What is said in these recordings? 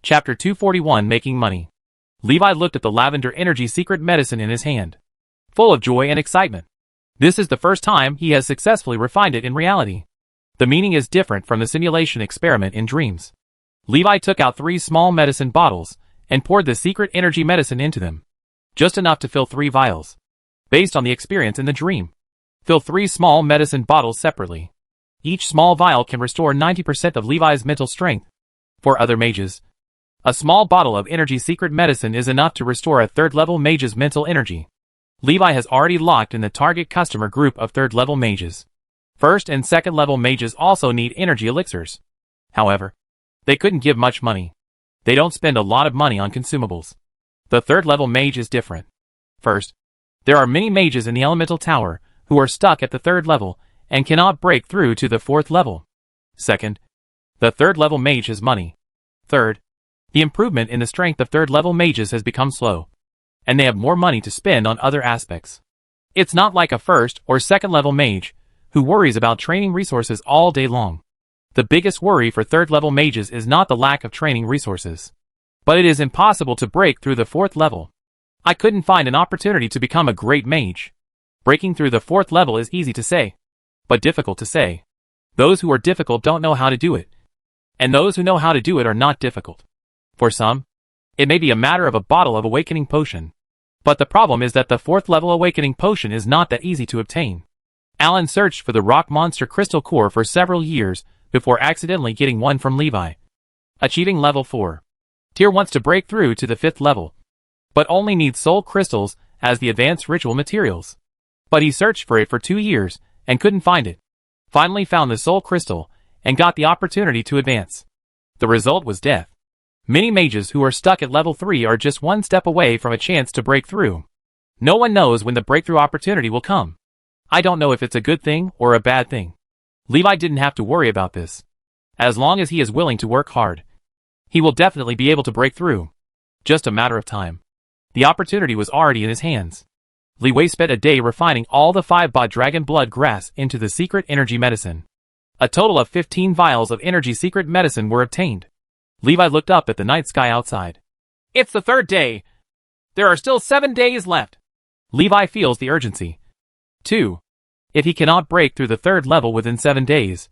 Chapter 241 Making Money. Levi looked at the lavender energy secret medicine in his hand, full of joy and excitement. This is the first time he has successfully refined it in reality. The meaning is different from the simulation experiment in dreams. Levi took out 3 small medicine bottles and poured the secret energy medicine into them. Just enough to fill 3 vials. Based on the experience in the dream. Fill 3 small medicine bottles separately. Each small vial can restore 90% of Levi's mental strength. For other mages, a small bottle of energy secret medicine is enough to restore a 3rd level mage's mental energy. Levi has already locked in the target customer group of 3rd level mages. 1st and 2nd level mages also need energy elixirs. However, they couldn't give much money. They don't spend a lot of money on consumables. The 3rd level mage is different. First, there are many mages in the elemental tower who are stuck at the 3rd level and cannot break through to the 4th level. Second, the 3rd level mage has money. Third, the improvement in the strength of 3rd level mages has become slow, and they have more money to spend on other aspects. It's not like a 1st or 2nd level mage who worries about training resources all day long. The biggest worry for 3rd level mages is not the lack of training resources, but it is impossible to break through the 4th level. I couldn't find an opportunity to become a great mage. Breaking through the 4th level is easy to say, but difficult to say. Those who are difficult don't know how to do it, and those who know how to do it are not difficult. For some, it may be a matter of a bottle of awakening potion. But the problem is that the 4th level awakening potion is not that easy to obtain. Alan searched for the rock monster crystal core for several years before accidentally getting one from Levi. Achieving level 4. Tyr wants to break through to the 5th level, but only needs soul crystals as the advanced ritual materials. But he searched for it for 2 years and couldn't find it. Finally found the soul crystal and got the opportunity to advance. The result was death. Many mages who are stuck at level 3 are just one step away from a chance to break through. No one knows when the breakthrough opportunity will come. I don't know if it's a good thing or a bad thing. Levi didn't have to worry about this. As long as he is willing to work hard, he will definitely be able to break through. Just a matter of time. The opportunity was already in his hands. Levi spent a day refining all the 5-bot dragon blood grass into the secret energy medicine. A total of 15 vials of energy secret medicine were obtained. Levi looked up at the night sky outside. It's the 3rd day. There are still 7 days left. Levi feels the urgency. 2. If he cannot break through the 3rd level within 7 days,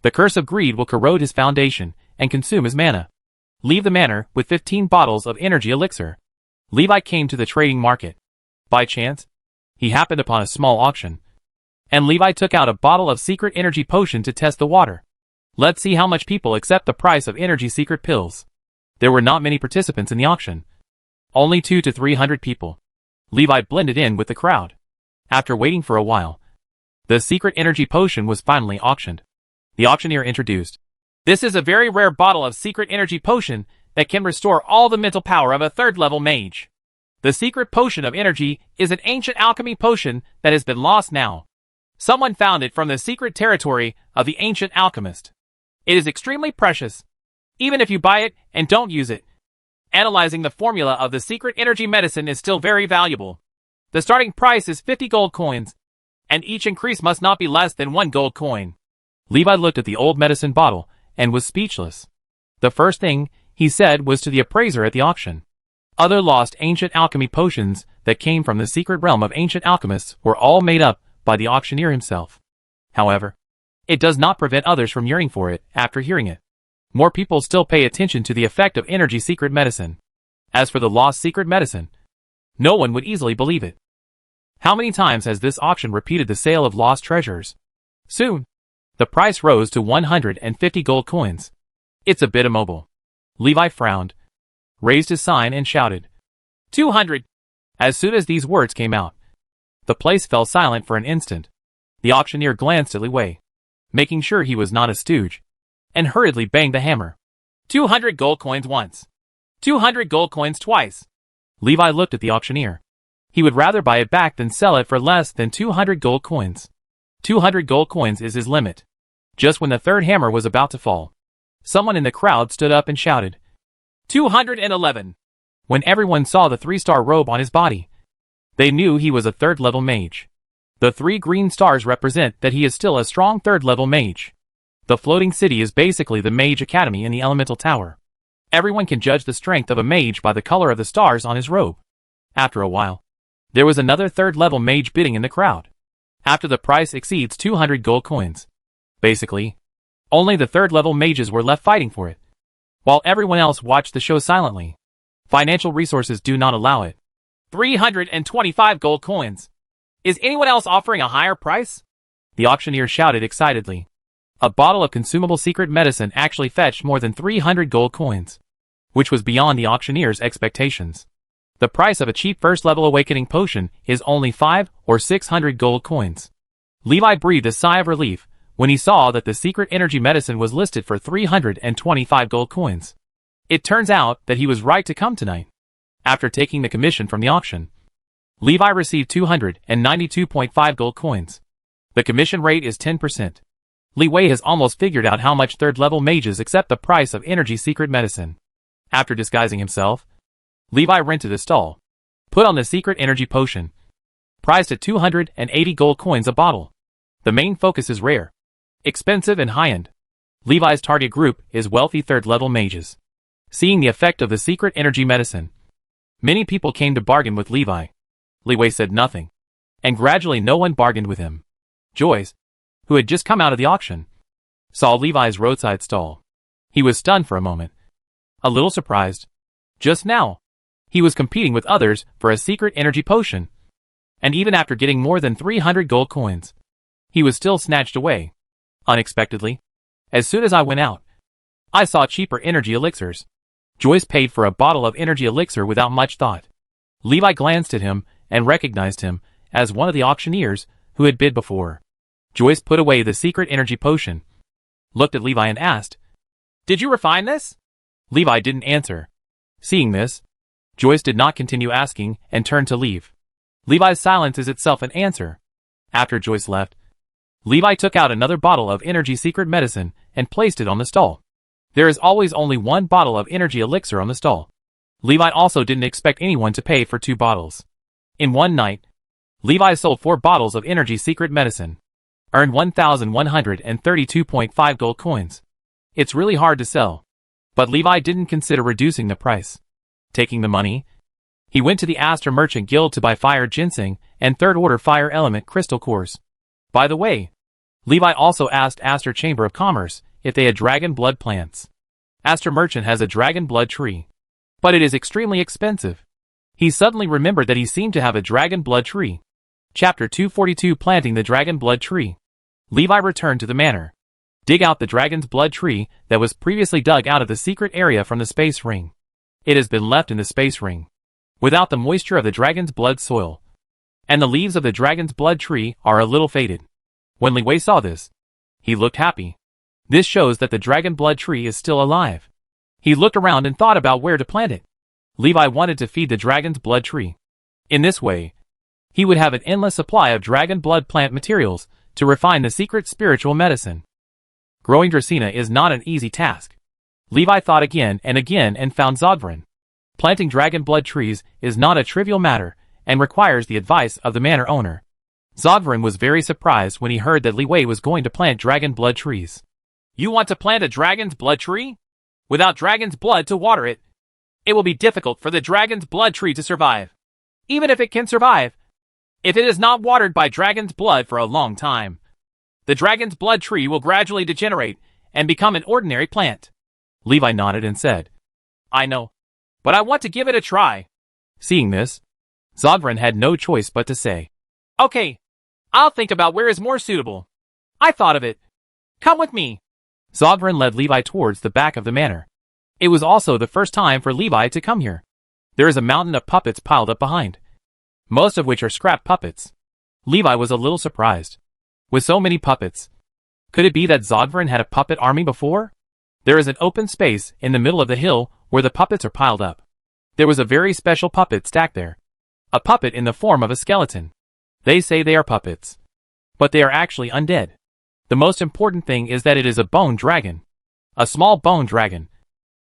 the curse of greed will corrode his foundation and consume his mana. Leave the manor with 15 bottles of energy elixir. Levi came to the trading market. By chance, he happened upon a small auction, and Levi took out a bottle of secret energy potion to test the water. Let's see how much people accept the price of energy secret pills. There were not many participants in the auction. Only 200 to 300 people. Levi blended in with the crowd. After waiting for a while, the secret energy potion was finally auctioned. The auctioneer introduced. This is a very rare bottle of secret energy potion that can restore all the mental power of a 3rd level mage. The secret potion of energy is an ancient alchemy potion that has been lost now. Someone found it from the secret territory of the ancient alchemist. It is extremely precious, even if you buy it and don't use it. Analyzing the formula of the secret energy medicine is still very valuable. The starting price is 50 gold coins, and each increase must not be less than 1 gold coin. Levi looked at the old medicine bottle and was speechless. The first thing he said was to the appraiser at the auction. Other lost ancient alchemy potions that came from the secret realm of ancient alchemists were all made up by the auctioneer himself. However, it does not prevent others from yearning for it after hearing it. More people still pay attention to the effect of energy secret medicine. As for the lost secret medicine, no one would easily believe it. How many times has this auction repeated the sale of lost treasures? Soon, the price rose to 150 gold coins. It's a bit immobile. Levi frowned, raised his sign and shouted, 200! As soon as these words came out, the place fell silent for an instant. The auctioneer glanced at Levi, making sure he was not a stooge, and hurriedly banged the hammer. 200 gold coins once. 200 gold coins twice. Levi looked at the auctioneer. He would rather buy it back than sell it for less than 200 gold coins. 200 gold coins is his limit. Just when the 3rd hammer was about to fall, someone in the crowd stood up and shouted, 211. When everyone saw the 3-star robe on his body, they knew he was a 3rd level mage. The 3 green stars represent that he is still a strong 3rd level mage. The floating city is basically the mage academy in the elemental tower. Everyone can judge the strength of a mage by the color of the stars on his robe. After a while, there was another third-level mage bidding in the crowd. After the price exceeds 200 gold coins. Basically, only the third-level mages were left fighting for it, while everyone else watched the show silently. Financial resources do not allow it. 325 gold coins. Is anyone else offering a higher price? The auctioneer shouted excitedly. A bottle of consumable secret medicine actually fetched more than 300 gold coins, which was beyond the auctioneer's expectations. The price of a cheap first-level awakening potion is only 500 or 600 gold coins. Levi breathed a sigh of relief when he saw that the secret energy medicine was listed for 325 gold coins. It turns out that he was right to come tonight. After taking the commission from the auction, Levi received 292.5 gold coins. The commission rate is 10%. Li Wei has almost figured out how much third-level mages accept the price of energy secret medicine. After disguising himself, Levi rented a stall, put on the secret energy potion, priced at 280 gold coins a bottle. The main focus is rare, expensive and high-end. Levi's target group is wealthy third-level mages. Seeing the effect of the secret energy medicine, many people came to bargain with Levi. Li Wei said nothing, and gradually no one bargained with him. Joyce, who had just come out of the auction, saw Levi's roadside stall. He was stunned for a moment, a little surprised. Just now, he was competing with others for a secret energy potion, and even after getting more than 300 gold coins, he was still snatched away. Unexpectedly, as soon as I went out, I saw cheaper energy elixirs. Joyce paid for a bottle of energy elixir without much thought. Levi glanced at him and recognized him as one of the auctioneers who had bid before. Joyce put away the secret energy potion, looked at Levi and asked, "Did you refine this?" Levi didn't answer. Seeing this, Joyce did not continue asking and turned to leave. Levi's silence is itself an answer. After Joyce left, Levi took out another bottle of energy secret medicine and placed it on the stall. There is always only one bottle of energy elixir on the stall. Levi also didn't expect anyone to pay for 2 bottles. In one night, Levi sold 4 bottles of energy secret medicine, earned 1,132.5 gold coins. It's really hard to sell, but Levi didn't consider reducing the price. Taking the money, he went to the Aster Merchant Guild to buy fire ginseng and third-order fire element crystal cores. By the way, Levi also asked Aster Chamber of Commerce if they had dragon blood plants. Aster Merchant has a dragon blood tree, but it is extremely expensive. He suddenly remembered that he seemed to have a dragon blood tree. Chapter 242 Planting the Dragon Blood Tree. Levi returned to the manor. Dig out the dragon's blood tree that was previously dug out of the secret area from the space ring. It has been left in the space ring, without the moisture of the dragon's blood soil, and the leaves of the dragon's blood tree are a little faded. When Li Wei saw this, he looked happy. This shows that the dragon blood tree is still alive. He looked around and thought about where to plant it. Levi wanted to feed the dragon's blood tree. In this way, he would have an endless supply of dragon blood plant materials to refine the secret spiritual medicine. Growing Dracaena is not an easy task. Levi thought again and found Zodvran. Planting dragon blood trees is not a trivial matter and requires the advice of the manor owner. Zodvran was very surprised when he heard that Li Wei was going to plant dragon blood trees. You want to plant a dragon's blood tree? Without dragon's blood to water it, it will be difficult for the dragon's blood tree to survive. Even if it can survive, if it is not watered by dragon's blood for a long time, the dragon's blood tree will gradually degenerate and become an ordinary plant. Levi nodded and said, I know, but I want to give it a try. Seeing this, Zodvran had no choice but to say, Okay, I'll think about where is more suitable. I thought of it. Come with me. Zodvran led Levi towards the back of the manor. It was also the first time for Levi to come here. There is a mountain of puppets piled up behind, most of which are scrap puppets. Levi was a little surprised. With so many puppets, could it be that Zodvran had a puppet army before? There is an open space in the middle of the hill where the puppets are piled up. There was a very special puppet stacked there. A puppet in the form of a skeleton. They say they are puppets, but they are actually undead. The most important thing is that it is a bone dragon. A small bone dragon.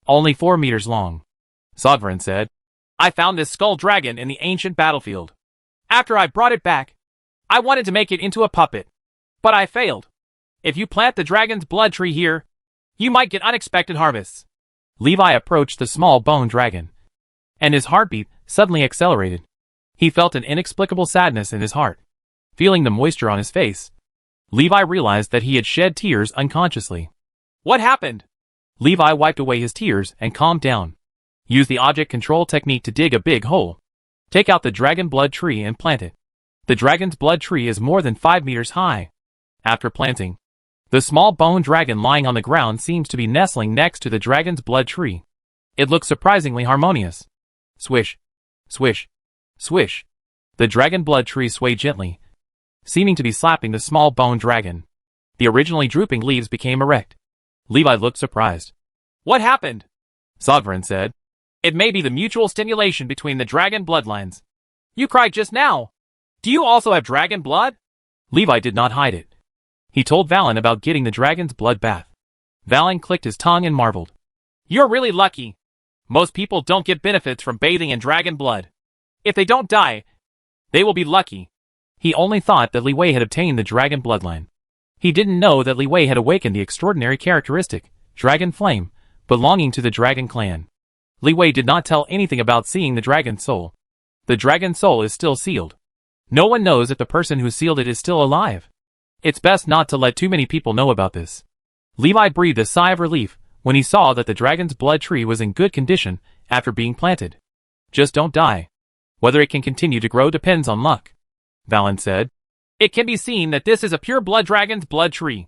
Only 4 meters long. Zodvran said, I found this skull dragon in the ancient battlefield. After I brought it back, I wanted to make it into a puppet, but I failed. If you plant the dragon's blood tree here, you might get unexpected harvests. Levi approached the small bone dragon, and his heartbeat suddenly accelerated. He felt an inexplicable sadness in his heart. Feeling the moisture on his face, Levi realized that he had shed tears unconsciously. What happened? Levi wiped away his tears and calmed down. Use the object control technique to dig a big hole. Take out the dragon blood tree and plant it. The dragon's blood tree is more than 5 meters high. After planting, the small bone dragon lying on the ground seems to be nestling next to the dragon's blood tree. It looks surprisingly harmonious. Swish, swish, swish. The dragon blood tree swayed gently, seeming to be slapping the small bone dragon. The originally drooping leaves became erect. Levi looked surprised. What happened? Zogvarin said. It may be the mutual stimulation between the dragon bloodlines. You cried just now. Do you also have dragon blood? Levi did not hide it. He told Valen about getting the dragon's blood bath. Valen clicked his tongue and marveled. You're really lucky. Most people don't get benefits from bathing in dragon blood. If they don't die, they will be lucky. He only thought that Li Wei had obtained the dragon bloodline. He didn't know that Li Wei had awakened the extraordinary characteristic, Dragon Flame, belonging to the dragon clan. Li Wei did not tell anything about seeing the dragon soul. The dragon soul is still sealed. No one knows if the person who sealed it is still alive. It's best not to let too many people know about this. Levi breathed a sigh of relief when he saw that the dragon's blood tree was in good condition after being planted. Just don't die. Whether it can continue to grow depends on luck, Valen said. It can be seen that this is a pure blood dragon's blood tree.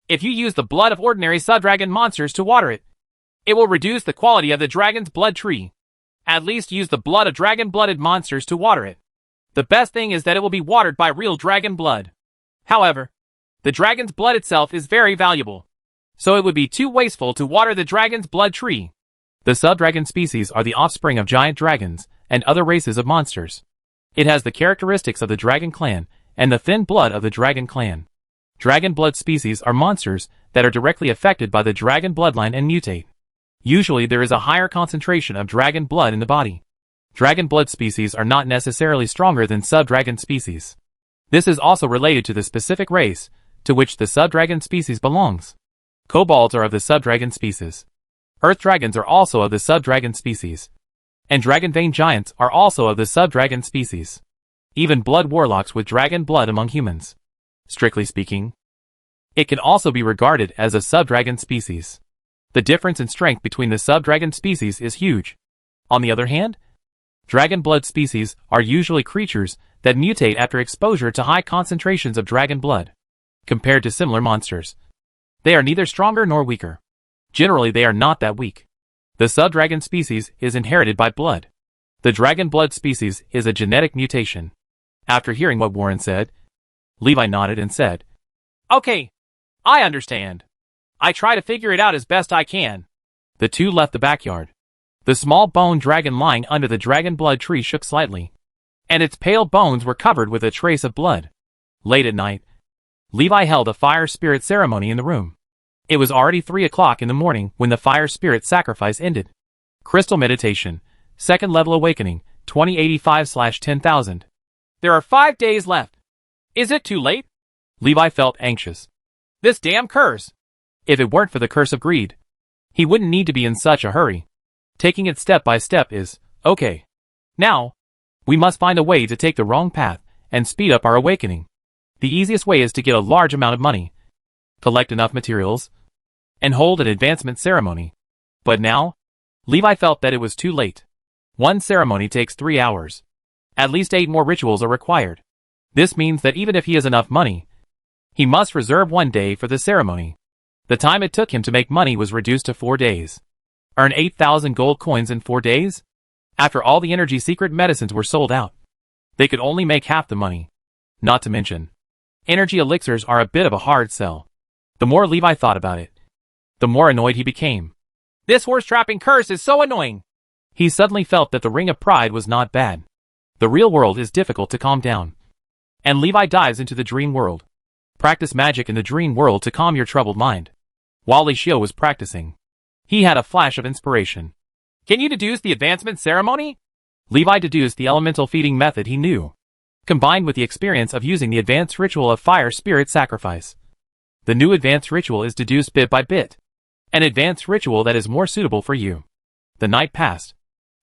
If you use the blood of ordinary subdragon monsters to water it, it will reduce the quality of the dragon's blood tree. At least use the blood of dragon-blooded monsters to water it. The best thing is that it will be watered by real dragon blood. However, the dragon's blood itself is very valuable, so it would be too wasteful to water the dragon's blood tree. The subdragon species are the offspring of giant dragons and other races of monsters. It has the characteristics of the dragon clan and the thin blood of the dragon clan. Dragon blood species are monsters that are directly affected by the dragon bloodline and mutate. Usually there is a higher concentration of dragon blood in the body. Dragon blood species are not necessarily stronger than subdragon species. This is also related to the specific race to which the subdragon species belongs. Kobolds are of the subdragon species. Earth dragons are also of the subdragon species. And dragon vein giants are also of the subdragon species. Even blood warlocks with dragon blood among humans. Strictly speaking, it can also be regarded as a subdragon species. The difference in strength between the subdragon species is huge. On the other hand, dragon blood species are usually creatures that mutate after exposure to high concentrations of dragon blood. Compared to similar monsters, they are neither stronger nor weaker. Generally, they are not that weak. The subdragon species is inherited by blood. The dragon blood species is a genetic mutation. After hearing what Warren said, Levi nodded and said, Okay, I understand. I try to figure it out as best I can. The two left the backyard. The small bone dragon lying under the dragon blood tree shook slightly, and its pale bones were covered with a trace of blood. Late at night, Levi held a fire spirit ceremony in the room. It was already 3 o'clock in the morning when the fire spirit sacrifice ended. Crystal meditation, second level awakening, 2085/10,000. There are 5 days left. Is it too late? Levi felt anxious. This damn curse! If it weren't for the curse of greed, he wouldn't need to be in such a hurry. Taking it step by step is okay. Now, we must find a way to take the wrong path and speed up our awakening. The easiest way is to get a large amount of money, collect enough materials, and hold an advancement ceremony. But now, Levi felt that it was too late. One ceremony takes 3 hours. At least 8 more rituals are required. This means that even if he has enough money, he must reserve 1 day for the ceremony. The time it took him to make money was reduced to 4 days. Earn 8,000 gold coins in 4 days? After all the energy secret medicines were sold out, they could only make half the money. Not to mention, energy elixirs are a bit of a hard sell. The more Levi thought about it, the more annoyed he became. This horse-trapping curse is so annoying! He suddenly felt that the Ring of Pride was not bad. The real world is difficult to calm down. And Levi dives into the dream world. Practice magic in the dream world to calm your troubled mind. While Li Xiu was practicing, he had a flash of inspiration. Can you deduce the advancement ceremony? Levi deduced the elemental feeding method he knew, combined with the experience of using the advanced ritual of fire spirit sacrifice. The new advanced ritual is deduced bit by bit. An advanced ritual that is more suitable for you. The night passed.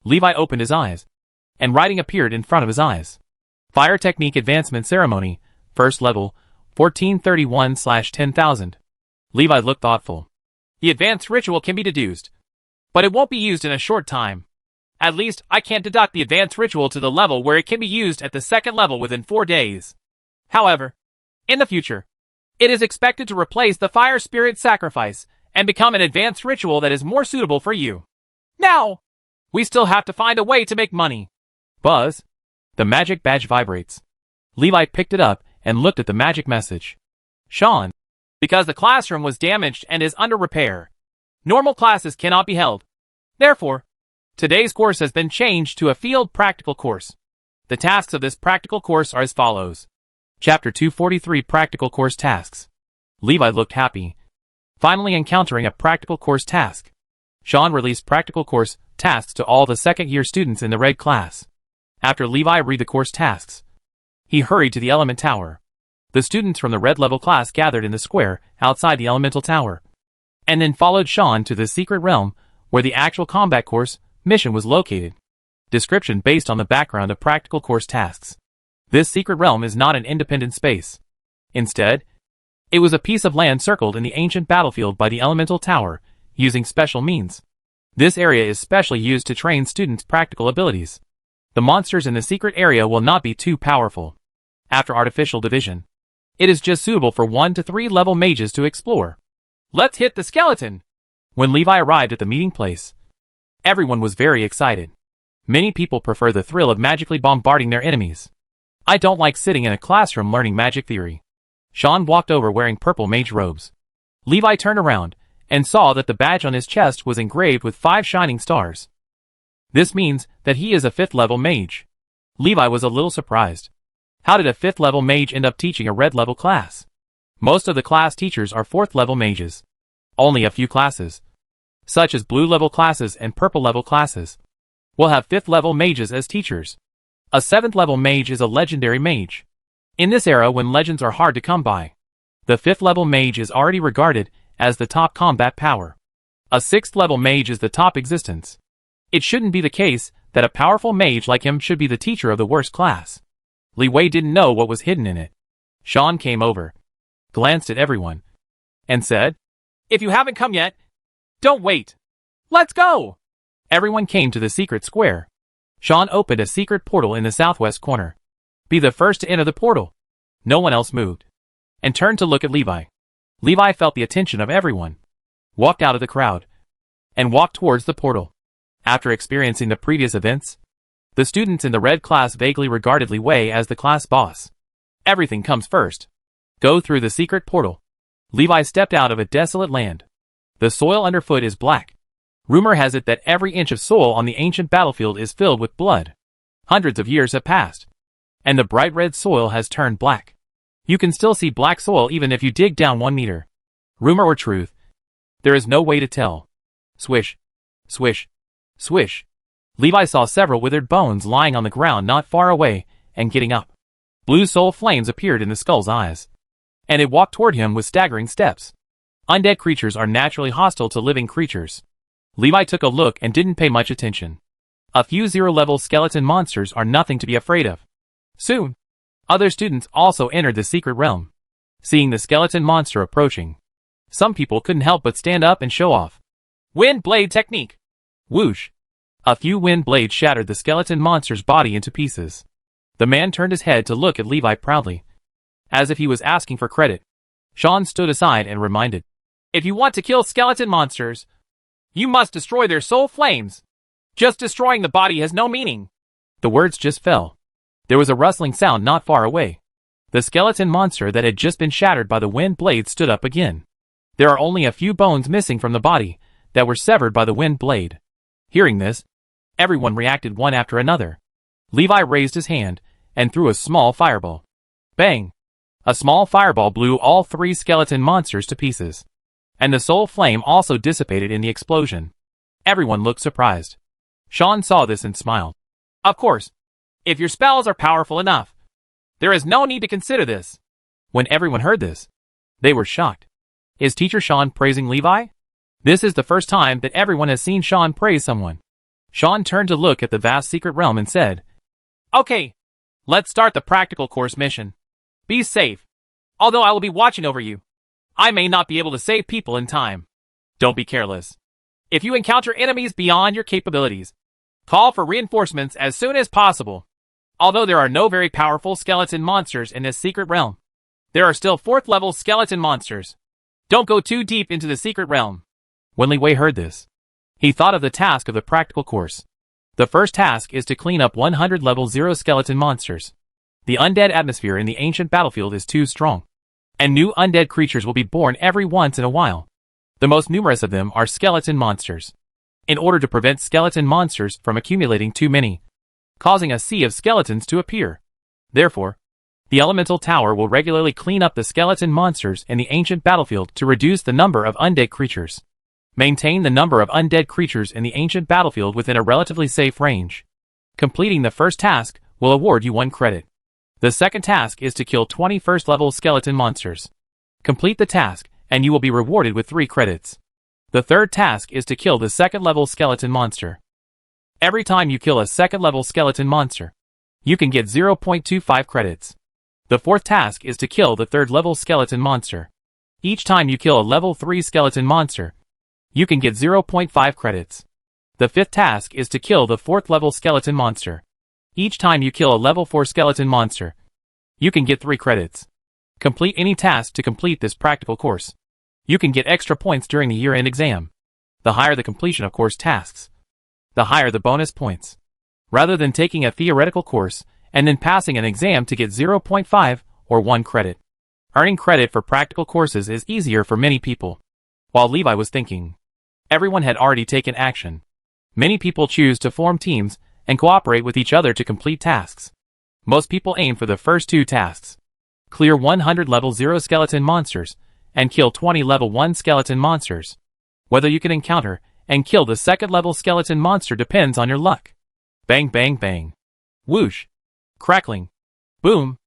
Levi opened his eyes, and writing appeared in front of his eyes. Fire Technique Advancement Ceremony, First Level, 1431/10,000. Levi looked thoughtful. The advanced ritual can be deduced, but it won't be used in a short time. At least, I can't deduct the advanced ritual to the level where it can be used at the second level within 4 days. However, in the future, it is expected to replace the fire spirit sacrifice and become an advanced ritual that is more suitable for you. Now, we still have to find a way to make money. Buzz. The magic badge vibrates. Levi picked it up and looked at the magic message. Sean. Because the classroom was damaged and is under repair, normal classes cannot be held. Therefore, today's course has been changed to a field practical course. The tasks of this practical course are as follows. Chapter 243 Practical Course Tasks. Levi looked happy, finally encountering a practical course task. Sean released practical course tasks to all the second-year students in the red class. After Levi read the course tasks, he hurried to the element tower. The students from the red level class gathered in the square outside the elemental tower, and then followed Sean to the secret realm where the actual combat course mission was located. Description based on the background of practical course tasks. This secret realm is not an independent space. Instead, it was a piece of land circled in the ancient battlefield by the elemental tower, using special means. This area is specially used to train students' practical abilities. The monsters in the secret area will not be too powerful. After artificial division, it is just suitable for 1 to 3 level mages to explore. Let's hit the skeleton! When Levi arrived at the meeting place, everyone was very excited. Many people prefer the thrill of magically bombarding their enemies. I don't like sitting in a classroom learning magic theory. Sean walked over wearing purple mage robes. Levi turned around and saw that the badge on his chest was engraved with 5 shining stars. This means that he is a 5th level mage. Levi was a little surprised. How did a 5th level mage end up teaching a red level class? Most of the class teachers are 4th level mages. Only a few classes, such as blue level classes and purple level classes, will have 5th level mages as teachers. A 7th level mage is a legendary mage. In this era when legends are hard to come by, the 5th level mage is already regarded as the top combat power. A 6th level mage is the top existence. It shouldn't be the case that a powerful mage like him should be the teacher of the worst class. Li Wei didn't know what was hidden in it. Sean came over, glanced at everyone, and said, "If you haven't come yet, don't wait. Let's go!" Everyone came to the secret square. Sean opened a secret portal in the southwest corner. Be the first to enter the portal. No one else moved, and turned to look at Levi. Levi felt the attention of everyone, walked out of the crowd, and walked towards the portal. After experiencing the previous events, the students in the red class vaguely regarded Li Wei as the class boss. Everything comes first. Go through the secret portal. Levi stepped out of a desolate land. The soil underfoot is black. Rumor has it that every inch of soil on the ancient battlefield is filled with blood. Hundreds of years have passed, and the bright red soil has turned black. You can still see black soil even if you dig down 1 meter. Rumor or truth? There is no way to tell. Swish, swish, swish. Levi saw several withered bones lying on the ground not far away, and getting up. Blue soul flames appeared in the skull's eyes, and it walked toward him with staggering steps. Undead creatures are naturally hostile to living creatures. Levi took a look and didn't pay much attention. A few 0-level skeleton monsters are nothing to be afraid of. Soon, other students also entered the secret realm. Seeing the skeleton monster approaching, some people couldn't help but stand up and show off. Wind blade technique! Whoosh! A few wind blades shattered the skeleton monster's body into pieces. The man turned his head to look at Levi proudly, as if he was asking for credit. Sean stood aside and reminded, "If you want to kill skeleton monsters, you must destroy their soul flames. Just destroying the body has no meaning." The words just fell. There was a rustling sound not far away. The skeleton monster that had just been shattered by the wind blade stood up again. There are only a few bones missing from the body that were severed by the wind blade. Hearing this, everyone reacted one after another. Levi raised his hand and threw a small fireball. Bang! A small fireball blew all 3 skeleton monsters to pieces, and the soul flame also dissipated in the explosion. Everyone looked surprised. Sean saw this and smiled. Of course, if your spells are powerful enough, there is no need to consider this. When everyone heard this, they were shocked. Is Teacher Sean praising Levi? This is the first time that everyone has seen Sean praise someone. Sean turned to look at the vast secret realm and said, "Okay, let's start the practical course mission. Be safe. Although I will be watching over you, I may not be able to save people in time. Don't be careless. If you encounter enemies beyond your capabilities, call for reinforcements as soon as possible. Although there are no very powerful skeleton monsters in this secret realm, there are still 4th level skeleton monsters. Don't go too deep into the secret realm." When Li Wei heard this, he thought of the task of the practical course. The first task is to clean up 100 level 0 skeleton monsters. The undead atmosphere in the ancient battlefield is too strong, and new undead creatures will be born every once in a while. The most numerous of them are skeleton monsters. In order to prevent skeleton monsters from accumulating too many, causing a sea of skeletons to appear. Therefore, the elemental tower will regularly clean up the skeleton monsters in the ancient battlefield to reduce the number of undead creatures. Maintain the number of undead creatures in the ancient battlefield within a relatively safe range. Completing the first task will award you 1 credit. The second task is to kill 20 first-level skeleton monsters. Complete the task, and you will be rewarded with 3 credits. The third task is to kill the second-level skeleton monster. Every time you kill a second-level skeleton monster, you can get 0.25 credits. The fourth task is to kill the third-level skeleton monster. Each time you kill a level 3 skeleton monster, you can get 0.5 credits. The fifth task is to kill the 4th level skeleton monster. Each time you kill a level 4 skeleton monster, you can get 3 credits. Complete any task to complete this practical course. You can get extra points during the year-end exam. The higher the completion of course tasks, the higher the bonus points. Rather than taking a theoretical course and then passing an exam to get 0.5 or 1 credit. Earning credit for practical courses is easier for many people. While Levi was thinking, everyone had already taken action. Many people choose to form teams and cooperate with each other to complete tasks. Most people aim for the first 2 tasks. Clear 100 level 0 skeleton monsters and kill 20 level 1 skeleton monsters. Whether you can encounter and kill the second level skeleton monster depends on your luck. Bang bang bang. Whoosh. Crackling. Boom.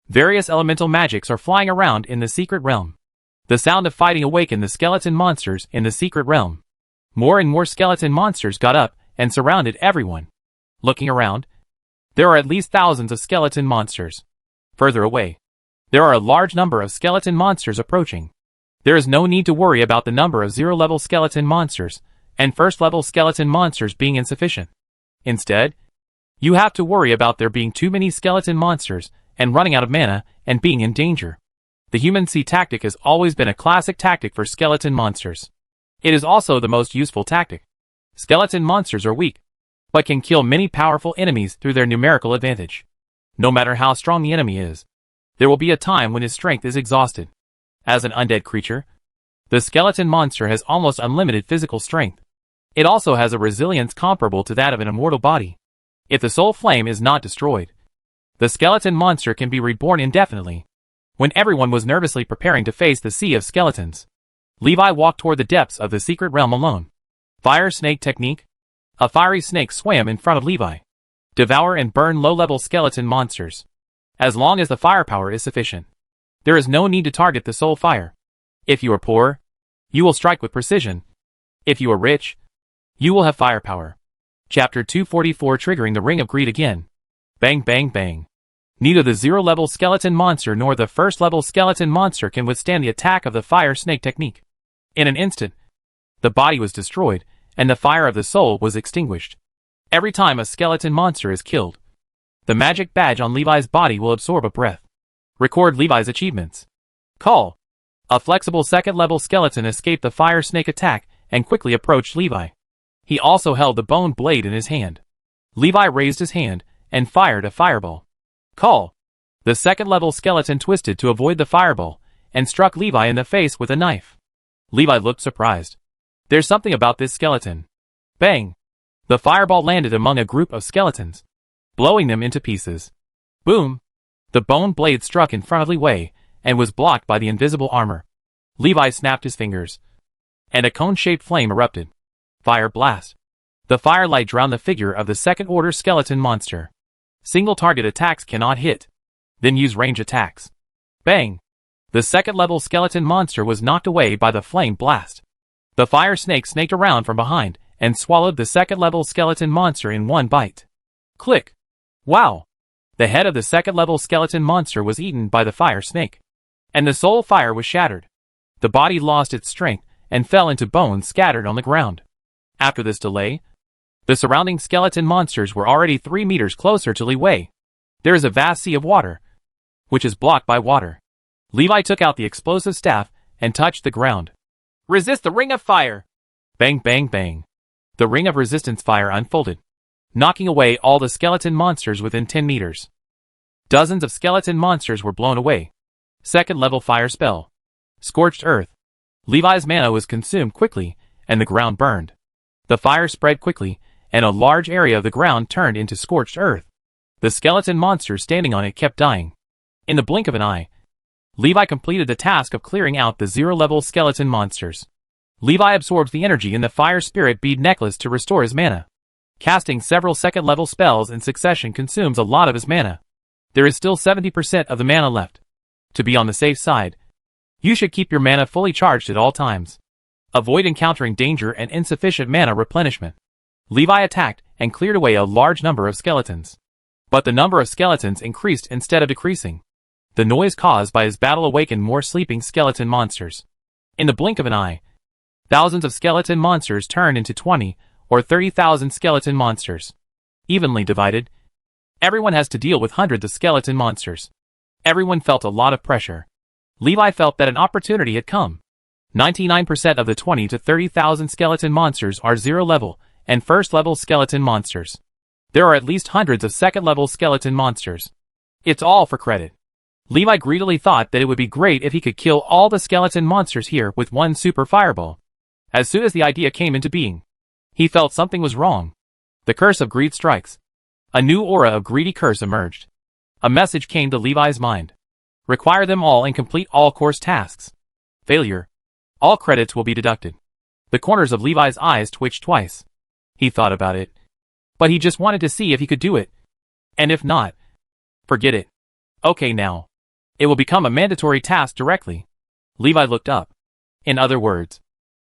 Various elemental magics are flying around in the secret realm. The sound of fighting awakened the skeleton monsters in the secret realm. More and more skeleton monsters got up and surrounded everyone. Looking around, there are at least thousands of skeleton monsters. Further away, there are a large number of skeleton monsters approaching. There is no need to worry about the number of 0-level skeleton monsters and 1st-level skeleton monsters being insufficient. Instead, you have to worry about there being too many skeleton monsters and running out of mana and being in danger. The human sea tactic has always been a classic tactic for skeleton monsters. It is also the most useful tactic. Skeleton monsters are weak, but can kill many powerful enemies through their numerical advantage. No matter how strong the enemy is, there will be a time when his strength is exhausted. As an undead creature, the skeleton monster has almost unlimited physical strength. It also has a resilience comparable to that of an immortal body. If the soul flame is not destroyed, the skeleton monster can be reborn indefinitely. When everyone was nervously preparing to face the sea of skeletons, Levi walked toward the depths of the secret realm alone. Fire snake technique. A fiery snake swam in front of Levi. Devour and burn low-level skeleton monsters. As long as the firepower is sufficient, there is no need to target the soul fire. If you are poor, you will strike with precision. If you are rich, you will have firepower. Chapter 244 Triggering the Ring of Greed again. Bang bang bang. Neither the 0-level skeleton monster nor the 1st-level skeleton monster can withstand the attack of the fire snake technique. In an instant, the body was destroyed, and the fire of the soul was extinguished. Every time a skeleton monster is killed, the magic badge on Levi's body will absorb a breath. Record Levi's achievements. Call. A flexible 2nd-level skeleton escaped the fire snake attack and quickly approached Levi. He also held the bone blade in his hand. Levi raised his hand and fired a fireball. Call. The 2nd-level skeleton twisted to avoid the fireball and struck Levi in the face with a knife. Levi looked surprised. There's something about this skeleton. Bang. The fireball landed among a group of skeletons, blowing them into pieces. Boom. The bone blade struck in front of Levi and was blocked by the invisible armor. Levi snapped his fingers, and a cone-shaped flame erupted. Fire blast. The firelight drowned the figure of the 2nd-order skeleton monster. Single target attacks cannot hit. Then use range attacks. Bang. The 2nd-level skeleton monster was knocked away by the flame blast. The fire snake snaked around from behind and swallowed the second-level skeleton monster in one bite. Click! Wow! The head of the second-level skeleton monster was eaten by the fire snake, and the soul fire was shattered. The body lost its strength and fell into bones scattered on the ground. After this delay, the surrounding skeleton monsters were already 3 meters closer to Li Wei. There is a vast sea of water, which is blocked by water. Levi took out the explosive staff and touched the ground. Resist the ring of fire! Bang, bang, bang. The ring of resistance fire unfolded, knocking away all the skeleton monsters within 10 meters. Dozens of skeleton monsters were blown away. Second-level fire spell. Scorched earth. Levi's mana was consumed quickly, and the ground burned. The fire spread quickly, and a large area of the ground turned into scorched earth. The skeleton monsters standing on it kept dying. In the blink of an eye, Levi completed the task of clearing out the 0-level skeleton monsters. Levi absorbs the energy in the fire spirit bead necklace to restore his mana. Casting several second-level spells in succession consumes a lot of his mana. There is still 70% of the mana left. To be on the safe side, you should keep your mana fully charged at all times. Avoid encountering danger and insufficient mana replenishment. Levi attacked and cleared away a large number of skeletons. But the number of skeletons increased instead of decreasing. The noise caused by his battle awakened more sleeping skeleton monsters. In the blink of an eye, thousands of skeleton monsters turned into 20 or 30,000 skeleton monsters. Evenly divided, everyone has to deal with hundreds of skeleton monsters. Everyone felt a lot of pressure. Levi felt that an opportunity had come. 99% of the 20 to 30,000 skeleton monsters are 0-level and first-level skeleton monsters. There are at least hundreds of second-level skeleton monsters. It's all for credit. Levi greedily thought that it would be great if he could kill all the skeleton monsters here with one super fireball. As soon as the idea came into being, he felt something was wrong. The curse of greed strikes. A new aura of greedy curse emerged. A message came to Levi's mind. Require them all and complete all course tasks. Failure. All credits will be deducted. The corners of Levi's eyes twitched twice. He thought about it, but he just wanted to see if he could do it. And if not, forget it. Okay now. It will become a mandatory task directly. Levi looked up. In other words,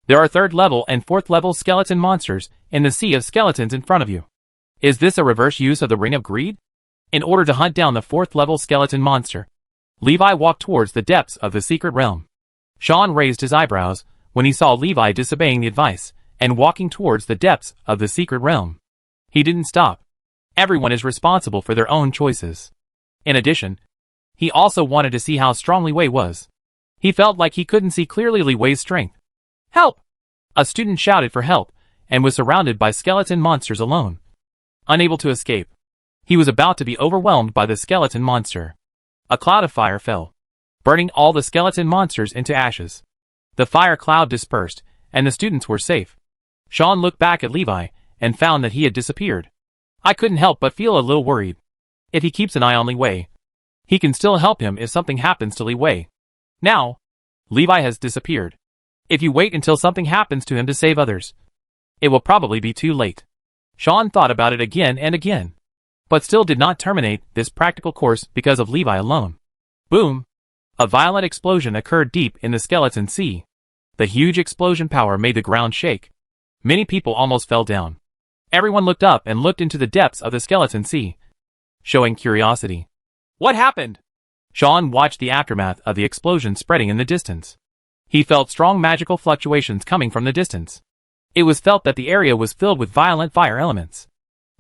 there are 3rd-level and 4th-level skeleton monsters in the sea of skeletons in front of you. Is this a reverse use of the Ring of Greed? In order to hunt down the 4th-level skeleton monster, Levi walked towards the depths of the secret realm. Sean raised his eyebrows when he saw Levi disobeying the advice and walking towards the depths of the secret realm. He didn't stop. Everyone is responsible for their own choices. In addition, he also wanted to see how strong Li Wei was. He felt like he couldn't see clearly Li Wei's strength. Help! A student shouted for help and was surrounded by skeleton monsters alone. Unable to escape, he was about to be overwhelmed by the skeleton monster. A cloud of fire fell, burning all the skeleton monsters into ashes. The fire cloud dispersed, and the students were safe. Sean looked back at Levi and found that he had disappeared. I couldn't help but feel a little worried. If he keeps an eye on Li Wei, he can still help him if something happens to Li Wei. Now, Levi has disappeared. If you wait until something happens to him to save others, it will probably be too late. Sean thought about it again and again, but still did not terminate this practical course because of Levi alone. Boom! A violent explosion occurred deep in the skeleton sea. The huge explosion power made the ground shake. Many people almost fell down. Everyone looked up and looked into the depths of the skeleton sea, showing curiosity. What happened? Sean watched the aftermath of the explosion spreading in the distance. He felt strong magical fluctuations coming from the distance. It was felt that the area was filled with violent fire elements.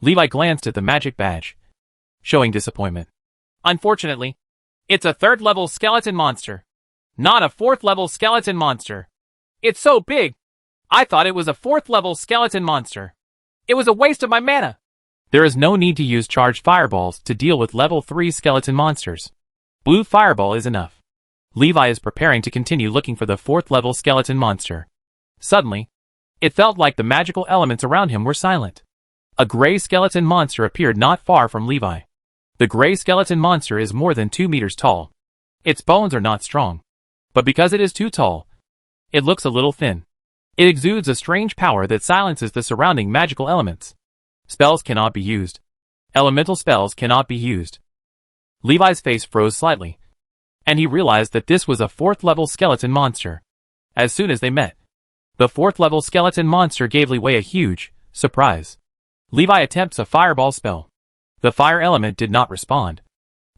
Levi glanced at the magic badge, showing disappointment. Unfortunately, it's a 3rd-level skeleton monster, not a 4th-level skeleton monster. It's so big. I thought it was a 4th-level skeleton monster. It was a waste of my mana. There is no need to use charged fireballs to deal with level 3 skeleton monsters. Blue fireball is enough. Levi is preparing to continue looking for the 4th-level skeleton monster. Suddenly, it felt like the magical elements around him were silent. A gray skeleton monster appeared not far from Levi. The gray skeleton monster is more than 2 meters tall. Its bones are not strong, but because it is too tall, it looks a little thin. It exudes a strange power that silences the surrounding magical elements. Spells cannot be used. Elemental spells cannot be used. Levi's face froze slightly, and he realized that this was a 4th-level skeleton monster. As soon as they met, The 4th level skeleton monster gave Levi a huge surprise. Levi attempts a fireball spell. The fire element did not respond.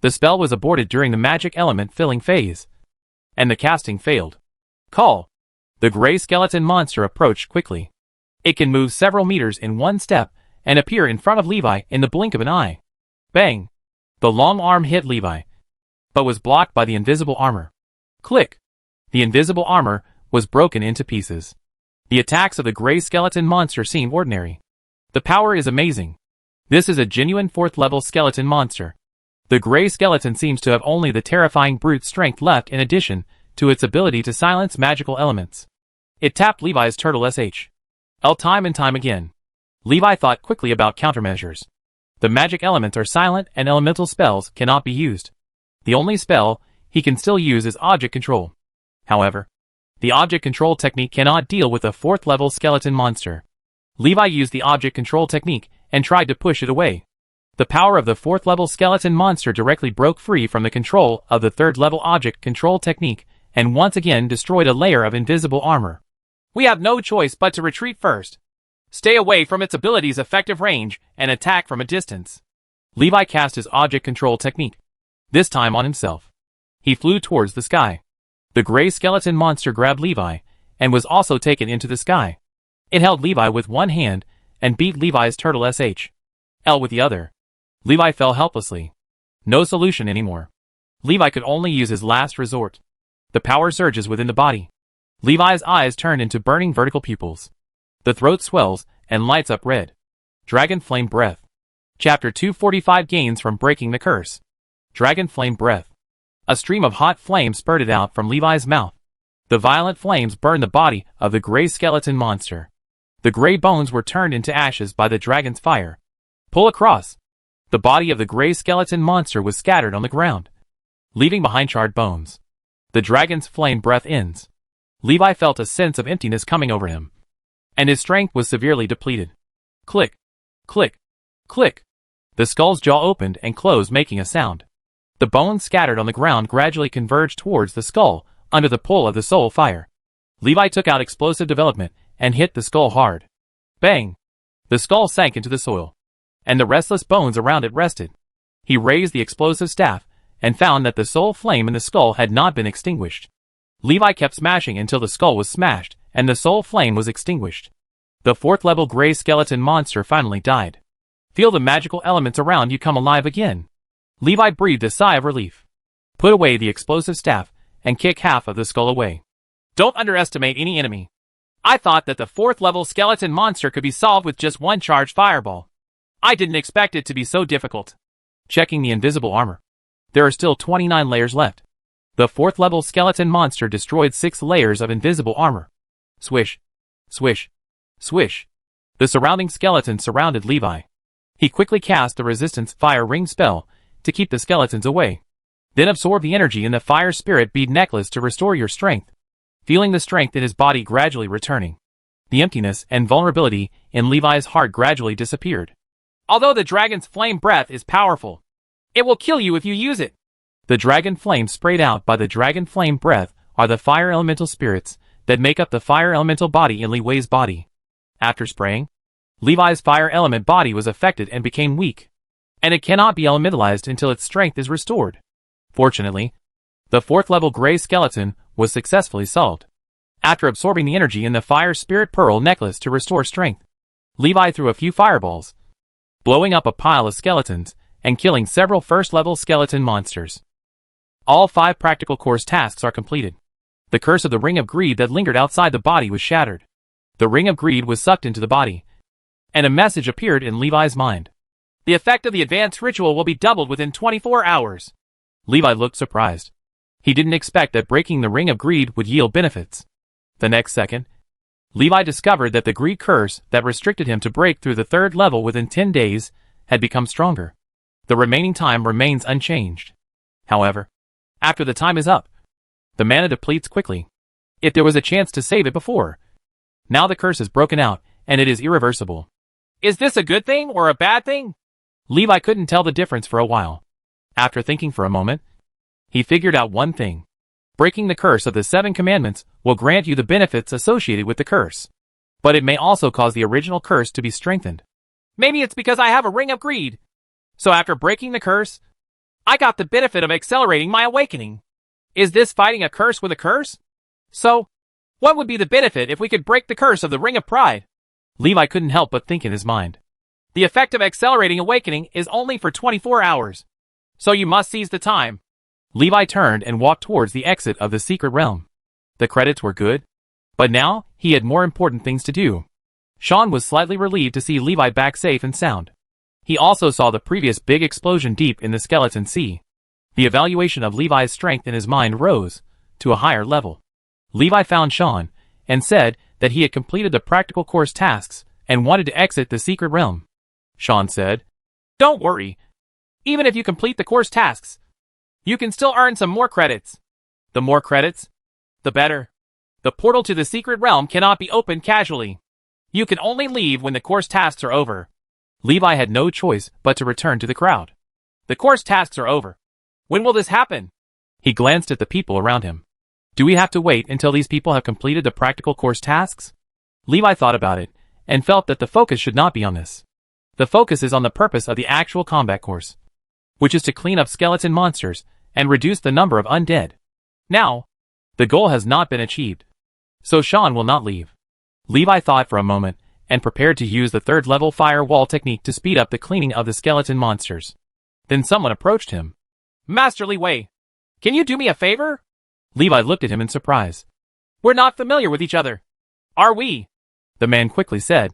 The spell was aborted during the magic element filling phase, and the casting failed. Call. The gray skeleton monster approached quickly. It can move several meters in one step and appear in front of Levi in the blink of an eye. Bang! The long arm hit Levi, but was blocked by the invisible armor. Click! The invisible armor was broken into pieces. The attacks of the gray skeleton monster seem ordinary. The power is amazing. This is a genuine 4th level skeleton monster. The gray skeleton seems to have only the terrifying brute strength left in addition to its ability to silence magical elements. It tapped Levi's turtle SH.L time and time again. Levi thought quickly about countermeasures. The magic elements are silent and elemental spells cannot be used. The only spell he can still use is object control. However, the object control technique cannot deal with a 4th level skeleton monster. Levi used the object control technique and tried to push it away. The power of the 4th level skeleton monster directly broke free from the control of the 3rd level object control technique and once again destroyed a layer of invisible armor. We have no choice but to retreat first. Stay away from its ability's effective range and attack from a distance. Levi cast his object control technique, this time on himself. He flew towards the sky. The gray skeleton monster grabbed Levi and was also taken into the sky. It held Levi with one hand and beat Levi's turtle SH.L with the other. Levi fell helplessly. No solution anymore. Levi could only use his last resort. The power surges within the body. Levi's eyes turn into burning vertical pupils. The throat swells and lights up red. Dragon Flame Breath. Chapter 245 gains from breaking the curse. Dragon Flame Breath. A stream of hot flame spurted out from Levi's mouth. The violent flames burned the body of the gray skeleton monster. The gray bones were turned into ashes by the dragon's fire. Pull across. The body of the gray skeleton monster was scattered on the ground, leaving behind charred bones. The dragon's flame breath ends. Levi felt a sense of emptiness coming over him, and his strength was severely depleted. Click, click, click. The skull's jaw opened and closed, making a sound. The bones scattered on the ground gradually converged towards the skull under the pull of the soul fire. Levi took out explosive development and hit the skull hard. Bang! The skull sank into the soil, and the restless bones around it rested. He raised the explosive staff and found that the soul flame in the skull had not been extinguished. Levi kept smashing until the skull was smashed and the soul flame was extinguished. The 4th level gray skeleton monster finally died. Feel the magical elements around you come alive again. Levi breathed a sigh of relief. Put away the explosive staff and kick half of the skull away. Don't underestimate any enemy. I thought that the 4th level skeleton monster could be solved with just one charged fireball. I didn't expect it to be so difficult. Checking the invisible armor. There are still 29 layers left. The 4th level skeleton monster destroyed 6 layers of invisible armor. Swish, swish, swish. The surrounding skeleton surrounded Levi. He quickly cast the resistance fire ring spell to keep the skeletons away. Then absorb the energy in the fire spirit bead necklace to restore your strength. Feeling the strength in his body gradually returning, the emptiness and vulnerability in Levi's heart gradually disappeared. Although the dragon's flame breath is powerful, it will kill you if you use it. The dragon flame sprayed out by the dragon flame breath are the fire elemental spirits that make up the fire elemental body in Levi's body. After spraying, Levi's fire element body was affected and became weak, and it cannot be elementalized until its strength is restored. Fortunately, the 4th level gray skeleton was successfully solved. After absorbing the energy in the fire spirit pearl necklace to restore strength, Levi threw a few fireballs, blowing up a pile of skeletons and killing several 1st level skeleton monsters. All 5 practical course tasks are completed. The curse of the ring of greed that lingered outside the body was shattered. The ring of greed was sucked into the body, and a message appeared in Levi's mind. The effect of the advanced ritual will be doubled within 24 hours. Levi looked surprised. He didn't expect that breaking the ring of greed would yield benefits. The next second, Levi discovered that the greed curse that restricted him to break through the 3rd level within 10 days had become stronger. The remaining time remains unchanged. However, after the time is up, the mana depletes quickly. If there was a chance to save it before, now the curse is broken out and it is irreversible. Is this a good thing or a bad thing? Levi couldn't tell the difference for a while. After thinking for a moment, he figured out one thing. Breaking the curse of the 7 commandments will grant you the benefits associated with the curse. But it may also cause the original curse to be strengthened. Maybe it's because I have a ring of greed. So after breaking the curse, I got the benefit of accelerating my awakening. Is this fighting a curse with a curse? So, what would be the benefit if we could break the curse of the ring of pride? Levi couldn't help but think in his mind. The effect of accelerating awakening is only for 24 hours. So you must seize the time. Levi turned and walked towards the exit of the secret realm. The credits were good, but now he had more important things to do. Sean was slightly relieved to see Levi back safe and sound. He also saw the previous big explosion deep in the skeleton sea. The evaluation of Levi's strength in his mind rose to a higher level. Levi found Sean and said that he had completed the practical course tasks and wanted to exit the secret realm. Sean said, "Don't worry. Even if you complete the course tasks, you can still earn some more credits. The more credits, the better. The portal to the secret realm cannot be opened casually. You can only leave when the course tasks are over." Levi had no choice but to return to the crowd. The course tasks are over. When will this happen? He glanced at the people around him. Do we have to wait until these people have completed the practical course tasks? Levi thought about it and felt that the focus should not be on this. The focus is on the purpose of the actual combat course, which is to clean up skeleton monsters and reduce the number of undead. Now, the goal has not been achieved, so Sean will not leave. Levi thought for a moment and prepared to use the 3rd level firewall technique to speed up the cleaning of the skeleton monsters. Then someone approached him. "Masterly Wei, can you do me a favor?" Levi looked at him in surprise. "We're not familiar with each other, are we?" The man quickly said,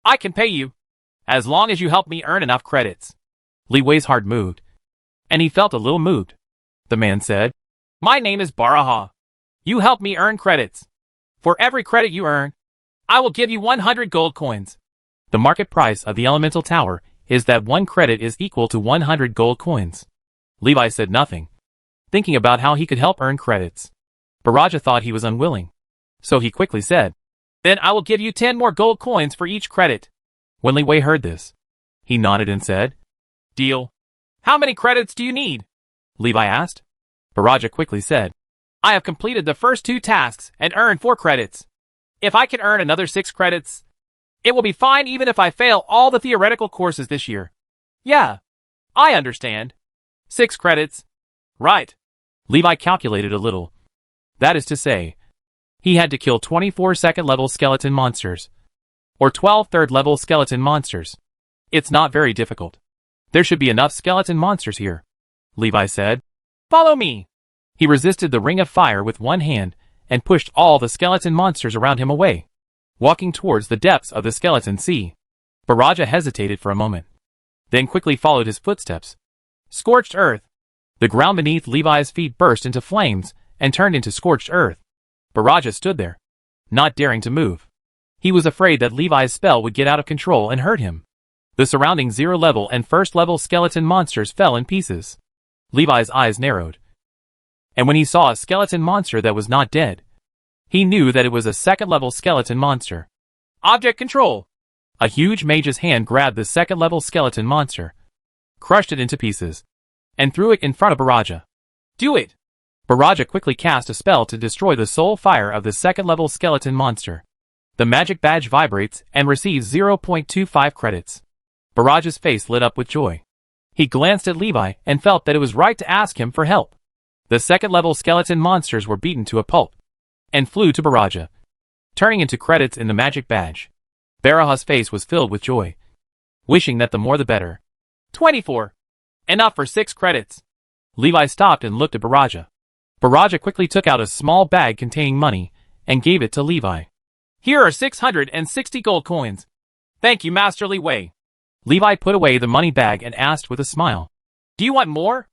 "I can pay you, as long as you help me earn enough credits." Li Wei's heart moved, and he felt a little moved. The man said, "My name is Baraha. You help me earn credits. For every credit you earn, I will give you 100 gold coins." The market price of the elemental tower is that 1 credit is equal to 100 gold coins. Levi said nothing, thinking about how he could help earn credits. Baraja thought he was unwilling, so he quickly said, "Then I will give you 10 more gold coins for each credit." When Li Wei heard this, he nodded and said, "Deal. How many credits do you need?" Levi asked. Baraja quickly said, "I have completed the first 2 tasks and earned 4 credits. If I can earn another 6 credits, it will be fine even if I fail all the theoretical courses this year." "Yeah, I understand. 6 credits. Right." Levi calculated a little. That is to say, he had to kill 24 2nd-level skeleton monsters, or 12 3rd-level skeleton monsters. It's not very difficult. There should be enough skeleton monsters here. Levi said, "Follow me." He resisted the ring of fire with one hand and pushed all the skeleton monsters around him away, walking towards the depths of the skeleton sea. Baraja hesitated for a moment, then quickly followed his footsteps. Scorched earth. The ground beneath Levi's feet burst into flames and turned into scorched earth. Baraja stood there, not daring to move. He was afraid that Levi's spell would get out of control and hurt him. The surrounding 0-level and 1st-level skeleton monsters fell in pieces. Levi's eyes narrowed, and when he saw a skeleton monster that was not dead, he knew that it was a 2nd-level skeleton monster. Object control. A huge mage's hand grabbed the 2nd-level skeleton monster, crushed it into pieces, and threw it in front of Baraja. "Do it!" Baraja quickly cast a spell to destroy the soul fire of the 2nd-level skeleton monster. The magic badge vibrates and receives 0.25 credits. Baraja's face lit up with joy. He glanced at Levi and felt that it was right to ask him for help. The 2nd-level skeleton monsters were beaten to a pulp and flew to Baraja, turning into credits in the magic badge. Baraja's face was filled with joy, wishing that the more the better. 24. Enough for 6 credits. Levi stopped and looked at Baraja. Baraja quickly took out a small bag containing money and gave it to Levi. "Here are 660 gold coins. Thank you, Master Li Wei." Levi put away the money bag and asked with a smile, "Do you want more?"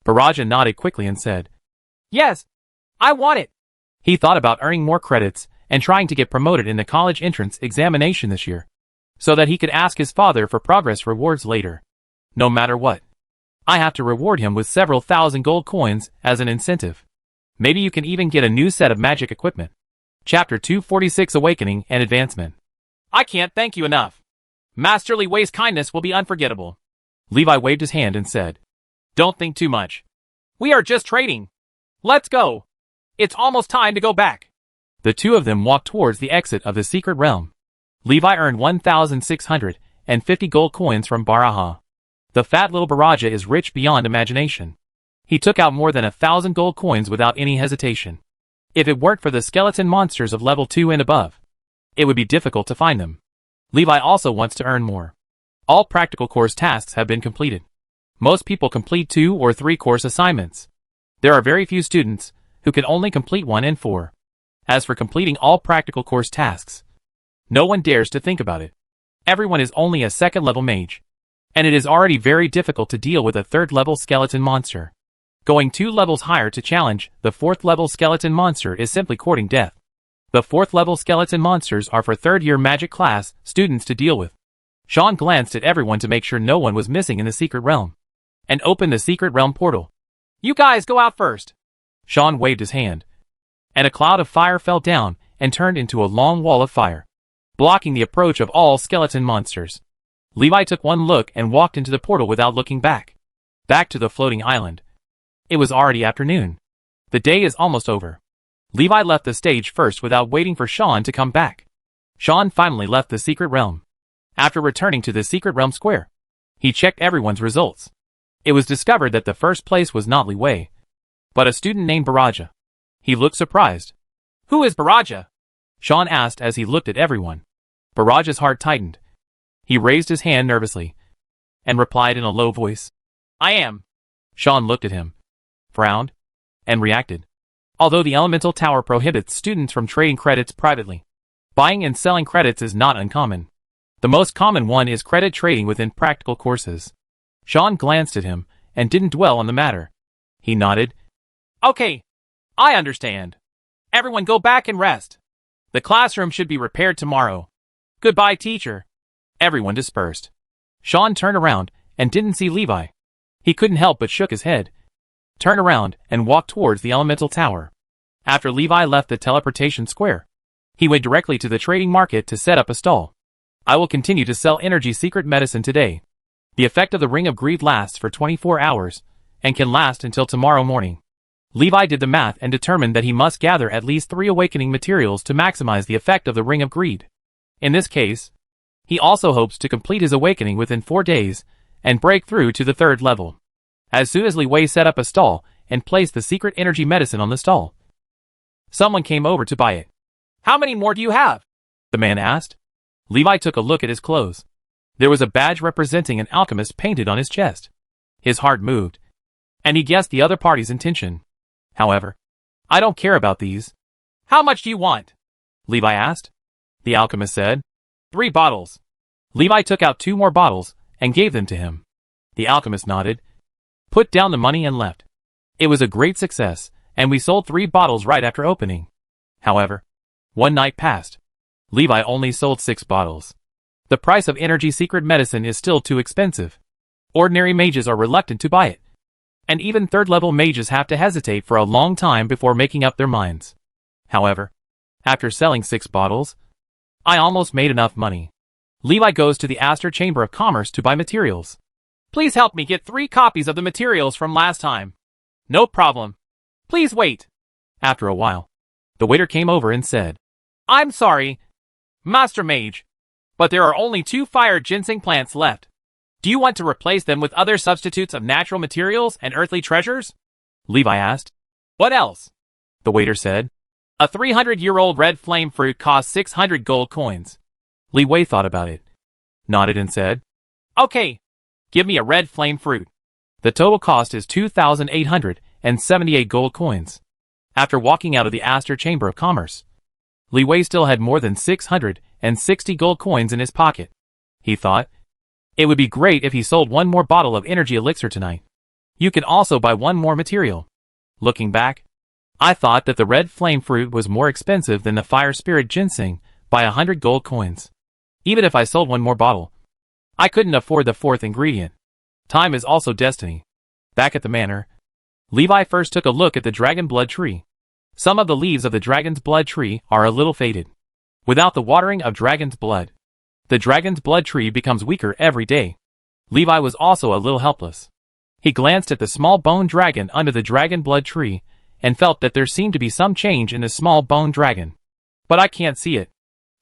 Baraja nodded quickly and said, "Yes, I want it." He thought about earning more credits and trying to get promoted in the college entrance examination this year, so that he could ask his father for progress rewards later. No matter what, I have to reward him with several thousand gold coins as an incentive. Maybe you can even get a new set of magic equipment. Chapter 246 Awakening and Advancement. I can't thank you enough. Master Li Wei's kindness will be unforgettable. Levi waved his hand and said, "Don't think too much. We are just trading. Let's go." It's almost time to go back. The two of them walked towards the exit of the secret realm. Levi earned 1,650 gold coins from Baraja. The fat little Baraja is rich beyond imagination. He took out more than 1,000 gold coins without any hesitation. If it weren't for the skeleton monsters of level 2 and above, it would be difficult to find them. Levi also wants to earn more. All practical course tasks have been completed. Most people complete 2 or 3 course assignments. There are very few students who can only complete 1 and 4. As for completing all practical course tasks, no one dares to think about it. Everyone is only a 2nd level mage, and it is already very difficult to deal with a 3rd level skeleton monster. Going 2 levels higher to challenge the 4th level skeleton monster is simply courting death. The 4th level skeleton monsters are for 3rd year magic class students to deal with. Sean glanced at everyone to make sure no one was missing in the secret realm, and opened the secret realm portal. You guys go out first. Sean waved his hand, and a cloud of fire fell down and turned into a long wall of fire, blocking the approach of all skeleton monsters. Levi took one look and walked into the portal without looking back. Back to the floating island. It was already afternoon. The day is almost over. Levi left the stage first without waiting for Sean to come back. Sean finally left the secret realm. After returning to the secret realm square, he checked everyone's results. It was discovered that the first place was not Li Wei, but a student named Baraja. He looked surprised. Who is Baraja? Sean asked as he looked at everyone. Baraja's heart tightened. He raised his hand nervously, and replied in a low voice. I am. Sean looked at him, frowned, and reacted. Although the Elemental Tower prohibits students from trading credits privately, buying and selling credits is not uncommon. The most common one is credit trading within practical courses. Sean glanced at him, and didn't dwell on the matter. He nodded. Okay, I understand. Everyone go back and rest. The classroom should be repaired tomorrow. Goodbye, teacher. Everyone dispersed. Sean turned around, and didn't see Levi. He couldn't help but shook his head, turned around, and walked towards the Elemental Tower. After Levi left the teleportation square, he went directly to the trading market to set up a stall. I will continue to sell energy secret medicine today. The effect of the Ring of Greed lasts for 24 hours, and can last until tomorrow morning. Levi did the math and determined that he must gather at least 3 awakening materials to maximize the effect of the Ring of Greed. In this case, he also hopes to complete his awakening within 4 days, and break through to the 3rd level. As soon as Li Wei set up a stall, and placed the secret energy medicine on the stall, someone came over to buy it. How many more do you have? The man asked. Levi took a look at his clothes. There was a badge representing an alchemist painted on his chest. His heart moved, and he guessed the other party's intention. However, I don't care about these. How much do you want? Levi asked. The alchemist said, 3 bottles. Levi took out 2 more bottles, and gave them to him. The alchemist nodded, put down the money and left. It was a great success, and we sold 3 bottles right after opening. However, one night passed. Levi only sold 6 bottles. The price of energy secret medicine is still too expensive. Ordinary mages are reluctant to buy it, and even 3rd level mages have to hesitate for a long time before making up their minds. However, after selling 6 bottles, I almost made enough money. Levi goes to the Aster Chamber of Commerce to buy materials. Please help me get 3 copies of the materials from last time. No problem. Please wait. After a while, the waiter came over and said, I'm sorry, Master Mage, but there are only 2 fire ginseng plants left. Do you want to replace them with other substitutes of natural materials and earthly treasures? Levi asked. What else? The waiter said. A 300-year-old red flame fruit costs 600 gold coins. Li Wei thought about it, nodded and said, Okay, give me a red flame fruit. The total cost is 2,878 gold coins. After walking out of the Aster Chamber of Commerce, Li Wei still had more than 660 gold coins in his pocket. He thought, it would be great if he sold 1 more bottle of energy elixir tonight. You can also buy 1 more material. Looking back, I thought that the red flame fruit was more expensive than the fire spirit ginseng by 100 gold coins. Even if I sold 1 more bottle, I couldn't afford the 4th ingredient. Time is also destiny. Back at the manor, Levi first took a look at the dragon blood tree. Some of the leaves of the dragon's blood tree are a little faded. Without the watering of dragon's blood, the dragon's blood tree becomes weaker every day. Levi was also a little helpless. He glanced at the small bone dragon under the dragon blood tree, and felt that there seemed to be some change in the small bone dragon. But I can't see it.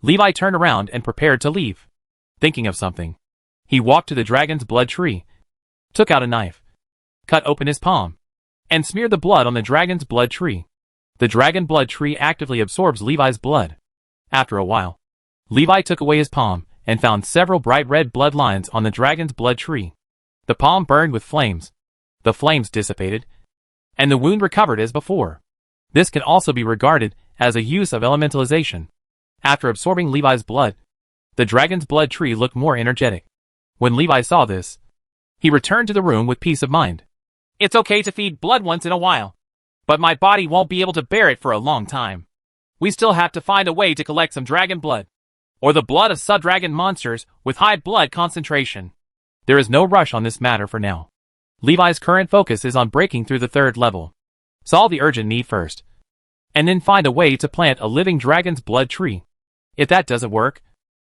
Levi turned around and prepared to leave. Thinking of something, he walked to the dragon's blood tree, took out a knife, cut open his palm, and smeared the blood on the dragon's blood tree. The dragon blood tree actively absorbs Levi's blood. After a while, Levi took away his palm and found several bright red blood lines on the dragon's blood tree. The palm burned with flames. The flames dissipated, and the wound recovered as before. This can also be regarded as a use of elementalization. After absorbing Levi's blood, the dragon's blood tree looked more energetic. When Levi saw this, he returned to the room with peace of mind. It's okay to feed blood once in a while, but my body won't be able to bear it for a long time. We still have to find a way to collect some dragon blood, or the blood of sub-dragon monsters with high blood concentration. There is no rush on this matter for now. Levi's current focus is on breaking through the 3rd level. Solve the urgent need first, and then find a way to plant a living dragon's blood tree. If that doesn't work,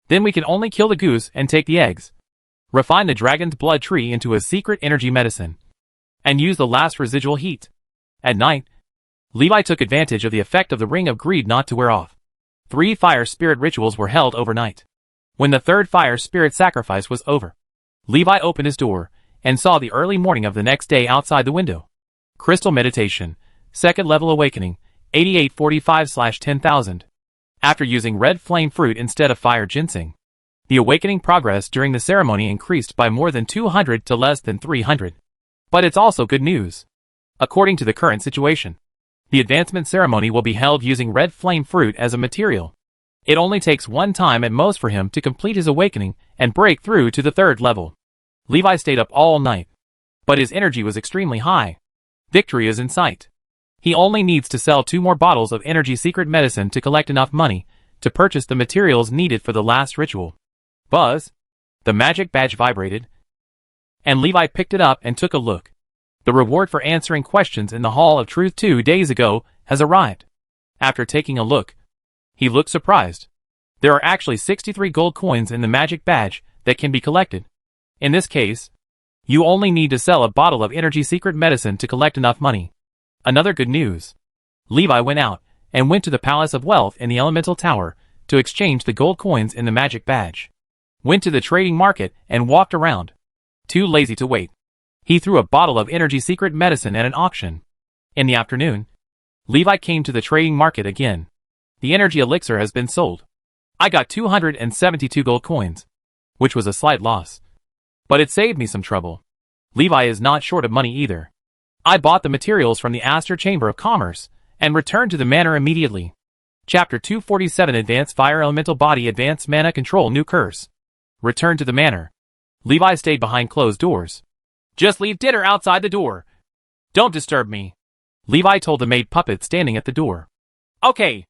then we can only kill the goose and take the eggs. Refine the dragon's blood tree into a secret energy medicine, and use the last residual heat. At night, Levi took advantage of the effect of the Ring of Greed not to wear off. 3 fire spirit rituals were held overnight. When the 3rd fire spirit sacrifice was over, Levi opened his door and saw the early morning of the next day outside the window. Crystal Meditation, 2nd level awakening, 8845/10,000. After using red flame fruit instead of fire ginseng, the awakening progress during the ceremony increased by more than 200 to less than 300. But it's also good news. According to the current situation, the advancement ceremony will be held using red flame fruit as a material. It only takes one time at most for him to complete his awakening and break through to the 3rd level. Levi stayed up all night, but his energy was extremely high. Victory is in sight. He only needs to sell 2 more bottles of energy secret medicine to collect enough money to purchase the materials needed for the last ritual. Buzz! The magic badge vibrated, and Levi picked it up and took a look. The reward for answering questions in the Hall of Truth 2 days ago has arrived. After taking a look, he looked surprised. There are actually 63 gold coins in the magic badge that can be collected. In this case, you only need to sell a bottle of energy secret medicine to collect enough money. Another good news. Levi went out and went to the Palace of Wealth in the Elemental Tower to exchange the gold coins in the magic badge. Went to the trading market and walked around. Too lazy to wait, he threw a bottle of energy secret medicine at an auction. In the afternoon, Levi came to the trading market again. The energy elixir has been sold. I got 272 gold coins, which was a slight loss, but it saved me some trouble. Levi is not short of money either. I bought the materials from the Aster Chamber of Commerce and returned to the manor immediately. Chapter 247 Advanced Fire Elemental Body Advanced Mana Control New Curse. Return to the manor. Levi stayed behind closed doors. Just leave dinner outside the door. Don't disturb me, Levi told the maid puppet standing at the door. Okay.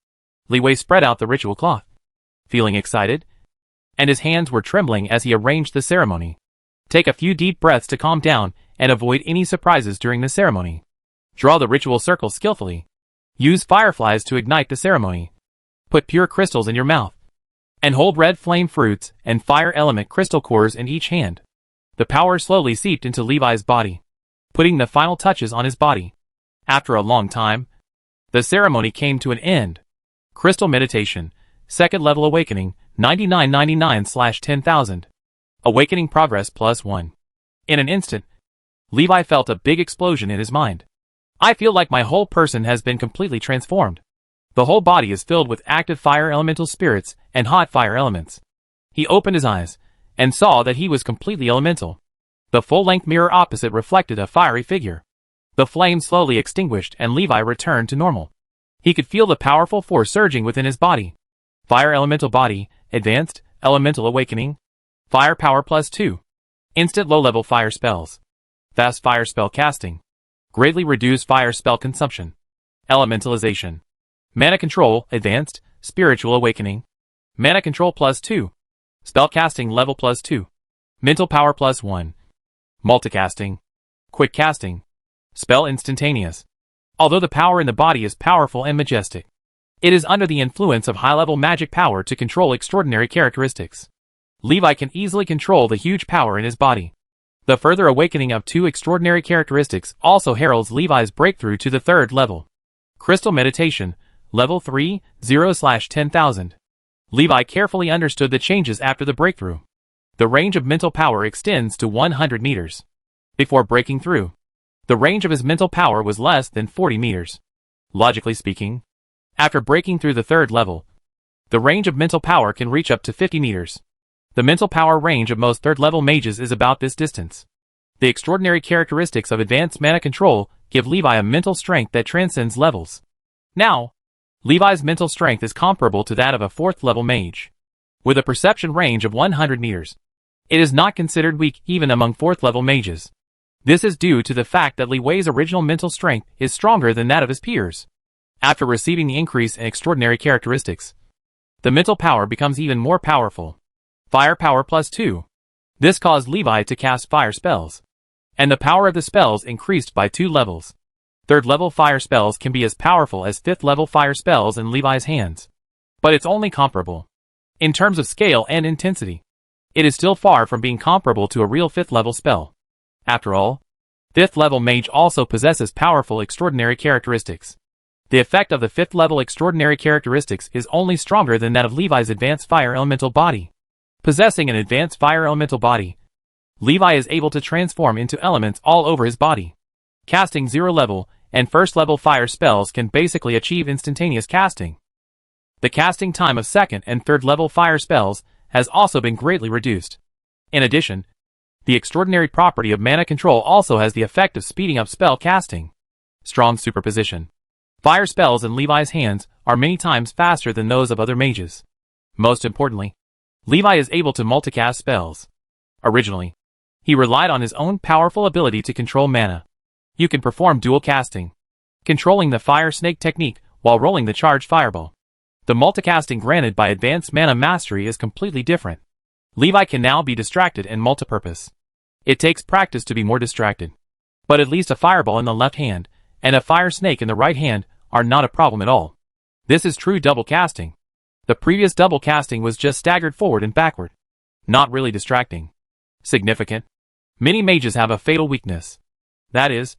Levi spread out the ritual cloth, feeling excited, and his hands were trembling as he arranged the ceremony. Take a few deep breaths to calm down and avoid any surprises during the ceremony. Draw the ritual circle skillfully. Use fireflies to ignite the ceremony. Put pure crystals in your mouth, and hold red flame fruits and fire element crystal cores in each hand. The power slowly seeped into Levi's body, putting the final touches on his body. After a long time, the ceremony came to an end. Crystal Meditation, 2nd level awakening, 9999/10,000. Awakening progress +1. In an instant, Levi felt a big explosion in his mind. I feel like my whole person has been completely transformed. The whole body is filled with active fire elemental spirits and hot fire elements. He opened his eyes and saw that he was completely elemental. The full-length mirror opposite reflected a fiery figure. The flame slowly extinguished and Levi returned to normal. He could feel the powerful force surging within his body. Fire elemental body, advanced, elemental awakening. Fire power +2. Instant low-level fire spells. Fast fire spell casting. Greatly reduced fire spell consumption. Elementalization. Mana control, advanced, spiritual awakening. Mana control +2. Spellcasting level +2. Mental power +1. Multicasting. Quick casting. Spell instantaneous. Although the power in the body is powerful and majestic, it is under the influence of high-level magic power to control extraordinary characteristics. Levi can easily control the huge power in his body. The further awakening of 2 extraordinary characteristics also heralds Levi's breakthrough to the 3rd level. Crystal Meditation, Level 3, 0/10,000. Levi carefully understood the changes after the breakthrough. The range of mental power extends to 100 meters. Before breaking through, the range of his mental power was less than 40 meters. Logically speaking, after breaking through the third level, the range of mental power can reach up to 50 meters. The mental power range of most third-level mages is about this distance. The extraordinary characteristics of advanced mana control give Levi a mental strength that transcends levels. Now, Levi's mental strength is comparable to that of a fourth-level mage. With a perception range of 100 meters, it is not considered weak even among fourth-level mages. This is due to the fact that Li Wei's original mental strength is stronger than that of his peers. After receiving the increase in extraordinary characteristics, the mental power becomes even more powerful. Fire power +2. This caused Levi to cast fire spells, and the power of the spells increased by 2 levels. Third-level fire spells can be as powerful as fifth-level fire spells in Levi's hands. But it's only comparable. In terms of scale and intensity, it is still far from being comparable to a real fifth-level spell. After all, fifth-level mage also possesses powerful extraordinary characteristics. The effect of the fifth-level extraordinary characteristics is only stronger than that of Levi's advanced fire elemental body. Possessing an advanced fire elemental body, Levi is able to transform into elements all over his body. Casting zero-level and first-level fire spells can basically achieve instantaneous casting. The casting time of second and third-level fire spells has also been greatly reduced. In addition, the extraordinary property of mana control also has the effect of speeding up spell casting. Strong superposition. Fire spells in Levi's hands are many times faster than those of other mages. Most importantly, Levi is able to multicast spells. Originally, he relied on his own powerful ability to control mana. You can perform dual casting, controlling the fire snake technique while rolling the charged fireball. The multicasting granted by advanced mana mastery is completely different. Levi can now be distracted and multipurpose. It takes practice to be more distracted. But at least a fireball in the left hand and a fire snake in the right hand are not a problem at all. This is true double casting. The previous double casting was just staggered forward and backward. Not really distracting. Significant. Many mages have a fatal weakness. That is,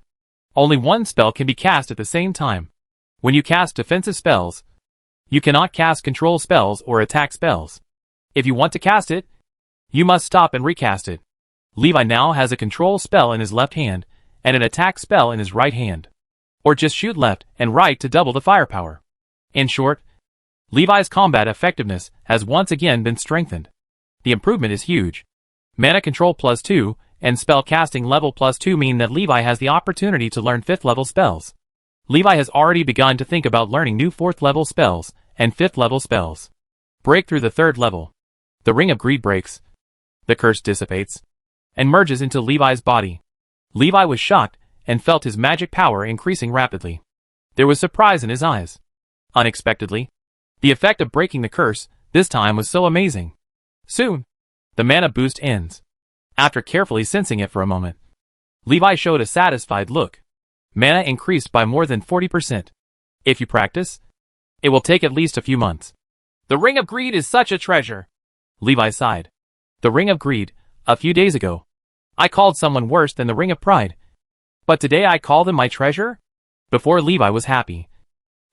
only one spell can be cast at the same time. When you cast defensive spells, you cannot cast control spells or attack spells. If you want to cast it, you must stop and recast it. Levi now has a control spell in his left hand and an attack spell in his right hand. Or just shoot left and right to double the firepower. In short, Levi's combat effectiveness has once again been strengthened. The improvement is huge. Mana control +2 and spell casting level +2 mean that Levi has the opportunity to learn 5th level spells. Levi has already begun to think about learning new 4th level spells and 5th level spells. Break through the 3rd level. The Ring of Greed breaks. The curse dissipates and merges into Levi's body. Levi was shocked and felt his magic power increasing rapidly. There was surprise in his eyes. Unexpectedly, the effect of breaking the curse this time was so amazing. Soon, the mana boost ends. After carefully sensing it for a moment, Levi showed a satisfied look. Mana increased by more than 40%. If you practice, it will take at least a few months. The Ring of Greed is such a treasure. Levi sighed. The Ring of Greed, a few days ago, I called someone worse than the Ring of Pride. But today I call them my treasure? Before Levi was happy.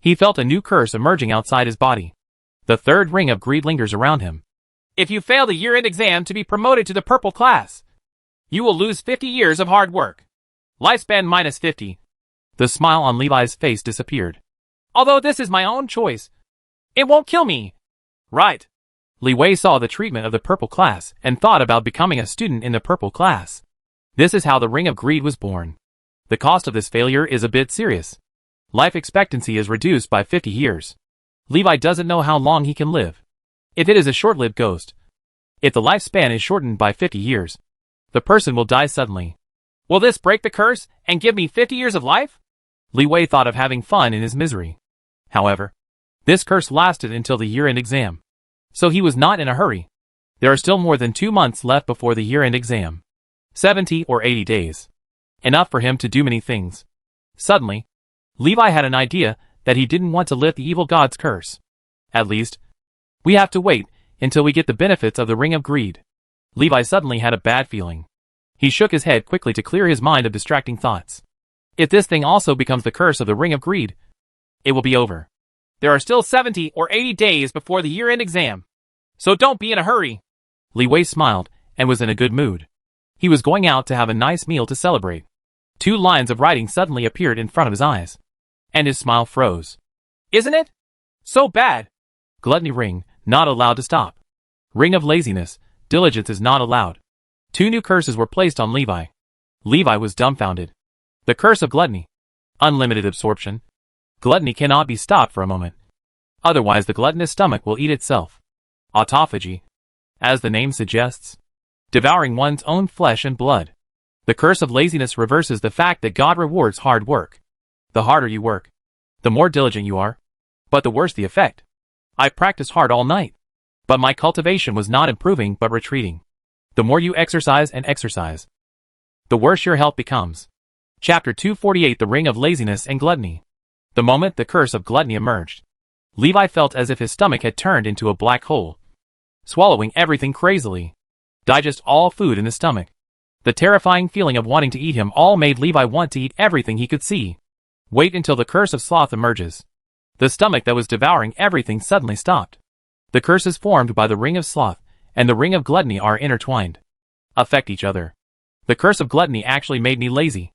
He felt a new curse emerging outside his body. The 3rd Ring of Greed lingers around him. If you fail the year-end exam to be promoted to the purple class, you will lose 50 years of hard work. Lifespan -50. The smile on Levi's face disappeared. Although this is my own choice, it won't kill me. Right. Li Wei saw the treatment of the purple class and thought about becoming a student in the purple class. This is how the Ring of Greed was born. The cost of this failure is a bit serious. Life expectancy is reduced by 50 years. Levi doesn't know how long he can live. If it is a short-lived ghost, if the lifespan is shortened by 50 years, the person will die suddenly. Will this break the curse and give me 50 years of life? Li Wei thought of having fun in his misery. However, this curse lasted until the year-end exam. So he was not in a hurry. There are still more than 2 months left before the year-end exam. 70 or 80 days. Enough for him to do many things. Suddenly, Levi had an idea that he didn't want to lift the evil god's curse. At least, we have to wait until we get the benefits of the Ring of Greed. Levi suddenly had a bad feeling. He shook his head quickly to clear his mind of distracting thoughts. If this thing also becomes the curse of the Ring of Greed, it will be over. There are still 70 or 80 days before the year-end exam. So don't be in a hurry. Li Wei smiled and was in a good mood. He was going out to have a nice meal to celebrate. 2 lines of writing suddenly appeared in front of his eyes. And his smile froze. Isn't it? So bad. Gluttony ring, not allowed to stop. Ring of laziness, diligence is not allowed. 2 new curses were placed on Levi. Levi was dumbfounded. The curse of gluttony. Unlimited absorption. Gluttony cannot be stopped for a moment. Otherwise the gluttonous stomach will eat itself. Autophagy. As the name suggests. Devouring one's own flesh and blood. The curse of laziness reverses the fact that God rewards hard work. The harder you work, the more diligent you are, but the worse the effect. I practiced hard all night, but my cultivation was not improving but retreating. The more you exercise and exercise, the worse your health becomes. Chapter 248 The Ring of Laziness and Gluttony. The moment the curse of gluttony emerged, Levi felt as if his stomach had turned into a black hole, swallowing everything crazily. Digest all food in the stomach. The terrifying feeling of wanting to eat him all made Levi want to eat everything he could see. Wait until the curse of sloth emerges. The stomach that was devouring everything suddenly stopped. The curses formed by the ring of sloth and the ring of gluttony are intertwined. Affect each other. The curse of gluttony actually made me lazy.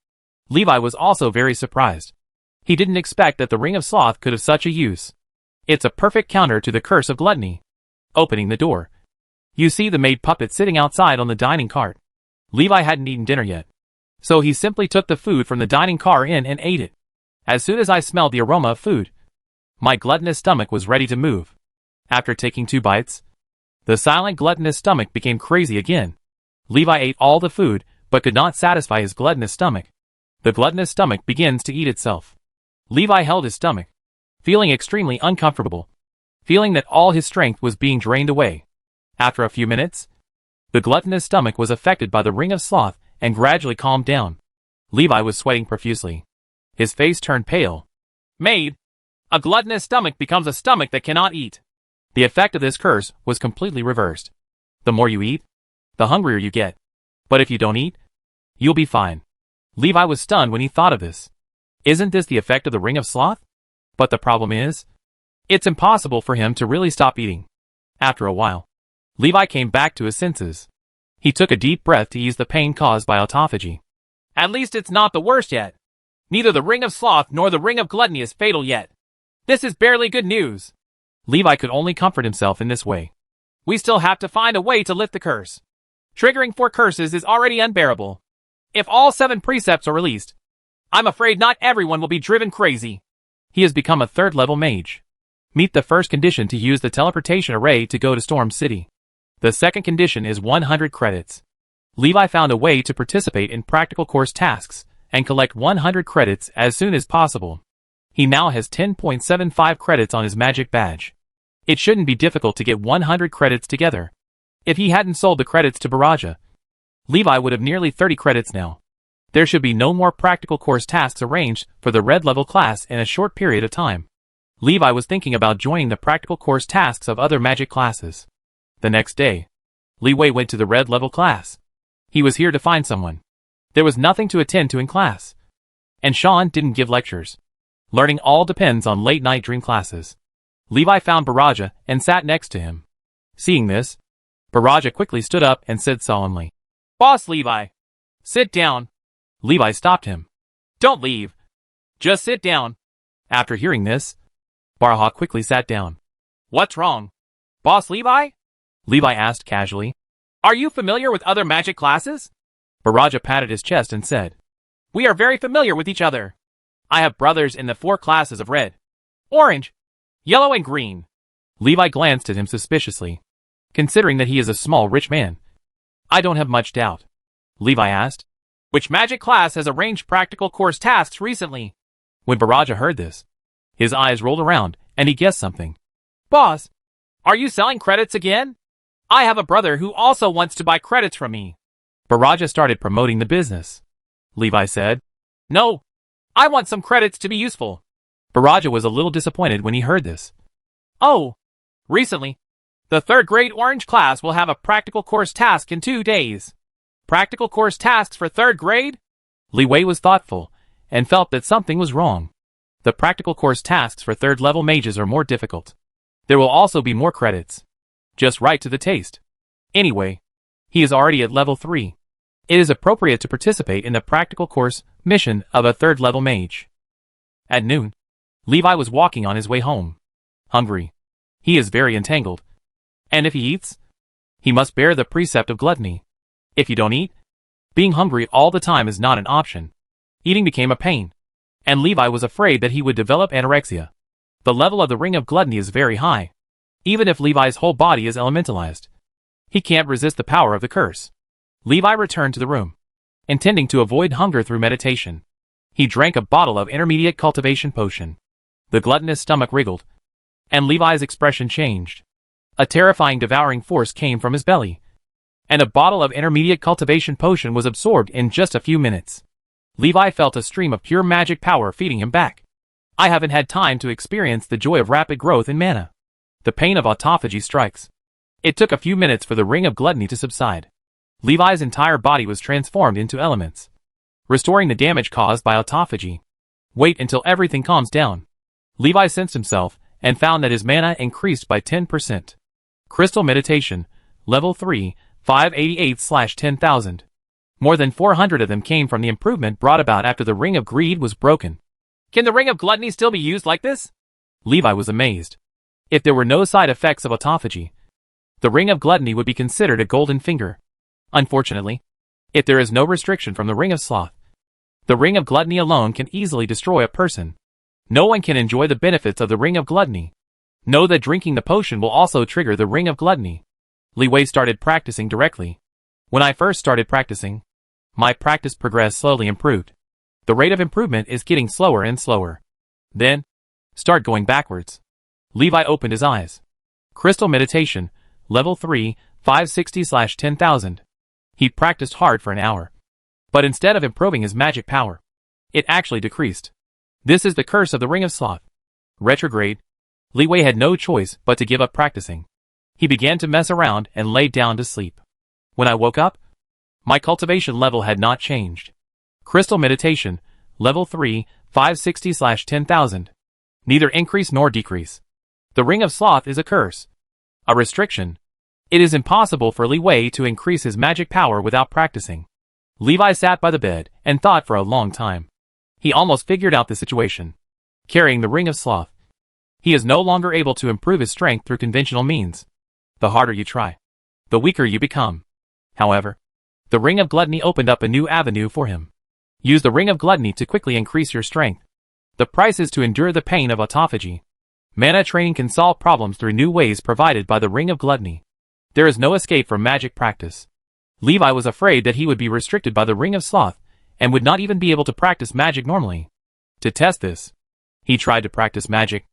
Levi was also very surprised. He didn't expect that the ring of sloth could have such a use. It's a perfect counter to the curse of gluttony. Opening the door. You see the maid puppet sitting outside on the dining cart. Levi hadn't eaten dinner yet, so he simply took the food from the dining car in and ate it. As soon as I smelled the aroma of food, my gluttonous stomach was ready to move. After taking 2 bites, the silent gluttonous stomach became crazy again. Levi ate all the food, but could not satisfy his gluttonous stomach. The gluttonous stomach begins to eat itself. Levi held his stomach, feeling extremely uncomfortable, feeling that all his strength was being drained away. After a few minutes, the gluttonous stomach was affected by the ring of sloth and gradually calmed down. Levi was sweating profusely. His face turned pale. Maid! A gluttonous stomach becomes a stomach that cannot eat. The effect of this curse was completely reversed. The more you eat, the hungrier you get. But if you don't eat, you'll be fine. Levi was stunned when he thought of this. Isn't this the effect of the ring of sloth? But the problem is, it's impossible for him to really stop eating. After a while, Levi came back to his senses. He took a deep breath to ease the pain caused by autophagy. At least it's not the worst yet. Neither the ring of sloth nor the ring of gluttony is fatal yet. This is barely good news. Levi could only comfort himself in this way. We still have to find a way to lift the curse. Triggering 4 curses is already unbearable. If all 7 precepts are released, I'm afraid not everyone will be driven crazy. He has become a 3rd-level mage. Meet the first condition to use the teleportation array to go to Storm City. The second condition is 100 credits. Levi found a way to participate in practical course tasks and collect 100 credits as soon as possible. He now has 10.75 credits on his magic badge. It shouldn't be difficult to get 100 credits together. If he hadn't sold the credits to Baraja, Levi would have nearly 30 credits now. There should be no more practical course tasks arranged for the red level class in a short period of time. Levi was thinking about joining the practical course tasks of other magic classes. The next day, Li Wei went to the red level class. He was here to find someone. There was nothing to attend to in class. And Sean didn't give lectures. Learning all depends on late-night dream classes. Levi found Baraja and sat next to him. Seeing this, Baraja quickly stood up and said solemnly, Boss Levi, sit down. Levi stopped him. Don't leave. Just sit down. After hearing this, Baraja quickly sat down. What's wrong? Boss Levi? Levi asked casually. Are you familiar with other magic classes? Baraja patted his chest and said, We are very familiar with each other. I have brothers in the 4 classes of red, orange, yellow and green. Levi glanced at him suspiciously, considering that he is a small rich man. I don't have much doubt. Levi asked, Which magic class has arranged practical course tasks recently? When Baraja heard this, his eyes rolled around and he guessed something. Boss, are you selling credits again? I have a brother who also wants to buy credits from me. Baraja started promoting the business. Levi said, No, I want some credits to be useful. Baraja was a little disappointed when he heard this. Oh, recently, the 3rd grade orange class will have a practical course task in 2 days. Practical course tasks for 3rd grade? Li Wei was thoughtful and felt that something was wrong. The practical course tasks for third-level mages are more difficult. There will also be more credits. Just right to the taste. Anyway, he is already at level 3. It is appropriate to participate in the practical course mission of a third-level mage. At noon, Levi was walking on his way home. Hungry. He is very entangled. And if he eats, he must bear the precept of gluttony. If you don't eat, being hungry all the time is not an option. Eating became a pain. And Levi was afraid that he would develop anorexia. The level of the ring of gluttony is very high. Even if Levi's whole body is elementalized, he can't resist the power of the curse. Levi returned to the room, intending to avoid hunger through meditation. He drank a bottle of intermediate cultivation potion. The gluttonous stomach wriggled, and Levi's expression changed. A terrifying devouring force came from his belly, and a bottle of intermediate cultivation potion was absorbed in just a few minutes. Levi felt a stream of pure magic power feeding him back. I haven't had time to experience the joy of rapid growth in mana. The pain of autophagy strikes. It took a few minutes for the ring of gluttony to subside. Levi's entire body was transformed into elements, restoring the damage caused by autophagy. Wait until everything calms down. Levi sensed himself and found that his mana increased by 10%. Crystal Meditation, Level 3, 588/10,000. More than 400 of them came from the improvement brought about after the Ring of Greed was broken. Can the Ring of Gluttony still be used like this? Levi was amazed. If there were no side effects of autophagy, the Ring of Gluttony would be considered a golden finger. Unfortunately, if there is no restriction from the Ring of Sloth, the Ring of Gluttony alone can easily destroy a person. No one can enjoy the benefits of the Ring of Gluttony. Know that drinking the potion will also trigger the Ring of Gluttony. Li Wei started practicing directly. When I first started practicing, my practice progress slowly improved. The rate of improvement is getting slower and slower. Then, start going backwards. Levi opened his eyes. Crystal Meditation, Level 3, 560/10,000. He practiced hard for an hour. But instead of improving his magic power, it actually decreased. This is the curse of the Ring of Sloth. Retrograde. Li Wei had no choice but to give up practicing. He began to mess around and laid down to sleep. When I woke up, my cultivation level had not changed. Crystal Meditation, Level 3, 560/10,000. Neither increase nor decrease. The Ring of Sloth is a curse. A restriction. It is impossible for Li Wei to increase his magic power without practicing. Levi sat by the bed and thought for a long time. He almost figured out the situation. Carrying the Ring of Sloth, he is no longer able to improve his strength through conventional means. The harder you try, the weaker you become. However, the Ring of Gluttony opened up a new avenue for him. Use the Ring of Gluttony to quickly increase your strength. The price is to endure the pain of autophagy. Mana training can solve problems through new ways provided by the Ring of Gluttony. There is no escape from magic practice. Levi was afraid that he would be restricted by the Ring of Sloth and would not even be able to practice magic normally. To test this, he tried to practice magic.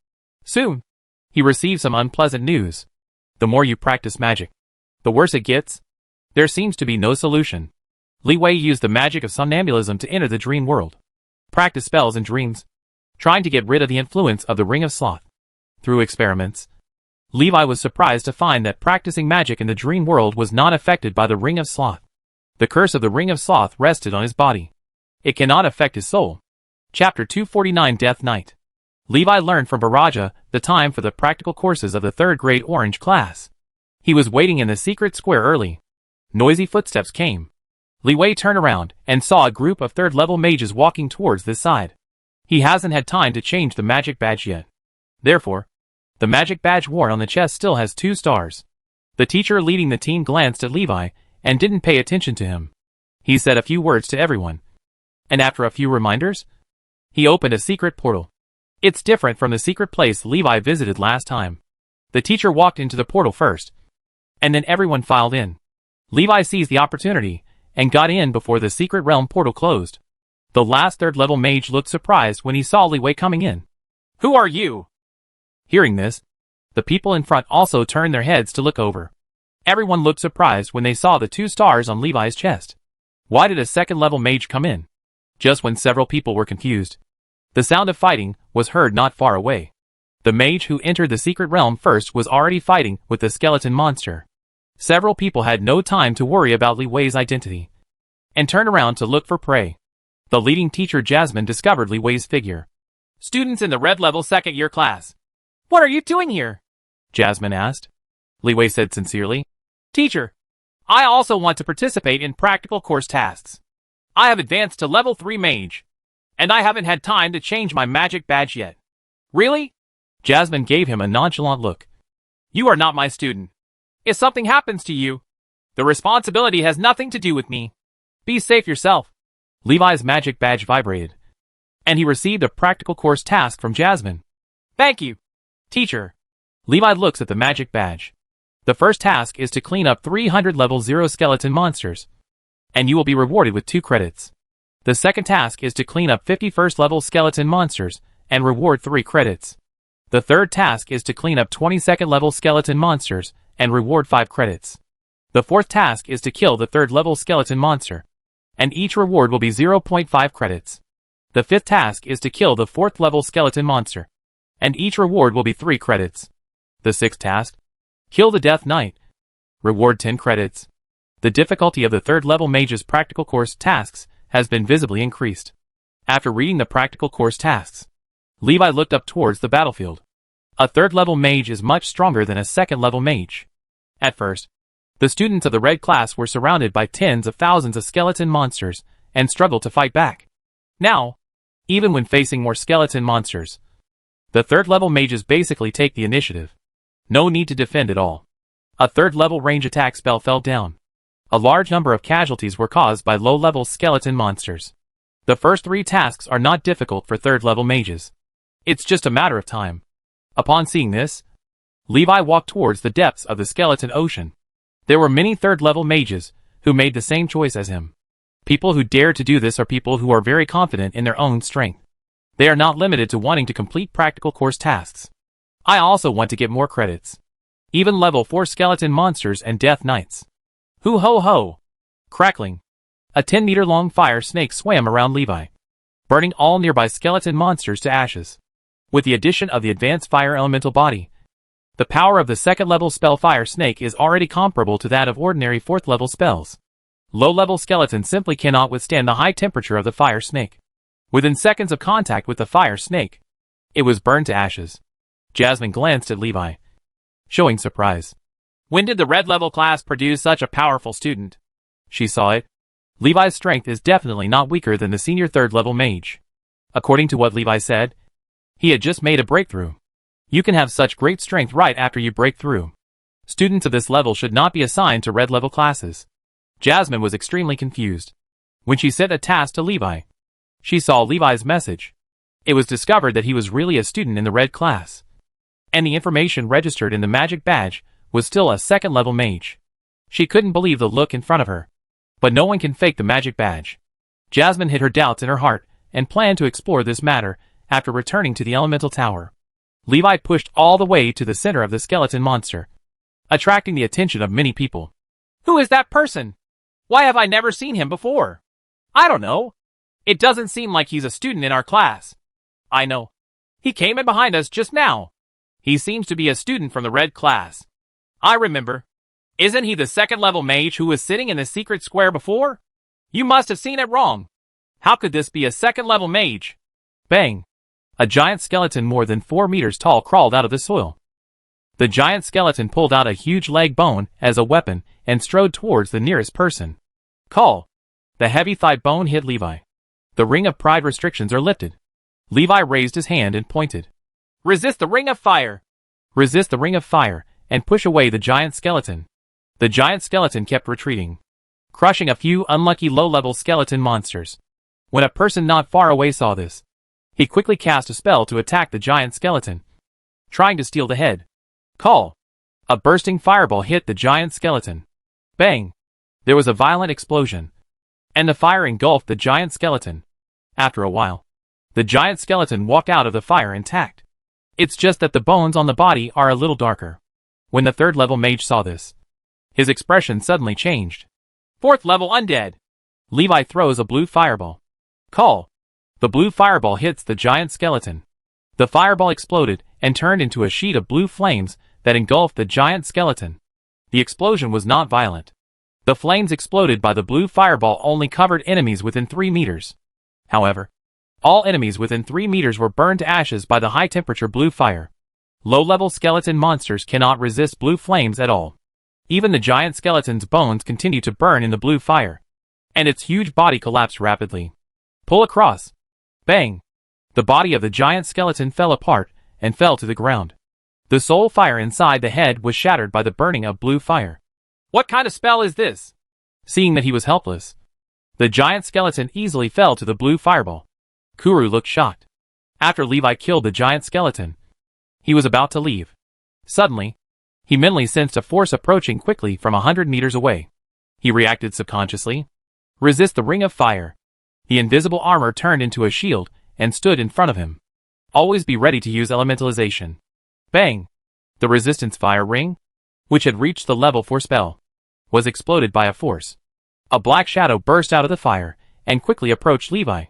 Soon, he received some unpleasant news. The more you practice magic, the worse it gets. There seems to be no solution. Li Wei used the magic of somnambulism to enter the dream world. Practice spells in dreams, trying to get rid of the influence of the Ring of Sloth. Through experiments, Levi was surprised to find that practicing magic in the dream world was not affected by the Ring of Sloth. The curse of the Ring of Sloth rested on his body. It cannot affect his soul. Chapter 249 Death Knight. Levi learned from Baraja the time for the practical courses of the 3rd grade Orange class. He was waiting in the secret square early. Noisy footsteps came. Li Wei turned around and saw a group of 3rd-level mages walking towards this side. He hasn't had time to change the magic badge yet. Therefore, the magic badge worn on the chest still has 2 stars. The teacher leading the team glanced at Levi and didn't pay attention to him. He said a few words to everyone. And after a few reminders, he opened a secret portal. It's different from the secret place Levi visited last time. The teacher walked into the portal first, and then everyone filed in. Levi seized the opportunity and got in before the secret realm portal closed. The last 3rd-level mage looked surprised when he saw Li Wei coming in. Who are you? Hearing this, the people in front also turned their heads to look over. Everyone looked surprised when they saw the 2 stars on Levi's chest. Why did a 2nd-level mage come in? Just when several people were confused, the sound of fighting was heard not far away. The mage who entered the secret realm first was already fighting with the skeleton monster. Several people had no time to worry about Li Wei's identity and turned around to look for prey. The leading teacher Jasmine discovered Li Wei's figure. Students in the red level second year class. What are you doing here? Jasmine asked. Li Wei said sincerely. Teacher, I also want to participate in practical course tasks. I have advanced to level 3 mage, and I haven't had time to change my magic badge yet. Really? Jasmine gave him a nonchalant look. You are not my student. If something happens to you, the responsibility has nothing to do with me. Be safe yourself. Levi's magic badge vibrated, and he received a practical course task from Jasmine. Thank you, teacher. Levi looks at the magic badge. The first task is to clean up 300 level 0 skeleton monsters, and you will be rewarded with 2 credits. The second task is to clean up 50 first level skeleton monsters, and reward 3 credits. The third task is to clean up 22nd level skeleton monsters, and reward 5 credits. The fourth task is to kill the 3rd level skeleton monster, and each reward will be 0.5 credits. The fifth task is to kill the 4th level skeleton monster, and each reward will be 3 credits. The sixth task, kill the Death Knight, reward 10 credits. The difficulty of the 3rd level mage's practical course tasks has been visibly increased. After reading the practical course tasks, Levi looked up towards the battlefield. A 3rd level mage is much stronger than a 2nd level mage. At first, the students of the red class were surrounded by tens of thousands of skeleton monsters and struggled to fight back. Now, even when facing more skeleton monsters, the 3rd level mages basically take the initiative. No need to defend at all. A 3rd level range attack spell fell down. A large number of casualties were caused by low-level skeleton monsters. The first 3 tasks are not difficult for 3rd level mages. It's just a matter of time. Upon seeing this, Levi walked towards the depths of the skeleton ocean. There were many 3rd level mages who made the same choice as him. People who dare to do this are people who are very confident in their own strength. They are not limited to wanting to complete practical course tasks. I also want to get more credits. Even level 4 skeleton monsters and death knights. Hoo ho ho! Crackling. A 10-meter long fire snake swam around Levi, burning all nearby skeleton monsters to ashes. With the addition of the advanced fire elemental body, the power of the 2nd level spell Fire Snake is already comparable to that of ordinary 4th level spells. Low-level skeletons simply cannot withstand the high temperature of the Fire Snake. Within seconds of contact with the Fire Snake, it was burned to ashes. Jasmine glanced at Levi, showing surprise. When did the red level class produce such a powerful student? She saw it. Levi's strength is definitely not weaker than the senior 3rd level mage. According to what Levi said, he had just made a breakthrough. You can have such great strength right after you break through. Students of this level should not be assigned to red level classes. Jasmine was extremely confused. When she sent a task to Levi, she saw Levi's message. It was discovered that he was really a student in the red class, and the information registered in the magic badge was still a 2nd level mage. She couldn't believe the look in front of her. But no one can fake the magic badge. Jasmine hid her doubts in her heart and planned to explore this matter after returning to the elemental tower. Levi pushed all the way to the center of the skeleton monster, attracting the attention of many people. Who is that person? Why have I never seen him before? I don't know. It doesn't seem like he's a student in our class. I know. He came in behind us just now. He seems to be a student from the red class. I remember. Isn't he the 2nd level mage who was sitting in the secret square before? You must have seen it wrong. How could this be a 2nd level mage? Bang! A giant skeleton more than 4 meters tall crawled out of the soil. The giant skeleton pulled out a huge leg bone as a weapon and strode towards the nearest person. Call! The heavy thigh bone hit Levi. The ring of pride restrictions are lifted. Levi raised his hand and pointed. Resist the ring of fire! Resist the ring of fire and push away the giant skeleton. The giant skeleton kept retreating, crushing a few unlucky low-level skeleton monsters. When a person not far away saw this, he quickly cast a spell to attack the giant skeleton, trying to steal the head. Call! A bursting fireball hit the giant skeleton. Bang! There was a violent explosion, and the fire engulfed the giant skeleton. After a while, the giant skeleton walked out of the fire intact. It's just that the bones on the body are a little darker. When the 3rd level mage saw this, his expression suddenly changed. 4th level undead. Levi throws a blue fireball. Call! The blue fireball hits the giant skeleton. The fireball exploded and turned into a sheet of blue flames that engulfed the giant skeleton. The explosion was not violent. The flames exploded by the blue fireball only covered enemies within 3 meters. However, All enemies within 3 meters were burned to ashes by the high-temperature blue fire. Low-level skeleton monsters cannot resist blue flames at all. Even the giant skeleton's bones continued to burn in the blue fire, and its huge body collapsed rapidly. Pull across. Bang! The body of the giant skeleton fell apart and fell to the ground. The soul fire inside the head was shattered by the burning of blue fire. What kind of spell is this? Seeing that he was helpless, the giant skeleton easily fell to the blue fireball. Kuru looked shocked. After Levi killed the giant skeleton, he was about to leave. Suddenly, he mentally sensed a force approaching quickly from 100 meters away. He reacted subconsciously. Resist the ring of fire. The invisible armor turned into a shield and stood in front of him. Always be ready to use elementalization. Bang! The resistance fire ring, which had reached the level 4 spell, was exploded by a force. A black shadow burst out of the fire and quickly approached Levi.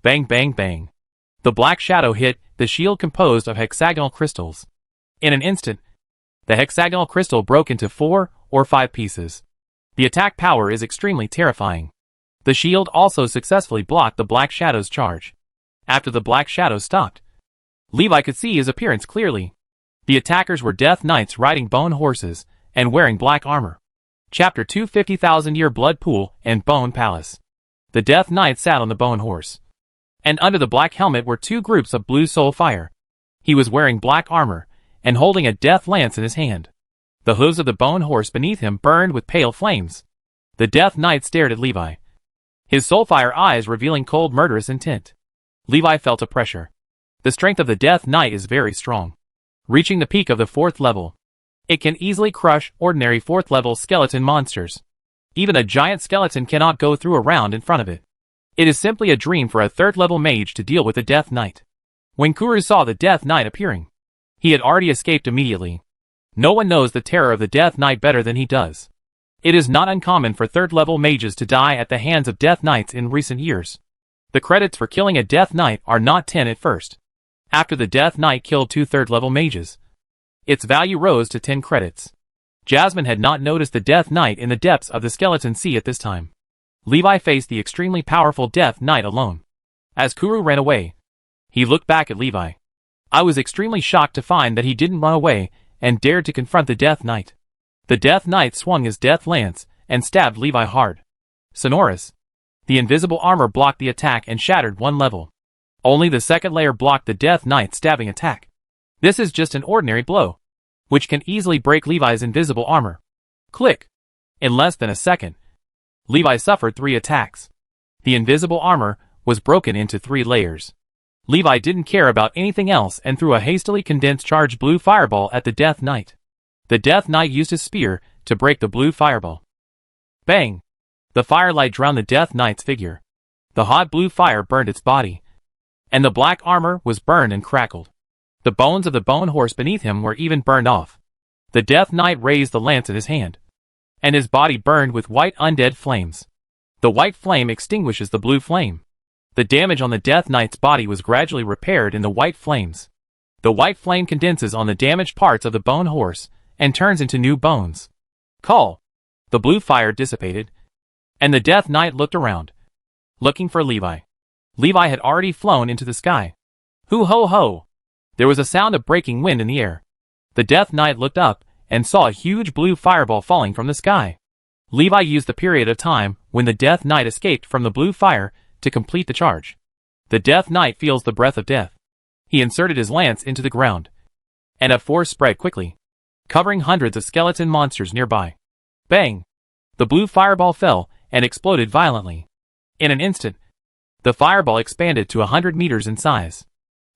Bang bang bang. The black shadow hit the shield composed of hexagonal crystals. In an instant, the hexagonal crystal broke into 4 or 5 pieces. The attack power is extremely terrifying. The shield also successfully blocked the black shadow's charge. After the black shadow stopped, Levi could see his appearance clearly. The attackers were Death Knights riding bone horses and wearing black armor. Chapter 2 50,000-Year Blood Pool and Bone Palace. The Death Knight sat on the bone horse, and under the black helmet were 2 groups of blue soul fire. He was wearing black armor and holding a death lance in his hand. The hooves of the bone horse beneath him burned with pale flames. The Death Knight stared at Levi, his soulfire eyes revealing cold murderous intent. Levi felt a pressure. The strength of the Death Knight is very strong. Reaching the peak of the 4th level, it can easily crush ordinary 4th level skeleton monsters. Even a giant skeleton cannot go through a round in front of it. It is simply a dream for a 3rd level mage to deal with the Death Knight. When Kuru saw the Death Knight appearing, he had already escaped immediately. No one knows the terror of the Death Knight better than he does. It is not uncommon for 3rd level mages to die at the hands of Death Knights in recent years. The credits for killing a Death Knight are not 10 at first. After the Death Knight killed 2 3rd level mages, its value rose to 10 credits. Jasmine had not noticed the Death Knight in the depths of the Skeleton Sea at this time. Levi faced the extremely powerful Death Knight alone. As Kuru ran away, he looked back at Levi. I was extremely shocked to find that he didn't run away and dared to confront the Death Knight. The Death Knight swung his death lance and stabbed Levi hard. Sonorous. The invisible armor blocked the attack and shattered 1 level. Only the 2nd layer blocked the Death Knight's stabbing attack. This is just an ordinary blow, which can easily break Levi's invisible armor. Click. In less than a second, Levi suffered 3 attacks. The invisible armor was broken into 3 layers. Levi didn't care about anything else and threw a hastily condensed charged blue fireball at the Death Knight. The Death Knight used his spear to break the blue fireball. Bang! The firelight drowned the Death Knight's figure. The hot blue fire burned its body, and the black armor was burned and crackled. The bones of the bone horse beneath him were even burned off. The Death Knight raised the lance in his hand, and his body burned with white undead flames. The white flame extinguishes the blue flame. The damage on the Death Knight's body was gradually repaired in the white flames. The white flame condenses on the damaged parts of the bone horse and turns into new bones. Call. The blue fire dissipated, and the Death Knight looked around, looking for Levi. Levi had already flown into the sky. Hoo ho ho! There was a sound of breaking wind in the air. The Death Knight looked up and saw a huge blue fireball falling from the sky. Levi used the period of time when the Death Knight escaped from the blue fire to complete the charge. The Death Knight feels the breath of death. He inserted his lance into the ground, and a force spread quickly, covering hundreds of skeleton monsters nearby. Bang! The blue fireball fell and exploded violently. In an instant, the fireball expanded to 100 meters in size.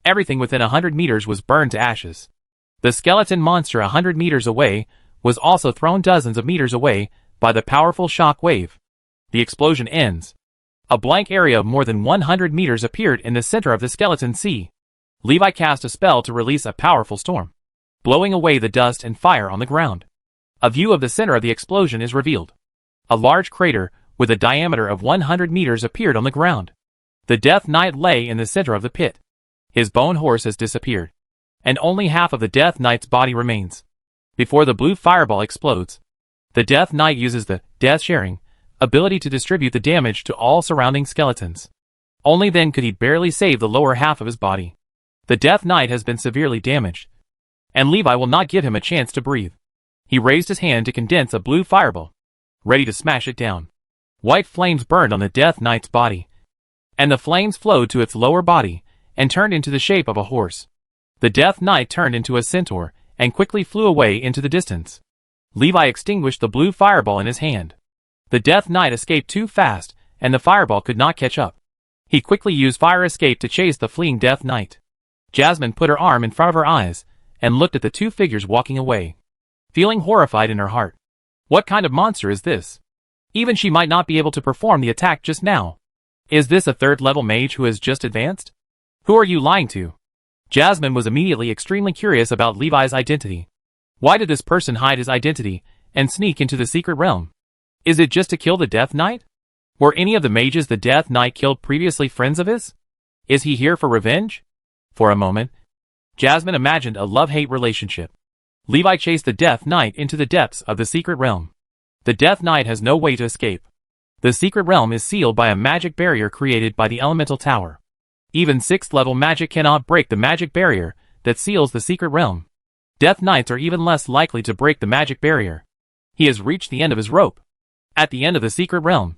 Everything within 100 meters was burned to ashes. The skeleton monster 100 meters away was also thrown dozens of meters away by the powerful shock wave. The explosion ends. A blank area of more than 100 meters appeared in the center of the Skeleton Sea. Levi cast a spell to release a powerful storm, blowing away the dust and fire on the ground. A view of the center of the explosion is revealed. A large crater with a diameter of 100 meters appeared on the ground. The Death Knight lay in the center of the pit. His bone horse has disappeared, and only half of the Death Knight's body remains. Before the blue fireball explodes, the Death Knight uses the death sharing ability to distribute the damage to all surrounding skeletons. Only then could he barely save the lower half of his body. The Death Knight has been severely damaged, and Levi will not give him a chance to breathe. He raised his hand to condense a blue fireball, ready to smash it down. White flames burned on the Death Knight's body, and the flames flowed to its lower body and turned into the shape of a horse. The Death Knight turned into a centaur and quickly flew away into the distance. Levi extinguished the blue fireball in his hand. The Death Knight escaped too fast, and the fireball could not catch up. He quickly used fire escape to chase the fleeing Death Knight. Jasmine put her arm in front of her eyes and looked at the two figures walking away, feeling horrified in her heart. What kind of monster is this? Even she might not be able to perform the attack just now. Is this a third-level mage who has just advanced? Who are you lying to? Jasmine was immediately extremely curious about Levi's identity. Why did this person hide his identity and sneak into the secret realm? Is it just to kill the Death Knight? Were any of the mages the Death Knight killed previously friends of his? Is he here for revenge? For a moment, Jasmine imagined a love-hate relationship. Levi chased the Death Knight into the depths of the secret realm. The Death Knight has no way to escape. The secret realm is sealed by a magic barrier created by the elemental tower. Even 6th level magic cannot break the magic barrier that seals the secret realm. Death Knights are even less likely to break the magic barrier. He has reached the end of his rope. At the end of the secret realm,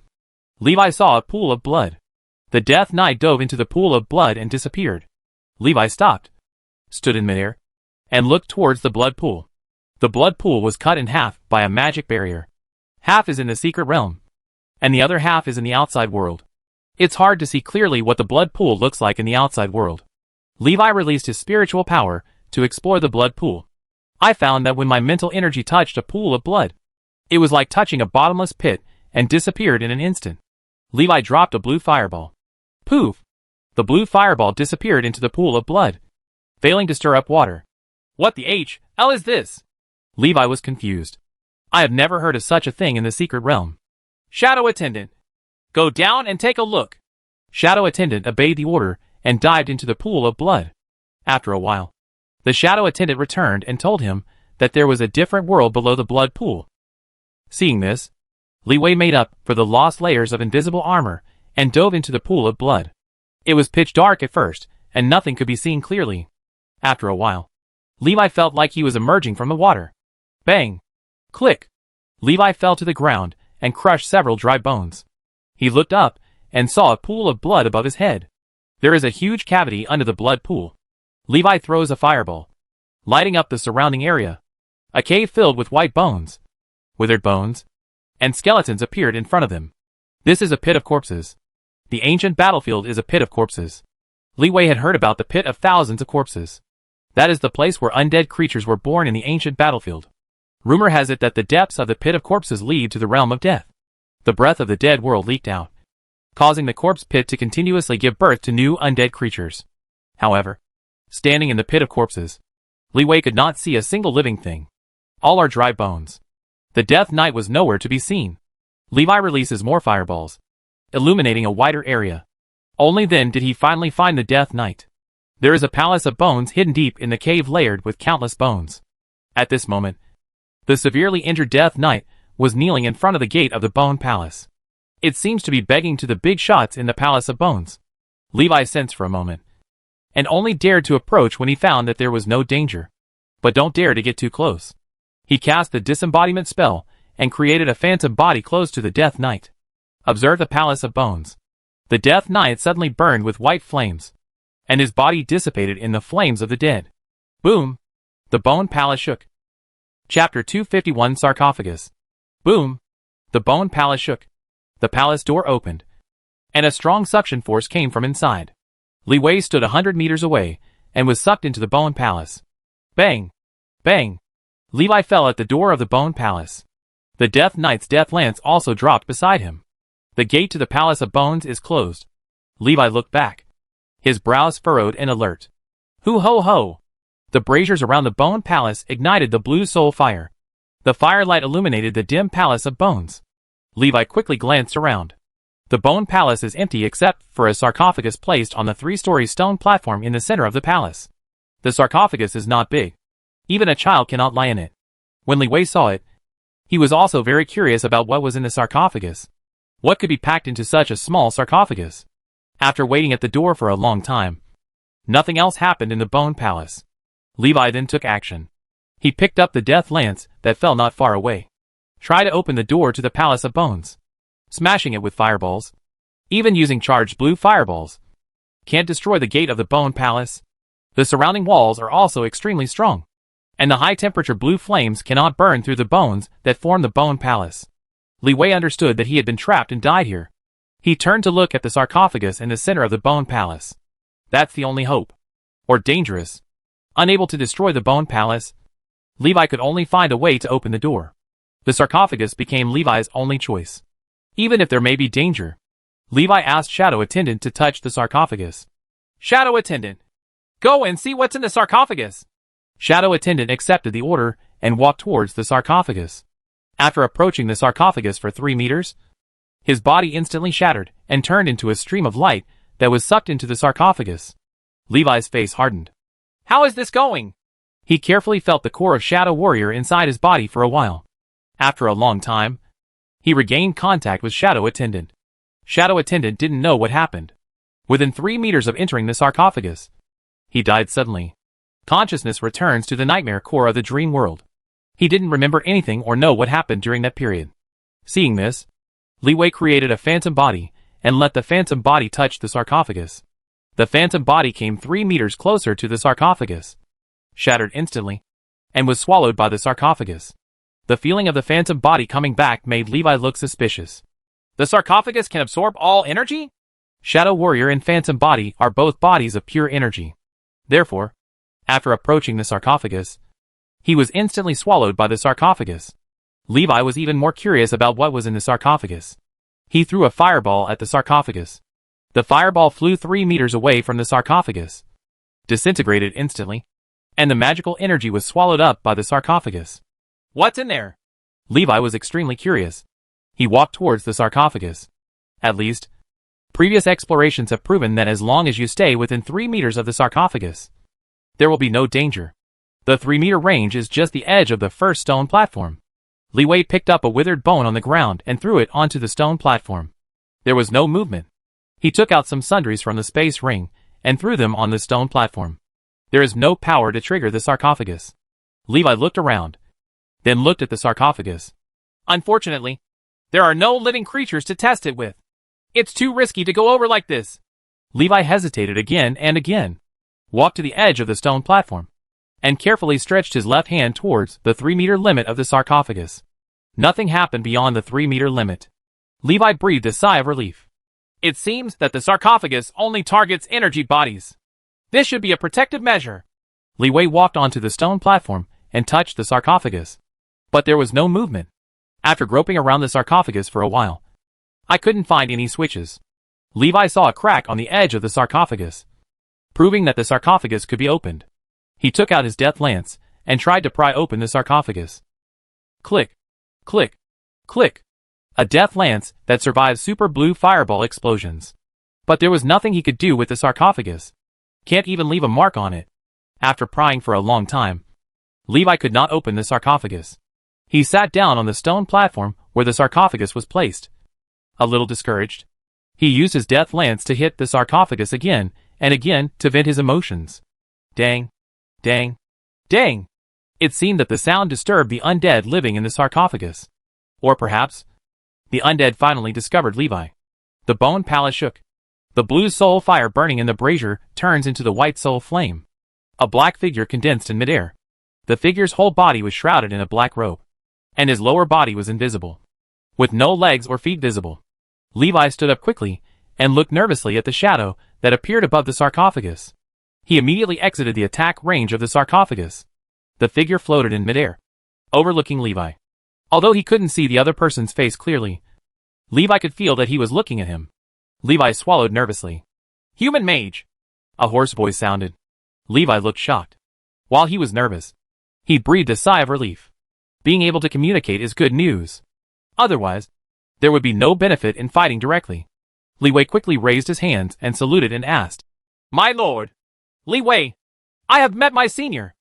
Levi saw a pool of blood. The Death Knight dove into the pool of blood and disappeared. Levi stopped, stood in midair, and looked towards the blood pool. The blood pool was cut in half by a magic barrier. Half is in the secret realm, and the other half is in the outside world. It's hard to see clearly what the blood pool looks like in the outside world. Levi released his spiritual power to explore the blood pool. I found that when my mental energy touched a pool of blood, it was like touching a bottomless pit and disappeared in an instant. Levi dropped a blue fireball. Poof! The blue fireball disappeared into the pool of blood, failing to stir up water. What the hell is this? Levi was confused. I have never heard of such a thing in the secret realm. Shadow Attendant, go down and take a look. Shadow Attendant obeyed the order and dived into the pool of blood. After a while, the Shadow Attendant returned and told him that there was a different world below the blood pool. Seeing this, Li Wei made up for the lost layers of invisible armor and dove into the pool of blood. It was pitch dark at first, and nothing could be seen clearly. After a while, Levi felt like he was emerging from the water. Bang! Click! Levi fell to the ground and crushed several dry bones. He looked up and saw a pool of blood above his head. There is a huge cavity under the blood pool. Levi throws a fireball, lighting up the surrounding area. A cave filled with white bones, withered bones, and skeletons appeared in front of them. This is a pit of corpses. The ancient battlefield is a pit of corpses. Li Wei had heard about the pit of thousands of corpses. That is the place where undead creatures were born in the ancient battlefield. Rumor has it that the depths of the pit of corpses lead to the realm of death. The breath of the dead world leaked out, causing the corpse pit to continuously give birth to new undead creatures. However, standing in the pit of corpses, Li Wei could not see a single living thing. All are dry bones. The Death Knight was nowhere to be seen. Levi releases more fireballs, illuminating a wider area. Only then did he finally find the Death Knight. There is a palace of bones hidden deep in the cave layered with countless bones. At this moment, the severely injured Death Knight was kneeling in front of the gate of the Bone Palace. It seems to be begging to the big shots in the Palace of Bones. Levi sensed for a moment, and only dared to approach when he found that there was no danger. But don't dare to get too close. He cast the disembodiment spell and created a phantom body close to the Death Knight. Observe the Palace of Bones. The Death Knight suddenly burned with white flames, and his body dissipated in the flames of the dead. Boom! The Bone Palace shook. Chapter 251 Sarcophagus. Boom! The Bone Palace shook. The palace door opened, and a strong suction force came from inside. Li Wei stood 100 meters away and was sucked into the Bone Palace. Bang! Bang! Levi fell at the door of the Bone Palace. The Death Knight's death lance also dropped beside him. The gate to the Palace of Bones is closed. Levi looked back, his brows furrowed and alert. Hoo ho ho! The braziers around the Bone Palace ignited the blue soul fire. The firelight illuminated the dim Palace of Bones. Levi quickly glanced around. The Bone Palace is empty except for a sarcophagus placed on the 3-story stone platform in the center of the palace. The sarcophagus is not big. Even a child cannot lie in it. When Li Wei saw it, he was also very curious about what was in the sarcophagus. What could be packed into such a small sarcophagus? After waiting at the door for a long time, nothing else happened in the Bone Palace. Levi then took action. He picked up the death lance that fell not far away. Tried to open the door to the Palace of Bones, smashing it with fireballs. Even using charged blue fireballs can't destroy the gate of the Bone Palace. The surrounding walls are also extremely strong, and the high-temperature blue flames cannot burn through the bones that form the Bone Palace. Li Wei understood that he had been trapped and died here. He turned to look at the sarcophagus in the center of the Bone Palace. That's the only hope. Or dangerous. Unable to destroy the Bone Palace, Levi could only find a way to open the door. The sarcophagus became Levi's only choice. Even if there may be danger, Levi asked Shadow Attendant to touch the sarcophagus. Shadow Attendant, go and see what's in the sarcophagus. Shadow Attendant accepted the order and walked towards the sarcophagus. After approaching the sarcophagus for 3 meters, his body instantly shattered and turned into a stream of light that was sucked into the sarcophagus. Levi's face hardened. How is this going? He carefully felt the core of Shadow Warrior inside his body for a while. After a long time, he regained contact with Shadow Attendant. Shadow Attendant didn't know what happened. Within 3 meters of entering the sarcophagus, he died suddenly. Consciousness returns to the nightmare core of the dream world. He didn't remember anything or know what happened during that period. Seeing this, Li Wei created a phantom body and let the phantom body touch the sarcophagus. The phantom body came 3 meters closer to the sarcophagus, shattered instantly, and was swallowed by the sarcophagus. The feeling of the phantom body coming back made Levi look suspicious. The sarcophagus can absorb all energy? Shadow Warrior and phantom body are both bodies of pure energy. Therefore, after approaching the sarcophagus, he was instantly swallowed by the sarcophagus. Levi was even more curious about what was in the sarcophagus. He threw a fireball at the sarcophagus. The fireball flew 3 meters away from the sarcophagus, disintegrated instantly, and the magical energy was swallowed up by the sarcophagus. What's in there? Levi was extremely curious. He walked towards the sarcophagus. At least, previous explorations have proven that as long as you stay within 3 meters of the sarcophagus, there will be no danger. The 3-meter range is just the edge of the first stone platform. Li Wei picked up a withered bone on the ground and threw it onto the stone platform. There was no movement. He took out some sundries from the space ring and threw them on the stone platform. There is no power to trigger the sarcophagus. Levi looked around, then looked at the sarcophagus. Unfortunately, there are no living creatures to test it with. It's too risky to go over like this. Levi hesitated again and again, walked to the edge of the stone platform, and carefully stretched his left hand towards the 3-meter limit of the sarcophagus. Nothing happened beyond the 3-meter limit. Levi breathed a sigh of relief. It seems that the sarcophagus only targets energy bodies. This should be a protective measure. Li Wei walked onto the stone platform and touched the sarcophagus. But there was no movement. After groping around the sarcophagus for a while, I couldn't find any switches. Levi saw a crack on the edge of the sarcophagus, proving that the sarcophagus could be opened. He took out his death lance and tried to pry open the sarcophagus. Click, click, click. A death lance that survived super blue fireball explosions. But there was nothing he could do with the sarcophagus. Can't even leave a mark on it. After prying for a long time, Levi could not open the sarcophagus. He sat down on the stone platform where the sarcophagus was placed. A little discouraged, he used his death lance to hit the sarcophagus again and again to vent his emotions. Dang. Dang. Dang. It seemed that the sound disturbed the undead living in the sarcophagus. Or perhaps, the undead finally discovered Levi. The Bone Palace shook. The blue soul fire burning in the brazier turns into the white soul flame. A black figure condensed in midair. The figure's whole body was shrouded in a black robe, and his lower body was invisible, with no legs or feet visible. Levi stood up quickly and looked nervously at the shadow that appeared above the sarcophagus. He immediately exited the attack range of the sarcophagus. The figure floated in midair, overlooking Levi. Although he couldn't see the other person's face clearly, Levi could feel that he was looking at him. Levi swallowed nervously. Human mage! A hoarse voice sounded. Levi looked shocked. While he was nervous, he breathed a sigh of relief. Being able to communicate is good news. Otherwise, there would be no benefit in fighting directly. Li Wei quickly raised his hands and saluted and asked, My lord! Li Wei! I have met my senior!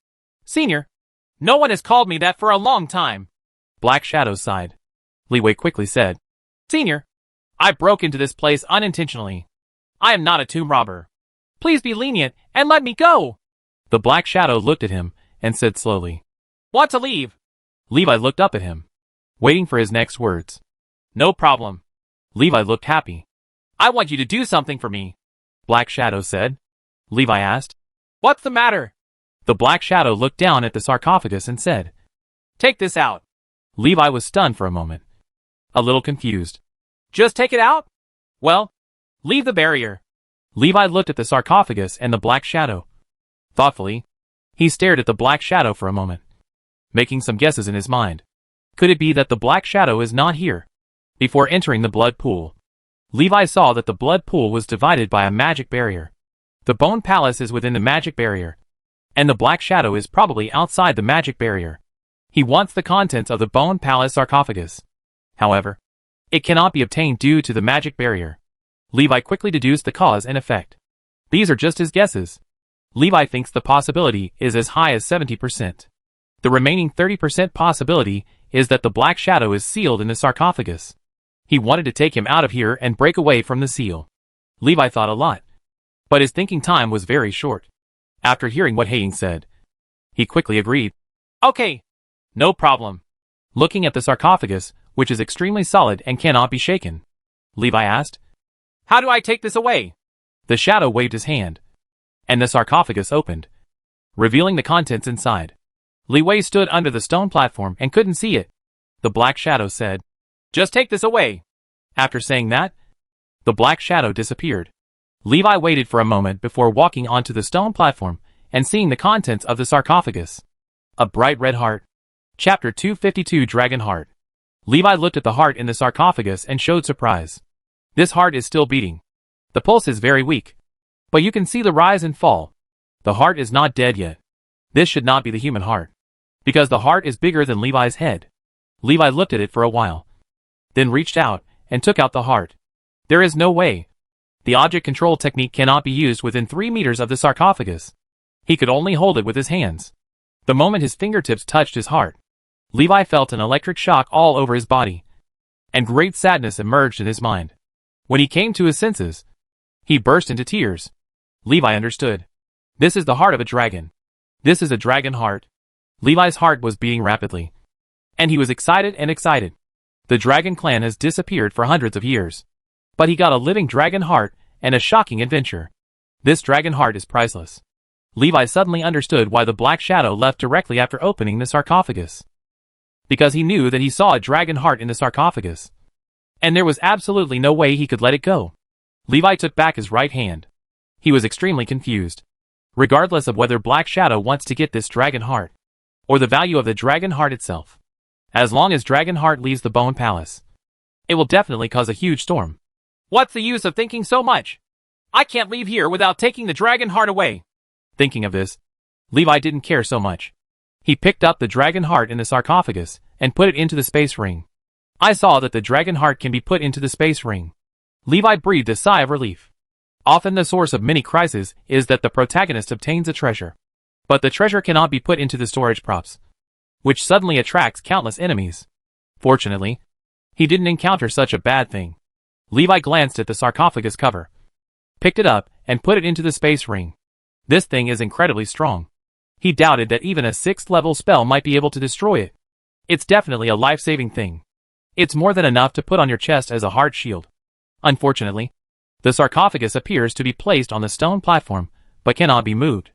Senior? No one has called me that for a long time. Black Shadow sighed. Li Wei quickly said, Senior, I broke into this place unintentionally. I am not a tomb robber. Please be lenient and let me go. The Black Shadow looked at him and said slowly, Want to leave? Levi looked up at him, waiting for his next words. No problem. Levi looked happy. I want you to do something for me, Black Shadow said. Levi asked, What's the matter? The Black Shadow looked down at the sarcophagus and said, Take this out. Levi was stunned for a moment, a little confused. Just take it out? Well, leave the barrier. Levi looked at the sarcophagus and the Black Shadow. Thoughtfully, he stared at the Black Shadow for a moment, making some guesses in his mind. Could it be that the Black Shadow is not here? Before entering the blood pool, Levi saw that the blood pool was divided by a magic barrier. The Bone Palace is within the magic barrier, and the Black Shadow is probably outside the magic barrier. He wants the contents of the Bone Palace sarcophagus. However, it cannot be obtained due to the magic barrier. Levi quickly deduced the cause and effect. These are just his guesses. Levi thinks the possibility is as high as 70%. The remaining 30% possibility is that the Black Shadow is sealed in the sarcophagus. He wanted to take him out of here and break away from the seal. Levi thought a lot, but his thinking time was very short. After hearing what Haing said, he quickly agreed. Okay, no problem. Looking at the sarcophagus, which is extremely solid and cannot be shaken, Levi asked, How do I take this away? The Shadow waved his hand, and the sarcophagus opened, revealing the contents inside. Li Wei stood under the stone platform and couldn't see it. The Black Shadow said, Just take this away. After saying that, the Black Shadow disappeared. Levi waited for a moment before walking onto the stone platform and seeing the contents of the sarcophagus. A bright red heart. Chapter 252 Dragon Heart. Levi looked at the heart in the sarcophagus and showed surprise. This heart is still beating. The pulse is very weak, but you can see the rise and fall. The heart is not dead yet. This should not be the human heart, because the heart is bigger than Levi's head. Levi looked at it for a while, then reached out and took out the heart. There is no way. The object control technique cannot be used within 3 meters of the sarcophagus. He could only hold it with his hands. The moment his fingertips touched his heart, Levi felt an electric shock all over his body, and great sadness emerged in his mind. When he came to his senses, he burst into tears. Levi understood. This is the heart of a dragon. This is a dragon heart. Levi's heart was beating rapidly, and he was excited and excited. The dragon clan has disappeared for hundreds of years, but he got a living dragon heart and a shocking adventure. This dragon heart is priceless. Levi suddenly understood why the Black Shadow left directly after opening the sarcophagus. Because he knew that he saw a dragon heart in the sarcophagus, and there was absolutely no way he could let it go. Levi took back his right hand. He was extremely confused. Regardless of whether Black Shadow wants to get this dragon heart, or the value of the dragon heart itself, as long as Dragon Heart leaves the Bone Palace, it will definitely cause a huge storm. What's the use of thinking so much? I can't leave here without taking the dragon heart away. Thinking of this, Levi didn't care so much. He picked up the dragon heart in the sarcophagus and put it into the space ring. I saw that the dragon heart can be put into the space ring. Levi breathed a sigh of relief. Often the source of many crises is that the protagonist obtains a treasure, but the treasure cannot be put into the storage props, which suddenly attracts countless enemies. Fortunately, he didn't encounter such a bad thing. Levi glanced at the sarcophagus cover, picked it up, and put it into the space ring. This thing is incredibly strong. He doubted that even a 6th level spell might be able to destroy it. It's definitely a life-saving thing. It's more than enough to put on your chest as a heart shield. Unfortunately, the sarcophagus appears to be placed on the stone platform, but cannot be moved.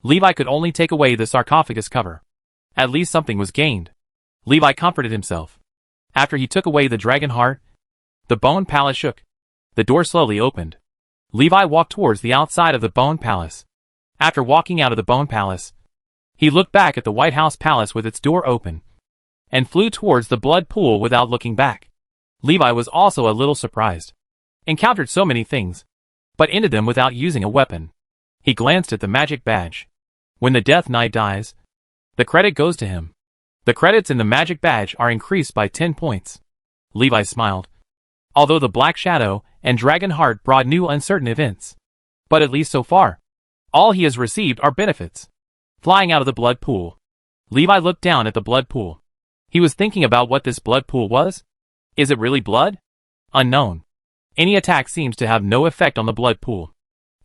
Levi could only take away the sarcophagus cover. At least something was gained. Levi comforted himself. After he took away the dragon heart, the Bone Palace shook. The door slowly opened. Levi walked towards the outside of the Bone Palace. After walking out of the Bone Palace, he looked back at the White House Palace with its door open, and flew towards the blood pool without looking back. Levi was also a little surprised. Encountered so many things, but ended them without using a weapon. He glanced at the magic badge. When the Death Knight dies, the credit goes to him. The credits in the magic badge are increased by 10 points. Levi smiled. Although the Black Shadow and Dragon Heart brought new uncertain events, but at least so far, all he has received are benefits. Flying out of the blood pool, Levi looked down at the blood pool. He was thinking about what this blood pool was. Is it really blood? Unknown. Any attack seems to have no effect on the blood pool.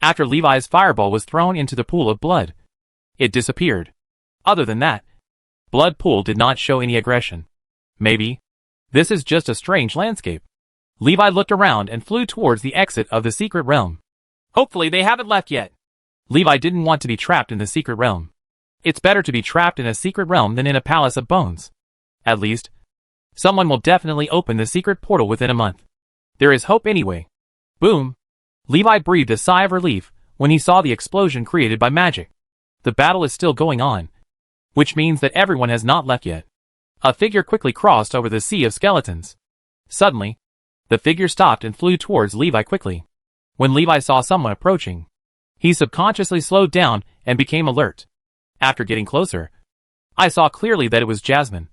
After Levi's fireball was thrown into the pool of blood, it disappeared. Other than that, blood pool did not show any aggression. Maybe this is just a strange landscape. Levi looked around and flew towards the exit of the secret realm. Hopefully they haven't left yet. Levi didn't want to be trapped in the secret realm. It's better to be trapped in a secret realm than in a palace of bones. At least, someone will definitely open the secret portal within a month. There is hope anyway. Boom! Levi breathed a sigh of relief when he saw the explosion created by magic. The battle is still going on, which means that everyone has not left yet. A figure quickly crossed over the sea of skeletons. Suddenly, the figure stopped and flew towards Levi quickly. When Levi saw someone approaching, he subconsciously slowed down and became alert. After getting closer, I saw clearly that it was Jasmine,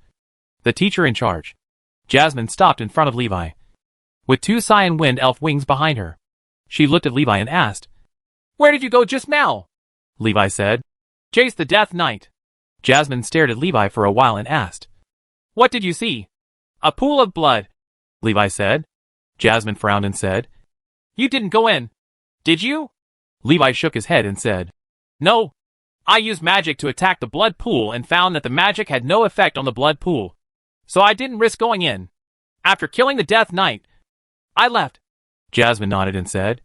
the teacher in charge. Jasmine stopped in front of Levi, with two cyan wind elf wings behind her. She looked at Levi and asked, "Where did you go just now?" Levi said, "Chase the Death Knight." Jasmine stared at Levi for a while and asked, "What did you see?" "A pool of blood," Levi said. Jasmine frowned and said, "You didn't go in, did you?" Levi shook his head and said, "No. I used magic to attack the blood pool and found that the magic had no effect on the blood pool. So I didn't risk going in. After killing the Death Knight, I left." Jasmine nodded and said,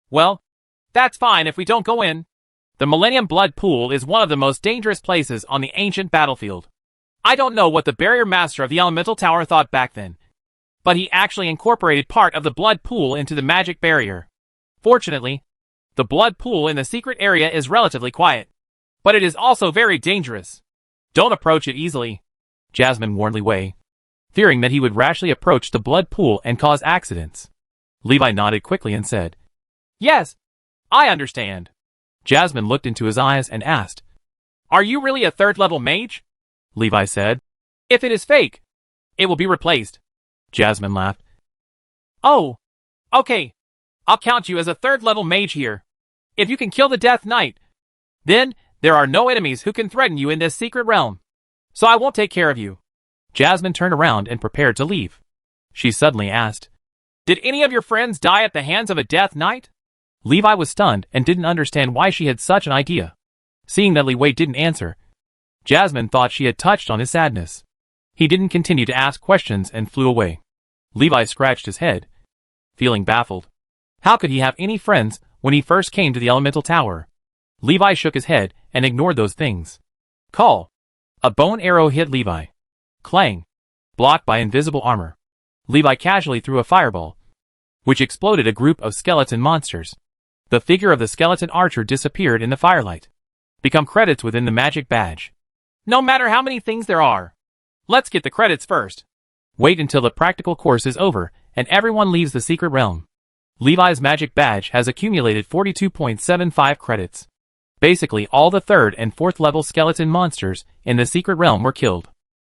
"Well, that's fine if we don't go in. The Millennium Blood Pool is one of the most dangerous places on the ancient battlefield. I don't know what the barrier master of the Elemental Tower thought back then, but he actually incorporated part of the blood pool into the magic barrier. Fortunately, the blood pool in the secret area is relatively quiet, but it is also very dangerous. Don't approach it easily," Jasmine warned Levi, fearing that he would rashly approach the blood pool and cause accidents. Levi nodded quickly and said, "Yes, I understand." Jasmine looked into his eyes and asked, "Are you really a third-level mage?" Levi said, "If it is fake, it will be replaced." Jasmine laughed. "Oh, okay. I'll count you as a third-level mage here. If you can kill the Death Knight, then there are no enemies who can threaten you in this secret realm. So I won't take care of you." Jasmine turned around and prepared to leave. She suddenly asked, "Did any of your friends die at the hands of a Death Knight?" Levi was stunned and didn't understand why she had such an idea. Seeing that Levi didn't answer, Jasmine thought she had touched on his sadness. He didn't continue to ask questions and flew away. Levi scratched his head, feeling baffled. How could he have any friends when he first came to the Elemental Tower? Levi shook his head and ignored those things. Call. A bone arrow hit Levi. Clang. Blocked by invisible armor. Levi casually threw a fireball, which exploded a group of skeleton monsters. The figure of the skeleton archer disappeared in the firelight. Become credits within the magic badge. No matter how many things there are, let's get the credits first. Wait until the practical course is over and everyone leaves the secret realm. Levi's magic badge has accumulated 42.75 credits. Basically all the 3rd and 4th level skeleton monsters in the secret realm were killed.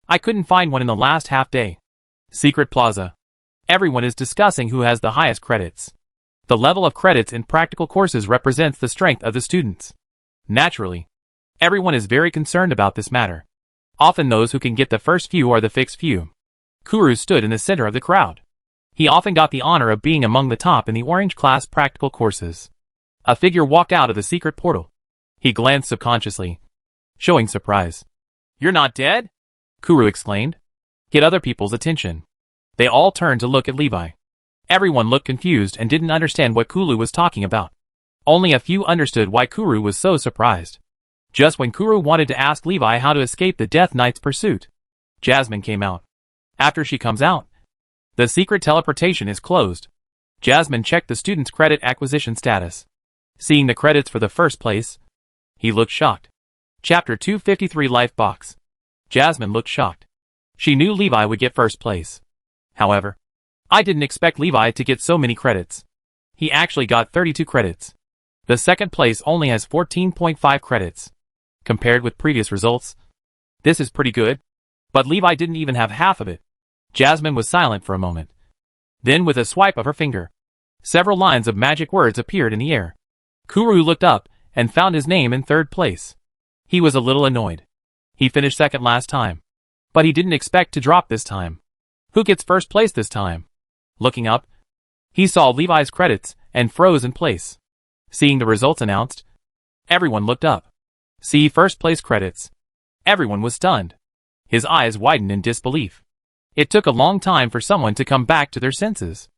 I couldn't find one in the last half day. Secret Plaza. Everyone is discussing who has the highest credits. The level of credits in practical courses represents the strength of the students. Naturally, everyone is very concerned about this matter. Often those who can get the first few are the fixed few. Kuru stood in the center of the crowd. He often got the honor of being among the top in the orange class practical courses. A figure walked out of the secret portal. He glanced subconsciously, showing surprise. "You're not dead?" Kuru exclaimed. Get other people's attention. They all turned to look at Levi. Everyone looked confused and didn't understand what Kuru was talking about. Only a few understood why Kuru was so surprised. Just when Kuru wanted to ask Levi how to escape the Death Knight's pursuit, Jasmine came out. After she comes out, the secret teleportation is closed. Jasmine checked the student's credit acquisition status. Seeing the credits for the first place, he looked shocked. Chapter 253 Life Box. Jasmine looked shocked. She knew Levi would get first place. However, I didn't expect Levi to get so many credits. He actually got 32 credits. The second place only has 14.5 credits. Compared with previous results, this is pretty good. But Levi didn't even have half of it. Jasmine was silent for a moment. Then with a swipe of her finger, several lines of magic words appeared in the air. Kuru looked up and found his name in 3rd place. He was a little annoyed. He finished second last time, but he didn't expect to drop this time. Who gets first place this time? Looking up, He saw Levi's credits and froze in place. Seeing the results announced, everyone looked up. See first place credits. Everyone was stunned. His eyes widened in disbelief. It took a long time for someone to come back to their senses.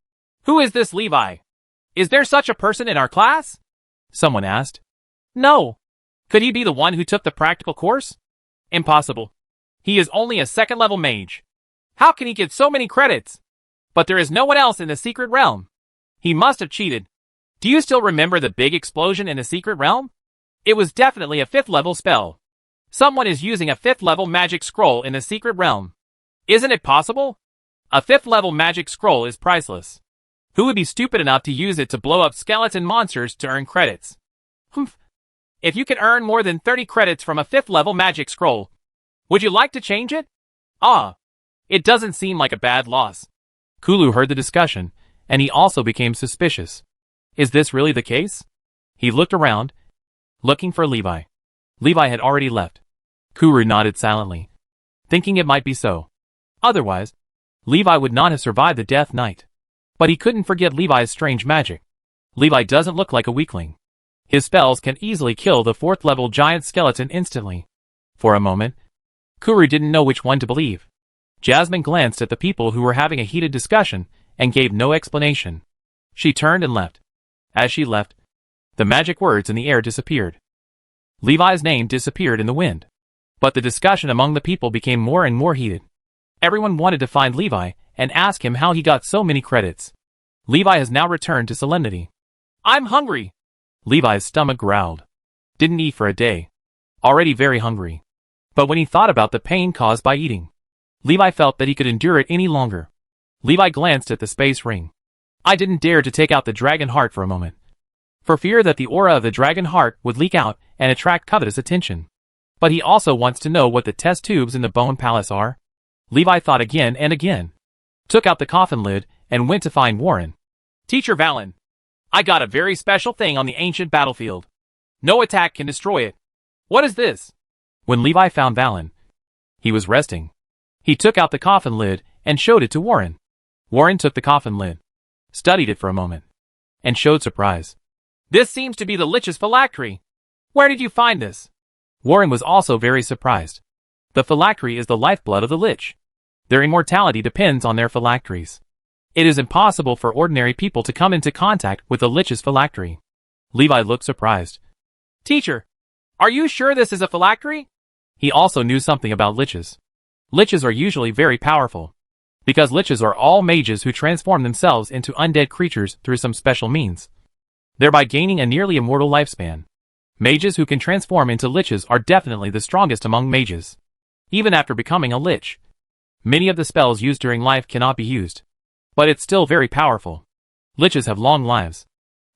Who is this Levi? Is there such a person in our class? Someone asked. No. Could he be the one who took the practical course? Impossible. He is only a second-level mage. How can he get so many credits? But there is no one else in the secret realm. He must have cheated. Do you still remember the big explosion in the secret realm? It was definitely a 5th-level spell. Someone is using a 5th-level magic scroll in the secret realm. Isn't it possible? A 5th-level magic scroll is priceless. Who would be stupid enough to use it to blow up skeleton monsters to earn credits? Humph. If you could earn more than 30 credits from a 5th-level magic scroll, would you like to change it? Ah, it doesn't seem like a bad loss. Kulu heard the discussion, and he also became suspicious. Is this really the case? He looked around, looking for Levi. Levi had already left. Kuru nodded silently, thinking it might be so. Otherwise, Levi would not have survived the Death Knight. But he couldn't forget Levi's strange magic. Levi doesn't look like a weakling. His spells can easily kill the 4th-level giant skeleton instantly. For a moment, Kuru didn't know which one to believe. Jasmine glanced at the people who were having a heated discussion and gave no explanation. She turned and left. As she left, the magic words in the air disappeared. Levi's name disappeared in the wind. But the discussion among the people became more and more heated. Everyone wanted to find Levi and ask him how he got so many credits. Levi has now returned to Solemnity. I'm hungry. Levi's stomach growled. Didn't eat for a day. Already very hungry. But when he thought about the pain caused by eating, Levi felt that he could endure it any longer. Levi glanced at the space ring. I didn't dare to take out the dragon heart for a moment, for fear that the aura of the dragon heart would leak out and attract covetous attention. But he also wants to know what the test tubes in the Bone Palace are. Levi thought again and again, took out the coffin lid, and went to find Warren. Teacher Valen, I got a very special thing on the ancient battlefield. No attack can destroy it. What is this? When Levi found Valen, he was resting. He took out the coffin lid and showed it to Warren. Warren took the coffin lid, studied it for a moment, and showed surprise. This seems to be the Lich's phylactery. Where did you find this? Warren was also very surprised. The phylactery is the lifeblood of the Lich. Their immortality depends on their phylacteries. It is impossible for ordinary people to come into contact with the Lich's phylactery. Levi looked surprised. Teacher, are you sure this is a phylactery? He also knew something about Liches. Liches are usually very powerful, because Liches are all mages who transform themselves into undead creatures through some special means, thereby gaining a nearly immortal lifespan. Mages who can transform into Liches are definitely the strongest among mages. Even after becoming a Lich, many of the spells used during life cannot be used, but it's still very powerful. Liches have long lives.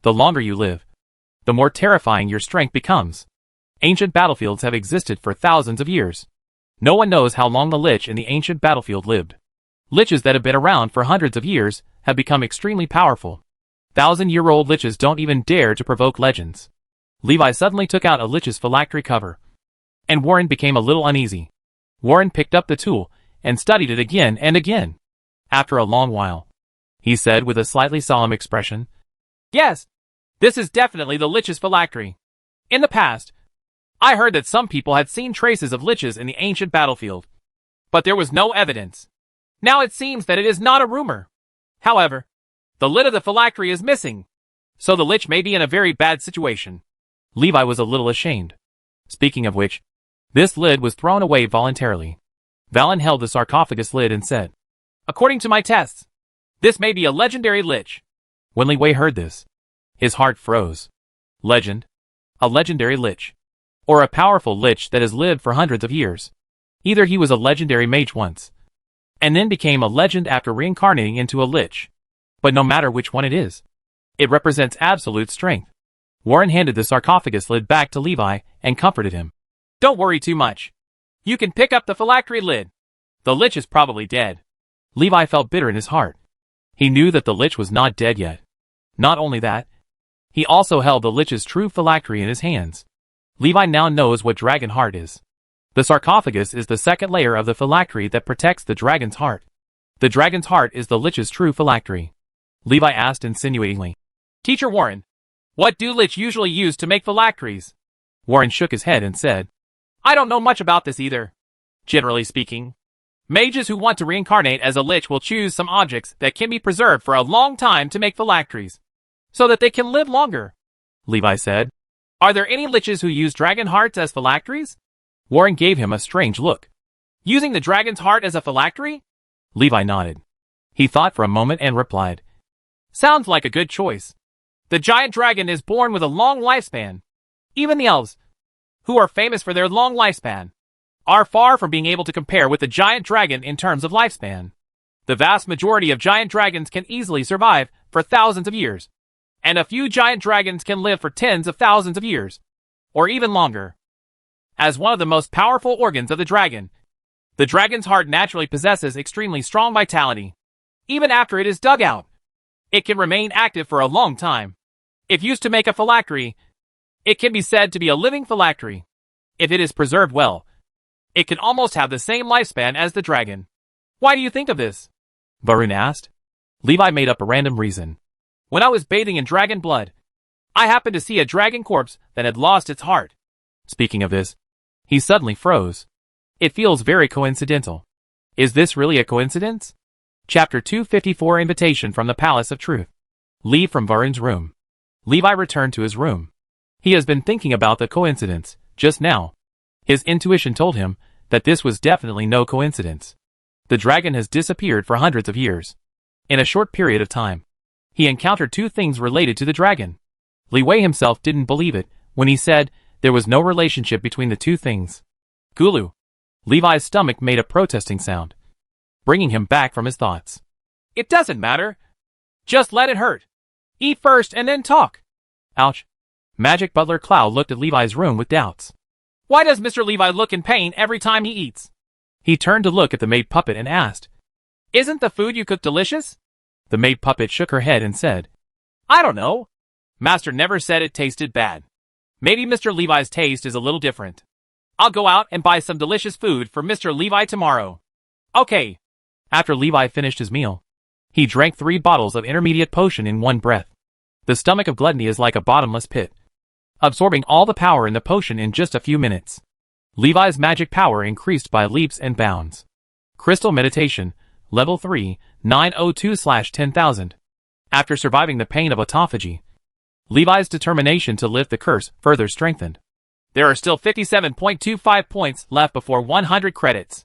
The longer you live, the more terrifying your strength becomes. Ancient battlefields have existed for thousands of years. No one knows how long the Lich in the ancient battlefield lived. Liches that have been around for hundreds of years have become extremely powerful. 1,000-year-old Liches don't even dare to provoke legends. Levi suddenly took out a Lich's phylactery cover, and Warren became a little uneasy. Warren picked up the tool and studied it again and again. After a long while, he said with a slightly solemn expression, Yes, this is definitely the Lich's phylactery. In the past, I heard that some people had seen traces of Liches in the ancient battlefield, but there was no evidence. Now it seems that it is not a rumor. However, the lid of the phylactery is missing, so the Lich may be in a very bad situation. Levi was a little ashamed. Speaking of which, this lid was thrown away voluntarily. Valen held the sarcophagus lid and said, According to my tests, this may be a legendary Lich. When Li Wei heard this, his heart froze. Legend? A legendary Lich? Or a powerful Lich that has lived for hundreds of years? Either he was a legendary mage once, and then became a legend after reincarnating into a Lich. But no matter which one it is, it represents absolute strength. Warren handed the sarcophagus lid back to Levi and comforted him. Don't worry too much. You can pick up the phylactery lid. The Lich is probably dead. Levi felt bitter in his heart. He knew that the Lich was not dead yet. Not only that, he also held the Lich's true phylactery in his hands. Levi now knows what Dragon Heart is. The sarcophagus is the second layer of the phylactery that protects the dragon's heart. The dragon's heart is the Lich's true phylactery. Levi asked insinuatingly. Teacher Warren, what do lich usually use to make phylacteries? Warren shook his head and said, I don't know much about this either. Generally speaking, mages who want to reincarnate as a lich will choose some objects that can be preserved for a long time to make phylacteries, so that they can live longer, Levi said. Are there any liches who use dragon hearts as phylacteries? Warren gave him a strange look. Using the dragon's heart as a phylactery? Levi nodded. He thought for a moment and replied, Sounds like a good choice. The giant dragon is born with a long lifespan. Even the elves, who are famous for their long lifespan, are far from being able to compare with the giant dragon in terms of lifespan. The vast majority of giant dragons can easily survive for thousands of years, and a few giant dragons can live for tens of thousands of years, or even longer. As one of the most powerful organs of the dragon's heart naturally possesses extremely strong vitality. Even after it is dug out, it can remain active for a long time. If used to make a phylactery, it can be said to be a living phylactery. If it is preserved well, it can almost have the same lifespan as the dragon. Why do you think of this? Varun asked. Levi made up a random reason. When I was bathing in dragon blood, I happened to see a dragon corpse that had lost its heart. Speaking of this, he suddenly froze. It feels very coincidental. Is this really a coincidence? Chapter 254 Invitation from the Palace of Truth. Leave from Varun's room. Levi returned to his room. He has been thinking about the coincidence, just now. His intuition told him that this was definitely no coincidence. The dragon has disappeared for hundreds of years. In a short period of time, he encountered two things related to the dragon. Li Wei himself didn't believe it when he said there was no relationship between the two things. Gulu. Levi's stomach made a protesting sound, bringing him back from his thoughts. It doesn't matter. Just let it hurt. Eat first and then talk. Ouch. Magic Butler Clow looked at Levi's room with doubts. Why does Mr. Levi look in pain every time he eats? He turned to look at the maid puppet and asked, Isn't the food you cook delicious? The maid puppet shook her head and said, I don't know. Master never said it tasted bad. Maybe Mr. Levi's taste is a little different. I'll go out and buy some delicious food for Mr. Levi tomorrow. Okay. After Levi finished his meal, he drank 3 bottles of intermediate potion in one breath. The stomach of gluttony is like a bottomless pit, absorbing all the power in the potion in just a few minutes. Levi's magic power increased by leaps and bounds. Crystal Meditation, Level 3, 902/10,000. After surviving the pain of autophagy, Levi's determination to lift the curse further strengthened. There are still 57.25 points left before 100 credits.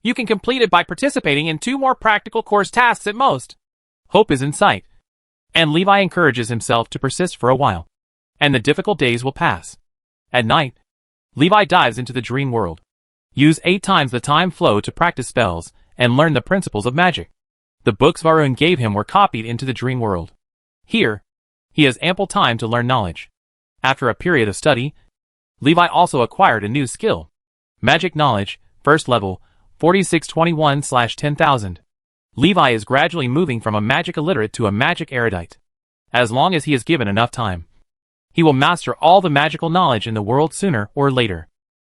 You can complete it by participating in 2 more practical course tasks at most. Hope is in sight, and Levi encourages himself to persist for a while, and the difficult days will pass. At night, Levi dives into the dream world. Use 8 times the time flow to practice spells and learn the principles of magic. The books Varun gave him were copied into the dream world. Here, he has ample time to learn knowledge. After a period of study, Levi also acquired a new skill. Magic Knowledge, first level, 4621/10,000. Levi is gradually moving from a magic illiterate to a magic erudite. As long as he is given enough time, he will master all the magical knowledge in the world sooner or later.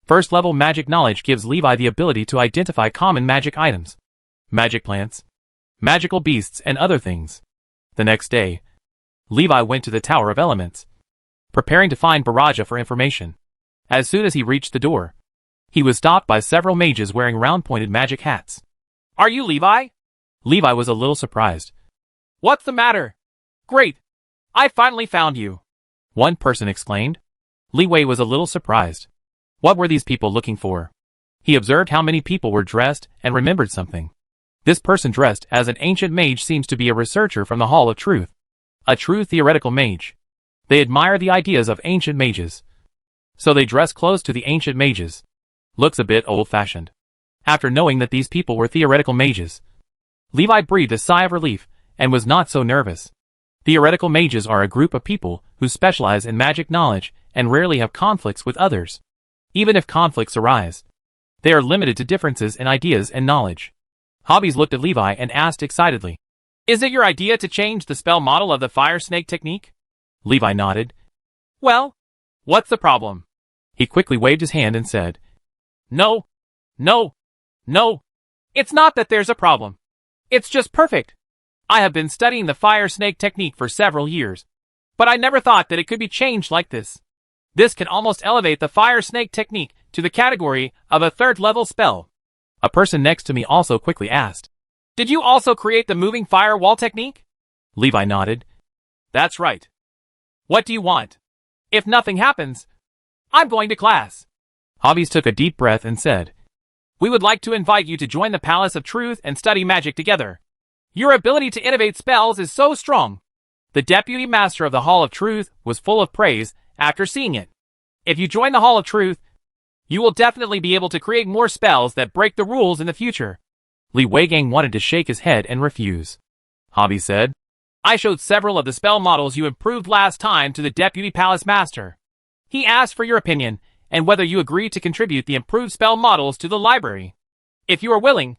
First level magic knowledge gives Levi the ability to identify common magic items, magic plants, magical beasts, and other things. The next day, Levi went to the Tower of Elements, preparing to find Baraja for information. As soon as he reached the door, he was stopped by several mages wearing round-pointed magic hats. Are you Levi? Levi was a little surprised. What's the matter? Great! I finally found you! One person exclaimed. Li Wei was a little surprised. What were these people looking for? He observed how many people were dressed and remembered something. This person dressed as an ancient mage seems to be a researcher from the Hall of Truth. A true theoretical mage. They admire the ideas of ancient mages, so they dress close to the ancient mages. Looks a bit old-fashioned. After knowing that these people were theoretical mages, Levi breathed a sigh of relief and was not so nervous. Theoretical mages are a group of people who specialize in magic knowledge and rarely have conflicts with others. Even if conflicts arise, they are limited to differences in ideas and knowledge. Hobbies looked at Levi and asked excitedly, Is it your idea to change the spell model of the fire snake technique? Levi nodded. Well, what's the problem? He quickly waved his hand and said, No. It's not that there's a problem. It's just perfect. I have been studying the fire snake technique for several years, but I never thought that it could be changed like this. This can almost elevate the fire snake technique to the category of a third-level spell. A person next to me also quickly asked, "Did you also create the moving firewall technique?" Levi nodded. "That's right. What do you want? If nothing happens, I'm going to class." Hobbies took a deep breath and said, "We would like to invite you to join the Palace of Truth and study magic together. Your ability to innovate spells is so strong." The Deputy Master of the Hall of Truth was full of praise after seeing it. "If you join the Hall of Truth, you will definitely be able to create more spells that break the rules in the future." Li Weigang wanted to shake his head and refuse. Hobby said, "I showed several of the spell models you improved last time to the Deputy Palace Master. He asked for your opinion and whether you agree to contribute the improved spell models to the library. If you are willing,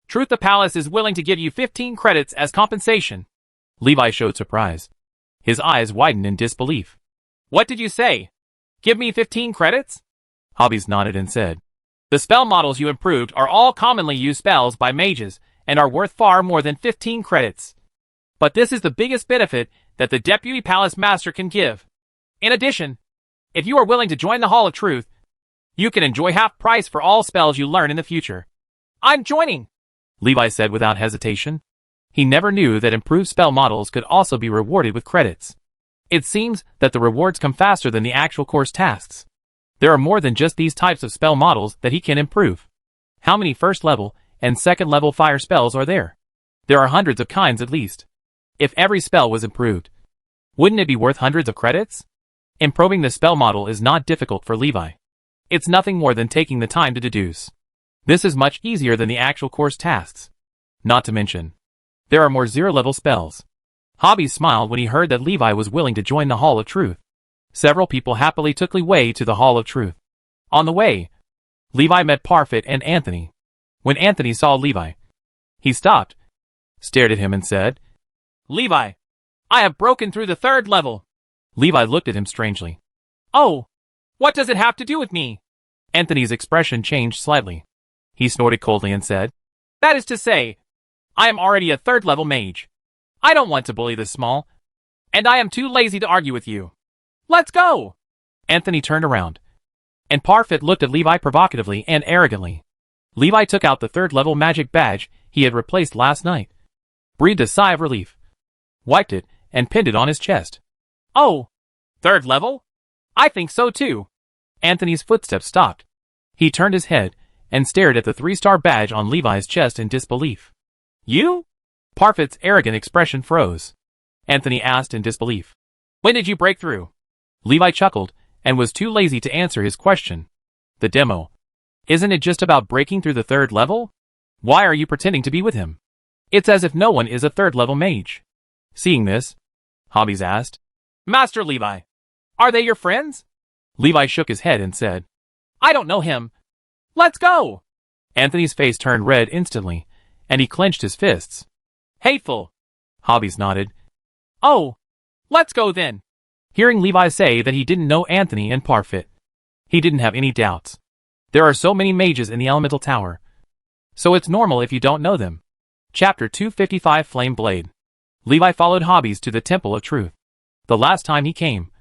Truth the Palace is willing to give you 15 credits as compensation." Levi showed surprise. His eyes widened in disbelief. "What did you say? Give me 15 credits? Hobbies nodded and said, "The spell models you improved are all commonly used spells by mages and are worth far more than 15 credits. But this is the biggest benefit that the Deputy Palace Master can give. In addition, if you are willing to join the Hall of Truth, you can enjoy half price for all spells you learn in the future." "I'm joining," Levi said without hesitation. He never knew that improved spell models could also be rewarded with credits. It seems that the rewards come faster than the actual course tasks. There are more than just these types of spell models that he can improve. How many first-level and second-level fire spells are there? There are hundreds of kinds at least. If every spell was improved, wouldn't it be worth hundreds of credits? Improving the spell model is not difficult for Levi. It's nothing more than taking the time to deduce. This is much easier than the actual course tasks. Not to mention, there are more zero-level spells. Hobby smiled when he heard that Levi was willing to join the Hall of Truth. Several people happily took Levi to the Hall of Truth. On the way, Levi met Parfit and Anthony. When Anthony saw Levi, he stopped, stared at him and said, "Levi, I have broken through the 3rd level." Levi looked at him strangely. "Oh, what does it have to do with me?" Anthony's expression changed slightly. He snorted coldly and said, "That is to say, I am already a 3rd-level mage. I don't want to bully this small, and I am too lazy to argue with you. Let's go!" Anthony turned around, and Parfit looked at Levi provocatively and arrogantly. Levi took out the 3rd-level magic badge he had replaced last night, breathed a sigh of relief, wiped it, and pinned it on his chest. "Oh, 3rd level? I think so too." Anthony's footsteps stopped. He turned his head and stared at the 3-star badge on Levi's chest in disbelief. "You?" Parfit's arrogant expression froze. Anthony asked in disbelief, "When did you break through?" Levi chuckled and was too lazy to answer his question. "The demo. Isn't it just about breaking through the 3rd level? Why are you pretending to be with him? It's as if no one is a 3rd-level mage." Seeing this, Hobbies asked, "Master Levi, are they your friends?" Levi shook his head and said, "I don't know him. Let's go!" Anthony's face turned red instantly, and he clenched his fists. "Hateful!" Hobbies nodded. "Oh, let's go then." Hearing Levi say that he didn't know Anthony and Parfit, he didn't have any doubts. There are so many mages in the Elemental Tower, so it's normal if you don't know them. Chapter 255 Flame Blade. Levi followed Hobbies to the Temple of Truth. The last time he came,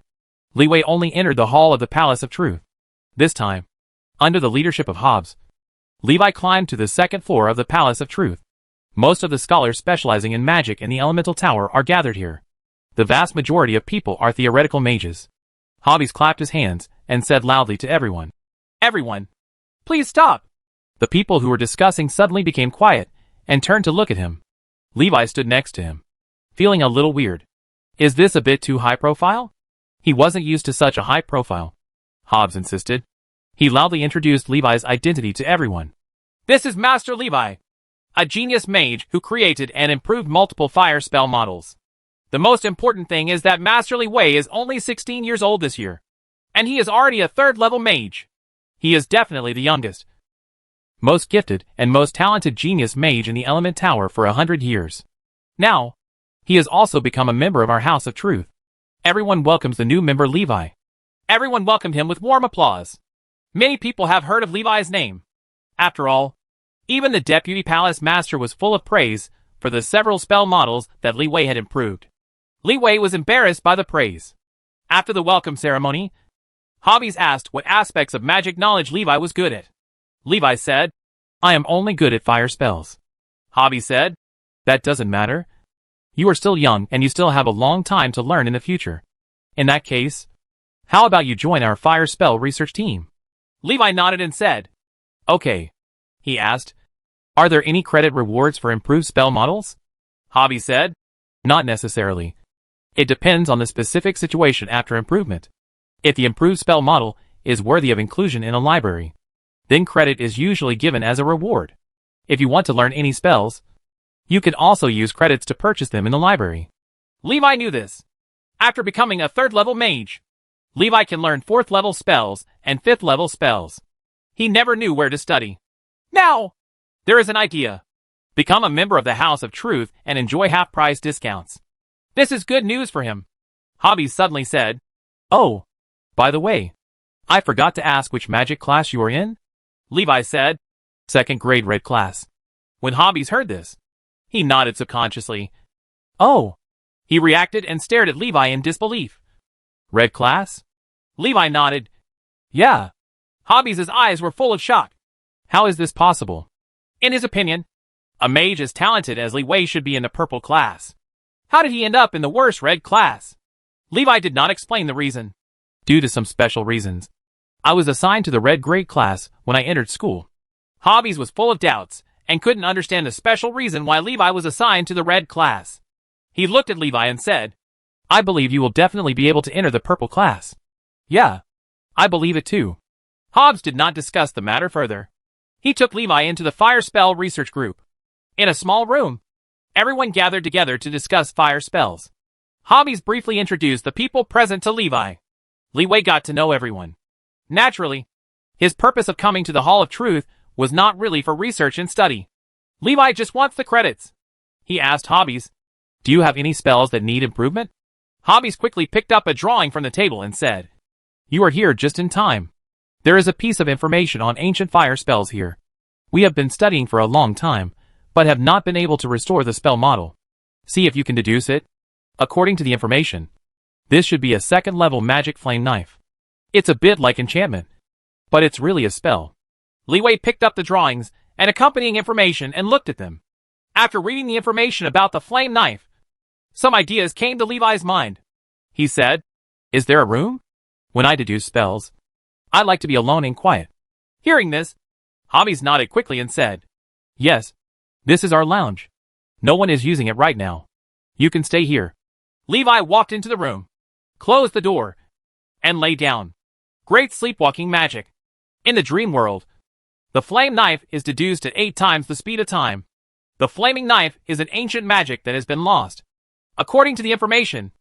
Levi only entered the hall of the Palace of Truth. This time, under the leadership of Hobbs, Levi climbed to the 2nd floor of the Palace of Truth. Most of the scholars specializing in magic in the Elemental Tower are gathered here. The vast majority of people are theoretical mages. Hobbies clapped his hands and said loudly to everyone, "Everyone, please stop!" The people who were discussing suddenly became quiet and turned to look at him. Levi stood next to him, feeling a little weird. Is this a bit too high profile? He wasn't used to such a high profile, Hobbs insisted. He loudly introduced Levi's identity to everyone. "This is Master Levi, a genius mage who created and improved multiple fire spell models. The most important thing is that Master Levi is only 16 years old this year, and he is already a 3rd-level mage. He is definitely the youngest, most gifted, and most talented genius mage in the Element Tower for 100 years. Now, he has also become a member of our House of Truth. Everyone welcomes the new member Levi." Everyone welcomed him with warm applause. Many people have heard of Levi's name. After all, even the Deputy Palace Master was full of praise for the several spell models that Li Wei had improved. Li Wei was embarrassed by the praise. After the welcome ceremony, Hobbies asked what aspects of magic knowledge Levi was good at. Levi said, "I am only good at fire spells." Hobbies said, "That doesn't matter. You are still young and you still have a long time to learn in the future. In that case, how about you join our fire spell research team?" Levi nodded and said, "Okay." He asked, "Are there any credit rewards for improved spell models?" Hobby said, "Not necessarily. It depends on the specific situation after improvement. If the improved spell model is worthy of inclusion in a library, then credit is usually given as a reward. If you want to learn any spells, you can also use credits to purchase them in the library." Levi knew this. After becoming a 3rd-level mage, Levi can learn 4th-level spells and 5th-level spells. He never knew where to study. Now, there is an idea. Become a member of the House of Truth and enjoy half-price discounts. This is good news for him. Hobby suddenly said, "Oh, by the way, I forgot to ask which magic class you are in." Levi said, "2nd grade red class." When Hobbies heard this, he nodded subconsciously. "Oh." He reacted and stared at Levi in disbelief. "Red class?" Levi nodded. "Yeah." Hobbies' eyes were full of shock. How is this possible? In his opinion, a mage as talented as Li Wei should be in the purple class. How did he end up in the worst red class? Levi did not explain the reason. Due to some special reasons, I was assigned to the red grade class when I entered school. Hobbies was full of doubts and couldn't understand the special reason why Levi was assigned to the red class. He looked at Levi and said, "I believe you will definitely be able to enter the purple class." "Yeah, I believe it too." Hobbs did not discuss the matter further. He took Levi into the fire spell research group. In a small room, everyone gathered together to discuss fire spells. Hobbies briefly introduced the people present to Levi. Li Wei got to know everyone. Naturally, his purpose of coming to the Hall of Truth was not really for research and study. Levi just wants the credits. He asked Hobbies, "Do you have any spells that need improvement?" Hobbies quickly picked up a drawing from the table and said, "You are here just in time. There is a piece of information on ancient fire spells here. We have been studying for a long time, but have not been able to restore the spell model. See if you can deduce it. According to the information, this should be a 2nd-level magic flame knife. It's a bit like enchantment, but it's really a spell." Li Wei picked up the drawings and accompanying information and looked at them. After reading the information about the flame knife, some ideas came to Levi's mind. He said, "Is there a room? When I deduce spells, I like to be alone and quiet." Hearing this, Hobbies nodded quickly and said, "Yes, this is our lounge. No one is using it right now. You can stay here." Levi walked into the room, closed the door, and lay down. Great sleepwalking magic. In the dream world, the flame knife is deduced at 8 times the speed of time. The flaming knife is an ancient magic that has been lost. According to the information,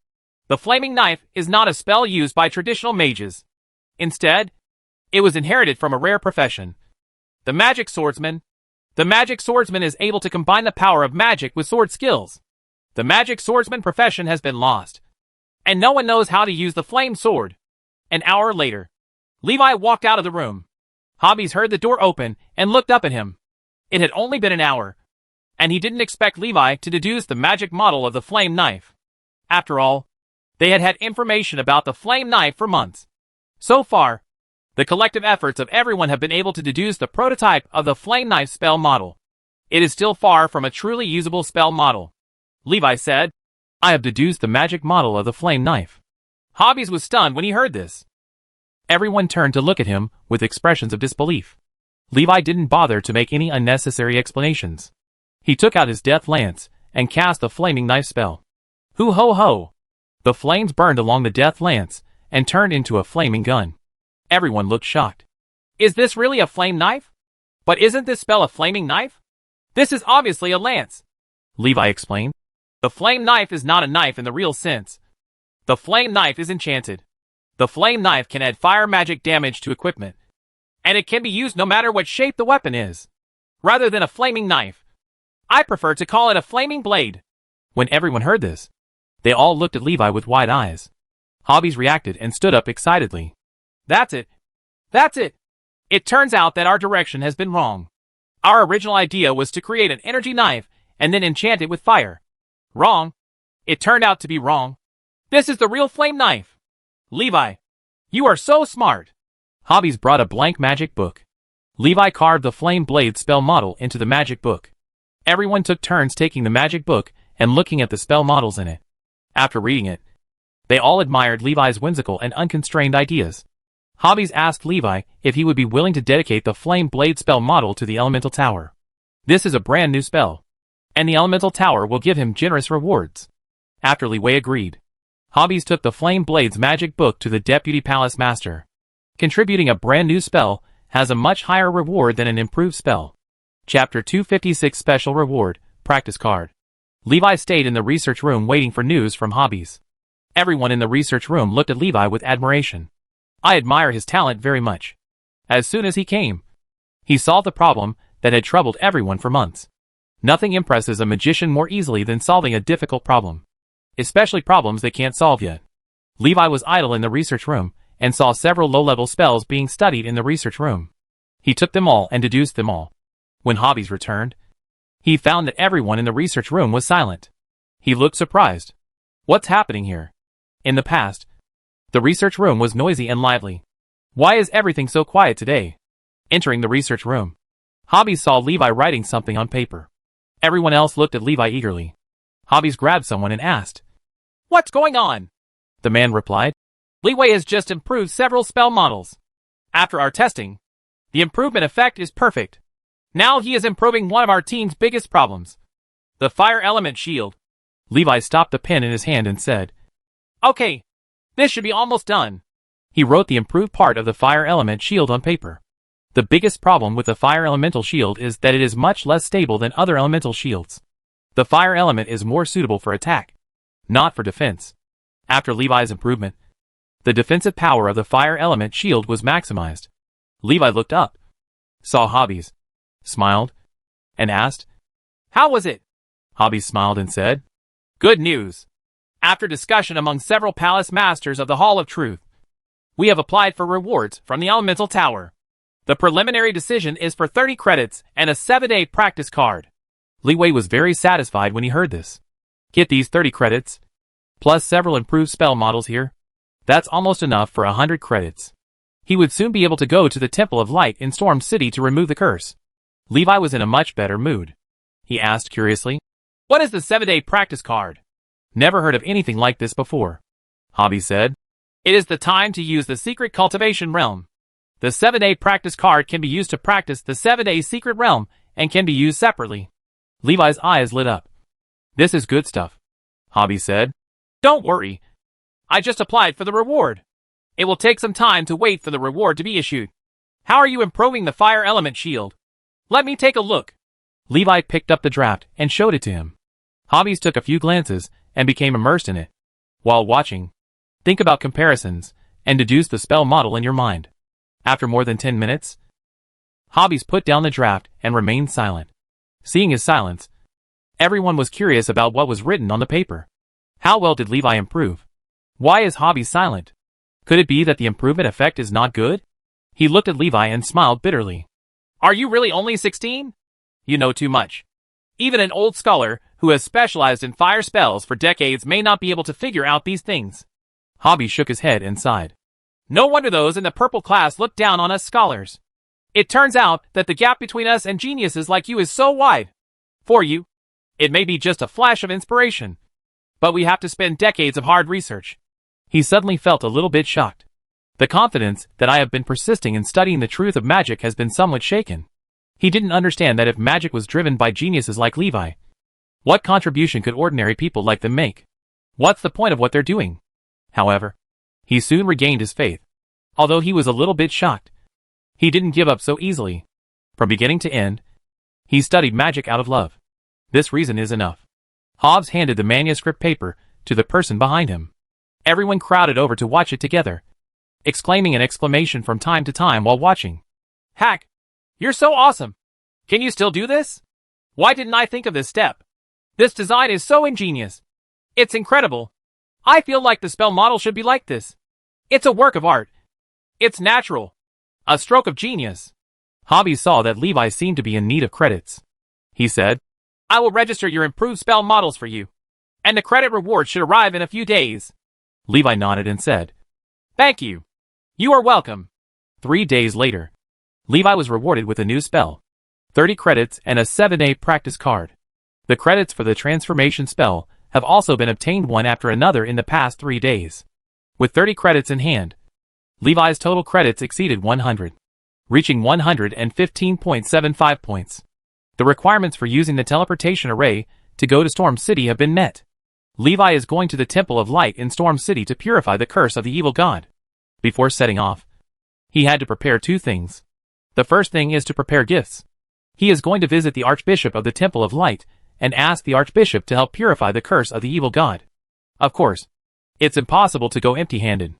the flaming knife is not a spell used by traditional mages. Instead, it was inherited from a rare profession, the magic swordsman. The magic swordsman is able to combine the power of magic with sword skills. The magic swordsman profession has been lost, and no one knows how to use the flame sword. An hour later, Levi walked out of the room. Hobbies heard the door open and looked up at him. It had only been an hour, and he didn't expect Levi to deduce the magic model of the flame knife. After all, they had had information about the flame knife for months. So far, the collective efforts of everyone have been able to deduce the prototype of the flame knife spell model. It is still far from a truly usable spell model. Levi said, "I have deduced the magic model of the flame knife." Hobbies was stunned when he heard this. Everyone turned to look at him with expressions of disbelief. Levi didn't bother to make any unnecessary explanations. He took out his death lance and cast the flaming knife spell. Hoo ho ho! The flames burned along the death lance and turned into a flaming gun. Everyone looked shocked. Is this really a flame knife? But isn't this spell a flaming knife? This is obviously a lance, Levi explained. The flame knife is not a knife in the real sense. The flame knife is enchanted. The flame knife can add fire magic damage to equipment, and it can be used no matter what shape the weapon is. Rather than a flaming knife, I prefer to call it a flaming blade. When everyone heard this, they all looked at Levi with wide eyes. Hobbies reacted and stood up excitedly. That's it. That's it. It turns out that our direction has been wrong. Our original idea was to create an energy knife and then enchant it with fire. Wrong. It turned out to be wrong. This is the real flame knife. Levi, you are so smart. Hobbies brought a blank magic book. Levi carved the flame blade spell model into the magic book. Everyone took turns taking the magic book and looking at the spell models in it. After reading it, they all admired Levi's whimsical and unconstrained ideas. Hobbies asked Levi if he would be willing to dedicate the flame blade spell model to the elemental tower. This is a brand new spell, and the elemental tower will give him generous rewards. After Levi agreed, Hobbies took the flame blade's magic book to the deputy palace master. Contributing a brand new spell has a much higher reward than an improved spell. Chapter 256 Special Reward, Practice Card. Levi stayed in the research room waiting for news from Hobbies. Everyone in the research room looked at Levi with admiration. I admire his talent very much. As soon as he came, he solved the problem that had troubled everyone for months. Nothing impresses a magician more easily than solving a difficult problem, especially problems they can't solve yet. Levi was idle in the research room and saw several low-level spells being studied in the research room. He took them all and deduced them all. When Hobbies returned, he found that everyone in the research room was silent. He looked surprised. What's happening here? In the past, the research room was noisy and lively. Why is everything so quiet today? Entering the research room, Hobbies saw Levi writing something on paper. Everyone else looked at Levi eagerly. Hobbies grabbed someone and asked, "What's going on?" The man replied, "Levi has just improved several spell models. After our testing, the improvement effect is perfect. Now he is improving one of our team's biggest problems, the fire element shield." Levi stopped the pen in his hand and said, "Okay, this should be almost done." He wrote the improved part of the fire element shield on paper. The biggest problem with the fire elemental shield is that it is much less stable than other elemental shields. The fire element is more suitable for attack, not for defense. After Levi's improvement, the defensive power of the fire element shield was maximized. Levi looked up, saw Hobbies, smiled, and asked, "How was it?" Hobbies smiled and said, "Good news. After discussion among several palace masters of the Hall of Truth, we have applied for rewards from the elemental tower. The preliminary decision is for 30 credits and a 7-day practice card." Leeway was very satisfied when he heard this. Get these 30 credits, plus several improved spell models here. That's almost enough for 100 credits. He would soon be able to go to the Temple of Light in Storm City to remove the curse. Levi was in a much better mood. He asked curiously, "What is the 7-day practice card?" "Never heard of anything like this before," Hobbies said. "It is the time to use the secret cultivation realm. The 7-day practice card can be used to practice the 7-day secret realm and can be used separately." Levi's eyes lit up. "This is good stuff," Hobbies said. "Don't worry. I just applied for the reward. It will take some time to wait for the reward to be issued. How are you improving the fire element shield? Let me take a look." Levi picked up the draft and showed it to him. Hobbies took a few glances and became immersed in it. While watching, think about comparisons and deduce the spell model in your mind. After more than 10 minutes, Hobbies put down the draft and remained silent. Seeing his silence, everyone was curious about what was written on the paper. How well did Levi improve? Why is Hobbies silent? Could it be that the improvement effect is not good? He looked at Levi and smiled bitterly. "Are you really only 16? You know too much. Even an old scholar who has specialized in fire spells for decades may not be able to figure out these things." Hobbies shook his head and sighed. "No wonder those in the purple class look down on us scholars. It turns out that the gap between us and geniuses like you is so wide. For you, it may be just a flash of inspiration, but we have to spend decades of hard research." He suddenly felt a little bit shocked. The confidence that I have been persisting in studying the truth of magic has been somewhat shaken. He didn't understand that if magic was driven by geniuses like Levi, what contribution could ordinary people like them make? What's the point of what they're doing? However, he soon regained his faith. Although he was a little bit shocked, he didn't give up so easily. From beginning to end, he studied magic out of love. This reason is enough. Hobbs handed the manuscript paper to the person behind him. Everyone crowded over to watch it together, exclaiming an exclamation from time to time while watching. "Hack, you're so awesome! Can you still do this? Why didn't I think of this step? This design is so ingenious. It's incredible. I feel like the spell model should be like this. It's a work of art. It's natural. A stroke of genius." Hobbies saw that Levi seemed to be in need of credits. He said, I will register your improved spell models for you, and the credit reward should arrive in a few days. Levi nodded and said, Thank you. You are welcome. 3 days later, Levi was rewarded with a new spell, 30 credits and a 7-day practice card. The credits for the transformation spell have also been obtained one after another in the past 3 days. With 30 credits in hand, Levi's total credits exceeded 100, reaching 115.75 points. The requirements for using the teleportation array to go to Storm City have been met. Levi is going to the Temple of Light in Storm City to purify the curse of the evil god. Before setting off, he had to prepare 2 things. The first thing is to prepare gifts. He is going to visit the Archbishop of the Temple of Light and ask the Archbishop to help purify the curse of the evil god. Of course, it's impossible to go empty-handed.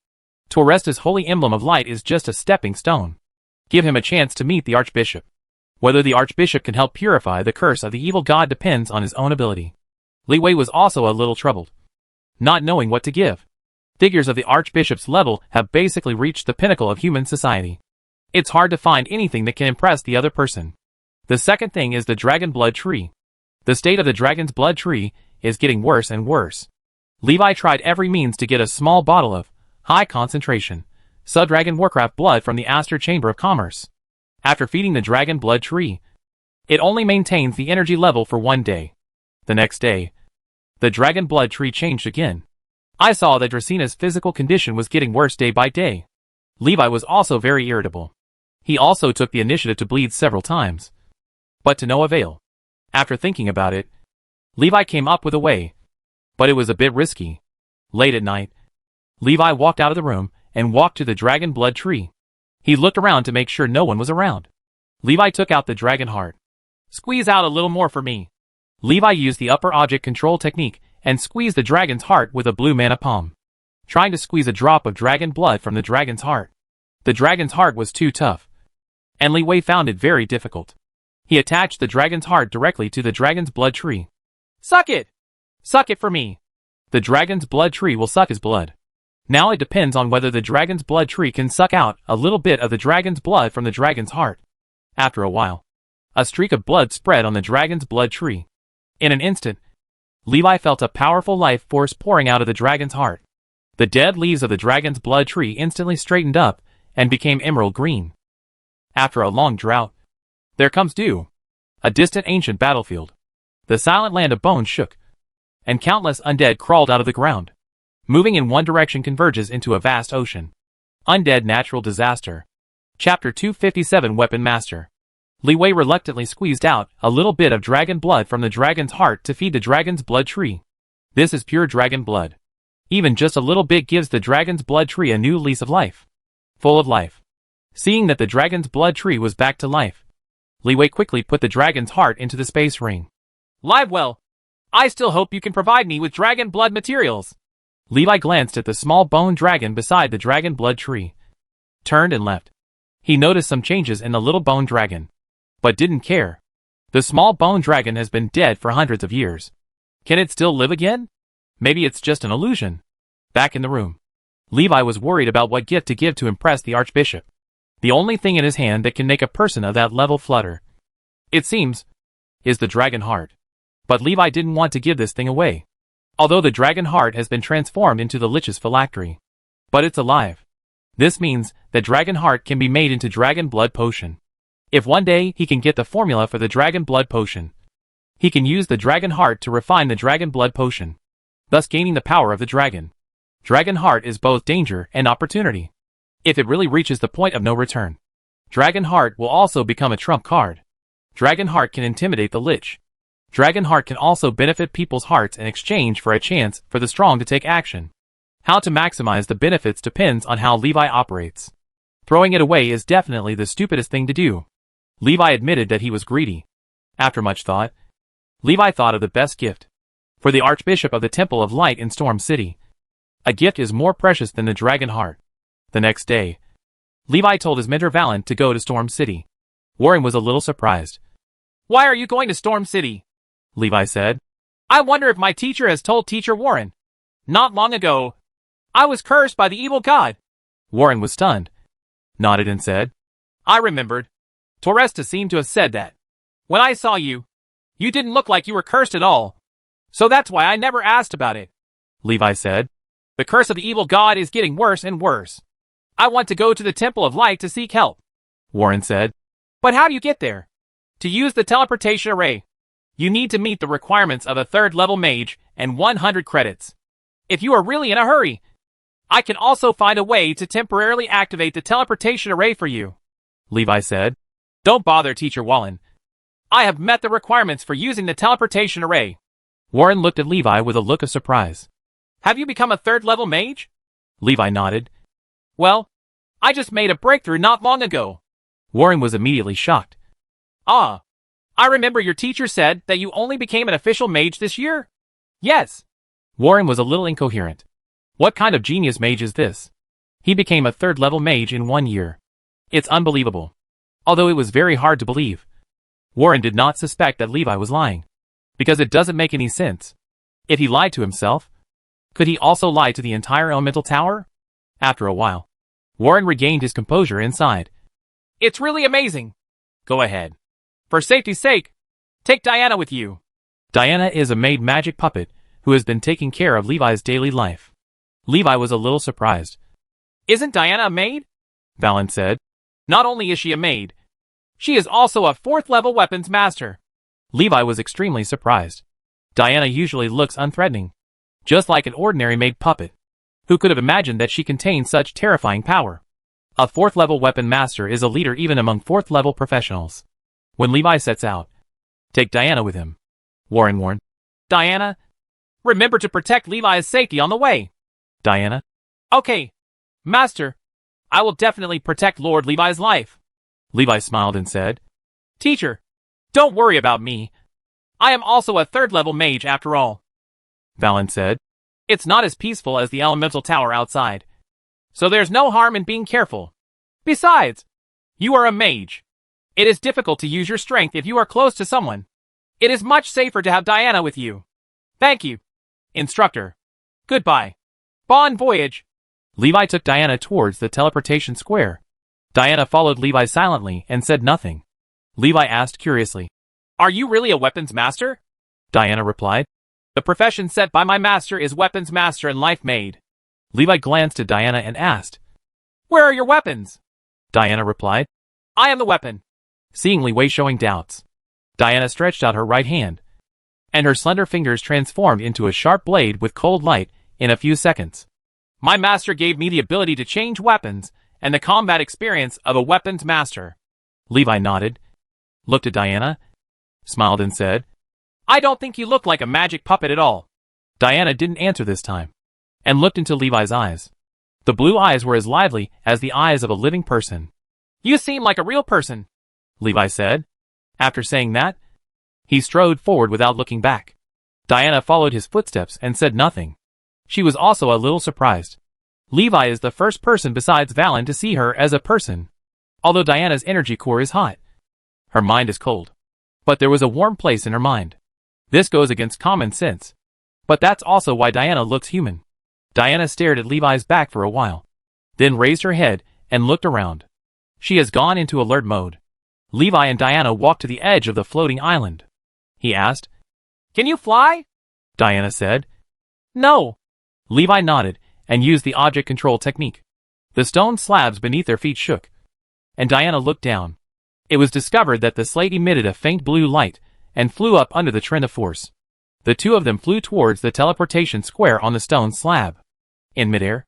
Toresta's holy emblem of light is just a stepping stone. Give him a chance to meet the Archbishop. Whether the Archbishop can help purify the curse of the evil god depends on his own ability. Li Wei was also a little troubled, not knowing what to give. Figures of the Archbishop's level have basically reached the pinnacle of human society. It's hard to find anything that can impress the other person. The second thing is the Dragon Blood Tree. The state of the Dragon's Blood Tree is getting worse and worse. Levi tried every means to get a small bottle of high concentration Subdragon Warcraft blood from the Aster Chamber of Commerce. After feeding the Dragon Blood Tree, it only maintains the energy level for 1 day. The next day, the Dragon Blood Tree changed again. I saw that Dracina's physical condition was getting worse day by day. Levi was also very irritable. He also took the initiative to bleed several times, but to no avail. After thinking about it, Levi came up with a way, but it was a bit risky. Late at night, Levi walked out of the room and walked to the Dragon Blood Tree. He looked around to make sure no one was around. Levi took out the dragon heart. Squeeze out a little more for me. Levi used the upper object control technique and squeezed the dragon's heart with a blue mana palm, trying to squeeze a drop of dragon blood from the dragon's heart. The dragon's heart was too tough, and Li Wei found it very difficult. He attached the dragon's heart directly to the dragon's blood tree. Suck it! Suck it for me! The dragon's blood tree will suck his blood. Now it depends on whether the dragon's blood tree can suck out a little bit of the dragon's blood from the dragon's heart. After a while, a streak of blood spread on the dragon's blood tree. In an instant, Levi felt a powerful life force pouring out of the dragon's heart. The dead leaves of the dragon's blood tree instantly straightened up and became emerald green. After a long drought, there comes dew. A distant ancient battlefield. The silent land of bones shook, and countless undead crawled out of the ground. Moving in one direction converges into a vast ocean. Undead natural disaster. Chapter 257 Weapon Master. Li Wei reluctantly squeezed out a little bit of dragon blood from the dragon's heart to feed the dragon's blood tree. This is pure dragon blood. Even just a little bit gives the dragon's blood tree a new lease of life. Full of life. Seeing that the dragon's blood tree was back to life, Li Wei quickly put the dragon's heart into the space ring. Live well. I still hope you can provide me with dragon blood materials. Levi glanced at the small bone dragon beside the dragon blood tree, turned and left. He noticed some changes in the little bone dragon, but didn't care. The small bone dragon has been dead for hundreds of years. Can it still live again? Maybe it's just an illusion. Back in the room, Levi was worried about what gift to give to impress the Archbishop. The only thing in his hand that can make a person of that level flutter, it seems, is the dragon heart. But Levi didn't want to give this thing away. Although the dragon heart has been transformed into the Lich's phylactery. But it's alive. This means that dragon heart can be made into dragon blood potion. If one day he can get the formula for the dragon blood potion, he can use the dragon heart to refine the dragon blood potion, thus gaining the power of the dragon. Dragon heart is both danger and opportunity. If it really reaches the point of no return, dragon heart will also become a trump card. Dragon heart can intimidate the Lich. Dragon heart can also benefit people's hearts in exchange for a chance for the strong to take action. How to maximize the benefits depends on how Levi operates. Throwing it away is definitely the stupidest thing to do. Levi admitted that he was greedy. After much thought, Levi thought of the best gift for the Archbishop of the Temple of Light in Storm City. A gift is more precious than the dragon heart. The next day, Levi told his mentor Valen to go to Storm City. Warren was a little surprised. Why are you going to Storm City? Levi said. I wonder if my teacher has told Teacher Warren. Not long ago, I was cursed by the evil god. Warren was stunned, nodded and said, I remembered. Toresta seemed to have said that. When I saw you, You didn't look like you were cursed at all. So that's why I never asked about it, Levi said. The curse of the evil god is getting worse and worse. I want to go to the Temple of Light to seek help, Warren said. But how do you get there? To use the teleportation array, you need to meet the requirements of a 3rd level mage and 100 credits. If you are really in a hurry, I can also find a way to temporarily activate the teleportation array for you, Levi said. Don't bother, Teacher Wallen. I have met the requirements for using the teleportation array. Warren looked at Levi with a look of surprise. Have you become a 3rd level mage? Levi nodded. Well, I just made a breakthrough not long ago. Warren was immediately shocked. Ah, I remember your teacher said that you only became an official mage this year? Yes. Warren was a little incoherent. What kind of genius mage is this? He became a 3rd level mage in 1 year. It's unbelievable. Although it was very hard to believe. Warren did not suspect that Levi was lying. Because it doesn't make any sense. If he lied to himself, could he also lie to the entire elemental tower? After a while, Warren regained his composure and sighed. It's really amazing. Go ahead. For safety's sake, take Diana with you. Diana is a maid magic puppet who has been taking care of Levi's daily life. Levi was a little surprised. Isn't Diana a maid? Valen said. Not only is she a maid, she is also a 4th level weapons master. Levi was extremely surprised. Diana usually looks unthreatening, just like an ordinary maid puppet. Who could have imagined that she contained such terrifying power? A 4th level weapon master is a leader even among 4th level professionals. When Levi sets out, take Diana with him, Warren warned. Diana, remember to protect Levi's safety on the way. Diana, okay, Master, I will definitely protect Lord Levi's life. Levi smiled and said, Teacher, don't worry about me. I am also a 3rd level mage after all. Valen said, It's not as peaceful as the elemental tower outside. So there's no harm in being careful. Besides, you are a mage. It is difficult to use your strength if you are close to someone. It is much safer to have Diana with you. Thank you, Instructor. Goodbye. Bon voyage. Levi took Diana towards the teleportation square. Diana followed Levi silently and said nothing. Levi asked curiously, Are you really a weapons master? Diana replied, The profession set by my master is weapons master and life maid. Levi glanced at Diana and asked, Where are your weapons? Diana replied, I am the weapon. Seeing Levi showing doubts, Diana stretched out her right hand, and her slender fingers transformed into a sharp blade with cold light in a few seconds. My master gave me the ability to change weapons and the combat experience of a weapons master. Levi nodded, looked at Diana, smiled and said, I don't think you look like a magic puppet at all. Diana didn't answer this time, and looked into Levi's eyes. The blue eyes were as lively as the eyes of a living person. You seem like a real person, Levi said. After saying that, he strode forward without looking back. Diana followed his footsteps and said nothing. She was also a little surprised. Levi is the first person besides Valen to see her as a person. Although Diana's energy core is hot, her mind is cold. But there was a warm place in her mind. This goes against common sense. But that's also why Diana looks human. Diana stared at Levi's back for a while, then raised her head and looked around. She has gone into alert mode. Levi and Diana walked to the edge of the floating island. He asked, Can you fly? Diana said, No. Levi nodded and used the object control technique. The stone slabs beneath their feet shook, and Diana looked down. It was discovered that the slate emitted a faint blue light and flew up under the trend of force. The two of them flew towards the teleportation square on the stone slab. In midair,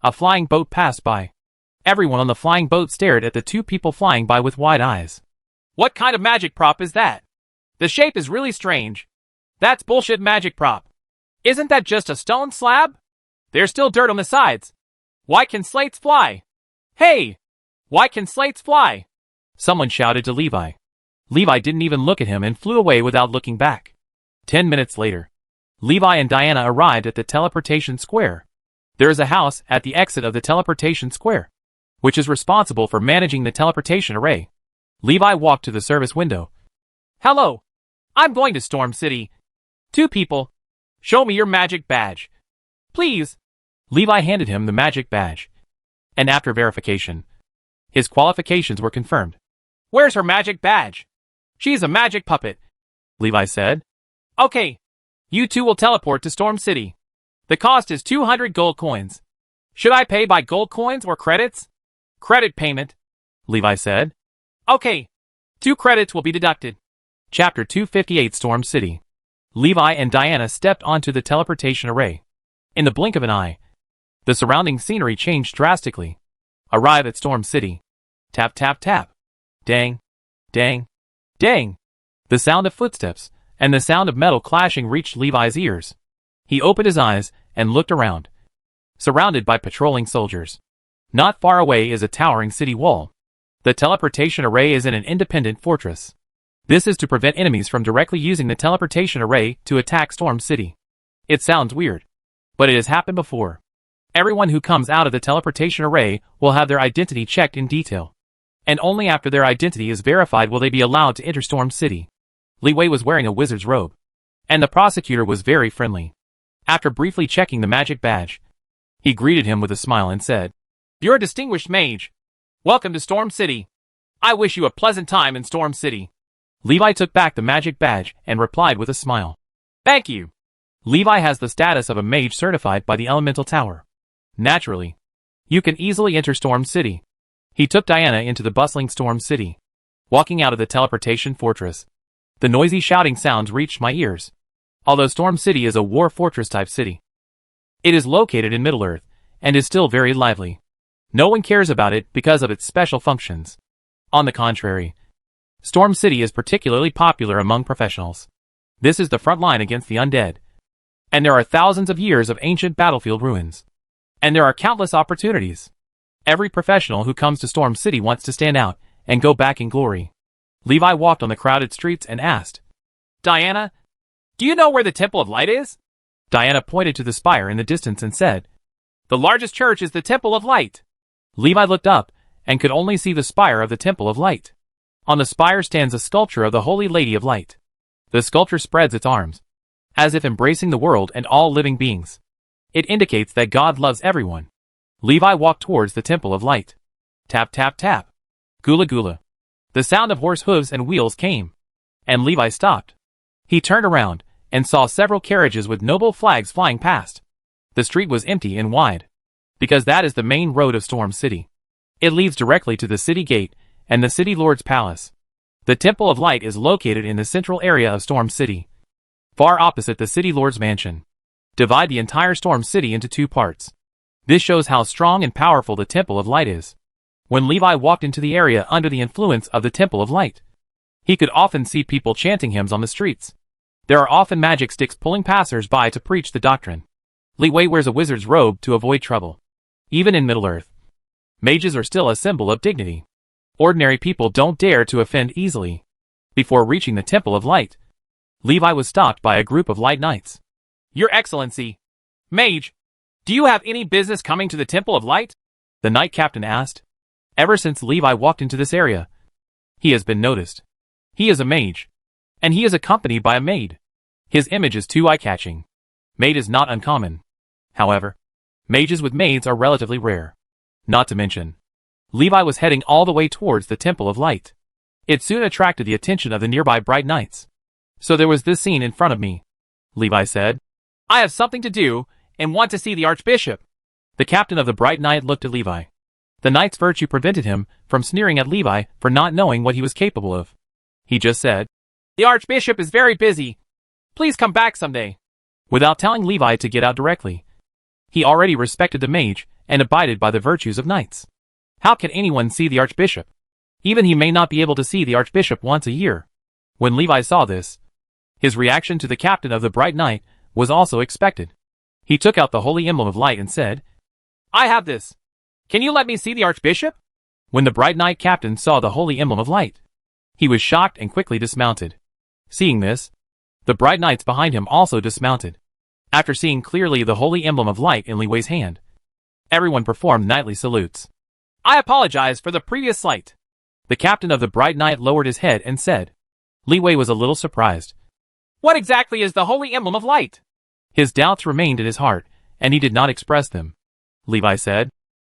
a flying boat passed by. Everyone on the flying boat stared at the two people flying by with wide eyes. What kind of magic prop is that? The shape is really strange. That's bullshit magic prop. Isn't that just a stone slab? There's still dirt on the sides. Why can slates fly? Hey! Why can slates fly? Someone shouted to Levi. Levi didn't even look at him and flew away without looking back. 10 minutes later, Levi and Diana arrived at the teleportation square. There is a house at the exit of the teleportation square, which is responsible for managing the teleportation array. Levi walked to the service window. Hello. I'm going to Storm City. 2 people. Show me your magic badge. Please. Levi handed him the magic badge. And after verification, his qualifications were confirmed. Where's her magic badge? She's a magic puppet. Levi said. Okay. You two will teleport to Storm City. The cost is 200 gold coins. Should I pay by gold coins or credits? Credit payment, Levi said. Okay. 2 credits will be deducted. Chapter 258 Storm City. Levi and Diana stepped onto the teleportation array. In the blink of an eye, the surrounding scenery changed drastically. Arrive at Storm City. Tap tap tap. Dang. Dang. Dang. The sound of footsteps and the sound of metal clashing reached Levi's ears. He opened his eyes and looked around. Surrounded by patrolling soldiers. Not far away is a towering city wall. The teleportation array is in an independent fortress. This is to prevent enemies from directly using the teleportation array to attack Storm City. It sounds weird, but it has happened before. Everyone who comes out of the teleportation array will have their identity checked in detail. And only after their identity is verified will they be allowed to enter Storm City. Li Wei was wearing a wizard's robe. And the prosecutor was very friendly. After briefly checking the magic badge, he greeted him with a smile and said, "You're a distinguished mage. Welcome to Storm City. I wish you a pleasant time in Storm City." Levi took back the magic badge and replied with a smile. "Thank you." Levi has the status of a mage certified by the Elemental Tower. Naturally, you can easily enter Storm City. He took Diana into the bustling Storm City. Walking out of the teleportation fortress, the noisy shouting sounds reached my ears. Although Storm City is a war fortress type city, it is located in Middle-earth and is still very lively. No one cares about it because of its special functions. On the contrary, Storm City is particularly popular among professionals. This is the front line against the undead. And there are thousands of years of ancient battlefield ruins. And there are countless opportunities. Every professional who comes to Storm City wants to stand out and go back in glory. Levi walked on the crowded streets and asked, "Diana, do you know where the Temple of Light is?" Diana pointed to the spire in the distance and said, "The largest church is the Temple of Light." Levi looked up and could only see the spire of the Temple of Light. On the spire stands a sculpture of the Holy Lady of Light. The sculpture spreads its arms, as if embracing the world and all living beings. It indicates that God loves everyone. Levi walked towards the Temple of Light. Tap tap tap. Gula gula. The sound of horse hooves and wheels came. And Levi stopped. He turned around and saw several carriages with noble flags flying past. The street was empty and wide, because that is the main road of Storm City. It leads directly to the city gate and the city lord's palace. The Temple of Light is located in the central area of Storm City, far opposite the city lord's mansion. Divide the entire Storm City into 2 parts. This shows how strong and powerful the Temple of Light is. When Levi walked into the area under the influence of the Temple of Light, he could often see people chanting hymns on the streets. There are often magic sticks pulling passers-by to preach the doctrine. Li Wei wears a wizard's robe to avoid trouble. Even in Middle-earth, mages are still a symbol of dignity. Ordinary people don't dare to offend easily. Before reaching the Temple of Light, Levi was stopped by a group of light knights. "Your Excellency, Mage, do you have any business coming to the Temple of Light?" the knight captain asked. Ever since Levi walked into this area, he has been noticed. He is a mage, and he is accompanied by a maid. His image is too eye-catching. Maid is not uncommon. However, mages with maids are relatively rare. Not to mention, Levi was heading all the way towards the Temple of Light. It soon attracted the attention of the nearby bright knights. "So there was this scene in front of me," Levi said. "I have something to do and want to see the Archbishop." The captain of the bright knight looked at Levi. The knight's virtue prevented him from sneering at Levi for not knowing what he was capable of. He just said, "The Archbishop is very busy. Please come back someday," without telling Levi to get out directly. He already respected the mage and abided by the virtues of knights. How can anyone see the Archbishop? Even he may not be able to see the Archbishop once a year. When Levi saw this, his reaction to the captain of the bright knight was also expected. He took out the holy emblem of light and said, "I have this. Can you let me see the Archbishop?" When the bright knight captain saw the holy emblem of light, he was shocked and quickly dismounted. Seeing this, the bright knights behind him also dismounted. After seeing clearly the holy emblem of light in Li Wei's hand, everyone performed knightly salutes. "I apologize for the previous slight." The captain of the bright knight lowered his head and said. Li Wei was a little surprised. "What exactly is the holy emblem of light?" His doubts remained in his heart, and he did not express them. Levi said,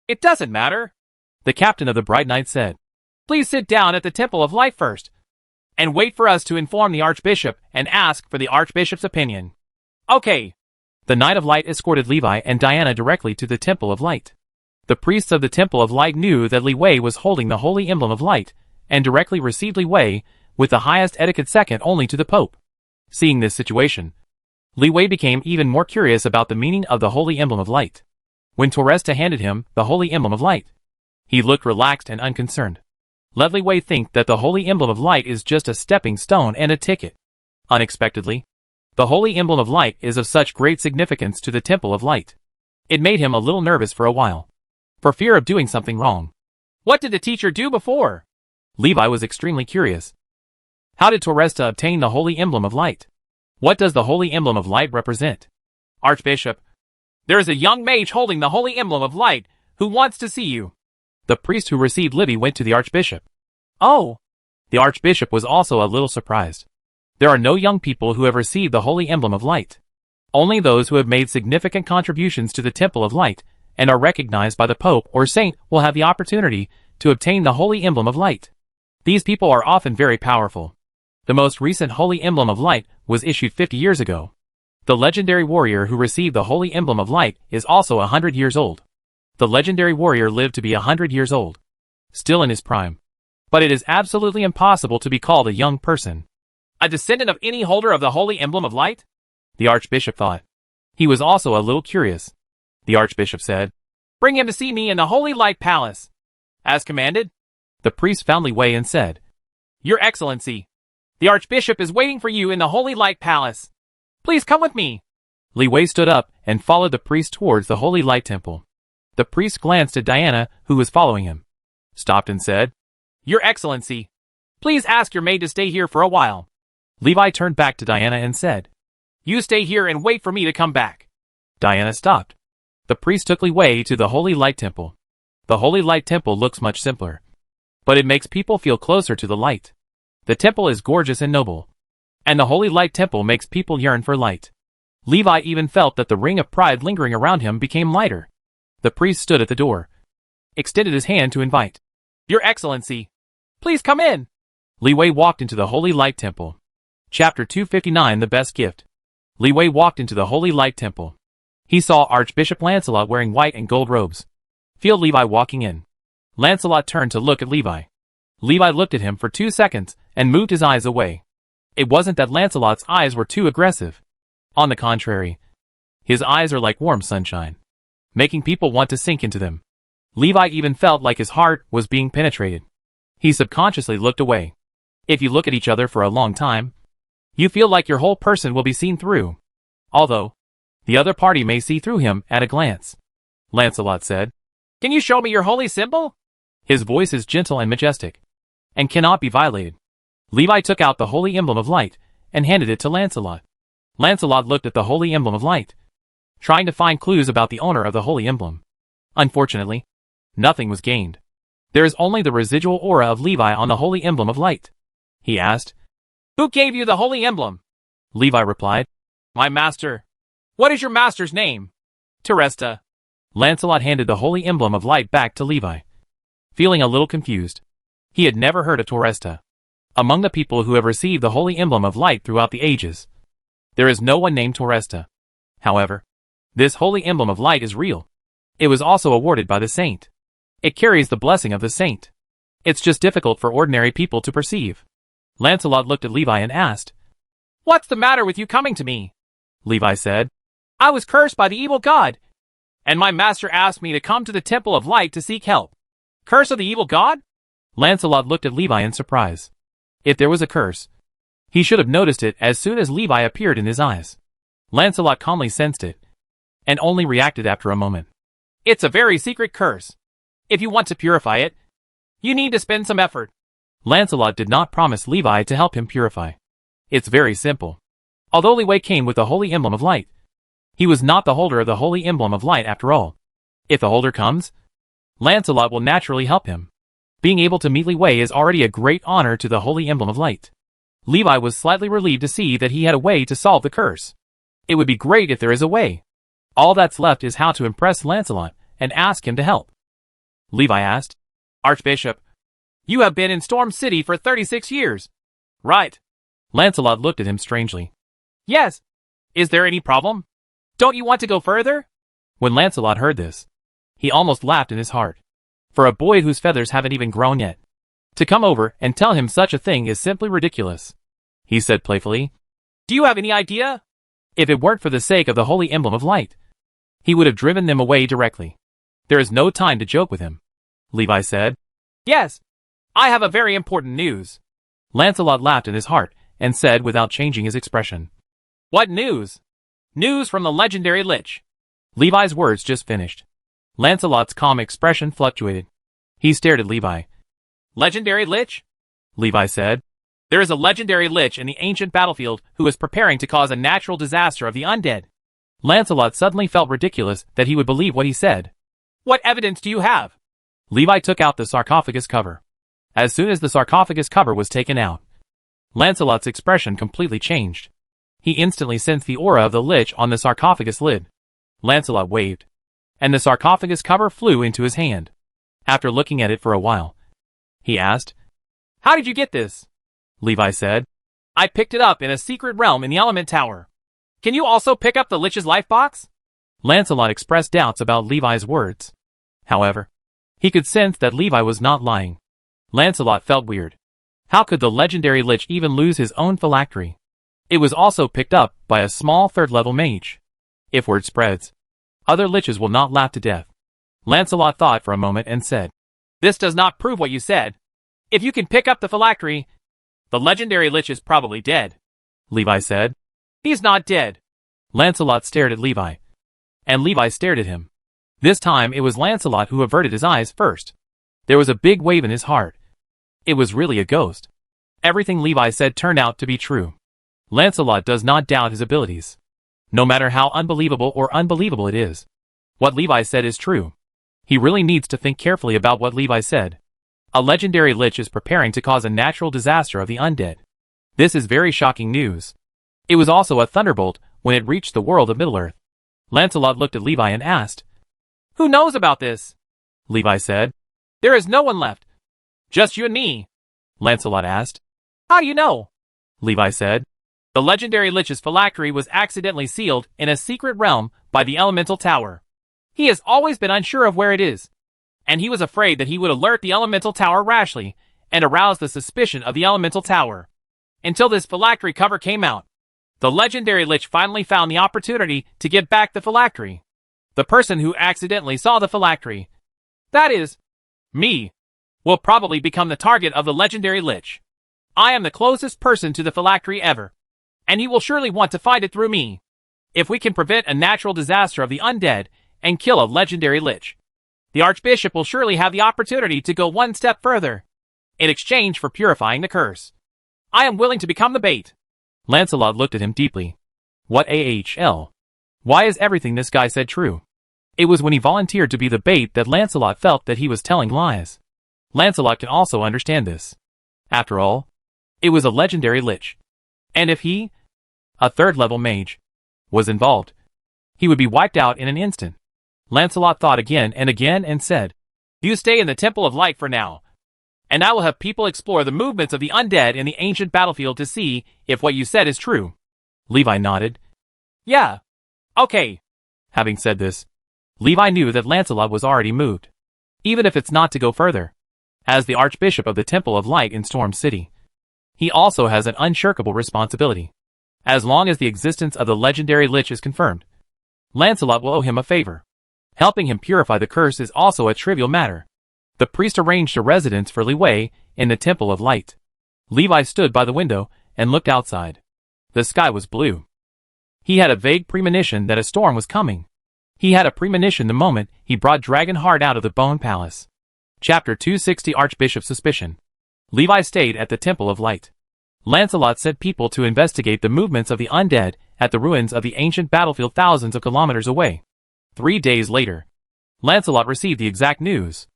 "It doesn't matter." The captain of the bright knight said, "Please sit down at the Temple of Light first. and wait for us to inform the Archbishop and ask for the Archbishop's opinion. Okay. The Knight of Light escorted Levi and Diana directly to the Temple of Light. The priests of the Temple of Light knew that Li Wei was holding the Holy Emblem of Light, and directly received Li Wei, with the highest etiquette second only to the Pope. Seeing this situation, Li Wei became even more curious about the meaning of the Holy Emblem of Light. When Toresta handed him the Holy Emblem of Light, he looked relaxed and unconcerned. Let Li Wei think that the Holy Emblem of Light is just a stepping stone and a ticket. Unexpectedly, the Holy Emblem of Light is of such great significance to the Temple of Light. It made him a little nervous for a while, for fear of doing something wrong. What did the teacher do before? Levi was extremely curious. How did Toresta obtain the Holy Emblem of Light? What does the Holy Emblem of Light represent? Archbishop, there is a young mage holding the Holy Emblem of Light who wants to see you. The priest who received Libby went to the Archbishop. Oh! The Archbishop was also a little surprised. There are no young people who have received the Holy Emblem of Light. Only those who have made significant contributions to the Temple of Light and are recognized by the Pope or Saint will have the opportunity to obtain the Holy Emblem of Light. These people are often very powerful. The most recent Holy Emblem of Light was issued 50 years ago. The legendary warrior who received the Holy Emblem of Light is also 100 years old. The legendary warrior lived to be 100 years old, still in his prime. But it is absolutely impossible to be called a young person. A descendant of any holder of the Holy Emblem of Light? The Archbishop thought. He was also a little curious. The Archbishop said, "Bring him to see me in the Holy Light Palace." As commanded, the priest found Li Wei and said, "Your Excellency, the Archbishop is waiting for you in the Holy Light Palace. Please come with me." Li Wei stood up and followed the priest towards the Holy Light Temple. The priest glanced at Diana, who was following him, stopped and said, "Your Excellency, please ask your maid to stay here for a while." Levi turned back to Diana and said, "You stay here and wait for me to come back." Diana stopped. The priest took Li Wei to the Holy Light Temple. The Holy Light Temple looks much simpler, but it makes people feel closer to the light. The temple is gorgeous and noble, and the Holy Light Temple makes people yearn for light. Levi even felt that the ring of pride lingering around him became lighter. The priest stood at the door, extended his hand to invite. "Your Excellency, please come in." Li Wei walked into the Holy Light Temple. Chapter 259 The Best Gift. Li Wei walked into the Holy Light Temple. He saw Archbishop Lancelot wearing white and gold robes. Feel Levi walking in. Lancelot turned to look at Levi. Levi looked at him for 2 seconds and moved his eyes away. It wasn't that Lancelot's eyes were too aggressive. On the contrary, his eyes are like warm sunshine, making people want to sink into them. Levi even felt like his heart was being penetrated. He subconsciously looked away. If you look at each other for a long time, you feel like your whole person will be seen through, although the other party may see through him at a glance. Lancelot said, "Can you show me your holy symbol?" His voice is gentle and majestic, and cannot be violated. Levi took out the Holy Emblem of Light and handed it to Lancelot. Lancelot looked at the Holy Emblem of Light, trying to find clues about the owner of the Holy Emblem. Unfortunately, nothing was gained. There is only the residual aura of Levi on the Holy Emblem of Light. He asked, "Who gave you the Holy Emblem?" Levi replied, "My master." "What is your master's name?" "Toresta." Lancelot handed the Holy Emblem of Light back to Levi, feeling a little confused. He had never heard of Toresta. Among the people who have received the Holy Emblem of Light throughout the ages, there is no one named Toresta. However, this Holy Emblem of Light is real. It was also awarded by the saint. It carries the blessing of the saint. It's just difficult for ordinary people to perceive. Lancelot looked at Levi and asked, "What's the matter with you coming to me?" Levi said, "I was cursed by the evil god, and my master asked me to come to the Temple of Light to seek help." "Curse of the evil god?" Lancelot looked at Levi in surprise. If there was a curse, he should have noticed it as soon as Levi appeared in his eyes. Lancelot calmly sensed it, and only reacted after a moment. "It's a very secret curse. If you want to purify it, you need to spend some effort." Lancelot did not promise Levi to help him purify. It's very simple. Although Li Wei came with the Holy Emblem of Light, he was not the holder of the Holy Emblem of Light after all. If the holder comes, Lancelot will naturally help him. Being able to meet Li Wei is already a great honor to the Holy Emblem of Light. Levi was slightly relieved to see that he had a way to solve the curse. It would be great if there is a way. All that's left is how to impress Lancelot and ask him to help. Levi asked, "Archbishop, you have been in Storm City for 36 years, Right. Lancelot looked at him strangely. Yes. Is there any problem? Don't you want to go further? When Lancelot heard this, he almost laughed in his heart. For a boy whose feathers haven't even grown yet, to come over and tell him such a thing is simply ridiculous. He said playfully, Do you have any idea? If it weren't for the sake of the holy emblem of light, he would have driven them away directly. There is no time to joke with him, Levi said. Yes, I have a very important news. Lancelot laughed in his heart and said without changing his expression. What news? News from the legendary Lich. Levi's words just finished. Lancelot's calm expression fluctuated. He stared at Levi. Legendary Lich? Levi said. There is a legendary Lich in the ancient battlefield who is preparing to cause a natural disaster of the undead. Lancelot suddenly felt ridiculous that he would believe what he said. What evidence do you have? Levi took out the sarcophagus cover. As soon as the sarcophagus cover was taken out, Lancelot's expression completely changed. He instantly sensed the aura of the Lich on the sarcophagus lid. Lancelot waved, and the sarcophagus cover flew into his hand. After looking at it for a while, he asked, How did you get this? Levi said, I picked it up in a secret realm in the Element Tower. Can you also pick up the Lich's life box? Lancelot expressed doubts about Levi's words. However, he could sense that Levi was not lying. Lancelot felt weird. How could the legendary Lich even lose his own phylactery? It was also picked up by a small third-level mage. If word spreads, other Liches will not laugh to death. Lancelot thought for a moment and said, This does not prove what you said. If you can pick up the phylactery, the legendary Lich is probably dead. Levi said. He's not dead. Lancelot stared at Levi, and Levi stared at him. This time it was Lancelot who averted his eyes first. There was a big wave in his heart. It was really a ghost. Everything Levi said turned out to be true. Lancelot does not doubt his abilities, no matter how unbelievable it is. What Levi said is true. He really needs to think carefully about what Levi said. A legendary Lich is preparing to cause a natural disaster of the undead. This is very shocking news. It was also a thunderbolt when it reached the world of Middle-earth. Lancelot looked at Levi and asked, Who knows about this? Levi said, There is no one left. Just you and me. Lancelot asked, How do you know? Levi said, The legendary Lich's phylactery was accidentally sealed in a secret realm by the Elemental Tower. He has always been unsure of where it is, and he was afraid that he would alert the Elemental Tower rashly and arouse the suspicion of the Elemental Tower. Until this phylactery cover came out, the legendary Lich finally found the opportunity to get back the phylactery. The person who accidentally saw the phylactery, that is, me, will probably become the target of the legendary Lich. I am the closest person to the phylactery ever, and he will surely want to find it through me. If we can prevent a natural disaster of the undead and kill a legendary Lich, the Archbishop will surely have the opportunity to go one step further, in exchange for purifying the curse. I am willing to become the bait. Lancelot looked at him deeply. What AHL? Why is everything this guy said true? It was when he volunteered to be the bait that Lancelot felt that he was telling lies. Lancelot can also understand this. After all, it was a legendary Lich. And if he, a third-level mage, was involved, he would be wiped out in an instant. Lancelot thought again and said, You stay in the Temple of Light for now, and I will have people explore the movements of the undead in the ancient battlefield to see if what you said is true. Levi nodded. Yeah. Okay. Having said this, Levi knew that Lancelot was already moved, even if it's not to go further. As the Archbishop of the Temple of Light in Storm City, he also has an unshirkable responsibility. As long as the existence of the legendary Lich is confirmed, Lancelot will owe him a favor. Helping him purify the curse is also a trivial matter. The priest arranged a residence for Li Wei in the Temple of Light. Levi stood by the window and looked outside. The sky was blue. He had a vague premonition that a storm was coming. He had a premonition the moment he brought Dragonheart out of the Bone Palace. Chapter 260 Archbishop's Suspicion. Levi stayed at the Temple of Light. Lancelot sent people to investigate the movements of the undead at the ruins of the ancient battlefield thousands of kilometers away. 3 days later, Lancelot received the exact news.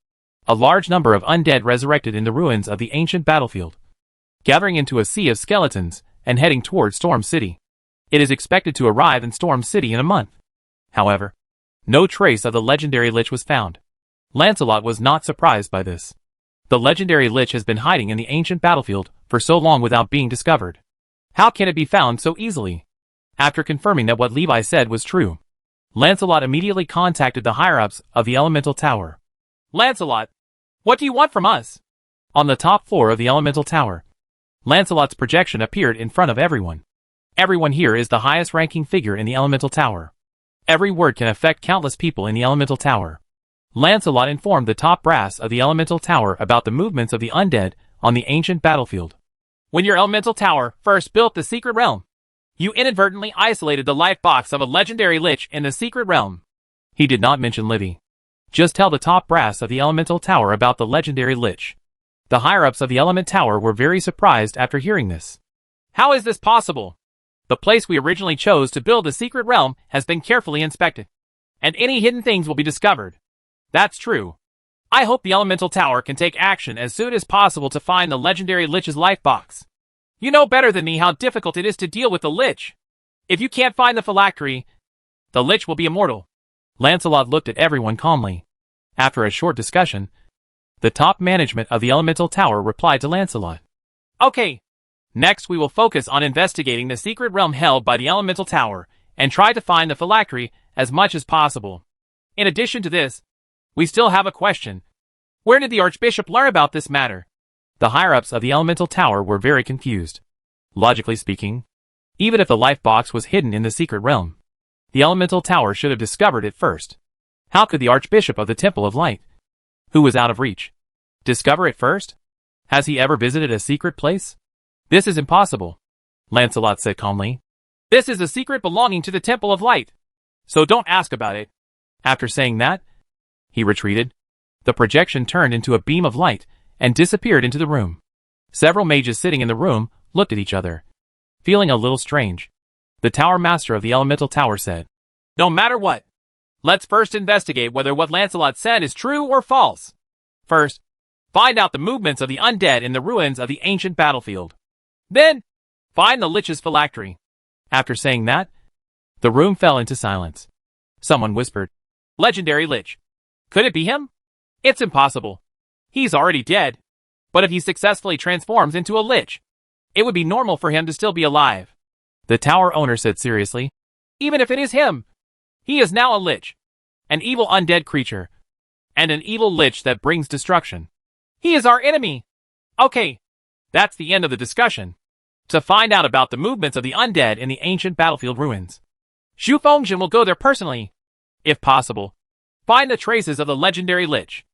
A large number of undead resurrected in the ruins of the ancient battlefield, gathering into a sea of skeletons and heading toward Storm City. It is expected to arrive in Storm City in a month. However, no trace of the legendary Lich was found. Lancelot was not surprised by this. The legendary lich has been hiding in the ancient battlefield for so long without being discovered. How can it be found so easily? After confirming that what Levi said was true, Lancelot immediately contacted the higher-ups of the Elemental Tower. Lancelot, what do you want from us? On the top floor of the Elemental Tower, Lancelot's projection appeared in front of everyone. Everyone here is the highest-ranking figure in the Elemental Tower. Every word can affect countless people in the Elemental Tower. Lancelot informed the top brass of the Elemental Tower about the movements of the undead on the ancient battlefield. When your Elemental Tower first built the Secret Realm, you inadvertently isolated the life box of a legendary lich in the Secret Realm. He did not mention Livy. Just tell the top brass of the Elemental Tower about the legendary lich. The higher-ups of the Element Tower were very surprised after hearing this. How is this possible? The place we originally chose to build the Secret Realm has been carefully inspected, and any hidden things will be discovered. That's true. I hope the Elemental Tower can take action as soon as possible to find the legendary lich's life box. You know better than me how difficult it is to deal with the lich. If you can't find the phylactery, the lich will be immortal. Lancelot looked at everyone calmly. After a short discussion, the top management of the Elemental Tower replied to Lancelot. Okay. Next we will focus on investigating the secret realm held by the Elemental Tower, and try to find the phylactery as much as possible. In addition to this, we still have a question. Where did the Archbishop learn about this matter? The higher-ups of the Elemental Tower were very confused. Logically speaking, even if the life box was hidden in the secret realm, the Elemental Tower should have discovered it first. How could the Archbishop of the Temple of Light, who was out of reach, discover it first? Has he ever visited a secret place? This is impossible, Lancelot said calmly. This is a secret belonging to the Temple of Light, so don't ask about it. After saying that, he retreated. The projection turned into a beam of light and disappeared into the room. Several mages sitting in the room looked at each other, feeling a little strange. The Tower Master of the Elemental Tower said, No matter what, let's first investigate whether what Lancelot said is true or false. First, find out the movements of the undead in the ruins of the ancient battlefield. Then, find the lich's phylactery. After saying that, the room fell into silence. Someone whispered, Legendary lich. Could it be him? It's impossible. He's already dead. But if he successfully transforms into a lich, it would be normal for him to still be alive. The tower owner said seriously, Even if it is him, he is now a lich, an evil undead creature, and an evil lich that brings destruction. He is our enemy. Okay, that's the end of the discussion. To find out about the movements of the undead in the ancient battlefield ruins, Xu Fengzhen will go there personally. If possible, find the traces of the legendary lich.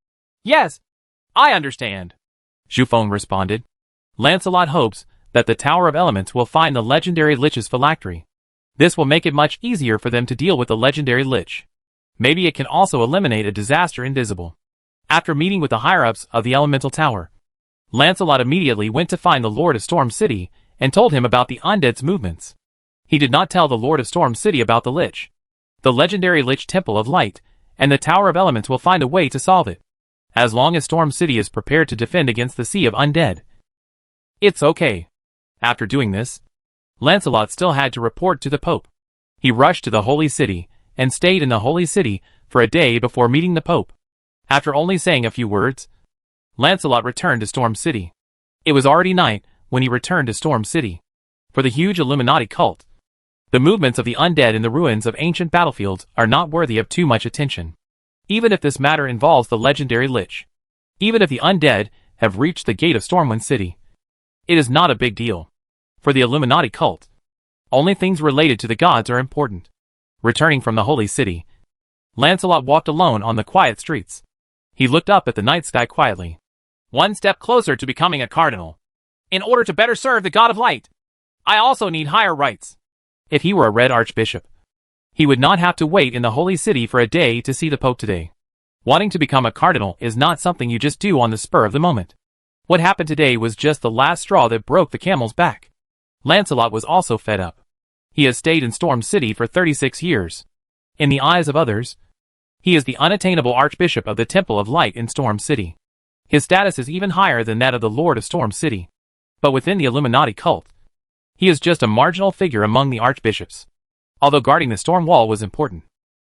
Yes, I understand, Xu Feng responded. Lancelot hopes that the Tower of Elements will find the legendary lich's phylactery. This will make it much easier for them to deal with the legendary lich. Maybe it can also eliminate a disaster invisible. After meeting with the higher-ups of the Elemental Tower, Lancelot immediately went to find the Lord of Storm City and told him about the undead's movements. He did not tell the Lord of Storm City about the lich. The legendary lich Temple of Light and the Tower of Elements will find a way to solve it. As long as Storm City is prepared to defend against the sea of undead, it's okay. After doing this, Lancelot still had to report to the Pope. He rushed to the Holy City and stayed in the Holy City for a day before meeting the Pope. After only saying a few words, Lancelot returned to Storm City. It was already night when he returned to Storm City. For the huge Illuminati cult, the movements of the undead in the ruins of ancient battlefields are not worthy of too much attention. Even if this matter involves the legendary lich, even if the undead have reached the gate of Stormwind City, it is not a big deal. For the Illuminati cult, only things related to the gods are important. Returning from the Holy City, Lancelot walked alone on the quiet streets. He looked up at the night sky quietly. One step closer to becoming a cardinal. In order to better serve the God of Light, I also need higher rights. If he were a Red Archbishop, he would not have to wait in the Holy City for a day to see the Pope today. Wanting to become a cardinal is not something you just do on the spur of the moment. What happened today was just the last straw that broke the camel's back. Lancelot was also fed up. He has stayed in Storm City for 36 years. In the eyes of others, he is the unattainable Archbishop of the Temple of Light in Storm City. His status is even higher than that of the Lord of Storm City. But within the Illuminati cult, he is just a marginal figure among the archbishops. Although guarding the storm wall was important,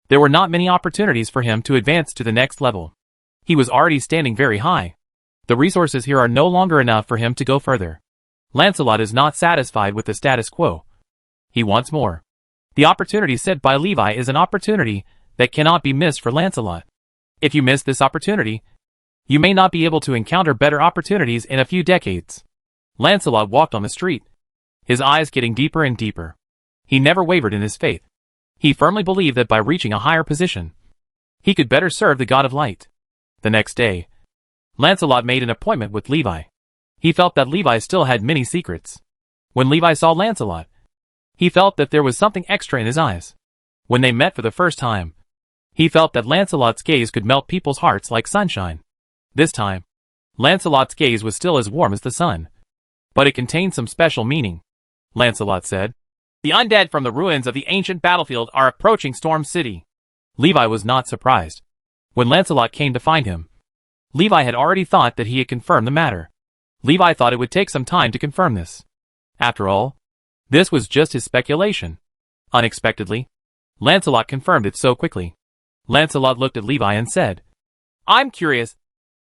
there were not many opportunities for him to advance to the next level. He was already standing very high. The resources here are no longer enough for him to go further. Lancelot is not satisfied with the status quo. He wants more. The opportunity set by Levi is an opportunity that cannot be missed for Lancelot. If you miss this opportunity, you may not be able to encounter better opportunities in a few decades. Lancelot walked on the street, his eyes getting deeper and deeper. He never wavered in his faith. He firmly believed that by reaching a higher position, he could better serve the God of Light. The next day, Lancelot made an appointment with Levi. He felt that Levi still had many secrets. When Levi saw Lancelot, he felt that there was something extra in his eyes. When they met for the first time, he felt that Lancelot's gaze could melt people's hearts like sunshine. This time, Lancelot's gaze was still as warm as the sun, but it contained some special meaning. Lancelot said, "The undead from the ruins of the ancient battlefield are approaching Storm City." Levi was not surprised. When Lancelot came to find him, Levi had already thought that he had confirmed the matter. Levi thought it would take some time to confirm this. After all, this was just his speculation. Unexpectedly, Lancelot confirmed it so quickly. Lancelot looked at Levi and said, "I'm curious,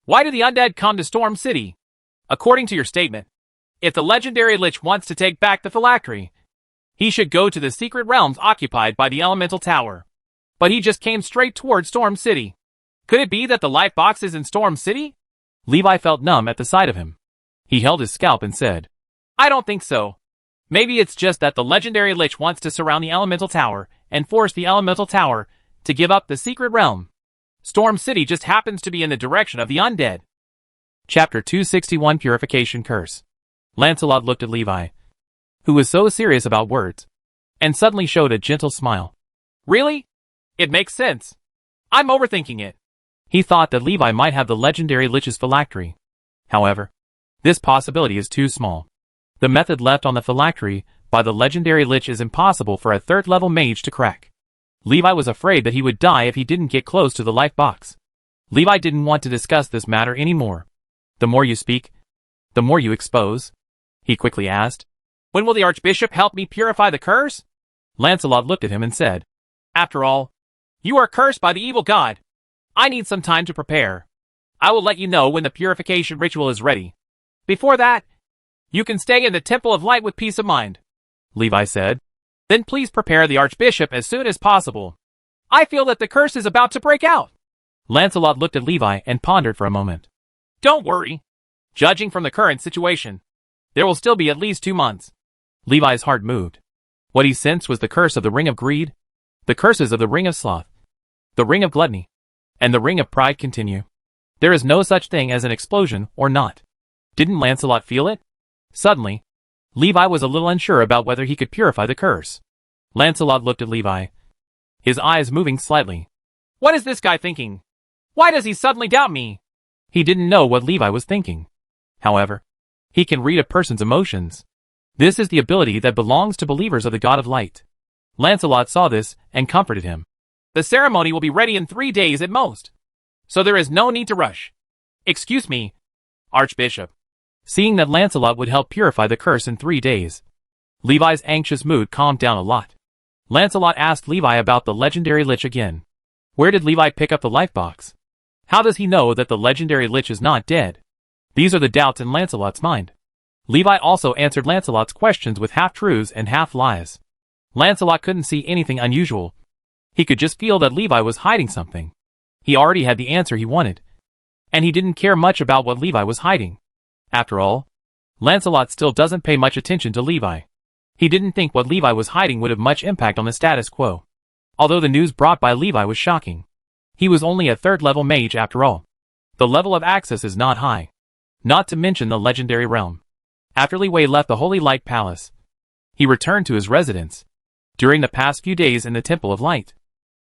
why do the undead come to Storm City? According to your statement, if the legendary Lich wants to take back the phylactery, he should go to the secret realms occupied by the elemental tower. But he just came straight toward Storm City. Could it be that the life box is in Storm City?" Levi felt numb at the sight of him. He held his scalp and said, "I don't think so. Maybe it's just that the legendary Lich wants to surround the elemental tower and force the elemental tower to give up the secret realm. Storm City just happens to be in the direction of the undead." Chapter 261 Purification Curse. Lancelot looked at Levi, who was so serious about words, and suddenly showed a gentle smile. "Really? It makes sense. I'm overthinking it." He thought that Levi might have the legendary Lich's phylactery. However, this possibility is too small. The method left on the phylactery by the legendary Lich is impossible for a third-level mage to crack. Levi was afraid that he would die if he didn't get close to the life box. Levi didn't want to discuss this matter anymore. "The more you speak, the more you expose?" he quickly asked. "When will the Archbishop help me purify the curse?" Lancelot looked at him and said, "After all, you are cursed by the evil god. I need some time to prepare. I will let you know when the purification ritual is ready. Before that, you can stay in the Temple of Light with peace of mind." Levi said, "Then please prepare the Archbishop as soon as possible. I feel that the curse is about to break out." Lancelot looked at Levi and pondered for a moment. "Don't worry. Judging from the current situation, there will still be at least 2 months. Levi's heart moved. What he sensed was the curse of the Ring of Greed, the curses of the Ring of Sloth, the Ring of Gluttony, and the Ring of Pride continue. There is no such thing as an explosion or not. Didn't Lancelot feel it? Suddenly, Levi was a little unsure about whether he could purify the curse. Lancelot looked at Levi, his eyes moving slightly. "What is this guy thinking? Why does he suddenly doubt me?" He didn't know what Levi was thinking. However, he can read a person's emotions. This is the ability that belongs to believers of the God of Light. Lancelot saw this and comforted him. "The ceremony will be ready in 3 days at most, so there is no need to rush. Excuse me, Archbishop." Seeing that Lancelot would help purify the curse in 3 days, Levi's anxious mood calmed down a lot. Lancelot asked Levi about the legendary Lich again. Where did Levi pick up the life box? How does he know that the legendary Lich is not dead? These are the doubts in Lancelot's mind. Levi also answered Lancelot's questions with half-truths and half-lies. Lancelot couldn't see anything unusual. He could just feel that Levi was hiding something. He already had the answer he wanted, and he didn't care much about what Levi was hiding. After all, Lancelot still doesn't pay much attention to Levi. He didn't think what Levi was hiding would have much impact on the status quo. Although the news brought by Levi was shocking, he was only a third-level mage after all. The level of access is not high, not to mention the legendary realm. After Levi left the Holy Light Palace, he returned to his residence. During the past few days in the Temple of Light,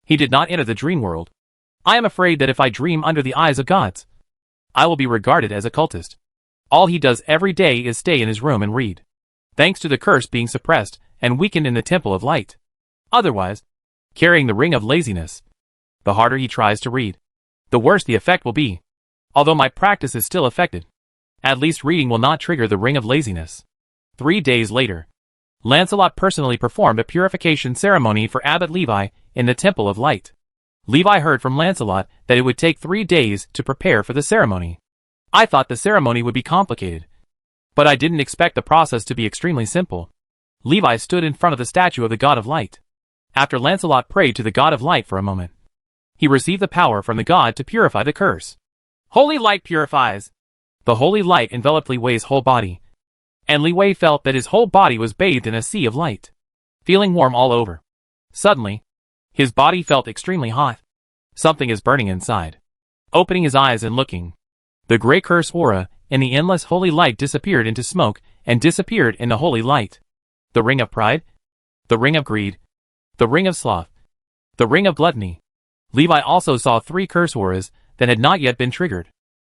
he did not enter the dream world. "I am afraid that if I dream under the eyes of gods, I will be regarded as a cultist." All he does every day is stay in his room and read, thanks to the curse being suppressed and weakened in the Temple of Light. Otherwise, carrying the ring of laziness, the harder he tries to read, the worse the effect will be. Although my practice is still effective, at least reading will not trigger the ring of laziness. 3 days later, Lancelot personally performed a purification ceremony for Abbot Levi in the Temple of Light. Levi heard from Lancelot that it would take 3 days to prepare for the ceremony. I thought the ceremony would be complicated, but I didn't expect the process to be extremely simple. Levi stood in front of the statue of the God of Light. After Lancelot prayed to the God of Light for a moment, he received the power from the god to purify the curse. Holy light purifies. The holy light enveloped Li Wei's whole body, and Li Wei felt that his whole body was bathed in a sea of light, feeling warm all over. Suddenly, his body felt extremely hot. Something is burning inside. Opening his eyes and looking, the gray curse aura in the endless holy light disappeared into smoke and disappeared in the holy light. The ring of pride, the ring of greed, the ring of sloth, the ring of gluttony. Levi also saw 3 curse auras that had not yet been triggered.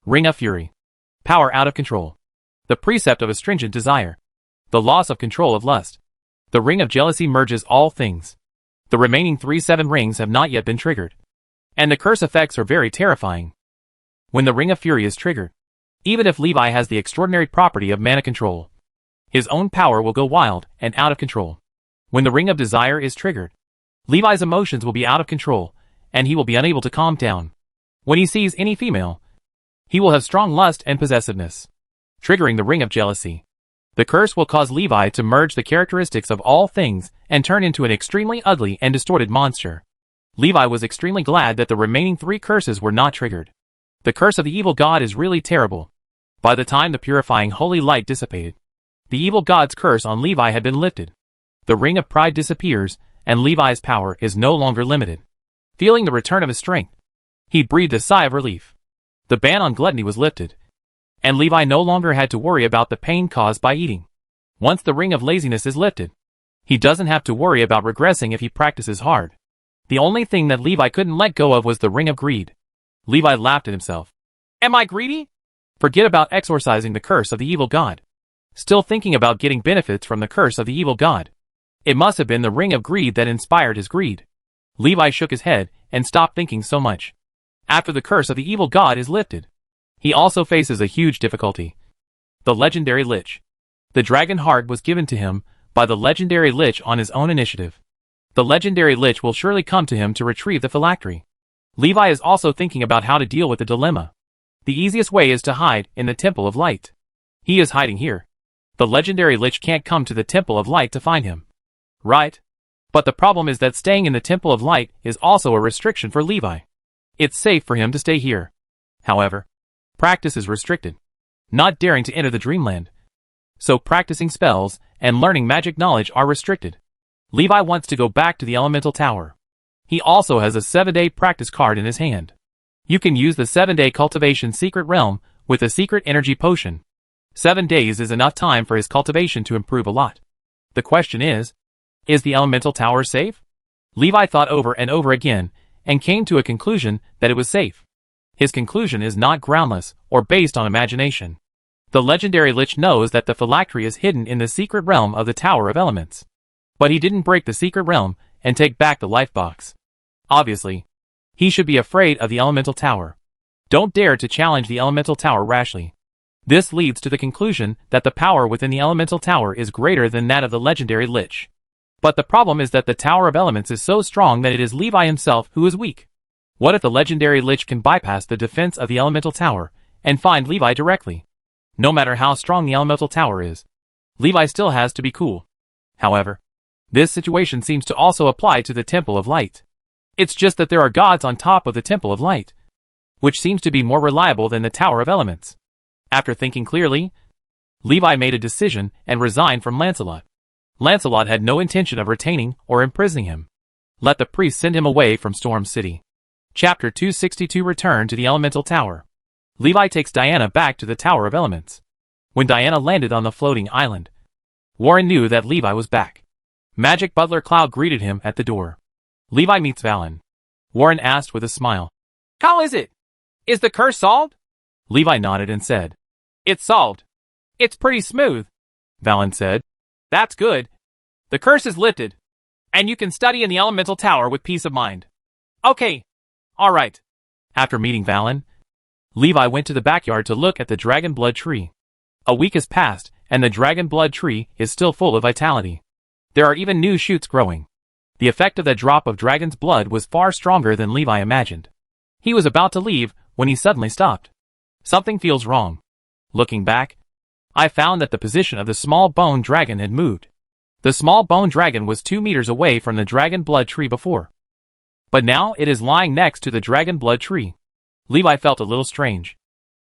Ring of fury, power out of control, the precept of astringent desire, the loss of control of lust. The ring of jealousy merges all things. The remaining 3 7 rings have not yet been triggered, and the curse effects are very terrifying. When the ring of fury is triggered, even if Levi has the extraordinary property of mana control, his own power will go wild and out of control. When the ring of desire is triggered, Levi's emotions will be out of control, and he will be unable to calm down. When he sees any female, he will have strong lust and possessiveness, triggering the ring of jealousy. The curse will cause Levi to merge the characteristics of all things and turn into an extremely ugly and distorted monster. Levi was extremely glad that the remaining 3 curses were not triggered. The curse of the evil god is really terrible. By the time the purifying holy light dissipated, the evil god's curse on Levi had been lifted. The ring of pride disappears, and Levi's power is no longer limited. Feeling the return of his strength, he breathed a sigh of relief. The ban on gluttony was lifted, and Levi no longer had to worry about the pain caused by eating. Once the ring of laziness is lifted, he doesn't have to worry about regressing if he practices hard. The only thing that Levi couldn't let go of was the ring of greed. Levi laughed at himself. Am I greedy? Forget about exorcising the curse of the evil god. Still thinking about getting benefits from the curse of the evil god. It must have been the ring of greed that inspired his greed. Levi shook his head and stopped thinking so much. After the curse of the evil god is lifted, he also faces a huge difficulty. The legendary lich. The dragon heart was given to him by the legendary lich on his own initiative. The legendary lich will surely come to him to retrieve the phylactery. Levi is also thinking about how to deal with the dilemma. The easiest way is to hide in the Temple of Light. He is hiding here. The legendary lich can't come to the Temple of Light to find him. Right? But the problem is that staying in the Temple of Light is also a restriction for Levi. It's safe for him to stay here. However, practice is restricted. Not daring to enter the dreamland. So practicing spells and learning magic knowledge are restricted. Levi wants to go back to the elemental tower. He also has a 7-day practice card in his hand. You can use the 7-day cultivation secret realm with a secret energy potion. 7 days is enough time for his cultivation to improve a lot. The question is the elemental tower safe? Levi thought over and over again and came to a conclusion that it was safe. His conclusion is not groundless or based on imagination. The legendary lich knows that the phylactery is hidden in the secret realm of the Tower of Elements. But he didn't break the secret realm and take back the life box. Obviously, he should be afraid of the elemental tower. Don't dare to challenge the elemental tower rashly. This leads to the conclusion that the power within the elemental tower is greater than that of the legendary lich. But the problem is that the Tower of Elements is so strong that it is Levi himself who is weak. What if the legendary lich can bypass the defense of the elemental tower and find Levi directly? No matter how strong the elemental tower is, Levi still has to be cool. However, this situation seems to also apply to the Temple of Light. It's just that there are gods on top of the Temple of Light, which seems to be more reliable than the Tower of Elements. After thinking clearly, Levi made a decision and resigned from Lancelot. Lancelot had no intention of retaining or imprisoning him. Let the priest send him away from Storm City. Chapter 262 Return to the Elemental Tower. Levi takes Diana back to the Tower of Elements. When Diana landed on the floating island, Warren knew that Levi was back. Magic Butler Cloud greeted him at the door. Levi meets Valen. Warren asked with a smile. How is it? Is the curse solved? Levi nodded and said, It's solved. It's pretty smooth. Valen said, That's good. The curse is lifted, and you can study in the elemental tower with peace of mind. Okay. All right. After meeting Valen, Levi went to the backyard to look at the dragon blood tree. A week has passed, and the dragon blood tree is still full of vitality. There are even new shoots growing. The effect of that drop of dragon's blood was far stronger than Levi imagined. He was about to leave when he suddenly stopped. Something feels wrong. Looking back, I found that the position of the small bone dragon had moved. The small bone dragon was 2 meters away from the dragon blood tree before. But now it is lying next to the dragon blood tree. Levi felt a little strange.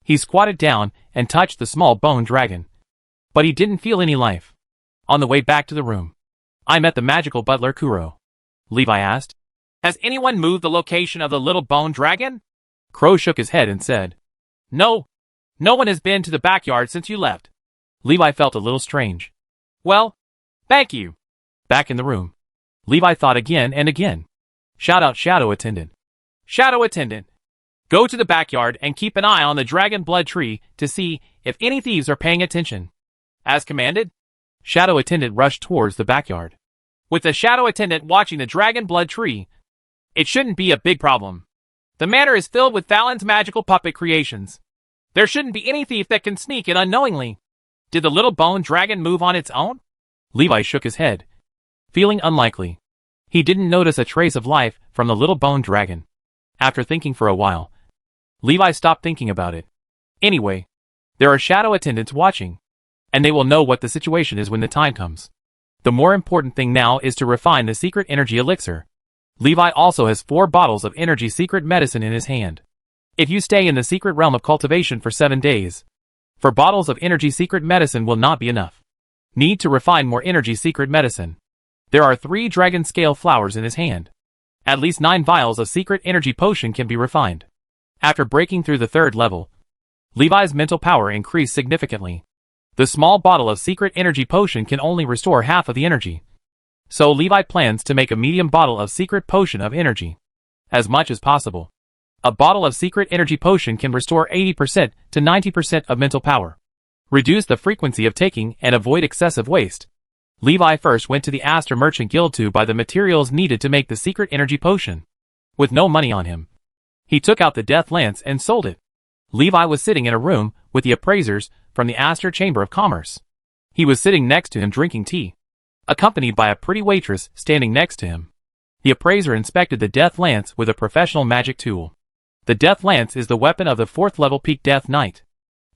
He squatted down and touched the small bone dragon. But he didn't feel any life. On the way back to the room, I met the magical butler Kuro. Levi asked, "Has anyone moved the location of the little bone dragon?" Crow shook his head and said, "No. No one has been to the backyard since you left." Levi felt a little strange. "Well, thank you." Back in the room, Levi thought again and again. Shout out Shadow Attendant. Shadow Attendant, go to the backyard and keep an eye on the dragon blood tree to see if any thieves are paying attention. As commanded, Shadow Attendant rushed towards the backyard. With the Shadow Attendant watching the dragon blood tree, it shouldn't be a big problem. The manor is filled with Fallon's magical puppet creations. There shouldn't be any thief that can sneak in unknowingly. Did the little bone dragon move on its own? Levi shook his head, feeling unlikely. He didn't notice a trace of life from the little bone dragon. After thinking for a while, Levi stopped thinking about it. Anyway, there are shadow attendants watching, and they will know what the situation is when the time comes. The more important thing now is to refine the secret energy elixir. Levi also has 4 bottles of energy secret medicine in his hand. If you stay in the secret realm of cultivation for 7 days, 4 bottles of energy secret medicine will not be enough. Need to refine more energy secret medicine. There are 3 dragon scale flowers in his hand. At least 9 vials of secret energy potion can be refined. After breaking through the 3rd level, Levi's mental power increased significantly. The small bottle of secret energy potion can only restore half of the energy. So Levi plans to make a medium bottle of secret potion of energy. As much as possible. A bottle of secret energy potion can restore 80% to 90% of mental power. Reduce the frequency of taking and avoid excessive waste. Levi first went to the Aster Merchant Guild to buy the materials needed to make the secret energy potion. With no money on him, he took out the Death Lance and sold it. Levi was sitting in a room with the appraisers from the Aster Chamber of Commerce. He was sitting next to him drinking tea, accompanied by a pretty waitress standing next to him. The appraiser inspected the Death Lance with a professional magic tool. The Death Lance is the weapon of the 4th level Peak Death Knight.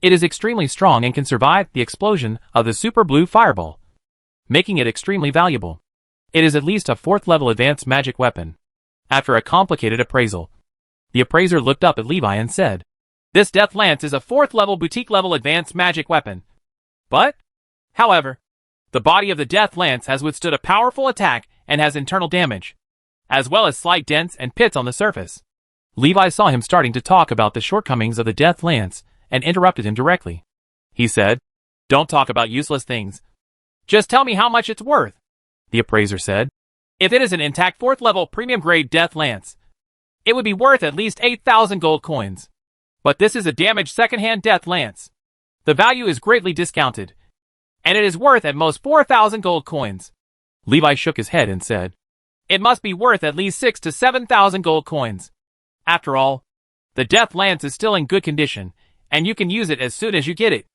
It is extremely strong and can survive the explosion of the Super Blue Fireball, making it extremely valuable. It is at least a 4th level advanced magic weapon. After a complicated appraisal, the appraiser looked up at Levi and said, "This Death Lance is a 4th level boutique level advanced magic weapon. But, however, the body of the Death Lance has withstood a powerful attack and has internal damage, as well as slight dents and pits on the surface." Levi saw him starting to talk about the shortcomings of the Death Lance and interrupted him directly. He said, "Don't talk about useless things. Just tell me how much it's worth." The appraiser said, "If it is an intact 4th level premium grade Death Lance, it would be worth at least 8,000 gold coins. But this is a damaged second-hand Death Lance. The value is greatly discounted, and it is worth at most 4,000 gold coins." Levi shook his head and said, "It must be worth at least 6,000 to 7,000 gold coins. After all, the Death Lance is still in good condition, and you can use it as soon as you get it."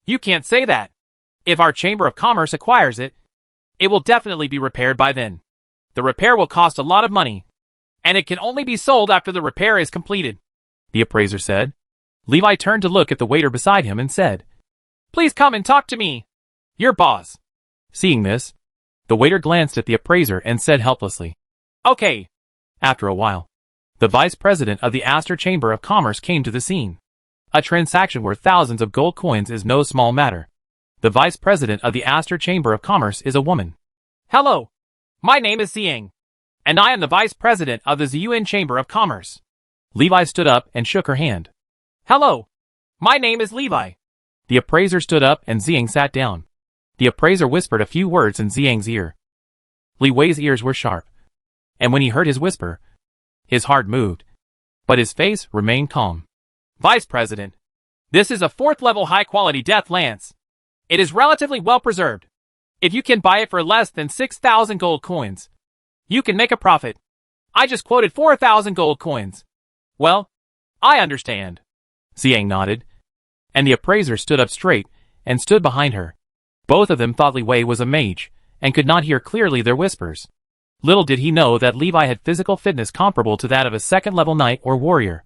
"You can't say that. If our Chamber of Commerce acquires it, it will definitely be repaired by then. The repair will cost a lot of money, and it can only be sold after the repair is completed," the appraiser said. Levi turned to look at the waiter beside him and said, "Please come and talk to me. Your boss." Seeing this, the waiter glanced at the appraiser and said helplessly, "Okay." After a while, the vice president of the Aster Chamber of Commerce came to the scene. A transaction worth thousands of gold coins is no small matter. The vice president of the Aster Chamber of Commerce is a woman. "Hello. My name is Xiang, and I am the vice president of the Ziyuan Chamber of Commerce." Levi stood up and shook her hand. "Hello. My name is Levi." The appraiser stood up and Xiang sat down. The appraiser whispered a few words in Xiang's ear. Li Wei's ears were sharp, and when he heard his whisper, his heart moved, but his face remained calm. "Vice President, this is a 4th level high-quality Death Lance. It is relatively well preserved. If you can buy it for less than 6,000 gold coins, you can make a profit. I just quoted 4,000 gold coins." "Well, I understand." Xiang nodded, and the appraiser stood up straight and stood behind her. Both of them thought Li Wei was a mage and could not hear clearly their whispers. Little did he know that Levi had physical fitness comparable to that of a 2nd level knight or warrior.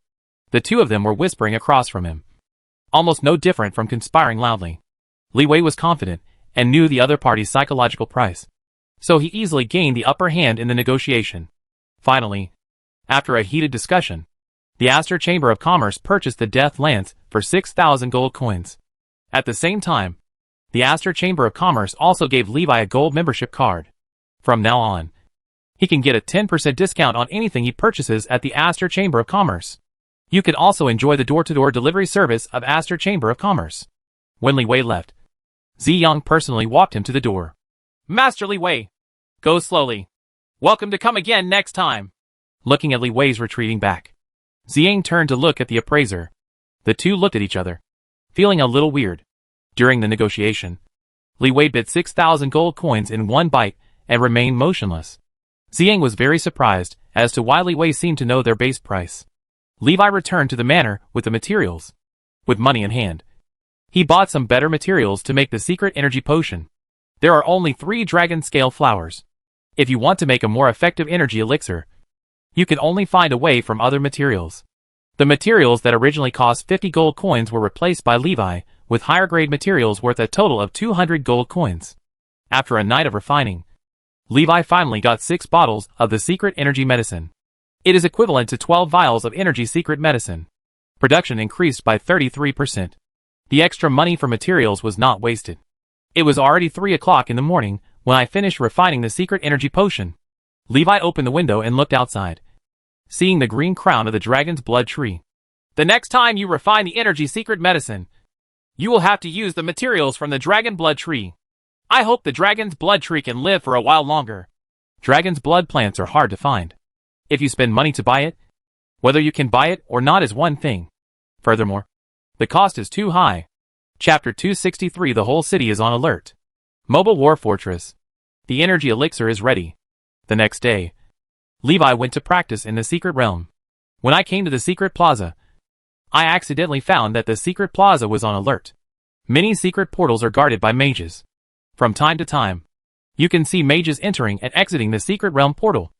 The two of them were whispering across from him. almost no different from conspiring loudly. Li Wei was confident, and knew the other party's psychological price. So he easily gained the upper hand in the negotiation. Finally, after a heated discussion, the Aster Chamber of Commerce purchased the Death Lance for 6,000 gold coins. At the same time, the Aster Chamber of Commerce also gave Levi a gold membership card. From now on, he can get a 10% discount on anything he purchases at the Aster Chamber of Commerce. You can also enjoy the door-to-door delivery service of Aster Chamber of Commerce. When Li Wei left, Ziyang personally walked him to the door. Master Li Wei, go slowly. Welcome to come again next time. Looking at Li Wei's retreating back, Ziyang turned to look at the appraiser. The two looked at each other, feeling a little weird. During the negotiation, Li Wei bid 6,000 gold coins in one bite and remained motionless. Ziyang was very surprised as to why Li Wei seemed to know their base price. Levi returned to the manor with the materials. With money in hand, he bought some better materials to make the secret energy potion. There are only 3 dragon scale flowers. If you want to make a more effective energy elixir, you can only find a way from other materials. The materials that originally cost 50 gold coins were replaced by Levi with higher grade materials worth a total of 200 gold coins. After a night of refining, Levi finally got 6 bottles of the secret energy medicine. It is equivalent to 12 vials of energy secret medicine. Production increased by 33%. The extra money for materials was not wasted. It was already 3 o'clock in the morning when I finished refining the secret energy potion. Levi opened the window and looked outside, seeing the green crown of the dragon's blood tree. The next time you refine the energy secret medicine, you will have to use the materials from the dragon blood tree. I hope the dragon's blood tree can live for a while longer. Dragon's blood plants are hard to find. If you spend money to buy it, whether you can buy it or not is one thing. Furthermore, the cost is too high. Chapter 263. The whole city is on alert. Mobile War Fortress. The energy elixir is ready. The next day, Levi went to practice in the secret realm. When I came to the secret plaza, I accidentally found that the secret plaza was on alert. Many secret portals are guarded by mages. From time to time, you can see mages entering and exiting the secret realm portal.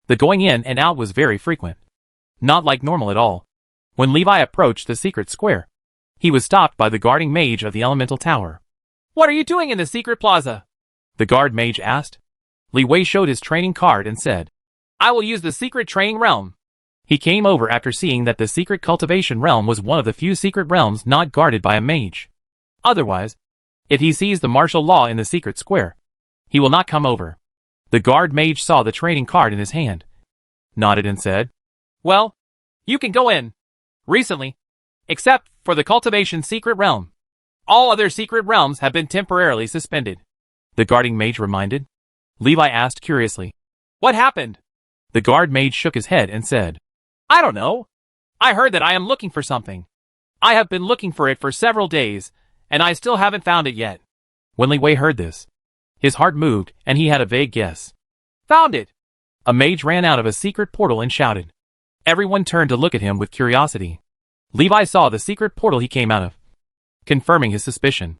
The going in and out was very frequent. Not like normal at all. When Levi approached the secret square, he was stopped by the guarding mage of the elemental tower. What are you doing in the secret plaza? The guard mage asked. Li Wei showed his training card and said, I will use the secret training realm. He came over after seeing that the secret cultivation realm was one of the few secret realms not guarded by a mage. Otherwise, if he sees the martial law in the secret square, he will not come over. The guard mage saw the training card in his hand, nodded and said, Well, you can go in. Recently, except for the cultivation secret realm, all other secret realms have been temporarily suspended. The guarding mage reminded. Levi asked curiously, What happened? The guard mage shook his head and said, I don't know. I heard that I am looking for something. I have been looking for it for several days, and I still haven't found it yet. When Li Wei heard this, his heart moved and he had a vague guess. Found it! A mage ran out of a secret portal and shouted. Everyone turned to look at him with curiosity. Levi saw the secret portal he came out of, confirming his suspicion.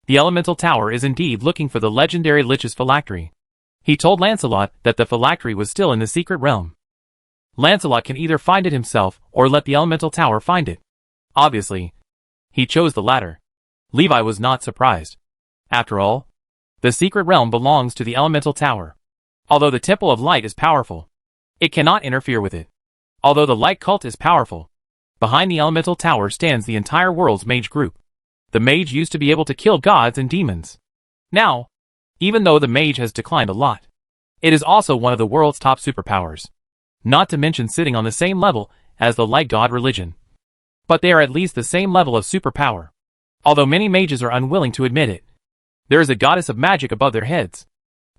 The elemental tower is indeed looking for the legendary Lich's phylactery. He told Lancelot that the phylactery was still in the secret realm. Lancelot can either find it himself or let the elemental tower find it. Obviously, he chose the latter. Levi was not surprised. After all, the secret realm belongs to the elemental tower. Although the Temple of Light is powerful, it cannot interfere with it. Although the light cult is powerful, behind the elemental tower stands the entire world's mage group. The mage used to be able to kill gods and demons. Now, even though the mage has declined a lot, it is also one of the world's top superpowers. Not to mention sitting on the same level as the light god religion. But they are at least the same level of superpower. Although many mages are unwilling to admit it, there is a goddess of magic above their heads.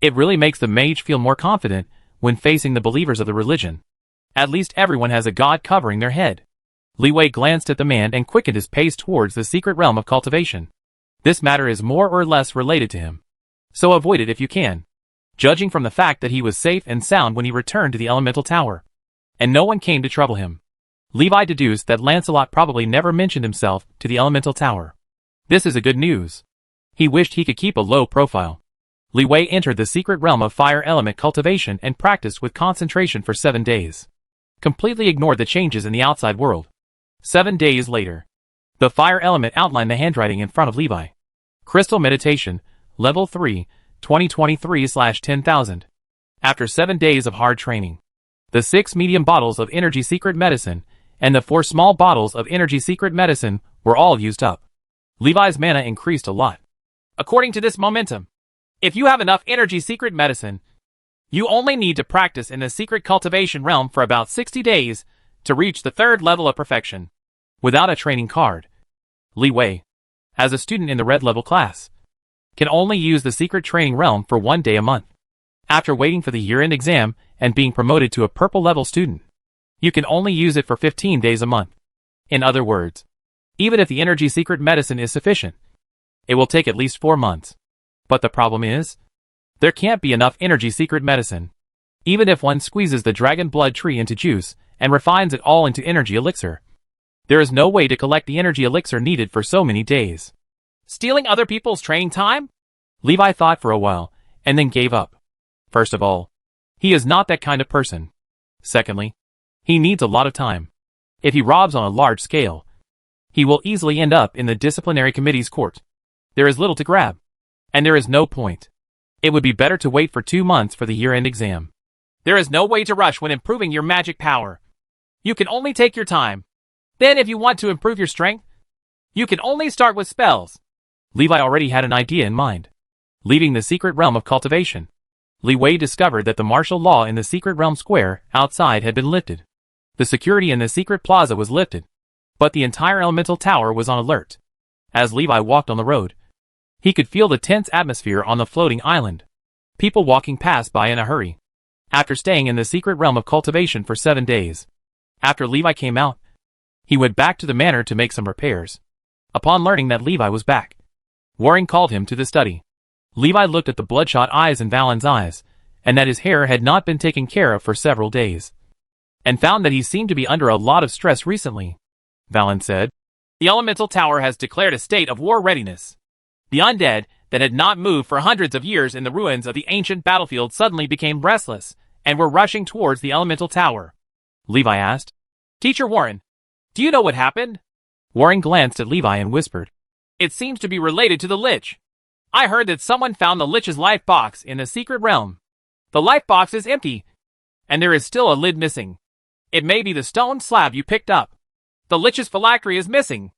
It really makes the mage feel more confident when facing the believers of the religion. At least everyone has a god covering their head. Li Wei glanced at the man and quickened his pace towards the secret realm of cultivation. This matter is more or less related to him, so avoid it if you can. Judging from the fact that he was safe and sound when he returned to the elemental tower, and no one came to trouble him, Levi deduced that Lancelot probably never mentioned himself to the elemental tower. This is a good news. He wished he could keep a low profile. Li Wei entered the secret realm of fire element cultivation and practiced with concentration for 7 days. Completely ignored the changes in the outside world. 7 days later, The fire element outlined the handwriting in front of Levi. Crystal Meditation, Level 3, 2023/10,000. After 7 days of hard training, the 6 medium bottles of Energy Secret Medicine and the 4 small bottles of Energy Secret Medicine were all used up. Levi's mana increased a lot. According to this momentum, if you have enough Energy Secret Medicine, you only need to practice in the secret cultivation realm for about 60 days to reach the 3rd level of perfection. Without a training card, Li Wei, as a student in the red level class, can only use the secret training realm for 1 day a month. After waiting for the year-end exam and being promoted to a purple level student, you can only use it for 15 days a month. In other words, even if the Energy Secret Medicine is sufficient, it will take at least 4 months. But the problem is, there can't be enough Energy Secret Medicine. Even if one squeezes the dragon blood tree into juice and refines it all into energy elixir, there is no way to collect the energy elixir needed for so many days. Stealing other people's training time? Levi thought for a while, and then gave up. First of all, he is not that kind of person. Secondly, he needs a lot of time. If he robs on a large scale, he will easily end up in the disciplinary committee's court. There is little to grab, and there is no point. It would be better to wait for 2 months for the year-end exam. There is no way to rush when improving your magic power. You can only take your time. Then if you want to improve your strength, you can only start with spells. Levi already had an idea in mind. Leaving the secret realm of cultivation, Li Wei discovered that the martial law in the secret realm square outside had been lifted. The security in the secret plaza was lifted, but the entire elemental tower was on alert. As Levi walked on the road, he could feel the tense atmosphere on the floating island. People walking past by in a hurry. After staying in the secret realm of cultivation for 7 days, after Levi came out, he went back to the manor to make some repairs. Upon learning that Levi was back, Warren called him to the study. Levi looked at the bloodshot eyes in Valen's eyes, and that his hair had not been taken care of for several days, and found that he seemed to be under a lot of stress recently. Valen said, "The elemental tower has declared a state of war readiness." The undead that had not moved for hundreds of years in the ruins of the ancient battlefield suddenly became restless, and were rushing towards the elemental tower. Levi asked, "Teacher Warren, do you know what happened?" Warren glanced at Levi and whispered, "It seems to be related to the Lich. I heard that someone found the Lich's life box in the secret realm. The life box is empty, and there is still a lid missing. It may be the stone slab you picked up. The Lich's phylactery is missing,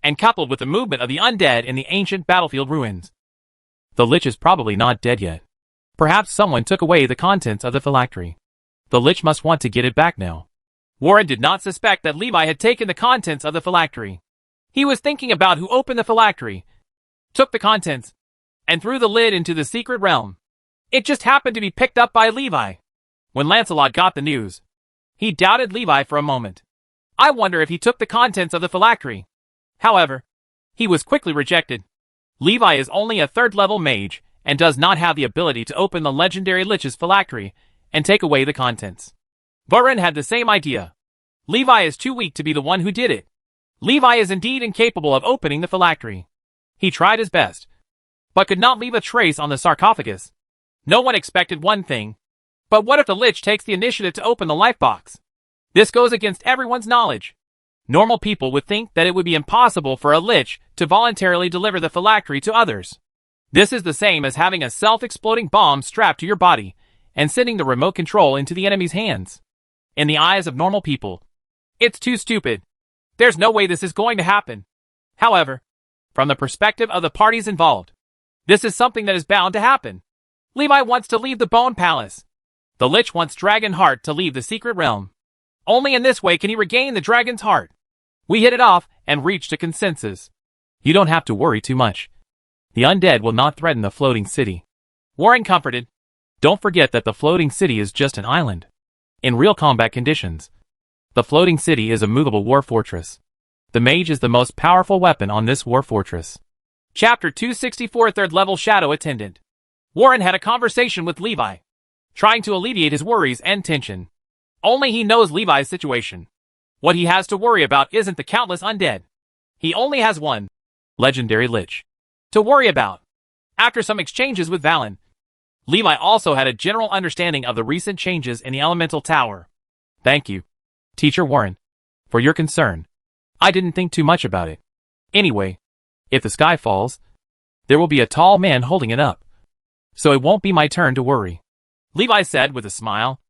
and coupled with the movement of the undead in the ancient battlefield ruins. The Lich is probably not dead yet. Perhaps someone took away the contents of the phylactery. The Lich must want to get it back now." Warren did not suspect that Levi had taken the contents of the phylactery. He was thinking about who opened the phylactery, took the contents, and threw the lid into the secret realm. It just happened to be picked up by Levi. When Lancelot got the news, he doubted Levi for a moment. I wonder if he took the contents of the phylactery. However, he was quickly rejected. Levi is only a 3rd level mage, and does not have the ability to open the legendary Lich's phylactery and take away the contents. Varun had the same idea. Levi is too weak to be the one who did it. Levi is indeed incapable of opening the phylactery. He tried his best, but could not leave a trace on the sarcophagus. No one expected one thing. But what if the Lich takes the initiative to open the life box? This goes against everyone's knowledge. Normal people would think that it would be impossible for a Lich to voluntarily deliver the phylactery to others. This is the same as having a self-exploding bomb strapped to your body and sending the remote control into the enemy's hands. In the eyes of normal people, it's too stupid. There's no way this is going to happen. However, from the perspective of the parties involved, this is something that is bound to happen. Levi wants to leave the Bone Palace. The Lich wants Dragonheart to leave the secret realm. Only in this way can he regain the Dragon's Heart. We hit it off and reached a consensus. You don't have to worry too much. The undead will not threaten the floating city. Warren comforted. Don't forget that the floating city is just an island. In real combat conditions, the floating city is a movable war fortress. The mage is the most powerful weapon on this war fortress. Chapter 264, 3rd level Shadow Attendant. Warren had a conversation with Levi, trying to alleviate his worries and tension. Only he knows Levi's situation. What he has to worry about isn't the countless undead. He only has one legendary Lich to worry about. After some exchanges with Valen, Levi also had a general understanding of the recent changes in the elemental tower. Thank you, Teacher Warren, for your concern. I didn't think too much about it. Anyway, if the sky falls, there will be a tall man holding it up. So it won't be my turn to worry. Levi said with a smile.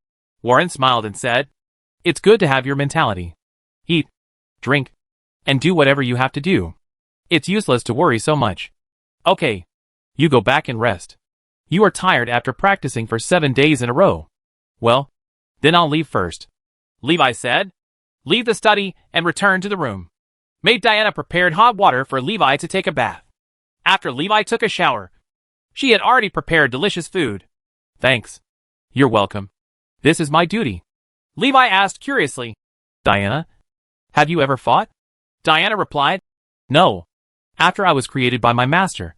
Warren smiled and said, It's good to have your mentality. Eat, drink, and do whatever you have to do. It's useless to worry so much. Okay. You go back and rest. You are tired after practicing for 7 days in a row. Well, then I'll leave first. Levi said. Leave the study and return to the room. Maid Diana prepared hot water for Levi to take a bath. After Levi took a shower, she had already prepared delicious food. Thanks. You're welcome. This is my duty. Levi asked curiously. Diana, have you ever fought? Diana replied. No. After I was created by my master,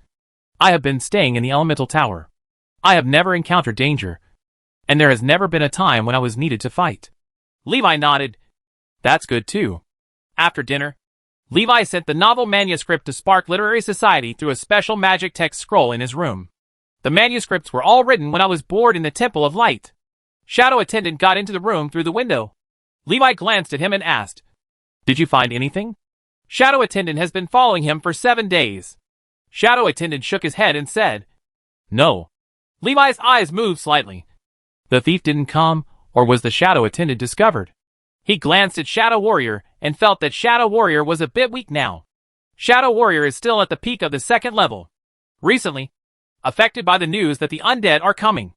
I have been staying in the elemental tower. I have never encountered danger, and there has never been a time when I was needed to fight. Levi nodded. That's good too. After dinner, Levi sent the novel manuscript to Spark Literary Society through a special magic text scroll in his room. The manuscripts were all written when I was bored in the Temple of Light. Shadow Attendant got into the room through the window. Levi glanced at him and asked, Did you find anything? Shadow Attendant has been following him for 7 days. Shadow Attendant shook his head and said, No. Levi's eyes moved slightly. The thief didn't come, or was the Shadow Attendant discovered? He glanced at Shadow Warrior and felt that Shadow Warrior was a bit weak now. Shadow Warrior is still at the peak of the 2nd level. Recently, affected by the news that the undead are coming,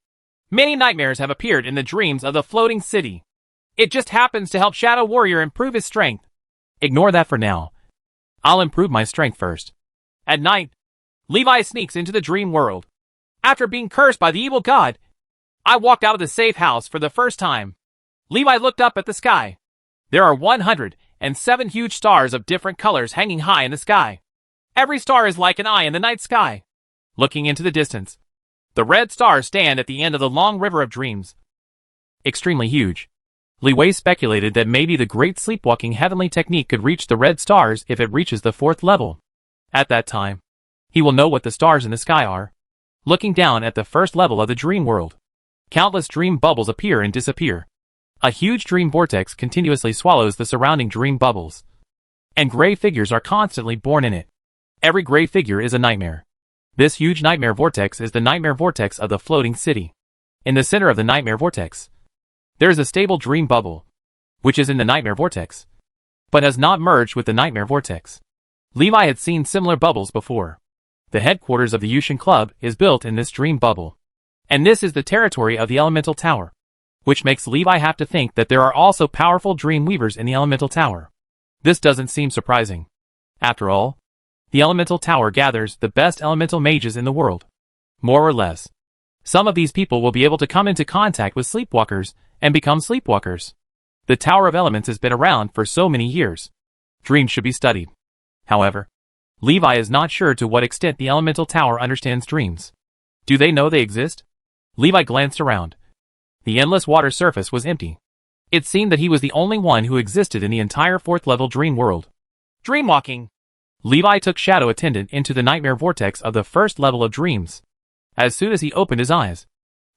many nightmares have appeared in the dreams of the floating city. It just happens to help Shadow Warrior improve his strength. Ignore that for now. I'll improve my strength first. At night, Levi sneaks into the dream world. After being cursed by the evil god, I walked out of the safe house for the first time. Levi looked up at the sky. There are 107 huge stars of different colors hanging high in the sky. Every star is like an eye in the night sky. Looking into the distance, the red stars stand at the end of the long river of dreams. Extremely huge. Levi speculated that maybe the great sleepwalking heavenly technique could reach the red stars if it reaches the 4th level. At that time, he will know what the stars in the sky are. Looking down at the 1st level of the dream world, countless dream bubbles appear and disappear. A huge dream vortex continuously swallows the surrounding dream bubbles, and gray figures are constantly born in it. Every gray figure is a nightmare. This huge nightmare vortex is the nightmare vortex of the floating city. In the center of the nightmare vortex, there is a stable dream bubble, which is in the nightmare vortex, but has not merged with the nightmare vortex. Levi had seen similar bubbles before. The headquarters of the Yushin Club is built in this dream bubble, and this is the territory of the elemental tower, which makes Levi have to think that there are also powerful dream weavers in the elemental tower. This doesn't seem surprising. After all, the elemental tower gathers the best elemental mages in the world. More or less, some of these people will be able to come into contact with sleepwalkers and become sleepwalkers. The Tower of Elements has been around for so many years. Dreams should be studied. However, Levi is not sure to what extent the elemental tower understands dreams. Do they know they exist? Levi glanced around. The endless water surface was empty. It seemed that he was the only one who existed in the entire 4th level dream world. Dreamwalking. Levi took Shadow Attendant into the nightmare vortex of the 1st level of dreams. As soon as he opened his eyes,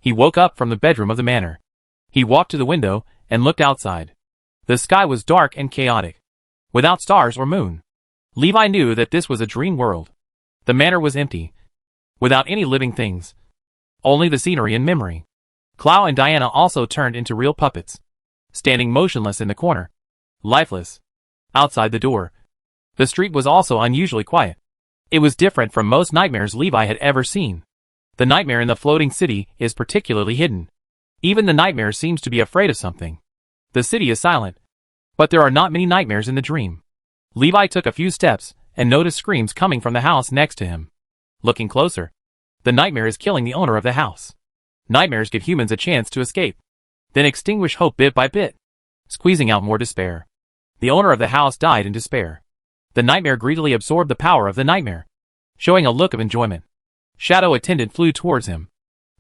he woke up from the bedroom of the manor. He walked to the window and looked outside. The sky was dark and chaotic, without stars or moon. Levi knew that this was a dream world. The manor was empty, without any living things. Only the scenery and memory. Clow and Diana also turned into real puppets, standing motionless in the corner, lifeless. Outside the door, the street was also unusually quiet. It was different from most nightmares Levi had ever seen. The nightmare in the floating city is particularly hidden. Even the nightmare seems to be afraid of something. The city is silent, but there are not many nightmares in the dream. Levi took a few steps and noticed screams coming from the house next to him. Looking closer, the nightmare is killing the owner of the house. Nightmares give humans a chance to escape, then extinguish hope bit by bit, squeezing out more despair. The owner of the house died in despair. The nightmare greedily absorbed the power of the nightmare, showing a look of enjoyment. Shadow Attendant flew towards him.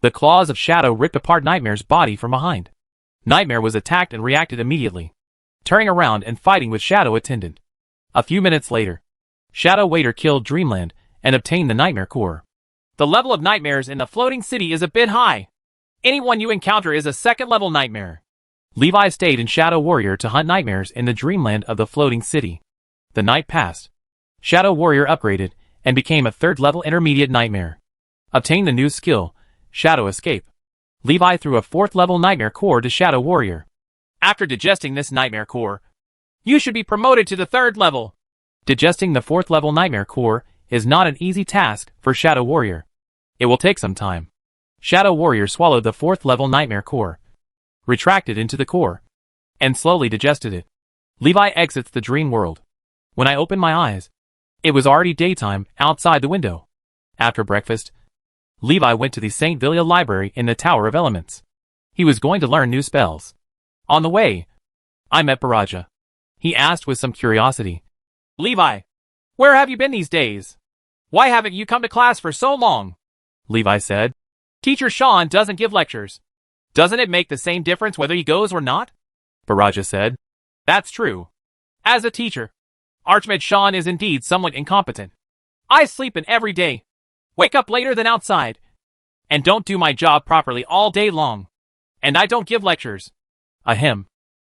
The claws of Shadow ripped apart Nightmare's body from behind. Nightmare was attacked and reacted immediately, turning around and fighting with Shadow Attendant. A few minutes later, Shadow Waiter killed Dreamland and obtained the Nightmare Core. The level of nightmares in the floating city is a bit high. Anyone you encounter is a 2nd level nightmare. Levi stayed in Shadow Warrior to hunt nightmares in the dreamland of the floating city. The night passed. Shadow Warrior upgraded and became a 3rd level intermediate nightmare. Obtained the new skill, Shadow Escape. Levi threw a 4th level nightmare core to Shadow Warrior. After digesting this nightmare core, you should be promoted to the 3rd level. Digesting the 4th level nightmare core is not an easy task for Shadow Warrior. It will take some time. Shadow Warrior swallowed the 4th level nightmare core, retracted into the core, and slowly digested it. Levi exits the dream world. When I opened my eyes, it was already daytime outside the window. After breakfast, Levi went to the St. Villia Library in the Tower of Elements. He was going to learn new spells. On the way, I met Baraja. He asked with some curiosity, Levi, where have you been these days? Why haven't you come to class for so long? Levi said, Teacher Sean doesn't give lectures. Doesn't it make the same difference whether he goes or not? Baraja said, That's true. As a teacher, Archmage Sean is indeed somewhat incompetent. I sleep in every day, wake up later than outside, and don't do my job properly all day long. And I don't give lectures. Ahem.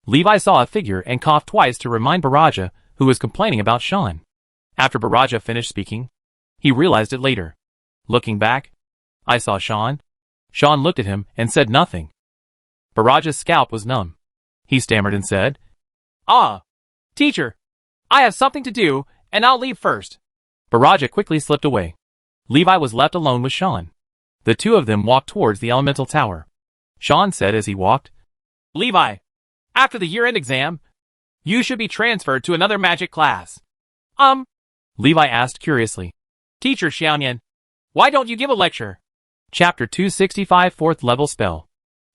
Levi saw a figure and coughed twice to remind Baraja, who was complaining about Sean. After Baraja finished speaking, he realized it later. Looking back, I saw Sean. Sean looked at him and said nothing. Baraja's scalp was numb. He stammered and said, Teacher, I have something to do, and I'll leave first. Baraja quickly slipped away. Levi was left alone with Sean. The two of them walked towards the elemental tower. Sean said as he walked, Levi, after the year-end exam, you should be transferred to another magic class. Levi asked curiously. Teacher Xiaoyan, why don't you give a lecture? Chapter 265 4th level spell.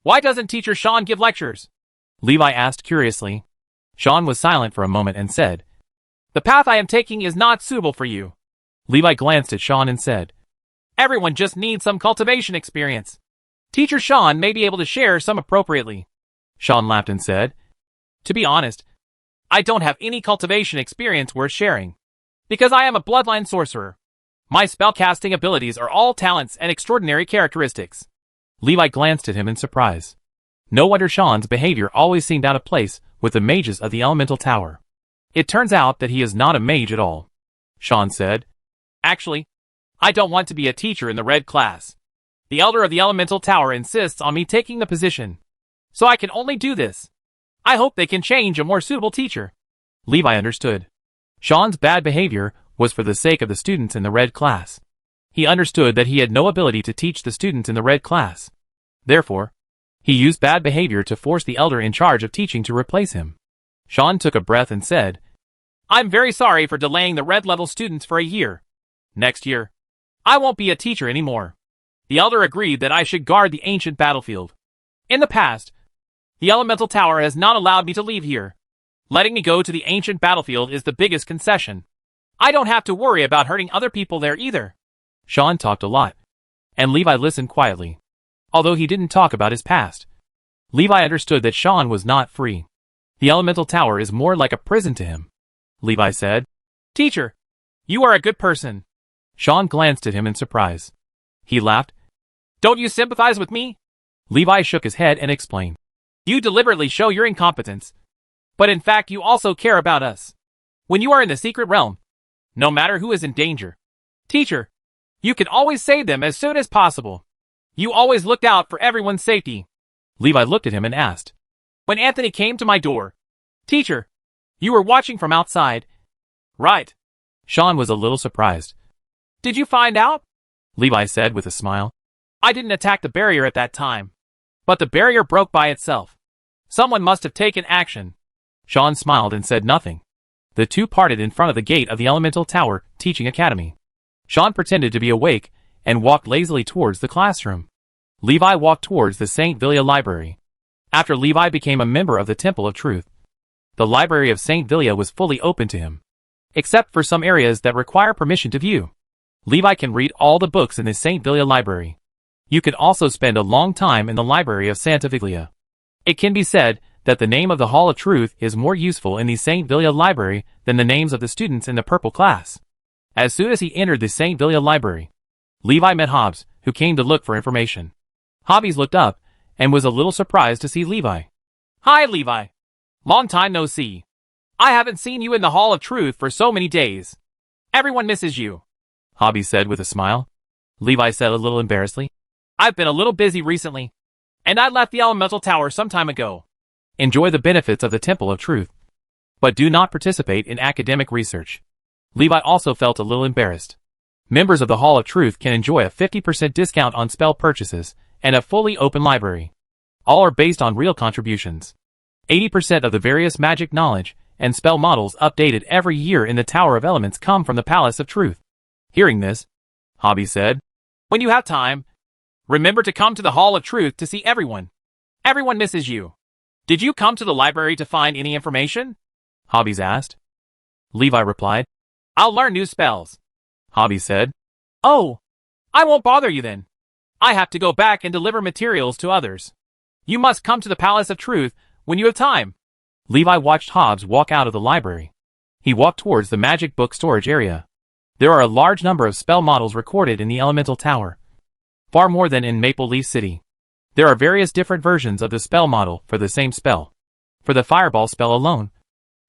Why doesn't Teacher Sean give lectures? Levi asked curiously. Sean was silent for a moment and said, The path I am taking is not suitable for you. Levi glanced at Sean and said, Everyone just needs some cultivation experience. Teacher Sean may be able to share some appropriately. Sean laughed and said, To be honest, I don't have any cultivation experience worth sharing. Because I am a bloodline sorcerer. My spellcasting abilities are all talents and extraordinary characteristics. Levi glanced at him in surprise. No wonder Sean's behavior always seemed out of place with the mages of the elemental tower. It turns out that he is not a mage at all. Sean said, Actually, I don't want to be a teacher in the red class. The elder of the elemental tower insists on me taking the position. So I can only do this. I hope they can change a more suitable teacher. Levi understood. Sean's bad behavior was for the sake of the students in the red class. He understood that he had no ability to teach the students in the red class. Therefore, he used bad behavior to force the elder in charge of teaching to replace him. Sean took a breath and said, I'm very sorry for delaying the red level students for a year. Next year, I won't be a teacher anymore. The elder agreed that I should guard the ancient battlefield. In the past, the elemental tower has not allowed me to leave here. Letting me go to the ancient battlefield is the biggest concession. I don't have to worry about hurting other people there either. Sean talked a lot, and Levi listened quietly. Although he didn't talk about his past, Levi understood that Sean was not free. The elemental tower is more like a prison to him. Levi said, Teacher, you are a good person. Sean glanced at him in surprise. He laughed. Don't you sympathize with me? Levi shook his head and explained. You deliberately show your incompetence. But in fact you also care about us. When you are in the secret realm, no matter who is in danger, teacher, you can always save them as soon as possible. You always looked out for everyone's safety. Levi looked at him and asked. When Anthony came to my door, teacher, you were watching from outside. Right. Sean was a little surprised. Did you find out? Levi said with a smile. I didn't attack the barrier at that time. But the barrier broke by itself. Someone must have taken action. Sean smiled and said nothing. The two parted in front of the gate of the elemental tower teaching academy. Sean pretended to be awake and walked lazily towards the classroom. Levi walked towards the St. Villia library. After Levi became a member of the Temple of Truth, the library of St. Villia was fully open to him, except for some areas that require permission to view. Levi can read all the books in the St. Villia library. You can also spend a long time in the library of Santa Viglia. It can be said that the name of the Hall of Truth is more useful in the St. Villia library than the names of the students in the purple class. As soon as he entered the St. Villia library, Levi met Hobbs, who came to look for information. Hobbs looked up and was a little surprised to see Levi. Hi, Levi. Long time no see. I haven't seen you in the Hall of Truth for so many days. Everyone misses you, Hobby said with a smile. Levi said a little embarrassedly. I've been a little busy recently, and I left the elemental tower some time ago. Enjoy the benefits of the Temple of Truth, but do not participate in academic research. Levi also felt a little embarrassed. Members of the Hall of Truth can enjoy a 50% discount on spell purchases and a fully open library. All are based on real contributions. 80% of the various magic knowledge and spell models updated every year in the Tower of Elements come from the Palace of Truth. Hearing this, Hobby said, when you have time, remember to come to the Hall of Truth to see everyone. Everyone misses you. Did you come to the library to find any information? Hobbies asked. Levi replied, I'll learn new spells. Hobby said, Oh, I won't bother you then. I have to go back and deliver materials to others. You must come to the Palace of Truth when you have time. Levi watched Hobbs walk out of the library. He walked towards the magic book storage area. There are a large number of spell models recorded in the Elemental Tower, far more than in Maple Leaf City. There are various different versions of the spell model for the same spell. For the Fireball spell alone,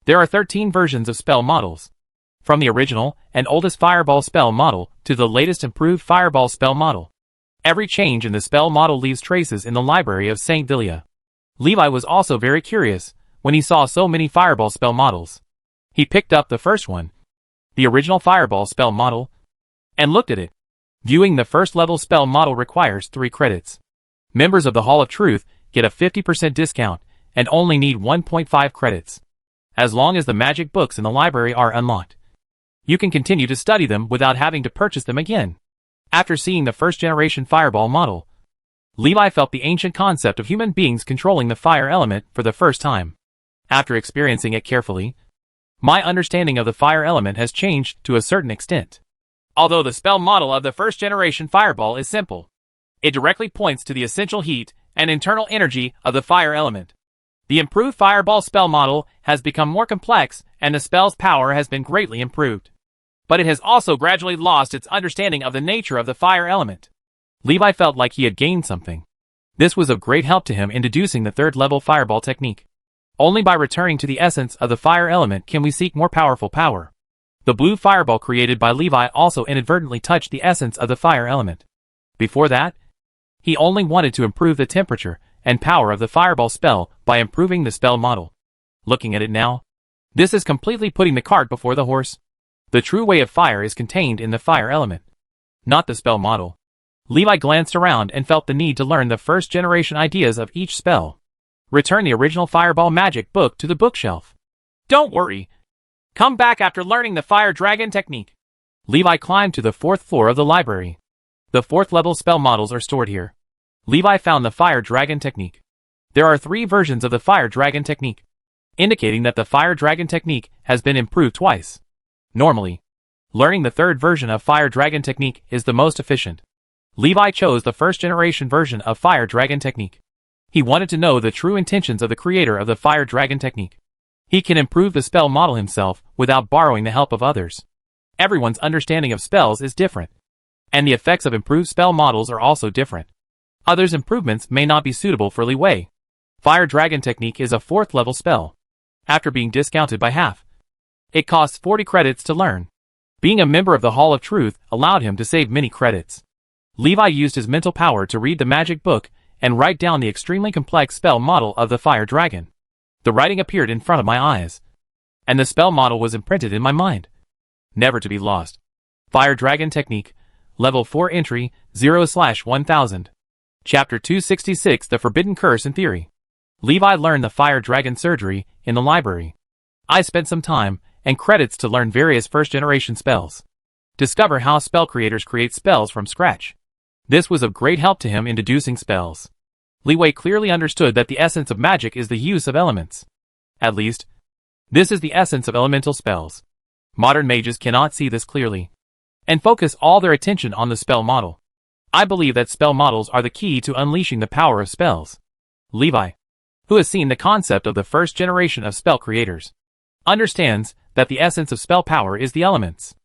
there are 13 versions of spell models, from the original and oldest Fireball spell model to the latest improved Fireball spell model. Every change in the spell model leaves traces in the library of St. Vilia. Levi was also very curious when he saw so many Fireball spell models. He picked up the first one, the original Fireball spell model, and looked at it. Viewing the first level spell model requires 3 credits. Members of the Hall of Truth get a 50% discount and only need 1.5 credits. As long as the magic books in the library are unlocked, you can continue to study them without having to purchase them again. After seeing the first generation Fireball model, Levi felt the ancient concept of human beings controlling the fire element for the first time. After experiencing it carefully, my understanding of the fire element has changed to a certain extent. Although the spell model of the first generation Fireball is simple, it directly points to the essential heat and internal energy of the fire element. The improved Fireball spell model has become more complex and the spell's power has been greatly improved. But it has also gradually lost its understanding of the nature of the fire element. Levi felt like he had gained something. This was of great help to him in deducing the third level Fireball technique. Only by returning to the essence of the fire element can we seek more powerful power. The blue Fireball created by Levi also inadvertently touched the essence of the fire element. Before that, he only wanted to improve the temperature and power of the Fireball spell by improving the spell model. Looking at it now, this is completely putting the cart before the horse. The true way of fire is contained in the fire element, not the spell model. Levi glanced around and felt the need to learn the first generation ideas of each spell. Return the original Fireball magic book to the bookshelf. Don't worry. Come back after learning the Fire Dragon technique. Levi climbed to the 4th floor of the library. The 4th level spell models are stored here. Levi found the Fire Dragon technique. There are 3 versions of the Fire Dragon technique, indicating that the Fire Dragon technique has been improved twice. Normally, learning the 3rd version of Fire Dragon technique is the most efficient. Levi chose the first generation version of Fire Dragon technique. He wanted to know the true intentions of the creator of the Fire Dragon technique. He can improve the spell model himself without borrowing the help of others. Everyone's understanding of spells is different, and the effects of improved spell models are also different. Others' improvements may not be suitable for Li Wei. Fire Dragon technique is a 4th level spell. After being discounted by half, it costs 40 credits to learn. Being a member of the Hall of Truth allowed him to save many credits. Levi used his mental power to read the magic book and write down the extremely complex spell model of the Fire Dragon. The writing appeared in front of my eyes, and the spell model was imprinted in my mind, never to be lost. Fire Dragon technique, level 4 entry, 0/1000. Chapter 266, The Forbidden Curse in Theory. Levi learned the Fire Dragon surgery in the library. I spent some time and credits to learn various first-generation spells. Discover how spell creators create spells from scratch. This was of great help to him in deducing spells. Li Wei clearly understood that the essence of magic is the use of elements. At least, this is the essence of elemental spells. Modern mages cannot see this clearly, and focus all their attention on the spell model. I believe that spell models are the key to unleashing the power of spells. Levi, who has seen the concept of the first generation of spell creators, understands that the essence of spell power is the elements.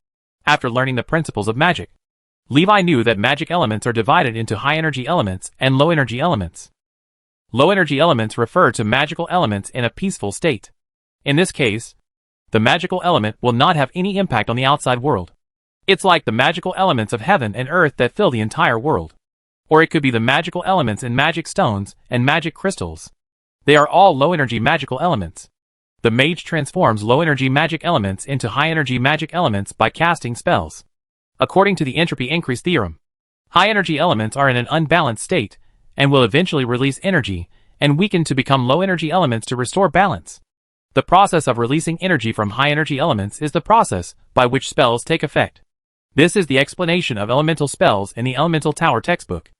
After learning the principles of magic, Levi knew that magic elements are divided into high-energy elements and low-energy elements. Low-energy elements refer to magical elements in a peaceful state. In this case, The magical element will not have any impact on the outside world. It's like the magical elements of heaven and earth that fill the entire world. Or it could be the magical elements in magic stones and magic crystals. They are all low-energy magical elements. The mage transforms low-energy magic elements into high-energy magic elements by casting spells. According to the entropy increase theorem, high-energy elements are in an unbalanced state and will eventually release energy and weaken to become low-energy elements to restore balance. The process of releasing energy from high-energy elements is the process by which spells take effect. This is the explanation of elemental spells in the Elemental Tower textbook.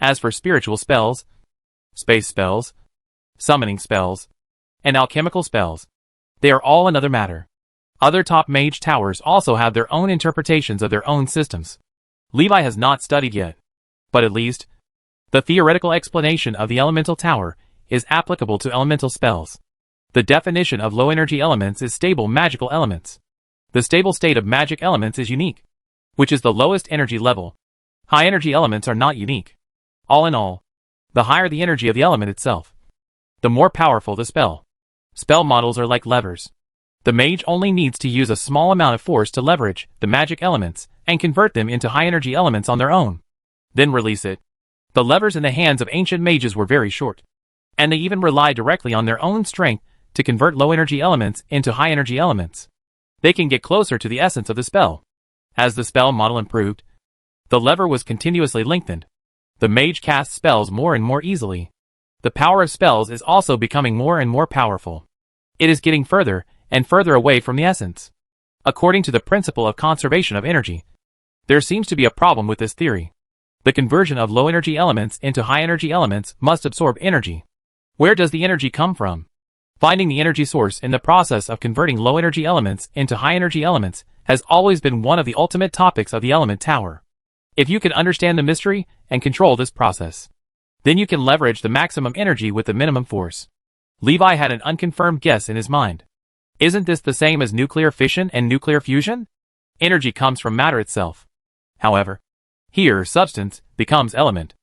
As for spiritual spells, space spells, summoning spells, and alchemical spells, they are all another matter. Other top mage towers also have their own interpretations of their own systems. Levi has not studied yet, but at least, the theoretical explanation of the Elemental Tower is applicable to elemental spells. The definition of low-energy elements is stable magical elements. The stable state of magic elements is unique, which is the lowest energy level. High-energy elements are not unique. All in all, the higher the energy of the element itself, the more powerful the spell. Spell models are like levers. The mage only needs to use a small amount of force to leverage the magic elements and convert them into high-energy elements on their own. Then release it. The levers in the hands of ancient mages were very short, and they even relied directly on their own strength to convert low-energy elements into high-energy elements. They can get closer to the essence of the spell. As the spell model improved, the lever was continuously lengthened. The mage casts spells more and more easily. The power of spells is also becoming more and more powerful. It is getting further and further away from the essence. According to the principle of conservation of energy, there seems to be a problem with this theory. The conversion of low-energy elements into high-energy elements must absorb energy. Where does the energy come from? Finding the energy source in the process of converting low-energy elements into high-energy elements has always been one of the ultimate topics of the Element Tower. If you can understand the mystery and control this process, then you can leverage the maximum energy with the minimum force. Levi had an unconfirmed guess in his mind. Isn't this the same as nuclear fission and nuclear fusion? Energy comes from matter itself. However, here substance becomes element.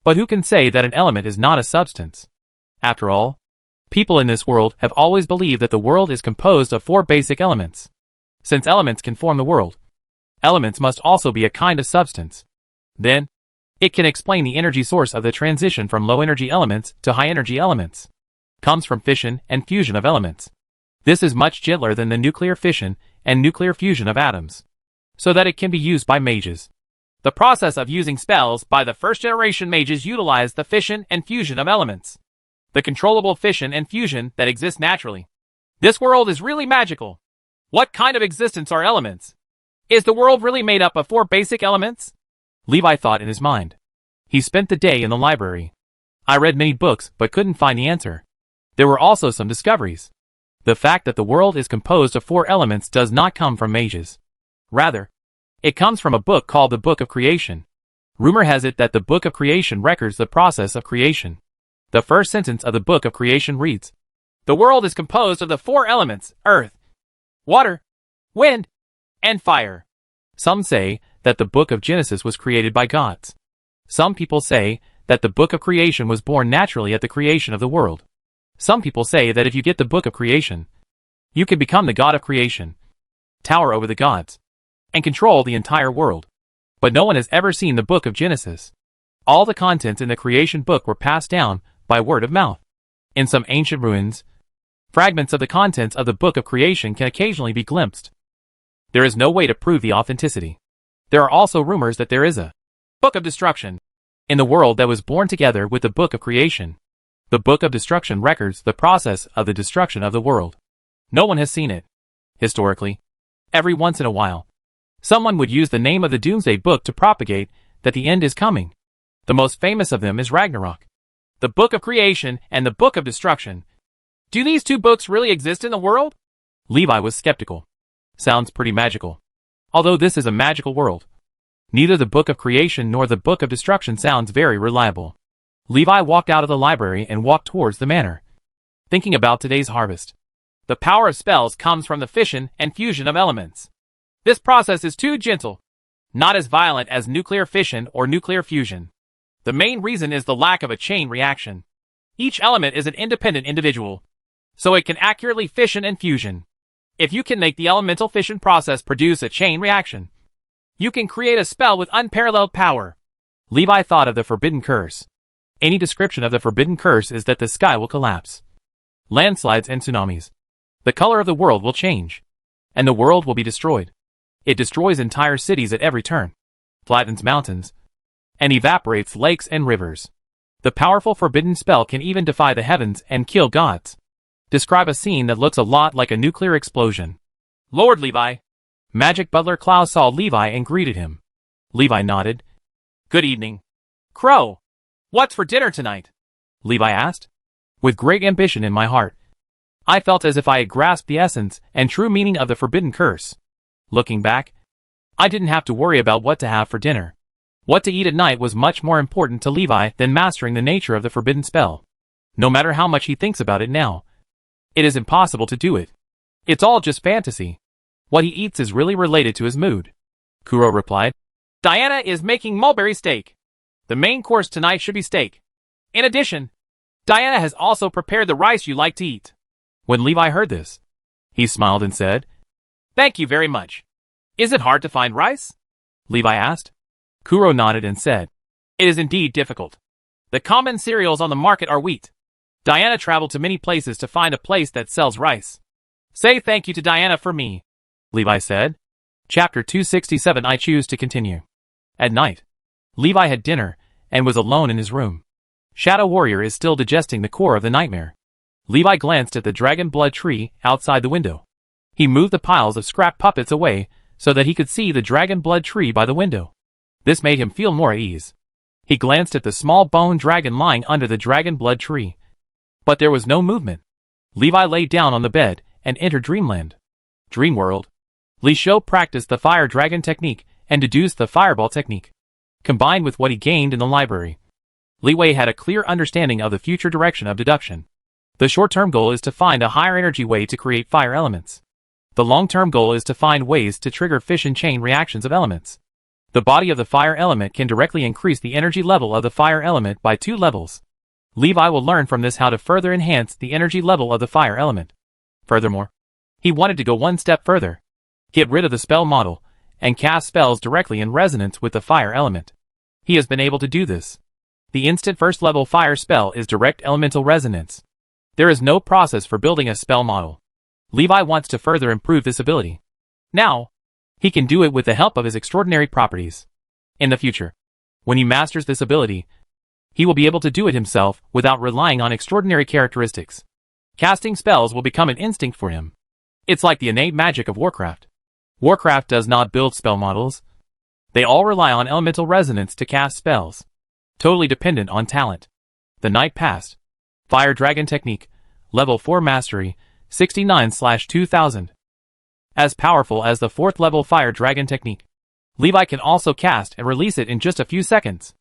But who can say that an element is not a substance? After all, people in this world have always believed that the world is composed of 4 basic elements. Since elements can form the world, elements must also be a kind of substance. Then, it can explain the energy source of the transition from low-energy elements to high-energy elements. Comes from fission and fusion of elements. This is much gentler than the nuclear fission and nuclear fusion of atoms, so that it can be used by mages. The process of using spells by the first-generation mages utilized the fission and fusion of elements. The controllable fission and fusion that exist naturally. This world is really magical. What kind of existence are elements? Is the world really made up of 4 basic elements? Levi thought in his mind. He spent the day in the library. I read many books but couldn't find the answer. There were also some discoveries. The fact that the world is composed of 4 elements does not come from mages. Rather, it comes from a book called the Book of Creation. Rumor has it that the Book of Creation records the process of creation. The first sentence of the Book of Creation reads, "The world is composed of the 4 elements, earth, water, wind, and fire." Some say that the Book of Genesis was created by gods. Some people say that the Book of Creation was born naturally at the creation of the world. Some people say that if you get the Book of Creation, you can become the God of creation, tower over the gods, and control the entire world. But no one has ever seen the Book of Genesis. All the contents in the creation book were passed down by word of mouth. In some ancient ruins, fragments of the contents of the Book of Creation can occasionally be glimpsed. There is no way to prove the authenticity. There are also rumors that there is a Book of Destruction in the world that was born together with the Book of Creation. The Book of Destruction records the process of the destruction of the world. No one has seen it. Historically, every once in a while, someone would use the name of the Doomsday Book to propagate that the end is coming. The most famous of them is Ragnarok. The Book of Creation and the Book of Destruction. Do these 2 books really exist in the world? Levi was skeptical. Sounds pretty magical. Although this is a magical world, neither the Book of Creation nor the Book of Destruction sounds very reliable. Levi walked out of the library and walked towards the manor, thinking about today's harvest. The power of spells comes from the fission and fusion of elements. This process is too gentle, not as violent as nuclear fission or nuclear fusion. The main reason is the lack of a chain reaction. Each element is an independent individual, so it can accurately fission and fusion. If you can make the elemental fission process produce a chain reaction, you can create a spell with unparalleled power. Levi thought of the forbidden curse. Any description of the forbidden curse is that the sky will collapse. Landslides and tsunamis. The color of the world will change. And the world will be destroyed. It destroys entire cities at every turn, flattens mountains, and evaporates lakes and rivers. The powerful forbidden spell can even defy the heavens and kill gods. Describe a scene that looks a lot like a nuclear explosion. Lord Levi. Magic butler Klaus saw Levi and greeted him. Levi nodded. Good evening. Crow. What's for dinner tonight? Levi asked. With great ambition in my heart, I felt as if I had grasped the essence and true meaning of the forbidden curse. Looking back, I didn't have to worry about what to have for dinner. What to eat at night was much more important to Levi than mastering the nature of the forbidden spell. No matter how much he thinks about it now, it is impossible to do it. It's all just fantasy. What he eats is really related to his mood. Kuro replied. Diana is making mulberry steak. The main course tonight should be steak. In addition, Diana has also prepared the rice you like to eat. When Levi heard this, he smiled and said, Thank you very much. Is it hard to find rice? Levi asked. Kuro nodded and said, It is indeed difficult. The common cereals on the market are wheat. Diana traveled to many places to find a place that sells rice. Say thank you to Diana for me, Levi said. Chapter 267. I choose to continue. At night, Levi had dinner and was alone in his room. Shadow Warrior is still digesting the core of the nightmare. Levi glanced at the dragon blood tree outside the window. He moved the piles of scrap puppets away so that he could see the dragon blood tree by the window. This made him feel more at ease. He glanced at the small bone dragon lying under the dragon blood tree. But there was no movement. Levi lay down on the bed and entered Dreamland. Dreamworld. Li Shou practiced the fire dragon technique and deduced the fireball technique. Combined with what he gained in the library, Li Wei had a clear understanding of the future direction of deduction. The short-term goal is to find a higher energy way to create fire elements. The long-term goal is to find ways to trigger fission chain reactions of elements. The body of the fire element can directly increase the energy level of the fire element by 2 levels. Levi will learn from this how to further enhance the energy level of the fire element. Furthermore, he wanted to go one step further, get rid of the spell model, and cast spells directly in resonance with the fire element. He has been able to do this. The instant first-level fire spell is direct elemental resonance. There is no process for building a spell model. Levi wants to further improve this ability. Now, he can do it with the help of his extraordinary properties. In the future, when he masters this ability, he will be able to do it himself without relying on extraordinary characteristics. Casting spells will become an instinct for him. It's like the innate magic of Warcraft. Warcraft does not build spell models. They all rely on elemental resonance to cast spells. Totally dependent on talent. The night passed. Fire Dragon Technique, Level 4 Mastery, 69/2000. As powerful as the 4th level Fire Dragon Technique, Levi can also cast and release it in just a few seconds.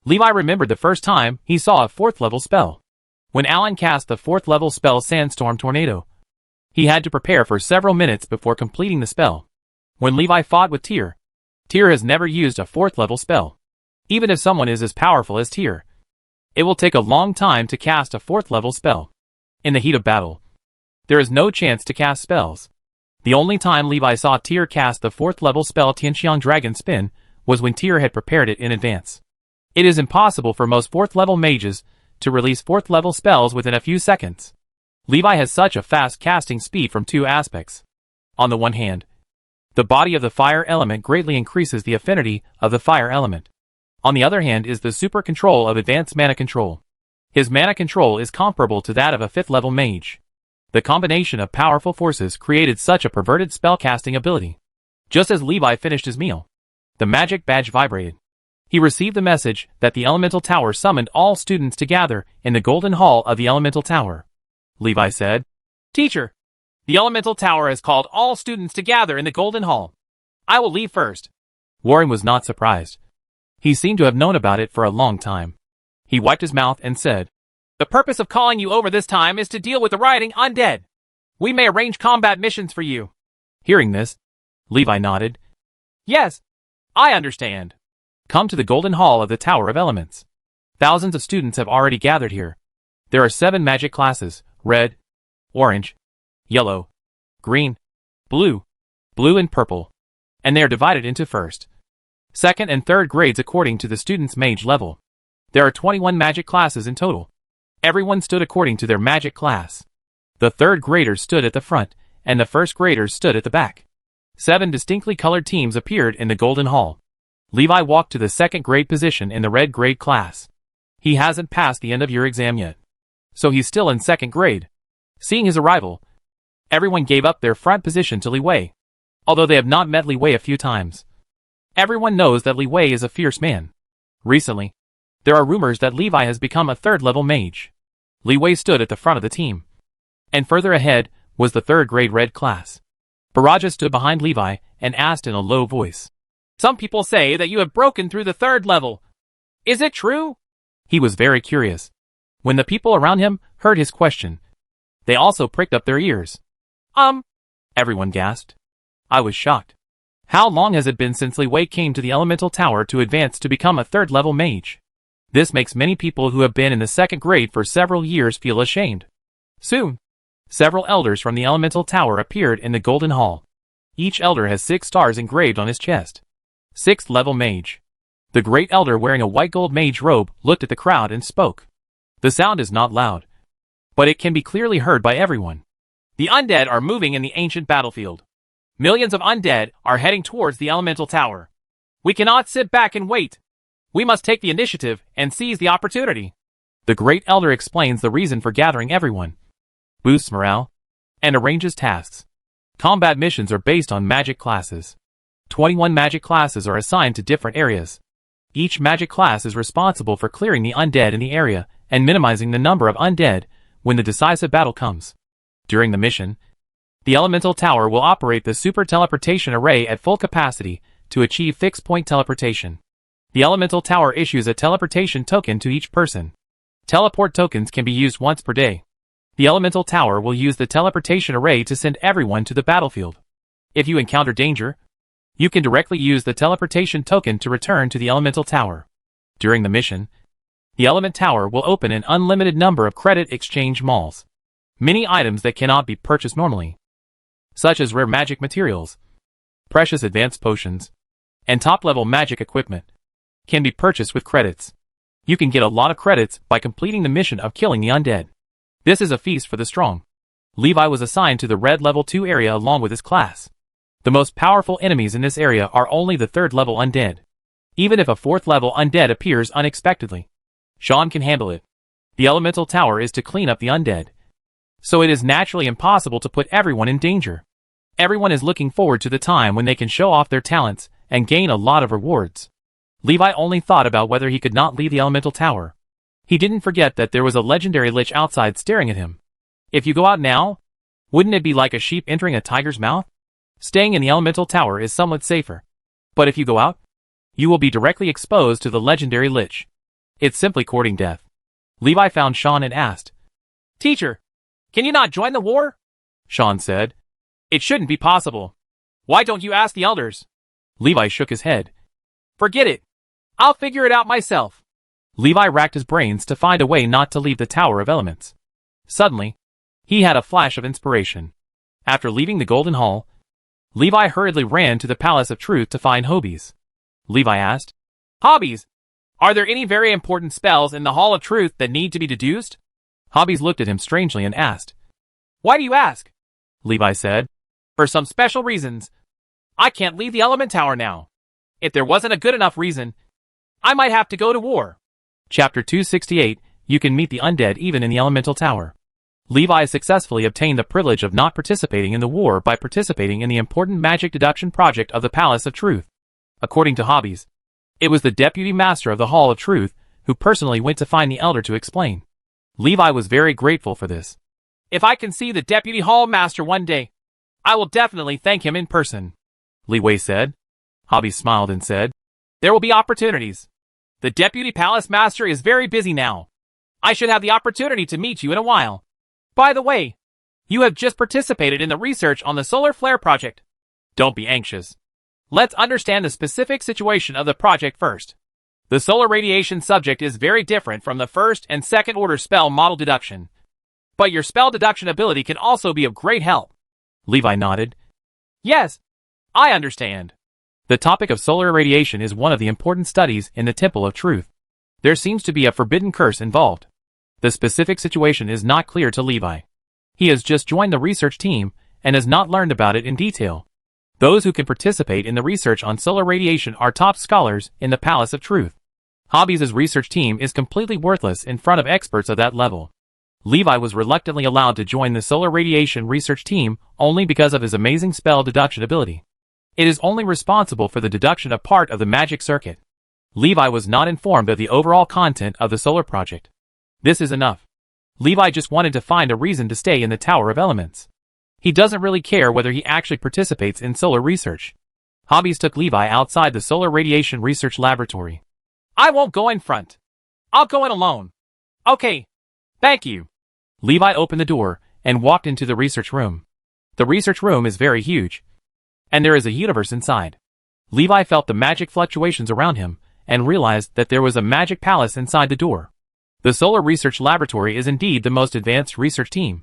Levi remembered the first time he saw a 4th level spell. When Alan cast the 4th level spell Sandstorm Tornado, he had to prepare for several minutes before completing the spell. When Levi fought with Tyr, Tyr has never used a 4th level spell. Even if someone is as powerful as Tyr, it will take a long time to cast a 4th level spell. In the heat of battle, there is no chance to cast spells. The only time Levi saw Tyr cast the 4th level spell Tianxiang Dragon Spin was when Tyr had prepared it in advance. It is impossible for most 4th level mages to release 4th level spells within a few seconds. Levi has such a fast casting speed from 2 aspects. On the one hand, the body of the fire element greatly increases the affinity of the fire element. On the other hand is the super control of advanced mana control. His mana control is comparable to that of a 5th level mage. The combination of powerful forces created such a perverted spellcasting ability. Just as Levi finished his meal, the magic badge vibrated. He received the message that the Elemental Tower summoned all students to gather in the Golden Hall of the Elemental Tower. Levi said, Teacher, the Elemental Tower has called all students to gather in the Golden Hall. I will leave first. Warren was not surprised. He seemed to have known about it for a long time. He wiped his mouth and said, The purpose of calling you over this time is to deal with the rioting undead. We may arrange combat missions for you. Hearing this, Levi nodded. Yes, I understand. Come to the Golden Hall of the Tower of Elements. Thousands of students have already gathered here. There are 7 magic classes, red, orange, yellow, green, blue, blue and purple. And they are divided into first, second and third grades according to the student's mage level. There are 21 magic classes in total. Everyone stood according to their magic class. The third graders stood at the front, and the first graders stood at the back. 7 distinctly colored teams appeared in the Golden Hall. Levi walked to the second grade position in the red grade class. He hasn't passed the end of year exam yet, so he's still in second grade. Seeing his arrival, everyone gave up their front position to Li Wei, although they have not met Li Wei a few times. Everyone knows that Li Wei is a fierce man. Recently, there are rumors that Levi has become a third-level mage. Li Wei stood at the front of the team, and further ahead was the third grade red class. Baraja stood behind Levi and asked in a low voice, "Some people say that you have broken through the third level. Is it true?" He was very curious. When the people around him heard his question, they also pricked up their ears. Everyone gasped. I was shocked. How long has it been since Li Wei came to the elemental tower to advance to become a third-level mage? This makes many people who have been in the second grade for several years feel ashamed. Soon, several elders from the elemental tower appeared in the Golden Hall. Each elder has 6 stars engraved on his chest. 6th level mage. The great elder wearing a white gold mage robe looked at the crowd and spoke. The sound is not loud, but it can be clearly heard by everyone. The undead are moving in the ancient battlefield. Millions of undead are heading towards the elemental tower. We cannot sit back and wait. We must take the initiative and seize the opportunity. The great elder explains the reason for gathering everyone, boosts morale, and arranges tasks. Combat missions are based on magic classes. 21 magic classes are assigned to different areas. Each magic class is responsible for clearing the undead in the area and minimizing the number of undead when the decisive battle comes. During the mission, the elemental tower will operate the super teleportation array at full capacity to achieve fixed point teleportation. The elemental tower issues a teleportation token to each person. Teleport tokens can be used once per day. The elemental tower will use the teleportation array to send everyone to the battlefield. If you encounter danger, you can directly use the teleportation token to return to the elemental tower. During the mission, the element tower will open an unlimited number of credit exchange malls. Many items that cannot be purchased normally, such as rare magic materials, precious advanced potions, and top-level magic equipment, can be purchased with credits. You can get a lot of credits by completing the mission of killing the undead. This is a feast for the strong. Levi was assigned to the red level 2 area along with his class. The most powerful enemies in this area are only the 3rd level undead. Even if a 4th level undead appears unexpectedly, Sean can handle it. The elemental tower is to clean up the undead, so it is naturally impossible to put everyone in danger. Everyone is looking forward to the time when they can show off their talents and gain a lot of rewards. Levi only thought about whether he could not leave the elemental tower. He didn't forget that there was a legendary lich outside staring at him. If you go out now, wouldn't it be like a sheep entering a tiger's mouth? Staying in the elemental tower is somewhat safer. But if you go out, you will be directly exposed to the legendary lich. It's simply courting death. Levi found Sean and asked, "Teacher, can you not join the war?" Sean said, "It shouldn't be possible. Why don't you ask the elders?" Levi shook his head. "Forget it. I'll figure it out myself." Levi racked his brains to find a way not to leave the Tower of Elements. Suddenly, he had a flash of inspiration. After leaving the Golden Hall, Levi hurriedly ran to the Palace of Truth to find Hobbies. Levi asked, "Hobbies, are there any very important spells in the Hall of Truth that need to be deduced?" Hobbies looked at him strangely and asked, "Why do you ask?" Levi said, "For some special reasons. I can't leave the Element Tower now. If there wasn't a good enough reason, I might have to go to war." Chapter 268, You can meet the undead even in the Elemental Tower. Levi successfully obtained the privilege of not participating in the war by participating in the important magic deduction project of the Palace of Truth. According to Hobbies, it was the Deputy Master of the Hall of Truth who personally went to find the Elder to explain. Levi was very grateful for this. "If I can see the Deputy Hall Master one day, I will definitely thank him in person," Li Wei said. Hobbies smiled and said, "There will be opportunities. The Deputy Palace Master is very busy now. I should have the opportunity to meet you in a while. By the way, you have just participated in the research on the solar flare project. Don't be anxious. Let's understand the specific situation of the project first. The solar radiation subject is very different from the first and second order spell model deduction. But your spell deduction ability can also be of great help." Levi nodded. Yes, I understand. The topic of solar irradiation is one of the important studies in the Temple of Truth. There seems to be a forbidden curse involved. The specific situation is not clear to Levi. He has just joined the research team and has not learned about it in detail. Those who can participate in the research on solar radiation are top scholars in the Palace of Truth. Hobbies' research team is completely worthless in front of experts of that level. Levi was reluctantly allowed to join the solar radiation research team only because of his amazing spell deduction ability. It is only responsible for the deduction of part of the magic circuit. Levi was not informed of the overall content of the solar project. This is enough. Levi just wanted to find a reason to stay in the Tower of Elements. He doesn't really care whether he actually participates in solar research. Hobbies took Levi outside the solar radiation research laboratory. I won't go in front. I'll go in alone. Okay. Thank you. Levi opened the door and walked into the research room. The research room is very huge, and there is a universe inside. Levi felt the magic fluctuations around him and realized that there was a magic palace inside the door. The Solar Research Laboratory is indeed the most advanced research team.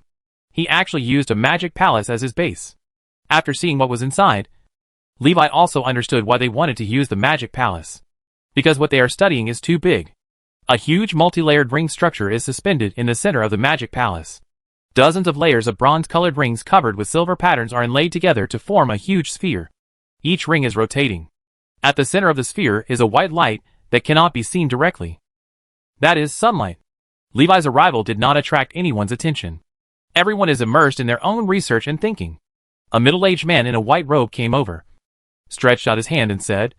He actually used a magic palace as his base. After seeing what was inside, Levi also understood why they wanted to use the magic palace. Because what they are studying is too big. A huge multi-layered ring structure is suspended in the center of the magic palace. Dozens of layers of bronze-colored rings covered with silver patterns are inlaid together to form a huge sphere. Each ring is rotating. At the center of the sphere is a white light that cannot be seen directly. That is sunlight. Levi's arrival did not attract anyone's attention. Everyone is immersed in their own research and thinking. A middle-aged man in a white robe came over, stretched out his hand and said,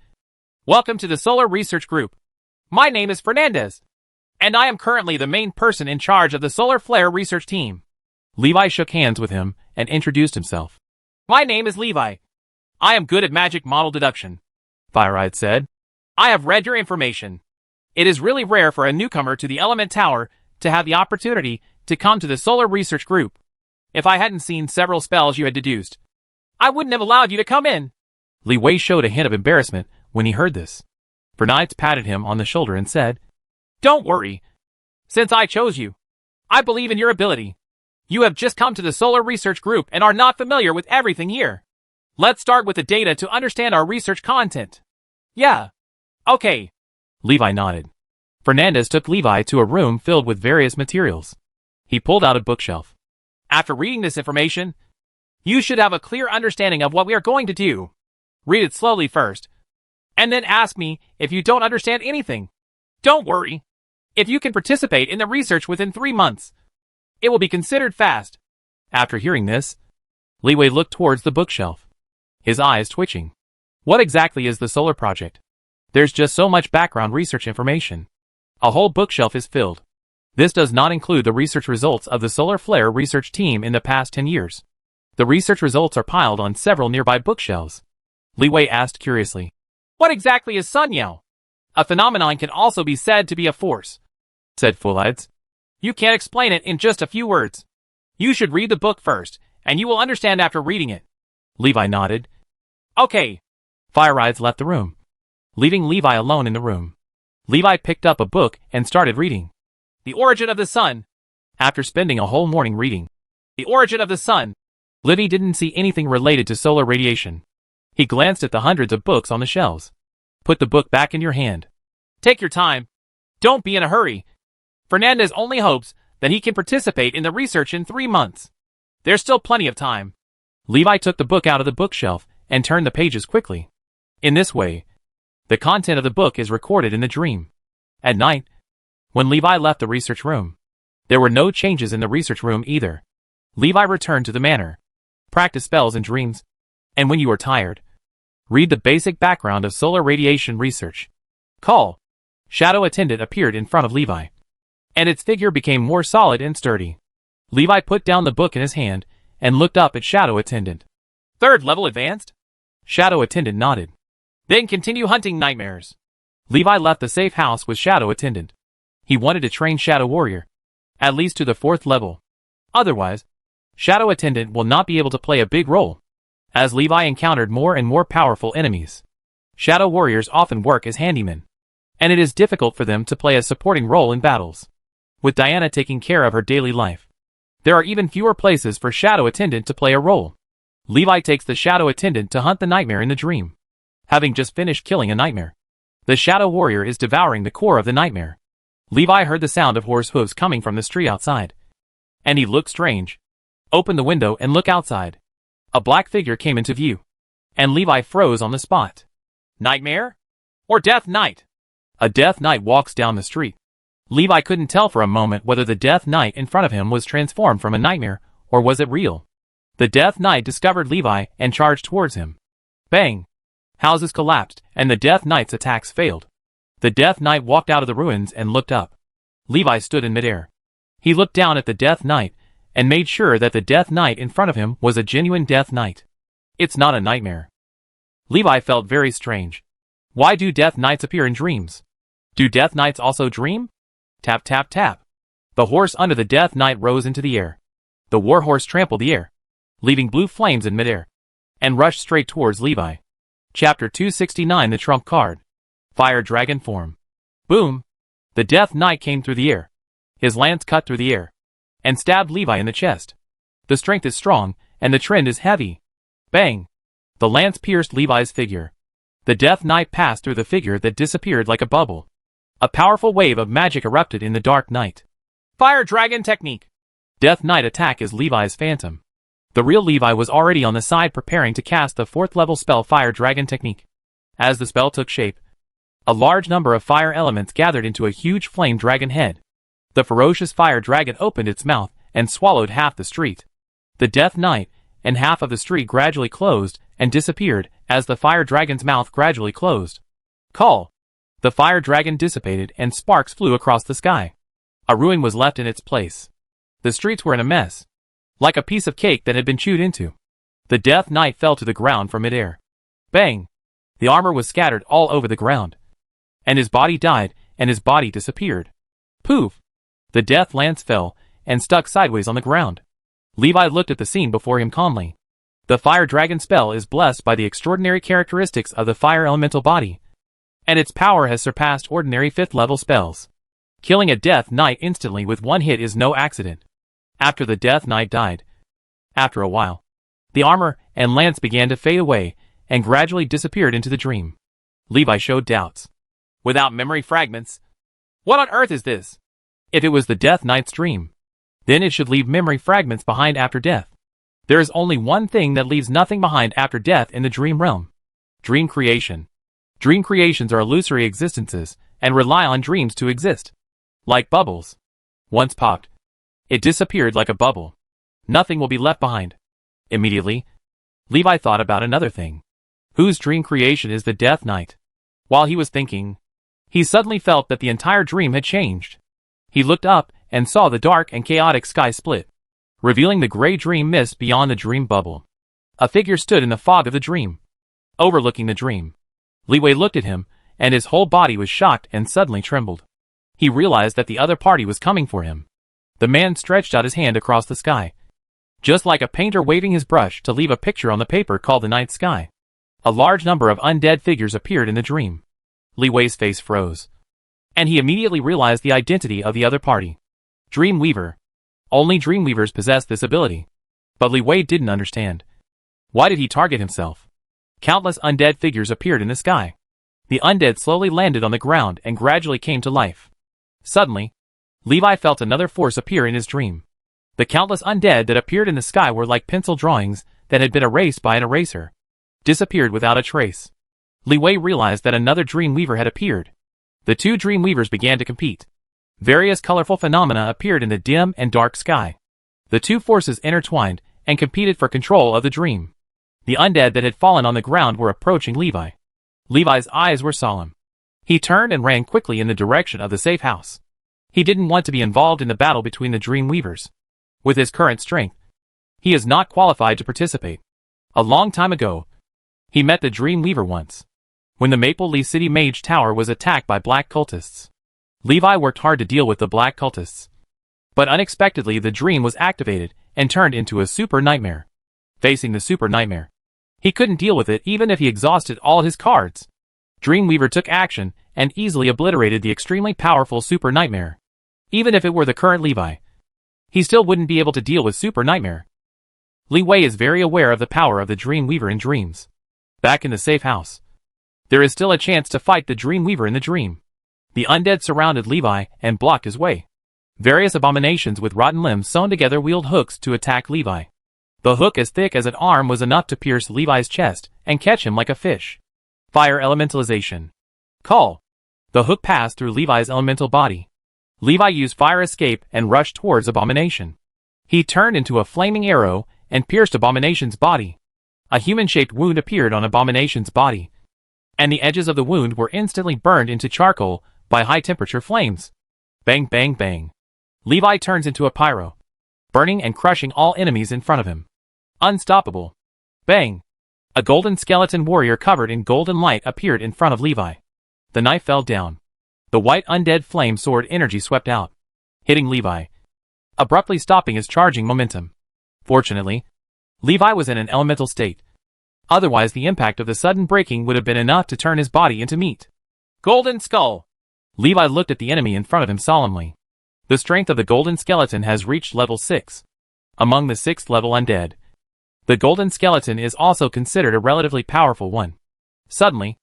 "Welcome to the Solar Research Group. My name is Fernandez, and I am currently the main person in charge of the Solar Flare Research Team." Levi shook hands with him and introduced himself. "My name is Levi. I am good at magic model deduction," FireEye said. "I have read your information. It is really rare for a newcomer to the Element Tower to have the opportunity to come to the Solar Research Group. If I hadn't seen several spells you had deduced, I wouldn't have allowed you to come in." Li Wei showed a hint of embarrassment when he heard this. Fernandez patted him on the shoulder and said, "Don't worry. Since I chose you, I believe in your ability. You have just come to the Solar Research Group and are not familiar with everything here. Let's start with the data to understand our research content." "Yeah. Okay." Levi nodded. Fernandez took Levi to a room filled with various materials. He pulled out a bookshelf. "After reading this information, you should have a clear understanding of what we are going to do. Read it slowly first, and then ask me if you don't understand anything. Don't worry. If you can participate in the research within 3 months, it will be considered fast." After hearing this, Li Wei looked towards the bookshelf, his eyes twitching. What exactly is the solar project? There's just so much background research information. A whole bookshelf is filled. This does not include the research results of the Solar Flare research team in the past 10 years. The research results are piled on several nearby bookshelves. Li Wei asked curiously, "What exactly is Sun Yao? A phenomenon can also be said to be a force," said FireEye. "You can't explain it in just a few words. You should read the book first, and you will understand after reading it." Levi nodded. "Okay." FireEye left the room, leaving Levi alone in the room. Levi picked up a book and started reading. The Origin of the Sun. After spending a whole morning reading The Origin of the Sun, Levi didn't see anything related to solar radiation. He glanced at the hundreds of books on the shelves. "Put the book back in your hand. Take your time. Don't be in a hurry. Fernandez only hopes that he can participate in the research in 3 months. There's still plenty of time." Levi took the book out of the bookshelf and turned the pages quickly. In this way, the content of the book is recorded in the dream. At night, when Levi left the research room, there were no changes in the research room either. Levi returned to the manor, practice spells and dreams, and when you are tired, read the basic background of solar radiation research. Call. Shadow Attendant appeared in front of Levi, and its figure became more solid and sturdy. Levi put down the book in his hand and looked up at Shadow Attendant. "3rd level advanced?" Shadow Attendant nodded. "Then continue hunting nightmares." Levi left the safe house with Shadow Attendant. He wanted to train Shadow Warrior, at least to the 4th level. Otherwise, Shadow Attendant will not be able to play a big role. As Levi encountered more and more powerful enemies, Shadow Warriors often work as handymen, and it is difficult for them to play a supporting role in battles. With Diana taking care of her daily life, there are even fewer places for Shadow Attendant to play a role. Levi takes the shadow attendant to hunt the nightmare in the dream. Having just finished killing a nightmare, the shadow warrior is devouring the core of the nightmare. Levi heard the sound of horse hooves coming from the street outside. And he looked strange. Opened the window and looked outside. A black figure came into view. And Levi froze on the spot. Nightmare? Or Death Knight? A Death Knight walks down the street. Levi couldn't tell for a moment whether the Death Knight in front of him was transformed from a nightmare, or was it real. The Death Knight discovered Levi and charged towards him. Bang! Houses collapsed, and the Death Knight's attacks failed. The Death Knight walked out of the ruins and looked up. Levi stood in midair. He looked down at the Death Knight, and made sure that the Death Knight in front of him was a genuine Death Knight. It's not a nightmare. Levi felt very strange. Why do Death Knights appear in dreams? Do Death Knights also dream? Tap tap tap. The horse under the Death Knight rose into the air. The war horse trampled the air, leaving blue flames in midair, and rushed straight towards Levi. Chapter 269, the trump card. Fire Dragon Form. Boom! The Death Knight came through the air. His lance cut through the air, and stabbed Levi in the chest. The strength is strong, and the trend is heavy. Bang! The lance pierced Levi's figure. The Death Knight passed through the figure that disappeared like a bubble. A powerful wave of magic erupted in the dark night. Fire Dragon Technique! Death Knight attack is Levi's phantom. The real Levi was already on the side preparing to cast the 4th level spell Fire Dragon Technique. As the spell took shape, a large number of fire elements gathered into a huge flame dragon head. The ferocious fire dragon opened its mouth and swallowed half the street. The Death Knight and half of the street gradually closed and disappeared as the fire dragon's mouth gradually closed. Call! The fire dragon dissipated and sparks flew across the sky. A ruin was left in its place. The streets were in a mess, like a piece of cake that had been chewed into. The Death Knight fell to the ground from midair. Bang! The armor was scattered all over the ground. And his body died, and his body disappeared. Poof! The Death Lance fell, and stuck sideways on the ground. Levi looked at the scene before him calmly. The Fire Dragon spell is blessed by the extraordinary characteristics of the fire elemental body, and its power has surpassed ordinary 5th level spells. Killing a Death Knight instantly with one hit is no accident. After the Death Knight died, after a while, the armor and lance began to fade away and gradually disappeared into the dream. Levi showed doubts. Without memory fragments? What on earth is this? If it was the Death Knight's dream, then it should leave memory fragments behind after death. There is only one thing that leaves nothing behind after death in the dream realm. Dream creation. Dream creations are illusory existences and rely on dreams to exist. Like bubbles. Once popped, it disappeared like a bubble. Nothing will be left behind. Immediately, Levi thought about another thing. Whose dream creation is the Death Knight? While he was thinking, he suddenly felt that the entire dream had changed. He looked up and saw the dark and chaotic sky split, revealing the gray dream mist beyond the dream bubble. A figure stood in the fog of the dream, overlooking the dream. Levi looked at him, and his whole body was shocked and suddenly trembled. He realized that the other party was coming for him. The man stretched out his hand across the sky, just like a painter waving his brush to leave a picture on the paper called the night sky. A large number of undead figures appeared in the dream. Liwei's face froze, and he immediately realized the identity of the other party. Dreamweaver. Only Dreamweavers possess this ability. But Liwei didn't understand. Why did he target himself? Countless undead figures appeared in the sky. The undead slowly landed on the ground and gradually came to life. Suddenly, Levi felt another force appear in his dream. The countless undead that appeared in the sky were like pencil drawings that had been erased by an eraser. Disappeared without a trace. Liwei realized that another Dreamweaver had appeared. The two Dreamweavers began to compete. Various colorful phenomena appeared in the dim and dark sky. The two forces intertwined and competed for control of the dream. The undead that had fallen on the ground were approaching Levi. Levi's eyes were solemn. He turned and ran quickly in the direction of the safe house. He didn't want to be involved in the battle between the Dreamweavers. With his current strength, he is not qualified to participate. A long time ago, he met the Dreamweaver once, when the Maple Leaf City Mage Tower was attacked by black cultists. Levi worked hard to deal with the black cultists, but unexpectedly the dream was activated and turned into a super nightmare. Facing the super nightmare, he couldn't deal with it even if he exhausted all his cards. Dreamweaver took action and easily obliterated the extremely powerful super nightmare. Even if it were the current Levi, he still wouldn't be able to deal with super nightmare. Li Wei is very aware of the power of the Dream Weaver in dreams. Back in the safe house, there is still a chance to fight the Dream Weaver in the dream. The undead surrounded Levi and blocked his way. Various abominations with rotten limbs sewn together wield hooks to attack Levi. The hook as thick as an arm was enough to pierce Levi's chest and catch him like a fish. Fire elementalization. Call. The hook passed through Levi's elemental body. Levi used fire escape and rushed towards Abomination. He turned into a flaming arrow and pierced Abomination's body. A human-shaped wound appeared on Abomination's body, and the edges of the wound were instantly burned into charcoal by high-temperature flames. Bang, bang, bang. Levi turns into a pyro, burning and crushing all enemies in front of him. Unstoppable. Bang. A golden skeleton warrior covered in golden light appeared in front of Levi. The knife fell down. The white undead flame sword energy swept out, hitting Levi, abruptly stopping his charging momentum. Fortunately, Levi was in an elemental state. Otherwise the impact of the sudden breaking would have been enough to turn his body into meat. Golden Skull! Levi looked at the enemy in front of him solemnly. The strength of the golden skeleton has reached level 6. Among the 6th level undead, the golden skeleton is also considered a relatively powerful one. Suddenly,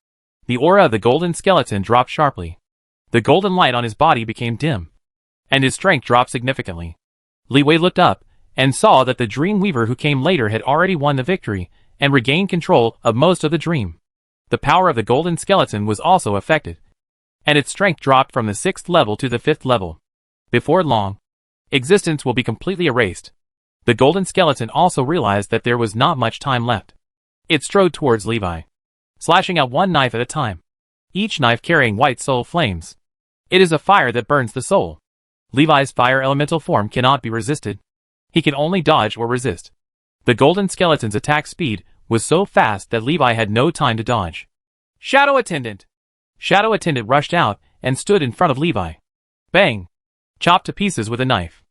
the aura of the golden skeleton dropped sharply. The golden light on his body became dim, and his strength dropped significantly. Li Wei looked up and saw that the Dream Weaver who came later had already won the victory and regained control of most of the dream. The power of the golden skeleton was also affected, and its strength dropped from the 6th level to the 5th level. Before long, existence will be completely erased. The golden skeleton also realized that there was not much time left. It strode towards Levi, slashing out one knife at a time, each knife carrying white soul flames. It is a fire that burns the soul. Levi's fire elemental form cannot be resisted. He can only dodge or resist. The golden skeleton's attack speed was so fast that Levi had no time to dodge. Shadow Attendant! Shadow Attendant rushed out and stood in front of Levi. Bang! Chopped to pieces with a knife.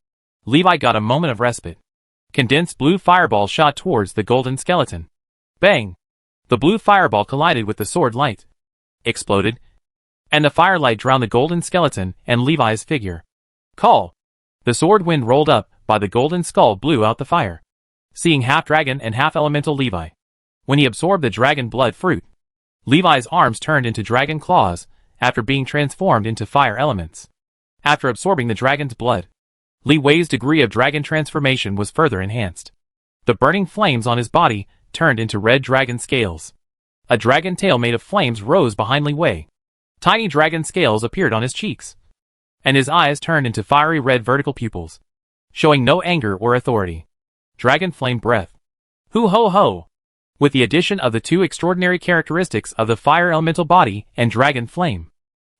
Levi got a moment of respite. Condensed blue fireball shot towards the golden skeleton. Bang! The blue fireball collided with the sword light, exploded, and the firelight drowned the golden skeleton and Levi's figure. Call! The sword wind rolled up by the golden skull blew out the fire, seeing half-dragon and half-elemental Levi. When he absorbed the dragon blood fruit, Levi's arms turned into dragon claws after being transformed into fire elements. After absorbing the dragon's blood, Li Wei's degree of dragon transformation was further enhanced. The burning flames on his body turned into red dragon scales. A dragon tail made of flames rose behind Li Wei. Tiny dragon scales appeared on his cheeks, and his eyes turned into fiery red vertical pupils, showing no anger or authority. Dragon flame breath. Hoo ho ho! With the addition of the two extraordinary characteristics of the fire elemental body and dragon flame,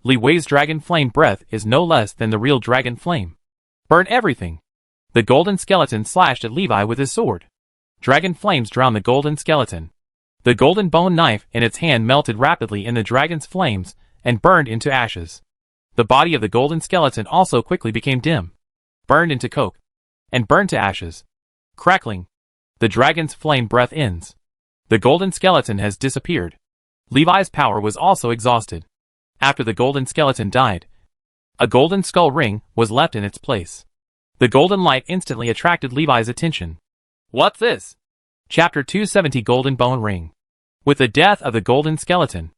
Li Wei's dragon flame breath is no less than the real dragon flame. Burn everything! The golden skeleton slashed at Levi with his sword. Dragon flames drowned the golden skeleton. The golden bone knife in its hand melted rapidly in the dragon's flames and burned into ashes. The body of the golden skeleton also quickly became dim, burned into coke, and burned to ashes. Crackling. The dragon's flame breath ends. The golden skeleton has disappeared. Levi's power was also exhausted. After the golden skeleton died, a golden skull ring was left in its place. The golden light instantly attracted Levi's attention. What's this? Chapter 270 Golden Bone Ring. With the death of the golden skeleton,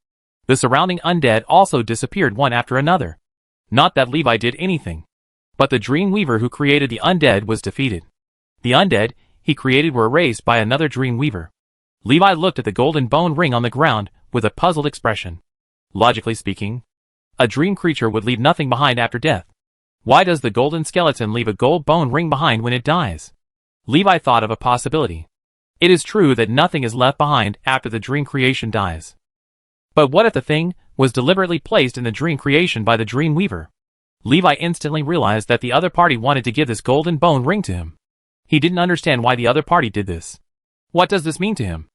the surrounding undead also disappeared one after another. Not that Levi did anything, but the Dream Weaver who created the undead was defeated. The undead he created were erased by another Dream Weaver. Levi looked at the golden bone ring on the ground with a puzzled expression. Logically speaking, a dream creature would leave nothing behind after death. Why does the golden skeleton leave a gold bone ring behind when it dies? Levi thought of a possibility. It is true that nothing is left behind after the dream creation dies. But what if the thing was deliberately placed in the dream creation by the Dream Weaver? Levi instantly realized that the other party wanted to give this golden bone ring to him. He didn't understand why the other party did this. What does this mean to him?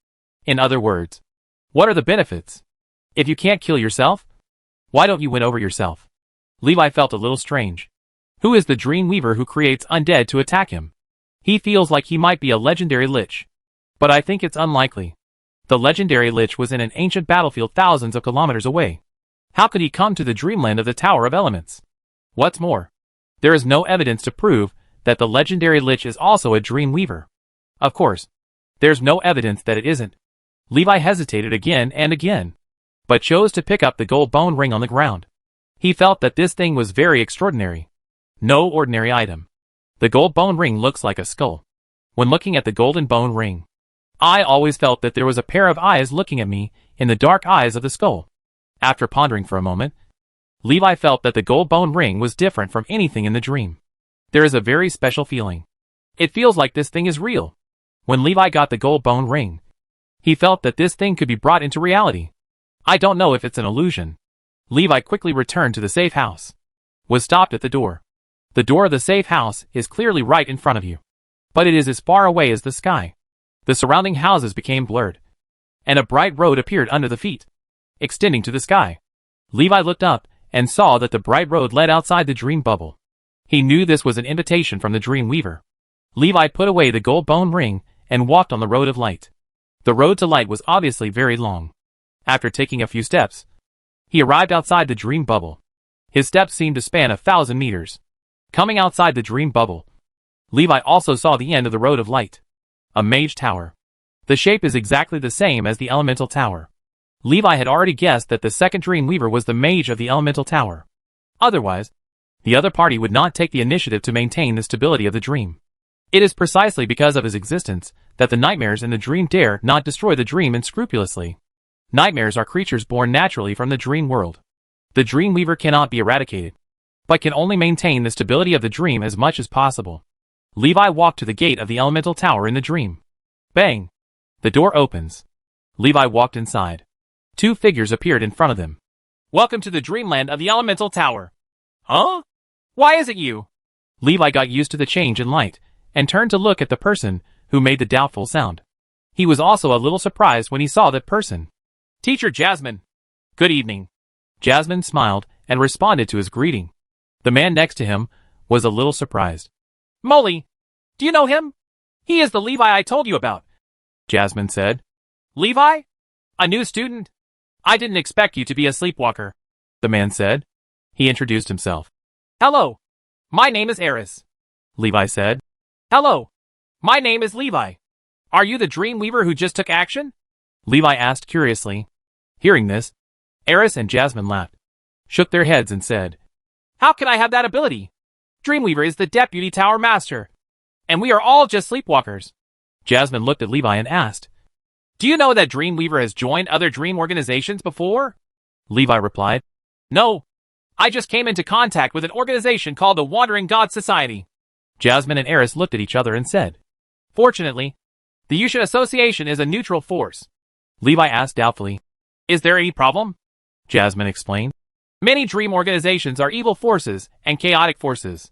In other words, what are the benefits? If you can't kill yourself, why don't you win over yourself? Levi felt a little strange. Who is the Dream Weaver who creates undead to attack him? He feels like he might be a legendary lich, but I think it's unlikely. The legendary lich was in an ancient battlefield thousands of kilometers away. How could he come to the dreamland of the Tower of Elements? What's more, there is no evidence to prove that the legendary lich is also a Dream Weaver. Of course, there's no evidence that it isn't. Levi hesitated again and again, but chose to pick up the gold bone ring on the ground. He felt that this thing was very extraordinary. No ordinary item. The gold bone ring looks like a skull. When looking at the golden bone ring, I always felt that there was a pair of eyes looking at me in the dark eyes of the skull. After pondering for a moment, Levi felt that the gold bone ring was different from anything in the dream. There is a very special feeling. It feels like this thing is real. When Levi got the gold bone ring, he felt that this thing could be brought into reality. I don't know if it's an illusion. Levi quickly returned to the safe house. Was stopped at the door. The door of the safe house is clearly right in front of you, but it is as far away as the sky. The surrounding houses became blurred, and a bright road appeared under the feet, extending to the sky. Levi looked up and saw that the bright road led outside the dream bubble. He knew this was an invitation from the dream weaver. Levi put away the gold bone ring and walked on the road of light. The road to light was obviously very long. After taking a few steps, he arrived outside the dream bubble. His steps seemed to span 1,000 meters. Coming outside the dream bubble, Levi also saw the end of the road of light. A mage tower. The shape is exactly the same as the elemental tower. Levi had already guessed that the second dream weaver was the mage of the elemental tower. Otherwise, the other party would not take the initiative to maintain the stability of the dream. It is precisely because of his existence that the nightmares in the dream dare not destroy the dream unscrupulously. Nightmares are creatures born naturally from the dream world. The dream weaver cannot be eradicated, but can only maintain the stability of the dream as much as possible. Levi walked to the gate of the elemental tower in the dream. Bang! The door opens. Levi walked inside. Two figures appeared in front of them. Welcome to the dreamland of the elemental tower. Huh? Why is it you? Levi got used to the change in light, and turned to look at the person who made the doubtful sound. He was also a little surprised when he saw that person. Teacher Jasmine. Good evening. Jasmine smiled and responded to his greeting. The man next to him was a little surprised. Molly, do you know him? He is the Levi I told you about, Jasmine said. Levi? A new student? I didn't expect you to be a sleepwalker, the man said. He introduced himself. Hello. My name is Eris, Levi said. Hello. My name is Levi. Are you the dream weaver who just took action? Levi asked curiously. Hearing this, Eris and Jasmine laughed, shook their heads and said, How can I have that ability? Dreamweaver is the Deputy Tower Master, and we are all just sleepwalkers. Jasmine looked at Levi and asked, Do you know that Dreamweaver has joined other dream organizations before? Levi replied, No, I just came into contact with an organization called the Wandering God Society. Jasmine and Eris looked at each other and said, Fortunately, the Yusha Association is a neutral force. Levi asked doubtfully, Is there any problem? Jasmine explained, Many dream organizations are evil forces and chaotic forces.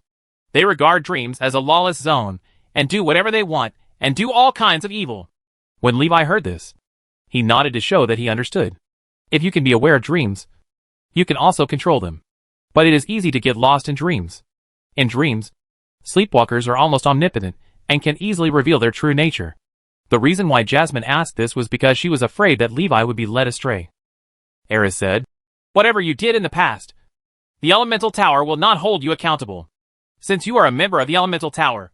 They regard dreams as a lawless zone and do whatever they want and do all kinds of evil. When Levi heard this, he nodded to show that he understood. If you can be aware of dreams, you can also control them. But it is easy to get lost in dreams. In dreams, sleepwalkers are almost omnipotent and can easily reveal their true nature. The reason why Jasmine asked this was because she was afraid that Levi would be led astray. Eris said, Whatever you did in the past, the Elemental Tower will not hold you accountable. Since you are a member of the Elemental Tower,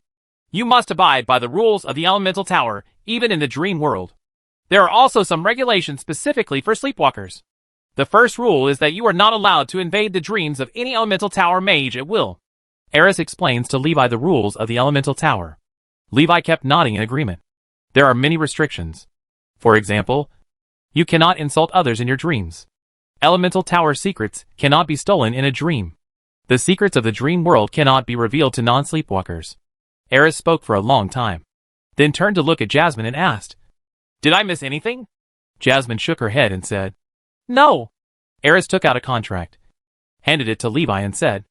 you must abide by the rules of the Elemental Tower, even in the dream world. There are also some regulations specifically for sleepwalkers. The first rule is that you are not allowed to invade the dreams of any Elemental Tower mage at will. Eris explains to Levi the rules of the Elemental Tower. Levi kept nodding in agreement. There are many restrictions. For example, you cannot insult others in your dreams. Elemental Tower secrets cannot be stolen in a dream. The secrets of the dream world cannot be revealed to non-sleepwalkers. Eris spoke for a long time, then turned to look at Jasmine and asked, Did I miss anything? Jasmine shook her head and said, No. Eris took out a contract, handed it to Levi and said,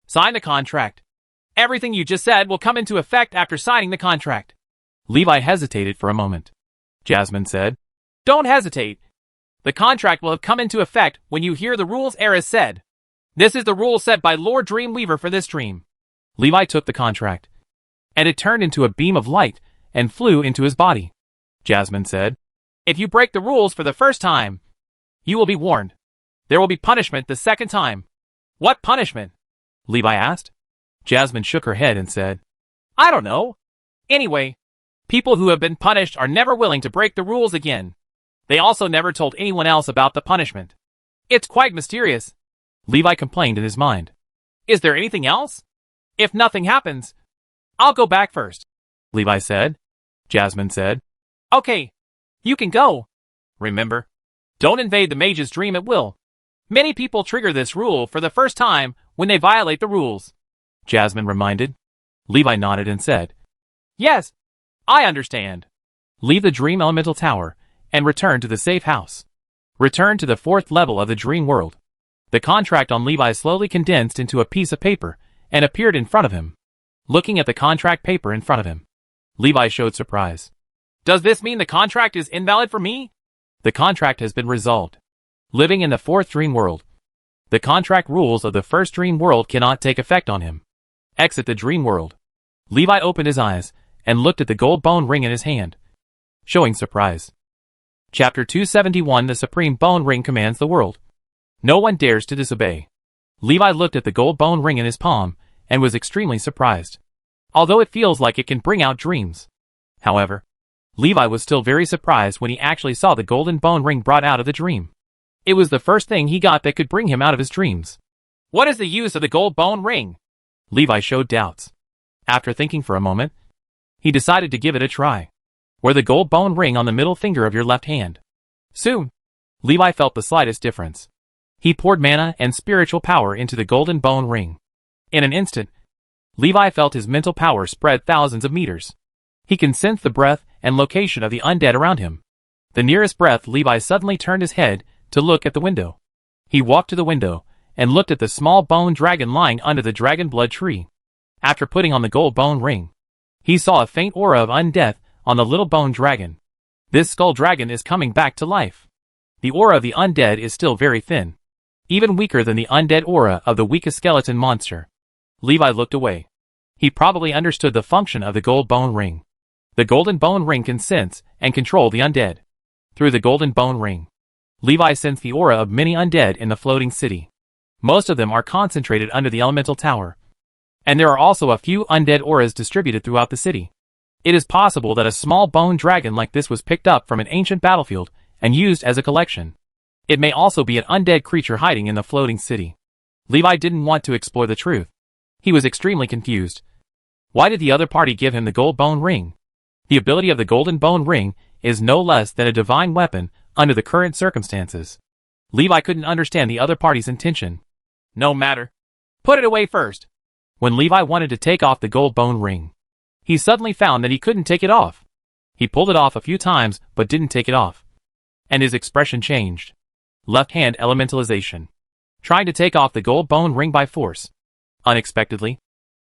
Sign the contract. Everything you just said will come into effect after signing the contract. Levi hesitated for a moment. Jasmine said, Don't hesitate. The contract will have come into effect when you hear the rules Eris said. This is the rule set by Lord Dreamweaver for this dream. Levi took the contract, and it turned into a beam of light and flew into his body. Jasmine said, If you break the rules for the first time, you will be warned. There will be punishment the second time. What punishment? Levi asked. Jasmine shook her head and said, I don't know. Anyway, People who have been punished are never willing to break the rules again. They also never told anyone else about the punishment. It's quite mysterious, Levi complained in his mind. Is there anything else? If nothing happens, I'll go back first, Levi said. Jasmine said, Okay, you can go. Remember, don't invade the mage's dream at will. Many people trigger this rule for the first time when they violate the rules, Jasmine reminded. Levi nodded and said, Yes, I understand. Leave the dream elemental tower and return to the safe house. Return to the 4th level of the dream world. The contract on Levi slowly condensed into a piece of paper and appeared in front of him. Looking at the contract paper in front of him, Levi showed surprise. Does this mean the contract is invalid for me? The contract has been resolved. Living in the 4th dream world, the contract rules of the 1st dream world cannot take effect on him. Exit the dream world. Levi opened his eyes and looked at the gold bone ring in his hand, showing surprise. Chapter 271 The Supreme Bone Ring commands the world. No one dares to disobey. Levi looked at the gold bone ring in his palm and was extremely surprised. Although it feels like it can bring out dreams. However, Levi was still very surprised when he actually saw the golden bone ring brought out of the dream. It was the first thing he got that could bring him out of his dreams. What is the use of the gold bone ring? Levi showed doubts. After thinking for a moment, he decided to give it a try. Wear the gold bone ring on the middle finger of your left hand. Soon, Levi felt the slightest difference. He poured mana and spiritual power into the golden bone ring. In an instant, Levi felt his mental power spread thousands of meters. He can sense the breath and location of the undead around him. The nearest breath, Levi suddenly turned his head to look at the window. He walked to the window and looked at the small bone dragon lying under the dragon blood tree. After putting on the gold bone ring, he saw a faint aura of undeath on the little bone dragon. This skull dragon is coming back to life. The aura of the undead is still very thin, even weaker than the undead aura of the weakest skeleton monster. Levi looked away. He probably understood the function of the gold bone ring. The golden bone ring can sense and control the undead. Through the golden bone ring, Levi sensed the aura of many undead in the floating city. Most of them are concentrated under the elemental tower. And there are also a few undead auras distributed throughout the city. It is possible that a small bone dragon like this was picked up from an ancient battlefield and used as a collection. It may also be an undead creature hiding in the floating city. Levi didn't want to explore the truth. He was extremely confused. Why did the other party give him the gold bone ring? The ability of the golden bone ring is no less than a divine weapon under the current circumstances. Levi couldn't understand the other party's intention. No matter. Put it away first. When Levi wanted to take off the gold bone ring, he suddenly found that he couldn't take it off. He pulled it off a few times but didn't take it off. And his expression changed. Left hand elementalization. Trying to take off the gold bone ring by force. Unexpectedly,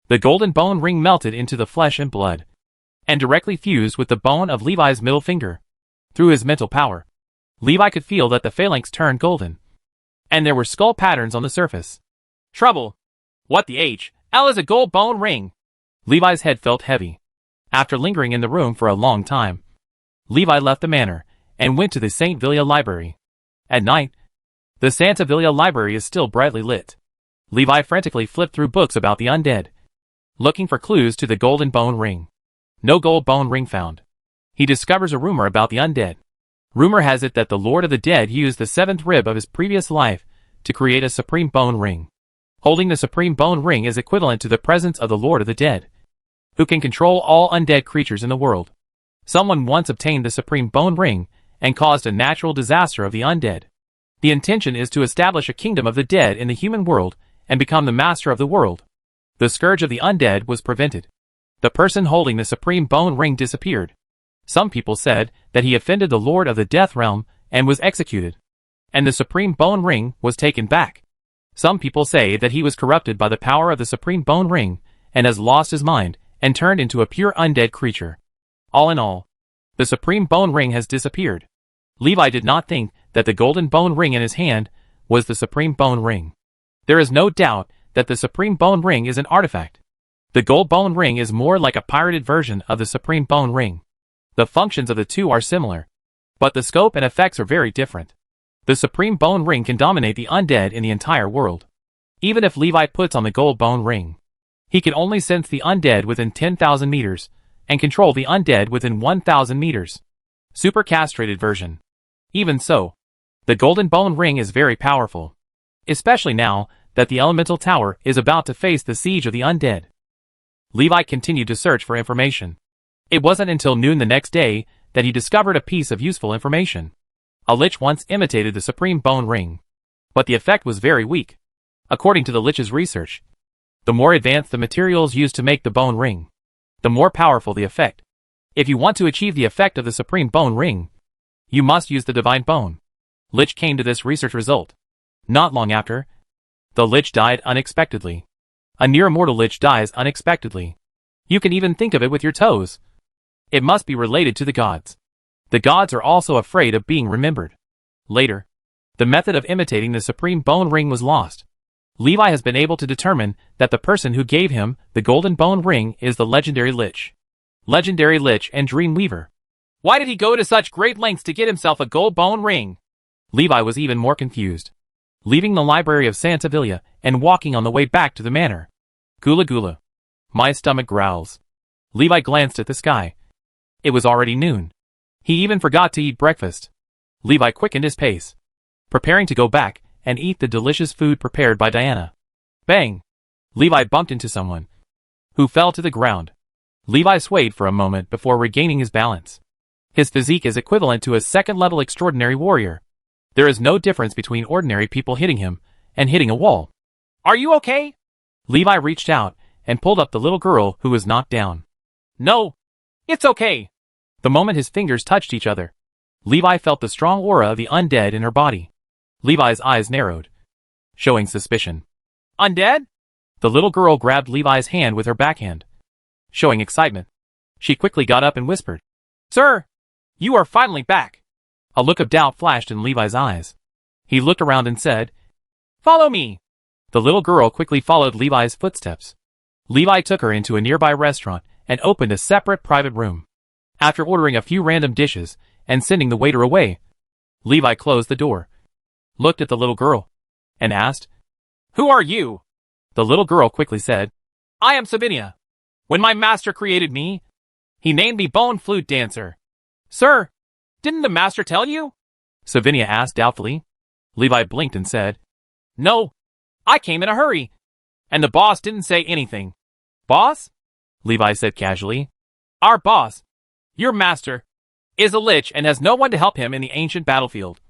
the golden bone ring melted into the flesh and blood, and directly fused with the bone of Levi's middle finger. Through his mental power, Levi could feel that the phalanx turned golden, and there were skull patterns on the surface. Trouble! What the H.L. is a gold bone ring? Levi's head felt heavy. After lingering in the room for a long time, Levi left the manor and went to the St. Villa library. At night, the Santa Villa library is still brightly lit. Levi frantically flipped through books about the undead, looking for clues to the golden bone ring. No gold bone ring found. He discovers a rumor about the undead. Rumor has it that the Lord of the Dead used the 7th rib of his previous life to create a supreme bone ring. Holding the supreme bone ring is equivalent to the presence of the Lord of the Dead, who can control all undead creatures in the world. Someone once obtained the supreme bone ring and caused a natural disaster of the undead. The intention is to establish a kingdom of the dead in the human world and become the master of the world. The scourge of the undead was prevented. The person holding the supreme bone ring disappeared. Some people said that he offended the Lord of the Death Realm and was executed, and the supreme bone ring was taken back. Some people say that he was corrupted by the power of the supreme bone ring and has lost his mind and turned into a pure undead creature. All in all, the supreme bone ring has disappeared. Levi did not think that the golden bone ring in his hand was the supreme bone ring. There is no doubt that the supreme bone ring is an artifact. The gold bone ring is more like a pirated version of the supreme bone ring. The functions of the two are similar, but the scope and effects are very different. The supreme bone ring can dominate the undead in the entire world. Even if Levi puts on the gold bone ring, he can only sense the undead within 10,000 meters, and control the undead within 1,000 meters. Super castrated version. Even so, the Golden Bone Ring is very powerful. Especially now that the Elemental Tower is about to face the siege of the undead. Levi continued to search for information. It wasn't until noon the next day that he discovered a piece of useful information. A lich once imitated the Supreme Bone Ring, but the effect was very weak. According to the lich's research, the more advanced the materials used to make the bone ring, the more powerful the effect. If you want to achieve the effect of the Supreme Bone Ring, you must use the Divine Bone. Lich came to this research result. Not long after, the lich died unexpectedly. A near-immortal lich dies unexpectedly. You can even think of it with your toes. It must be related to the gods. The gods are also afraid of being remembered. Later, the method of imitating the Supreme Bone Ring was lost. Levi has been able to determine that the person who gave him the Golden Bone Ring is the legendary lich. Legendary lich and Dreamweaver. Why did he go to such great lengths to get himself a gold bone ring? Levi was even more confused. Leaving the library of Santa Villa and walking on the way back to the manor. Gula gula. My stomach growls. Levi glanced at the sky. It was already noon. He even forgot to eat breakfast. Levi quickened his pace, preparing to go back and eat the delicious food prepared by Diana. Bang! Levi bumped into someone, who fell to the ground. Levi swayed for a moment before regaining his balance. His physique is equivalent to a second-level extraordinary warrior. There is no difference between ordinary people hitting him and hitting a wall. Are you okay? Levi reached out and pulled up the little girl who was knocked down. No, it's okay. The moment his fingers touched each other, Levi felt the strong aura of the undead in her body. Levi's eyes narrowed, showing suspicion. Undead? The little girl grabbed Levi's hand with her backhand, showing excitement. She quickly got up and whispered, Sir, you are finally back. A look of doubt flashed in Levi's eyes. He looked around and said, Follow me. The little girl quickly followed Levi's footsteps. Levi took her into a nearby restaurant and opened a separate private room. After ordering a few random dishes and sending the waiter away, Levi closed the door, looked at the little girl, and asked, Who are you? The little girl quickly said, I am Sabinia. When my master created me, he named me Bone Flute Dancer. Sir, didn't the master tell you? Sabinia asked doubtfully. Levi blinked and said, No, I came in a hurry, and the boss didn't say anything. Boss? Levi said casually. Our boss, your master, is a lich and has no one to help him in the ancient battlefield.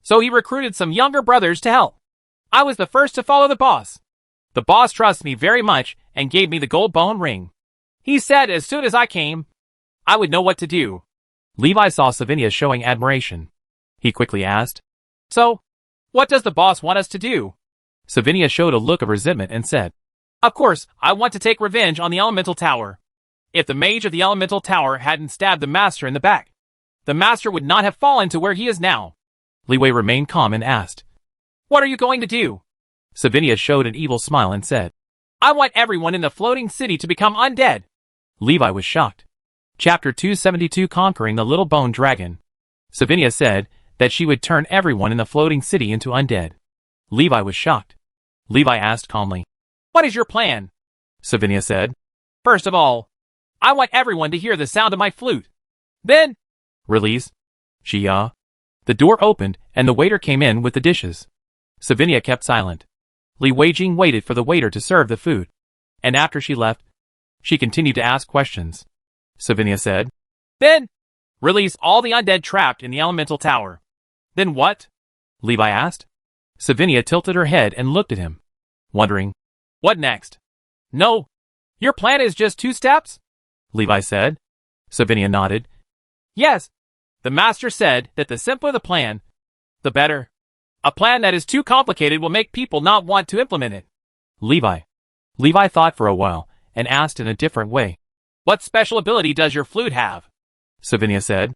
So he recruited some younger brothers to help. I was the first to follow the boss. The boss trusts me very much and gave me the gold bone ring. He said as soon as I came, I would know what to do. Levi saw Savinia showing admiration. He quickly asked, So, what does the boss want us to do? Savinia showed a look of resentment and said, Of course, I want to take revenge on the Elemental Tower. If the mage of the Elemental Tower hadn't stabbed the master in the back, the master would not have fallen to where he is now. Leeway remained calm and asked, What are you going to do? Savinia showed an evil smile and said, I want everyone in the floating city to become undead. Levi was shocked. Chapter 272 Conquering the Little Bone Dragon. Savinia said that she would turn everyone in the floating city into undead. Levi was shocked. Levi asked calmly, What is your plan? Savinia said, First of all, I want everyone to hear the sound of my flute. Then, release. Shia. The door opened and the waiter came in with the dishes. Savinia kept silent. Li Weijing waited for the waiter to serve the food. And after she left, she continued to ask questions. Savinia said, Then, release all the undead trapped in the Elemental Tower. Then what? Levi asked. Savinia tilted her head and looked at him, wondering, What next? No, your plan is just 2 steps? Levi said. Savinia nodded. Yes, the master said that the simpler the plan, the better. A plan that is too complicated will make people not want to implement it. Levi thought for a while and asked in a different way, What special ability does your flute have? Savinia said,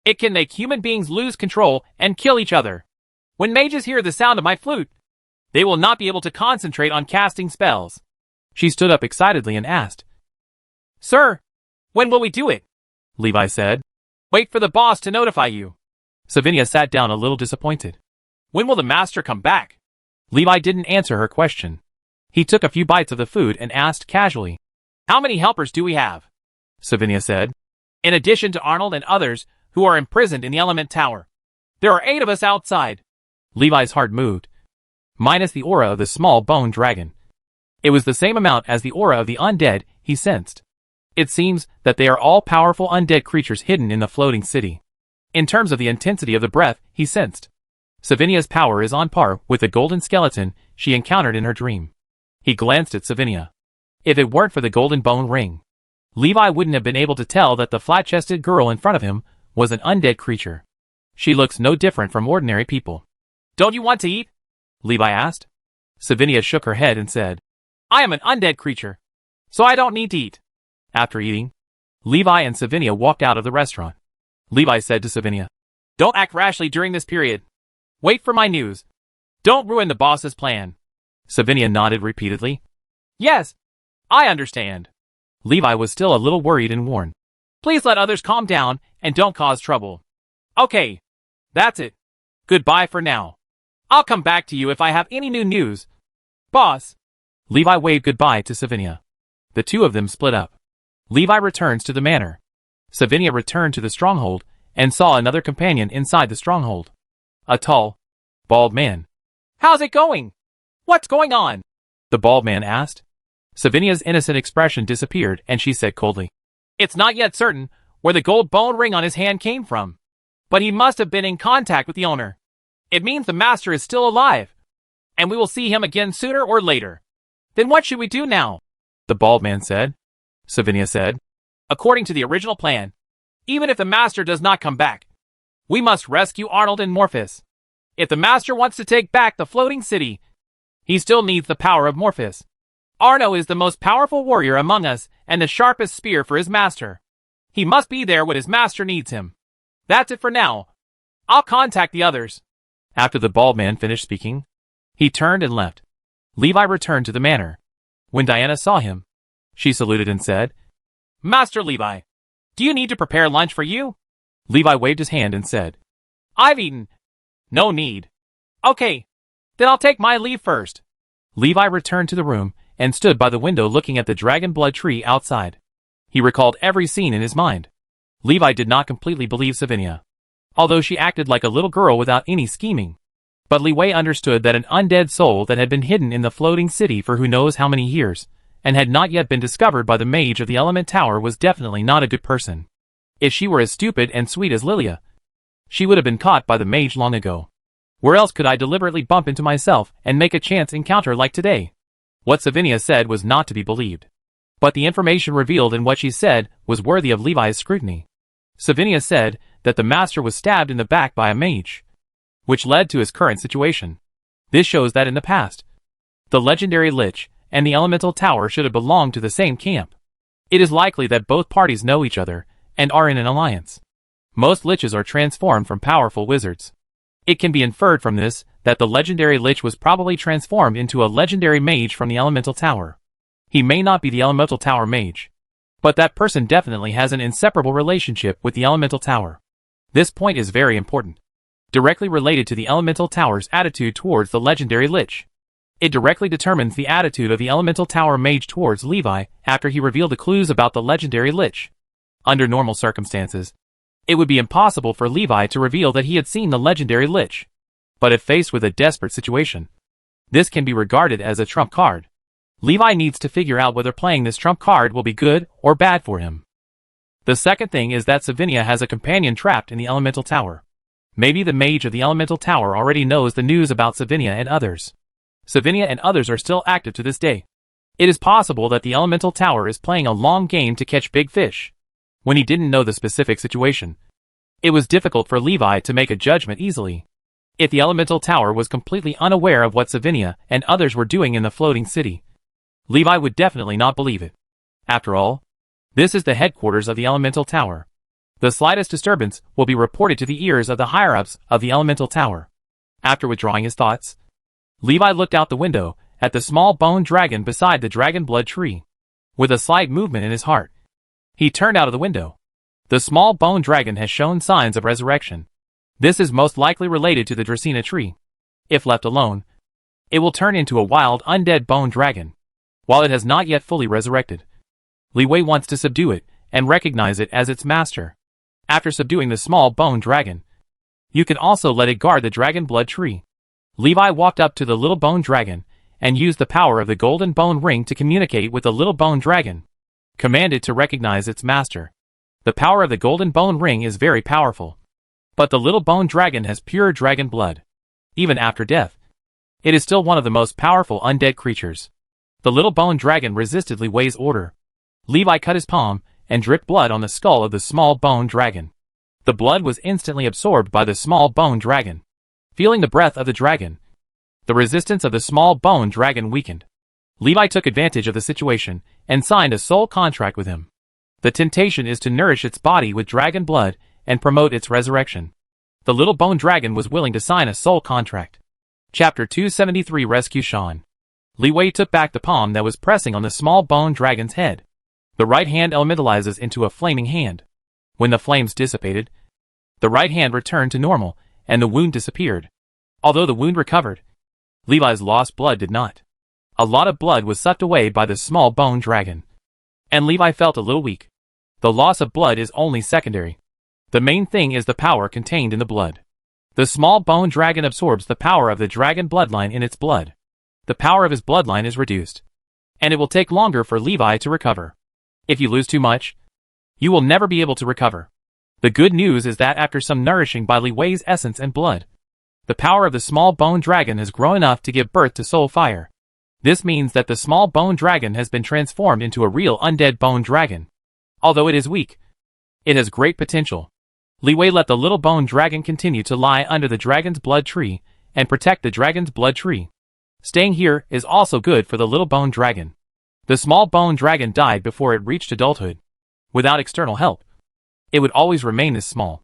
It can make human beings lose control and kill each other. When mages hear the sound of my flute, they will not be able to concentrate on casting spells. She stood up excitedly and asked, Sir, when will we do it? Levi said, Wait for the boss to notify you. Savinia sat down a little disappointed. When will the master come back? Levi didn't answer her question. He took a few bites of the food and asked casually, How many helpers do we have? Savinia said. In addition to Arnold and others who are imprisoned in the Element Tower, there are 8 of us outside. Levi's heart moved. Minus the aura of the small bone dragon. It was the same amount as the aura of the undead he sensed. It seems that they are all powerful undead creatures hidden in the floating city. In terms of the intensity of the breath he sensed, Savinia's power is on par with the golden skeleton she encountered in her dream. He glanced at Savinia. If it weren't for the golden bone ring, Levi wouldn't have been able to tell that the flat-chested girl in front of him was an undead creature. She looks no different from ordinary people. Don't you want to eat? Levi asked. Savinia shook her head and said, I am an undead creature, so I don't need to eat. After eating, Levi and Savinia walked out of the restaurant. Levi said to Savinia, Don't act rashly during this period. Wait for my news. Don't ruin the boss's plan. Savinia nodded repeatedly. Yes, I understand. Levi was still a little worried and warned. Please let others calm down and don't cause trouble. Okay, that's it. Goodbye for now. I'll come back to you if I have any new news. Boss. Levi waved goodbye to Savinia. The two of them split up. Levi returns to the manor. Savinia returned to the stronghold and saw another companion inside the stronghold. A tall, bald man. How's it going? What's going on? The bald man asked. Savinia's innocent expression disappeared and she said coldly, It's not yet certain where the gold bone ring on his hand came from, but he must have been in contact with the owner. It means the master is still alive, and we will see him again sooner or later. Then what should we do now? The bald man said. Savinia said, According to the original plan, even if the master does not come back, we must rescue Arnold and Morphus. If the master wants to take back the floating city, he still needs the power of Morphus. Arno is the most powerful warrior among us and the sharpest spear for his master. He must be there when his master needs him. That's it for now. I'll contact the others. After the bald man finished speaking, he turned and left. Levi returned to the manor. When Diana saw him, she saluted and said, Master Levi, do you need to prepare lunch for you? Levi waved his hand and said, I've eaten. No need. Okay, then I'll take my leave first. Levi returned to the room and stood by the window looking at the dragon blood tree outside. He recalled every scene in his mind. Levi did not completely believe Savinia, although she acted like a little girl without any scheming. But Li understood that an undead soul that had been hidden in the floating city for who knows how many years, and had not yet been discovered by the mage of the Element Tower was definitely not a good person. If she were as stupid and sweet as Lilia, she would have been caught by the mage long ago. Where else could I deliberately bump into myself and make a chance encounter like today? What Savinia said was not to be believed. But the information revealed in what she said was worthy of Levi's scrutiny. Savinia said that the master was stabbed in the back by a mage, which led to his current situation. This shows that in the past, the legendary Lich and the Elemental Tower should have belonged to the same camp. It is likely that both parties know each other and are in an alliance. Most Liches are transformed from powerful wizards. It can be inferred from this that the legendary Lich was probably transformed into a legendary mage from the Elemental Tower. He may not be the Elemental Tower mage, but that person definitely has an inseparable relationship with the Elemental Tower. This point is very important, directly related to the Elemental Tower's attitude towards the legendary Lich. It directly determines the attitude of the Elemental Tower mage towards Levi after he revealed the clues about the legendary Lich. Under normal circumstances, it would be impossible for Levi to reveal that he had seen the legendary Lich. But if faced with a desperate situation, this can be regarded as a trump card. Levi needs to figure out whether playing this trump card will be good or bad for him. The second thing is that Savinia has a companion trapped in the Elemental Tower. Maybe the mage of the Elemental Tower already knows the news about Savinia and others. Savinia and others are still active to this day. It is possible that the Elemental Tower is playing a long game to catch big fish. When he didn't know the specific situation, it was difficult for Levi to make a judgment easily. If the Elemental Tower was completely unaware of what Savinia and others were doing in the floating city, Levi would definitely not believe it. After all, this is the headquarters of the Elemental Tower. The slightest disturbance will be reported to the ears of the higher-ups of the Elemental Tower. After withdrawing his thoughts, Levi looked out the window at the small bone dragon beside the dragon blood tree. With a slight movement in his heart, he turned out of the window. The small bone dragon has shown signs of resurrection. This is most likely related to the Dracaena tree. If left alone, it will turn into a wild undead bone dragon. While it has not yet fully resurrected, Li Wei wants to subdue it and recognize it as its master. After subduing the small bone dragon, you can also let it guard the dragon blood tree. Levi walked up to the little bone dragon and used the power of the golden bone ring to communicate with the little bone dragon. Command it to recognize its master. The power of the golden bone ring is very powerful. But the little bone dragon has pure dragon blood. Even after death, it is still one of the most powerful undead creatures. The little bone dragon resisted Wei's order. Levi cut his palm and dripped blood on the skull of the small bone dragon. The blood was instantly absorbed by the small bone dragon. Feeling the breath of the dragon, the resistance of the small bone dragon weakened. Levi took advantage of the situation and signed a soul contract with him. The temptation is to nourish its body with dragon blood and promote its resurrection. The little bone dragon was willing to sign a soul contract. Chapter 273 Rescue Sean. Wei took back the palm that was pressing on the small bone dragon's head. The right hand elementalizes into a flaming hand. When the flames dissipated, the right hand returned to normal, and the wound disappeared. Although the wound recovered, Levi's lost blood did not. A lot of blood was sucked away by the small bone dragon, and Levi felt a little weak. The loss of blood is only secondary. The main thing is the power contained in the blood. The small bone dragon absorbs the power of the dragon bloodline in its blood. The power of his bloodline is reduced, and it will take longer for Levi to recover. If you lose too much, you will never be able to recover. The good news is that after some nourishing by Wei's essence and blood, the power of the small bone dragon has grown enough to give birth to soul fire. This means that the small bone dragon has been transformed into a real undead bone dragon. Although it is weak, it has great potential. Wei let the little bone dragon continue to lie under the dragon's blood tree and protect the dragon's blood tree. Staying here is also good for the little bone dragon. The small bone dragon died before it reached adulthood. Without external help, it would always remain this small.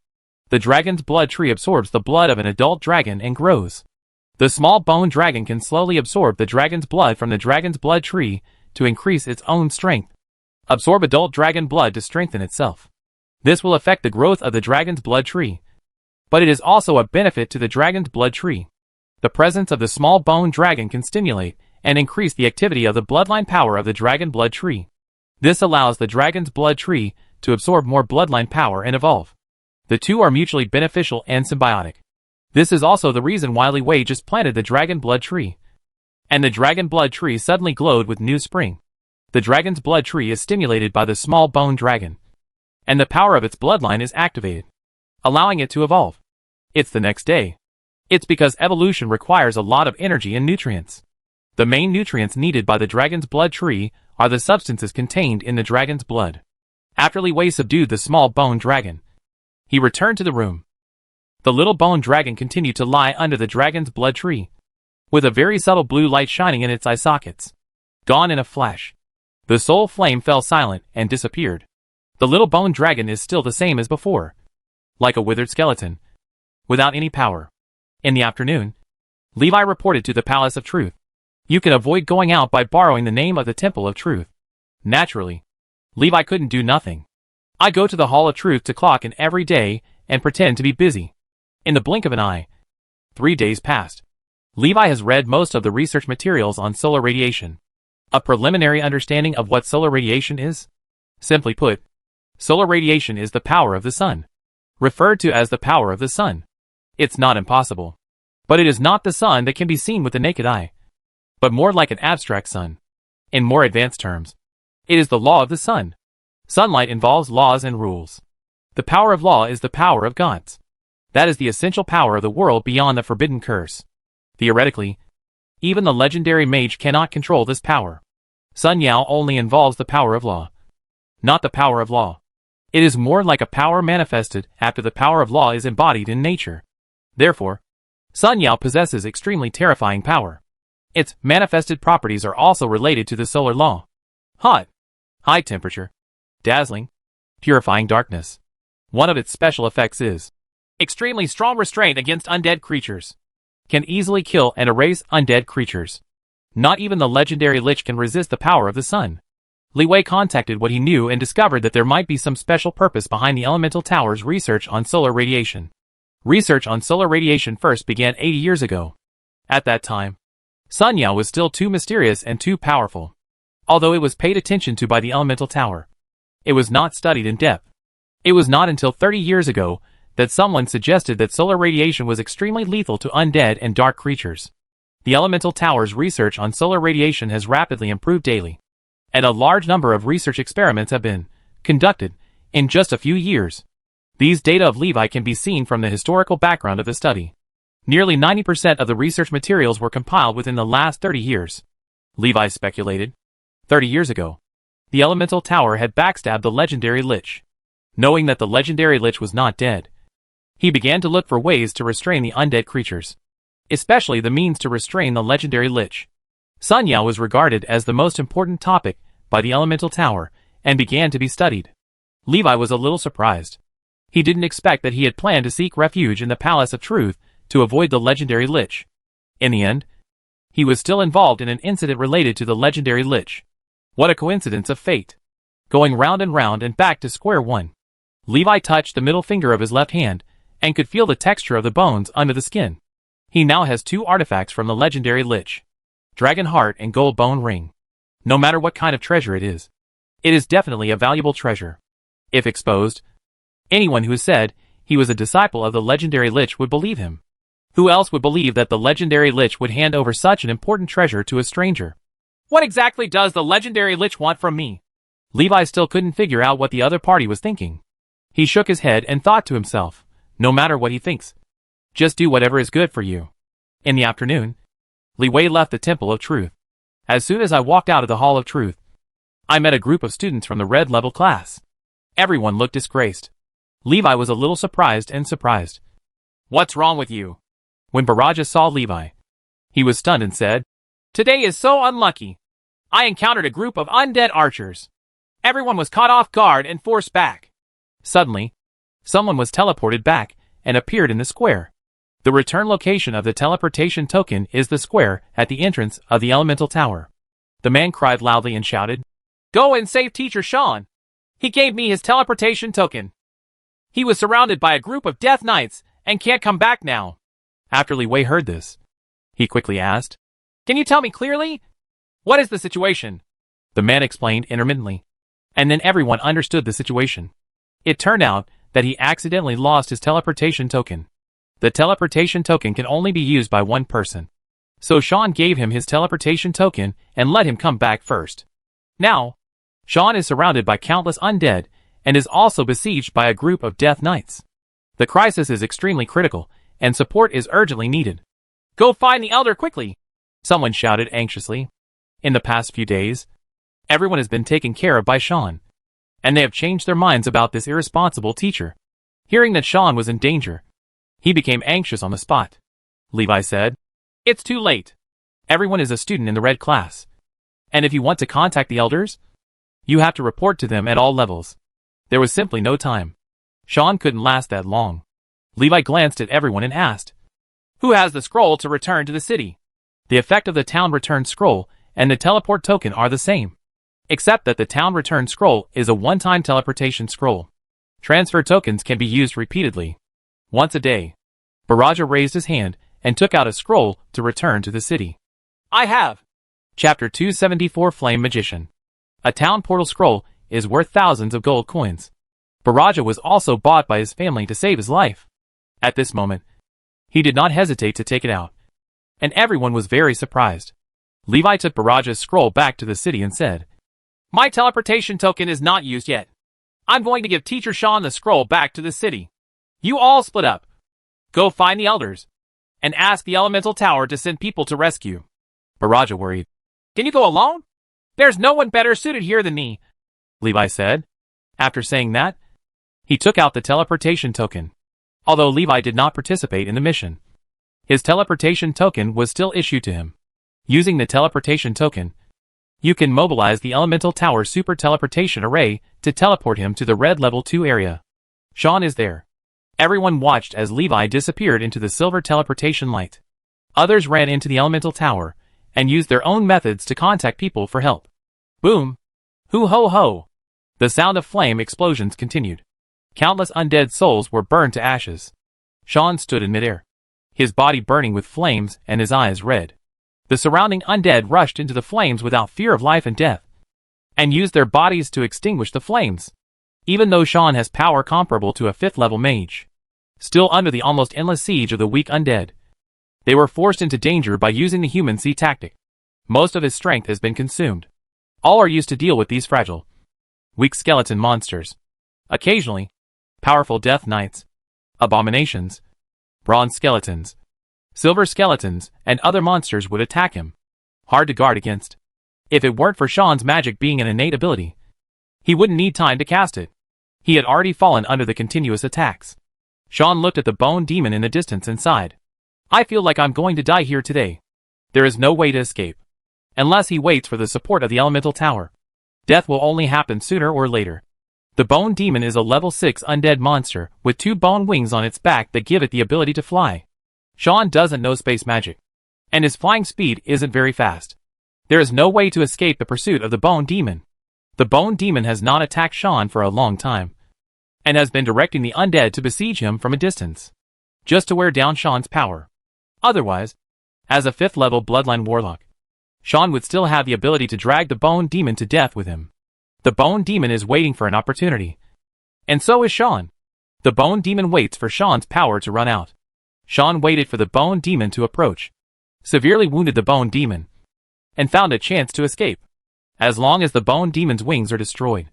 The dragon's blood tree absorbs the blood of an adult dragon and grows. The small bone dragon can slowly absorb the dragon's blood from the dragon's blood tree to increase its own strength. Absorb adult dragon blood to strengthen itself. This will affect the growth of the dragon's blood tree, but it is also a benefit to the dragon's blood tree. The presence of the small bone dragon can stimulate and increase the activity of the bloodline power of the dragon blood tree. This allows the dragon's blood tree to absorb more bloodline power and evolve. The two are mutually beneficial and symbiotic. This is also the reason why Wei just planted the dragon blood tree, and the dragon blood tree suddenly glowed with new spring. The dragon's blood tree is stimulated by the small bone dragon, and the power of its bloodline is activated, allowing it to evolve. It's the next day. It's because evolution requires a lot of energy and nutrients. The main nutrients needed by the dragon's blood tree are the substances contained in the dragon's blood. After Wei subdued the small bone dragon, he returned to the room. The little bone dragon continued to lie under the dragon's blood tree, with a very subtle blue light shining in its eye sockets. Gone in a flash. The soul flame fell silent and disappeared. The little bone dragon is still the same as before, like a withered skeleton, without any power. In the afternoon, Levi reported to the Palace of Truth. You can avoid going out by borrowing the name of the Temple of Truth. Naturally, Levi couldn't do nothing. I go to the Hall of Truth to clock in every day and pretend to be busy. In the blink of an eye, 3 days passed. Levi has read most of the research materials on solar radiation. A preliminary understanding of what solar radiation is? Simply put, solar radiation is the power of the sun. Referred to as the power of the sun. It's not impossible. But it is not the sun that can be seen with the naked eye, but more like an abstract sun. In more advanced terms, it is the law of the sun. Sunlight involves laws and rules. The power of law is the power of gods. That is the essential power of the world beyond the forbidden curse. Theoretically, even the legendary mage cannot control this power. Sun Yao only involves the power of law, not the power of law. It is more like a power manifested after the power of law is embodied in nature. Therefore, Sun Yao possesses extremely terrifying power. Its manifested properties are also related to the solar law. Hot, high temperature, dazzling, purifying darkness. One of its special effects is extremely strong restraint against undead creatures. Can easily kill and erase undead creatures. Not even the legendary Lich can resist the power of the sun. Wei contacted what he knew and discovered that there might be some special purpose behind the Elemental Tower's research on solar radiation. Research on solar radiation first began 80 years ago. At that time, Sun Yao was still too mysterious and too powerful, although it was paid attention to by the Elemental Tower. It was not studied in depth. It was not until 30 years ago that someone suggested that solar radiation was extremely lethal to undead and dark creatures. The Elemental Tower's research on solar radiation has rapidly improved daily, and a large number of research experiments have been conducted in just a few years. These data of Levi can be seen from the historical background of the study. Nearly 90% of the research materials were compiled within the last 30 years. Levi speculated. 30 years ago, the Elemental Tower had backstabbed the legendary Lich. Knowing that the legendary Lich was not dead, he began to look for ways to restrain the undead creatures, especially the means to restrain the legendary Lich. Sun Yao was regarded as the most important topic by the Elemental Tower and began to be studied. Levi was a little surprised. He didn't expect that he had planned to seek refuge in the Palace of Truth to avoid the legendary Lich. In the end, he was still involved in an incident related to the legendary Lich. What a coincidence of fate. Going round and back to square one. Levi touched the middle finger of his left hand and could feel the texture of the bones under the skin. He now has 2 artifacts from the legendary Lich: Dragon Heart and Gold Bone Ring. No matter what kind of treasure it is definitely a valuable treasure. If exposed, anyone who said he was a disciple of the legendary Lich would believe him. Who else would believe that the legendary Lich would hand over such an important treasure to a stranger? What exactly does the legendary Lich want from me? Levi still couldn't figure out what the other party was thinking. He shook his head and thought to himself, no matter what he thinks, just do whatever is good for you. In the afternoon, Li Wei left the Temple of Truth. As soon as I walked out of the Hall of Truth, I met a group of students from the red level class. Everyone looked disgraced. Levi was a little surprised. What's wrong with you? When Baraja saw Levi, he was stunned and said, Today is so unlucky. I encountered a group of undead archers. Everyone was caught off guard and forced back. Suddenly, someone was teleported back and appeared in the square. The return location of the teleportation token is the square at the entrance of the Elemental Tower. The man cried loudly and shouted, Go and save Teacher Sean. He gave me his teleportation token. He was surrounded by a group of Death Knights and can't come back now. After Li Wei heard this, he quickly asked, Can you tell me clearly? What is the situation? The man explained intermittently, and then everyone understood the situation. It turned out that he accidentally lost his teleportation token. The teleportation token can only be used by one person. So Sean gave him his teleportation token and let him come back first. Now, Sean is surrounded by countless undead and is also besieged by a group of Death Knights. The crisis is extremely critical, and support is urgently needed. Go find the Elder quickly! Someone shouted anxiously. In the past few days, everyone has been taken care of by Sean, and they have changed their minds about this irresponsible teacher. Hearing that Sean was in danger, he became anxious on the spot. Levi said, It's too late. Everyone is a student in the red class. And if you want to contact the elders, you have to report to them at all levels. There was simply no time. Sean couldn't last that long. Levi glanced at everyone and asked, Who has the scroll to return to the city? The effect of the town return scroll and the teleport token are the same, except that the town return scroll is a one-time teleportation scroll. Transfer tokens can be used repeatedly, once a day. Baraja raised his hand and took out a scroll to return to the city. I have. Chapter 274 Flame Magician. A town portal scroll is worth thousands of gold coins. Baraja was also bought by his family to save his life. At this moment, he did not hesitate to take it out, and everyone was very surprised. Levi took Baraja's scroll back to the city and said, My teleportation token is not used yet. I'm going to give Teacher Sean the scroll back to the city. You all split up. Go find the elders, and ask the Elemental Tower to send people to rescue. Baraja worried. Can you go alone? There's no one better suited here than me, Levi said. After saying that, he took out the teleportation token. Although Levi did not participate in the mission, his teleportation token was still issued to him. Using the teleportation token, you can mobilize the Elemental Tower Super Teleportation Array to teleport him to the Red Level 2 area. Sean is there. Everyone watched as Levi disappeared into the silver teleportation light. Others ran into the Elemental Tower and used their own methods to contact people for help. Boom! Hoo ho ho! The sound of flame explosions continued. Countless undead souls were burned to ashes. Sean stood in midair, his body burning with flames and his eyes red. The surrounding undead rushed into the flames without fear of life and death. and used their bodies to extinguish the flames. Even though Sean has power comparable to a 5th level mage, still under the almost endless siege of the weak undead, they were forced into danger by using the human sea tactic. Most of his strength has been consumed. All are used to deal with these fragile, weak skeleton monsters. Occasionally, powerful death knights, abominations, bronze skeletons, silver skeletons, and other monsters would attack him. Hard to guard against. If it weren't for Sean's magic being an innate ability, he wouldn't need time to cast it. He had already fallen under the continuous attacks. Sean looked at the bone demon in the distance and sighed. I feel like I'm going to die here today. There is no way to escape. Unless he waits for the support of the elemental tower. Death will only happen sooner or later. The bone demon is a level 6 undead monster with 2 bone wings on its back that give it the ability to fly. Sean doesn't know space magic, and his flying speed isn't very fast. There is no way to escape the pursuit of the bone demon. The bone demon has not attacked Sean for a long time, and has been directing the undead to besiege him from a distance, just to wear down Sean's power. Otherwise, as a 5th level bloodline warlock, Sean would still have the ability to drag the bone demon to death with him. The bone demon is waiting for an opportunity. And so is Sean. The bone demon waits for Sean's power to run out. Sean waited for the bone demon to approach, severely wounded the bone demon, and found a chance to escape. As long as the bone demon's wings are destroyed,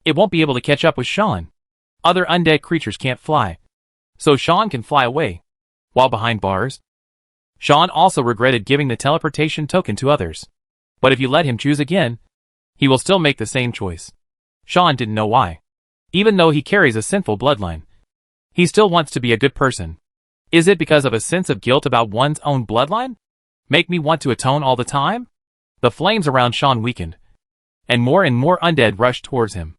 it won't be able to catch up with Sean. Other undead creatures can't fly, so Sean can fly away, while behind bars. Sean also regretted giving the teleportation token to others. But if you let him choose again, he will still make the same choice. Sean didn't know why. Even though he carries a sinful bloodline, he still wants to be a good person. Is it because of a sense of guilt about one's own bloodline? Make me want to atone all the time? The flames around Sean weakened, and more undead rushed towards him.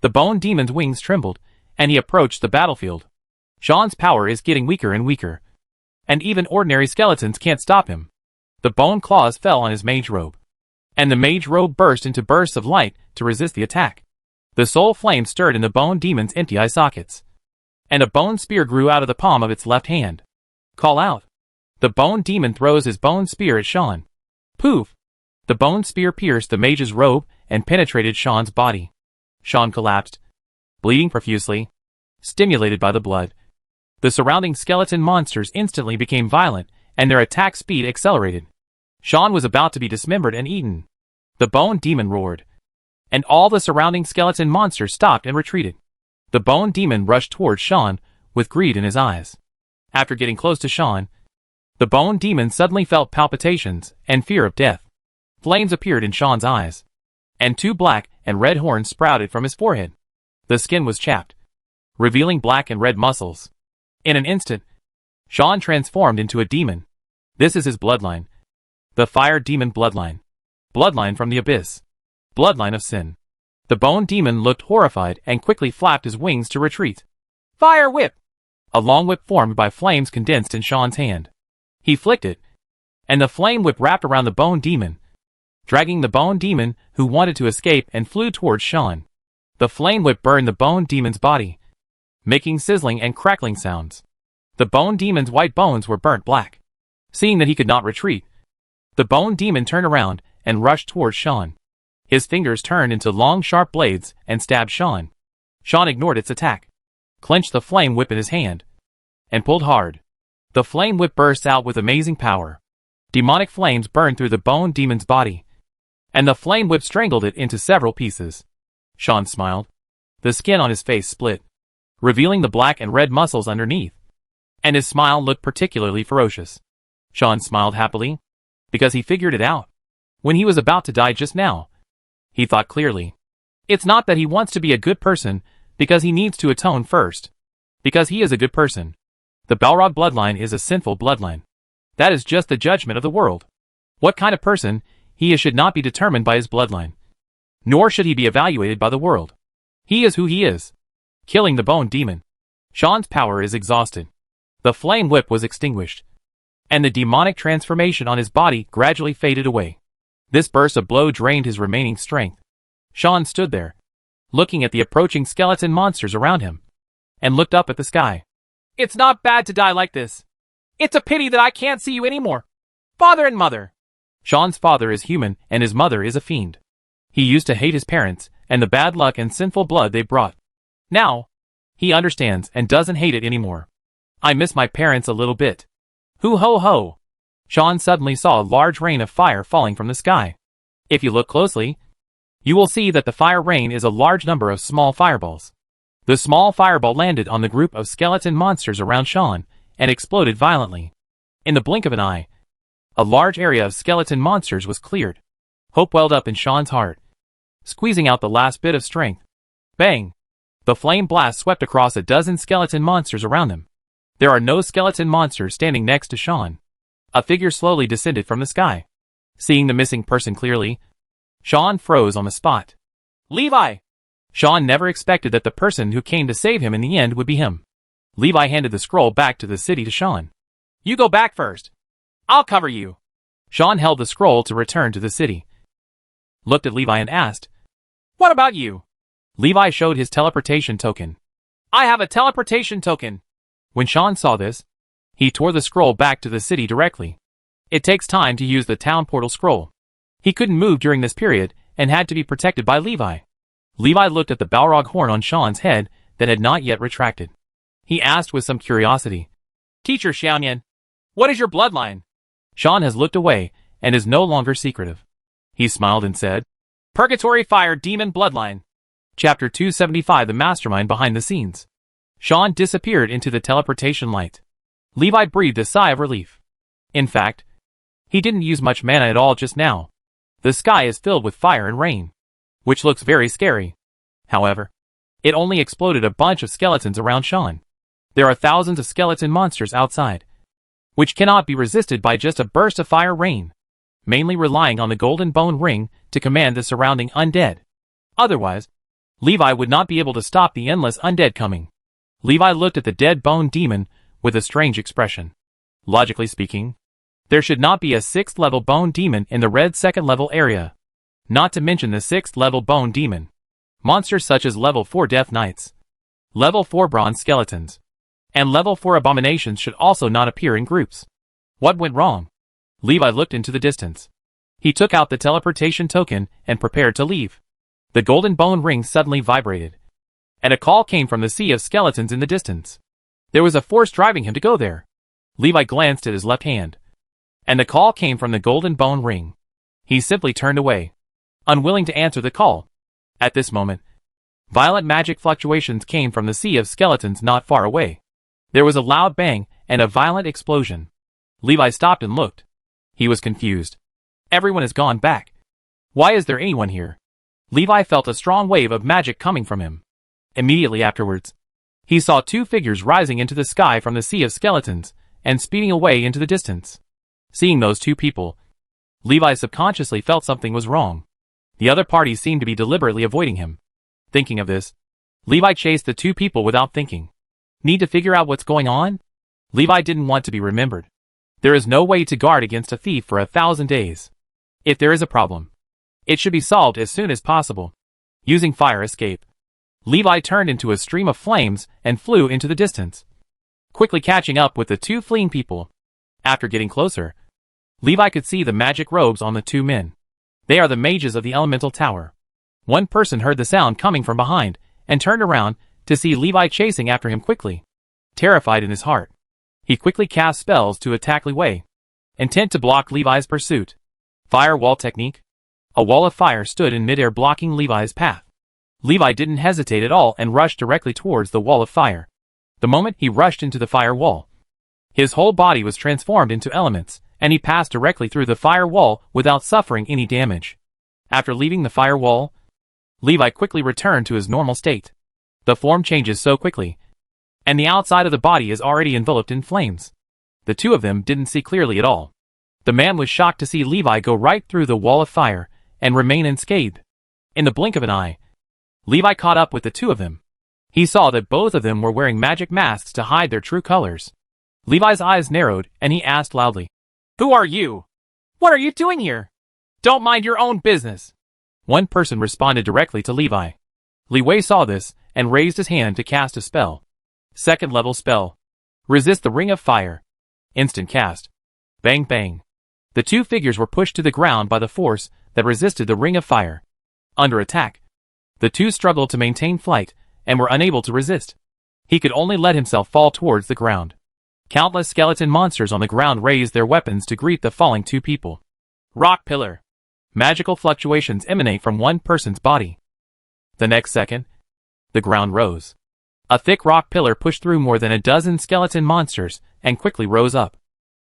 The bone demon's wings trembled, and he approached the battlefield. Sean's power is getting weaker and weaker, and even ordinary skeletons can't stop him. The bone claws fell on his mage robe, and the mage robe burst into bursts of light to resist the attack. The soul flame stirred in the bone demon's empty eye sockets, and a bone spear grew out of the palm of its left hand. Call out. The bone demon throws his bone spear at Sean. Poof! The bone spear pierced the mage's robe and penetrated Sean's body. Sean collapsed, bleeding profusely, stimulated by the blood. The surrounding skeleton monsters instantly became violent, and their attack speed accelerated. Sean was about to be dismembered and eaten. The bone demon roared, and all the surrounding skeleton monsters stopped and retreated. The bone demon rushed towards Sean, with greed in his eyes. After getting close to Sean, the bone demon suddenly felt palpitations and fear of death. Flames appeared in Sean's eyes, and 2 black and red horns sprouted from his forehead. The skin was chapped, revealing black and red muscles. In an instant, Sean transformed into a demon. This is his bloodline. The fire demon bloodline. Bloodline from the abyss. Bloodline of sin. The bone demon looked horrified and quickly flapped his wings to retreat. Fire whip! A long whip formed by flames condensed in Sean's hand. He flicked it, and the flame whip wrapped around the bone demon, dragging the bone demon, who wanted to escape, and flew towards Sean. The flame whip burned the bone demon's body, making sizzling and crackling sounds. The bone demon's white bones were burnt black. Seeing that he could not retreat, the bone demon turned around and rushed towards Sean. His fingers turned into long sharp blades and stabbed Sean. Sean ignored its attack, clenched the flame whip in his hand, and pulled hard. The flame whip burst out with amazing power. Demonic flames burned through the bone demon's body, and the flame whip strangled it into several pieces. Sean smiled. The skin on his face split, revealing the black and red muscles underneath, and his smile looked particularly ferocious. Sean smiled happily, because he figured it out. When he was about to die just now, he thought clearly. It's not that he wants to be a good person, because he needs to atone first. Because he is a good person. The Balrog bloodline is a sinful bloodline. That is just the judgment of the world. What kind of person he is should not be determined by his bloodline. Nor should he be evaluated by the world. He is who he is. Killing the bone demon. Sean's power is exhausted. The flame whip was extinguished, and the demonic transformation on his body gradually faded away. This burst of blow drained his remaining strength. Sean stood there, looking at the approaching skeleton monsters around him, and looked up at the sky. It's not bad to die like this. It's a pity that I can't see you anymore. Father and mother. Sean's father is human and his mother is a fiend. He used to hate his parents, and the bad luck and sinful blood they brought. Now, he understands and doesn't hate it anymore. I miss my parents a little bit. Hoo ho ho! Sean suddenly saw a large rain of fire falling from the sky. If you look closely, you will see that the fire rain is a large number of small fireballs. The small fireball landed on the group of skeleton monsters around Sean, and exploded violently. In the blink of an eye, a large area of skeleton monsters was cleared. Hope welled up in Sean's heart, squeezing out the last bit of strength. Bang! The flame blast swept across a dozen skeleton monsters around them. There are no skeleton monsters standing next to Sean. A figure slowly descended from the sky. Seeing the missing person clearly, Sean froze on the spot. Levi! Sean never expected that the person who came to save him in the end would be him. Levi handed the scroll back to the city to Sean. You go back first. I'll cover you. Sean held the scroll to return to the city. Looked at Levi and asked, What about you? Levi showed his teleportation token. I have a teleportation token. When Sean saw this, he tore the scroll back to the city directly. It takes time to use the town portal scroll. He couldn't move during this period and had to be protected by Levi. Levi looked at the Balrog horn on Sean's head that had not yet retracted. He asked with some curiosity, Teacher Xiaoyan, what is your bloodline? Sean has looked away and is no longer secretive. He smiled and said, Purgatory Fire Demon Bloodline. Chapter 275 The Mastermind Behind the Scenes. Sean disappeared into the teleportation light. Levi breathed a sigh of relief. In fact, he didn't use much mana at all just now. The sky is filled with fire and rain, which looks very scary. However, it only exploded a bunch of skeletons around Sean. There are thousands of skeleton monsters outside, which cannot be resisted by just a burst of fire rain, mainly relying on the golden bone ring to command the surrounding undead. Otherwise, Levi would not be able to stop the endless undead coming. Levi looked at the dead bone demon with a strange expression. Logically speaking, there should not be a 6th level bone demon in the red 2nd level area. Not to mention the 6th level bone demon. Monsters such as level 4 death knights, level 4 bronze skeletons, and level 4 abominations should also not appear in groups. What went wrong? Levi looked into the distance. He took out the teleportation token and prepared to leave. The golden bone ring suddenly vibrated, and a call came from the sea of skeletons in the distance. There was a force driving him to go there. Levi glanced at his left hand, and the call came from the golden bone ring. He simply turned away, unwilling to answer the call. At this moment, violent magic fluctuations came from the sea of skeletons not far away. There was a loud bang and a violent explosion. Levi stopped and looked. He was confused. Everyone has gone back. Why is there anyone here? Levi felt a strong wave of magic coming from him. Immediately afterwards, he saw 2 figures rising into the sky from the sea of skeletons and speeding away into the distance. Seeing those 2 people, Levi subconsciously felt something was wrong. The other party seemed to be deliberately avoiding him. Thinking of this, Levi chased the 2 people without thinking. Need to figure out what's going on? Levi didn't want to be remembered. There is no way to guard against a thief for 1,000 days. If there is a problem, it should be solved as soon as possible. Using fire escape, Levi turned into a stream of flames and flew into the distance, quickly catching up with the 2 fleeing people. After getting closer, Levi could see the magic robes on the 2 men. They are the mages of the elemental tower. One person heard the sound coming from behind and turned around to see Levi chasing after him quickly. Terrified in his heart, he quickly cast spells to attack Levi, intent to block Levi's pursuit. Fire wall technique. A wall of fire stood in midair blocking Levi's path. Levi didn't hesitate at all and rushed directly towards the wall of fire. The moment he rushed into the fire wall, his whole body was transformed into elements, and he passed directly through the fire wall without suffering any damage. After leaving the fire wall, Levi quickly returned to his normal state. The form changes so quickly, and the outside of the body is already enveloped in flames. The 2 of them didn't see clearly at all. The man was shocked to see Levi go right through the wall of fire and remain unscathed. In the blink of an eye, Levi caught up with the 2 of them. He saw that both of them were wearing magic masks to hide their true colors. Levi's eyes narrowed and he asked loudly, Who are you? What are you doing here? Don't mind your own business. One person responded directly to Levi. Levi saw this and raised his hand to cast a spell. 2nd level spell. Resist the ring of fire. Instant cast. Bang bang. The 2 figures were pushed to the ground by the force that resisted the ring of fire. Under attack, the two struggled to maintain flight and were unable to resist. He could only let himself fall towards the ground. Countless skeleton monsters on the ground raised their weapons to greet the falling two people. Rock pillar. Magical fluctuations emanate from one person's body. The next second, the ground rose. A thick rock pillar pushed through more than a dozen skeleton monsters and quickly rose up.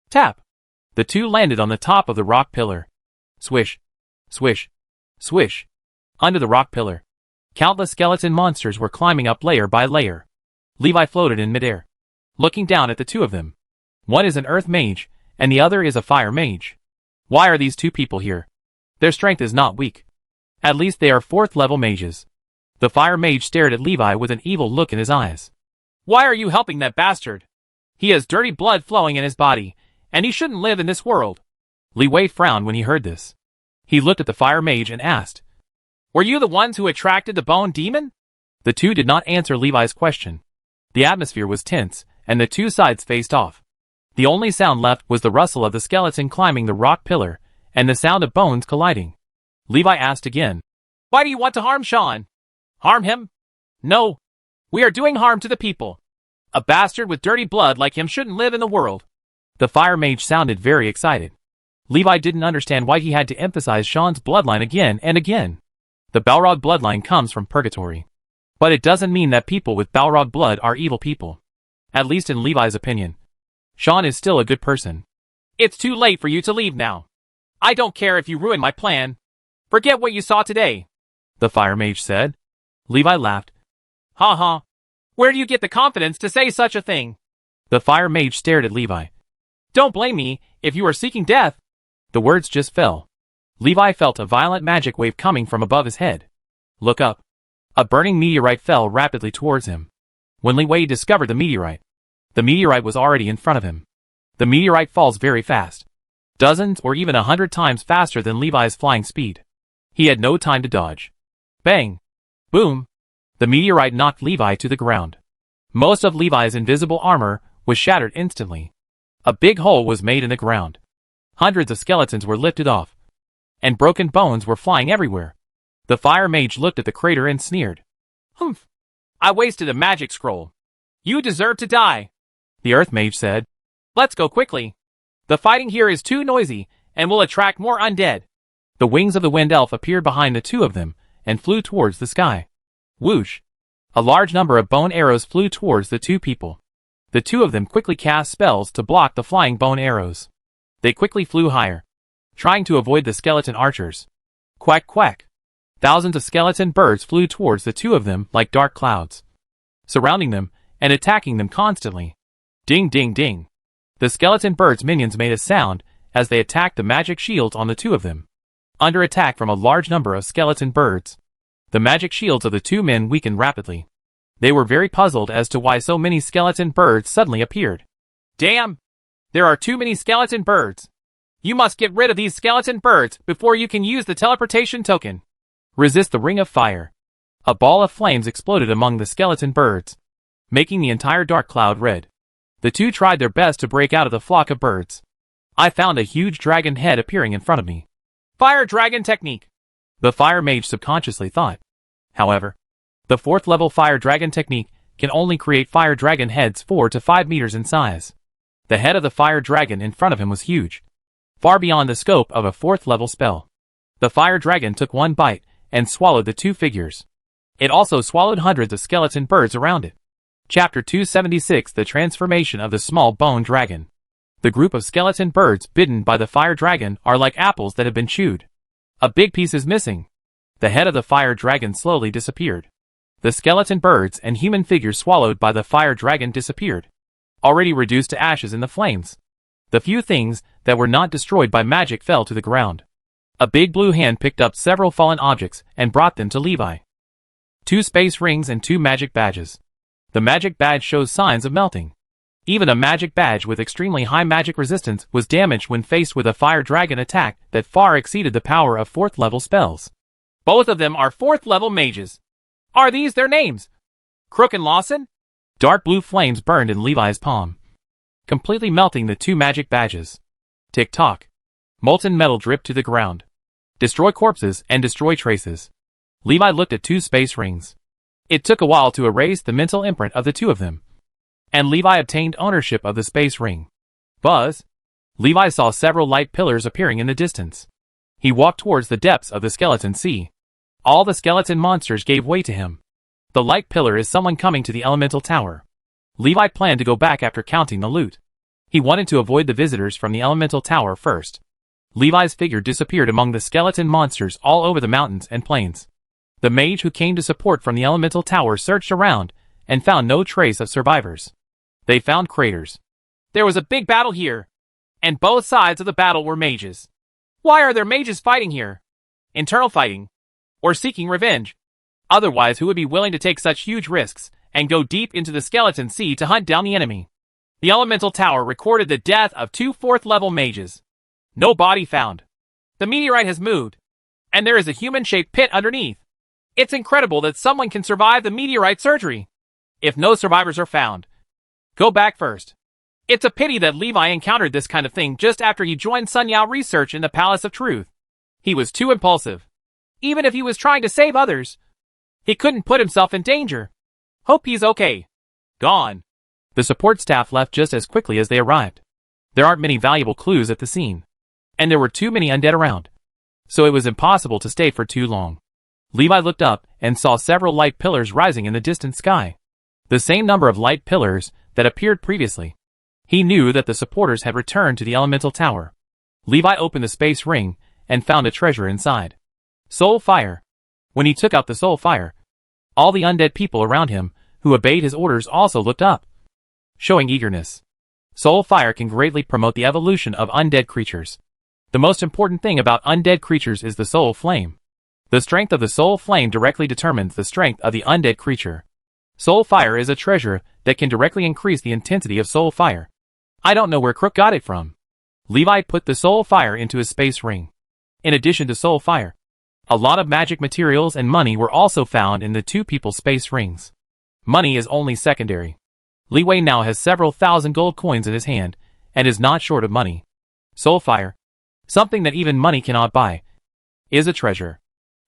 Tap! The two landed on the top of the rock pillar. Swish, swish, swish. Under the rock pillar, countless skeleton monsters were climbing up layer by layer. Levi floated in midair, looking down at the two of them. One is an earth mage, and the other is a fire mage. Why are these two people here? Their strength is not weak. At least they are 4th level mages. The fire mage stared at Levi with an evil look in his eyes. Why are you helping that bastard? He has dirty blood flowing in his body, and he shouldn't live in this world. Levi frowned when he heard this. He looked at the fire mage and asked, Were you the ones who attracted the bone demon? The two did not answer Levi's question. The atmosphere was tense, and the two sides faced off. The only sound left was the rustle of the skeleton climbing the rock pillar, and the sound of bones colliding. Levi asked again, Why do you want to harm Sean? Harm him? No. We are doing harm to the people. A bastard with dirty blood like him shouldn't live in the world. The fire mage sounded very excited. Levi didn't understand why he had to emphasize Sean's bloodline again and again. The Balrog bloodline comes from purgatory. But it doesn't mean that people with Balrog blood are evil people. At least in Levi's opinion. Sean is still a good person. It's too late for you to leave now. I don't care if you ruin my plan. Forget what you saw today, the fire mage said. Levi laughed. Ha ha. Where do you get the confidence to say such a thing? The fire mage stared at Levi. Don't blame me if you are seeking death. The words just fell. Levi felt a violent magic wave coming from above his head. Look up. A burning meteorite fell rapidly towards him. When Levi discovered the meteorite was already in front of him. The meteorite falls very fast. Dozens or even 100 times faster than Levi's flying speed. He had no time to dodge. Bang! Boom! The meteorite knocked Levi to the ground. Most of Levi's invisible armor was shattered instantly. A big hole was made in the ground. Hundreds of skeletons were lifted off. And broken bones were flying everywhere. The fire mage looked at the crater and sneered. Humph! I wasted a magic scroll. You deserve to die, the earth mage said. Let's go quickly. The fighting here is too noisy and will attract more undead. The wings of the wind elf appeared behind the two of them and flew towards the sky. Whoosh! A large number of bone arrows flew towards the two people. The two of them quickly cast spells to block the flying bone arrows. They quickly flew higher, trying to avoid the skeleton archers. Quack quack! Thousands of skeleton birds flew towards the two of them like dark clouds, surrounding them and attacking them constantly. Ding ding ding! The skeleton birds' minions made a sound as they attacked the magic shields on the two of them. Under attack from a large number of skeleton birds, the magic shields of the two men weakened rapidly. They were very puzzled as to why so many skeleton birds suddenly appeared. Damn! There are too many skeleton birds. You must get rid of these skeleton birds before you can use the teleportation token. Resist the ring of fire. A ball of flames exploded among the skeleton birds, making the entire dark cloud red. The two tried their best to break out of the flock of birds. I found a huge dragon head appearing in front of me. Fire dragon technique, the fire mage subconsciously thought. However, the 4th level fire dragon technique can only create fire dragon heads 4 to 5 meters in size. The head of the fire dragon in front of him was huge, far beyond the scope of a 4th level spell. The fire dragon took one bite and swallowed the two figures. It also swallowed hundreds of skeleton birds around it. Chapter 276: The Transformation of the Small Bone Dragon. The group of skeleton birds bitten by the fire dragon are like apples that have been chewed. A big piece is missing. The head of the fire dragon slowly disappeared. The skeleton birds and human figures swallowed by the fire dragon disappeared, already reduced to ashes in the flames. The few things that were not destroyed by magic fell to the ground. A big blue hand picked up several fallen objects and brought them to Levi. 2 space rings and 2 magic badges. The magic badge shows signs of melting. Even a magic badge with extremely high magic resistance was damaged when faced with a fire dragon attack that far exceeded the power of 4th level spells. Both of them are 4th level mages. Are these their names? Crook and Lawson? Dark blue flames burned in Levi's palm, completely melting the 2 magic badges. Tick-tock. Molten metal dripped to the ground. Destroy corpses and destroy traces. Levi looked at two space rings. It took a while to erase the mental imprint of the two of them. And Levi obtained ownership of the space ring. Buzz. Levi saw several light pillars appearing in the distance. He walked towards the depths of the skeleton sea. All the skeleton monsters gave way to him. The light pillar is someone coming to the elemental tower. Levi planned to go back after counting the loot. He wanted to avoid the visitors from the elemental tower first. Levi's figure disappeared among the skeleton monsters all over the mountains and plains. The mage who came to support from the elemental tower searched around and found no trace of survivors. They found craters. There was a big battle here, and both sides of the battle were mages. Why are there mages fighting here? Internal fighting, or seeking revenge? Otherwise, who would be willing to take such huge risks and go deep into the skeleton sea to hunt down the enemy? The elemental tower recorded the death of 2 4th-level mages. No body found. The meteorite has moved, and there is a human-shaped pit underneath. It's incredible that someone can survive the meteorite surgery. If no survivors are found, go back first. It's a pity that Levi encountered this kind of thing just after he joined Sun Yao research in the Palace of Truth. He was too impulsive. Even if he was trying to save others, he couldn't put himself in danger. Hope he's okay. Gone. The support staff left just as quickly as they arrived. There aren't many valuable clues at the scene, and there were too many undead around, so it was impossible to stay for too long. Levi looked up and saw several light pillars rising in the distant sky. The same number of light pillars that appeared previously. He knew that the supporters had returned to the elemental tower. Levi opened the space ring and found a treasure inside. Soul fire. When he took out the soul fire, all the undead people around him who obeyed his orders also looked up, showing eagerness. Soul fire can greatly promote the evolution of undead creatures. The most important thing about undead creatures is the soul flame. The strength of the soul flame directly determines the strength of the undead creature. Soul fire is a treasure that can directly increase the intensity of soul fire. I don't know where Crook got it from. Levi put the soul fire into his space ring. In addition to soul fire, a lot of magic materials and money were also found in the two people's space rings. Money is only secondary. Li Wei now has several thousand gold coins in his hand and is not short of money. Soul fire, something that even money cannot buy, is a treasure.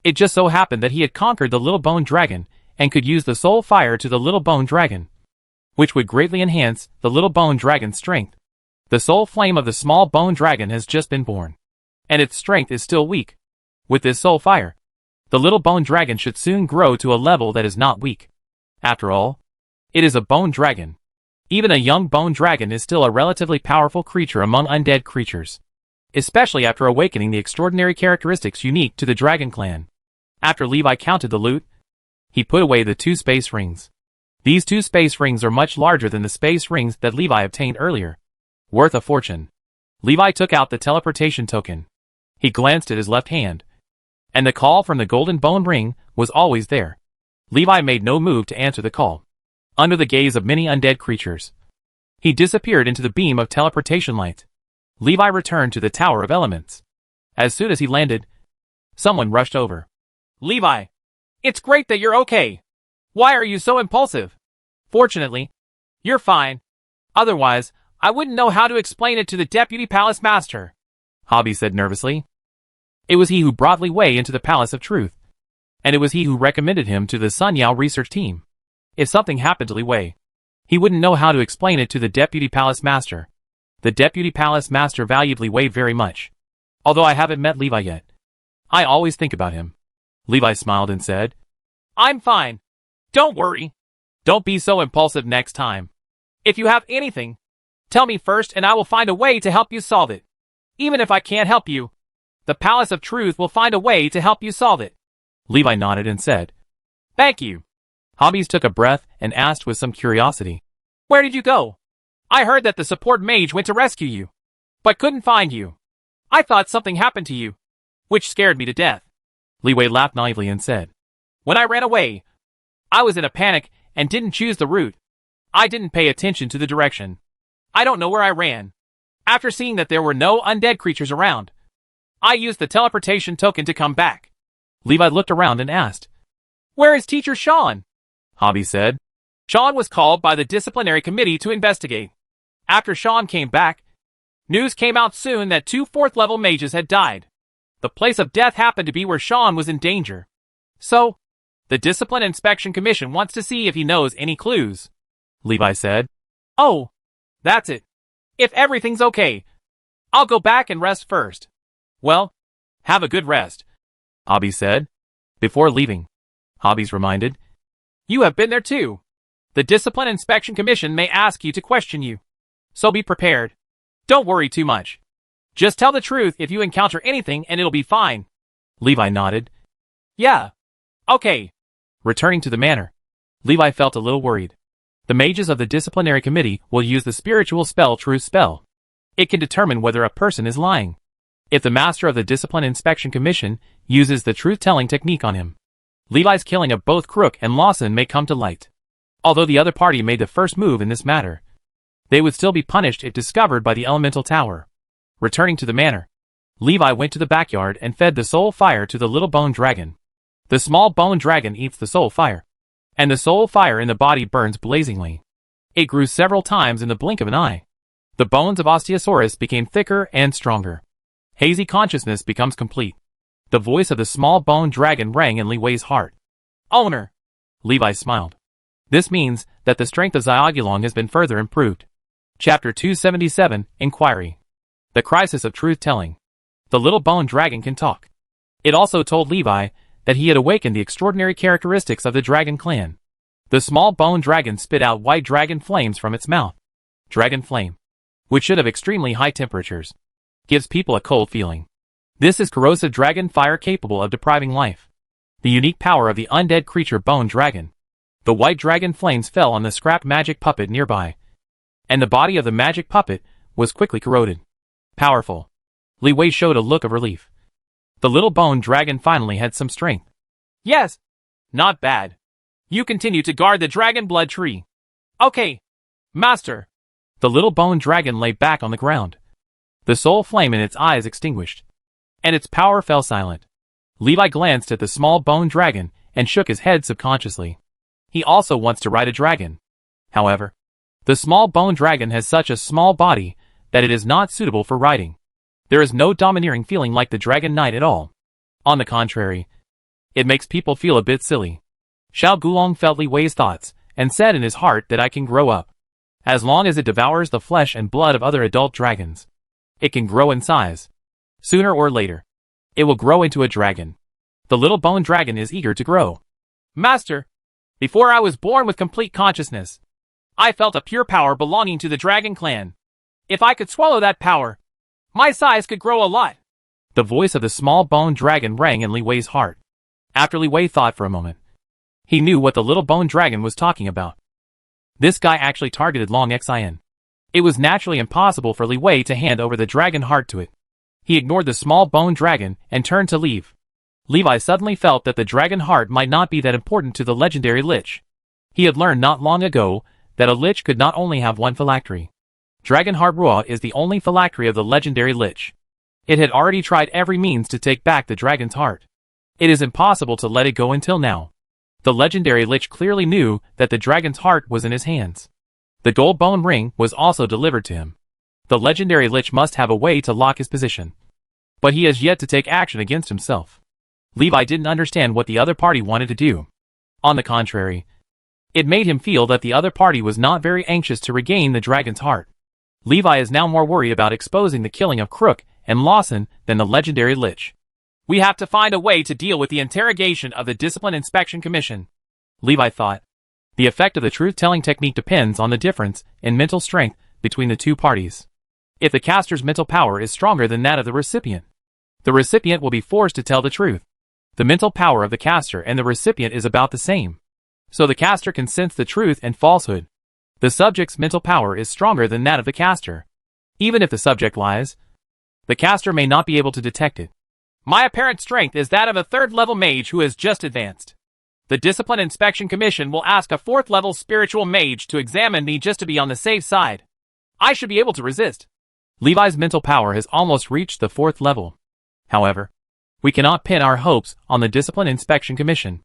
It just so happened that he had conquered the little bone dragon and could use the soul fire to the little bone dragon, which would greatly enhance the little bone dragon's strength. The soul flame of the small bone dragon has just been born, and its strength is still weak. With this soul fire, the little bone dragon should soon grow to a level that is not weak. After all, it is a bone dragon. Even a young bone dragon is still a relatively powerful creature among undead creatures, especially after awakening the extraordinary characteristics unique to the dragon clan. After Levi counted the loot, he put away the 2 space rings. These 2 space rings are much larger than the space rings that Levi obtained earlier, worth a fortune. Levi took out the teleportation token. He glanced at his left hand, and the call from the golden bone ring was always there. Levi made no move to answer the call. Under the gaze of many undead creatures, he disappeared into the beam of teleportation light. Levi returned to the Tower of Elements. As soon as he landed, someone rushed over. Levi, it's great that you're okay. Why are you so impulsive? Fortunately, you're fine. Otherwise, I wouldn't know how to explain it to the Deputy Palace Master, Hobby said nervously. It was he who brought Li Wei into the Palace of Truth, and it was he who recommended him to the Sun Yao research team. If something happened to Li Wei, he wouldn't know how to explain it to the Deputy Palace Master. The Deputy Palace Master valued Li Wei very much. Although I haven't met Levi yet, I always think about him. Levi smiled and said, I'm fine. Don't worry. Don't be so impulsive next time. If you have anything, tell me first and I will find a way to help you solve it. Even if I can't help you, the Palace of Truth will find a way to help you solve it. Levi nodded and said, Thank you. Hobbies took a breath and asked with some curiosity, Where did you go? I heard that the support mage went to rescue you, but couldn't find you. I thought something happened to you, which scared me to death. Li Wei laughed naively and said, When I ran away, I was in a panic and didn't choose the route. I didn't pay attention to the direction. I don't know where I ran. After seeing that there were no undead creatures around, I used the teleportation token to come back. Levi looked around and asked, Where is Teacher Sean? Hobby said, Sean was called by the disciplinary committee to investigate. After Sean came back, news came out soon that 2 4th-level mages had died. The place of death happened to be where Sean was in danger. So, the Discipline Inspection Commission wants to see if he knows any clues, Levi said. Oh, that's it. If everything's okay, I'll go back and rest first. Well, have a good rest, Abby said. Before leaving, Abby's reminded, you have been there too. The Discipline Inspection Commission may ask you to question you. So be prepared. Don't worry too much. Just tell the truth if you encounter anything and it'll be fine. Levi nodded. Yeah. Okay. Returning to the manor, Levi felt a little worried. The mages of the disciplinary committee will use the spiritual spell Truth Spell. It can determine whether a person is lying. If the master of the Discipline Inspection Commission uses the truth-telling technique on him, Levi's killing of both Crook and Lawson may come to light. Although the other party made the first move in this matter, they would still be punished if discovered by the elemental tower. Returning to the manor, Levi went to the backyard and fed the soul fire to the little bone dragon. The small bone dragon eats the soul fire, and the soul fire in the body burns blazingly. It grew several times in the blink of an eye. The bones of Osteosaurus became thicker and stronger. Hazy consciousness becomes complete. The voice of the small bone dragon rang in Li Wei's heart. Owner! Levi smiled. This means that the strength of Xiaogulong has been further improved. Chapter 277, Inquiry. The Crisis of Truth-Telling. The little bone dragon can talk. It also told Levi that he had awakened the extraordinary characteristics of the dragon clan. The small bone dragon spit out white dragon flames from its mouth. Dragon flame, which should have extremely high temperatures, gives people a cold feeling. This is corrosive dragon fire capable of depriving life. The unique power of the undead creature bone dragon. The white dragon flames fell on the scrap magic puppet nearby, and the body of the magic puppet was quickly corroded. Powerful. Li Wei showed a look of relief. The little bone dragon finally had some strength. Yes. Not bad. You continue to guard the dragon blood tree. Okay. Master. The little bone dragon lay back on the ground. The soul flame in its eyes extinguished, and its power fell silent. Levi glanced at the small bone dragon and shook his head subconsciously. He also wants to ride a dragon. However, the small bone dragon has such a small body that it is not suitable for riding. There is no domineering feeling like the Dragon Knight at all. On the contrary, it makes people feel a bit silly. Xiaogulong felt Li Wei's thoughts and said in his heart that I can grow up. As long as it devours the flesh and blood of other adult dragons, it can grow in size. Sooner or later, it will grow into a dragon. The little bone dragon is eager to grow. Master, before I was born with complete consciousness, I felt a pure power belonging to the dragon clan. If I could swallow that power, my size could grow a lot. The voice of the small bone dragon rang in Li Wei's heart. After Li Wei thought for a moment, he knew what the little bone dragon was talking about. This guy actually targeted Long Xin. It was naturally impossible for Li Wei to hand over the dragon heart to it. He ignored the small bone dragon and turned to leave. Levi suddenly felt that the dragon heart might not be that important to the legendary lich. He had learned not long ago that a lich could not only have one phylactery. Dragon Heart Ruo is the only phylactery of the legendary lich. It had already tried every means to take back the dragon's heart. It is impossible to let it go until now. The legendary lich clearly knew that the dragon's heart was in his hands. The gold bone ring was also delivered to him. The legendary lich must have a way to lock his position. But he has yet to take action against himself. Levi didn't understand what the other party wanted to do. On the contrary, it made him feel that the other party was not very anxious to regain the dragon's heart. Levi is now more worried about exposing the killing of Crook and Lawson than the legendary lich. We have to find a way to deal with the interrogation of the Discipline Inspection Commission, Levi thought. The effect of the truth-telling technique depends on the difference in mental strength between the two parties. If the caster's mental power is stronger than that of the recipient will be forced to tell the truth. The mental power of the caster and the recipient is about the same, so the caster can sense the truth and falsehood. The subject's mental power is stronger than that of the caster. Even if the subject lies, the caster may not be able to detect it. My apparent strength is that of a third-level mage who has just advanced. The Discipline Inspection Commission will ask a fourth-level spiritual mage to examine me just to be on the safe side. I should be able to resist. Levi's mental power has almost reached the fourth level. However, we cannot pin our hopes on the Discipline Inspection Commission.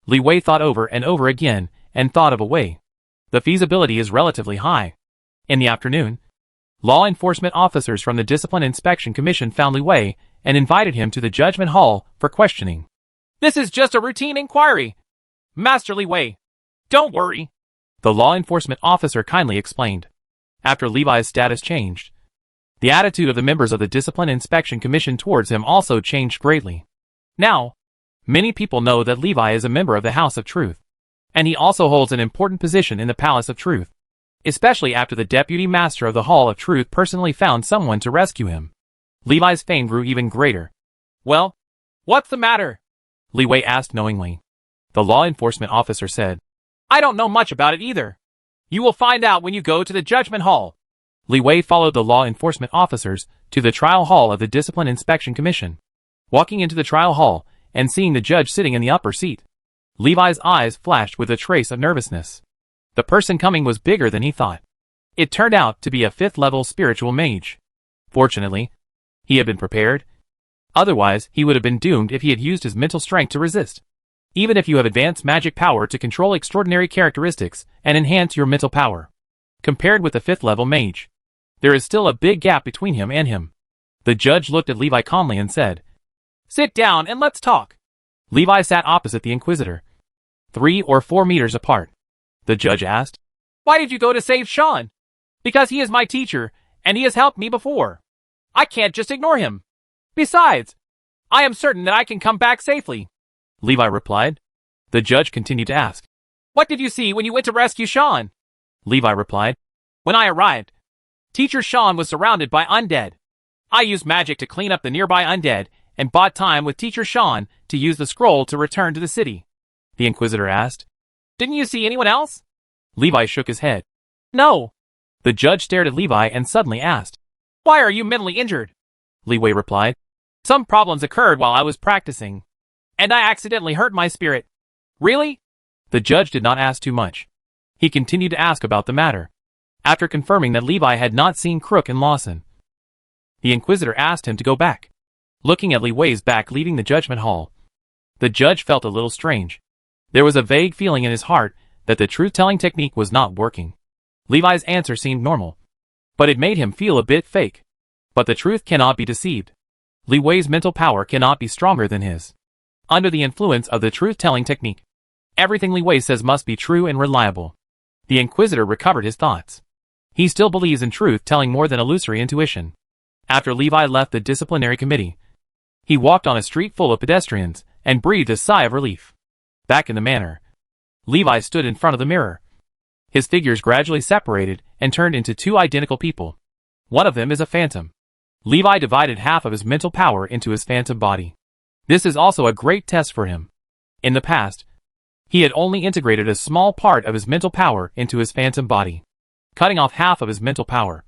Li Wei thought over and over again and thought of a way. The feasibility is relatively high. In the afternoon, law enforcement officers from the Discipline Inspection Commission found Li Wei and invited him to the Judgment Hall for questioning. This is just a routine inquiry. Master Li Wei, don't worry, the law enforcement officer kindly explained. After Levi's status changed, the attitude of the members of the Discipline Inspection Commission towards him also changed greatly. Now, many people know that Levi is a member of the House of Truth, and he also holds an important position in the Palace of Truth, especially after the Deputy Master of the Hall of Truth personally found someone to rescue him. Levi's fame grew even greater. Well, what's the matter? Li Wei asked knowingly. The law enforcement officer said, I don't know much about it either. You will find out when you go to the judgment hall. Li Wei followed the law enforcement officers to the trial hall of the Discipline Inspection Commission. Walking into the trial hall and seeing the judge sitting in the upper seat, Levi's eyes flashed with a trace of nervousness. The person coming was bigger than he thought. It turned out to be a 5th-level spiritual mage. Fortunately, he had been prepared. Otherwise, he would have been doomed if he had used his mental strength to resist. Even if you have advanced magic power to control extraordinary characteristics and enhance your mental power, compared with the 5th-level mage, there is still a big gap between him and him. The judge looked at Levi calmly and said, Sit down and let's talk. Levi sat opposite the Inquisitor, 3 or 4 meters apart. The judge asked, Why did you go to save Sean? Because he is my teacher, and he has helped me before. I can't just ignore him. Besides, I am certain that I can come back safely. Levi replied. The judge continued to ask, What did you see when you went to rescue Sean? Levi replied, When I arrived, Teacher Sean was surrounded by undead. I used magic to clean up the nearby undead and bought time with Teacher Sean to use the scroll to return to the city. The Inquisitor asked, Didn't you see anyone else? Levi shook his head. No. The judge stared at Levi and suddenly asked, Why are you mentally injured? Li Wei replied, Some problems occurred while I was practicing, and I accidentally hurt my spirit. Really? The judge did not ask too much. He continued to ask about the matter. After confirming that Levi had not seen Crook and Lawson, the Inquisitor asked him to go back. Looking at Li Wei's back leaving the judgment hall, the judge felt a little strange. There was a vague feeling in his heart that the truth-telling technique was not working. Levi's answer seemed normal, but it made him feel a bit fake. But the truth cannot be deceived. Li Wei's mental power cannot be stronger than his. Under the influence of the truth-telling technique, everything Li Wei says must be true and reliable. The Inquisitor recovered his thoughts. He still believes in truth-telling more than illusory intuition. After Levi left the disciplinary committee, he walked on a street full of pedestrians and breathed a sigh of relief. Back in the manor, Levi stood in front of the mirror. His figures gradually separated and turned into 2 identical people. One of them is a phantom. Levi divided half of his mental power into his phantom body. This is also a great test for him. In the past, he had only integrated a small part of his mental power into his phantom body, cutting off half of his mental power.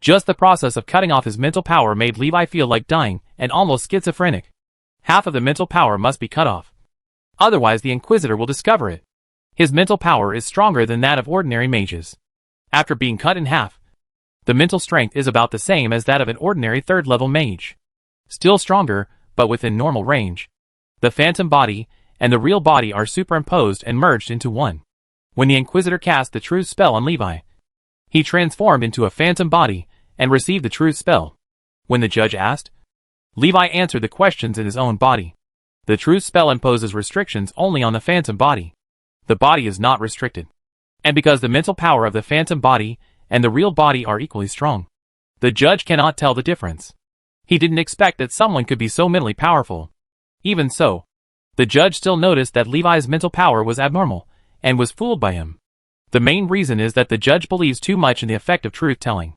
Just the process of cutting off his mental power made Levi feel like dying and almost schizophrenic. Half of the mental power must be cut off. Otherwise the Inquisitor will discover it. His mental power is stronger than that of ordinary mages. After being cut in half, the mental strength is about the same as that of an ordinary 3rd-level mage. Still stronger, but within normal range. The phantom body and the real body are superimposed and merged into one. When the Inquisitor cast the truth spell on Levi, he transformed into a phantom body and received the truth spell. When the judge asked, Levi answered the questions in his own body. The truth spell imposes restrictions only on the phantom body. The body is not restricted. And because the mental power of the phantom body and the real body are equally strong, the judge cannot tell the difference. He didn't expect that someone could be so mentally powerful. Even so, the judge still noticed that Levi's mental power was abnormal and was fooled by him. The main reason is that the judge believes too much in the effect of truth-telling.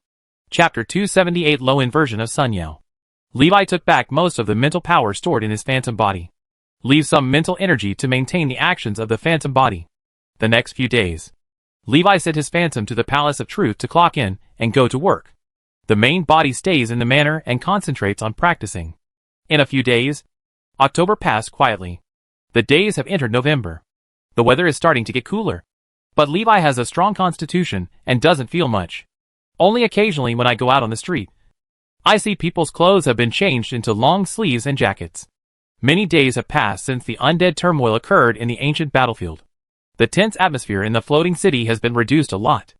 Chapter 278 Low Inversion of Sun Yao. Levi took back most of the mental power stored in his phantom body. Leave some mental energy to maintain the actions of the phantom body. The next few days, Levi sent his phantom to the Palace of Truth to clock in and go to work. The main body stays in the manor and concentrates on practicing. In a few days, October passed quietly. The days have entered November. The weather is starting to get cooler. But Levi has a strong constitution and doesn't feel much. Only occasionally when I go out on the street, I see people's clothes have been changed into long sleeves and jackets. Many days have passed since the undead turmoil occurred in the ancient battlefield. The tense atmosphere in the floating city has been reduced a lot.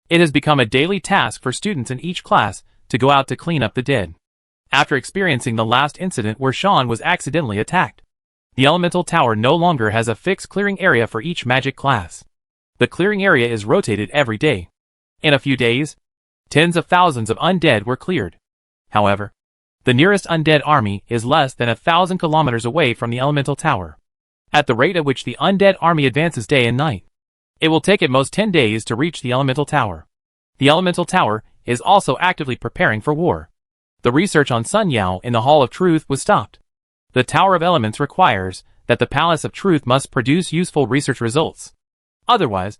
It has become a daily task for students in each class to go out to clean up the dead. After experiencing the last incident where Sean was accidentally attacked, The elemental tower no longer has a fixed clearing area for each magic class. The clearing area is rotated every day. In a few days, tens of thousands of undead were cleared. However, the nearest undead army is less than 1,000 kilometers away from the elemental tower. At the rate at which the undead army advances day and night, it will take at most 10 days to reach the elemental tower. The elemental tower is also actively preparing for war. The research on Sun Yao in the Hall of Truth was stopped. The Tower of Elements requires that the Palace of Truth must produce useful research results. Otherwise,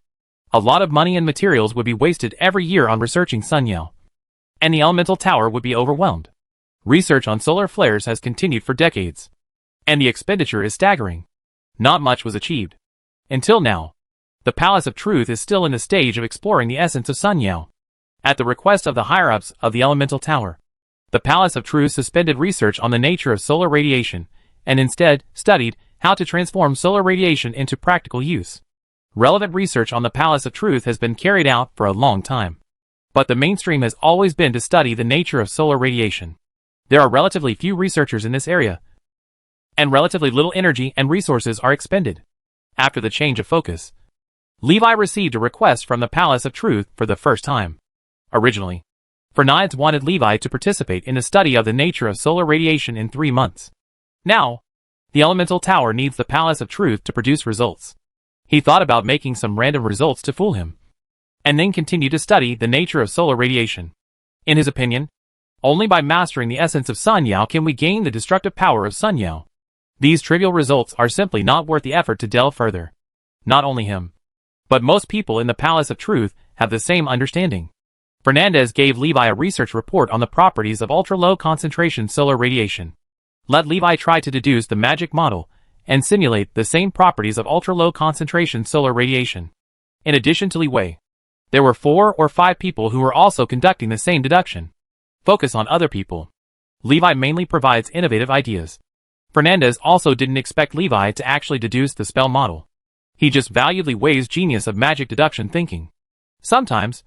a lot of money and materials would be wasted every year on researching Sun Yao, and the elemental tower would be overwhelmed. Research on solar flares has continued for decades, and the expenditure is staggering. Not much was achieved. Until now, the Palace of Truth is still in the stage of exploring the essence of Sun Yao. At the request of the higher-ups of the elemental tower, the Palace of Truth suspended research on the nature of solar radiation, and instead studied how to transform solar radiation into practical use. Relevant research on the Palace of Truth has been carried out for a long time, but the mainstream has always been to study the nature of solar radiation. There are relatively few researchers in this area, and relatively little energy and resources are expended. After the change of focus, Levi received a request from the Palace of Truth for the first time. Originally, Fernandes wanted Levi to participate in the study of the nature of solar radiation in 3 months. Now, the elemental tower needs the Palace of Truth to produce results. He thought about making some random results to fool him, and then continue to study the nature of solar radiation. In his opinion, only by mastering the essence of Sun Yao can we gain the destructive power of Sun Yao. These trivial results are simply not worth the effort to delve further. Not only him, but most people in the Palace of Truth have the same understanding. Fernandes gave Levi a research report on the properties of ultra-low concentration solar radiation. Let Levi try to deduce the magic model and simulate the same properties of ultra-low concentration solar radiation. In addition to Levi, there were 4 or 5 people who were also conducting the same deduction. Focus on other people. Levi mainly provides innovative ideas. Fernandes also didn't expect Levi to actually deduce the spell model. He just valuably weighs genius of magic deduction thinking. Sometimes,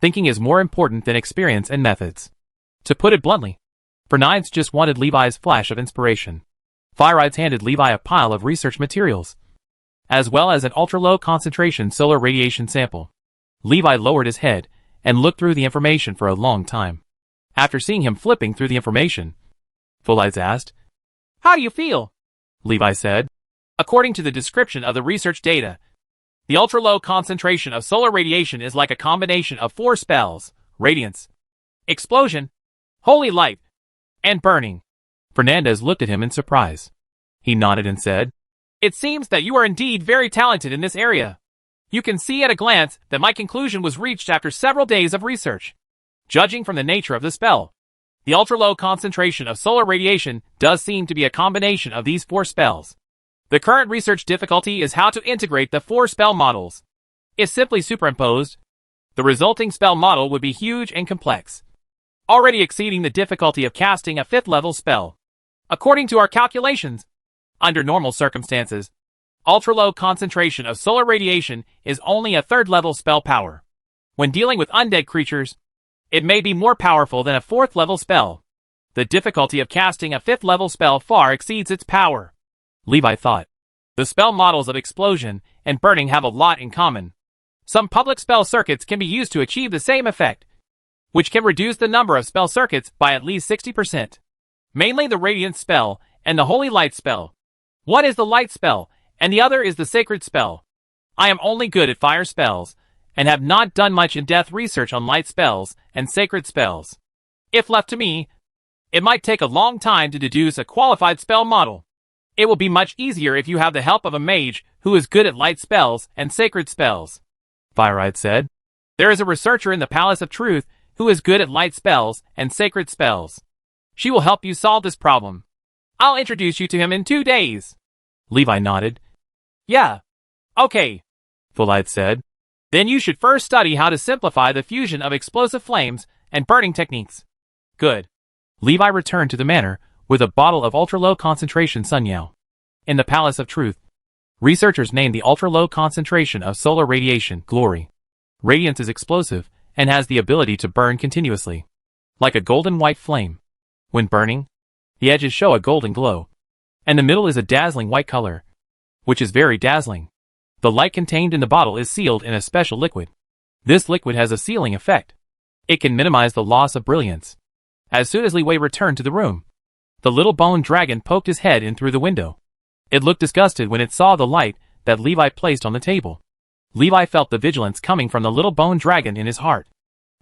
thinking is more important than experience and methods. To put it bluntly, Fernandes just wanted Levi's flash of inspiration. Fyride handed Levi a pile of research materials, as well as an ultra-low concentration solar radiation sample. Levi lowered his head and looked through the information for a long time. After seeing him flipping through the information, Fyride asked, "How do you feel?" Levi said, "According to the description of the research data, the ultra-low concentration of solar radiation is like a combination of 4 spells: radiance, explosion, holy light, and burning." Fernandes looked at him in surprise. He nodded and said, "It seems that you are indeed very talented in this area. You can see at a glance that my conclusion was reached after several days of research. Judging from the nature of the spell, the ultra-low concentration of solar radiation does seem to be a combination of these 4 spells. The current research difficulty is how to integrate the 4 spell models. If simply superimposed, the resulting spell model would be huge and complex, already exceeding the difficulty of casting a 5th level spell. According to our calculations, under normal circumstances, ultra-low concentration of solar radiation is only a 3rd level spell power. When dealing with undead creatures, it may be more powerful than a 4th level spell. The difficulty of casting a 5th level spell far exceeds its power." Levi thought. The spell models of explosion and burning have a lot in common. Some public spell circuits can be used to achieve the same effect, which can reduce the number of spell circuits by at least 60%. Mainly the radiance spell and the holy light spell. One is the light spell, and the other is the sacred spell. I am only good at fire spells, and have not done much in-depth research on light spells and sacred spells. If left to me, it might take a long time to deduce a qualified spell model. It will be much easier if you have the help of a mage who is good at light spells and sacred spells," Fyride said. "There is a researcher in the Palace of Truth who is good at light spells and sacred spells. She will help you solve this problem. I'll introduce you to him in 2 days." Levi nodded. "Yeah. Okay," Fyride said. "Then you should first study how to simplify the fusion of explosive flames and burning techniques." "Good." Levi returned to the manor with a bottle of ultra-low concentration Sun Yao. In the Palace of Truth, researchers named the ultra-low concentration of solar radiation Glory. Radiance is explosive and has the ability to burn continuously, like a golden white flame. When burning, the edges show a golden glow. and the middle is a dazzling white color, which is very dazzling. The light contained in the bottle is sealed in a special liquid. This liquid has a sealing effect. It can minimize the loss of brilliance. As soon as Li Wei returned to the room, the little bone dragon poked his head in through the window. It looked disgusted when it saw the light that Levi placed on the table. Levi felt the vigilance coming from the little bone dragon in his heart.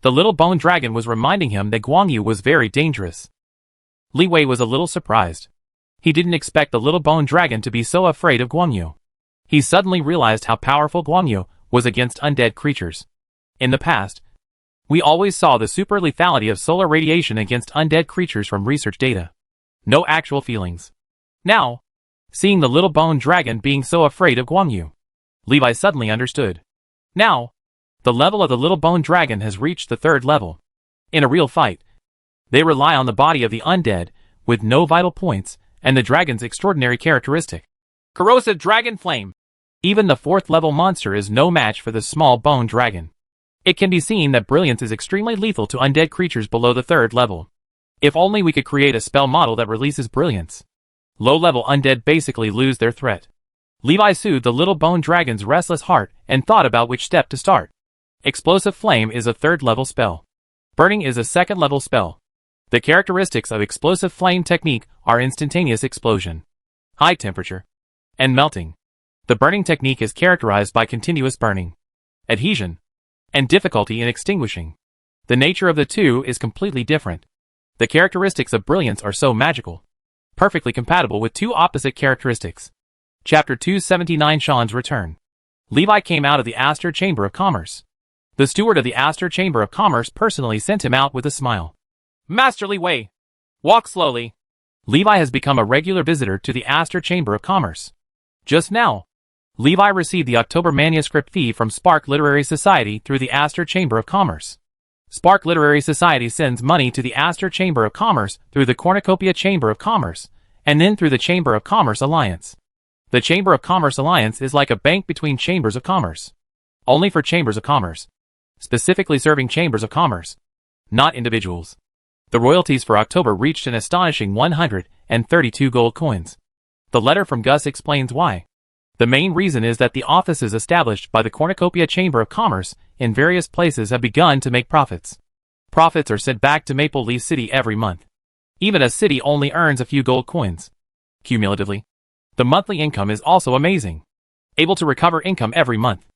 The little bone dragon was reminding him that Guangyu was very dangerous. Li Wei was a little surprised. He didn't expect the little bone dragon to be so afraid of Guangyu. He suddenly realized how powerful Guangyu was against undead creatures. In the past, we always saw the super lethality of solar radiation against undead creatures from research data. No actual feelings. Now, seeing the little bone dragon being so afraid of Guangyu, Levi suddenly understood. Now, the level of the little bone dragon has reached the 3rd level. In a real fight, they rely on the body of the undead, with no vital points, and the dragon's extraordinary characteristic. Corrosive Dragon Flame. Even the 4th level monster is no match for the small bone dragon. It can be seen that brilliance is extremely lethal to undead creatures below the 3rd level. If only we could create a spell model that releases brilliance. Low-level undead basically lose their threat. Levi soothed the little bone dragon's restless heart and thought about which step to start. Explosive Flame is a 3rd level spell. Burning is a 2nd level spell. The characteristics of Explosive Flame technique are instantaneous explosion, high temperature, and melting. The burning technique is characterized by continuous burning, adhesion, and difficulty in extinguishing. The nature of the two is completely different. The characteristics of brilliance are so magical, perfectly compatible with two opposite characteristics. Chapter 279 Sean's Return. Levi came out of the Aster Chamber of Commerce. The steward of the Aster Chamber of Commerce personally sent him out with a smile. Master Li Wei, walk slowly. Levi has become a regular visitor to the Aster Chamber of Commerce. Just now, Levi received the October manuscript fee from Spark Literary Society through the Aster Chamber of Commerce. Spark Literary Society sends money to the Aster Chamber of Commerce through the Cornucopia Chamber of Commerce, and then through the Chamber of Commerce Alliance. The Chamber of Commerce Alliance is like a bank between chambers of commerce. Only for chambers of commerce. Specifically serving chambers of commerce, not individuals. The royalties for October reached an astonishing 132 gold coins. The letter from Gus explains why. The main reason is that the offices established by the Cornucopia Chamber of Commerce in various places have begun to make profits. Profits are sent back to Maple Leaf City every month. Even a city only earns a few gold coins. Cumulatively, the monthly income is also amazing. Able to recover income every month.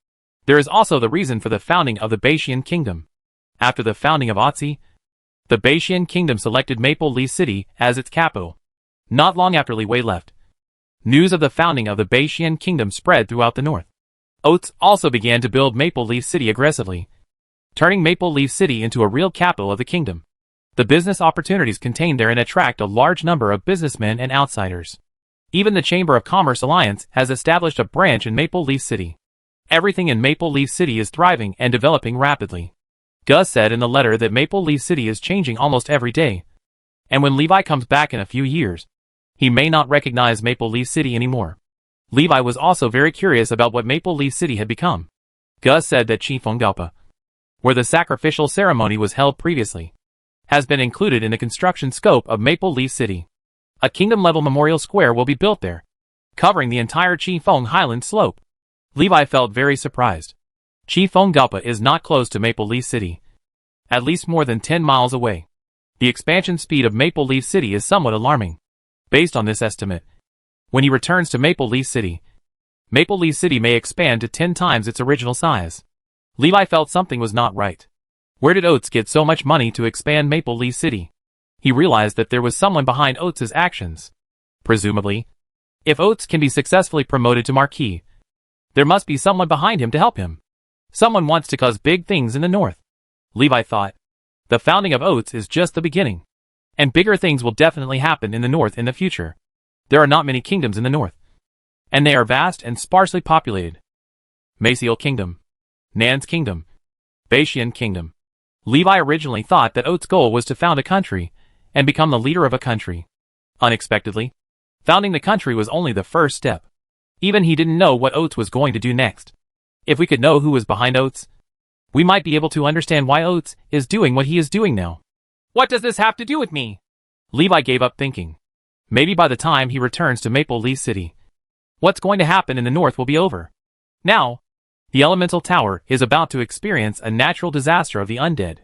There is also the reason for the founding of the Baishian Kingdom. After the founding of Otzi, the Baishian Kingdom selected Maple Leaf City as its capital. Not long after Li Wei left, news of the founding of the Baishian Kingdom spread throughout the north. Oats also began to build Maple Leaf City aggressively, turning Maple Leaf City into a real capital of the kingdom. The business opportunities contained therein attract a large number of businessmen and outsiders. Even the Chamber of Commerce Alliance has established a branch in Maple Leaf City. Everything in Maple Leaf City is thriving and developing rapidly. Gus said in the letter that Maple Leaf City is changing almost every day. And when Levi comes back in a few years, he may not recognize Maple Leaf City anymore. Levi was also very curious about what Maple Leaf City had become. Gus said that Chifengapa, where the sacrificial ceremony was held previously, has been included in the construction scope of Maple Leaf City. A kingdom-level memorial square will be built there, covering the entire Chifeng Highland slope. Levi felt very surprised. Chifengapa is not close to Maple Leaf City, at least more than 10 miles away. The expansion speed of Maple Leaf City is somewhat alarming. Based on this estimate, when he returns to Maple Leaf City may expand to 10 times its original size. Levi felt something was not right. Where did Oates get so much money to expand Maple Leaf City? He realized that there was someone behind Oates' actions. Presumably, if Oates can be successfully promoted to Marquis, there must be someone behind him to help him. Someone wants to cause big things in the north. Levi thought. The founding of Oates is just the beginning. And bigger things will definitely happen in the north in the future. There are not many kingdoms in the north. And they are vast and sparsely populated. Maciel Kingdom. Nan's Kingdom. Baishian Kingdom. Levi originally thought that Oates' goal was to found a country and become the leader of a country. Unexpectedly, founding the country was only the first step. Even he didn't know what Oates was going to do next. If we could know who was behind Oates, we might be able to understand why Oates is doing what he is doing now. What does this have to do with me? Levi gave up thinking. Maybe by the time he returns to Maple Leaf City, what's going to happen in the north will be over. Now, the elemental tower is about to experience a natural disaster of the undead.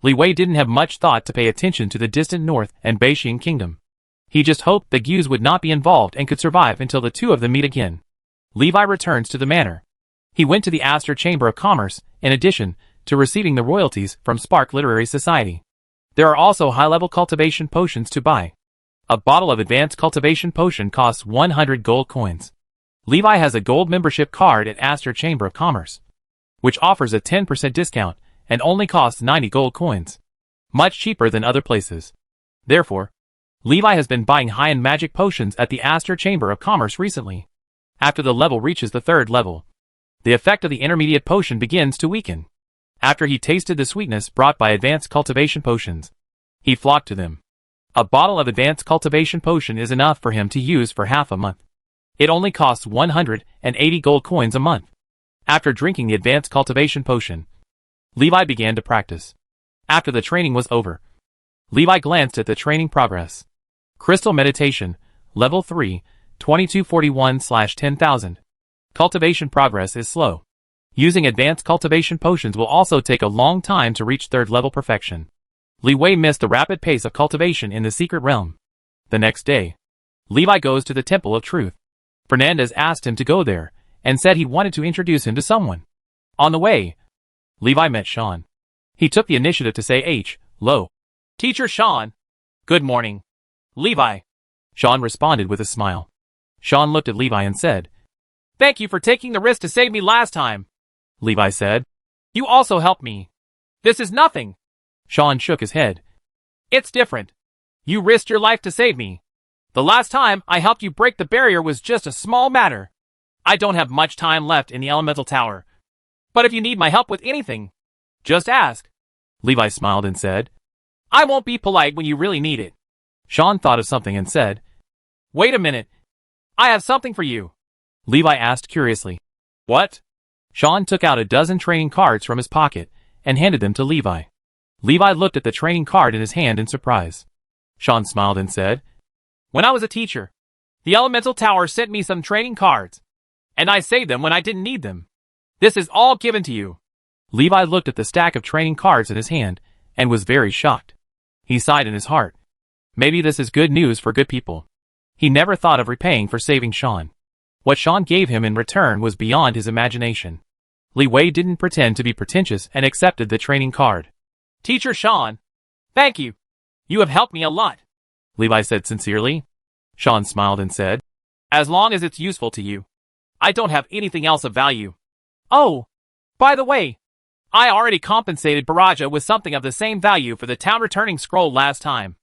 Li Wei didn't have much thought to pay attention to the distant north and Beijing kingdom. He just hoped the Gues would not be involved and could survive until the two of them meet again. Levi returns to the manor. He went to the Astor Chamber of Commerce, in addition to receiving the royalties from Spark Literary Society. There are also high-level cultivation potions to buy. A bottle of advanced cultivation potion costs 100 gold coins. Levi has a gold membership card at Astor Chamber of Commerce, which offers a 10% discount and only costs 90 gold coins. Much cheaper than other places. Therefore, Levi has been buying high-end magic potions at the Astor Chamber of Commerce recently. After the level reaches the third level, the effect of the intermediate potion begins to weaken. After he tasted the sweetness brought by advanced cultivation potions, he flocked to them. A bottle of advanced cultivation potion is enough for him to use for half a month. It only costs 180 gold coins a month. After drinking the advanced cultivation potion, Levi began to practice. After the training was over, Levi glanced at the training progress. Crystal Meditation, Level 3, 2241/10,000. Cultivation progress is slow. Using advanced cultivation potions will also take a long time to reach third level perfection. Li Wei missed the rapid pace of cultivation in the secret realm. The next day, Levi goes to the Temple of Truth. Fernandez asked him to go there, and said he wanted to introduce him to someone. On the way, Levi met Sean. He took the initiative to say hello. Teacher Sean. Good morning. Levi. Sean responded with a smile. Sean looked at Levi and said, Thank you for taking the risk to save me last time. Levi said, You also helped me. This is nothing. Sean shook his head. It's different. You risked your life to save me. The last time I helped you break the barrier was just a small matter. I don't have much time left in the elemental tower. But if you need my help with anything, just ask. Levi smiled and said, I won't be polite when you really need it. Sean thought of something and said, Wait a minute. I have something for you. Levi asked curiously. What? Sean took out a dozen training cards from his pocket and handed them to Levi. Levi looked at the training card in his hand in surprise. Sean smiled and said, When I was a teacher, the elemental tower sent me some training cards, and I saved them when I didn't need them. This is all given to you. Levi looked at the stack of training cards in his hand and was very shocked. He sighed in his heart. Maybe this is good news for good people. He never thought of repaying for saving Sean. What Sean gave him in return was beyond his imagination. Li Wei didn't pretend to be pretentious and accepted the training card. Teacher Sean, thank you. You have helped me a lot. Levi said sincerely. Sean smiled and said, As long as it's useful to you. I don't have anything else of value. Oh, by the way, I already compensated Baraja with something of the same value for the town returning scroll last time.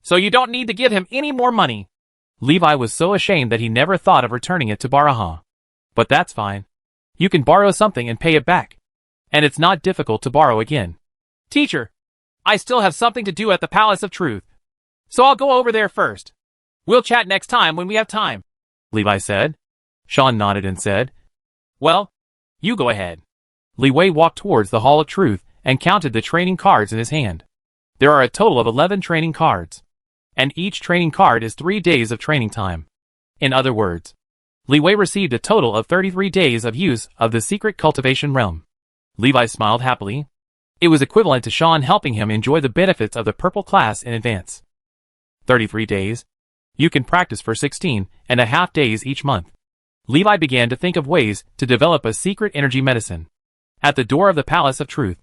So you don't need to give him any more money. Levi was so ashamed that he never thought of returning it to Baraja. But that's fine. You can borrow something and pay it back. And it's not difficult to borrow again. Teacher, I still have something to do at the Palace of Truth. So I'll go over there first. We'll chat next time when we have time. Levi said. Sean nodded and said, Well, you go ahead. Li Wei walked towards the Hall of Truth and counted the training cards in his hand. There are a total of 11 training cards. And each training card is 3 days of training time. In other words, Li Wei received a total of 33 days of use of the secret cultivation realm. Levi smiled happily. It was equivalent to Sean helping him enjoy the benefits of the purple class in advance. 33 days. You can practice for 16.5 days each month. Levi began to think of ways to develop a secret energy medicine. At the door of the Palace of Truth,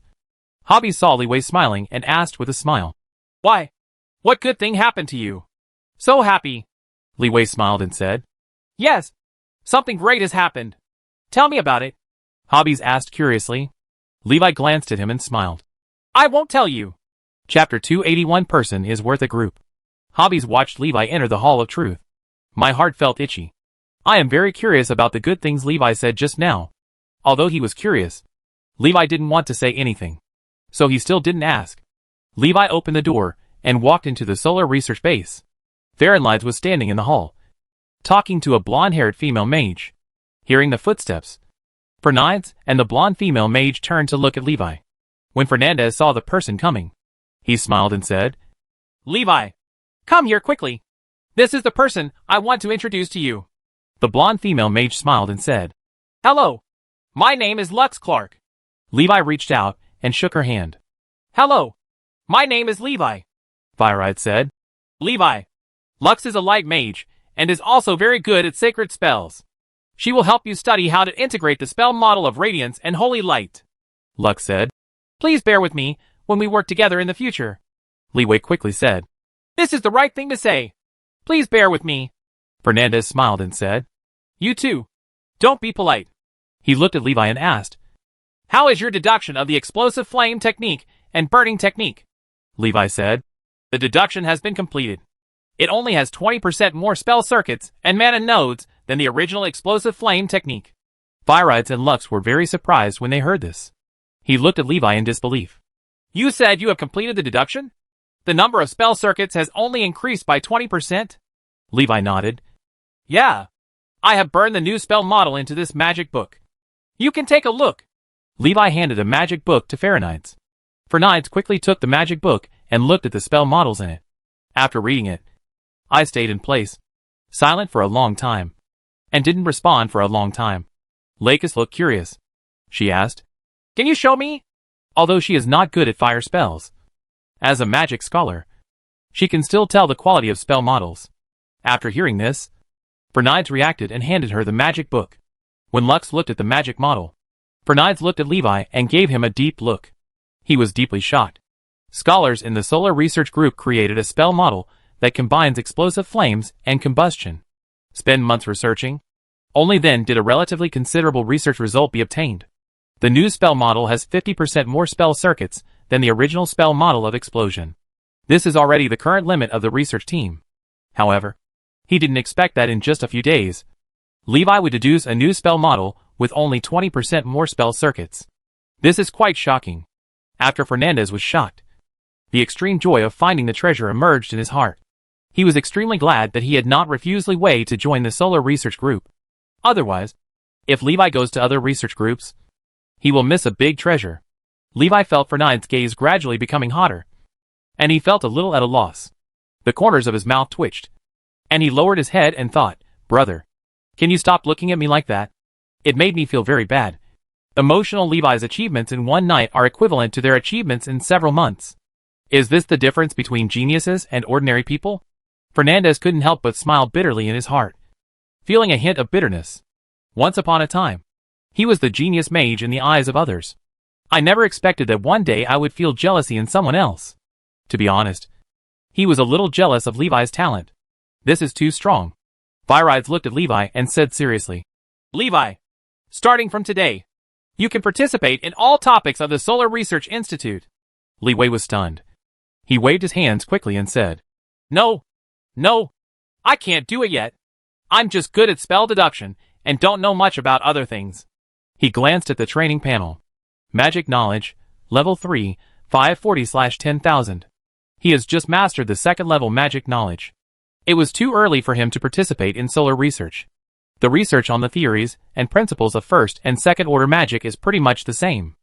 Hobby saw Li Wei smiling and asked with a smile, Why? What good thing happened to you? So happy. Li Wei smiled and said, Yes, something great has happened. Tell me about it. Hobbies asked curiously. Levi glanced at him and smiled. I won't tell you. Chapter 281 Person is worth a group. Hobbies watched Levi enter the Hall of Truth. My heart felt itchy. I am very curious about the good things Levi said just now. Although he was curious, Levi didn't want to say anything. So he still didn't ask. Levi opened the door and walked into the solar research base. Fahrenlides was standing in the hall, talking to a blonde-haired female mage. Hearing the footsteps, Fernandez and the blonde female mage turned to look at Levi. When Fernandez saw the person coming, he smiled and said, Levi, come here quickly. This is the person I want to introduce to you. The blonde female mage smiled and said, Hello. My name is Lux Clark. Levi reached out and shook her hand. Hello. My name is Levi. Fire-Eyed said. Levi. Lux is a light mage and is also very good at sacred spells. She will help you study how to integrate the spell model of radiance and holy light. Lux said. Please bear with me when we work together in the future. Leeway quickly said. This is the right thing to say. Please bear with me. Fernandez smiled and said. You too. Don't be polite. He looked at Levi and asked. How is your deduction of the explosive flame technique and burning technique? Levi said. The deduction has been completed. It only has 20% more spell circuits and mana nodes than the original explosive flame technique. Fire-Eyed and Lux were very surprised when they heard this. He looked at Levi in disbelief. You said you have completed the deduction? The number of spell circuits has only increased by 20%? Levi nodded. Yeah. I have burned the new spell model into this magic book. You can take a look. Levi handed a magic book to Fahrenheit. Fahrenheit quickly took the magic book and looked at the spell models in it. After reading it, I stayed in place, silent for a long time, and didn't respond for a long time. Lakis looked curious. She asked, Can you show me? Although she is not good at fire spells, as a magic scholar, she can still tell the quality of spell models. After hearing this, Fahrenheit reacted and handed her the magic book. When Lux looked at the magic model, Fahrenheit looked at Levi and gave him a deep look. He was deeply shocked. Scholars in the Solar Research Group created a spell model that combines explosive flames and combustion. Spend months researching. Only then did a relatively considerable research result be obtained. The new spell model has 50% more spell circuits than the original spell model of explosion. This is already the current limit of the research team. However, he didn't expect that in just a few days, Levi would deduce a new spell model with only 20% more spell circuits. This is quite shocking. After Fernandez was shocked, the extreme joy of finding the treasure emerged in his heart. He was extremely glad that he had not refused Leeway to join the Solar Research Group. Otherwise, if Levi goes to other research groups, he will miss a big treasure. Levi felt Fernandez's gaze gradually becoming hotter, and he felt a little at a loss. The corners of his mouth twitched, and he lowered his head and thought, Brother, can you stop looking at me like that? It made me feel very bad. Emotional Levi's achievements in one night are equivalent to their achievements in several months. Is this the difference between geniuses and ordinary people? Fernandez couldn't help but smile bitterly in his heart, feeling a hint of bitterness. Once upon a time, he was the genius mage in the eyes of others. I never expected that one day I would feel jealousy in someone else. To be honest, he was a little jealous of Levi's talent. This is too strong. Fire-Eyes looked at Levi and said seriously, Levi, starting from today, you can participate in all topics of the Solar Research Institute. Leeway was stunned. He waved his hands quickly and said, No, I can't do it yet. I'm just good at spell deduction and don't know much about other things. He glanced at the training panel. Magic Knowledge, Level 3, 540/10,000. He has just mastered the second level Magic Knowledge. It was too early for him to participate in solar research. The research on the theories and principles of first and second order magic is pretty much the same.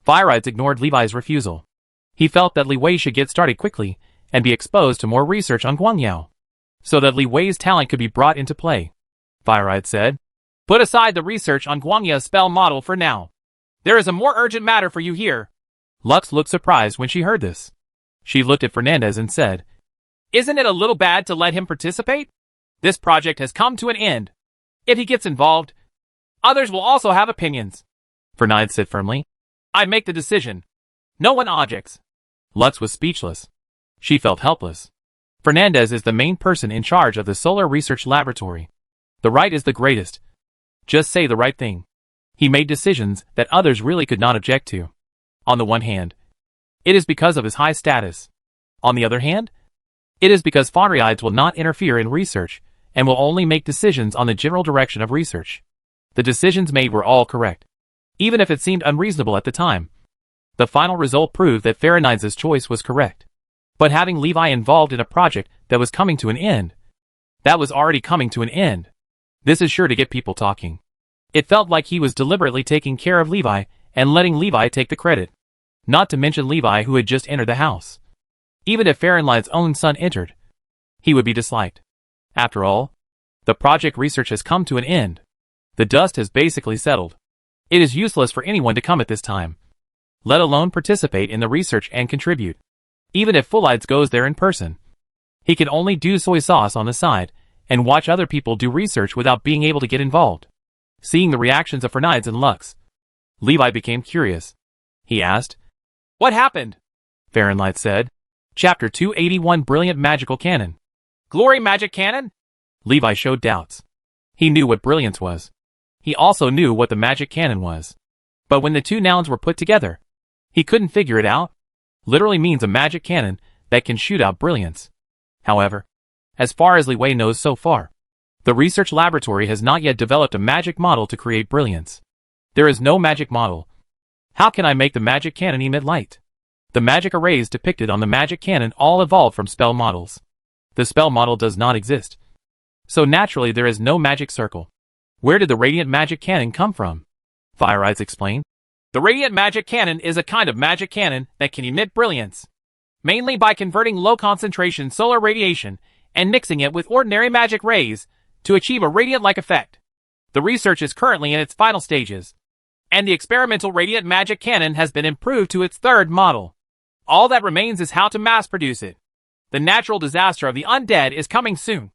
Fire-Eyes ignored Levi's refusal. He felt that Li Wei should get started quickly and be exposed to more research on Guangyao, so that Li Wei's talent could be brought into play. Fire-Eyes said, Put aside the research on Guangya's spell model for now. There is a more urgent matter for you here. Lux looked surprised when she heard this. She looked at Fernandez and said, Isn't it a little bad to let him participate? This project has come to an end. If he gets involved, others will also have opinions. Fernandez said firmly, I make the decision. No one objects. Lux was speechless. She felt helpless. Fernandez is the main person in charge of the Solar Research Laboratory. The right is the greatest. Just say the right thing. He made decisions that others really could not object to. On the one hand, it is because of his high status. On the other hand, it is because Fahrenheit will not interfere in research and will only make decisions on the general direction of research. The decisions made were all correct, even if it seemed unreasonable at the time. The final result proved that Fahrenheit's choice was correct. But having Levi involved in a project that was coming to an end, that was already coming to an end, this is sure to get people talking. It felt like he was deliberately taking care of Levi and letting Levi take the credit. Not to mention Levi, who had just entered the house. Even if Fahrenheit's own son entered, he would be disliked. After all, the project research has come to an end. The dust has basically settled. It is useless for anyone to come at this time, let alone participate in the research and contribute. Even if Fullides goes there in person, he can only do soy sauce on the side and watch other people do research without being able to get involved. Seeing the reactions of Fernandes and Lux, Levi became curious. He asked, "What happened?" Fahrenheit said, Chapter 281 Brilliant Magical Cannon. Glory Magic Cannon? Levi showed doubts. He knew what brilliance was. He also knew what the magic cannon was. But when the two nouns were put together, he couldn't figure it out. Literally means a magic cannon that can shoot out brilliance. However, as far as Leeway knows so far, the research laboratory has not yet developed a magic model to create brilliance. There is no magic model. How can I make the magic cannon emit light? The magic arrays depicted on the magic cannon all evolved from spell models. The spell model does not exist. So naturally there is no magic circle. Where did the radiant magic cannon come from? Fire Eyes explained. The radiant magic cannon is a kind of magic cannon that can emit brilliance, mainly by converting low-concentration solar radiation and mixing it with ordinary magic rays to achieve a radiant-like effect. The research is currently in its final stages, and the experimental radiant magic cannon has been improved to its third model. All that remains is how to mass-produce it. The natural disaster of the undead is coming soon,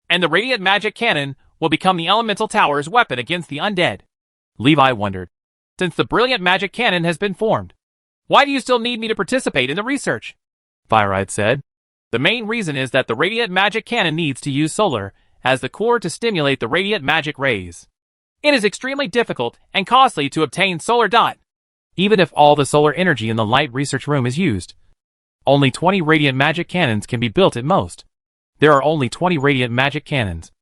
and the radiant magic cannon will become the elemental tower's weapon against the undead. Levi wondered, since the brilliant magic cannon has been formed, why do you still need me to participate in the research? Fire-Eyed said, the main reason is that the radiant magic cannon needs to use solar as the core to stimulate the radiant magic rays. It is extremely difficult and costly to obtain solar dot. Even if all the solar energy in the light research room is used, only 20 radiant magic cannons can be built at most. There are only 20 radiant magic cannons,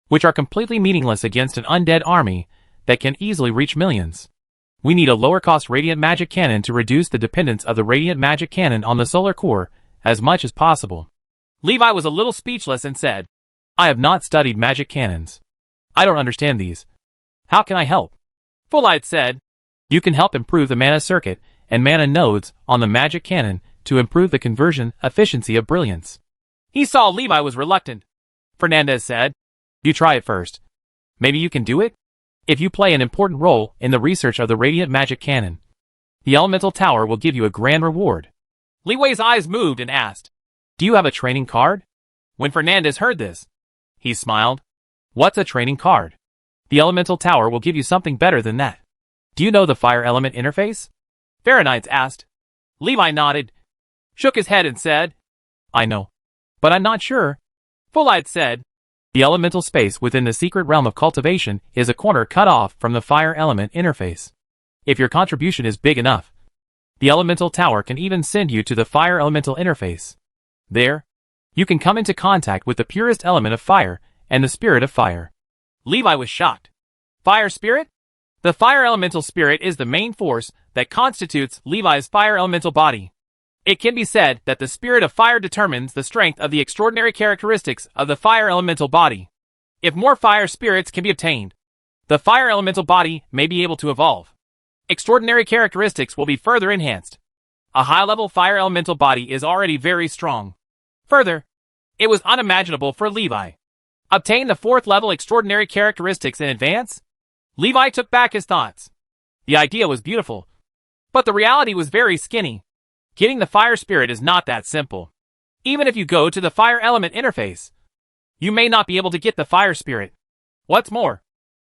which are completely meaningless against an undead army that can easily reach millions. We need a lower-cost radiant magic cannon to reduce the dependence of the radiant magic cannon on the solar core as much as possible. Levi was a little speechless and said, I have not studied magic cannons. I don't understand these. How can I help? Fullite said, you can help improve the mana circuit and mana nodes on the magic cannon to improve the conversion efficiency of brilliance. He saw Levi was reluctant. Fernandez said, you try it first. Maybe you can do it? If you play an important role in the research of the radiant magic cannon, the elemental tower will give you a grand reward. Leeway's eyes moved and asked, do you have a training card? When Fernandez heard this, he smiled. What's a training card? The elemental tower will give you something better than that. Do you know the fire element interface? Fahrenheit asked. Levi nodded, shook his head and said, I know, but I'm not sure. Fullite said, the elemental space within the secret realm of cultivation is a corner cut off from the fire element interface. If your contribution is big enough, the elemental tower can even send you to the fire elemental interface. There, you can come into contact with the purest element of fire and the spirit of fire. Levi was shocked. Fire spirit? The fire elemental spirit is the main force that constitutes Levi's fire elemental body. It can be said that the spirit of fire determines the strength of the extraordinary characteristics of the fire elemental body. If more fire spirits can be obtained, the fire elemental body may be able to evolve. Extraordinary characteristics will be further enhanced. A high-level fire elemental body is already very strong. Further, it was unimaginable for Levi. Obtain the 4th level extraordinary characteristics in advance? Levi took back his thoughts. The idea was beautiful, but the reality was very skinny. Getting the fire spirit is not that simple. Even if you go to the fire element interface, you may not be able to get the fire spirit. What's more,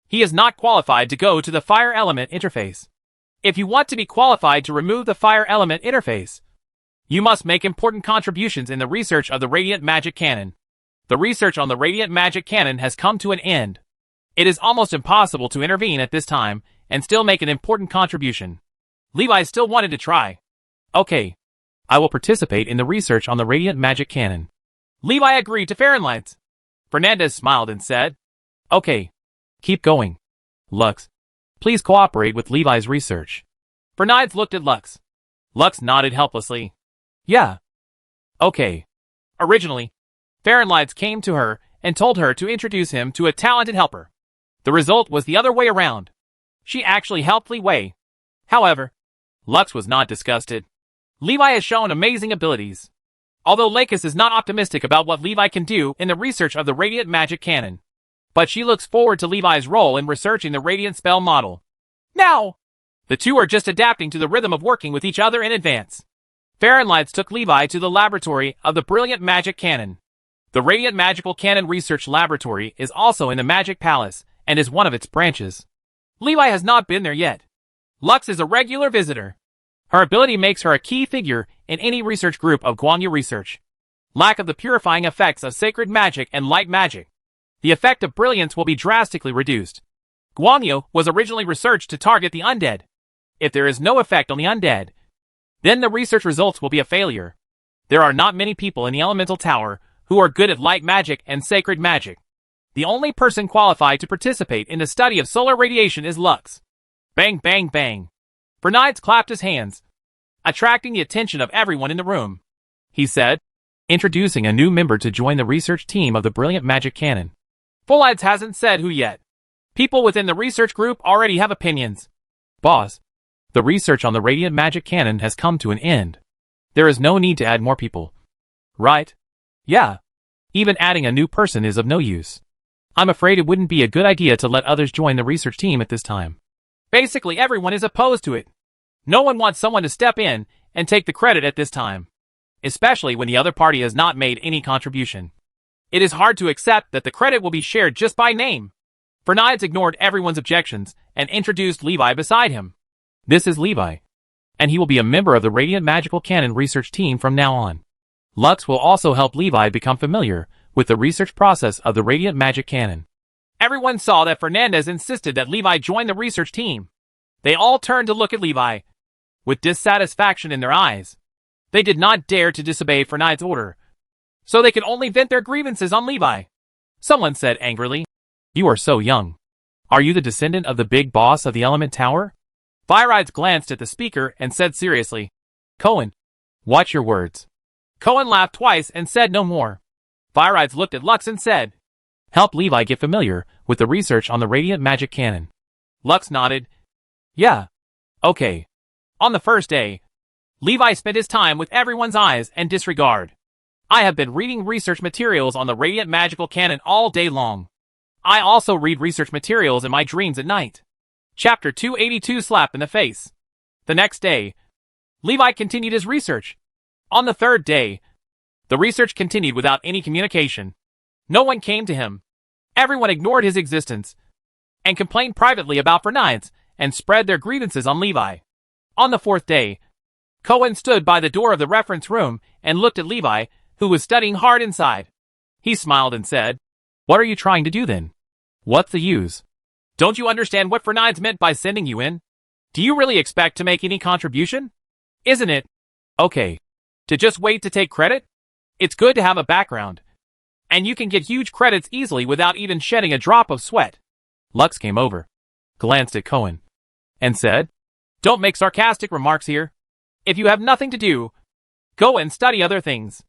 he is not qualified to go to the fire element interface. If you want to be qualified to remove the fire element interface, you must make important contributions in the research of the radiant magic cannon. The research on the radiant magic cannon has come to an end. It is almost impossible to intervene at this time and still make an important contribution. Levi still wanted to try. Okay, I will participate in the research on the radiant magic cannon. Levi agreed to Fahrenheit's. Fernandez smiled and said, okay, keep going. Lux, please cooperate with Levi's research. Fernandez looked at Lux. Lux nodded helplessly. Yeah. Okay. Originally, Fahrenheit came to her and told her to introduce him to a talented helper. The result was the other way around. She actually helped Leeway. However, Lux was not disgusted. Levi has shown amazing abilities. Although Lakis is not optimistic about what Levi can do in the research of the Radiant Magic Cannon. But she looks forward to Levi's role in researching the Radiant Spell model. Now! The two are just adapting to the rhythm of working with each other in advance. Fahrenlights took Levi to the laboratory of the Brilliant Magic Cannon. The Radiant Magical Cannon Research Laboratory is also in the Magic Palace and is one of its branches. Levi has not been there yet. Lux is a regular visitor. Her ability makes her a key figure in any research group of Guanyu research. Lack of the purifying effects of sacred magic and light magic. The effect of brilliance will be drastically reduced. Guanyu was originally researched to target the undead. If there is no effect on the undead, then the research results will be a failure. There are not many people in the Elemental Tower who are good at light magic and sacred magic. The only person qualified to participate in the study of solar radiation is Lux. Bang, bang, bang. Bernides clapped his hands, attracting the attention of everyone in the room. He said, introducing a new member to join the research team of the Brilliant Magic Cannon. Fullhides hasn't said who yet. People within the research group already have opinions. Boss, the research on the Radiant Magic Cannon has come to an end. There is no need to add more people. Right? Yeah. Even adding a new person is of no use. I'm afraid it wouldn't be a good idea to let others join the research team at this time. Basically everyone is opposed to it. No one wants someone to step in and take the credit at this time. Especially when the other party has not made any contribution. It is hard to accept that the credit will be shared just by name. Bernides ignored everyone's objections and introduced Levi beside him. This is Levi. And he will be a member of the Radiant Magical Cannon research team from now on. Lux will also help Levi become familiar with the research process of the Radiant Magic Cannon. Everyone saw that Fernandez insisted that Levi join the research team. They all turned to look at Levi, with dissatisfaction in their eyes. They did not dare to disobey Fernandez's order, so they could only vent their grievances on Levi. Someone said angrily, "You are so young. Are you the descendant of the big boss of the Element Tower?" Fahrenlights glanced at the speaker and said seriously, "Cohen, watch your words." Cohen laughed twice and said no more. Fahrenlights looked at Lux and said, "Help Levi get familiar with the research on the Radiant Magic Cannon." Lux nodded. "Yeah. Okay." On the first day, Levi spent his time with everyone's eyes and disregard. I have been reading research materials on the Radiant Magical Cannon all day long. I also read research materials in my dreams at night. Chapter 282 Slap in the Face. The next day, Levi continued his research. On the third day, the research continued without any communication. No one came to him. Everyone ignored his existence and complained privately about Fernandez and spread their grievances on Levi. On the fourth day, Cohen stood by the door of the reference room and looked at Levi, who was studying hard inside. He smiled and said, "What are you trying to do then? What's the use? Don't you understand what Fernandez meant by sending you in? Do you really expect to make any contribution? Isn't it okay to just wait to take credit? It's good to have a background, and you can get huge credits easily without even shedding a drop of sweat." Lux came over, glanced at Cohen, and said, "Don't make sarcastic remarks here. If you have nothing to do, go and study other things."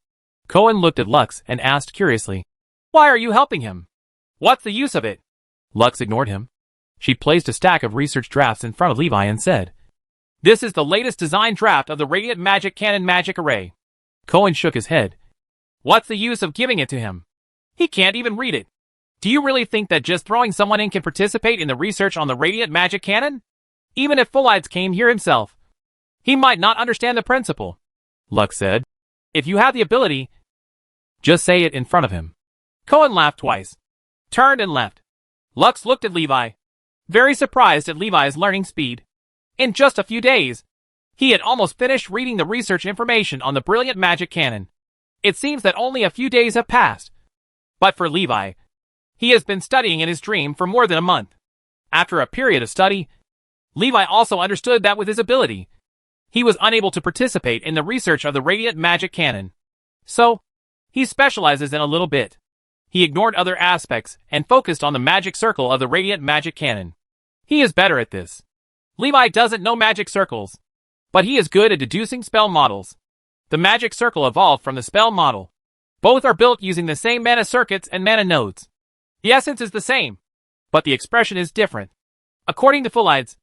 Cohen looked at Lux and asked curiously, "Why are you helping him? What's the use of it?" Lux ignored him. She placed a stack of research drafts in front of Levi and said, "This is the latest design draft of the Radiant Magic Cannon Magic Array." Cohen shook his head. "What's the use of giving it to him? He can't even read it. Do you really think that just throwing someone in can participate in the research on the Radiant Magic Cannon? Even if Fullhides came here himself, he might not understand the principle." Lux said, "If you have the ability, just say it in front of him." Cohen laughed twice, turned and left. Lux looked at Levi, very surprised at Levi's learning speed. In just a few days, he had almost finished reading the research information on the Brilliant Magic Cannon. It seems that only a few days have passed. But for Levi, he has been studying in his dream for more than a month. After a period of study, Levi also understood that with his ability, he was unable to participate in the research of the Radiant Magic Cannon. So, he specializes in a little bit. He ignored other aspects and focused on the magic circle of the Radiant Magic Cannon. He is better at this. Levi doesn't know magic circles, but he is good at deducing spell models. The magic circle evolved from the spell model. Both are built using the same mana circuits and mana nodes. The essence is the same, but the expression is different. According to Fullhides,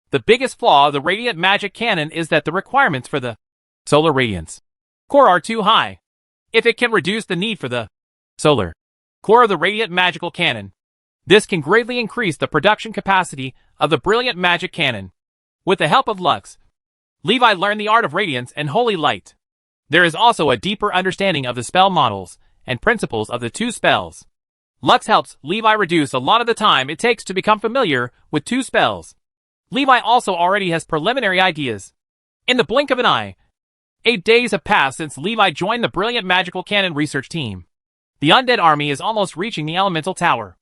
the biggest flaw of the Radiant Magic Cannon is that the requirements for the solar radiance core are too high. if it can reduce the need for the solar core of the radiant magical cannon. This can greatly increase the production capacity of the brilliant magic cannon. With the help of Lux, Levi learned the art of radiance and holy light. There is also a deeper understanding of the spell models and principles of the two spells. Lux helps Levi reduce a lot of the time it takes to become familiar with two spells. Levi also already has preliminary ideas. In the blink of an eye, 8 days have passed since Levi joined the brilliant magical cannon research team. The undead army is almost reaching the elemental tower.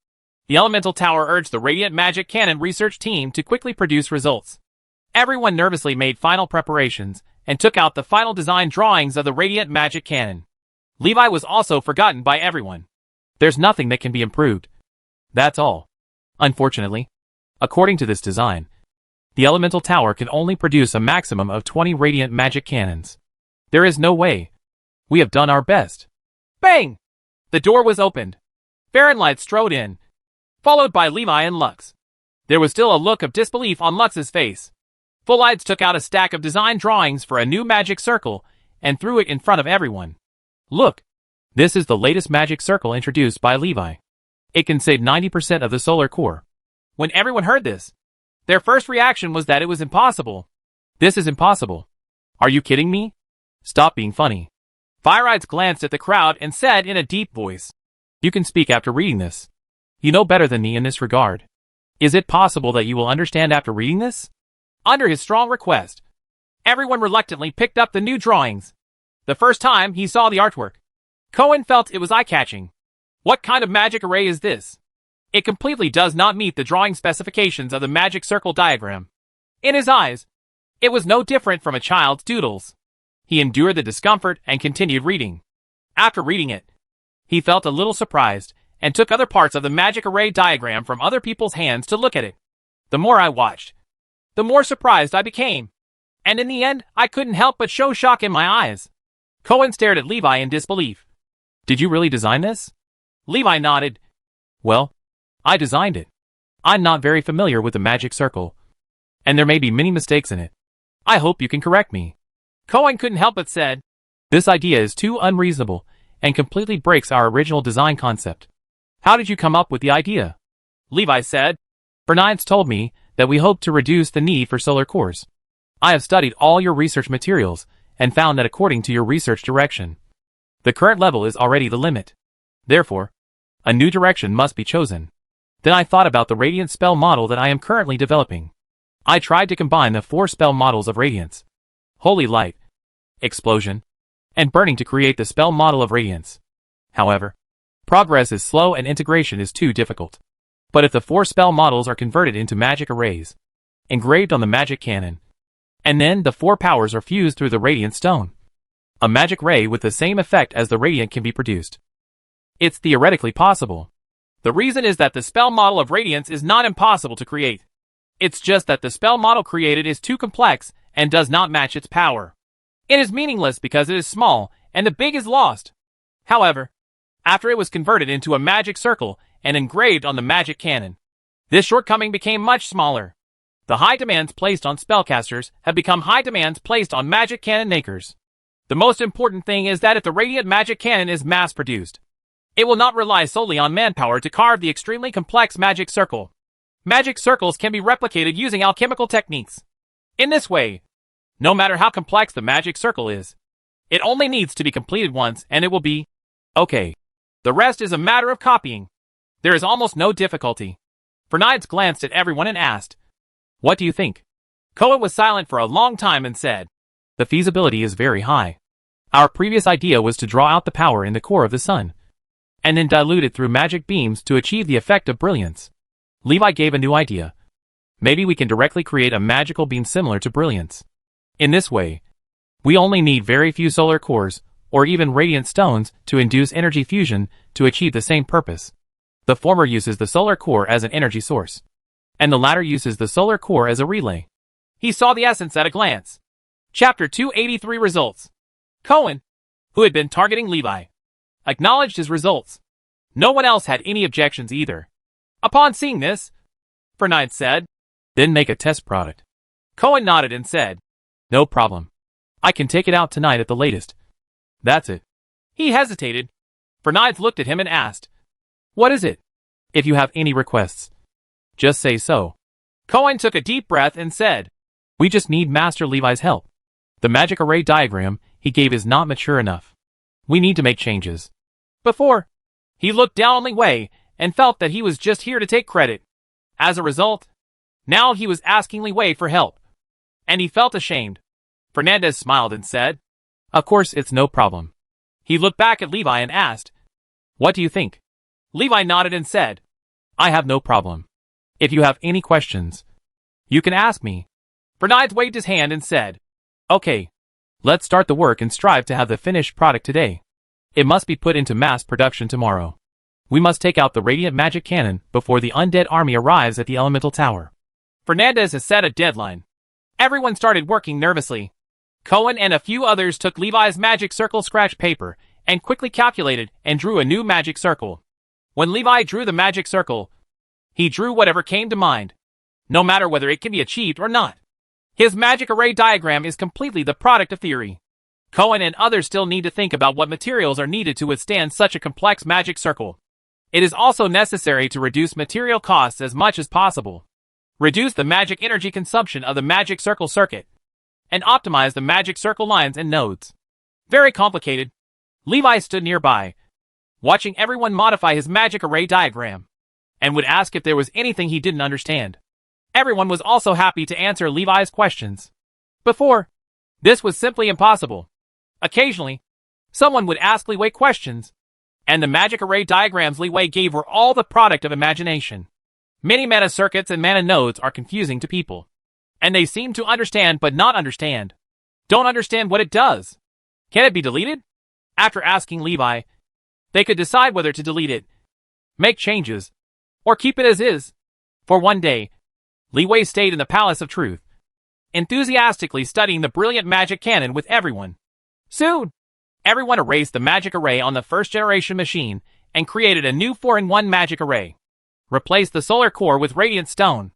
The elemental tower urged the radiant magic cannon research team to quickly produce results. Everyone nervously made final preparations and took out the final design drawings of the radiant magic cannon. Levi was also forgotten by everyone. There's nothing that can be improved. That's all. Unfortunately, according to this design, the elemental tower can only produce a maximum of 20 radiant magic cannons. There is no way. We have done our best. Bang! The door was opened. Fahrenheit strode in, followed by Levi and Lux. There was still a look of disbelief on Lux's face. Fullides took out a stack of design drawings for a new magic circle and threw it in front of everyone. Look, this is the latest magic circle introduced by Levi. It can save 90% of the solar core. When everyone heard this, their first reaction was that it was impossible. This is impossible. Are you kidding me? Stop being funny. Fahrenheit glanced at the crowd and said in a deep voice, "You can speak after reading this. You know better than me in this regard. Is it possible that you will understand after reading this?" Under his strong request, everyone reluctantly picked up the new drawings. The first time he saw the artwork, Cohen felt it was eye-catching. What kind of magic array is this? It completely does not meet the drawing specifications of the magic circle diagram. In his eyes, it was no different from a child's doodles. He endured the discomfort and continued reading. After reading it, he felt a little surprised and took other parts of the magic array diagram from other people's hands to look at it. The more I watched, the more surprised I became. And in the end, I couldn't help but show shock in my eyes. Cohen stared at Levi in disbelief. "Did you really design this?" Levi nodded. "Well, I designed it. I'm not very familiar with the magic circle, and there may be many mistakes in it. I hope you can correct me." Cohen couldn't help but said, "This idea is too unreasonable and completely breaks our original design concept. How did you come up with the idea?" Levi said, "Bernides told me that we hope to reduce the need for solar cores. I have studied all your research materials and found that according to your research direction, the current level is already the limit. Therefore, a new direction must be chosen. Then I thought about the radiant spell model that I am currently developing. I tried to combine the 4 spell models of radiance, holy light, explosion, and burning to create the spell model of radiance. However, progress is slow and integration is too difficult. But if the 4 spell models are converted into magic arrays, engraved on the magic cannon, and then the 4 powers are fused through the radiant stone, a magic ray with the same effect as the radiant can be produced. It's theoretically possible. The reason is that the spell model of radiance is not impossible to create. It's just that the spell model created is too complex and does not match its power. It is meaningless because it is small and the big is lost. However, after it was converted into a magic circle and engraved on the magic cannon, this shortcoming became much smaller. The high demands placed on spellcasters have become high demands placed on magic cannon makers. The most important thing is that if the radiant magic cannon is mass-produced, it will not rely solely on manpower to carve the extremely complex magic circle. Magic circles can be replicated using alchemical techniques. In this way, no matter how complex the magic circle is, it only needs to be completed once and it will be okay. The rest is a matter of copying. There is almost no difficulty." Bernides glanced at everyone and asked, "What do you think?" Cohen was silent for a long time and said, "The feasibility is very high. Our previous idea was to draw out the power in the core of the sun, and then dilute it through magic beams to achieve the effect of brilliance. Levi gave a new idea. Maybe we can directly create a magical beam similar to brilliance. In this way, we only need very few solar cores, or even radiant stones, to induce energy fusion to achieve the same purpose. The former uses the solar core as an energy source, and the latter uses the solar core as a relay." He saw the essence at a glance. Chapter 283 Results. Cohen, who had been targeting Levi, acknowledged his results. No one else had any objections either. Upon seeing this, Bernides said, "Then make a test product." Cohen nodded and said, "No problem. I can take it out tonight at the latest." That's it. He hesitated. Bernides looked at him and asked, "What is it? If you have any requests, just say so." Cohen took a deep breath and said, "We just need Master Levi's help. The magic array diagram he gave is not mature enough. We need to make changes." Before, he looked down on Li Wei and felt that he was just here to take credit. As a result, now he was asking Li Wei for help. And he felt ashamed. Fernandez smiled and said, "Of course it's no problem." He looked back at Levi and asked, "What do you think?" Levi nodded and said, "I have no problem. If you have any questions, you can ask me." Bernides waved his hand and said, "Okay, let's start the work and strive to have the finished product today. It must be put into mass production tomorrow. We must take out the radiant magic cannon before the undead army arrives at the elemental tower." Fernandez has set a deadline. Everyone started working nervously. Cohen and a few others took Levi's magic circle scratch paper and quickly calculated and drew a new magic circle. When Levi drew the magic circle, he drew whatever came to mind, no matter whether it can be achieved or not. His magic array diagram is completely the product of theory. Cohen and others still need to think about what materials are needed to withstand such a complex magic circle. It is also necessary to reduce material costs as much as possible, reduce the magic energy consumption of the magic circle circuit, and optimize the magic circle lines and nodes. Very complicated. Levi stood nearby, watching everyone modify his magic array diagram, and would ask if there was anything he didn't understand. Everyone was also happy to answer Levi's questions. Before, this was simply impossible. Occasionally, someone would ask Li Wei questions, and the magic array diagrams Li Wei gave were all the product of imagination. Many mana circuits and mana nodes are confusing to people, and they seem to understand but not understand. Don't understand what it does. Can it be deleted? After asking Levi, they could decide whether to delete it, make changes, or keep it as is. For one day, Li Wei stayed in the Palace of Truth, enthusiastically studying the brilliant magic cannon with everyone. Soon, everyone erased the magic array on the first-generation machine and created a new 4-in-1 magic array. Replaced the solar core with radiant stone.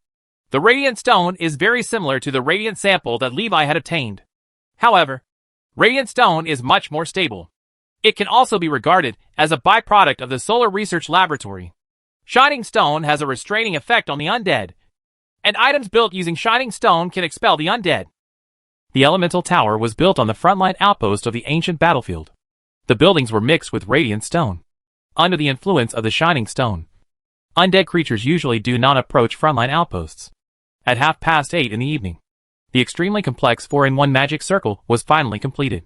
The radiant stone is very similar to the radiant sample that Levi had obtained. However, radiant stone is much more stable. It can also be regarded as a byproduct of the solar research laboratory. Shining stone has a restraining effect on the undead, and items built using shining stone can expel the undead. The elemental tower was built on the frontline outpost of the ancient battlefield. The buildings were mixed with radiant stone. Under the influence of the shining stone, undead creatures usually do not approach frontline outposts. At 8:30 in the evening, the extremely complex 4-in-1 magic circle was finally completed.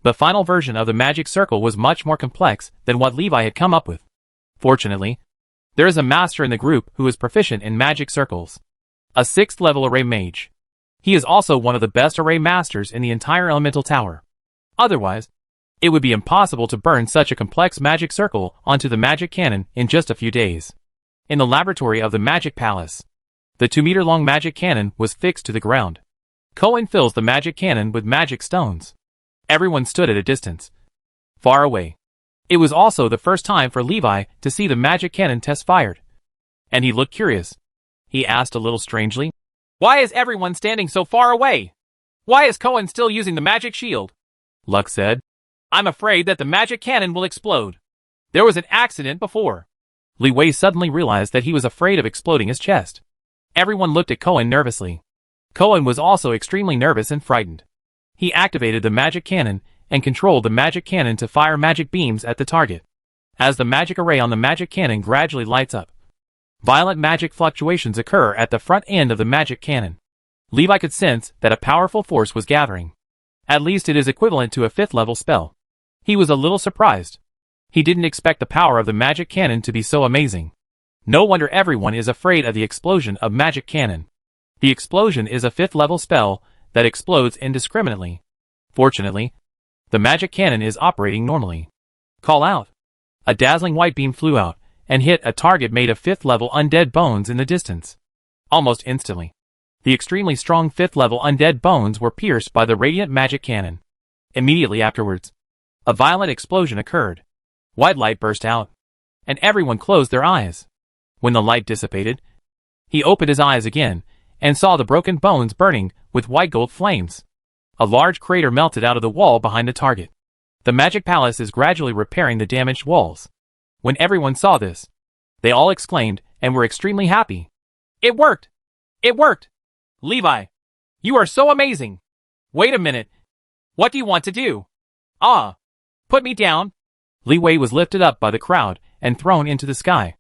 The final version of the magic circle was much more complex than what Levi had come up with. Fortunately, there is a master in the group who is proficient in magic circles. A 6th level array mage. He is also one of the best array masters in the entire elemental tower. Otherwise, it would be impossible to burn such a complex magic circle onto the magic cannon in just a few days. In the laboratory of the magic palace, the 2-meter-long magic cannon was fixed to the ground. Cohen fills the magic cannon with magic stones. Everyone stood at a distance, far away. It was also the first time for Levi to see the magic cannon test fired, and he looked curious. He asked a little strangely, "Why is everyone standing so far away? Why is Cohen still using the magic shield?" Luck said, "I'm afraid that the magic cannon will explode. There was an accident before." Li Wei suddenly realized that he was afraid of exploding his chest. Everyone looked at Cohen nervously. Cohen was also extremely nervous and frightened. He activated the magic cannon and controlled the magic cannon to fire magic beams at the target. As the magic array on the magic cannon gradually lights up, violent magic fluctuations occur at the front end of the magic cannon. Levi could sense that a powerful force was gathering. At least it is equivalent to a 5th level spell. He was a little surprised. He didn't expect the power of the magic cannon to be so amazing. No wonder everyone is afraid of the explosion of magic cannon. The explosion is a 5th level spell that explodes indiscriminately. Fortunately, the magic cannon is operating normally. Call out. A dazzling white beam flew out and hit a target made of 5th level undead bones in the distance. Almost instantly, the extremely strong 5th level undead bones were pierced by the radiant magic cannon. Immediately afterwards, a violent explosion occurred. White light burst out, and everyone closed their eyes. When the light dissipated, he opened his eyes again and saw the broken bones burning with white gold flames. A large crater melted out of the wall behind the target. The magic palace is gradually repairing the damaged walls. When everyone saw this, they all exclaimed and were extremely happy. It worked! It worked! Levi, you are so amazing! Wait a minute. What do you want to do? Put me down. Li Wei was lifted up by the crowd and thrown into the sky.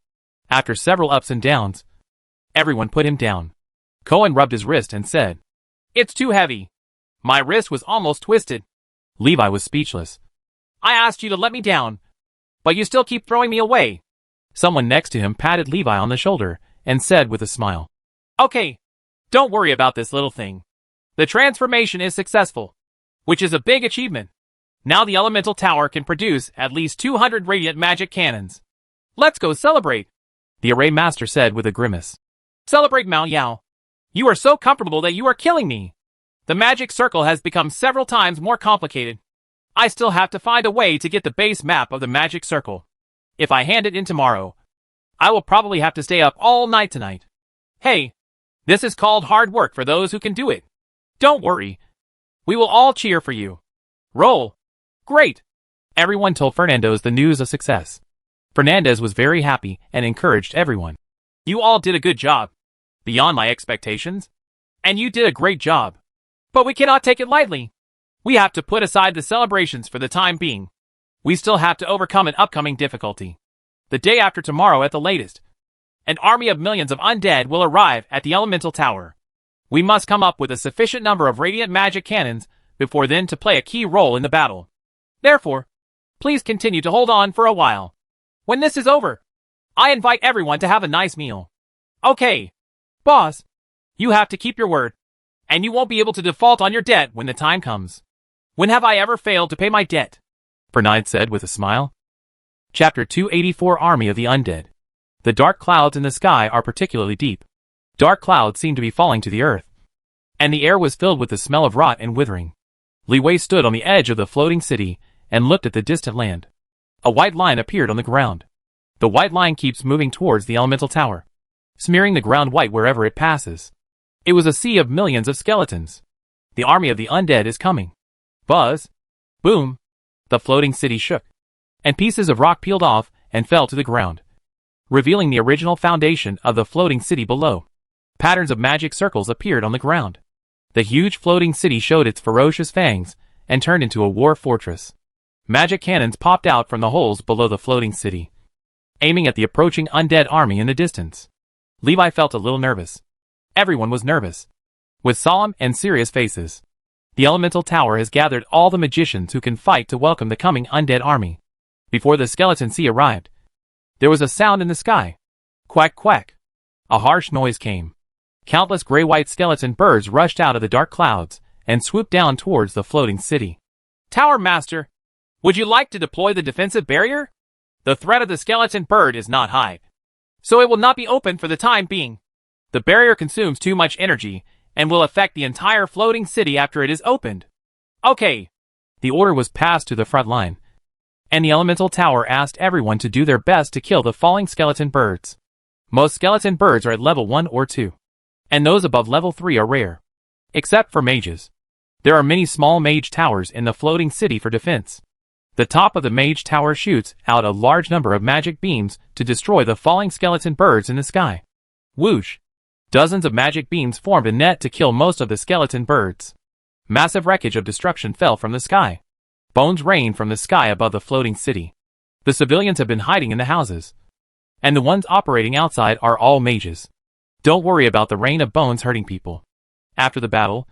After several ups and downs, everyone put him down. Cohen rubbed his wrist and said, "It's too heavy. My wrist was almost twisted." Levi was speechless. "I asked you to let me down, but you still keep throwing me away." Someone next to him patted Levi on the shoulder and said with a smile, "Okay, don't worry about this little thing. The transformation is successful, which is a big achievement. Now the elemental tower can produce at least 200 radiant magic cannons. Let's go celebrate," the array master said with a grimace. "Celebrate, Mao Yao. You are so comfortable that you are killing me. The magic circle has become several times more complicated. I still have to find a way to get the base map of the magic circle. If I hand it in tomorrow, I will probably have to stay up all night tonight. Hey, this is called hard work for those who can do it. Don't worry. We will all cheer for you. Roll. Great." Everyone told Fernandez the news of success. Fernandez was very happy and encouraged everyone. "You all did a good job. Beyond my expectations. And you did a great job. But we cannot take it lightly. We have to put aside the celebrations for the time being. We still have to overcome an upcoming difficulty. The day after tomorrow at the latest, an army of millions of undead will arrive at the elemental tower. We must come up with a sufficient number of radiant magic cannons before then to play a key role in the battle. Therefore, please continue to hold on for a while. When this is over, I invite everyone to have a nice meal. Okay, boss, you have to keep your word, and you won't be able to default on your debt when the time comes." "When have I ever failed to pay my debt?" Bernard said with a smile. Chapter 284 Army of the Undead. The dark clouds in the sky are particularly deep. Dark clouds seemed to be falling to the earth, and the air was filled with the smell of rot and withering. Li Wei stood on the edge of the floating city and looked at the distant land. A white line appeared on the ground. The white line keeps moving towards the elemental tower, smearing the ground white wherever it passes. It was a sea of millions of skeletons. The army of the undead is coming. Buzz! Boom! The floating city shook, and pieces of rock peeled off and fell to the ground, revealing the original foundation of the floating city below. Patterns of magic circles appeared on the ground. The huge floating city showed its ferocious fangs and turned into a war fortress. Magic cannons popped out from the holes below the floating city, aiming at the approaching undead army in the distance. Levi felt a little nervous. Everyone was nervous, with solemn and serious faces. The elemental tower has gathered all the magicians who can fight to welcome the coming undead army. Before the skeleton sea arrived, there was a sound in the sky. Quack quack. A harsh noise came. Countless gray-white skeleton birds rushed out of the dark clouds and swooped down towards the floating city. "Tower Master, would you like to deploy the defensive barrier? The threat of the skeleton bird is not high, so it will not be open for the time being. The barrier consumes too much energy and will affect the entire floating city after it is opened." "Okay." The order was passed to the front line, and the elemental tower asked everyone to do their best to kill the falling skeleton birds. Most skeleton birds are at level 1 or 2, and those above level 3 are rare, except for mages. There are many small mage towers in the floating city for defense. The top of the mage tower shoots out a large number of magic beams to destroy the falling skeleton birds in the sky. Whoosh! Dozens of magic beams formed a net to kill most of the skeleton birds. Massive wreckage of destruction fell from the sky. Bones rained from the sky above the floating city. The civilians have been hiding in the houses, and the ones operating outside are all mages. Don't worry about the rain of bones hurting people. After the battle,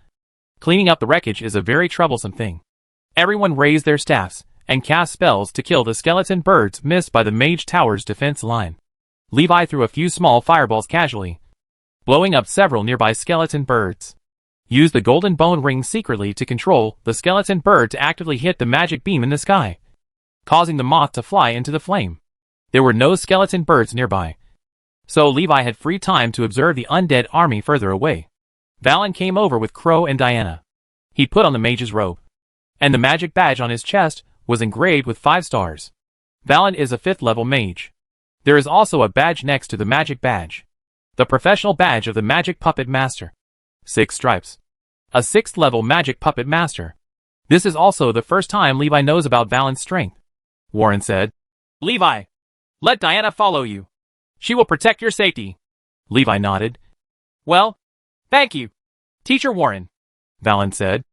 cleaning up the wreckage is a very troublesome thing. Everyone raised their staffs and cast spells to kill the skeleton birds missed by the mage tower's defense line. Levi threw a few small fireballs casually, blowing up several nearby skeleton birds. Use the golden bone ring secretly to control the skeleton bird to actively hit the magic beam in the sky, causing the moth to fly into the flame. There were no skeleton birds nearby, so Levi had free time to observe the undead army further away. Valen came over with Crow and Diana. He put on the mage's robe, and the magic badge on his chest was engraved with 5 stars. Valen is a 5th level mage. There is also a badge next to the magic badge, the professional badge of the magic puppet master. 6 stripes. A 6th level magic puppet master. This is also the first time Levi knows about Valen's strength. Warren said. Levi, let Diana follow you. She will protect your safety. Levi nodded. Well, thank you, Teacher Warren, Valen said.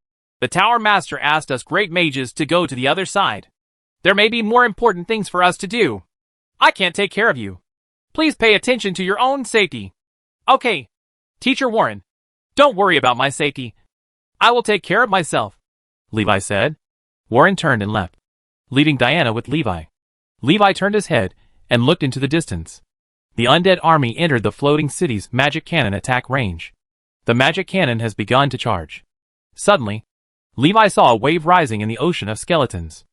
The Tower Master asked us great mages to go to the other side. There may be more important things for us to do. I can't take care of you. Please pay attention to your own safety. Okay, Teacher Warren, don't worry about my safety. I will take care of myself, Levi said. Warren turned and left, leaving Diana with Levi. Levi turned his head and looked into the distance. The undead army entered the floating city's magic cannon attack range. The magic cannon has begun to charge. Suddenly, Levi saw a wave rising in the ocean of skeletons.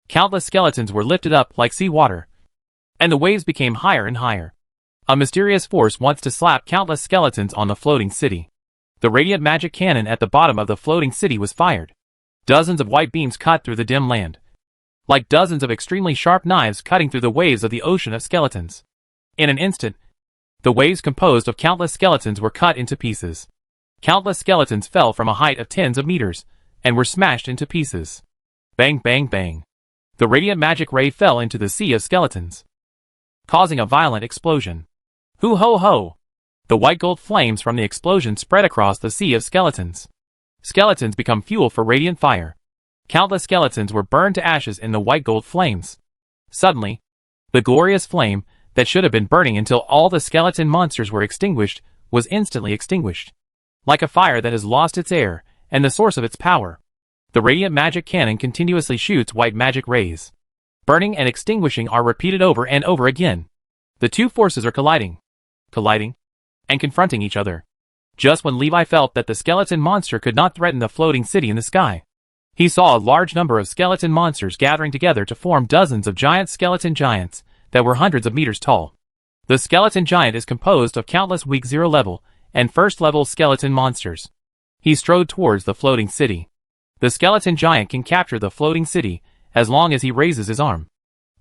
Countless skeletons were lifted up like seawater, and the waves became higher and higher. A mysterious force wants to slap countless skeletons on the floating city. The radiant magic cannon at the bottom of the floating city was fired. Dozens of white beams cut through the dim land, like dozens of extremely sharp knives cutting through the waves of the ocean of skeletons. In an instant, the waves composed of countless skeletons were cut into pieces. Countless skeletons fell from a height of tens of meters, and were smashed into pieces. Bang, bang, bang. The radiant magic ray fell into the sea of skeletons, causing a violent explosion. Hoo ho ho! The white gold flames from the explosion spread across the sea of skeletons. Skeletons become fuel for radiant fire. Countless skeletons were burned to ashes in the white gold flames. Suddenly, the glorious flame that should have been burning until all the skeleton monsters were extinguished was instantly extinguished. Like a fire that has lost its air and the source of its power, the radiant magic cannon continuously shoots white magic rays. Burning and extinguishing are repeated over and over again. The two forces are colliding, and confronting each other. Just when Levi felt that the skeleton monster could not threaten the floating city in the sky, he saw a large number of skeleton monsters gathering together to form dozens of giant skeleton giants that were hundreds of meters tall. The skeleton giant is composed of countless weak 0-level and 1st-level skeleton monsters. He strode towards the floating city. The skeleton giant can capture the floating city as long as he raises his arm.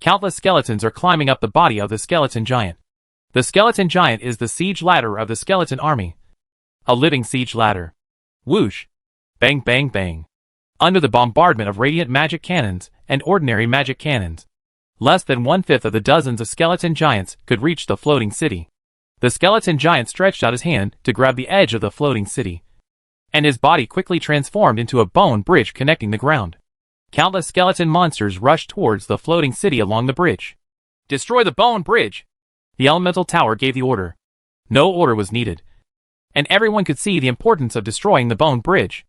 Countless skeletons are climbing up the body of the skeleton giant. The skeleton giant is the siege ladder of the skeleton army. A living siege ladder. Whoosh! Bang, bang, bang. Under the bombardment of radiant magic cannons and ordinary magic cannons, less than 1/5 of the dozens of skeleton giants could reach the floating city. The skeleton giant stretched out his hand to grab the edge of the floating city, and his body quickly transformed into a bone bridge connecting the ground. Countless skeleton monsters rushed towards the floating city along the bridge. Destroy the bone bridge! The elemental tower gave the order. No order was needed, and everyone could see the importance of destroying the bone bridge.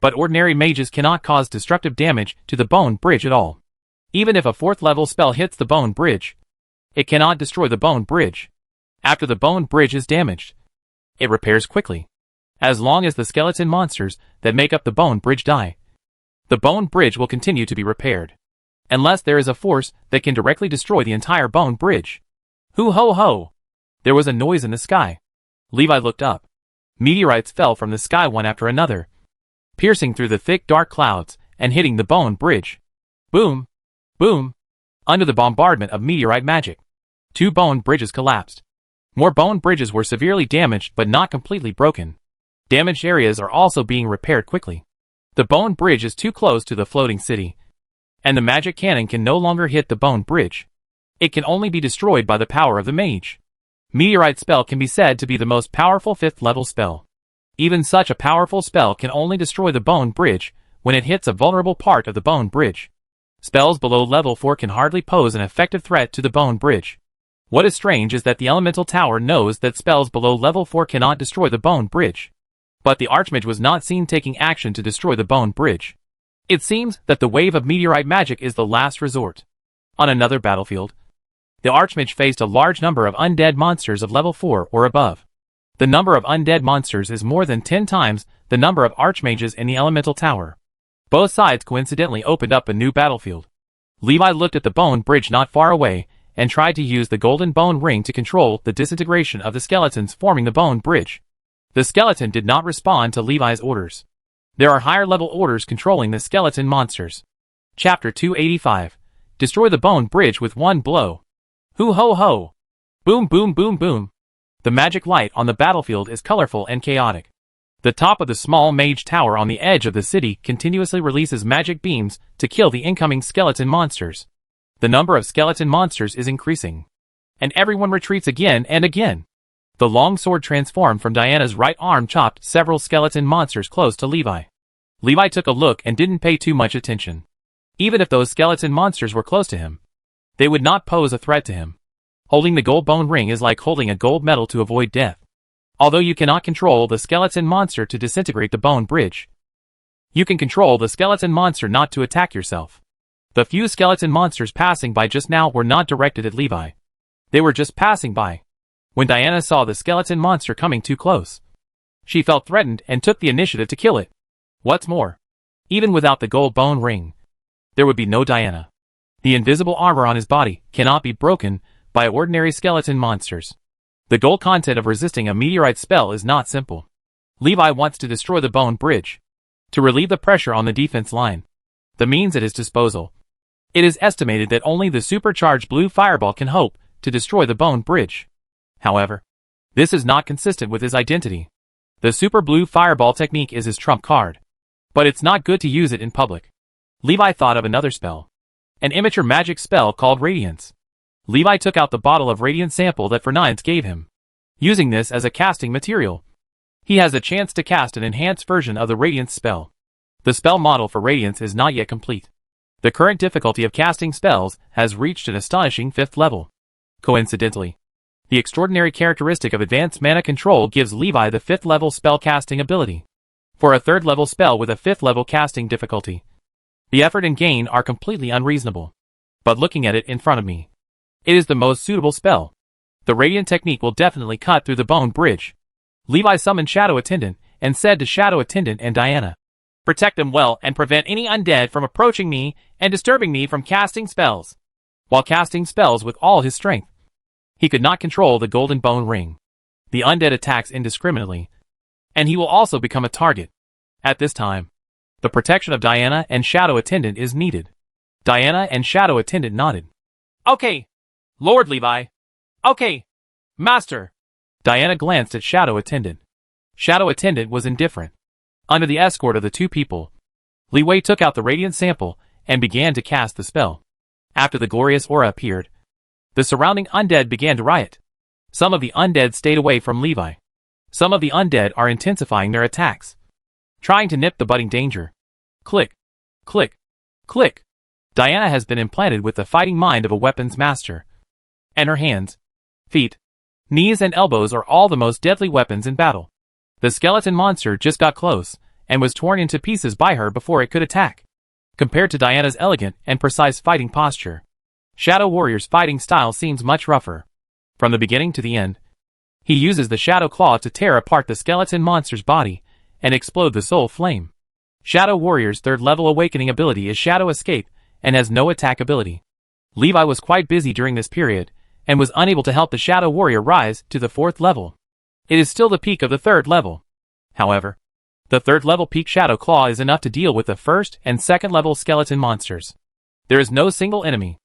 But ordinary mages cannot cause destructive damage to the bone bridge at all. Even if a 4th-level spell hits the bone bridge, it cannot destroy the bone bridge. After the bone bridge is damaged, it repairs quickly. As long as the skeleton monsters that make up the bone bridge die, the bone bridge will continue to be repaired, unless there is a force that can directly destroy the entire bone bridge. Hoo ho ho! There was a noise in the sky. Levi looked up. Meteorites fell from the sky one after another, piercing through the thick dark clouds and hitting the bone bridge. Boom! Boom! Under the bombardment of meteorite magic, 2 bone bridges collapsed. More bone bridges were severely damaged but not completely broken. Damaged areas are also being repaired quickly. The bone bridge is too close to the floating city, and the magic cannon can no longer hit the bone bridge. It can only be destroyed by the power of the mage. Meteorite spell can be said to be the most powerful 5th-level spell. Even such a powerful spell can only destroy the bone bridge when it hits a vulnerable part of the bone bridge. Spells below level 4 can hardly pose an effective threat to the bone bridge. What is strange is that the elemental tower knows that spells below level 4 cannot destroy the bone bridge. But the Archmage was not seen taking action to destroy the bone bridge. It seems that the wave of meteorite magic is the last resort. On another battlefield, the Archmage faced a large number of undead monsters of level 4 or above. The number of undead monsters is more than 10 times the number of Archmages in the elemental tower. Both sides coincidentally opened up a new battlefield. Levi looked at the bone bridge not far away and tried to use the golden bone ring to control the disintegration of the skeletons forming the bone bridge. The skeleton did not respond to Levi's orders. There are higher-level orders controlling the skeleton monsters. Chapter 285. Destroy the bone bridge with one blow. Hoo ho ho! Boom boom boom boom! The magic light on the battlefield is colorful and chaotic. The top of the small mage tower on the edge of the city continuously releases magic beams to kill the incoming skeleton monsters. The number of skeleton monsters is increasing, and everyone retreats again and again. The long sword transformed from Diana's right arm chopped several skeleton monsters close to Levi. Levi took a look and didn't pay too much attention. Even if those skeleton monsters were close to him, they would not pose a threat to him. Holding the gold bone ring is like holding a gold medal to avoid death. Although you cannot control the skeleton monster to disintegrate the bone bridge, you can control the skeleton monster not to attack yourself. The few skeleton monsters passing by just now were not directed at Levi. They were just passing by. When Diana saw the skeleton monster coming too close, she felt threatened and took the initiative to kill it. What's more, even without the gold bone ring, there would be no Diana. The invisible armor on his body cannot be broken by ordinary skeleton monsters. The gold content of resisting a meteorite spell is not simple. Levi wants to destroy the bone bridge to relieve the pressure on the defense line. The means at his disposal. It is estimated that only the supercharged blue fireball can hope to destroy the bone bridge. However, this is not consistent with his identity. The super blue fireball technique is his trump card, but it's not good to use it in public. Levi thought of another spell, an immature magic spell called Radiance. Levi took out the bottle of Radiance sample that Fernines gave him. Using this as a casting material, he has a chance to cast an enhanced version of the Radiance spell. The spell model for Radiance is not yet complete. The current difficulty of casting spells has reached an astonishing 5th level. Coincidentally, the extraordinary characteristic of advanced mana control gives Levi the 5th level spell casting ability. For a 3rd level spell with a 5th level casting difficulty, the effort and gain are completely unreasonable. But looking at it in front of me, it is the most suitable spell. The Radiant technique will definitely cut through the bone bridge. Levi summoned Shadow Attendant and said to Shadow Attendant and Diana, "Protect them well and prevent any undead from approaching me and disturbing me from casting spells." While casting spells with all his strength, he could not control the golden bone ring. The undead attacks indiscriminately, and he will also become a target. At this time, the protection of Diana and Shadow Attendant is needed. Diana and Shadow Attendant nodded. "Okay, Lord Levi. Okay, Master." Diana glanced at Shadow Attendant. Shadow Attendant was indifferent. Under the escort of the two people, Li Wei took out the Radiant sample and began to cast the spell. After the glorious aura appeared, the surrounding undead began to riot. Some of the undead stayed away from Levi. Some of the undead are intensifying their attacks, trying to nip the budding danger. Click, click, click. Diana has been implanted with the fighting mind of a weapons master, and her hands, feet, knees and elbows are all the most deadly weapons in battle. The skeleton monster just got close, and was torn into pieces by her before it could attack. Compared to Diana's elegant and precise fighting posture, Shadow Warrior's fighting style seems much rougher. From the beginning to the end, he uses the Shadow Claw to tear apart the skeleton monster's body and explode the soul flame. Shadow Warrior's 3rd level awakening ability is Shadow Escape and has no attack ability. Levi was quite busy during this period and was unable to help the Shadow Warrior rise to the 4th level. It is still the peak of the 3rd level. However, the 3rd level peak Shadow Claw is enough to deal with the 1st and 2nd level skeleton monsters. There is no single enemy.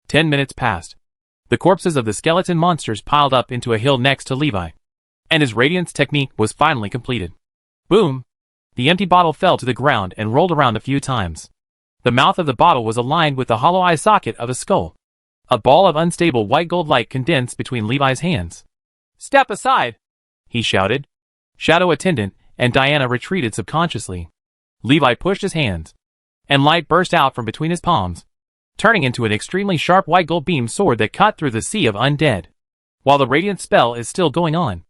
10 minutes passed. The corpses of the skeleton monsters piled up into a hill next to Levi, and his Radiance technique was finally completed. Boom! The empty bottle fell to the ground and rolled around a few times. The mouth of the bottle was aligned with the hollow eye socket of a skull. A ball of unstable white gold light condensed between Levi's hands. "Step aside!" he shouted. Shadow Attendant and Diana retreated subconsciously. Levi pushed his hands, and light burst out from between his palms, turning into an extremely sharp white gold beam sword that cut through the sea of undead. While the Radiant spell is still going on,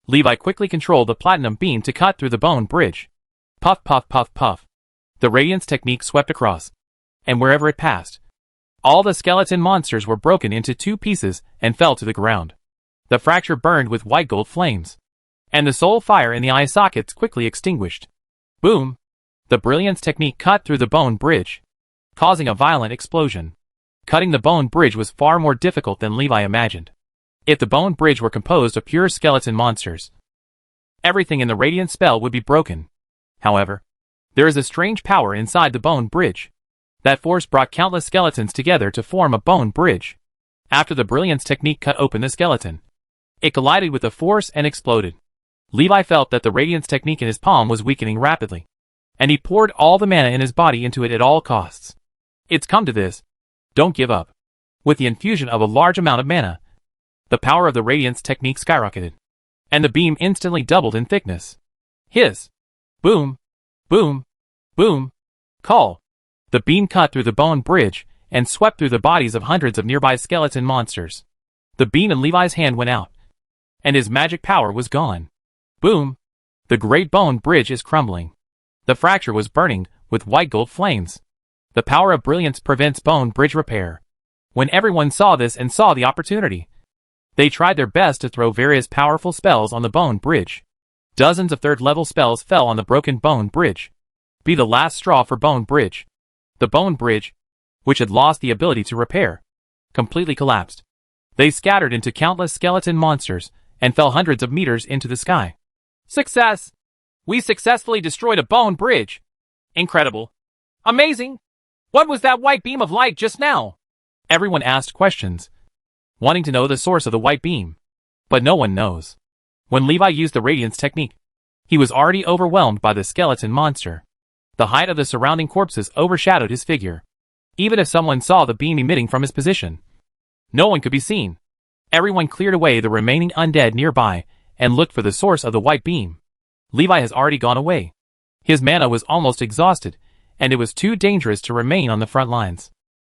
Levi quickly controlled the platinum beam to cut through the bone bridge. Puff puff puff puff. The Radiance technique swept across, and wherever it passed, all the skeleton monsters were broken into 2 pieces and fell to the ground. The fracture burned with white gold flames, and the soul fire in the eye sockets quickly extinguished. Boom! The Brilliance technique cut through the bone bridge, causing a violent explosion. Cutting the bone bridge was far more difficult than Levi imagined. If the bone bridge were composed of pure skeleton monsters, everything in the Radiant spell would be broken. However, there is a strange power inside the bone bridge. That force brought countless skeletons together to form a bone bridge. After the Brilliance technique cut open the skeleton, it collided with the force and exploded. Levi felt that the radiance technique in his palm was weakening rapidly, and he poured all the mana in his body into it at all costs. It's come to this. Don't give up. With the infusion of a large amount of mana, the power of the radiance technique skyrocketed, and the beam instantly doubled in thickness. Hiss! Boom! Boom! Boom! Call! The beam cut through the bone bridge and swept through the bodies of hundreds of nearby skeleton monsters. The beam in Levi's hand went out, and his magic power was gone. Boom! The great bone bridge is crumbling. The fracture was burning with white gold flames. The power of brilliance prevents bone bridge repair. When everyone saw this and saw the opportunity, they tried their best to throw various powerful spells on the bone bridge. Dozens of third-level spells fell on the broken bone bridge. Be the last straw for bone bridge. The bone bridge, which had lost the ability to repair, completely collapsed. They scattered into countless skeleton monsters and fell hundreds of meters into the sky. Success! We successfully destroyed a bone bridge. Incredible. Amazing. What was that white beam of light just now? Everyone asked questions, wanting to know the source of the white beam. But no one knows. When Levi used the radiance technique, he was already overwhelmed by the skeleton monster. The height of the surrounding corpses overshadowed his figure. Even if someone saw the beam emitting from his position, no one could be seen. Everyone cleared away the remaining undead nearby and looked for the source of the white beam. Levi has already gone away. His mana was almost exhausted, and it was too dangerous to remain on the front lines.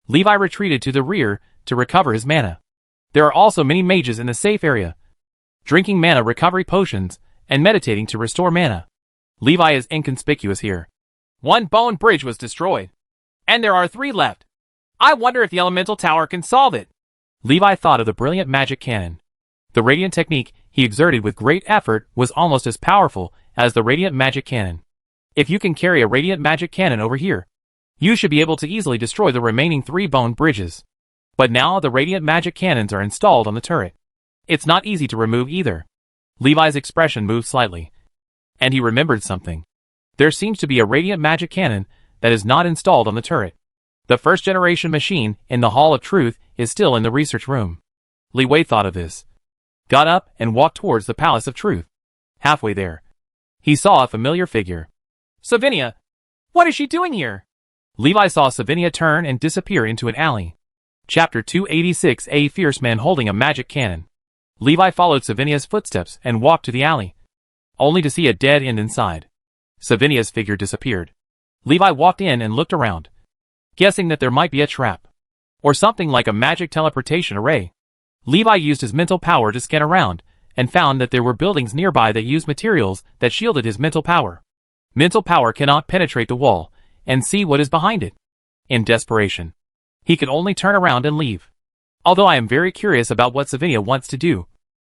Levi retreated to the rear to recover his mana. There are also many mages in the safe area, drinking mana recovery potions and meditating to restore mana. Levi is inconspicuous here. One bone bridge was destroyed, and there are 3 left. I wonder if the elemental tower can solve it. Levi thought of the brilliant magic cannon. The radiant technique he exerted with great effort was almost as powerful as the radiant magic cannon. If you can carry a radiant magic cannon over here, you should be able to easily destroy the remaining 3 bone bridges. But now the radiant magic cannons are installed on the turret. It's not easy to remove either. Levi's expression moved slightly, and he remembered something. There seems to be a radiant magic cannon that is not installed on the turret. The first generation machine in the Hall of Truth is still in the research room. Li Wei thought of this, got up and walked towards the Palace of Truth. Halfway there, he saw a familiar figure. Savinia! What is she doing here? Levi saw Savinia turn and disappear into an alley. Chapter 286. A fierce man holding a magic cannon. Levi followed Savinia's footsteps and walked to the alley, only to see a dead end inside. Savinia's figure disappeared. Levi walked in and looked around, guessing that there might be a trap, or something like a magic teleportation array. Levi used his mental power to scan around, and found that there were buildings nearby that used materials that shielded his mental power. Mental power cannot penetrate the wall and see what is behind it. In desperation, he could only turn around and leave. Although I am very curious about what Savinia wants to do,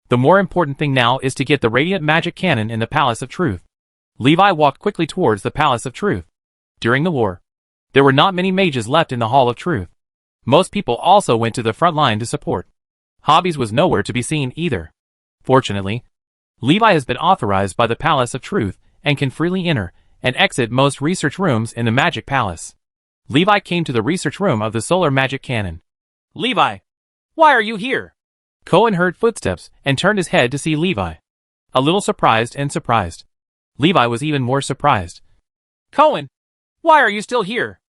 the more important thing now is to get the radiant magic cannon in the Palace of Truth. Levi walked quickly towards the Palace of Truth. During the war, there were not many mages left in the Hall of Truth. Most people also went to the front line to support. Hobbies was nowhere to be seen either. Fortunately, Levi has been authorized by the Palace of Truth and can freely enter and exit most research rooms in the Magic Palace. Levi came to the research room of the Solar Magic Cannon. Levi! Why are you here? Cohen heard footsteps and turned his head to see Levi. A little surprised and surprised. Levi was even more surprised. Cohen! Why are you still here?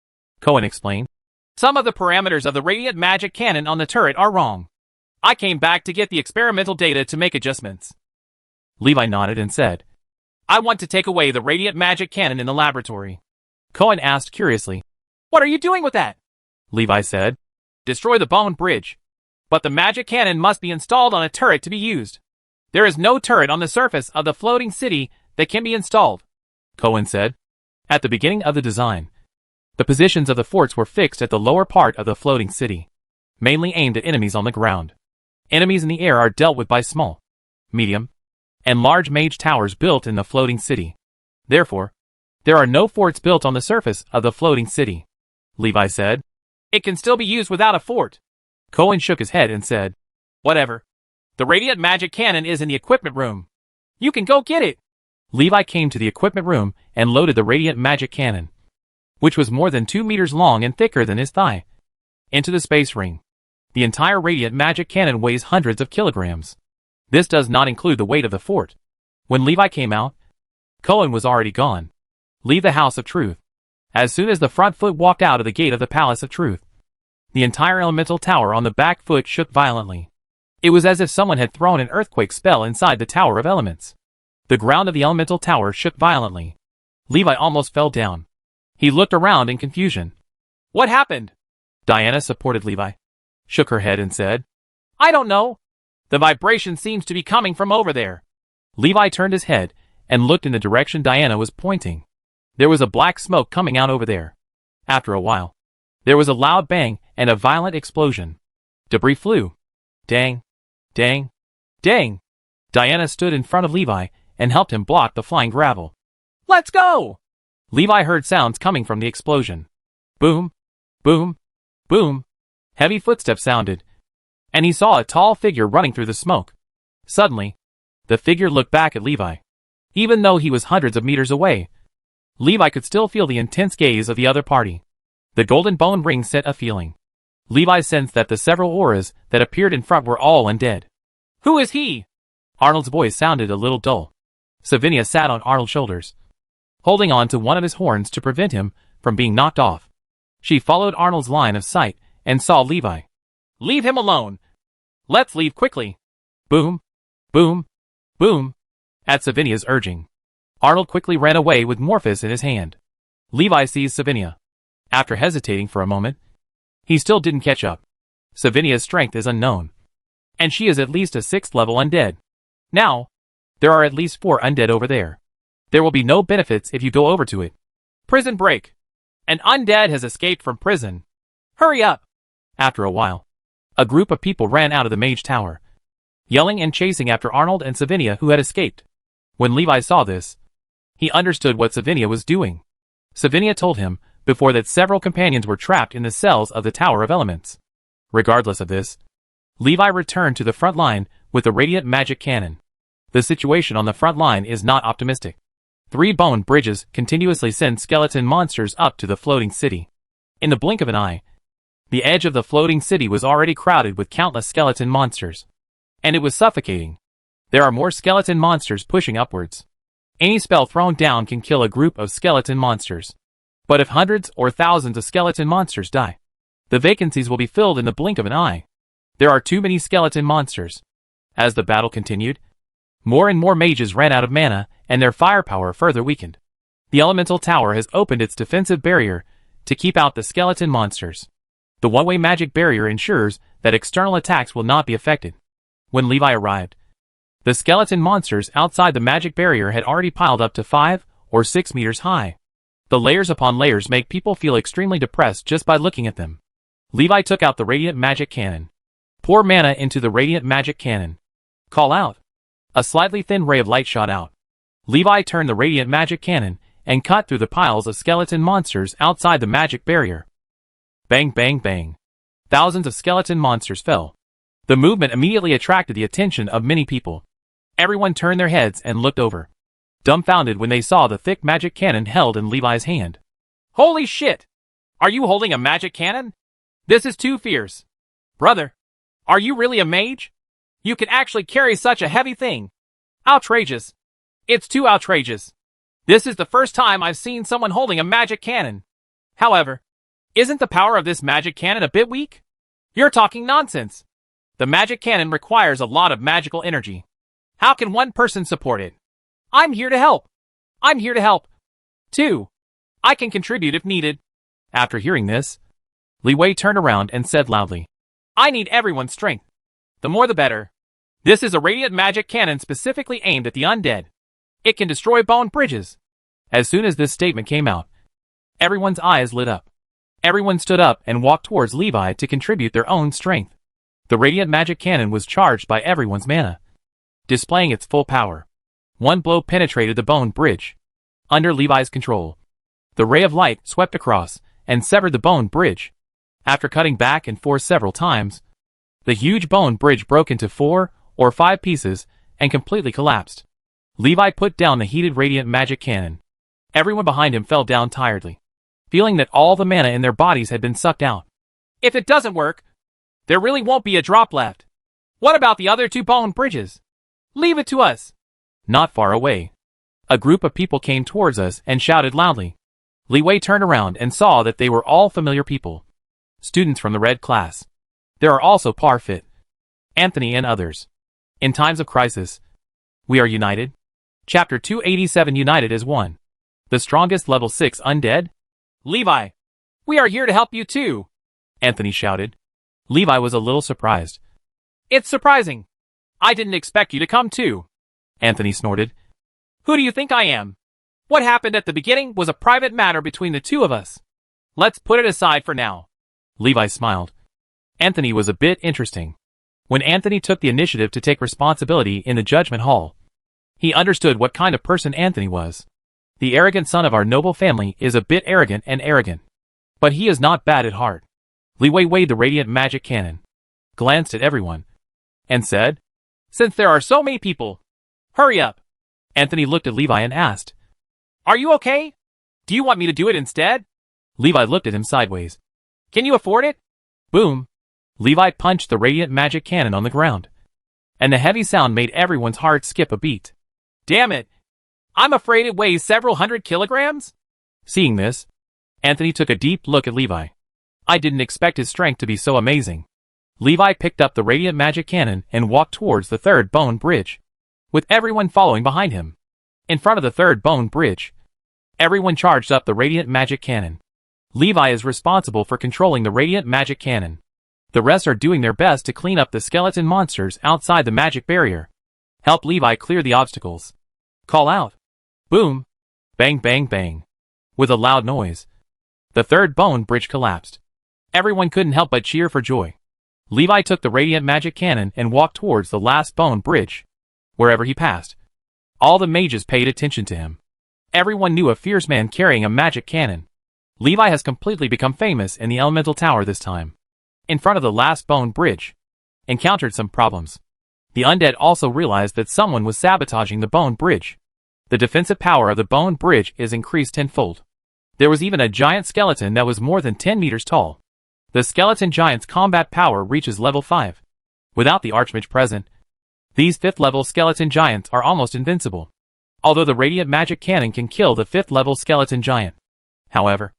Cohen explained. Some of the parameters of the radiant magic cannon on the turret are wrong. I came back to get the experimental data to make adjustments. Levi nodded and said, I want to take away the radiant magic cannon in the laboratory. Cohen asked curiously, What are you doing with that? Levi said, Destroy the bone bridge. But the magic cannon must be installed on a turret to be used. There is no turret on the surface of the floating city that can be installed, Cohen said. At the beginning of the design, the positions of the forts were fixed at the lower part of the floating city, mainly aimed at enemies on the ground. Enemies in the air are dealt with by small, medium, and large mage towers built in the floating city. Therefore, there are no forts built on the surface of the floating city, Levi said. It can still be used without a fort. Cohen shook his head and said, Whatever. The radiant magic cannon is in the equipment room. You can go get it. Levi came to the equipment room and loaded the radiant magic cannon, which was more than 2 meters long and thicker than his thigh, into the space ring. The entire radiant magic cannon weighs hundreds of kilograms. This does not include the weight of the fort, When Levi came out, Cohen was already gone. Leave the House of Truth. As soon as the front foot walked out of the gate of the Palace of Truth, the entire elemental tower on the back foot shook violently. It was as if someone had thrown an earthquake spell inside the Tower of Elements. The ground of the elemental tower shook violently. Levi almost fell down. He looked around in confusion. What happened? Diana supported Levi, shook her head and said, I don't know. The vibration seems to be coming from over there. Levi turned his head and looked in the direction Diana was pointing. There was a black smoke coming out over there. After a while, there was a loud bang and a violent explosion. Debris flew. Dang. Dang. Dang. Diana stood in front of Levi and helped him block the flying gravel. Let's go! Levi heard sounds coming from the explosion. Boom. Boom. Boom. Heavy footsteps sounded, and he saw a tall figure running through the smoke. Suddenly, the figure looked back at Levi. Even though he was hundreds of meters away, Levi could still feel the intense gaze of the other party. The golden bone ring sent a feeling. Levi sensed that the several auras that appeared in front were all undead. Who is he? Arnold's voice sounded a little dull. Savinia sat on Arnold's shoulders, holding on to one of his horns to prevent him from being knocked off. She followed Arnold's line of sight and saw Levi. Leave him alone. Let's leave quickly. Boom. Boom. Boom. At Savinia's urging, Arnold quickly ran away with Morphus in his hand. Levi seized Savinia. After hesitating for a moment, he still didn't catch up. Savinia's strength is unknown, and she is at least a 6th level undead. Now, there are at least 4 undead over there. There will be no benefits if you go over to it. Prison break. An undead has escaped from prison. Hurry up. After a while, a group of people ran out of the mage tower, yelling and chasing after Arnold and Savinia, who had escaped. When Levi saw this, he understood what Savinia was doing. Savinia told him before that several companions were trapped in the cells of the Tower of Elements. Regardless of this, Levi returned to the front line with the radiant magic cannon. The situation on the front line is not optimistic. 3 bone bridges continuously send skeleton monsters up to the floating city. In the blink of an eye, the edge of the floating city was already crowded with countless skeleton monsters, and it was suffocating. There are more skeleton monsters pushing upwards. Any spell thrown down can kill a group of skeleton monsters. But if hundreds or thousands of skeleton monsters die, the vacancies will be filled in the blink of an eye. There are too many skeleton monsters. As the battle continued, more and more mages ran out of mana, and their firepower further weakened. The elemental tower has opened its defensive barrier to keep out the skeleton monsters. The one-way magic barrier ensures that external attacks will not be affected. When Levi arrived, the skeleton monsters outside the magic barrier had already piled up to 5 or 6 meters high. The layers upon layers make people feel extremely depressed just by looking at them. Levi took out the radiant magic cannon. Pour mana into the radiant magic cannon. Call out. A slightly thin ray of light shot out. Levi turned the radiant magic cannon and cut through the piles of skeleton monsters outside the magic barrier. Bang, bang, bang. Thousands of skeleton monsters fell. The movement immediately attracted the attention of many people. Everyone turned their heads and looked over, dumbfounded when they saw the thick magic cannon held in Levi's hand. Holy shit! Are you holding a magic cannon? This is too fierce. Brother, are you really a mage? You can actually carry such a heavy thing. Outrageous. It's too outrageous. This is the first time I've seen someone holding a magic cannon. However, isn't the power of this magic cannon a bit weak? You're talking nonsense. The magic cannon requires a lot of magical energy. How can one person support it? I'm here to help. I'm here to help. 2. I can contribute if needed. After hearing this, Li Wei turned around and said loudly, I need everyone's strength. The more the better. This is a radiant magic cannon specifically aimed at the undead. It can destroy bone bridges. As soon as this statement came out, everyone's eyes lit up. Everyone stood up and walked towards Levi to contribute their own strength. The radiant magic cannon was charged by everyone's mana, displaying its full power. One blow penetrated the bone bridge. Under Levi's control, the ray of light swept across and severed the bone bridge. After cutting back and forth several times, the huge bone bridge broke into 4 or 5 pieces and completely collapsed. Levi put down the heated radiant magic cannon. Everyone behind him fell down tiredly, feeling that all the mana in their bodies had been sucked out. If it doesn't work, there really won't be a drop left. What about the other 2 bone bridges? Leave it to us. Not far away, a group of people came towards us and shouted loudly. Li Wei turned around and saw that they were all familiar people. Students from the red class. There are also Parfit, Anthony and others. In times of crisis, we are united. Chapter 287 United as one. The strongest level 6 undead? Levi, we are here to help you too, Anthony shouted. Levi was a little surprised. It's surprising. I didn't expect you to come too, Anthony snorted. Who do you think I am? What happened at the beginning was a private matter between the two of us. Let's put it aside for now. Levi smiled. Anthony was a bit interesting. When Anthony took the initiative to take responsibility in the judgment hall, he understood what kind of person Anthony was. The arrogant son of our noble family is a bit arrogant, but he is not bad at heart. Li Wei weighed the radiant magic cannon, glanced at everyone, and said, Since there are so many people, hurry up. Anthony looked at Levi and asked, Are you okay? Do you want me to do it instead? Levi looked at him sideways. Can you afford it? Boom. Levi punched the radiant magic cannon on the ground, and the heavy sound made everyone's heart skip a beat. Damn it! I'm afraid it weighs several hundred kilograms? Seeing this, Anthony took a deep look at Levi. I didn't expect his strength to be so amazing. Levi picked up the radiant magic cannon and walked towards the third bone bridge, with everyone following behind him. In front of the third bone bridge, everyone charged up the radiant magic cannon. Levi is responsible for controlling the radiant magic cannon. The rest are doing their best to clean up the skeleton monsters outside the magic barrier. Help Levi clear the obstacles. Call out. Boom. Bang bang bang. With a loud noise, the third bone bridge collapsed. Everyone couldn't help but cheer for joy. Levi took the radiant magic cannon and walked towards the last bone bridge. Wherever he passed, all the mages paid attention to him. Everyone knew a fierce man carrying a magic cannon. Levi has completely become famous in the elemental tower this time. In front of the last bone bridge, encountered some problems. The undead also realized that someone was sabotaging the bone bridge. The defensive power of the bone bridge is increased tenfold. There was even a giant skeleton that was more than 10 meters tall. The skeleton giant's combat power reaches level 5. Without the archmage present, these 5th level skeleton giants are almost invincible. Although the radiant magic cannon can kill the 5th level skeleton giant. However,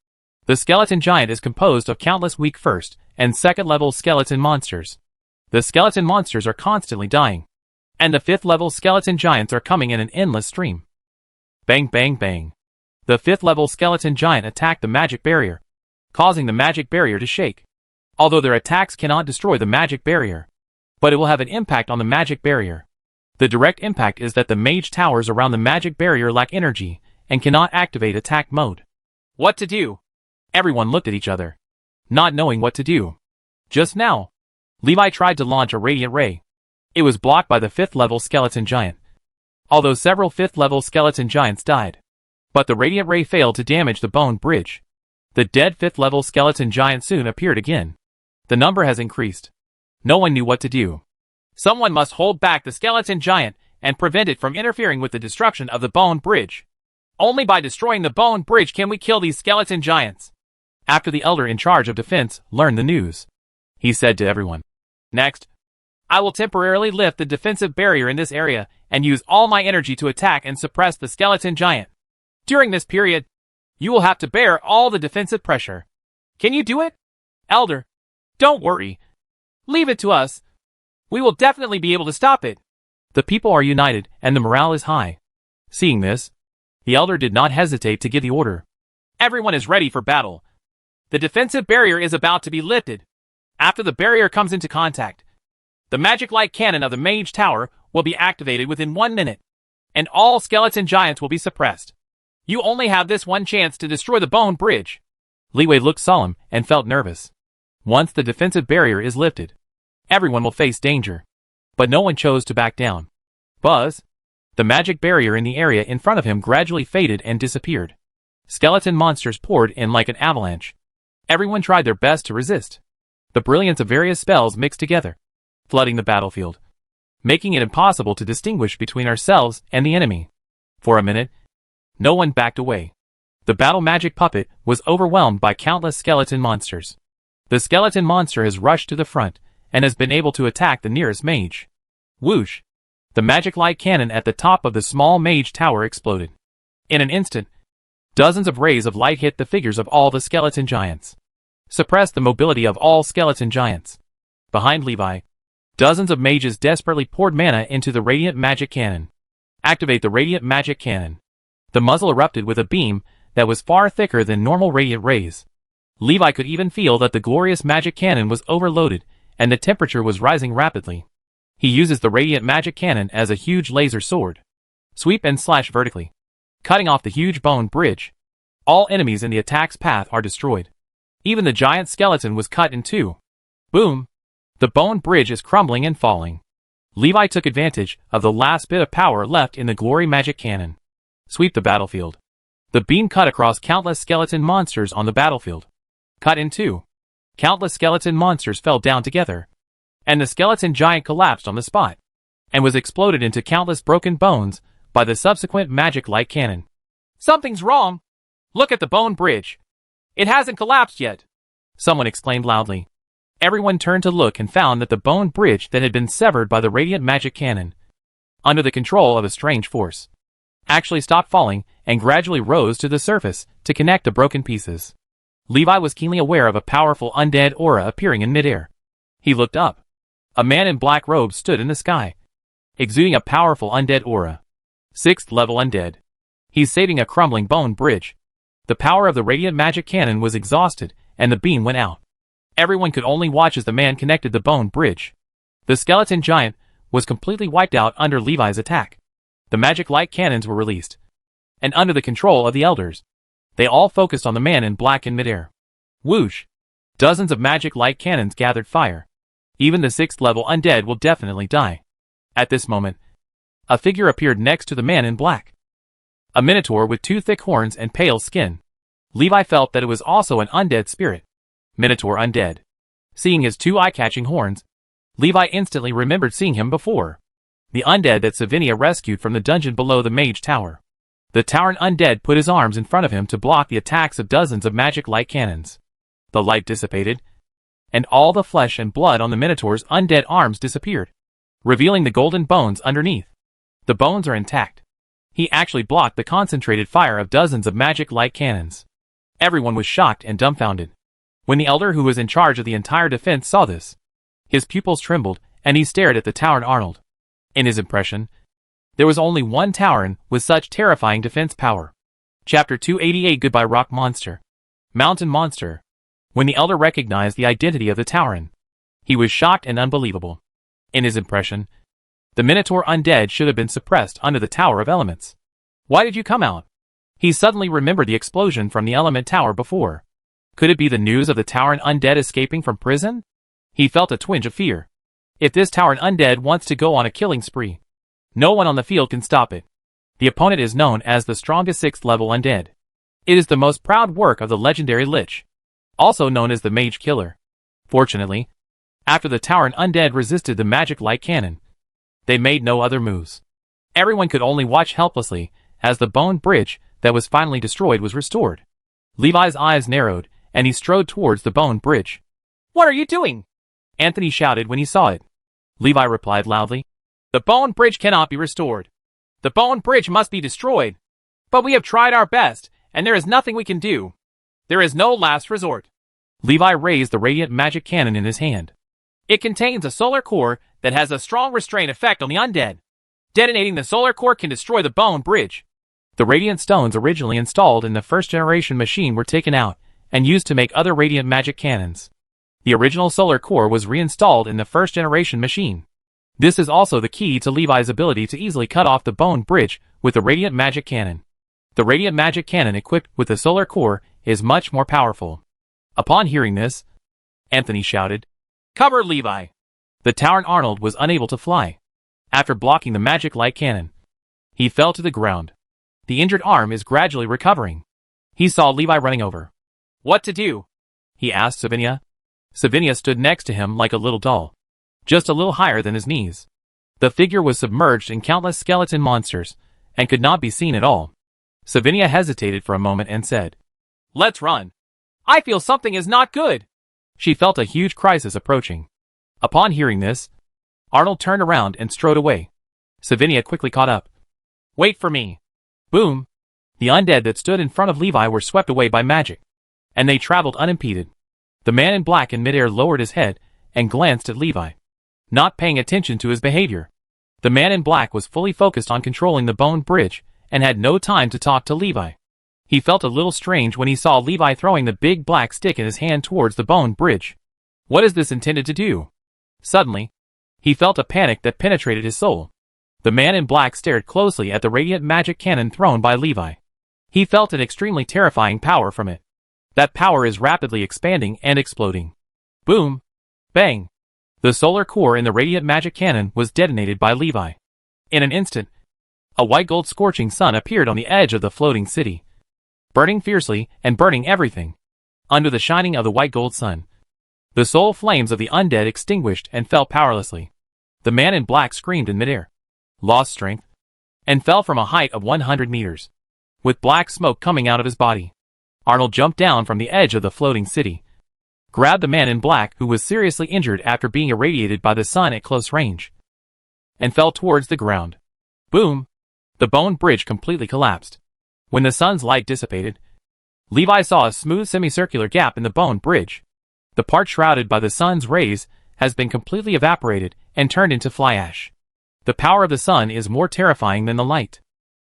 the skeleton giant is composed of countless weak 1st and 2nd level skeleton monsters. The skeleton monsters are constantly dying, and the 5th level skeleton giants are coming in an endless stream. Bang bang bang. The 5th level skeleton giant attacked the magic barrier, causing the magic barrier to shake. Although their attacks cannot destroy the magic barrier, but it will have an impact on the magic barrier. The direct impact is that the mage towers around the magic barrier lack energy and cannot activate attack mode. What to do? Everyone looked at each other, not knowing what to do. Just now, Levi tried to launch a radiant ray. It was blocked by the 5th level skeleton giant. Although several 5th level skeleton giants died, but the radiant ray failed to damage the bone bridge. The dead 5th level skeleton giant soon appeared again. The number has increased. No one knew what to do. Someone must hold back the skeleton giant and prevent it from interfering with the destruction of the bone bridge. Only by destroying the bone bridge can we kill these skeleton giants. After the elder in charge of defense learned the news, he said to everyone, Next, I will temporarily lift the defensive barrier in this area and use all my energy to attack and suppress the skeleton giant. During this period, you will have to bear all the defensive pressure. Can you do it? Elder, don't worry. Leave it to us. We will definitely be able to stop it. The people are united and the morale is high. Seeing this, the elder did not hesitate to give the order. Everyone is ready for battle. The defensive barrier is about to be lifted. After the barrier comes into contact, the magic light cannon of the mage tower will be activated within 1 minute, and all skeleton giants will be suppressed. You only have this one chance to destroy the bone bridge. Li Wei looked solemn and felt nervous. Once the defensive barrier is lifted, everyone will face danger. But no one chose to back down. Buzz! The magic barrier in the area in front of him gradually faded and disappeared. Skeleton monsters poured in like an avalanche. Everyone tried their best to resist. The brilliance of various spells mixed together, flooding the battlefield, making it impossible to distinguish between ourselves and the enemy. For a minute, no one backed away. The battle magic puppet was overwhelmed by countless skeleton monsters. The skeleton monster has rushed to the front and has been able to attack the nearest mage. Whoosh! The magic light cannon at the top of the small mage tower exploded. In an instant, dozens of rays of light hit the figures of all the skeleton giants, suppressed the mobility of all skeleton giants. Behind Levi, dozens of mages desperately poured mana into the radiant magic cannon. Activate the radiant magic cannon. The muzzle erupted with a beam that was far thicker than normal radiant rays. Levi could even feel that the glorious magic cannon was overloaded, and the temperature was rising rapidly. He uses the radiant magic cannon as a huge laser sword. Sweep and slash vertically, cutting off the huge bone bridge. All enemies in the attack's path are destroyed. Even the giant skeleton was cut in two. Boom! The bone bridge is crumbling and falling. Levi took advantage of the last bit of power left in the glory magic cannon. Sweep the battlefield. The beam cut across countless skeleton monsters on the battlefield. Cut in two. Countless skeleton monsters fell down together, and the skeleton giant collapsed on the spot, and was exploded into countless broken bones by the subsequent magic light cannon. Something's wrong! Look at the bone bridge. It hasn't collapsed yet, someone exclaimed loudly. Everyone turned to look and found that the bone bridge that had been severed by the radiant magic cannon, under the control of a strange force, actually stopped falling and gradually rose to the surface to connect the broken pieces. Levi was keenly aware of a powerful undead aura appearing in midair. He looked up. A man in black robes stood in the sky, exuding a powerful undead aura. 6th level undead. He's saving a crumbling bone bridge. The power of the radiant magic cannon was exhausted, and the beam went out. Everyone could only watch as the man connected the bone bridge. The skeleton giant was completely wiped out under Levi's attack. The magic light cannons were released, and under the control of the elders, they all focused on the man in black in midair. Whoosh! Dozens of magic light cannons gathered fire. Even the 6th level undead will definitely die. At this moment, a figure appeared next to the man in black. A minotaur with 2 thick horns and pale skin. Levi felt that it was also an undead spirit. Minotaur undead. Seeing his 2 eye-catching horns, Levi instantly remembered seeing him before. The undead that Savinia rescued from the dungeon below the mage tower. The towering undead put his arms in front of him to block the attacks of dozens of magic light cannons. The light dissipated, and all the flesh and blood on the Minotaur's undead arms disappeared, revealing the golden bones underneath. The bones are intact. He actually blocked the concentrated fire of dozens of magic light cannons. Everyone was shocked and dumbfounded. When the elder who was in charge of the entire defense saw this, his pupils trembled, and he stared at the Tauren Arnold. In his impression, there was only one Tauren with such terrifying defense power. Chapter 288 Goodbye Rock Monster. Mountain Monster. When the elder recognized the identity of the Tauren, he was shocked and unbelievable. In his impression, the Minotaur undead should have been suppressed under the Tower of Elements. Why did you come out? He suddenly remembered the explosion from the Element Tower before. Could it be the news of the Tauren undead escaping from prison? He felt a twinge of fear. If this Tauren undead wants to go on a killing spree, no one on the field can stop it. The opponent is known as the strongest 6th level undead. It is the most proud work of the legendary Lich, also known as the Mage Killer. Fortunately, after the Tauren undead resisted the magic light cannon, they made no other moves. Everyone could only watch helplessly as the bone bridge that was finally destroyed was restored. Levi's eyes narrowed, and he strode towards the bone bridge. "What are you doing?" Anthony shouted when he saw it. Levi replied loudly, "The bone bridge cannot be restored. The bone bridge must be destroyed. But we have tried our best, and there is nothing we can do. There is no last resort." Levi raised the radiant magic cannon in his hand. It contains a solar core that has a strong restraint effect on the undead. Detonating the solar core can destroy the bone bridge. The radiant stones originally installed in the first-generation machine were taken out and used to make other radiant magic cannons. The original solar core was reinstalled in the first-generation machine. This is also the key to Levi's ability to easily cut off the bone bridge with the radiant magic cannon. The radiant magic cannon equipped with the solar core is much more powerful. Upon hearing this, Anthony shouted, "Cover Levi!" The Tauren Arnold was unable to fly. After blocking the magic light cannon, he fell to the ground. The injured arm is gradually recovering. He saw Levi running over. "What to do?" he asked Savinia. Savinia stood next to him like a little doll, just a little higher than his knees. The figure was submerged in countless skeleton monsters, and could not be seen at all. Savinia hesitated for a moment and said, "Let's run. I feel something is not good." She felt a huge crisis approaching. Upon hearing this, Arnold turned around and strode away. Savinia quickly caught up. Wait for me. Boom. The undead that stood in front of Levi were swept away by magic, and they traveled unimpeded. The man in black in midair lowered his head and glanced at Levi, not paying attention to his behavior. The man in black was fully focused on controlling the bone bridge and had no time to talk to Levi. He felt a little strange when he saw Levi throwing the big black stick in his hand towards the bone bridge. What is this intended to do? Suddenly, he felt a panic that penetrated his soul. The man in black stared closely at the radiant magic cannon thrown by Levi. He felt an extremely terrifying power from it. That power is rapidly expanding and exploding. Boom! Bang! The solar core in the radiant magic cannon was detonated by Levi. In an instant, a white gold scorching sun appeared on the edge of the floating city, burning fiercely and burning everything. Under the shining of the white gold sun, the soul flames of the undead extinguished and fell powerlessly. The man in black screamed in midair, lost strength, and fell from a height of 100 meters, with black smoke coming out of his body. Arnold jumped down from the edge of the floating city, grabbed the man in black who was seriously injured after being irradiated by the sun at close range, and fell towards the ground. Boom! The bone bridge completely collapsed. When the sun's light dissipated, Levi saw a smooth semicircular gap in the bone bridge. The part shrouded by the sun's rays has been completely evaporated and turned into fly ash. The power of the sun is more terrifying than the light.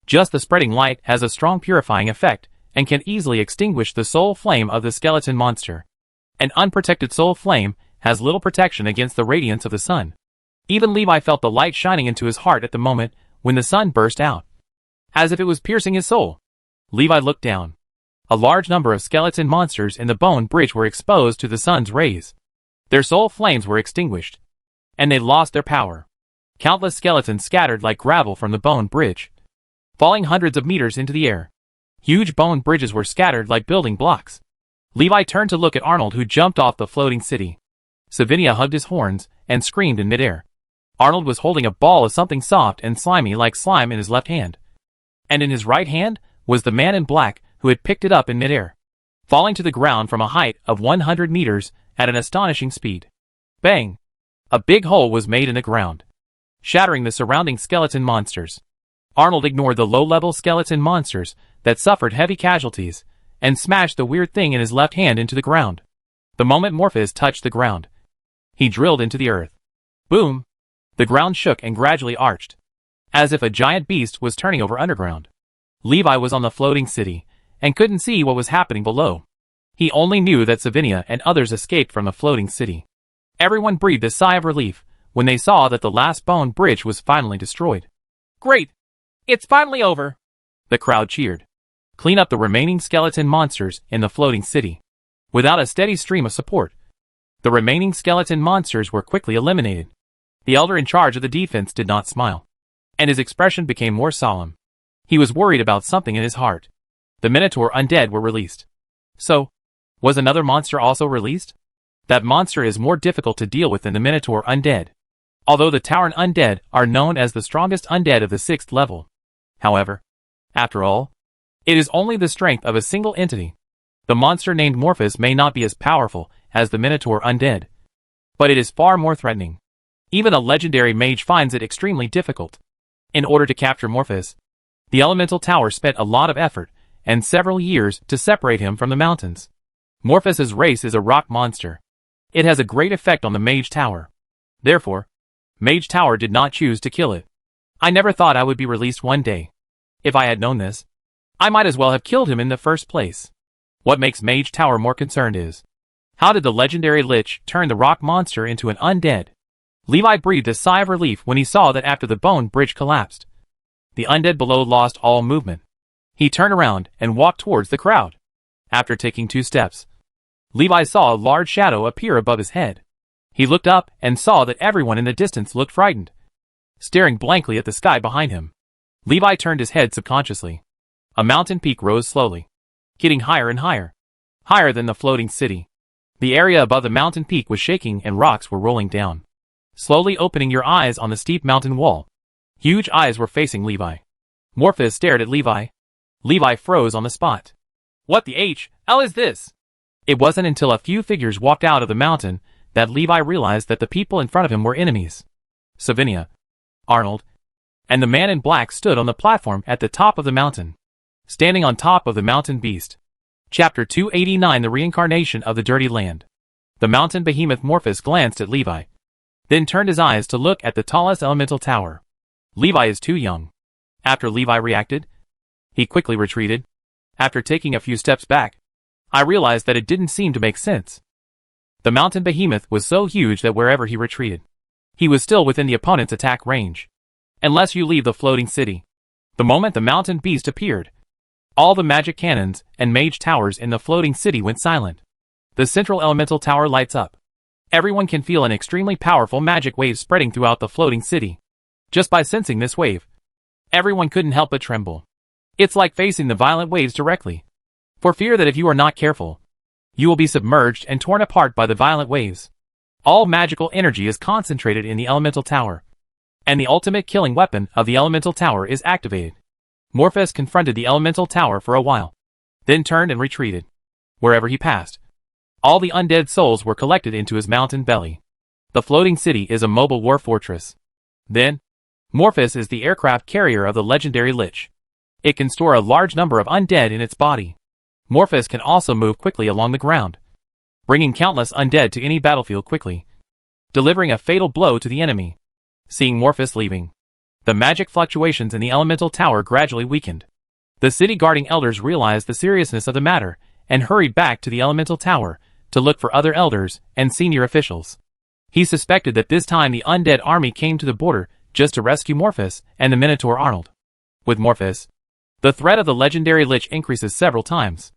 Just the spreading light has a strong purifying effect and can easily extinguish the soul flame of the skeleton monster. An unprotected soul flame has little protection against the radiance of the sun. Even Levi felt the light shining into his heart at the moment when the sun burst out, as if it was piercing his soul. Levi looked down. A large number of skeleton monsters in the bone bridge were exposed to the sun's rays. Their soul flames were extinguished, and they lost their power. Countless skeletons scattered like gravel from the bone bridge, falling hundreds of meters into the air. Huge bone bridges were scattered like building blocks. Levi turned to look at Arnold, who jumped off the floating city. Savinia hugged his horns and screamed in midair. Arnold was holding a ball of something soft and slimy like slime in his left hand, and in his right hand was the man in black who had picked it up in midair, falling to the ground from a height of 100 meters at an astonishing speed. Bang! A big hole was made in the ground, shattering the surrounding skeleton monsters. Arnold ignored the low-level skeleton monsters that suffered heavy casualties and smashed the weird thing in his left hand into the ground. The moment Morpheus touched the ground, he drilled into the earth. Boom! The ground shook and gradually arched, as if a giant beast was turning over underground. Levi was on the floating city and couldn't see what was happening below. He only knew that Savinia and others escaped from the floating city. Everyone breathed a sigh of relief when they saw that the last bone bridge was finally destroyed. Great! It's finally over! The crowd cheered. Clean up the remaining skeleton monsters in the floating city. Without a steady stream of support, the remaining skeleton monsters were quickly eliminated. The elder in charge of the defense did not smile, and his expression became more solemn. He was worried about something in his heart. The Minotaur undead were released. So, was another monster also released? That monster is more difficult to deal with than the Minotaur undead, although the Tauren undead are known as the strongest undead of the 6th level. However, after all, it is only the strength of a single entity. The monster named Morpheus may not be as powerful as the Minotaur undead, but it is far more threatening. Even a legendary mage finds it extremely difficult. In order to capture Morpheus, the Elemental Tower spent a lot of effort and several years to separate him from the mountains. Morpheus's race is a rock monster. It has a great effect on the Mage Tower. Therefore, Mage Tower did not choose to kill it. I never thought I would be released one day. If I had known this, I might as well have killed him in the first place. What makes Mage Tower more concerned is, how did the legendary Lich turn the rock monster into an undead? Levi breathed a sigh of relief when he saw that after the bone bridge collapsed, the undead below lost all movement. He turned around and walked towards the crowd. After taking 2 steps, Levi saw a large shadow appear above his head. He looked up and saw that everyone in the distance looked frightened, staring blankly at the sky behind him. Levi turned his head subconsciously. A mountain peak rose slowly, getting higher and higher, higher than the floating city. The area above the mountain peak was shaking and rocks were rolling down, slowly opening your eyes on the steep mountain wall. Huge eyes were facing Levi. Morpheus stared at Levi. Levi froze on the spot. What the hell is this? It wasn't until a few figures walked out of the mountain that Levi realized that the people in front of him were enemies. Savinia, Arnold, and the man in black stood on the platform at the top of the mountain. Standing on top of the mountain beast. Chapter 289 The Reincarnation of the Dirty Land. The mountain behemoth Morphus glanced at Levi, then turned his eyes to look at the tallest elemental tower. Levi is too young. After Levi reacted, he quickly retreated. After taking a few steps back, I realized that it didn't seem to make sense. The mountain behemoth was so huge that wherever he retreated, he was still within the opponent's attack range. Unless you leave the floating city. The moment the mountain beast appeared, all the magic cannons and mage towers in the floating city went silent. The central elemental tower lights up. Everyone can feel an extremely powerful magic wave spreading throughout the floating city. Just by sensing this wave, everyone couldn't help but tremble. It's like facing the violent waves directly, for fear that if you are not careful, you will be submerged and torn apart by the violent waves. All magical energy is concentrated in the elemental tower, and the ultimate killing weapon of the elemental tower is activated. Morphus confronted the elemental tower for a while, then turned and retreated. Wherever he passed, all the undead souls were collected into his mountain belly. The floating city is a mobile war fortress. Then, Morphus is the aircraft carrier of the legendary Lich. It can store a large number of undead in its body. Morphus can also move quickly along the ground, bringing countless undead to any battlefield quickly, delivering a fatal blow to the enemy. Seeing Morphus leaving, the magic fluctuations in the elemental tower gradually weakened. The city guarding elders realized the seriousness of the matter and hurried back to the elemental tower to look for other elders and senior officials. He suspected that this time the undead army came to the border just to rescue Morphus and the Minotaur Arnold. With Morphus, the threat of the legendary Lich increases several times.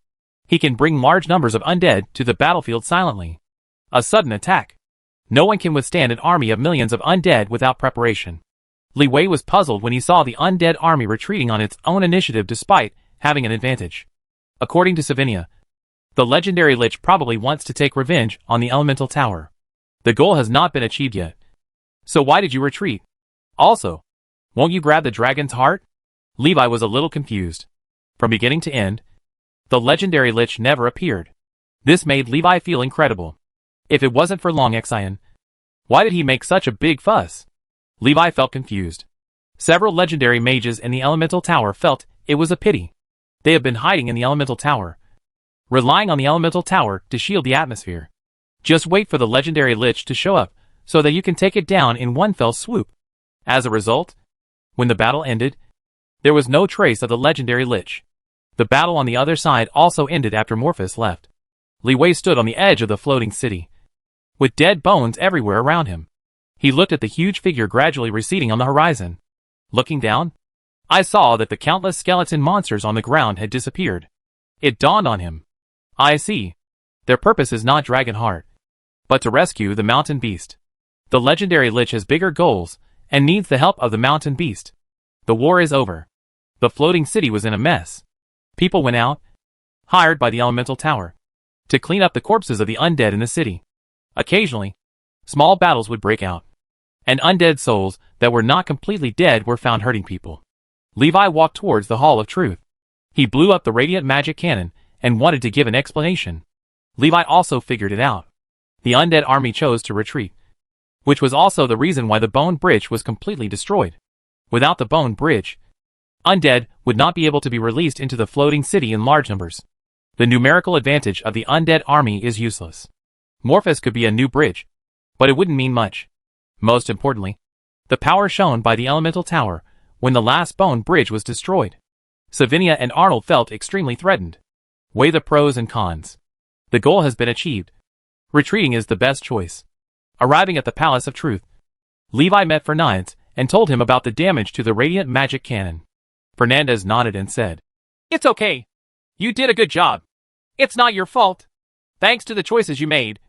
He can bring large numbers of undead to the battlefield silently. A sudden attack. No one can withstand an army of millions of undead without preparation. Li Wei was puzzled when he saw the undead army retreating on its own initiative despite having an advantage. According to Savinia, the legendary Lich probably wants to take revenge on the elemental tower. The goal has not been achieved yet. So why did you retreat? Also, won't you grab the dragon's heart? Levi was a little confused. From beginning to end, the legendary Lich never appeared. This made Levi feel incredible. If it wasn't for Long Xian, why did he make such a big fuss? Levi felt confused. Several legendary mages in the elemental tower felt it was a pity. They have been hiding in the elemental tower, relying on the elemental tower to shield the atmosphere. Just wait for the legendary Lich to show up so that you can take it down in one fell swoop. As a result, when the battle ended, there was no trace of the legendary Lich. The battle on the other side also ended after Morphus left. Li Wei stood on the edge of the floating city, with dead bones everywhere around him. He looked at the huge figure gradually receding on the horizon. Looking down, I saw that the countless skeleton monsters on the ground had disappeared. It dawned on him. I see. Their purpose is not Dragonheart, but to rescue the mountain beast. The legendary Lich has bigger goals and needs the help of the mountain beast. The war is over. The floating city was in a mess. People went out, hired by the elemental tower, to clean up the corpses of the undead in the city. Occasionally, small battles would break out, and undead souls that were not completely dead were found hurting people. Levi walked towards the Hall of Truth. He blew up the radiant magic cannon and wanted to give an explanation. Levi also figured it out. The undead army chose to retreat, which was also the reason why the bone bridge was completely destroyed. Without the bone bridge, undead would not be able to be released into the floating city in large numbers. The numerical advantage of the undead army is useless. Morphus could be a new bridge, but it wouldn't mean much. Most importantly, the power shown by the elemental tower when the last bone bridge was destroyed. Savinia and Arnold felt extremely threatened. Weigh the pros and cons. The goal has been achieved. Retreating is the best choice. Arriving at the Palace of Truth, Levi met Fernandez and told him about the damage to the radiant magic cannon. Fernandez nodded and said, "It's okay. You did a good job. It's not your fault. Thanks to the choices you made,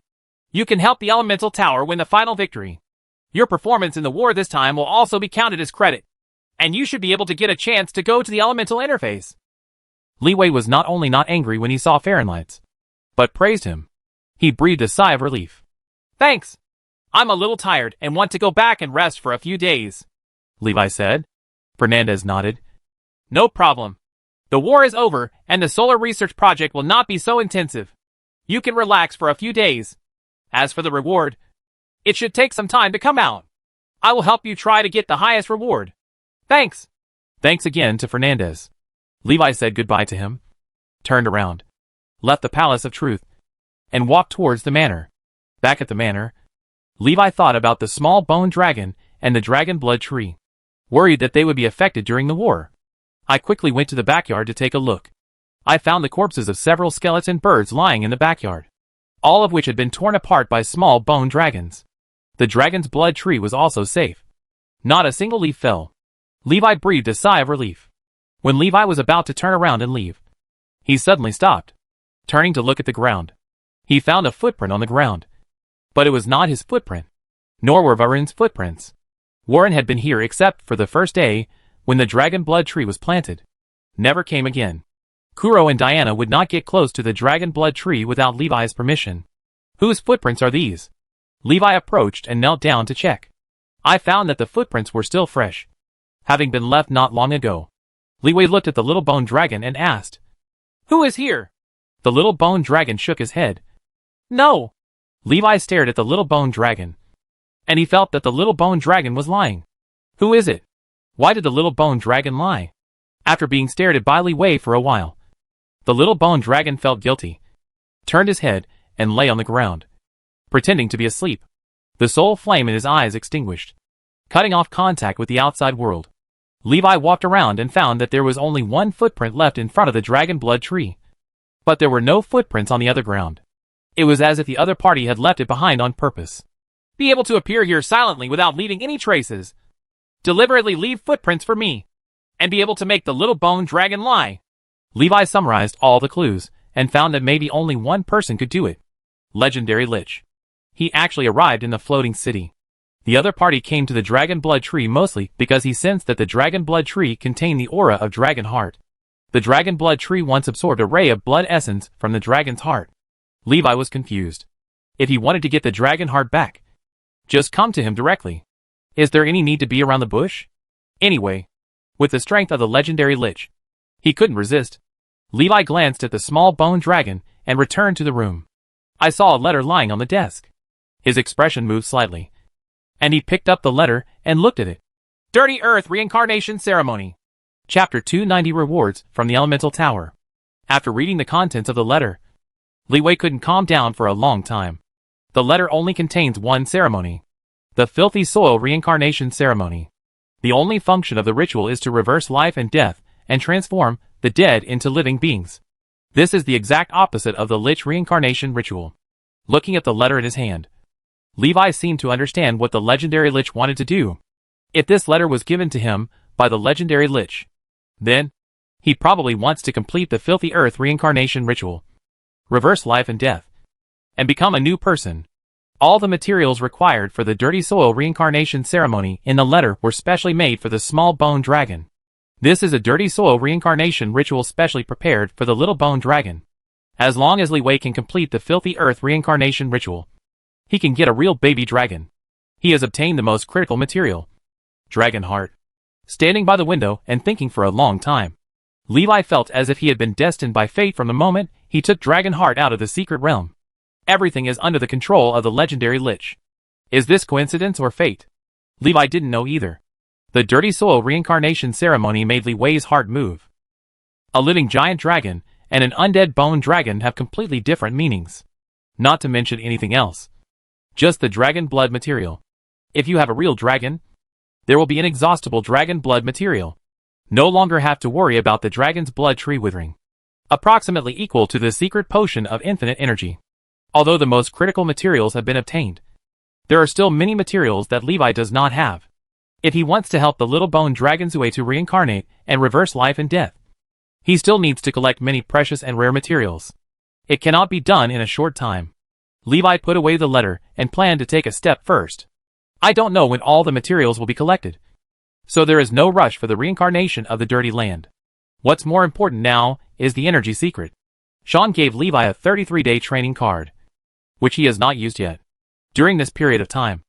you can help the elemental tower win the final victory. Your performance in the war this time will also be counted as credit, and you should be able to get a chance to go to the elemental interface." Li Wei was not only not angry when he saw Fahrenheit's, but praised him. He breathed a sigh of relief. "Thanks. I'm a little tired and want to go back and rest for a few days," Levi said. Fernandez nodded. "No problem. The war is over and the solar research project will not be so intensive. You can relax for a few days. As for the reward, it should take some time to come out. I will help you try to get the highest reward. Thanks. Thanks again to Fernandez. Levi said goodbye to him, turned around, left the Palace of Truth, and walked towards the manor. Back at the manor, Levi thought about the small bone dragon and the dragon blood tree, worried that they would be affected during the war. I quickly went to the backyard to take a look. I found the corpses of several skeleton birds lying in the backyard, all of which had been torn apart by small bone dragons. The dragon's blood tree was also safe. Not a single leaf fell. Levi breathed a sigh of relief. When Levi was about to turn around and leave, he suddenly stopped, turning to look at the ground. He found a footprint on the ground. But it was not his footprint, nor were Varun's footprints. Warren had been here except for the first day, when the dragon blood tree was planted. Never came again. Kuro and Diana would not get close to the dragon blood tree without Levi's permission. Whose footprints are these? Levi approached and knelt down to check. I found that the footprints were still fresh, having been left not long ago. Levi looked at the little bone dragon and asked, "Who is here?" The little bone dragon shook his head. "No." Levi stared at the little bone dragon, and he felt that the little bone dragon was lying. Who is it? Why did the little bone dragon lie? After being stared at by Levi for a while, the little bone dragon felt guilty, turned his head, and lay on the ground, pretending to be asleep. The soul flame in his eyes extinguished, cutting off contact with the outside world. Levi walked around and found that there was only one footprint left in front of the dragon blood tree. But there were no footprints on the other ground. It was as if the other party had left it behind on purpose. Be able to appear here silently without leaving any traces. Deliberately leave footprints for me, and be able to make the little bone dragon lie. Levi summarized all the clues, and found that maybe only one person could do it. Legendary Lich. He actually arrived in the floating city. The other party came to the dragon blood tree mostly because he sensed that the dragon blood tree contained the aura of dragon heart. The dragon blood tree once absorbed a ray of blood essence from the dragon's heart. Levi was confused. If he wanted to get the dragon heart back, just come to him directly. Is there any need to be around the bush? Anyway, with the strength of the legendary Lich, he couldn't resist. Levi glanced at the small bone dragon and returned to the room. I saw a letter lying on the desk. His expression moved slightly, and he picked up the letter and looked at it. Dirty Earth Reincarnation Ceremony. Chapter 290 Rewards from the Elemental Tower. After reading the contents of the letter, Leeway couldn't calm down for a long time. The letter only contains one ceremony. The Filthy Soil Reincarnation Ceremony. The only function of the ritual is to reverse life and death and transform the dead into living beings. This is the exact opposite of the Lich reincarnation ritual. Looking at the letter in his hand, Levi seemed to understand what the legendary Lich wanted to do. If this letter was given to him by the legendary Lich, then he probably wants to complete the Filthy Earth reincarnation ritual, reverse life and death, and become a new person. All the materials required for the Dirty Soil reincarnation ceremony in the letter were specially made for the small bone dragon. This is a Dirty Soil reincarnation ritual specially prepared for the little bone dragon. As long as Li Wei can complete the Filthy Earth reincarnation ritual, he can get a real baby dragon. He has obtained the most critical material, Dragon Heart. Standing by the window and thinking for a long time, Levi felt as if he had been destined by fate from the moment he took Dragon Heart out of the secret realm. Everything is under the control of the legendary Lich. Is this coincidence or fate? Levi didn't know either. The Dirty Soil reincarnation ceremony made Li Wei's heart move. A living giant dragon and an undead bone dragon have completely different meanings. Not to mention anything else. Just the dragon blood material. If you have a real dragon, there will be inexhaustible dragon blood material. No longer have to worry about the dragon's blood tree withering. Approximately equal to the secret potion of infinite energy. Although the most critical materials have been obtained, there are still many materials that Levi does not have. If he wants to help the little bone dragon's way to reincarnate and reverse life and death, he still needs to collect many precious and rare materials. It cannot be done in a short time. Levi put away the letter and planned to take a step first. I don't know when all the materials will be collected, so there is no rush for the reincarnation of the Dirty Land. What's more important now is the energy secret. Sean gave Levi a 33-day training card, which he has not used yet. During this period of time,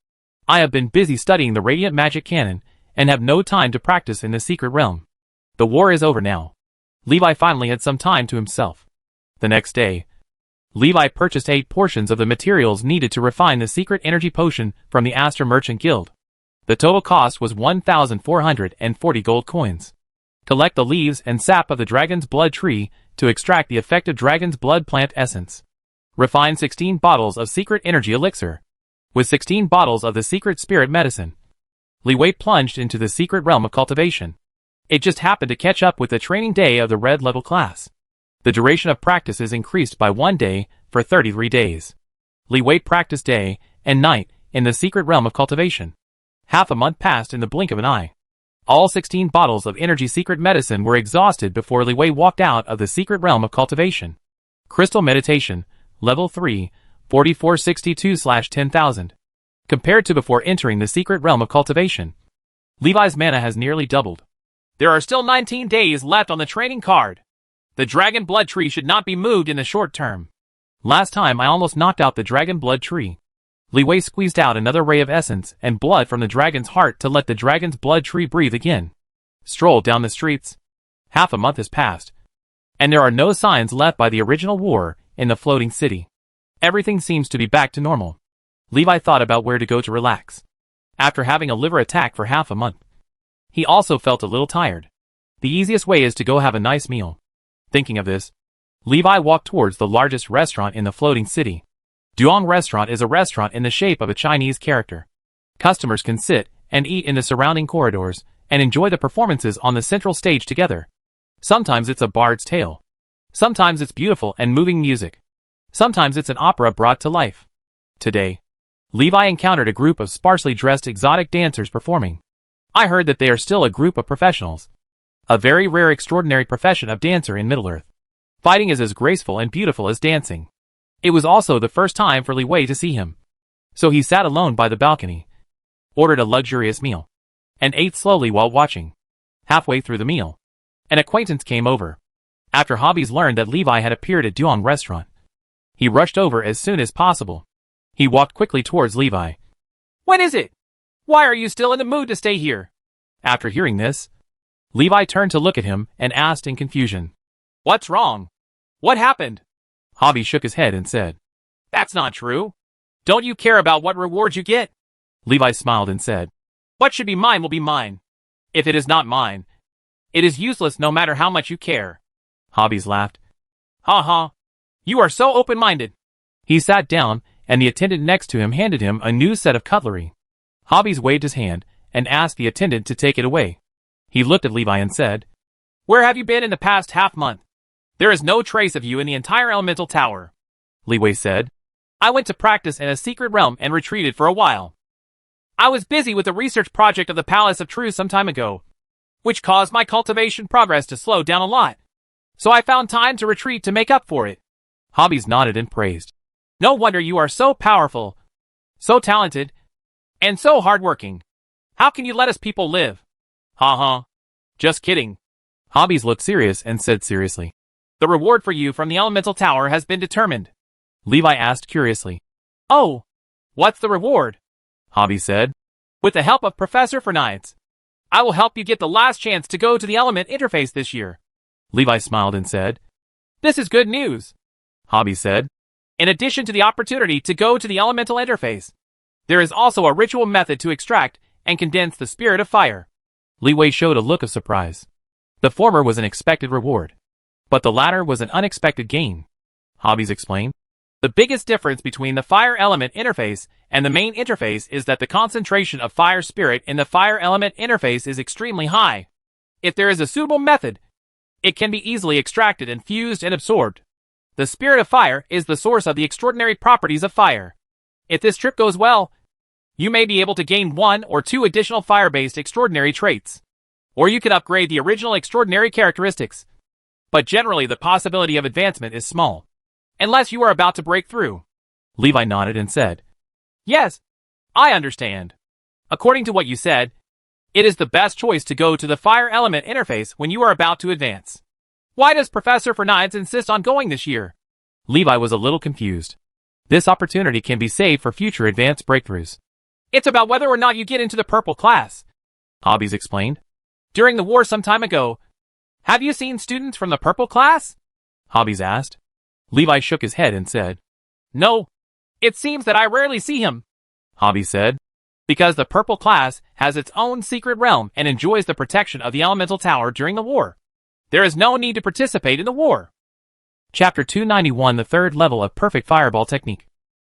I have been busy studying the Radiant Magic Canon and have no time to practice in the secret realm. The war is over now. Levi finally had some time to himself. The next day, Levi purchased 8 portions of the materials needed to refine the secret energy potion from the Astra Merchant Guild. The total cost was 1,440 gold coins. Collect the leaves and sap of the dragon's blood tree to extract the effective dragon's blood plant essence. Refine 16 bottles of secret energy elixir. With 16 bottles of the secret spirit medicine, Li Wei plunged into the secret realm of cultivation. It just happened to catch up with the training day of the red level class. The duration of practice is increased by 1 day for 33 days. Li Wei practiced day and night in the secret realm of cultivation. Half a month passed in the blink of an eye. All 16 bottles of energy secret medicine were exhausted before Li Wei walked out of the secret realm of cultivation. Crystal Meditation, Level 3, 4462/10,000. Compared to before entering the secret realm of cultivation, Levi's mana has nearly doubled. There are still 19 days left on the training card. The dragon blood tree should not be moved in the short term. Last time I almost knocked out the dragon blood tree. Li Wei squeezed out another ray of essence and blood from the dragon's heart to let the dragon's blood tree breathe again. Strolled down the streets. Half a month has passed, and there are no signs left by the original war in the floating city. Everything seems to be back to normal. Levi thought about where to go to relax. After having a liver attack for half a month, he also felt a little tired. The easiest way is to go have a nice meal. Thinking of this, Levi walked towards the largest restaurant in the floating city. Duong Restaurant is a restaurant in the shape of a Chinese character. Customers can sit and eat in the surrounding corridors and enjoy the performances on the central stage together. Sometimes it's a bard's tale. Sometimes it's beautiful and moving music. Sometimes it's an opera brought to life. Today, Levi encountered a group of sparsely dressed exotic dancers performing. I heard that they are still a group of professionals. A very rare extraordinary profession of dancer in Middle-earth. Fighting is as graceful and beautiful as dancing. It was also the first time for Li Wei to see him. So he sat alone by the balcony, ordered a luxurious meal, and ate slowly while watching. Halfway through the meal, an acquaintance came over. After Hobbies learned that Levi had appeared at Duong Restaurant, he rushed over as soon as possible. He walked quickly towards Levi. "When is it? Why are you still in the mood to stay here?" After hearing this, Levi turned to look at him and asked in confusion, "What's wrong? What happened?" Hobby shook his head and said, "That's not true. Don't you care about what rewards you get?" Levi smiled and said, "What should be mine will be mine. If it is not mine, it is useless no matter how much you care." Hobbies laughed. "Ha ha. You are so open-minded." He sat down, and the attendant next to him handed him a new set of cutlery. Hobbies waved his hand and asked the attendant to take it away. He looked at Levi and said, "Where have you been in the past half-month? There is no trace of you in the entire elemental tower." Li Wei said, "I went to practice in a secret realm and retreated for a while. I was busy with the research project of the Palace of Truth some time ago, which caused my cultivation progress to slow down a lot. So I found time to retreat to make up for it." Hobbies nodded and praised. "No wonder you are so powerful, so talented, and so hardworking. How can you let us people live?" "Ha ha. Just kidding." Hobbies looked serious and said seriously, "The reward for you from the elemental tower has been determined." Levi asked curiously, "Oh, what's the reward?" Hobby said, "With the help of Professor Fernides, I will help you get the last chance to go to the element interface this year." Levi smiled and said, "This is good news." Hobby said, "In addition to the opportunity to go to the elemental interface, there is also a ritual method to extract and condense the spirit of fire." Li Wei showed a look of surprise. The former was an expected reward, but the latter was an unexpected gain. Hobbies explained, "The biggest difference between the fire element interface and the main interface is that the concentration of fire spirit in the fire element interface is extremely high. If there is a suitable method, it can be easily extracted and fused and absorbed. The spirit of fire is the source of the extraordinary properties of fire. If this trip goes well, you may be able to gain 1 or 2 additional fire-based extraordinary traits. Or you can upgrade the original extraordinary characteristics. But generally the possibility of advancement is small, unless you are about to break through." Levi nodded and said, "Yes, I understand. According to what you said, it is the best choice to go to the fire element interface when you are about to advance. Why does Professor Fernides insist on going this year?" Levi was a little confused. This opportunity can be saved for future advanced breakthroughs. "It's about whether or not you get into the purple class," Hobbies explained. "During the war some time ago, have you seen students from the purple class?" Hobbies asked. Levi shook his head and said, "No. It seems that I rarely see him." Hobbies said, Because the purple class has its own secret realm and enjoys the protection of the elemental tower during the war. There is no need to participate in the war. Chapter 291, the third level of perfect fireball technique.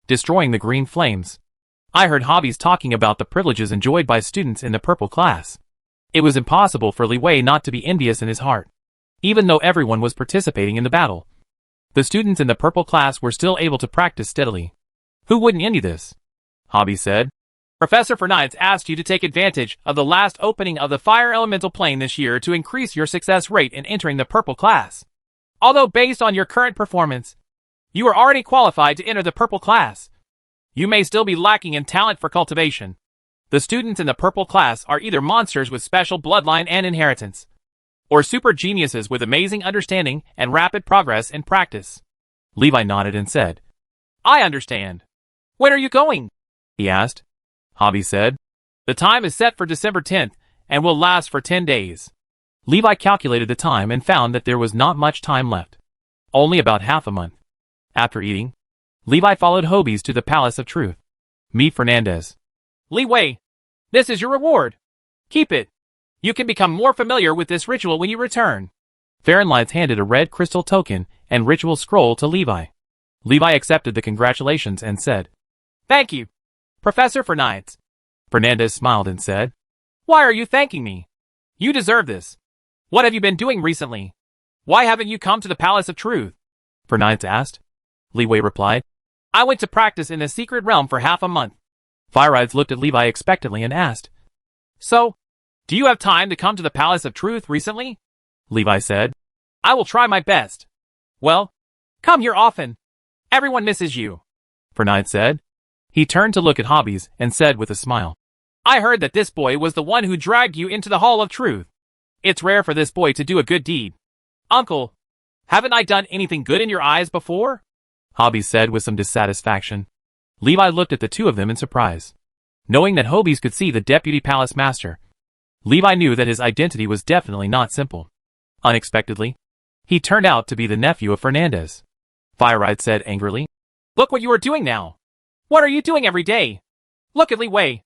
Destroying the green flames. I heard hobbies talking about the privileges enjoyed by students in the purple class. It was impossible for Li Wei not to be envious in his heart. Even though everyone was participating in the battle, the students in the purple class were still able to practice steadily. Who wouldn't envy this? Hobby said. Professor Fernitz asked you to take advantage of the last opening of the fire elemental plane this year to increase your success rate in entering the purple class. Although based on your current performance, you are already qualified to enter the purple class, you may still be lacking in talent for cultivation. The students in the purple class are either monsters with special bloodline and inheritance, or super geniuses with amazing understanding and rapid progress in practice. Levi nodded and said, I understand. When are you going? He asked. Hobby said, the time is set for December 10th and will last for 10 days. Levi calculated the time and found that there was not much time left. Only about half a month. After eating, Levi followed Hobbies to the Palace of Truth. Meet Fernandez. Li Wei, this is your reward. Keep it. You can become more familiar with this ritual when you return. Fahrenlights handed a red crystal token and ritual scroll to Levi. Levi accepted the congratulations and said, Thank you, Professor Fernitz. Fernandez smiled and said, Why are you thanking me? You deserve this. What have you been doing recently? Why haven't you come to the Palace of Truth? Fernitz asked. Li Wei replied, I went to practice in the secret realm for half a month. Fire-Eyes looked at Levi expectantly and asked, So, do you have time to come to the Palace of Truth recently? Levi said, I will try my best. Well, come here often. Everyone misses you. Fernitz said. He turned to look at Hobbies and said with a smile, I heard that this boy was the one who dragged you into the Hall of Truth. It's rare for this boy to do a good deed. Uncle, haven't I done anything good in your eyes before? Hobbies said with some dissatisfaction. Levi looked at the two of them in surprise. Knowing that Hobbies could see the Deputy Palace Master, Levi knew that his identity was definitely not simple. Unexpectedly, he turned out to be the nephew of Fernandez. Fire-Eyed said angrily, Look what you are doing now. What are you doing every day? Look at Li Wei.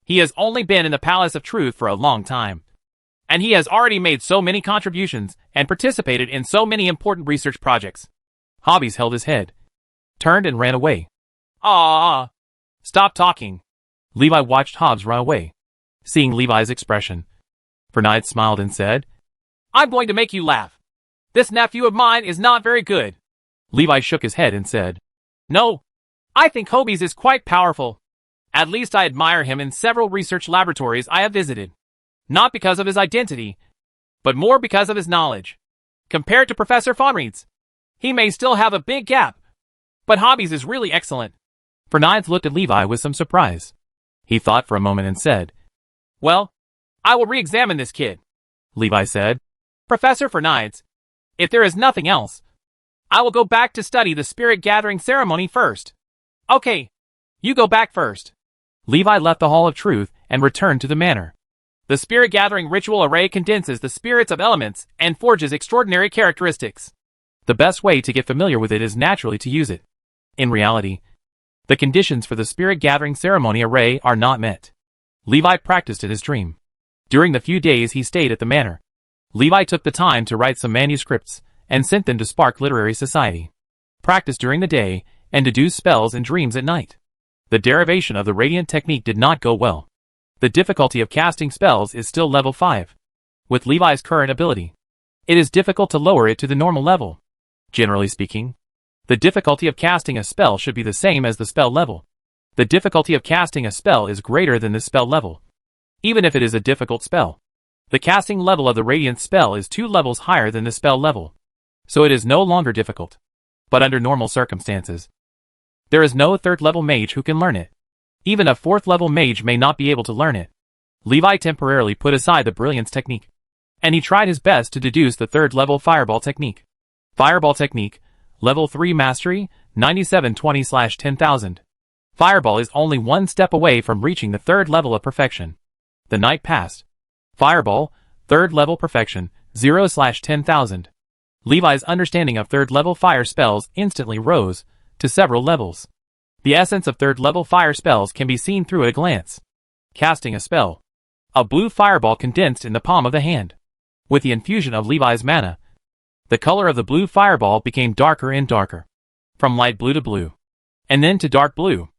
He has only been in the Palace of Truth for a long time. And he has already made so many contributions and participated in so many important research projects. Hobbies held his head, turned and ran away. Ah! Stop talking. Levi watched Hobbs run away. Seeing Levi's expression, Fernitz smiled and said, I'm going to make you laugh. This nephew of mine is not very good. Levi shook his head and said, No, I think Hobbies is quite powerful. At least I admire him in several research laboratories I have visited. Not because of his identity, but more because of his knowledge. Compared to Professor Fonried's, he may still have a big gap, but Hobbies is really excellent. Fernitz looked at Levi with some surprise. He thought for a moment and said, Well, I will re-examine this kid. Levi said, Professor Fernitz, if there is nothing else, I will go back to study the spirit gathering ceremony first. Okay, you go back first. Levi left the Hall of Truth and returned to the manor. The spirit gathering ritual array condenses the spirits of elements and forges extraordinary characteristics. The best way to get familiar with it is naturally to use it. In reality, the conditions for the spirit gathering ceremony array are not met. Levi practiced in his dream. During the few days he stayed at the manor, Levi took the time to write some manuscripts and sent them to Spark Literary Society. Practice during the day and deduce spells and dreams at night. The derivation of the radiant technique did not go well. The difficulty of casting spells is still level 5. With Levi's current ability, it is difficult to lower it to the normal level. Generally speaking, the difficulty of casting a spell should be the same as the spell level. The difficulty of casting a spell is greater than the spell level, even if it is a difficult spell. The casting level of the radiant spell is 2 levels higher than the spell level, so it is no longer difficult. But under normal circumstances, there is no 3rd level mage who can learn it. Even a 4th level mage may not be able to learn it. Levi temporarily put aside the brilliance technique, and he tried his best to deduce the 3rd level fireball technique. Fireball technique, level 3 mastery, 9720/10,000. Fireball is only 1 step away from reaching the 3rd level of perfection. The night passed. Fireball, 3rd level perfection, 0/10,000. Levi's understanding of 3rd level fire spells instantly rose to several levels. The essence of 3rd level fire spells can be seen through at a glance. casting a spell. A blue fireball condensed in the palm of the hand. With the infusion of Levi's mana, the color of the blue fireball became darker and darker. From light blue to blue. And then to dark blue.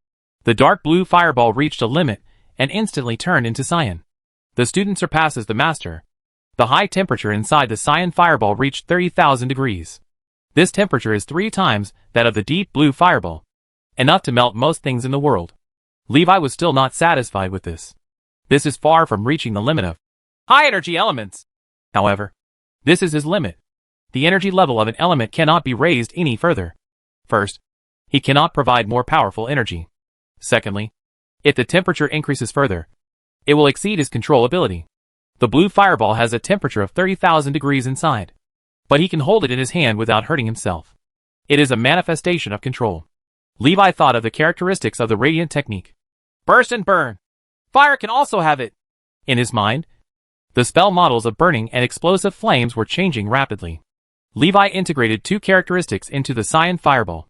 The dark blue fireball reached a limit and instantly turned into cyan. The student surpasses the master. The high temperature inside the cyan fireball reached 30,000 degrees. This temperature is 3 times that of the deep blue fireball. Enough to melt most things in the world. Levi was still not satisfied with this. This is far from reaching the limit of high energy elements. However, this is his limit. The energy level of an element cannot be raised any further. First, he cannot provide more powerful energy. Secondly, if the temperature increases further, it will exceed his control ability. The blue fireball has a temperature of 30,000 degrees inside, but he can hold it in his hand without hurting himself. It is a manifestation of control. Levi thought of the characteristics of the radiant technique. Burst and burn. Fire can also have it. In his mind, the spell models of burning and explosive flames were changing rapidly. Levi integrated 2 characteristics into the cyan fireball.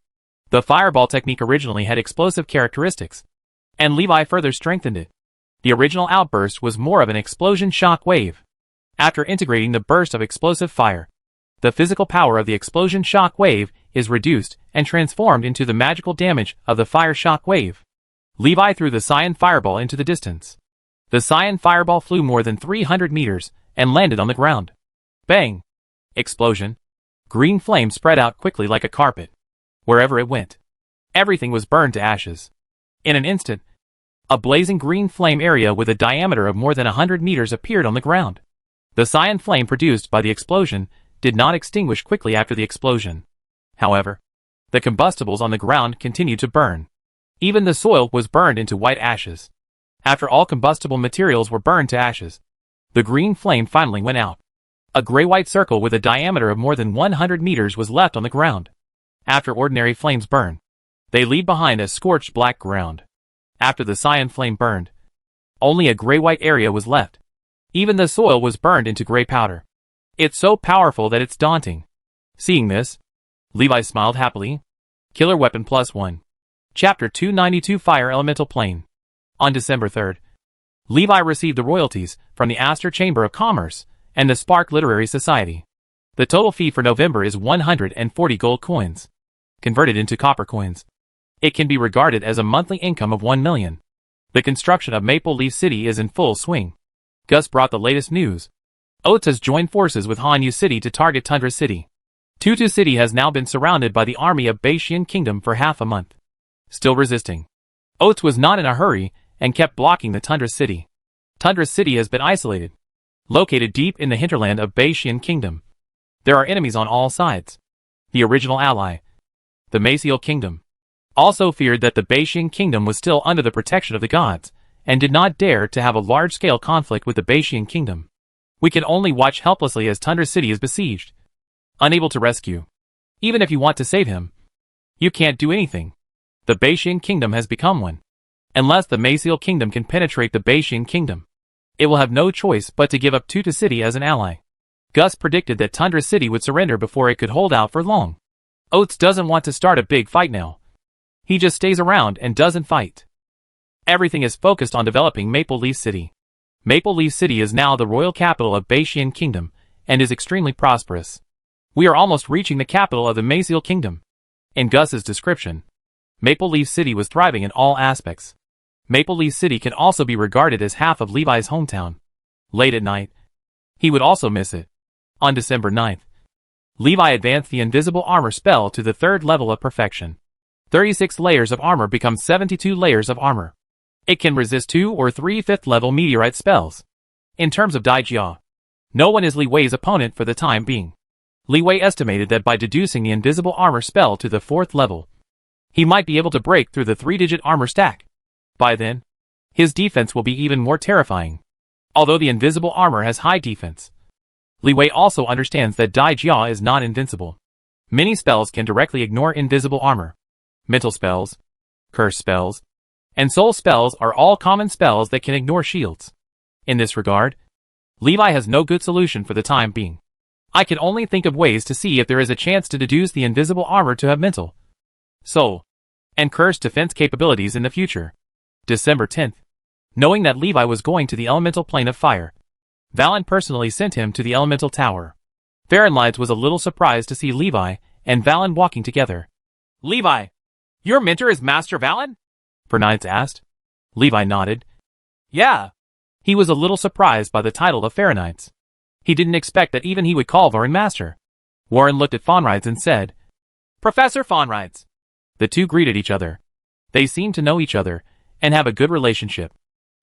The fireball technique originally had explosive characteristics, and Levi further strengthened it. The original outburst was more of an explosion shock wave. After integrating the burst of explosive fire, the physical power of the explosion shock wave is reduced and transformed into the magical damage of the fire shock wave. Levi threw the cyan fireball into the distance. The cyan fireball flew more than 300 meters and landed on the ground. Bang! Explosion. Green flame spread out quickly like a carpet. Wherever it went, everything was burned to ashes. In an instant, a blazing green flame area with a diameter of more than 100 meters appeared on the ground. The cyan flame produced by the explosion did not extinguish quickly after the explosion. However, the combustibles on the ground continued to burn. Even the soil was burned into white ashes. After all combustible materials were burned to ashes, the green flame finally went out. A gray-white circle with a diameter of more than 100 meters was left on the ground. After ordinary flames burn, they leave behind a scorched black ground. After the cyan flame burned, only a gray-white area was left. Even the soil was burned into gray powder. It's so powerful that it's daunting. Seeing this, Levi smiled happily. Killer Weapon +1. Chapter 292 Fire Elemental Plane. On December 3rd, Levi received the royalties from the Astor Chamber of Commerce and the Spark Literary Society. The total fee for November is 140 gold coins. Converted into copper coins, it can be regarded as a monthly income of 1 million. The construction of Maple Leaf City is in full swing. Gus brought the latest news. Oates has joined forces with Hanyu City to target Tundra City. Tutu City has now been surrounded by the army of Baishian Kingdom for half a month. Still resisting. Oates was not in a hurry and kept blocking the Tundra City. Tundra City has been isolated. Located deep in the hinterland of Baishian Kingdom. There are enemies on all sides. The original ally, the Maciel Kingdom, also feared that the Baishian Kingdom was still under the protection of the gods, and did not dare to have a large-scale conflict with the Baishian Kingdom. We can only watch helplessly as Tundra City is besieged. Unable to rescue. Even if you want to save him, you can't do anything. The Baishian Kingdom has become one. Unless the Maciel Kingdom can penetrate the Baishian Kingdom, it will have no choice but to give up Tutu City as an ally. Gus predicted that Tundra City would surrender before it could hold out for long. Oates doesn't want to start a big fight now. He just stays around and doesn't fight. Everything is focused on developing Maple Leaf City. Maple Leaf City is now the royal capital of Baishian Kingdom, and is extremely prosperous. We are almost reaching the capital of the Maciel Kingdom. In Gus's description, Maple Leaf City was thriving in all aspects. Maple Leaf City can also be regarded as half of Levi's hometown. Late at night, he would also miss it. On December 9th, Levi advanced the invisible armor spell to the 3rd level of perfection. 36 layers of armor become 72 layers of armor. It can resist 2 or 3 5th level meteorite spells. In terms of Daijia, no one is Li Wei's opponent for the time being. Li Wei estimated that by deducing the invisible armor spell to the 4th level, he might be able to break through the 3-digit armor stack. By then, his defense will be even more terrifying. Although the invisible armor has high defense, Li Wei also understands that Daijia is not invincible. Many spells can directly ignore invisible armor. Mental spells, curse spells, and soul spells are all common spells that can ignore shields. In this regard, Levi has no good solution for the time being. I can only think of ways to see if there is a chance to deduce the invisible armor to have mental, soul, and curse defense capabilities in the future. December 10th. Knowing that Levi was going to the elemental plane of fire, Valen personally sent him to the elemental tower. Fahrenlides was a little surprised to see Levi and Valen walking together. Levi, your mentor is Master Valen? Fahrenlides asked. Levi nodded. Yeah. He was a little surprised by the title of Fahrenlides. He didn't expect that even he would call Warren Master. Warren looked at Fahrenlides and said, Professor Fahrenlides. The two greeted each other. They seemed to know each other and have a good relationship.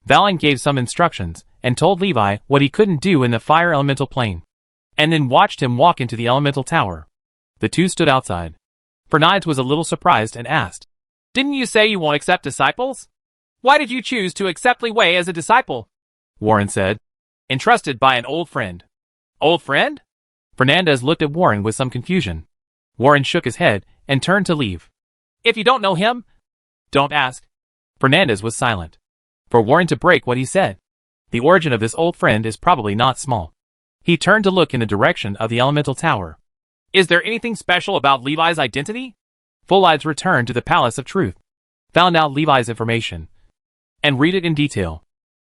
Valen gave some instructions and told Levi what he couldn't do in the fire elemental plane, and then watched him walk into the elemental tower. The two stood outside. Fahrenlides was a little surprised and asked, Didn't you say you won't accept disciples? Why did you choose to accept Leeway as a disciple? Warren said, Entrusted by an old friend. Old friend? Fernandez looked at Warren with some confusion. Warren shook his head and turned to leave. If you don't know him, don't ask. Fernandez was silent. For Warren to break what he said. The origin of this old friend is probably not small. He turned to look in the direction of the elemental tower. Is there anything special about Levi's identity? Full-Eyes returned to the Palace of Truth, found out Levi's information, and read it in detail.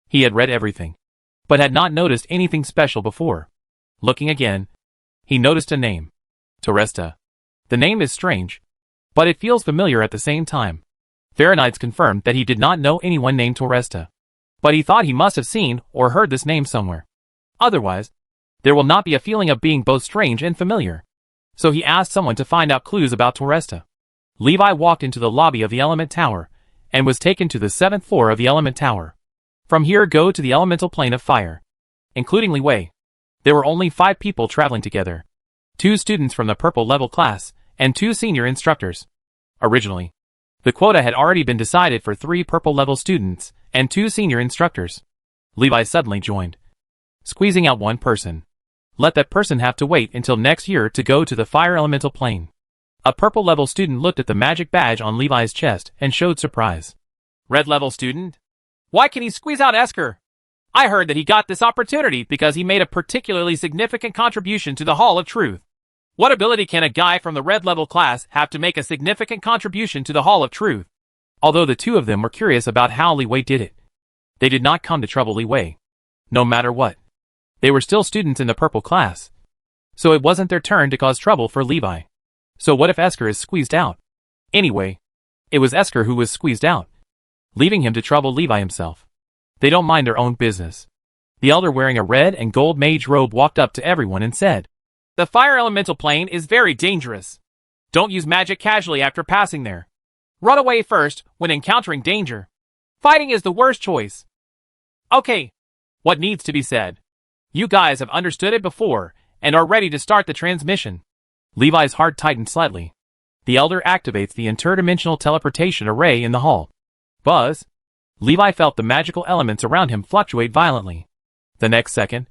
He had read everything, but had not noticed anything special before. Looking again, he noticed a name. Teresta. The name is strange, but it feels familiar at the same time. Fahrenlides confirmed that he did not know anyone named Teresta, but he thought he must have seen or heard this name somewhere. Otherwise, there will not be a feeling of being both strange and familiar. So he asked someone to find out clues about Teresta. Levi walked into the lobby of the Element Tower and was taken to the 7th floor of the Element Tower. From here go to the elemental plane of fire, including Li Wei. There were only 5 people traveling together. 2 students from the purple level class and 2 senior instructors. Originally, the quota had already been decided for 3 purple level students and 2 senior instructors. Levi suddenly joined, squeezing out one person. Let that person have to wait until next year to go to the fire elemental plane. A purple level student looked at the magic badge on Levi's chest and showed surprise. Red level student? Why can he squeeze out Esker? I heard that he got this opportunity because he made a particularly significant contribution to the Hall of Truth. What ability can a guy from the red level class have to make a significant contribution to the Hall of Truth? Although the two of them were curious about how Li Wei did it, they did not come to trouble Li Wei. No matter what, they were still students in the purple class, so it wasn't their turn to cause trouble for Levi. So what if Esker is squeezed out? Anyway, it was Esker who was squeezed out, leaving him to trouble Levi himself. They don't mind their own business. The elder wearing a red and gold mage robe walked up to everyone and said, The fire elemental plane is very dangerous. Don't use magic casually after passing there. Run away first when encountering danger. Fighting is the worst choice. Okay, what needs to be said? You guys have understood it before and are ready to start the transmission. Levi's heart tightened slightly. The elder activates the interdimensional teleportation array in the hall. Buzz. Levi felt the magical elements around him fluctuate violently. The next second,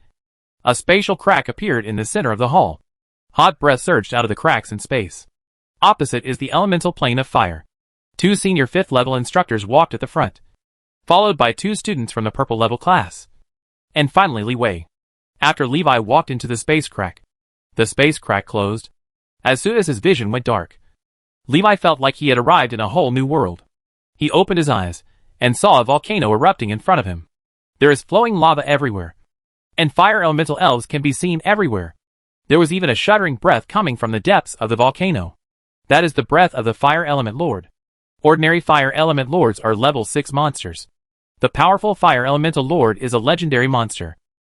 a spatial crack appeared in the center of the hall. Hot breath surged out of the cracks in space. Opposite is the elemental plane of fire. 2 senior 5th level instructors walked at the front, followed by 2 students from the purple level class. And finally Li Wei. After Levi walked into the space crack, the space crack closed. As soon as his vision went dark, Levi felt like he had arrived in a whole new world. He opened his eyes and saw a volcano erupting in front of him. There is flowing lava everywhere, and fire elemental elves can be seen everywhere. There was even a shuddering breath coming from the depths of the volcano. That is the breath of the Fire Element Lord. Ordinary Fire Element Lords are level 6 monsters. The powerful Fire Elemental Lord is a legendary monster.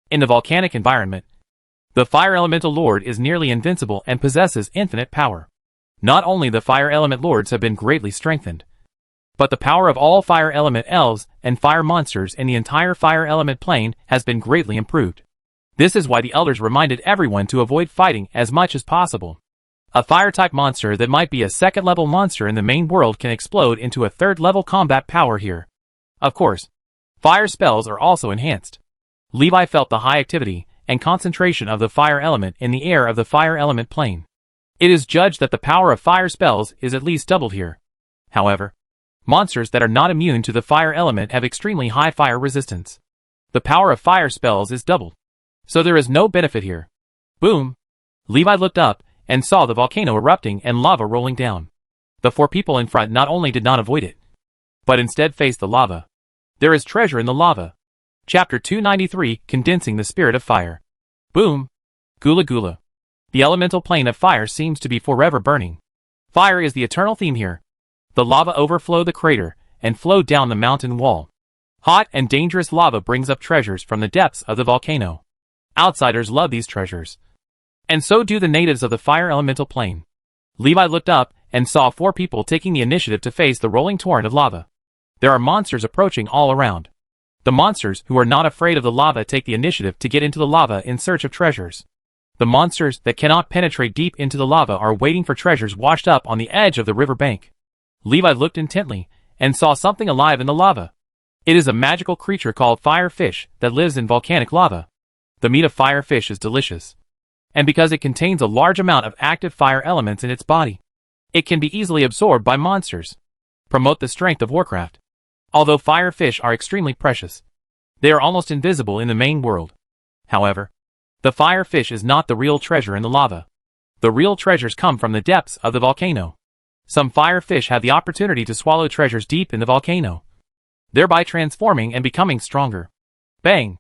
In the volcanic environment, the Fire Elemental Lord is nearly invincible and possesses infinite power. Not only the Fire Element Lords have been greatly strengthened, but the power of all Fire Element Elves and Fire Monsters in the entire Fire Element plane has been greatly improved. This is why the Elders reminded everyone to avoid fighting as much as possible. A Fire-type monster that might be a 2nd-level monster in the main world can explode into a 3rd-level combat power here. Of course, fire spells are also enhanced. Levi felt the high activity and concentration of the fire element in the air of the fire element plane. It is judged that the power of fire spells is at least doubled here. However, monsters that are not immune to the fire element have extremely high fire resistance. The power of fire spells is doubled, so there is no benefit here. Boom! Levi looked up and saw the volcano erupting and lava rolling down. The 4 people in front not only did not avoid it, but instead faced the lava. There is treasure in the lava. Chapter 293, Condensing the Spirit of Fire. Boom. Gula gula. The elemental plane of fire seems to be forever burning. Fire is the eternal theme here. The lava overflowed the crater and flowed down the mountain wall. Hot and dangerous lava brings up treasures from the depths of the volcano. Outsiders love these treasures. And so do the natives of the fire elemental plane. Levi looked up and saw 4 people taking the initiative to face the rolling torrent of lava. There are monsters approaching all around. The monsters who are not afraid of the lava take the initiative to get into the lava in search of treasures. The monsters that cannot penetrate deep into the lava are waiting for treasures washed up on the edge of the river bank. Levi looked intently and saw something alive in the lava. It is a magical creature called fire fish that lives in volcanic lava. The meat of fire fish is delicious. And because it contains a large amount of active fire elements in its body, it can be easily absorbed by monsters. Promote the strength of Warcraft. Although fire fish are extremely precious, they are almost invisible in the main world. However, the fire fish is not the real treasure in the lava. The real treasures come from the depths of the volcano. Some fire fish have the opportunity to swallow treasures deep in the volcano, thereby transforming and becoming stronger. Bang!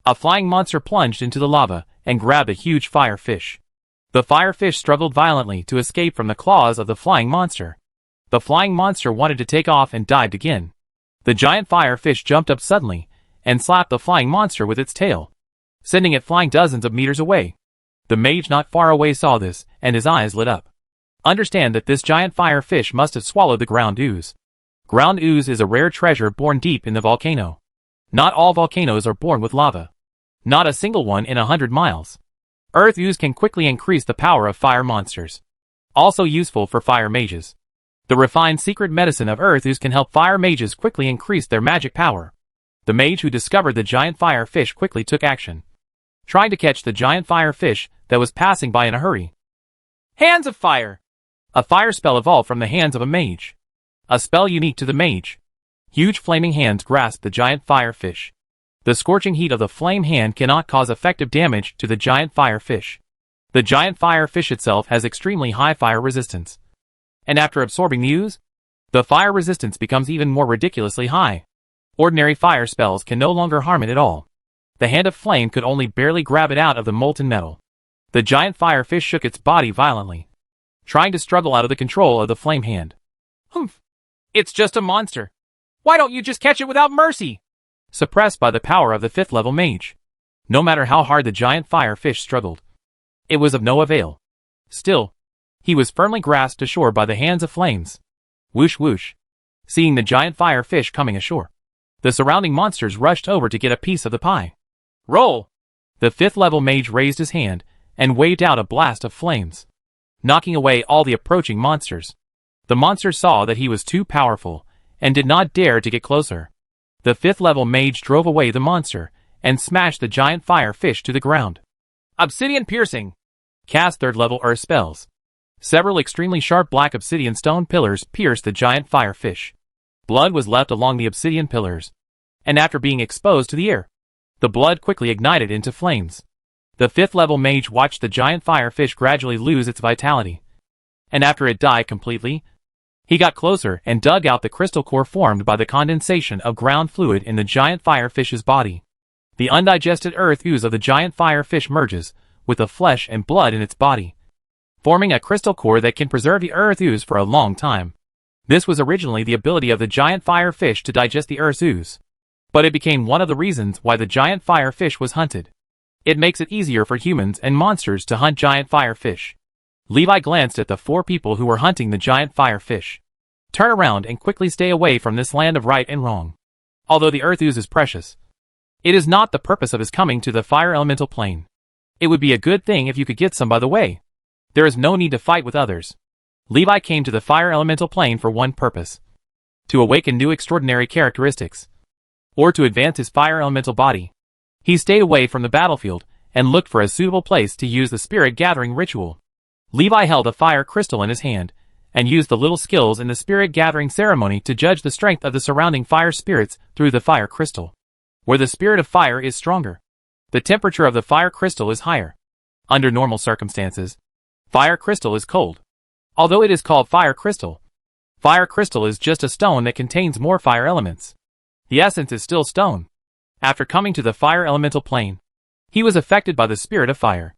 A flying monster plunged into the lava and grabbed a huge fire fish. The fire fish struggled violently to escape from the claws of the flying monster. The flying monster wanted to take off and dived again. The giant fire fish jumped up suddenly and slapped the flying monster with its tail, sending it flying dozens of meters away. The mage not far away saw this, and his eyes lit up. Understand that this giant fire fish must have swallowed the ground ooze. Ground ooze is a rare treasure born deep in the volcano. Not all volcanoes are born with lava. Not a single one in 100 miles. Earth ooze can quickly increase the power of fire monsters. Also useful for fire mages. The refined secret medicine of earth ooze can help fire mages quickly increase their magic power. The mage who discovered the giant fire fish quickly took action, trying to catch the giant fire fish that was passing by in a hurry. Hands of Fire! A fire spell evolved from the hands of a mage. A spell unique to the mage. Huge flaming hands grasped the giant fire fish. The scorching heat of the flame hand cannot cause effective damage to the giant fire fish. The giant fire fish itself has extremely high fire resistance. And after absorbing the ooze, the fire resistance becomes even more ridiculously high. Ordinary fire spells can no longer harm it at all. The hand of flame could only barely grab it out of the molten metal. The giant fire fish shook its body violently, trying to struggle out of the control of the flame hand. Humph! It's just a monster. Why don't you just catch it without mercy? Suppressed by the power of the 5th level mage. No matter how hard the giant fire fish struggled, it was of no avail. Still, he was firmly grasped ashore by the hands of flames. Whoosh whoosh. Seeing the giant fire fish coming ashore, the surrounding monsters rushed over to get a piece of the pie. Roll! The 5th level mage raised his hand and waved out a blast of flames, knocking away all the approaching monsters. The monsters saw that he was too powerful and did not dare to get closer. The 5th level mage drove away the monster and smashed the giant fire fish to the ground. Obsidian Piercing! Cast 3rd level earth spells. Several extremely sharp black obsidian stone pillars pierced the giant fire fish. Blood was left along the obsidian pillars, and after being exposed to the air, the blood quickly ignited into flames. The 5th level mage watched the giant fire fish gradually lose its vitality, and after it died completely, he got closer and dug out the crystal core formed by the condensation of ground fluid in the giant fire fish's body. The undigested earth ooze of the giant fire fish merges with the flesh and blood in its body, forming a crystal core that can preserve the earth ooze for a long time. This was originally the ability of the giant fire fish to digest the earth ooze, but it became one of the reasons why the giant fire fish was hunted. It makes it easier for humans and monsters to hunt giant fire fish. Levi glanced at the 4 people who were hunting the giant fire fish. Turn around and quickly stay away from this land of right and wrong. Although the earth ooze is precious, it is not the purpose of his coming to the fire elemental plane. It would be a good thing if you could get some by the way. There is no need to fight with others. Levi came to the fire elemental plane for one purpose: to awaken new extraordinary characteristics, or to advance his fire elemental body. He stayed away from the battlefield and looked for a suitable place to use the spirit gathering ritual. Levi held a fire crystal in his hand and used the little skills in the spirit gathering ceremony to judge the strength of the surrounding fire spirits through the fire crystal. Where the spirit of fire is stronger, the temperature of the fire crystal is higher. Under normal circumstances, fire crystal is cold. Although it is called fire crystal is just a stone that contains more fire elements. The essence is still stone. After coming to the fire elemental plane, he was affected by the spirit of fire.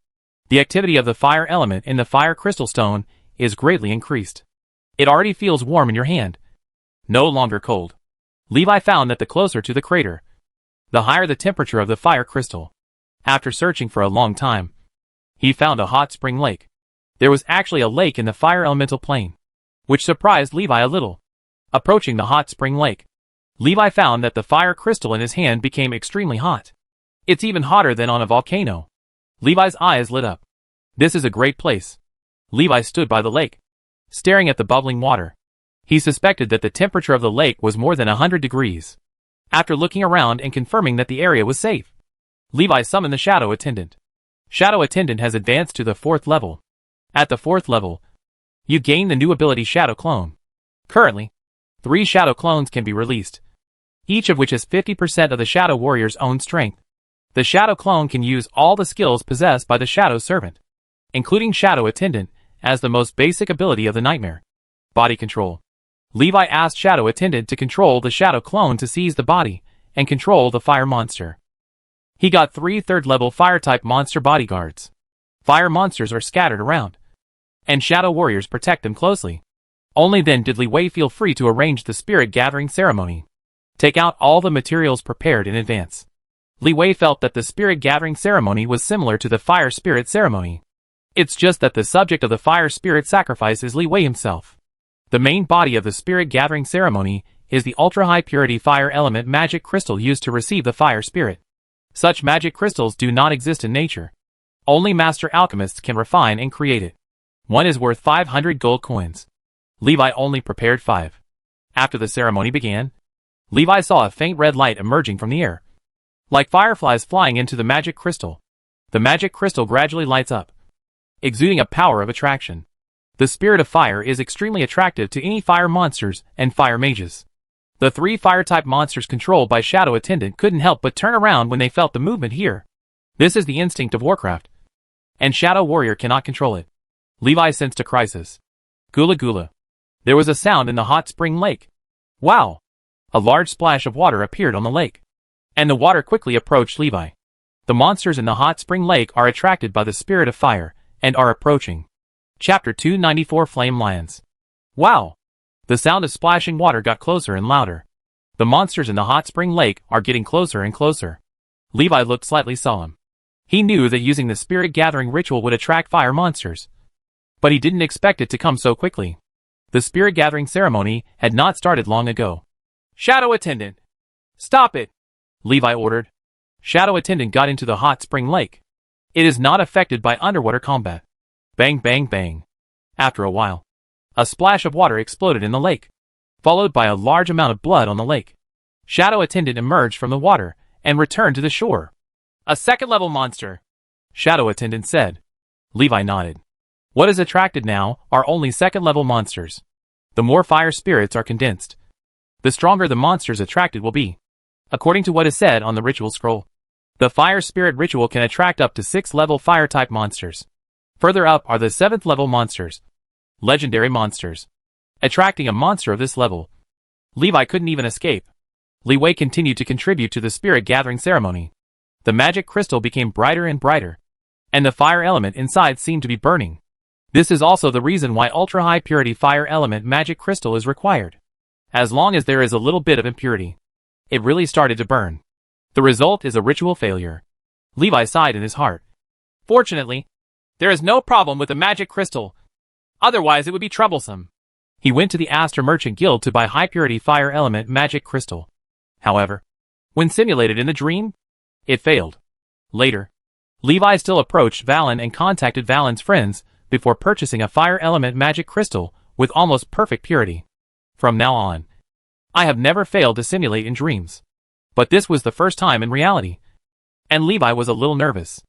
The activity of the fire element in the fire crystal stone is greatly increased. It already feels warm in your hand, no longer cold. Levi found that the closer to the crater, the higher the temperature of the fire crystal. After searching for a long time, he found a hot spring lake. There was actually a lake in the fire elemental plane, which surprised Levi a little. Approaching the hot spring lake, Levi found that the fire crystal in his hand became extremely hot. It's even hotter than on a volcano. Levi's eyes lit up. This is a great place. Levi stood by the lake, staring at the bubbling water. He suspected that the temperature of the lake was more than 100 degrees. After looking around and confirming that the area was safe, Levi summoned the Shadow Attendant. Shadow Attendant has advanced to the 4th level. At the 4th level, you gain the new ability Shadow Clone. Currently, 3 Shadow Clones can be released, each of which has 50% of the Shadow Warrior's own strength. The Shadow Clone can use all the skills possessed by the Shadow Servant, including Shadow Attendant, as the most basic ability of the Nightmare. Body Control. Levi asked Shadow Attendant to control the Shadow Clone to seize the body and control the fire monster. He got 3 3rd-level fire-type monster bodyguards. Fire monsters are scattered around, and Shadow Warriors protect them closely. Only then did Li Wei feel free to arrange the spirit gathering ceremony. Take out all the materials prepared in advance. Li Wei felt that the spirit gathering ceremony was similar to the fire spirit ceremony. It's just that the subject of the fire spirit sacrifice is Li Wei himself. The main body of the spirit gathering ceremony is the ultra-high purity fire element magic crystal used to receive the fire spirit. Such magic crystals do not exist in nature. Only master alchemists can refine and create it. One is worth 500 gold coins. Levi only prepared 5. After the ceremony began, Levi saw a faint red light emerging from the air, like fireflies flying into the magic crystal. The magic crystal gradually lights up, exuding a power of attraction. The spirit of fire is extremely attractive to any fire monsters and fire mages. The 3 fire-type monsters controlled by Shadow Attendant couldn't help but turn around when they felt the movement here. This is the instinct of Warcraft, and Shadow Warrior cannot control it. Levi sensed a crisis. Gula gula. There was a sound in the hot spring lake. Wow! A large splash of water appeared on the lake, and the water quickly approached Levi. The monsters in the hot spring lake are attracted by the spirit of fire and are approaching. Chapter 294 Flame Lions. Wow! The sound of splashing water got closer and louder. The monsters in the hot spring lake are getting closer and closer. Levi looked slightly solemn. He knew that using the spirit gathering ritual would attract fire monsters, but he didn't expect it to come so quickly. The spirit gathering ceremony had not started long ago. Shadow Attendant! Stop it! Levi ordered. Shadow Attendant got into the hot spring lake. It is not affected by underwater combat. Bang bang bang. After a while, a splash of water exploded in the lake, followed by a large amount of blood on the lake. Shadow Attendant emerged from the water and returned to the shore. A 2nd-level monster, Shadow Attendant said. Levi nodded. What is attracted now are only 2nd-level monsters. The more fire spirits are condensed, the stronger the monsters attracted will be. According to what is said on the ritual scroll, the fire spirit ritual can attract up to 6th-level fire-type monsters. Further up are the 7th-level monsters, legendary monsters. Attracting a monster of this level, Levi couldn't even escape. Li Wei continued to contribute to the spirit gathering ceremony. The magic crystal became brighter and brighter, and the fire element inside seemed to be burning. This is also the reason why ultra-high purity fire element magic crystal is required. As long as there is a little bit of impurity, it really started to burn. The result is a ritual failure. Levi sighed in his heart. Fortunately, there is no problem with the magic crystal. Otherwise it would be troublesome. He went to the Aster Merchant Guild to buy high-purity fire element magic crystal. However, when simulated in the dream, it failed. Later, Levi still approached Valen and contacted Valen's friends before purchasing a fire element magic crystal with almost perfect purity. From now on, I have never failed to simulate in dreams. But this was the first time in reality, and Levi was a little nervous.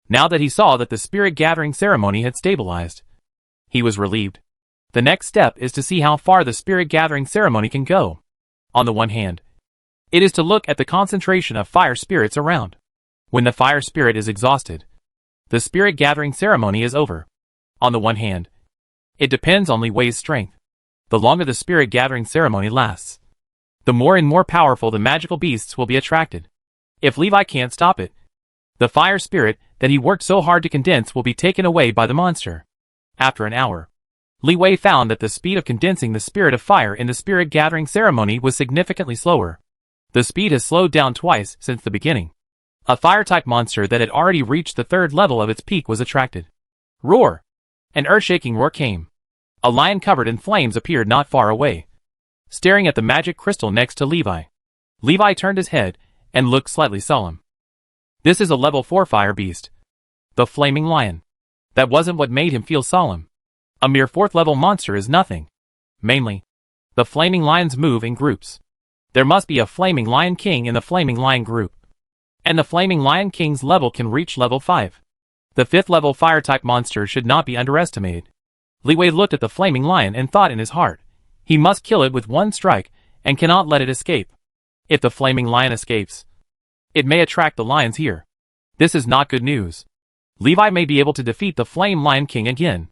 Now that he saw that the spirit gathering ceremony had stabilized, he was relieved. The next step is to see how far the spirit gathering ceremony can go. On the one hand, it is to look at the concentration of fire spirits around. When the fire spirit is exhausted, the spirit gathering ceremony is over. On the one hand, it depends on Li Wei's strength. The longer the spirit gathering ceremony lasts, the more and more powerful the magical beasts will be attracted. If Levi can't stop it, the fire spirit that he worked so hard to condense will be taken away by the monster. After an hour, Li Wei found that the speed of condensing the spirit of fire in the spirit gathering ceremony was significantly slower. The speed has slowed down twice since the beginning. A fire-type monster that had already reached the third level of its peak was attracted. Roar! An earth-shaking roar came. A lion covered in flames appeared not far away, staring at the magic crystal next to Levi. Levi turned his head and looked slightly solemn. This is a level 4 fire beast. The flaming lion. That wasn't what made him feel solemn. A mere 4th level monster is nothing. Mainly, the flaming lions move in groups. There must be a flaming lion king in the flaming lion group. And the flaming lion king's level can reach level 5. The 5th level fire type monster should not be underestimated. Li Wei looked at the flaming lion and thought in his heart, he must kill it with one strike and cannot let it escape. If the flaming lion escapes, it may attract the lions here. This is not good news. Levi may be able to defeat the Flame Lion King again,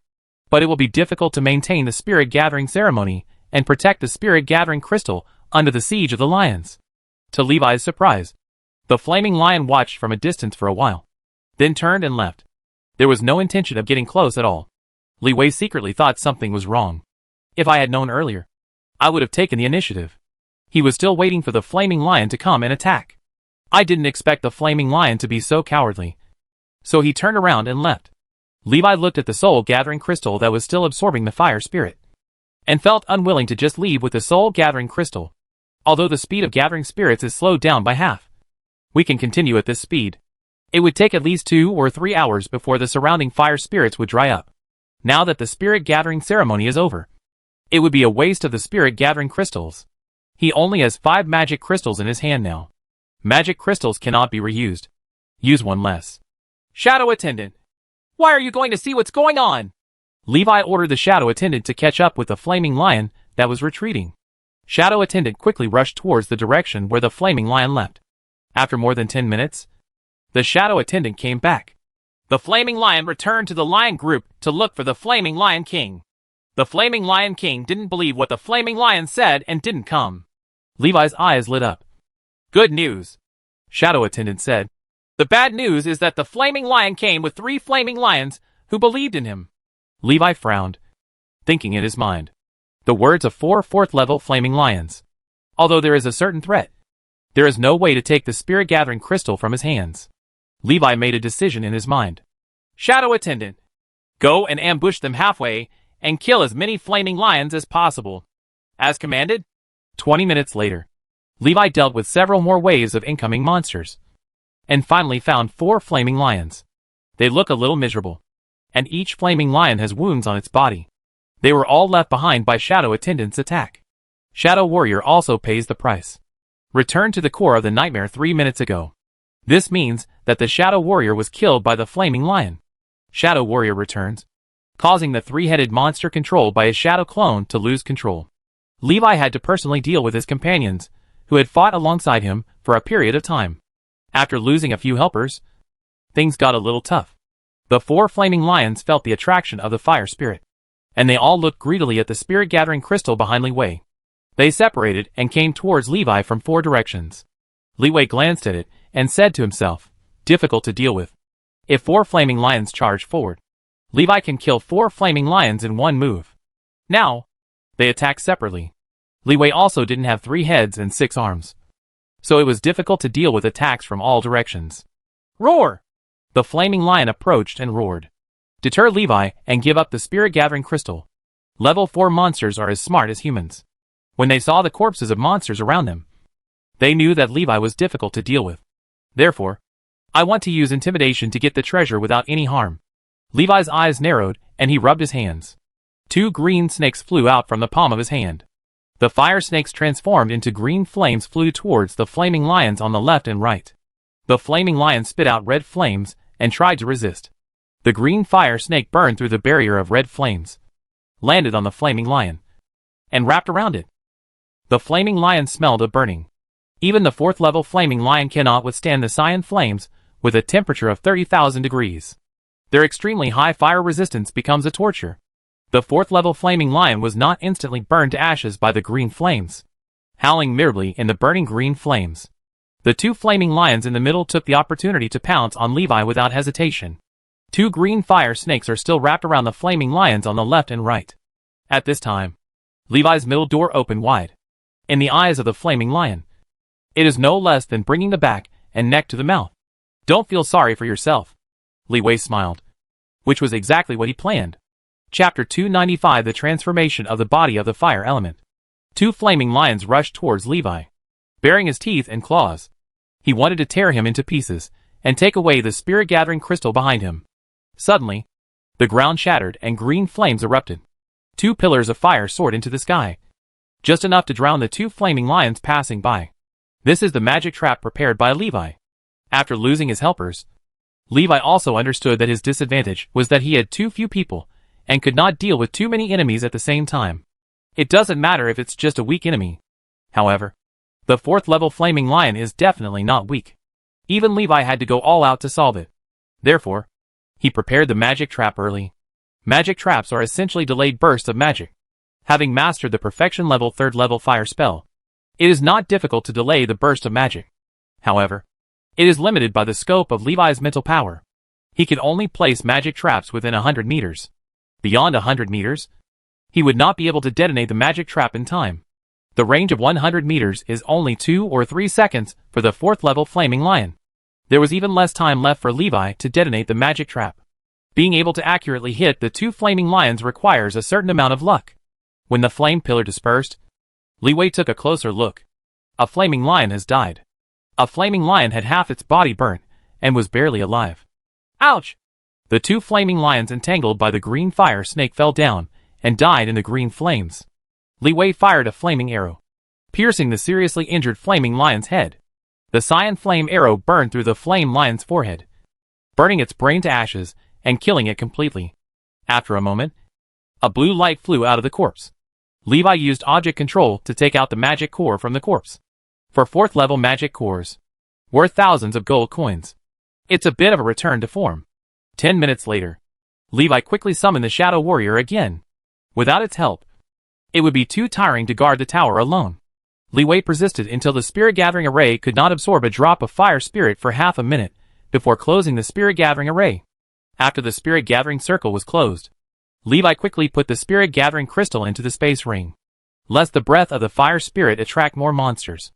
but it will be difficult to maintain the spirit gathering ceremony and protect the spirit gathering crystal under the siege of the lions. To Levi's surprise, the flaming lion watched from a distance for a while, then turned and left. There was no intention of getting close at all. Li Wei secretly thought something was wrong. If I had known earlier, I would have taken the initiative. He was still waiting for the flaming lion to come and attack. I didn't expect the flaming lion to be so cowardly. So he turned around and left. Levi looked at the soul-gathering crystal that was still absorbing the fire spirit, and felt unwilling to just leave with the soul-gathering crystal. Although the speed of gathering spirits is slowed down by half, we can continue at this speed. It would take at least 2 or 3 hours before the surrounding fire spirits would dry up. Now that the spirit gathering ceremony is over, it would be a waste of the spirit gathering crystals. He only has 5 magic crystals in his hand now. Magic crystals cannot be reused. Use one less. Shadow attendant, why are you going to see what's going on? Levi ordered the shadow attendant to catch up with the flaming lion that was retreating. Shadow attendant quickly rushed towards the direction where the flaming lion left. After more than 10 minutes, the shadow attendant came back. The flaming lion returned to the lion group to look for the flaming lion king. The flaming lion king didn't believe what the flaming lion said and didn't come. Levi's eyes lit up. Good news, shadow attendant said. The bad news is that the flaming lion came with 3 flaming lions who believed in him. Levi frowned, thinking in his mind the words of 4 4th level flaming lions. Although there is a certain threat, there is no way to take the spirit gathering crystal from his hands. Levi made a decision in his mind. Shadow attendant, go and ambush them halfway and kill as many flaming lions as possible. As commanded. 20 minutes later, Levi dealt with several more waves of incoming monsters, and finally found 4 flaming lions. They look a little miserable, and each flaming lion has wounds on its body. They were all left behind by Shadow Attendant's attack. Shadow Warrior also pays the price. Returned to the core of the nightmare 3 minutes ago. This means that the Shadow Warrior was killed by the flaming lion. Shadow Warrior returns, causing the 3-headed monster controlled by his shadow clone to lose control. Levi had to personally deal with his companions, who had fought alongside him for a period of time. After losing a few helpers, things got a little tough. The 4 flaming lions felt the attraction of the fire spirit, and they all looked greedily at the spirit gathering crystal behind Li Wei. They separated and came towards Levi from 4 directions. Li Wei glanced at it and said to himself, difficult to deal with. If 4 flaming lions charge forward, Levi can kill 4 flaming lions in one move. Now, they attacked separately. Li Wei also didn't have 3 heads and 6 arms, so it was difficult to deal with attacks from all directions. Roar! The flaming lion approached and roared. Deter Levi and give up the spirit gathering crystal. Level 4 monsters are as smart as humans. When they saw the corpses of monsters around them, they knew that Levi was difficult to deal with. Therefore, I want to use intimidation to get the treasure without any harm. Levi's eyes narrowed and he rubbed his hands. 2 green snakes flew out from the palm of his hand. The fire snakes transformed into green flames flew towards the flaming lions on the left and right. The flaming lion spit out red flames and tried to resist. The green fire snake burned through the barrier of red flames, landed on the flaming lion, and wrapped around it. The flaming lion smelled of burning. Even the 4th level flaming lion cannot withstand the cyan flames with a temperature of 30,000 degrees. Their extremely high fire resistance becomes a torture. The 4th level flaming lion was not instantly burned to ashes by the green flames. howling miserably in the burning green flames. The two flaming lions in the middle took the opportunity to pounce on Levi without hesitation. Two green fire snakes are still wrapped around the flaming lions on the left and right. At this time, Levi's middle door opened wide. In the eyes of the flaming lion, it is no less than bringing the back and neck to the mouth. Don't feel sorry for yourself. Levi smiled, which was exactly what he planned. Chapter 295: The Transformation of the Body of the Fire Element. Two flaming lions rushed towards Levi, baring his teeth and claws. He wanted to tear him into pieces and take away the spirit-gathering crystal behind him. Suddenly, the ground shattered and green flames erupted. Two pillars of fire soared into the sky, just enough to drown the two flaming lions passing by. This is the magic trap prepared by Levi. After losing his helpers, Levi also understood that his disadvantage was that he had too few people and could not deal with too many enemies at the same time. It doesn't matter if it's just a weak enemy. However, the 4th level flaming lion is definitely not weak. Even Levi had to go all out to solve it. Therefore, he prepared the magic trap early. Magic traps are essentially delayed bursts of magic. Having mastered the perfection level 3rd level fire spell, it is not difficult to delay the burst of magic. However, it is limited by the scope of Levi's mental power. He could only place magic traps within 100 meters. Beyond 100 meters, he would not be able to detonate the magic trap in time. The range of 100 meters is only 2 or 3 seconds for the 4th level flaming lion. There was even less time left for Levi to detonate the magic trap. Being able to accurately hit the two flaming lions requires a certain amount of luck. When the flame pillar dispersed, Levi took a closer look. A flaming lion has died. A flaming lion had half its body burnt and was barely alive. Ouch! The two flaming lions entangled by the green fire snake fell down and died in the green flames. Levi fired a flaming arrow, piercing the seriously injured flaming lion's head. The cyan flame arrow burned through the flame lion's forehead, burning its brain to ashes and killing it completely. After a moment, a blue light flew out of the corpse. Levi used object control to take out the magic core from the corpse. For 4th level magic cores, worth thousands of gold coins. It's a bit of a return to form. 10 minutes later, Levi quickly summoned the Shadow Warrior again. Without its help, it would be too tiring to guard the tower alone. Levi persisted until the spirit-gathering array could not absorb a drop of fire spirit for half a minute before closing the spirit-gathering array. After the spirit-gathering circle was closed, Levi quickly put the spirit-gathering crystal into the space ring, lest the breath of the fire spirit attract more monsters.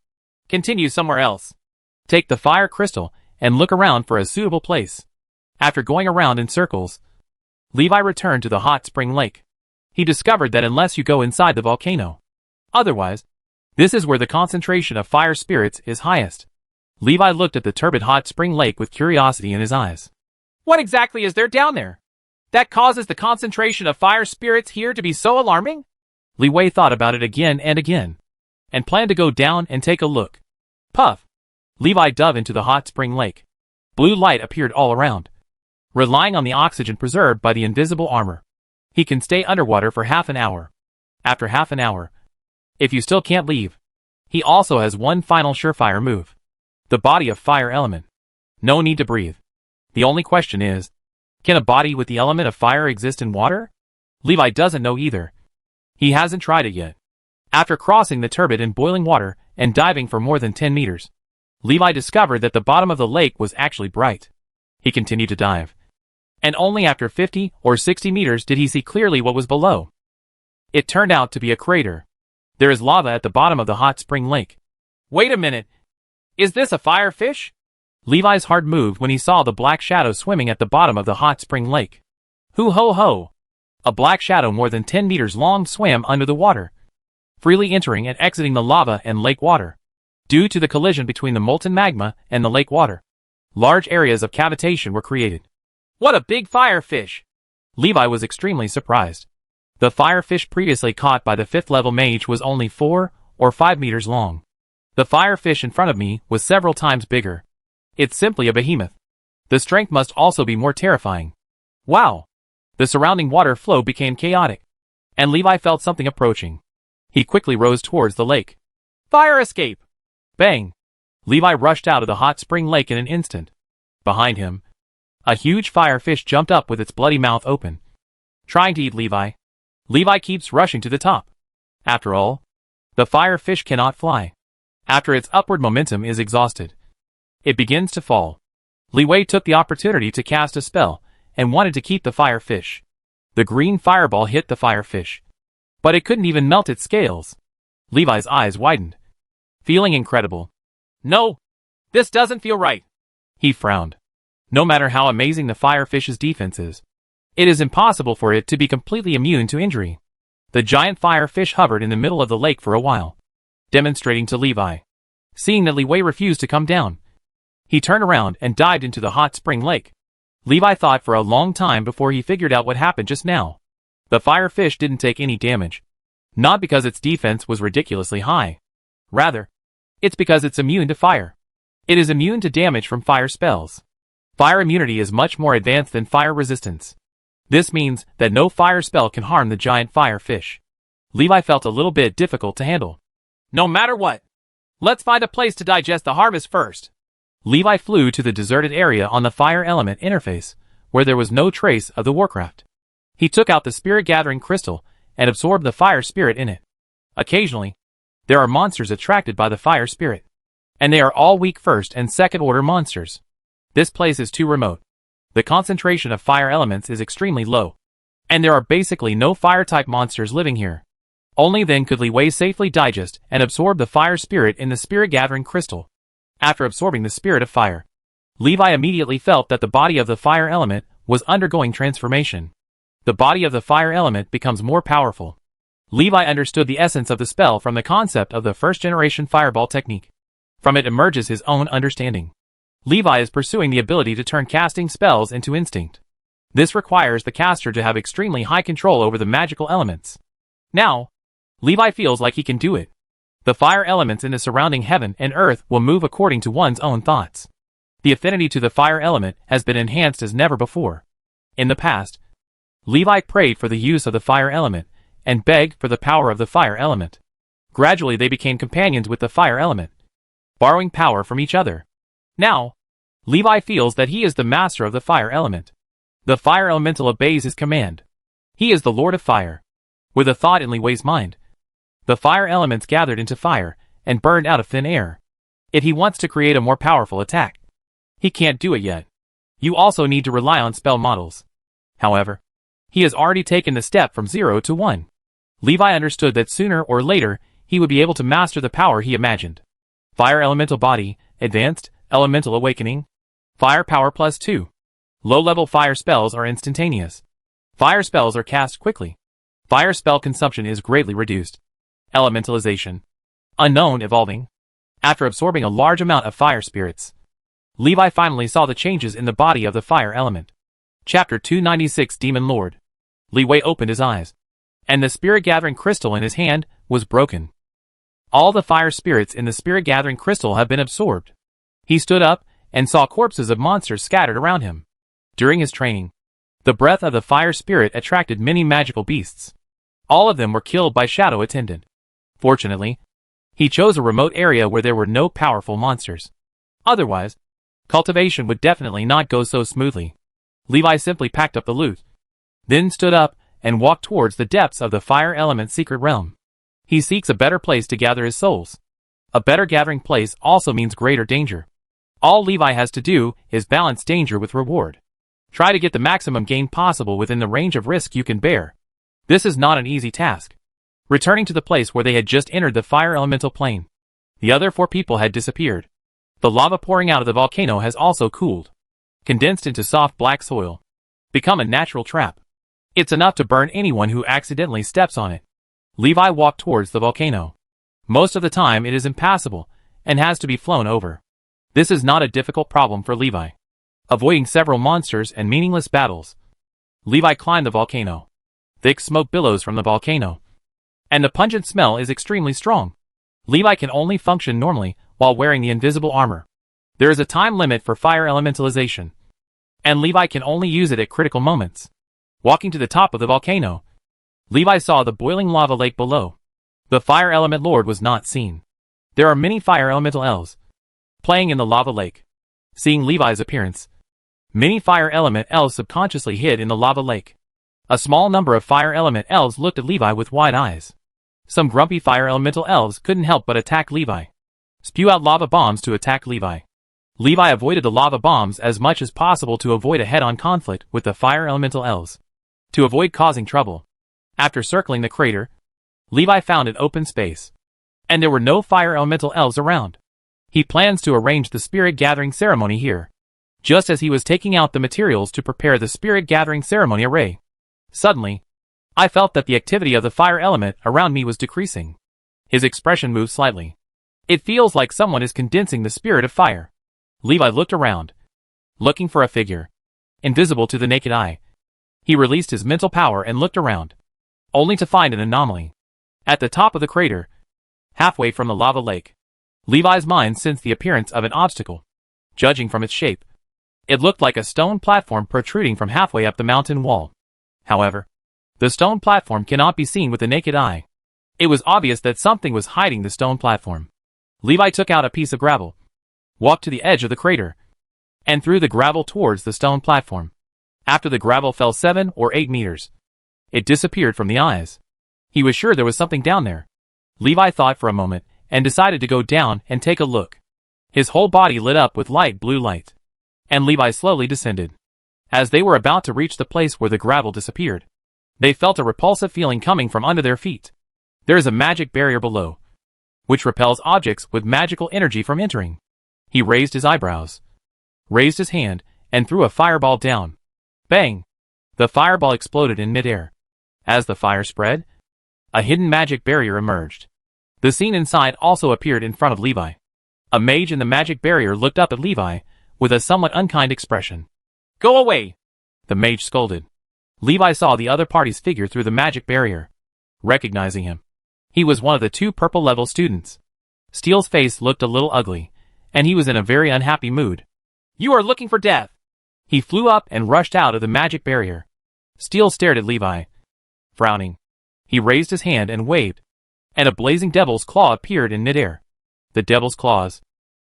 Continue somewhere else. Take the fire crystal and look around for a suitable place. After going around in circles, Levi returned to the hot spring lake. He discovered that unless you go inside the volcano, otherwise, this is where the concentration of fire spirits is highest. Levi looked at the turbid hot spring lake with curiosity in his eyes. What exactly is there down there that causes the concentration of fire spirits here to be so alarming? Levi thought about it again and planned to go down and take a look. Puff! Levi dove into the hot spring lake. Blue light appeared all around. Relying on the oxygen preserved by the invisible armor, he can stay underwater for half an hour. After half an hour, if you still can't leave, he also has one final surefire move. The body of fire element. No need to breathe. The only question is, can a body with the element of fire exist in water? Levi doesn't know either. He hasn't tried it yet. After crossing the turbid and boiling water and diving for more than 10 meters, Levi discovered that the bottom of the lake was actually bright. He continued to dive, and only after 50 or 60 meters did he see clearly what was below. It turned out to be a crater. There is lava at the bottom of the hot spring lake. Wait a minute. Is this a firefish? Levi's heart moved when he saw the black shadow swimming at the bottom of the hot spring lake. Hoo ho ho! A black shadow more than 10 meters long swam under the water, freely entering and exiting the lava and lake water. Due to the collision between the molten magma and the lake water, large areas of cavitation were created. What a big firefish! Levi was extremely surprised. The firefish previously caught by the 5th level mage was only 4 or 5 meters long. The firefish in front of me was several times bigger. It's simply a behemoth. The strength must also be more terrifying. Wow! The surrounding water flow became chaotic, and Levi felt something approaching. He quickly rose towards the lake. Fire escape! Bang! Levi rushed out of the hot spring lake in an instant. Behind him, a huge firefish jumped up with its bloody mouth open, trying to eat Levi. Levi keeps rushing to the top. After all, The fire fish cannot fly. After its upward momentum is exhausted, it begins to fall. Li Wei took the opportunity to cast a spell and wanted to keep the fire fish. The green fireball hit the fire fish, but it couldn't even melt its scales. Levi's eyes widened, feeling incredible. No, this doesn't feel right. He frowned. No matter how amazing the fire fish's defense is, it is impossible for it to be completely immune to injury. The giant fire fish hovered in the middle of the lake for a while, demonstrating to Levi. Seeing that Li Wei refused to come down, he turned around and dived into the hot spring lake. Levi thought for a long time before he figured out what happened just now. The fire fish didn't take any damage. Not because its defense was ridiculously high. Rather, it's because it's immune to fire. It is immune to damage from fire spells. Fire immunity is much more advanced than fire resistance. This means that no fire spell can harm the giant fire fish. Levi felt a little bit difficult to handle. No matter what, let's find a place to digest the harvest first. Levi flew to the deserted area on the fire element interface, where there was no trace of the warcraft. He took out the spirit gathering crystal and absorbed the fire spirit in it. Occasionally, there are monsters attracted by the fire spirit, and they are all weak first and second order monsters. This place is too remote. The concentration of fire elements is extremely low, and there are basically no fire-type monsters living here. Only then could Li Wei safely digest and absorb the fire spirit in the spirit-gathering crystal. After absorbing the spirit of fire, Levi immediately felt that the body of the fire element was undergoing transformation. The body of the fire element becomes more powerful. Levi understood the essence of the spell from the concept of the first-generation fireball technique. From it emerges his own understanding. Levi is pursuing the ability to turn casting spells into instinct. This requires the caster to have extremely high control over the magical elements. Now, Levi feels like he can do it. The fire elements in the surrounding heaven and earth will move according to one's own thoughts. The affinity to the fire element has been enhanced as never before. In the past, Levi prayed for the use of the fire element and begged for the power of the fire element. Gradually they became companions with the fire element, borrowing power from each other. Now, Levi feels that he is the master of the fire element. The fire elemental obeys his command. He is the Lord of Fire. With a thought in Li Wei's mind, the fire elements gathered into fire and burned out of thin air. If he wants to create a more powerful attack, he can't do it yet. You also need to rely on spell models. However, he has already taken the step from 0 to 1. Levi understood that sooner or later he would be able to master the power he imagined. Fire Elemental Body, Advanced, Elemental Awakening. Fire Power +2. Low-level fire spells are instantaneous. Fire spells are cast quickly. Fire spell consumption is greatly reduced. Elementalization. Unknown Evolving. After absorbing a large amount of fire spirits, Levi finally saw the changes in the body of the fire element. Chapter 296 Demon Lord. Li Wei opened his eyes, and the spirit-gathering crystal in his hand was broken. All the fire spirits in the spirit-gathering crystal have been absorbed. He stood up and saw corpses of monsters scattered around him. During his training, the breath of the fire spirit attracted many magical beasts. All of them were killed by Shadow Attendant. Fortunately, he chose a remote area where there were no powerful monsters. Otherwise, cultivation would definitely not go so smoothly. Levi simply packed up the loot, then stood up and walked towards the depths of the fire element secret realm. He seeks a better place to gather his souls. A better gathering place also means greater danger. All Levi has to do is balance danger with reward. Try to get the maximum gain possible within the range of risk you can bear. This is not an easy task. Returning to the place where they had just entered the fire elemental plane, the other 4 people had disappeared. The lava pouring out of the volcano has also cooled, condensed into soft black soil, become a natural trap. It's enough to burn anyone who accidentally steps on it. Levi walked towards the volcano. Most of the time it is impassable and has to be flown over. This is not a difficult problem for Levi. Avoiding several monsters and meaningless battles, Levi climbed the volcano. Thick smoke billows from the volcano, and the pungent smell is extremely strong. Levi can only function normally while wearing the invisible armor. There is a time limit for fire elementalization, and Levi can only use it at critical moments. Walking to the top of the volcano, Levi saw the boiling lava lake below. The fire element lord was not seen. There are many fire elemental elves playing in the lava lake. Seeing Levi's appearance, many fire element elves subconsciously hid in the lava lake. A small number of fire element elves looked at Levi with wide eyes. Some grumpy fire elemental elves couldn't help but attack Levi. Spew out lava bombs to attack Levi. Levi avoided the lava bombs as much as possible to avoid a head-on conflict with the fire elemental elves. To avoid causing trouble. After circling the crater, Levi found an open space. And there were no fire elemental elves around. He plans to arrange the spirit gathering ceremony here. Just as he was taking out the materials to prepare the spirit gathering ceremony array. Suddenly, I felt that the activity of the fire element around me was decreasing. His expression moved slightly. It feels like someone is condensing the spirit of fire. Levi looked around, looking for a figure, invisible to the naked eye. He released his mental power and looked around, only to find an anomaly. At the top of the crater, halfway from the lava lake, Levi's mind sensed the appearance of an obstacle. Judging from its shape, it looked like a stone platform protruding from halfway up the mountain wall. However, the stone platform cannot be seen with the naked eye. It was obvious that something was hiding the stone platform. Levi took out a piece of gravel, walked to the edge of the crater, and threw the gravel towards the stone platform. After the gravel fell 7 or 8 meters, it disappeared from the eyes. He was sure there was something down there. Levi thought for a moment and decided to go down and take a look. His whole body lit up with light blue light, and Levi slowly descended. As they were about to reach the place where the gravel disappeared, they felt a repulsive feeling coming from under their feet. There is a magic barrier below, which repels objects with magical energy from entering. He raised his eyebrows, raised his hand, and threw a fireball down. Bang! The fireball exploded in midair. As the fire spread, a hidden magic barrier emerged. The scene inside also appeared in front of Levi. A mage in the magic barrier looked up at Levi with a somewhat unkind expression. "Go away!" the mage scolded. Levi saw the other party's figure through the magic barrier. Recognizing him, he was one of the 2 purple-level students. Steel's face looked a little ugly, and he was in a very unhappy mood. "You are looking for death!" He flew up and rushed out of the magic barrier. Steel stared at Levi. Frowning, he raised his hand and waved, and a blazing devil's claw appeared in midair. The devil's claws,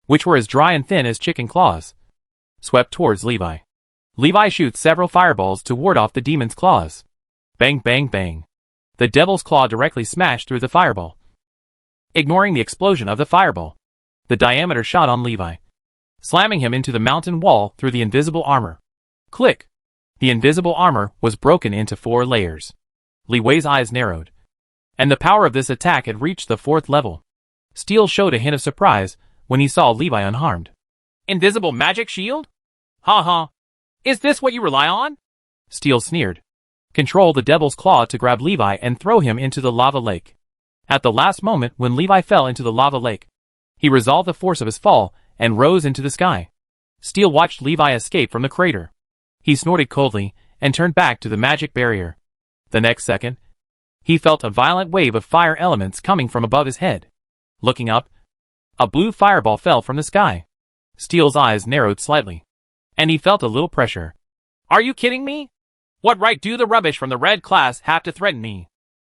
which were as dry and thin as chicken claws, swept towards Levi. Levi shoots several fireballs to ward off the demon's claws. Bang, bang, bang. The devil's claw directly smashed through the fireball. Ignoring the explosion of the fireball, the diameter shot on Levi, slamming him into the mountain wall through the invisible armor. Click! The invisible armor was broken into 4 layers. Levi's eyes narrowed, and the power of this attack had reached the 4th level. Steel showed a hint of surprise when he saw Levi unharmed. "Invisible magic shield? Ha ha! Is this what you rely on?" Steel sneered. Control the devil's claw to grab Levi and throw him into the lava lake. At the last moment when Levi fell into the lava lake, he resolved the force of his fall and rose into the sky. Steel watched Levi escape from the crater. He snorted coldly and turned back to the magic barrier. The next second, he felt a violent wave of fire elements coming from above his head. Looking up, a blue fireball fell from the sky. Steel's eyes narrowed slightly, and he felt a little pressure. "Are you kidding me? What right do the rubbish from the red class have to threaten me?"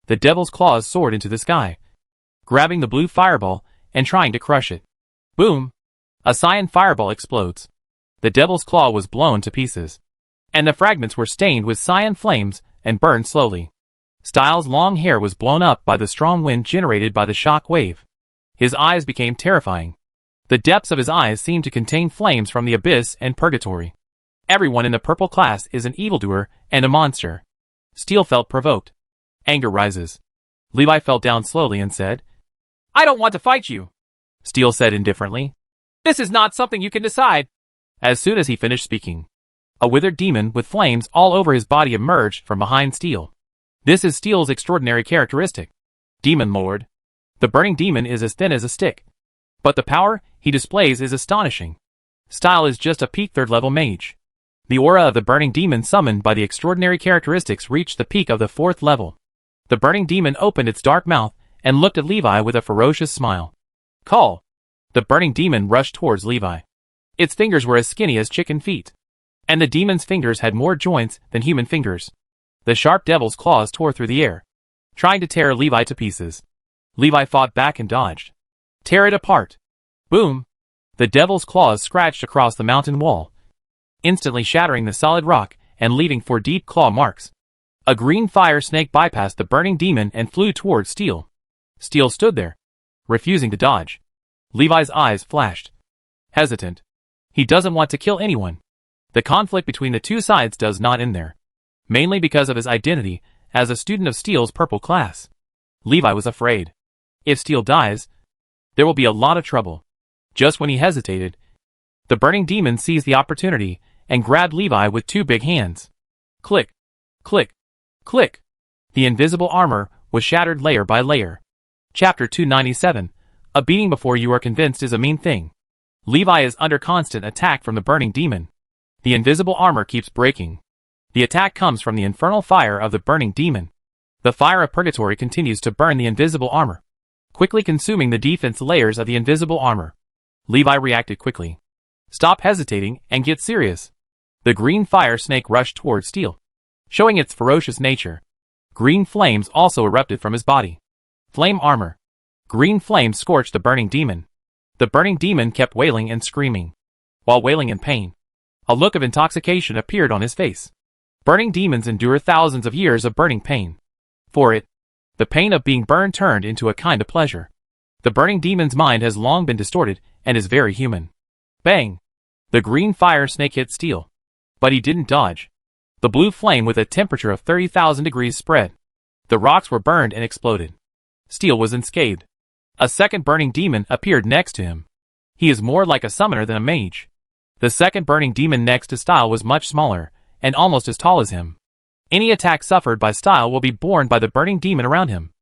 The devil's claws soared into the sky, grabbing the blue fireball and trying to crush it. Boom! A cyan fireball explodes. The devil's claw was blown to pieces, and the fragments were stained with cyan flames and burned slowly. Styles' long hair was blown up by the strong wind generated by the shock wave. His eyes became terrifying. The depths of his eyes seemed to contain flames from the abyss and purgatory. Everyone in the purple class is an evildoer and a monster. Steel felt provoked. Anger rises. Levi fell down slowly and said, "I don't want to fight you," Steel said indifferently. "This is not something you can decide." As soon as he finished speaking, a withered demon with flames all over his body emerged from behind Steel. This is Steel's extraordinary characteristic. Demon Lord. The burning demon is as thin as a stick, but the power he displays is astonishing. Style is just a peak 3rd level mage. The aura of the burning demon summoned by the extraordinary characteristics reached the peak of the 4th level. The burning demon opened its dark mouth and looked at Levi with a ferocious smile. "Call!" The burning demon rushed towards Levi. Its fingers were as skinny as chicken feet, and the demon's fingers had more joints than human fingers. The sharp devil's claws tore through the air, trying to tear Levi to pieces. Levi fought back and dodged. Tear it apart. Boom! The devil's claws scratched across the mountain wall, instantly shattering the solid rock and leaving 4 deep claw marks. A green fire snake bypassed the burning demon and flew towards Steel. Steel stood there, refusing to dodge. Levi's eyes flashed. Hesitant. He doesn't want to kill anyone. The conflict between the two sides does not end there. Mainly because of his identity as a student of Steel's purple class. Levi was afraid. If Steel dies, there will be a lot of trouble. Just when he hesitated, the burning demon seized the opportunity and grabbed Levi with two big hands. Click, click, click. The invisible armor was shattered layer by layer. Chapter 297, A beating before you are convinced is a mean thing. Levi is under constant attack from the burning demon. The invisible armor keeps breaking. The attack comes from the infernal fire of the burning demon. The fire of purgatory continues to burn the invisible armor, quickly consuming the defense layers of the invisible armor. Levi reacted quickly. Stop hesitating and get serious. The green fire snake rushed towards Steel, showing its ferocious nature. Green flames also erupted from his body. Flame armor. Green flames scorched the burning demon. The burning demon kept wailing and screaming. While wailing in pain, a look of intoxication appeared on his face. Burning demons endure thousands of years of burning pain. For it, the pain of being burned turned into a kind of pleasure. The burning demon's mind has long been distorted and is very human. Bang! The green fire snake hit Steel. But he didn't dodge. The blue flame with a temperature of 30,000 degrees spread. The rocks were burned and exploded. Steel was unscathed. A second burning demon appeared next to him. He is more like a summoner than a mage. The second burning demon next to Style was much smaller, and almost as tall as him. Any attack suffered by Style will be borne by the burning demon around him.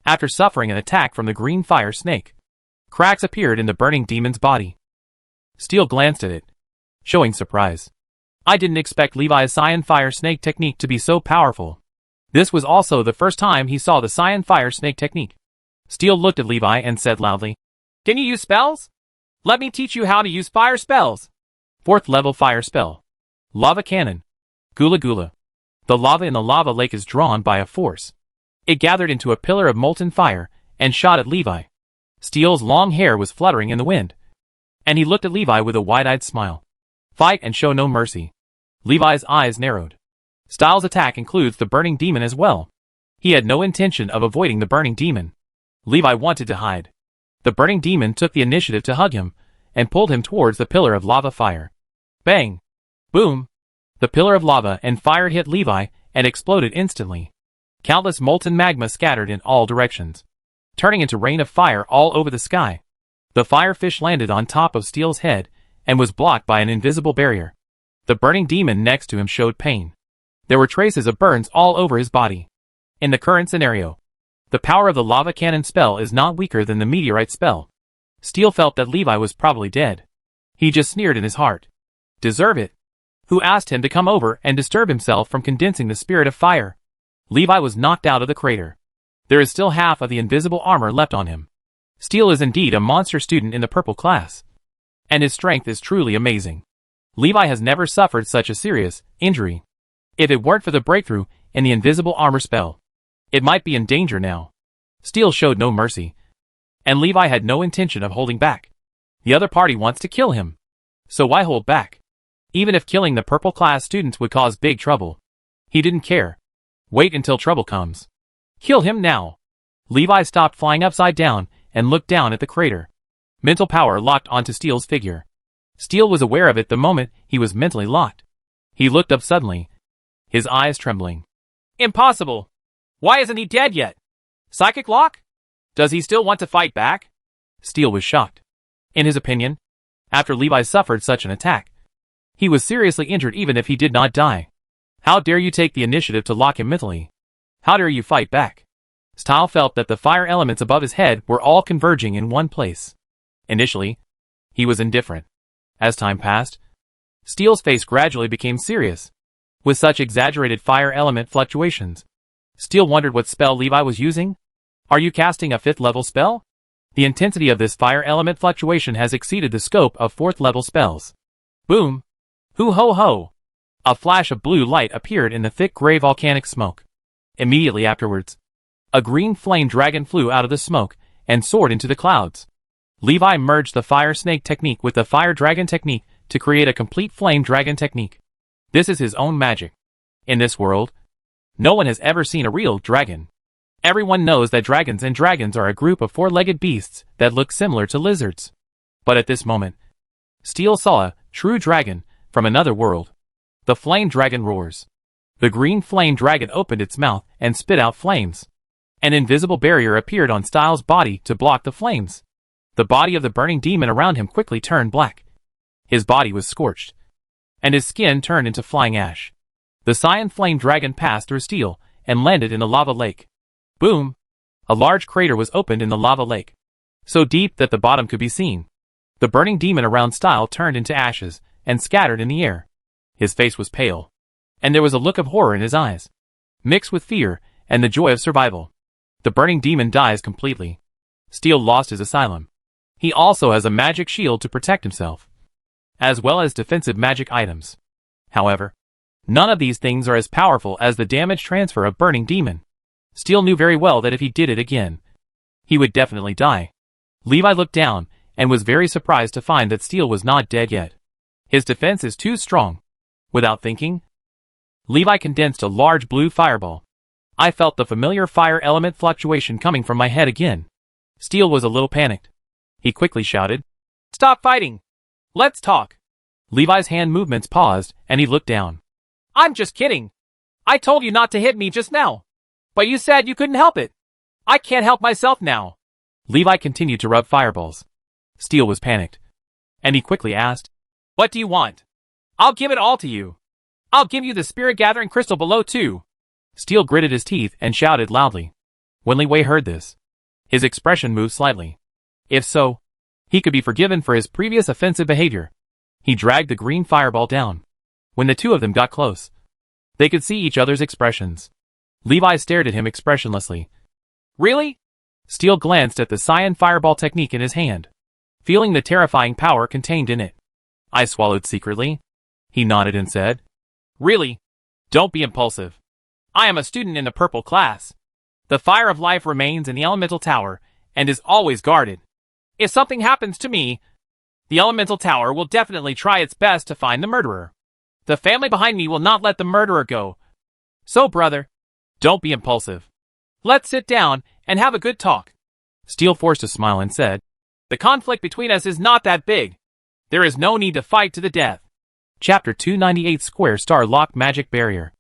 After suffering an attack from the green fire snake, cracks appeared in the burning demon's body. Steel glanced at it, showing surprise. I didn't expect Levi's Cyan Fire Snake technique to be so powerful. This was also the first time he saw the Cyan Fire Snake technique. Steel looked at Levi and said loudly, "Can you use spells? Let me teach you how to use fire spells." 4th level fire spell. Lava Cannon. Gula Gula. The lava in the lava lake is drawn by a force. It gathered into a pillar of molten fire and shot at Levi. Steel's long hair was fluttering in the wind, and he looked at Levi with a wide-eyed smile. Fight and show no mercy. Levi's eyes narrowed. Styles' attack includes the burning demon as well. He had no intention of avoiding the burning demon. Levi wanted to hide. The burning demon took the initiative to hug him and pulled him towards the pillar of lava fire. Bang! Boom! The pillar of lava and fire hit Levi and exploded instantly. Countless molten magma scattered in all directions, turning into rain of fire all over the sky. The firefish landed on top of Steel's head and was blocked by an invisible barrier. The burning demon next to him showed pain. There were traces of burns all over his body. In the current scenario, the power of the lava cannon spell is not weaker than the meteorite spell. Steel felt that Levi was probably dead. He just sneered in his heart. Deserve it. Who asked him to come over and disturb himself from condensing the spirit of fire? Levi was knocked out of the crater. There is still half of the invisible armor left on him. Steel is indeed a monster student in the purple class, and his strength is truly amazing. Levi has never suffered such a serious injury. If it weren't for the breakthrough in the invisible armor spell, it might be in danger now. Steel showed no mercy, and Levi had no intention of holding back. The other party wants to kill him, so why hold back? Even if killing the purple class students would cause big trouble, he didn't care. Wait until trouble comes. Kill him now. Levi stopped flying upside down and looked down at the crater. Mental power locked onto Steel's figure. Steel was aware of it the moment he was mentally locked. He looked up suddenly, his eyes trembling. Impossible! Why isn't he dead yet? Psychic lock? Does he still want to fight back? Steel was shocked. In his opinion, after Levi suffered such an attack, he was seriously injured even if he did not die. How dare you take the initiative to lock him mentally? How dare you fight back? Style felt that the fire elements above his head were all converging in one place. Initially, he was indifferent. As time passed, Steel's face gradually became serious. With such exaggerated fire element fluctuations, Steel wondered what spell Levi was using. Are you casting a 5th level spell? The intensity of this fire element fluctuation has exceeded the scope of 4th level spells. Boom! Hoo ho ho! A flash of blue light appeared in the thick gray volcanic smoke. Immediately afterwards, a green flame dragon flew out of the smoke and soared into the clouds. Levi merged the fire snake technique with the fire dragon technique to create a complete flame dragon technique. This is his own magic. In this world, no one has ever seen a real dragon. Everyone knows that dragons are a group of four-legged beasts that look similar to lizards. But at this moment, Steel saw a true dragon from another world. The flame dragon roars. The green flame dragon opened its mouth and spit out flames. An invisible barrier appeared on Styles' body to block the flames. The body of the burning demon around him quickly turned black. His body was scorched, and his skin turned into flying ash. The cyan flame dragon passed through Steel and landed in a lava lake. Boom! A large crater was opened in the lava lake, so deep that the bottom could be seen. The burning demon around Style turned into ashes and scattered in the air. His face was pale, and there was a look of horror in his eyes, mixed with fear and the joy of survival. The burning demon dies completely. Steel lost his asylum. He also has a magic shield to protect himself, as well as defensive magic items. However, none of these things are as powerful as the damage transfer of burning demon. Steel knew very well that if he did it again, he would definitely die. Levi looked down and was very surprised to find that Steel was not dead yet. His defense is too strong. Without thinking, Levi condensed a large blue fireball. I felt the familiar fire element fluctuation coming from my head again. Steel was a little panicked. He quickly shouted, "Stop fighting! Let's talk!" Levi's hand movements paused and he looked down. "I'm just kidding. I told you not to hit me just now. But you said you couldn't help it. I can't help myself now." Levi continued to rub fireballs. Steel was panicked, and he quickly asked, "What do you want? I'll give it all to you. I'll give you the spirit gathering crystal below too." Steel gritted his teeth and shouted loudly. When Levi heard this, his expression moved slightly. If so, he could be forgiven for his previous offensive behavior. He dragged the green fireball down. When the two of them got close, they could see each other's expressions. Levi stared at him expressionlessly. "Really?" Steel glanced at the cyan fireball technique in his hand, feeling the terrifying power contained in it. "I swallowed secretly." He nodded and said, "Really? Don't be impulsive. I am a student in the purple class. The fire of life remains in the elemental tower and is always guarded. If something happens to me, the elemental tower will definitely try its best to find the murderer. The family behind me will not let the murderer go. So, brother, don't be impulsive. Let's sit down and have a good talk." Steel forced a smile and said, "The conflict between us is not that big. There is no need to fight to the death." Chapter 298 Square Star Lock Magic Barrier.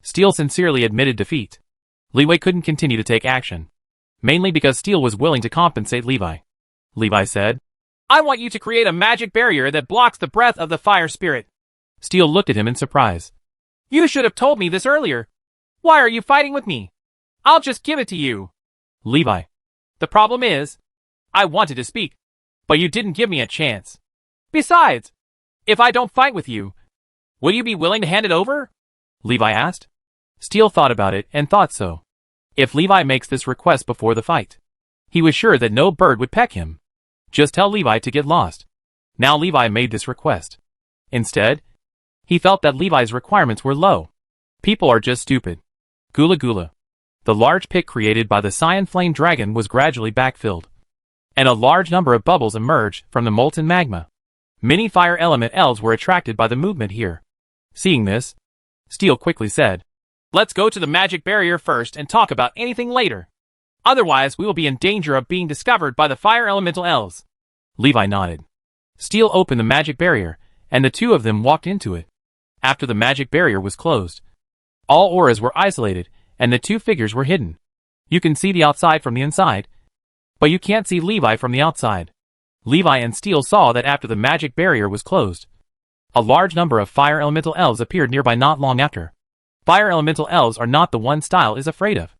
Steel sincerely admitted defeat. Levi couldn't continue to take action, mainly because Steel was willing to compensate Levi. Levi said, "I want you to create a magic barrier that blocks the breath of the fire spirit." Steel looked at him in surprise. "You should have told me this earlier. Why are you fighting with me? I'll just give it to you." "Levi, the problem is, I wanted to speak, but you didn't give me a chance. Besides, if I don't fight with you, will you be willing to hand it over?" Levi asked. Steel thought about it and thought so. If Levi makes this request before the fight, he was sure that no bird would peck him. Just tell Levi to get lost. Now Levi made this request. Instead, he felt that Levi's requirements were low. People are just stupid. Gula Gula. The large pit created by the cyan flame dragon was gradually backfilled, and a large number of bubbles emerged from the molten magma. Many fire element elves were attracted by the movement here. Seeing this, Steel quickly said, "Let's go to the magic barrier first and talk about anything later. Otherwise, we will be in danger of being discovered by the fire elemental elves." Levi nodded. Steel opened the magic barrier, and the two of them walked into it. After the magic barrier was closed, all auras were isolated, and the two figures were hidden. You can see the outside from the inside, but you can't see Levi from the outside. Levi and Steel saw that after the magic barrier was closed, a large number of fire elemental elves appeared nearby not long after. Fire elemental elves are not the one Style is afraid of.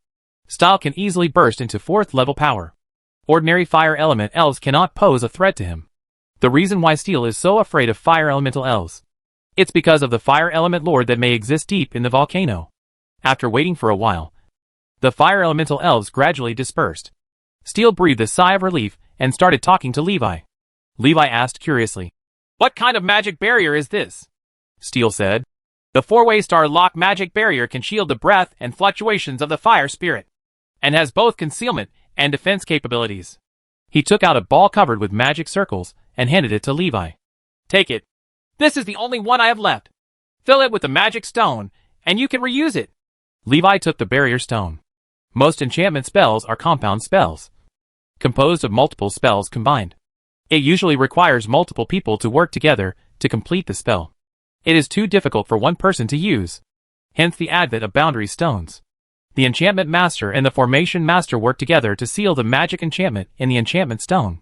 Style can easily burst into 4th level power. Ordinary fire element elves cannot pose a threat to him. The reason why Steel is so afraid of fire elemental elves, it's because of the fire element lord that may exist deep in the volcano. After waiting for a while, the fire elemental elves gradually dispersed. Steel breathed a sigh of relief and started talking to Levi. Levi asked curiously, "What kind of magic barrier is this?" Steel said, "The 4-way star lock magic barrier can shield the breath and fluctuations of the fire spirit, and has both concealment and defense capabilities." He took out a ball covered with magic circles and handed it to Levi. "Take it. This is the only one I have left. Fill it with the magic stone, and you can reuse it." Levi took the barrier stone. Most enchantment spells are compound spells, composed of multiple spells combined. It usually requires multiple people to work together to complete the spell. It is too difficult for one person to use. Hence the advent of boundary stones. The enchantment master and the formation master work together to seal the magic enchantment in the enchantment stone.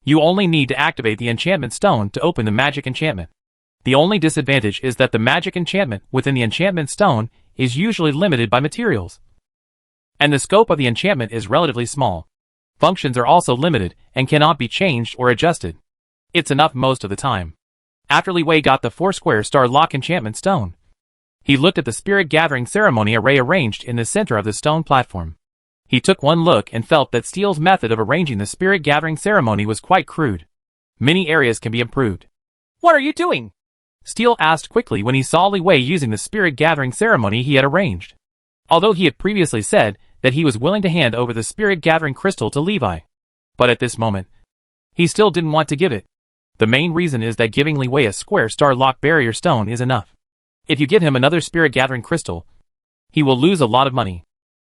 You only need to activate the enchantment stone to open the magic enchantment. The only disadvantage is that the magic enchantment within the enchantment stone is usually limited by materials, and the scope of the enchantment is relatively small. Functions are also limited and cannot be changed or adjusted. It's enough most of the time. After Li Wei got the 4-square star lock enchantment stone, he looked at the spirit gathering ceremony array arranged in the center of the stone platform. He took one look and felt that Steele's method of arranging the spirit gathering ceremony was quite crude. Many areas can be improved. "What are you doing?" Steele asked quickly when he saw Li Wei using the spirit gathering ceremony he had arranged. Although he had previously said that he was willing to hand over the spirit gathering crystal to Levi, but at this moment, he still didn't want to give it. The main reason is that giving Li Wei a square star lock barrier stone is enough. If you give him another spirit gathering crystal, he will lose a lot of money.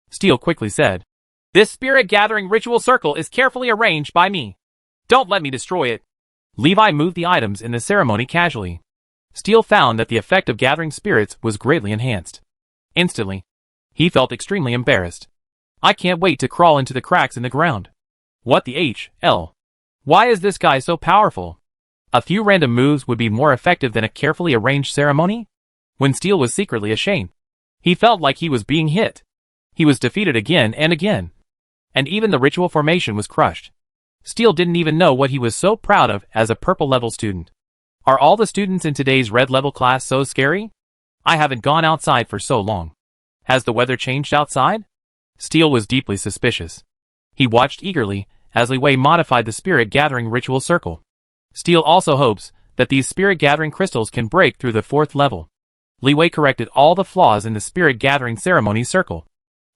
Steele quickly said, "This spirit gathering ritual circle is carefully arranged by me. Don't let me destroy it." Levi moved the items in the ceremony casually. Steele found that the effect of gathering spirits was greatly enhanced. Instantly, he felt extremely embarrassed. "I can't wait to crawl into the cracks in the ground. What the hell? Why is this guy so powerful?" A few random moves would be more effective than a carefully arranged ceremony? When Steele was secretly ashamed, he felt like he was being hit. He was defeated again and again. And even the ritual formation was crushed. Steele didn't even know what he was so proud of as a purple level student. Are all the students in today's red level class so scary? I haven't gone outside for so long. Has the weather changed outside? Steele was deeply suspicious. He watched eagerly as Li Wei modified the spirit gathering ritual circle. Steele also hopes that these spirit gathering crystals can break through the 4th level. Li Wei corrected all the flaws in the spirit gathering ceremony circle.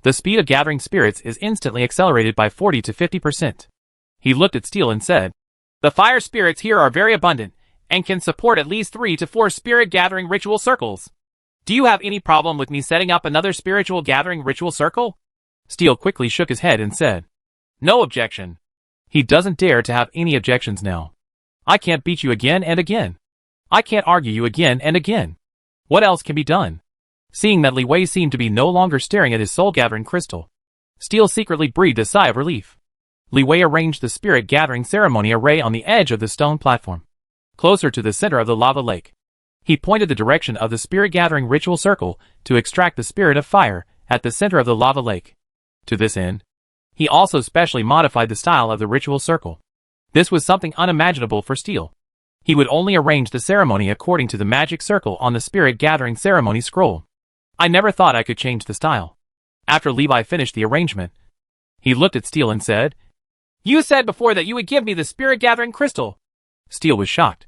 The speed of gathering spirits is instantly accelerated by 40 to 50%. He looked at Steele and said, "The fire spirits here are very abundant, and can support at least 3 to 4 spirit gathering ritual circles. Do you have any problem with me setting up another spiritual gathering ritual circle?" Steele quickly shook his head and said, "No objection." He doesn't dare to have any objections now. "I can't beat you again and again. I can't argue you again and again. What else can be done?" Seeing that Li Wei seemed to be no longer staring at his soul-gathering crystal, Steele secretly breathed a sigh of relief. Li Wei arranged the spirit gathering ceremony array on the edge of the stone platform, closer to the center of the lava lake. He pointed the direction of the spirit gathering ritual circle to extract the spirit of fire at the center of the lava lake. To this end, he also specially modified the style of the ritual circle. This was something unimaginable for Steele. He would only arrange the ceremony according to the magic circle on the spirit gathering ceremony scroll. "I never thought I could change the style." After Levi finished the arrangement, he looked at Steele and said, "You said before that you would give me the spirit gathering crystal." Steele was shocked,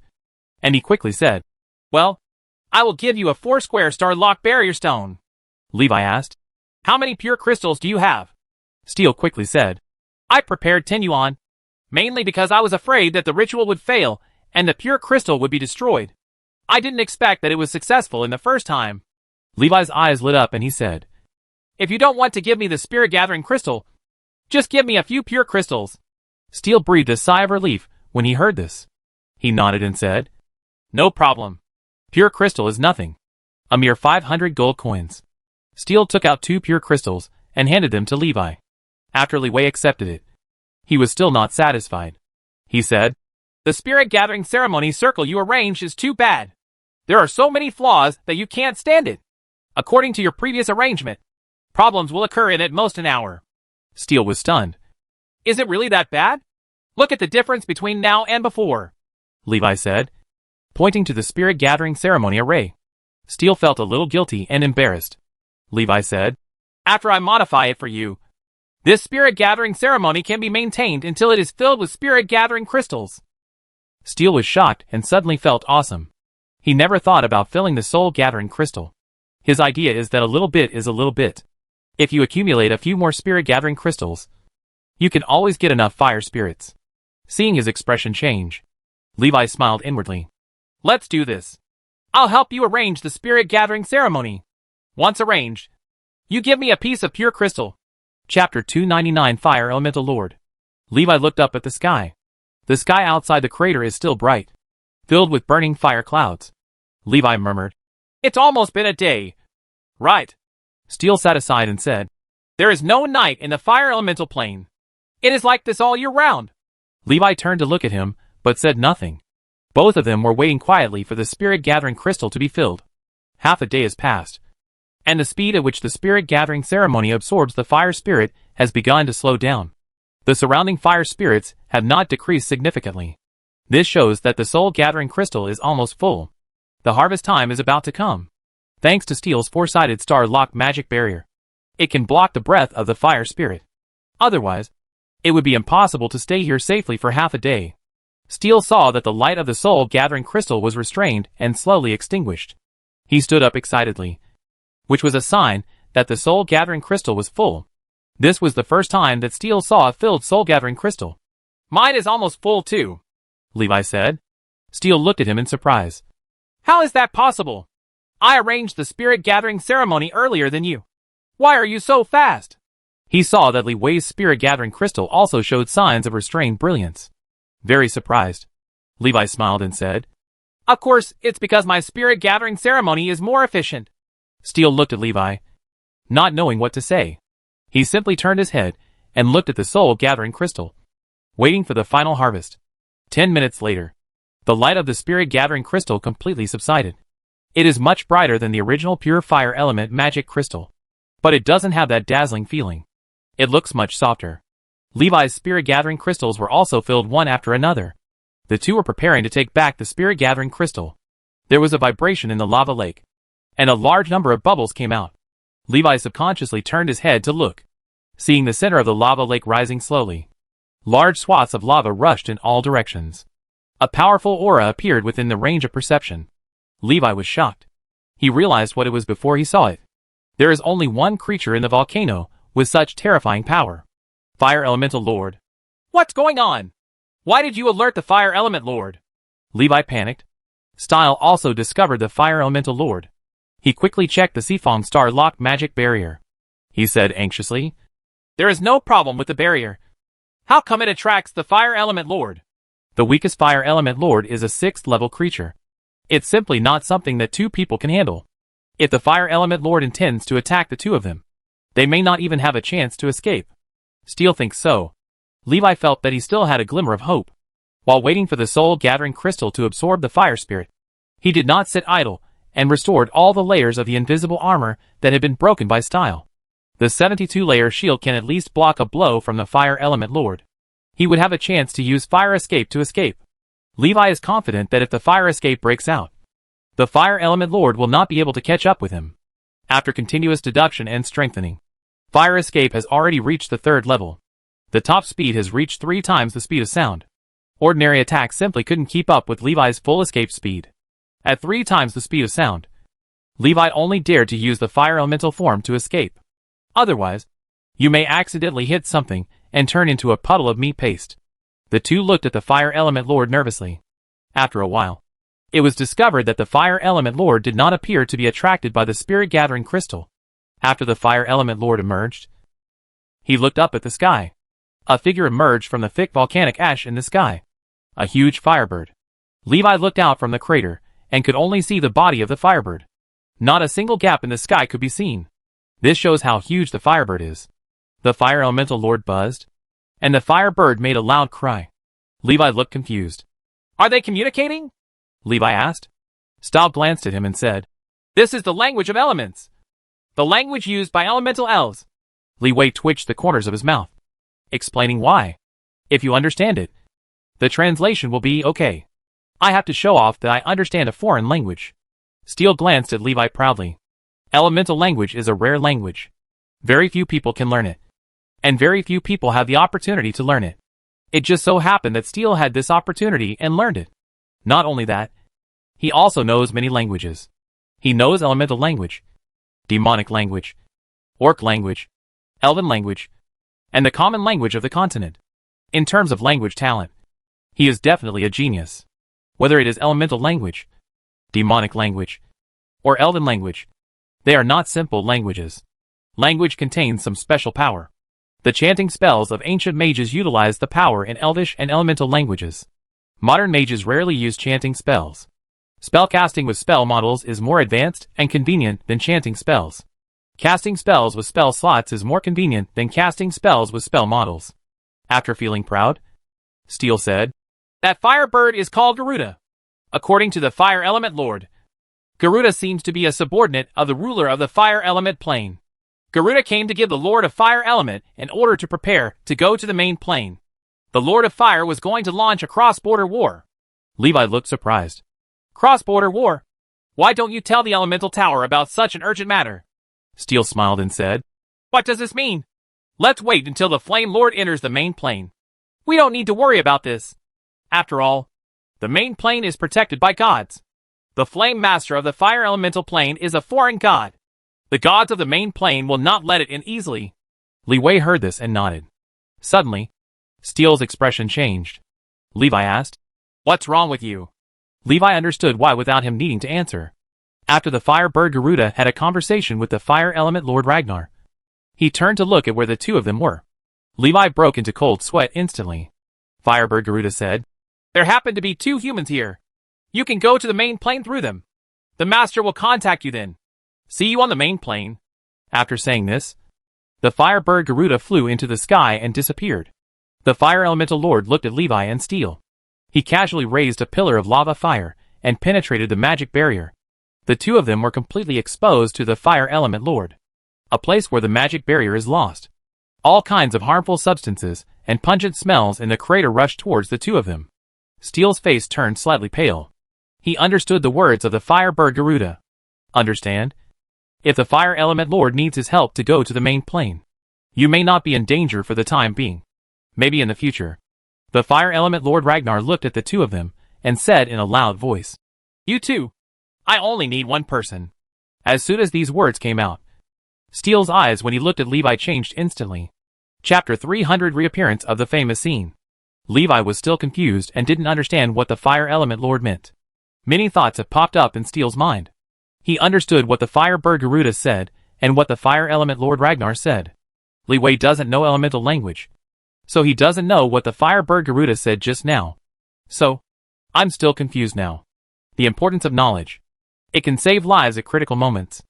and he quickly said, "Well, I will give you a 4-square star lock barrier stone." Levi asked, "How many pure crystals do you have?" Steele quickly said, "I prepared 10 yuan, mainly because I was afraid that the ritual would fail and the pure crystal would be destroyed. I didn't expect that it was successful in the first time." Levi's eyes lit up and he said, "If you don't want to give me the spirit gathering crystal, just give me a few pure crystals." Steele breathed a sigh of relief when he heard this. He nodded and said, "No problem. Pure crystal is nothing. A mere 500 gold coins." Steele took out 2 pure crystals and handed them to Levi. After Li Wei accepted it, he was still not satisfied. He said, "The spirit gathering ceremony circle you arranged is too bad. There are so many flaws that you can't stand it. According to your previous arrangement, problems will occur in at most an hour." Steele was stunned. "Is it really that bad? Look at the difference between now and before," Levi said, pointing to the spirit gathering ceremony array. Steele felt a little guilty and embarrassed. Levi said, "After I modify it for you, this spirit gathering ceremony can be maintained until it is filled with spirit gathering crystals." Steele was shocked and suddenly felt awesome. He never thought about filling the soul gathering crystal. His idea is that a little bit is a little bit. If you accumulate a few more spirit gathering crystals, you can always get enough fire spirits. Seeing his expression change, Levi smiled inwardly. "Let's do this. I'll help you arrange the spirit gathering ceremony. Once arranged, you give me a piece of pure crystal. Chapter 299 Fire Elemental Lord. Levi looked up at the sky. The sky outside the crater is still bright, filled with burning fire clouds. Levi murmured, "It's almost been a day." "Right." Steel sat aside and said, "There is no night in the fire elemental plane. It is like this all year round." Levi turned to look at him, but said nothing. Both of them were waiting quietly for the spirit-gathering crystal to be filled. Half a day has passed, and the speed at which the spirit-gathering ceremony absorbs the fire spirit has begun to slow down. The surrounding fire spirits have not decreased significantly. This shows that the soul-gathering crystal is almost full. The harvest time is about to come. Thanks to Steel's four-sided star-lock magic barrier, it can block the breath of the fire spirit. Otherwise, it would be impossible to stay here safely for half a day. Steel saw that the light of the soul-gathering crystal was restrained and slowly extinguished. He stood up excitedly, which was a sign that the soul-gathering crystal was full. This was the first time that Steel saw a filled soul-gathering crystal. "Mine is almost full too," Levi said. Steel looked at him in surprise. "How is that possible? I arranged the spirit-gathering ceremony earlier than you. Why are you so fast?" He saw that Li Wei's spirit-gathering crystal also showed signs of restrained brilliance. Very surprised, Levi smiled and said, "Of course, it's because my spirit-gathering ceremony is more efficient." Steel looked at Levi, not knowing what to say. He simply turned his head and looked at the soul-gathering crystal, waiting for the final harvest. 10 minutes later, the light of the spirit-gathering crystal completely subsided. It is much brighter than the original pure fire element magic crystal, but it doesn't have that dazzling feeling. It looks much softer. Levi's spirit-gathering crystals were also filled one after another. The two were preparing to take back the spirit-gathering crystal. There was a vibration in the lava lake, and a large number of bubbles came out. Levi subconsciously turned his head to look, seeing the center of the lava lake rising slowly. Large swaths of lava rushed in all directions. A powerful aura appeared within the range of perception. Levi was shocked. He realized what it was before he saw it. There is only one creature in the volcano with such terrifying power. Fire Elemental Lord. "What's going on? Why did you alert the Fire Element Lord?" Levi panicked. Style also discovered the Fire Elemental Lord. He quickly checked the Sifong Star Lock magic barrier. He said anxiously, "There is no problem with the barrier. How come it attracts the Fire Element Lord?" The weakest Fire Element Lord is a 6th level creature. It's simply not something that two people can handle. If the Fire Element Lord intends to attack the two of them, they may not even have a chance to escape. Steel thinks so. Levi felt that he still had a glimmer of hope. While waiting for the soul-gathering crystal to absorb the fire spirit, he did not sit idle, and restored all the layers of the invisible armor that had been broken by Style. The 72-layer shield can at least block a blow from the Fire Element Lord. He would have a chance to use Fire Escape to escape. Levi is confident that if the Fire Escape breaks out, the Fire Element Lord will not be able to catch up with him. After continuous deduction and strengthening, Fire Escape has already reached the 3rd level. The top speed has reached 3 times the speed of sound. Ordinary attacks simply couldn't keep up with Levi's full escape speed. At 3 times the speed of sound, Levi only dared to use the fire elemental form to escape. Otherwise, you may accidentally hit something and turn into a puddle of meat paste. The two looked at the Fire Element Lord nervously. After a while, it was discovered that the Fire Element Lord did not appear to be attracted by the spirit-gathering crystal. After the Fire Element Lord emerged, he looked up at the sky. A figure emerged from the thick volcanic ash in the sky. A huge firebird. Levi looked out from the crater and could only see the body of the firebird. Not a single gap in the sky could be seen. This shows how huge the firebird is. The Fire Elemental Lord buzzed, and the firebird made a loud cry. Levi looked confused. "Are they communicating?" Levi asked. Staub glanced at him and said, "This is the language of elements. The language used by elemental elves." Li Wei twitched the corners of his mouth, explaining why. "If you understand it, the translation will be okay. I have to show off that I understand a foreign language." Steele glanced at Levi proudly. Elemental language is a rare language. Very few people can learn it, and very few people have the opportunity to learn it. It just so happened that Steele had this opportunity and learned it. Not only that, he also knows many languages. He knows elemental language, demonic language, orc language, elven language, and the common language of the continent. In terms of language talent, he is definitely a genius. Whether it is elemental language, demonic language, or elven language, they are not simple languages. Language contains some special power. The chanting spells of ancient mages utilized the power in Elvish and Elemental languages. Modern mages rarely use chanting spells. Spellcasting with spell models is more advanced and convenient than chanting spells. Casting spells with spell slots is more convenient than casting spells with spell models. After feeling proud, Steel said, "That fire bird is called Garuda. According to the Fire Element Lord, Garuda seems to be a subordinate of the ruler of the Fire Element plane. Garuda came to give the Lord of Fire Element an order to prepare to go to the main plane. The Lord of Fire was going to launch a cross-border war." Levi looked surprised. "Cross-border war? Why don't you tell the Elemental Tower about such an urgent matter?" Steel smiled and said, "What does this mean? Let's wait until the Flame Lord enters the main plane. We don't need to worry about this. After all, the main plane is protected by gods. The Flame Master of the Fire Elemental plane is a foreign god. The gods of the main plane will not let it in easily." Li Wei heard this and nodded. Suddenly, Steel's expression changed. Levi asked, "What's wrong with you?" Levi understood why without him needing to answer. After the fire bird Garuda had a conversation with the Fire Element Lord Ragnar, he turned to look at where the two of them were. Levi broke into cold sweat instantly. Firebird Garuda said, "There happen to be two humans here. You can go to the main plane through them. The Master will contact you then. See you on the main plane." After saying this, the Firebird Garuda flew into the sky and disappeared. The Fire Elemental Lord looked at Levi and Steel. He casually raised a pillar of lava fire and penetrated the magic barrier. The two of them were completely exposed to the Fire Element Lord, a place where the magic barrier is lost. All kinds of harmful substances and pungent smells in the crater rushed towards the two of them. Steel's face turned slightly pale. He understood the words of the Firebird Garuda. Understand? If the Fire Element Lord needs his help to go to the main plane, you may not be in danger for the time being. Maybe in the future. The Fire Element Lord Ragnar looked at the two of them and said in a loud voice, "You two. I only need one person." As soon as these words came out, Steel's eyes when he looked at Levi changed instantly. Chapter 300 Reappearance of the famous scene. Levi was still confused and didn't understand what the Fire Element Lord meant. Many thoughts had popped up in Steel's mind. He understood what the Firebird Garuda said and what the Fire Element Lord Ragnar said. Li Wei doesn't know elemental language, so he doesn't know what the Firebird Garuda said just now. So, I'm still confused now. The importance of knowledge. It can save lives at critical moments.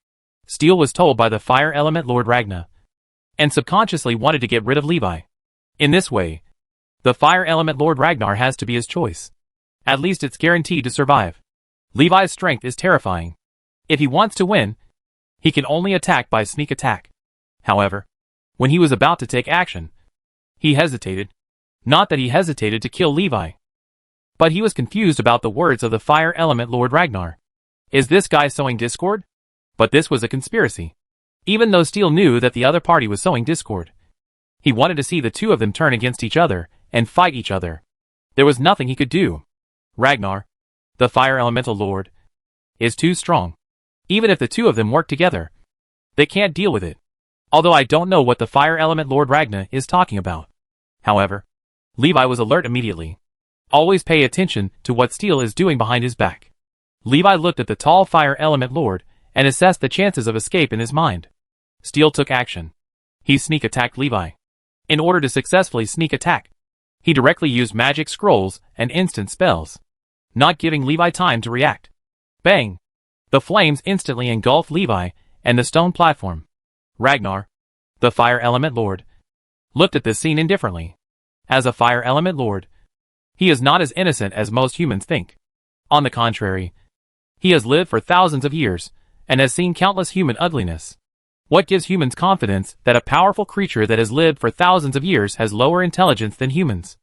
Steel was told by the Fire Element Lord Ragnar, and subconsciously wanted to get rid of Levi. In this way, the Fire Element Lord Ragnar has to be his choice. At least it's guaranteed to survive. Levi's strength is terrifying. If he wants to win, he can only attack by sneak attack. However, when he was about to take action, he hesitated. Not that he hesitated to kill Levi, but he was confused about the words of the Fire Element Lord Ragnar. Is this guy sowing discord? But this was a conspiracy. Even though Steel knew that the other party was sowing discord, he wanted to see the two of them turn against each other and fight each other. There was nothing he could do. Ragnar, the Fire Elemental Lord, is too strong. Even if the two of them work together, they can't deal with it. Although I don't know what the Fire Element Lord Ragnar is talking about. However, Levi was alert immediately. Always pay attention to what Steel is doing behind his back. Levi looked at the tall Fire Element Lord and assessed the chances of escape in his mind. Steel took action. He sneak attacked Levi. In order to successfully sneak attack, he directly used magic scrolls and instant spells, not giving Levi time to react. Bang! The flames instantly engulfed Levi and the stone platform. Ragnar, the Fire Element Lord, looked at this scene indifferently. As a Fire Element Lord, he is not as innocent as most humans think. On the contrary, he has lived for thousands of years and has seen countless human ugliness. What gives humans confidence that a powerful creature that has lived for thousands of years has lower intelligence than humans?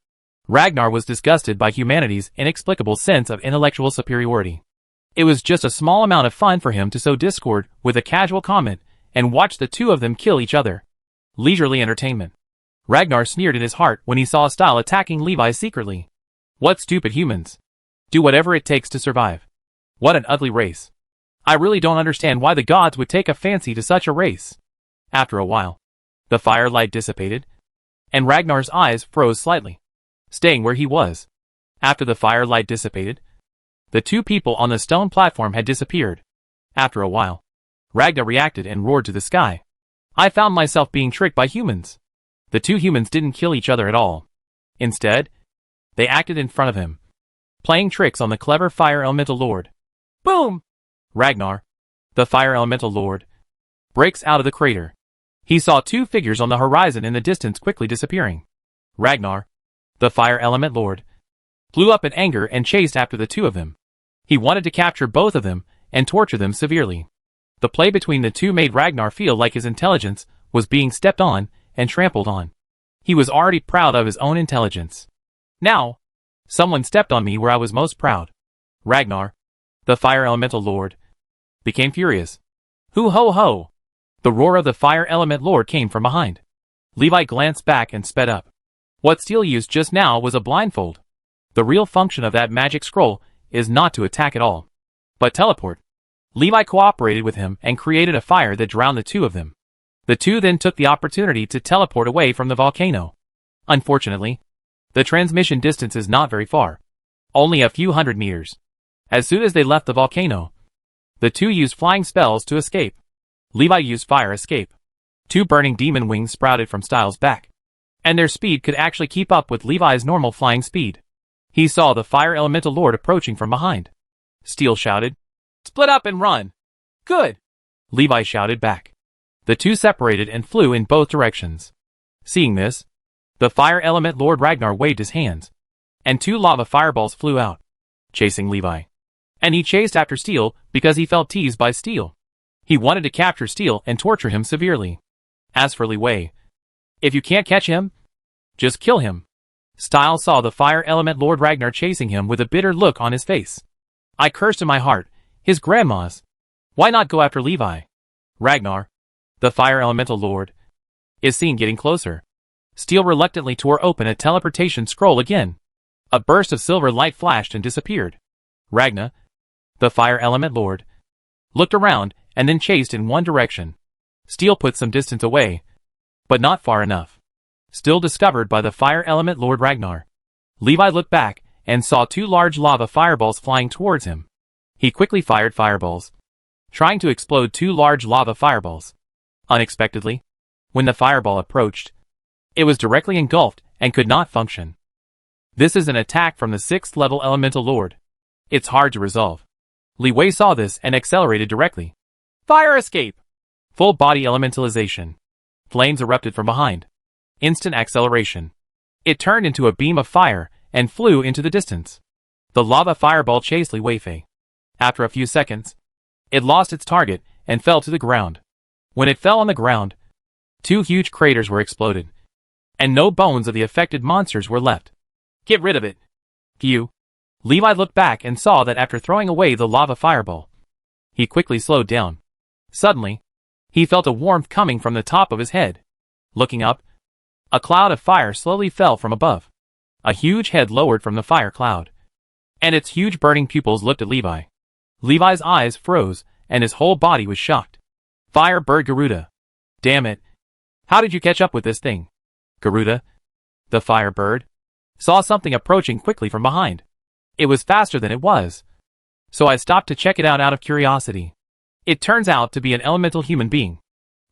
Ragnar was disgusted by humanity's inexplicable sense of intellectual superiority. It was just a small amount of fun for him to sow discord with a casual comment and watch the two of them kill each other. Leisurely entertainment. Ragnar sneered in his heart when he saw Style attacking Levi secretly. What stupid humans. Do whatever it takes to survive. What an ugly race. I really don't understand why the gods would take a fancy to such a race. After a while, the firelight dissipated, and Ragnar's eyes froze slightly, staying where he was. After the firelight dissipated, the two people on the stone platform had disappeared. After a while, Ragnar reacted and roared to the sky. I found myself being tricked by humans. The two humans didn't kill each other at all. Instead, they acted in front of him, playing tricks on the clever Fire Elemental Lord. Boom! Ragnar, the Fire Elemental Lord, breaks out of the crater. He saw two figures on the horizon in the distance quickly disappearing. Ragnar, the Fire Element Lord, flew up in anger and chased after the two of them. He wanted to capture both of them and torture them severely. The play between the two made Ragnar feel like his intelligence was being stepped on and trampled on. He was already proud of his own intelligence. Now, someone stepped on me where I was most proud. Ragnar, the Fire Elemental Lord, became furious. Hoo ho ho! The roar of the Fire Element Lord came from behind. Levi glanced back and sped up. What Steel used just now was a blindfold. The real function of that magic scroll is not to attack at all, but teleport. Levi cooperated with him and created a fire that drowned the two of them. The two then took the opportunity to teleport away from the volcano. Unfortunately, the transmission distance is not very far, only a few hundred meters. As soon as they left the volcano, the two used flying spells to escape. Levi used fire escape. Two burning demon wings sprouted from Styles' back, and their speed could actually keep up with Levi's normal flying speed. He saw the Fire Elemental Lord approaching from behind. Steel shouted, "Split up and run!" "Good!" Levi shouted back. The two separated and flew in both directions. Seeing this, the Fire Element Lord Ragnar waved his hands, and two lava fireballs flew out, chasing Levi. And he chased after Steel because he felt teased by Steel. He wanted to capture Steel and torture him severely. As for Levi, if you can't catch him, just kill him. Styles saw the Fire Element Lord Ragnar chasing him with a bitter look on his face. I cursed in my heart, his grandma's. Why not go after Levi? Ragnar, the Fire Elemental Lord, is seen getting closer. Steel reluctantly tore open a teleportation scroll again. A burst of silver light flashed and disappeared. Ragnar, the Fire Element Lord, looked around and then chased in one direction. Steel put some distance away, but not far enough. Still discovered by the Fire Element Lord Ragnar. Levi looked back and saw two large lava fireballs flying towards him. He quickly fired fireballs, trying to explode two large lava fireballs. Unexpectedly, when the fireball approached, it was directly engulfed and could not function. This is an attack from the 6th level Elemental Lord. It's hard to resolve. Li Wei saw this and accelerated directly. Fire escape! Full body elementalization. Flames erupted from behind. Instant acceleration. It turned into a beam of fire and flew into the distance. The lava fireball chased Li Weifei. After a few seconds, it lost its target and fell to the ground. When it fell on the ground, two huge craters were exploded, and no bones of the affected monsters were left. Get rid of it. Phew. Levi looked back and saw that after throwing away the lava fireball, he quickly slowed down. Suddenly, he felt a warmth coming from the top of his head. Looking up, a cloud of fire slowly fell from above. A huge head lowered from the fire cloud, and its huge burning pupils looked at Levi. Levi's eyes froze, and his whole body was shocked. Fire Bird Garuda. Damn it. How did you catch up with this thing? Garuda, the Fire Bird, saw something approaching quickly from behind. It was faster than it was, so I stopped to check it out of curiosity. It turns out to be an elemental human being.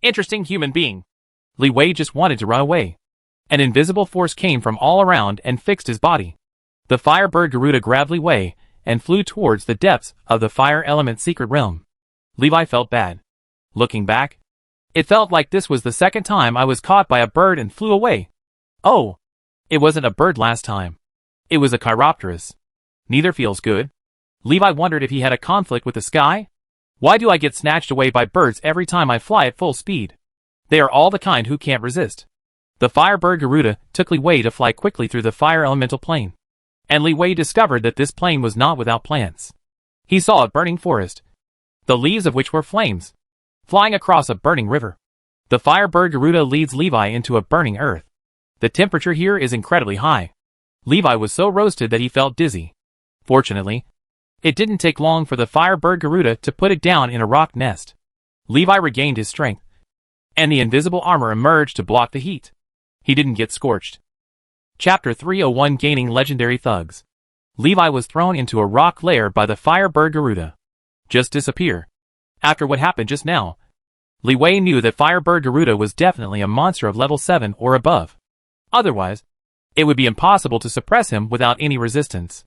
Interesting human being. Li Wei just wanted to run away. An invisible force came from all around and fixed his body. The Firebird Garuda grabbed Li Wei and flew towards the depths of the Fire Element Secret Realm. Levi felt bad. Looking back, it felt like this was the second time I was caught by a bird and flew away. Oh, it wasn't a bird last time. It was a Chiropterus. Neither feels good. Levi wondered if he had a conflict with the sky. Why do I get snatched away by birds every time I fly at full speed? They are all the kind who can't resist. The Firebird Garuda took Li Wei to fly quickly through the fire elemental plane. And Li Wei discovered that this plane was not without plants. He saw a burning forest, the leaves of which were flames, flying across a burning river. The Firebird Garuda leads Levi into a burning earth. The temperature here is incredibly high. Levi was so roasted that he felt dizzy. Fortunately, it didn't take long for the Firebird Garuda to put it down in a rock nest. Levi regained his strength, and the invisible armor emerged to block the heat. He didn't get scorched. Chapter 301 Gaining Legendary Thugs. Levi was thrown into a rock lair by the Firebird Garuda. Just disappear. After what happened just now, Li Wei knew that Firebird Garuda was definitely a monster of level 7 or above. Otherwise, it would be impossible to suppress him without any resistance.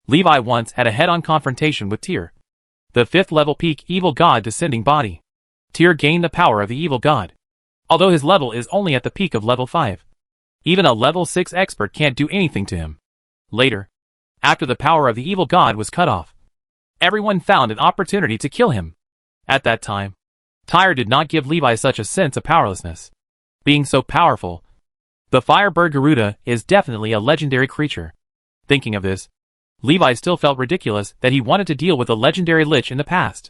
Levi once had a head-on confrontation with Tyr, the 5th level peak evil god descending body. Tyr gained the power of the evil god, although his level is only at the peak of level 5. Even a level 6 expert can't do anything to him. Later, after the power of the evil god was cut off, everyone found an opportunity to kill him. At that time, Tyr did not give Levi such a sense of powerlessness. Being so powerful, the Firebird Garuda is definitely a legendary creature. Thinking of this, Levi still felt ridiculous that he wanted to deal with a legendary lich in the past.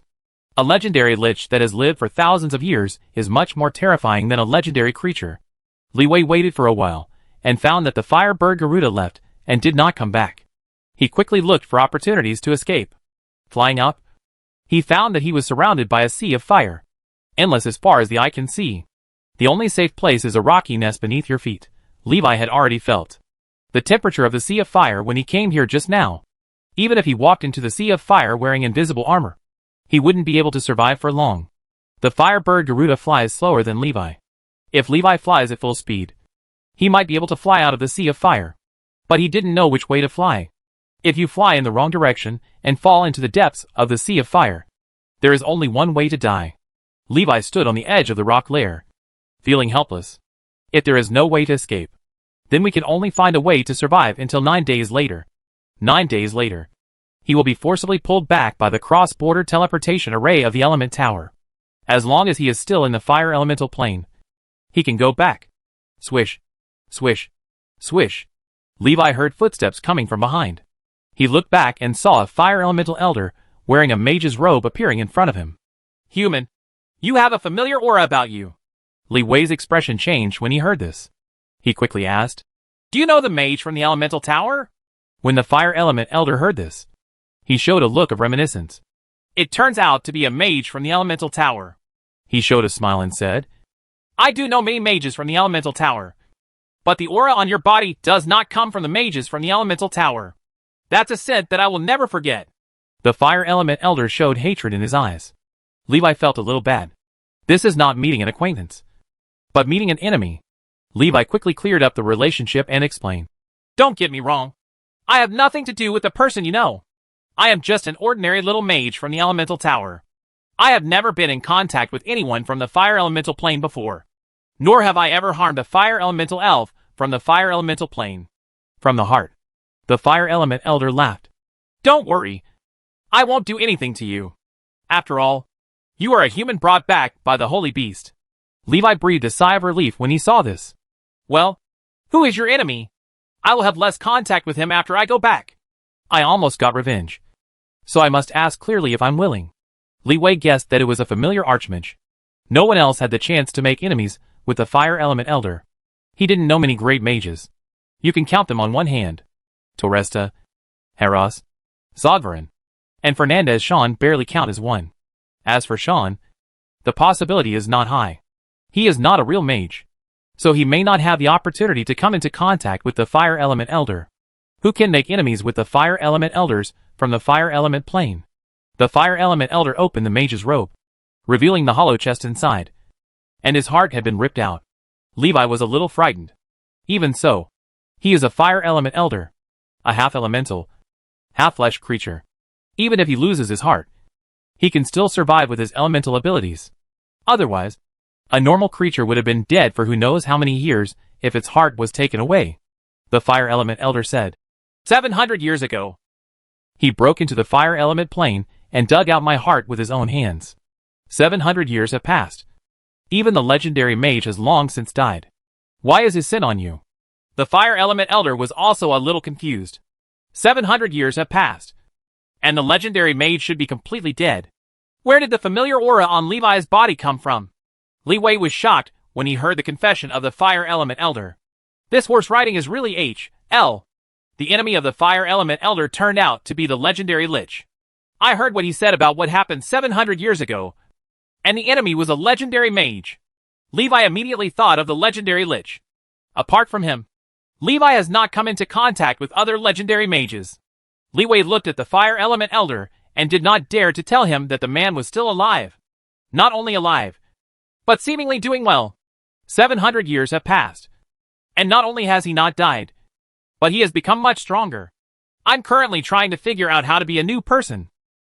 A legendary lich that has lived for thousands of years is much more terrifying than a legendary creature. Li Wei waited for a while, and found that the Firebird Garuda left and did not come back. He quickly looked for opportunities to escape. Flying up, he found that he was surrounded by a sea of fire, endless as far as the eye can see. The only safe place is a rocky nest beneath your feet. Levi had already felt the temperature of the sea of fire when he came here just now. Even if he walked into the sea of fire wearing invisible armor, he wouldn't be able to survive for long. The Firebird Garuda flies slower than Levi. If Levi flies at full speed, he might be able to fly out of the sea of fire. But he didn't know which way to fly. If you fly in the wrong direction and fall into the depths of the sea of fire, there is only one way to die. Levi stood on the edge of the rock lair, feeling helpless. If there is no way to escape, then we can only find a way to survive until 9 days later. 9 days later, he will be forcibly pulled back by the cross-border teleportation array of the element tower. As long as he is still in the fire elemental plane, he can go back. Swish, swish, swish. Levi heard footsteps coming from behind. He looked back and saw a fire elemental elder wearing a mage's robe appearing in front of him. Human, you have a familiar aura about you. Li Wei's expression changed when he heard this. He quickly asked, do you know the mage from the elemental tower? When the fire element elder heard this, he showed a look of reminiscence. It turns out to be a mage from the elemental tower. He showed a smile and said, I do know many mages from the elemental tower, but the aura on your body does not come from the mages from the elemental tower. That's a scent that I will never forget. The fire element elder showed hatred in his eyes. Levi felt a little bad. This is not meeting an acquaintance, but meeting an enemy. Levi quickly cleared up the relationship and explained. Don't get me wrong. I have nothing to do with the person you know. I am just an ordinary little mage from the elemental tower. I have never been in contact with anyone from the fire elemental plane before. Nor have I ever harmed a fire elemental elf from the fire elemental plane. From the heart, the fire element elder laughed. Don't worry. I won't do anything to you. After all, you are a human brought back by the holy beast. Levi breathed a sigh of relief when he saw this. Well, who is your enemy? I will have less contact with him after I go back. I almost got revenge, so I must ask clearly if I'm willing. Li Wei guessed that it was a familiar archmage. No one else had the chance to make enemies with the fire element elder. He didn't know many great mages. You can count them on one hand. Toresta, Heros, Zodvarin, and Fernandez Sean barely count as one. As for Sean, the possibility is not high. He is not a real mage, so he may not have the opportunity to come into contact with the fire element elder. Who can make enemies with the fire element elders from the fire element plane? The fire element elder opened the mage's robe, revealing the hollow chest inside, and his heart had been ripped out. Levi was a little frightened. Even so, he is a fire element elder, a half-elemental, half-flesh creature. Even if he loses his heart, he can still survive with his elemental abilities. Otherwise, a normal creature would have been dead for who knows how many years if its heart was taken away. The fire element elder said, 700 years ago, he broke into the fire element plane and dug out my heart with his own hands. 700 years have passed. Even the legendary mage has long since died. Why is his sin on you? The fire element elder was also a little confused. 700 years have passed, and the legendary mage should be completely dead. Where did the familiar aura on Levi's body come from? Li Wei was shocked when he heard the confession of the fire element elder. This horse riding is really H.L. The enemy of the fire element elder turned out to be the legendary lich. I heard what he said about what happened 700 years ago, and the enemy was a legendary mage. Levi immediately thought of the legendary lich. Apart from him, Levi has not come into contact with other legendary mages. Li Wei looked at the fire element elder and did not dare to tell him that the man was still alive. Not only alive, but seemingly doing well. 700 years have passed. And not only has he not died, but he has become much stronger. I'm currently trying to figure out how to be a new person.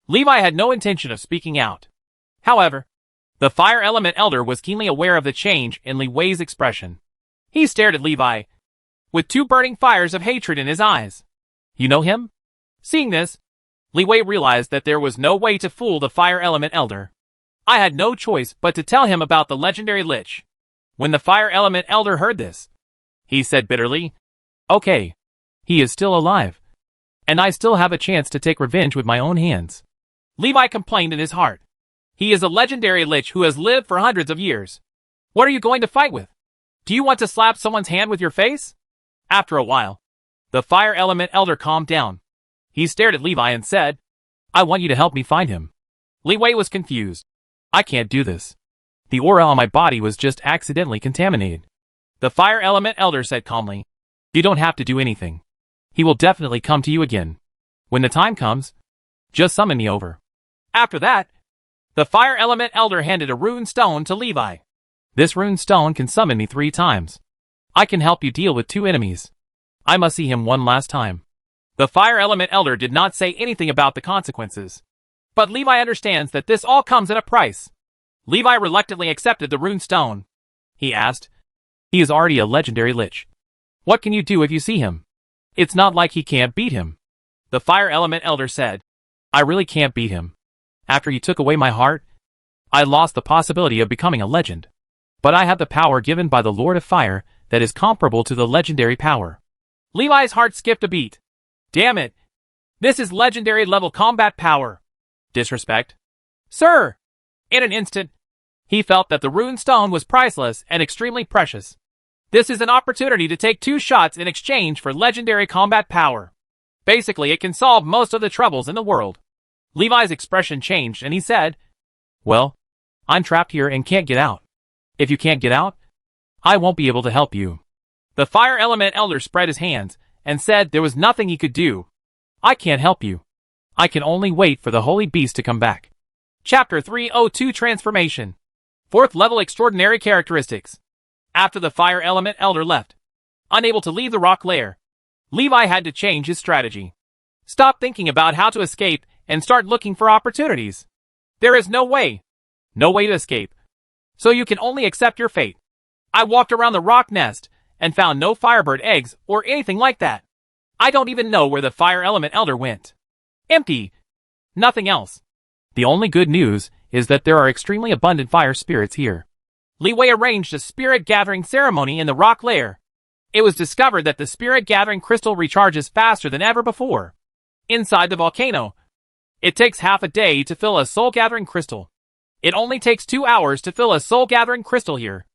Levi had no intention of speaking out. However, the Fire Element Elder was keenly aware of the change in Li Wei's expression. He stared at Levi, with two burning fires of hatred in his eyes. You know him? Seeing this, Li Wei realized that there was no way to fool the Fire Element Elder. I had no choice but to tell him about the legendary Lich. When the Fire Element Elder heard this, he said bitterly, Okay, he is still alive, and I still have a chance to take revenge with my own hands. Levi complained in his heart. He is a legendary Lich who has lived for hundreds of years. What are you going to fight with? Do you want to slap someone's hand with your face? After a while, the Fire Element Elder calmed down. He stared at Levi and said, I want you to help me find him. Li Wei was confused. I can't do this. The aura on my body was just accidentally contaminated. The Fire Element Elder said calmly, You don't have to do anything. He will definitely come to you again. When the time comes, just summon me over. After that, the Fire Element Elder handed a rune stone to Levi. This rune stone can summon me 3 times. I can help you deal with 2 enemies. I must see him one last time. The Fire Element Elder did not say anything about the consequences. But Levi understands that this all comes at a price. Levi reluctantly accepted the rune stone. He asked, He is already a legendary Lich. What can you do if you see him? It's not like he can't beat him. The Fire Element Elder said, I really can't beat him. After he took away my heart, I lost the possibility of becoming a legend. But I have the power given by the Lord of Fire that is comparable to the legendary power. Levi's heart skipped a beat. Damn it. This is legendary level combat power. Disrespect. Sir! In an instant, he felt that the rune stone was priceless and extremely precious. This is an opportunity to take 2 shots in exchange for legendary combat power. Basically, it can solve most of the troubles in the world. Levi's expression changed and he said, Well, I'm trapped here and can't get out. If you can't get out, I won't be able to help you. The Fire Element Elder spread his hands and said there was nothing he could do. I can't help you. I can only wait for the Holy Beast to come back. Chapter 302 Transformation. 4th Level Extraordinary Characteristics. After the Fire Element Elder left, unable to leave the rock lair, Levi had to change his strategy. Stop thinking about how to escape and start looking for opportunities. There is no way to escape. So you can only accept your fate. I walked around the rock nest and found no firebird eggs or anything like that. I don't even know where the Fire Element Elder went. Empty. Nothing else. The only good news is that there are extremely abundant fire spirits here. Li Wei arranged a spirit gathering ceremony in the rock lair. It was discovered that the spirit gathering crystal recharges faster than ever before. Inside the volcano, it takes half a day to fill a soul gathering crystal. It only takes 2 hours to fill a soul gathering crystal here.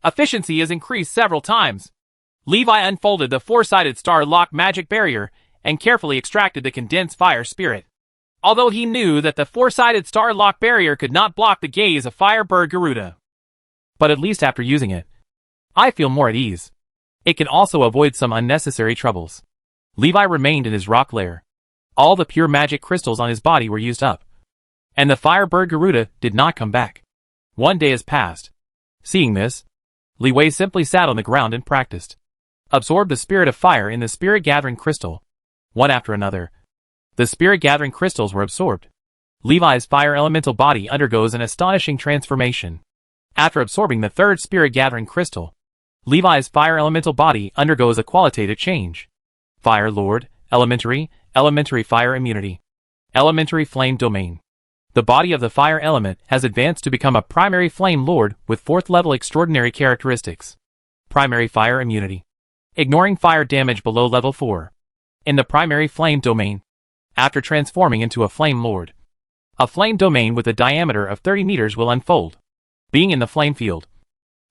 Efficiency is increased several times. Levi unfolded the 4-sided star lock magic barrier and carefully extracted the condensed fire spirit. Although he knew that the 4-sided star lock barrier could not block the gaze of Firebird Garuda. But at least after using it, I feel more at ease. It can also avoid some unnecessary troubles. Levi remained in his rock lair. All the pure magic crystals on his body were used up. And the Firebird Garuda did not come back. 1 day has passed. Seeing this, Li Wei simply sat on the ground and practiced. Absorbed the spirit of fire in the spirit gathering crystal. One after another, the spirit gathering crystals were absorbed. Levi's fire elemental body undergoes an astonishing transformation. After absorbing the 3rd spirit gathering crystal, Levi's fire elemental body undergoes a qualitative change. Fire Lord, Elementary Fire Immunity. Elementary Flame Domain. The body of the fire element has advanced to become a primary flame lord with 4th level extraordinary characteristics. Primary Fire Immunity. Ignoring fire damage below level 4. In the primary flame domain, after transforming into a flame lord, a flame domain with a diameter of 30 meters will unfold. Being in the flame field,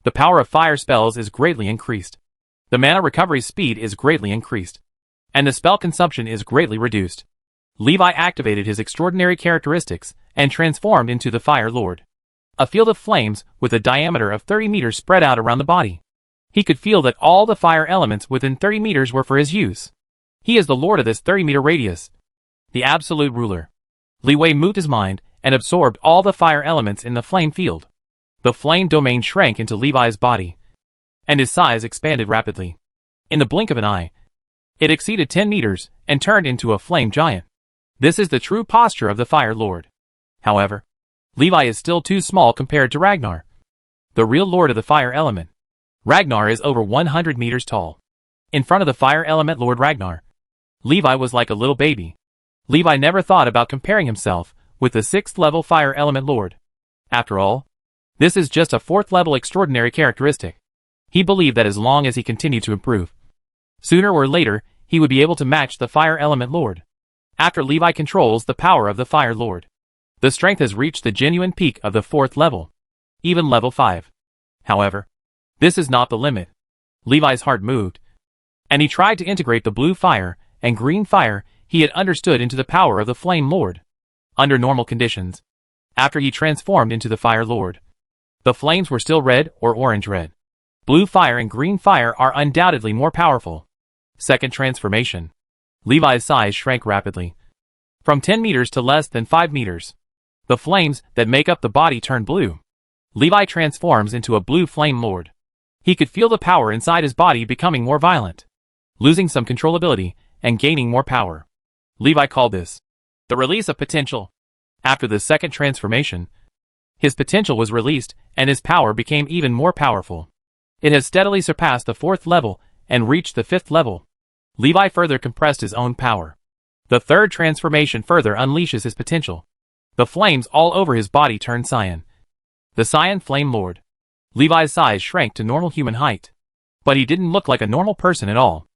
the power of fire spells is greatly increased. The mana recovery speed is greatly increased. And the spell consumption is greatly reduced. Levi activated his extraordinary characteristics and transformed into the Fire Lord. A field of flames with a diameter of 30 meters spread out around the body. He could feel that all the fire elements within 30 meters were for his use. He is the lord of this 30-meter radius. The absolute ruler. Li Wei moved his mind and absorbed all the fire elements in the flame field. The flame domain shrank into Levi's body, and his size expanded rapidly. In the blink of an eye, it exceeded 10 meters and turned into a flame giant. This is the true posture of the Fire Lord. However, Levi is still too small compared to Ragnar, the real Lord of the Fire Element. Ragnar is over 100 meters tall. In front of the Fire Element Lord Ragnar, Levi was like a little baby. Levi never thought about comparing himself with the 6th level Fire Element Lord. After all, this is just a 4th level extraordinary characteristic. He believed that as long as he continued to improve, sooner or later, he would be able to match the Fire Element Lord. After Levi controls the power of the Fire Lord, the strength has reached the genuine peak of the 4th level, even level 5. However, this is not the limit. Levi's heart moved, and he tried to integrate the blue fire and green fire he had understood into the power of the Flame Lord. Under normal conditions, after he transformed into the Fire Lord, the flames were still red or orange-red. Blue fire and green fire are undoubtedly more powerful. Second transformation. Levi's size shrank rapidly, from 10 meters to less than 5 meters. The flames that make up the body turned blue. Levi transforms into a blue Flame Lord. He could feel the power inside his body becoming more violent, losing some controllability and gaining more power. Levi called this the release of potential. After the second transformation, his potential was released and his power became even more powerful. It has steadily surpassed the 4th level and reached the 5th level. Levi further compressed his own power. The third transformation further unleashes his potential. The flames all over his body turn cyan. The Cyan Flame Lord. Levi's size shrank to normal human height. But he didn't look like a normal person at all.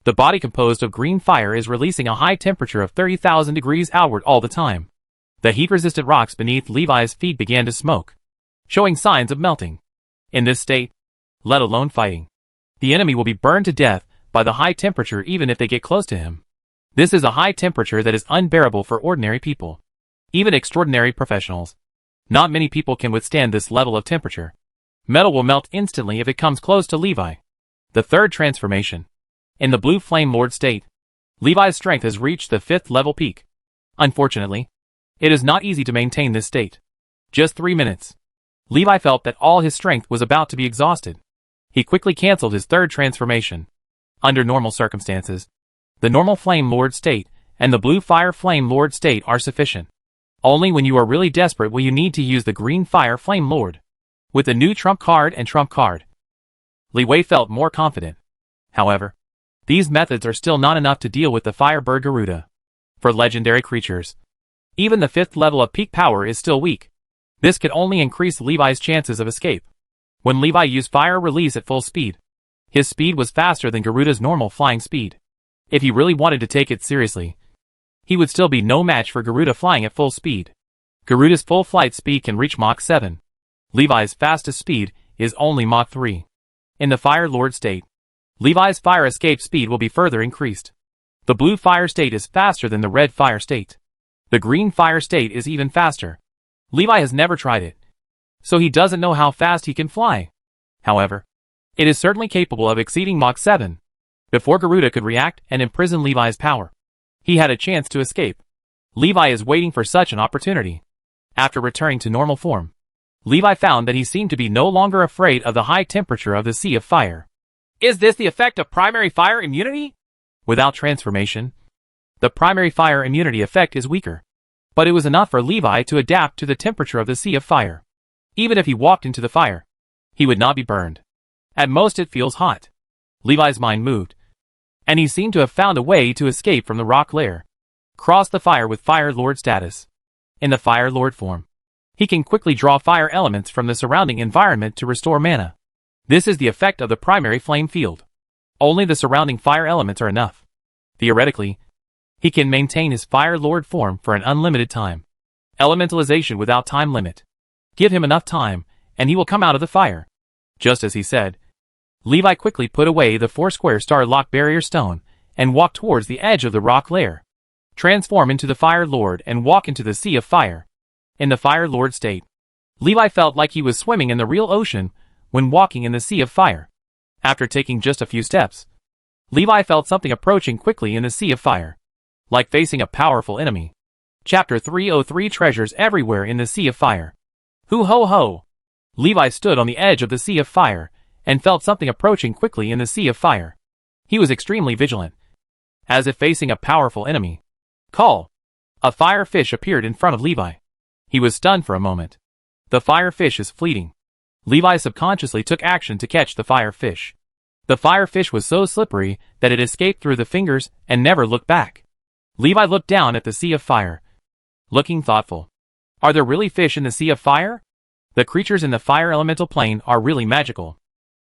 The body composed of green fire is releasing a high temperature of 30,000 degrees outward all the time. The heat-resistant rocks beneath Levi's feet began to smoke, showing signs of melting. In this state, let alone fighting, the enemy will be burned to death by the high temperature even if they get close to him. This is a high temperature that is unbearable for ordinary people, even extraordinary professionals. Not many people can withstand this level of temperature. Metal will melt instantly if it comes close to Levi. The third transformation. In the blue Flame Lord state, Levi's strength has reached the 5th level peak. Unfortunately, it is not easy to maintain this state. Just 3 minutes. Levi felt that all his strength was about to be exhausted. He quickly cancelled his third transformation. Under normal circumstances, the normal Flame Lord state and the blue Fire Flame Lord state are sufficient. Only when you are really desperate will you need to use the green Fire Flame Lord. With the new trump card and trump card, Li Wei felt more confident. However, these methods are still not enough to deal with the Firebird Garuda. For legendary creatures, even the 5th level of peak power is still weak. This could only increase Levi's chances of escape. When Levi used fire release at full speed, his speed was faster than Garuda's normal flying speed. If he really wanted to take it seriously, he would still be no match for Garuda flying at full speed. Garuda's full flight speed can reach Mach 7. Levi's fastest speed is only Mach 3. In the Fire Lord state, Levi's fire escape speed will be further increased. The blue fire state is faster than the red fire state. The green fire state is even faster. Levi has never tried it, so he doesn't know how fast he can fly. However, it is certainly capable of exceeding Mach 7. Before Garuda could react and imprison Levi's power, he had a chance to escape. Levi is waiting for such an opportunity. After returning to normal form, Levi found that he seemed to be no longer afraid of the high temperature of the Sea of Fire. Is this the effect of primary fire immunity? Without transformation, the primary fire immunity effect is weaker. But it was enough for Levi to adapt to the temperature of the Sea of Fire. Even if he walked into the fire, he would not be burned. At most it feels hot. Levi's mind moved, and he seemed to have found a way to escape from the rock lair. Cross the fire with Fire Lord status. In the Fire Lord form, he can quickly draw fire elements from the surrounding environment to restore mana. This is the effect of the primary flame field. Only the surrounding fire elements are enough. Theoretically, he can maintain his Fire Lord form for an unlimited time. Elementalization without time limit. Give him enough time, and he will come out of the fire. Just as he said, Levi quickly put away the 4-square star lock barrier stone, and walked towards the edge of the rock lair. Transform into the Fire Lord and walk into the Sea of Fire. In the Fire Lord state, Levi felt like he was swimming in the real ocean when walking in the Sea of Fire. After taking just a few steps, Levi felt something approaching quickly in the Sea of Fire, like facing a powerful enemy. Chapter 303 Treasures everywhere in the Sea of Fire. Hoo ho ho! Levi stood on the edge of the sea of fire, and felt something approaching quickly in the sea of fire. He was extremely vigilant, as if facing a powerful enemy. Call! A fire fish appeared in front of Levi. He was stunned for a moment. The fire fish is fleeting. Levi subconsciously took action to catch the fire fish. The fire fish was so slippery that it escaped through the fingers and never looked back. Levi looked down at the sea of fire, looking thoughtful. Are there really fish in the sea of fire? The creatures in the fire elemental plane are really magical.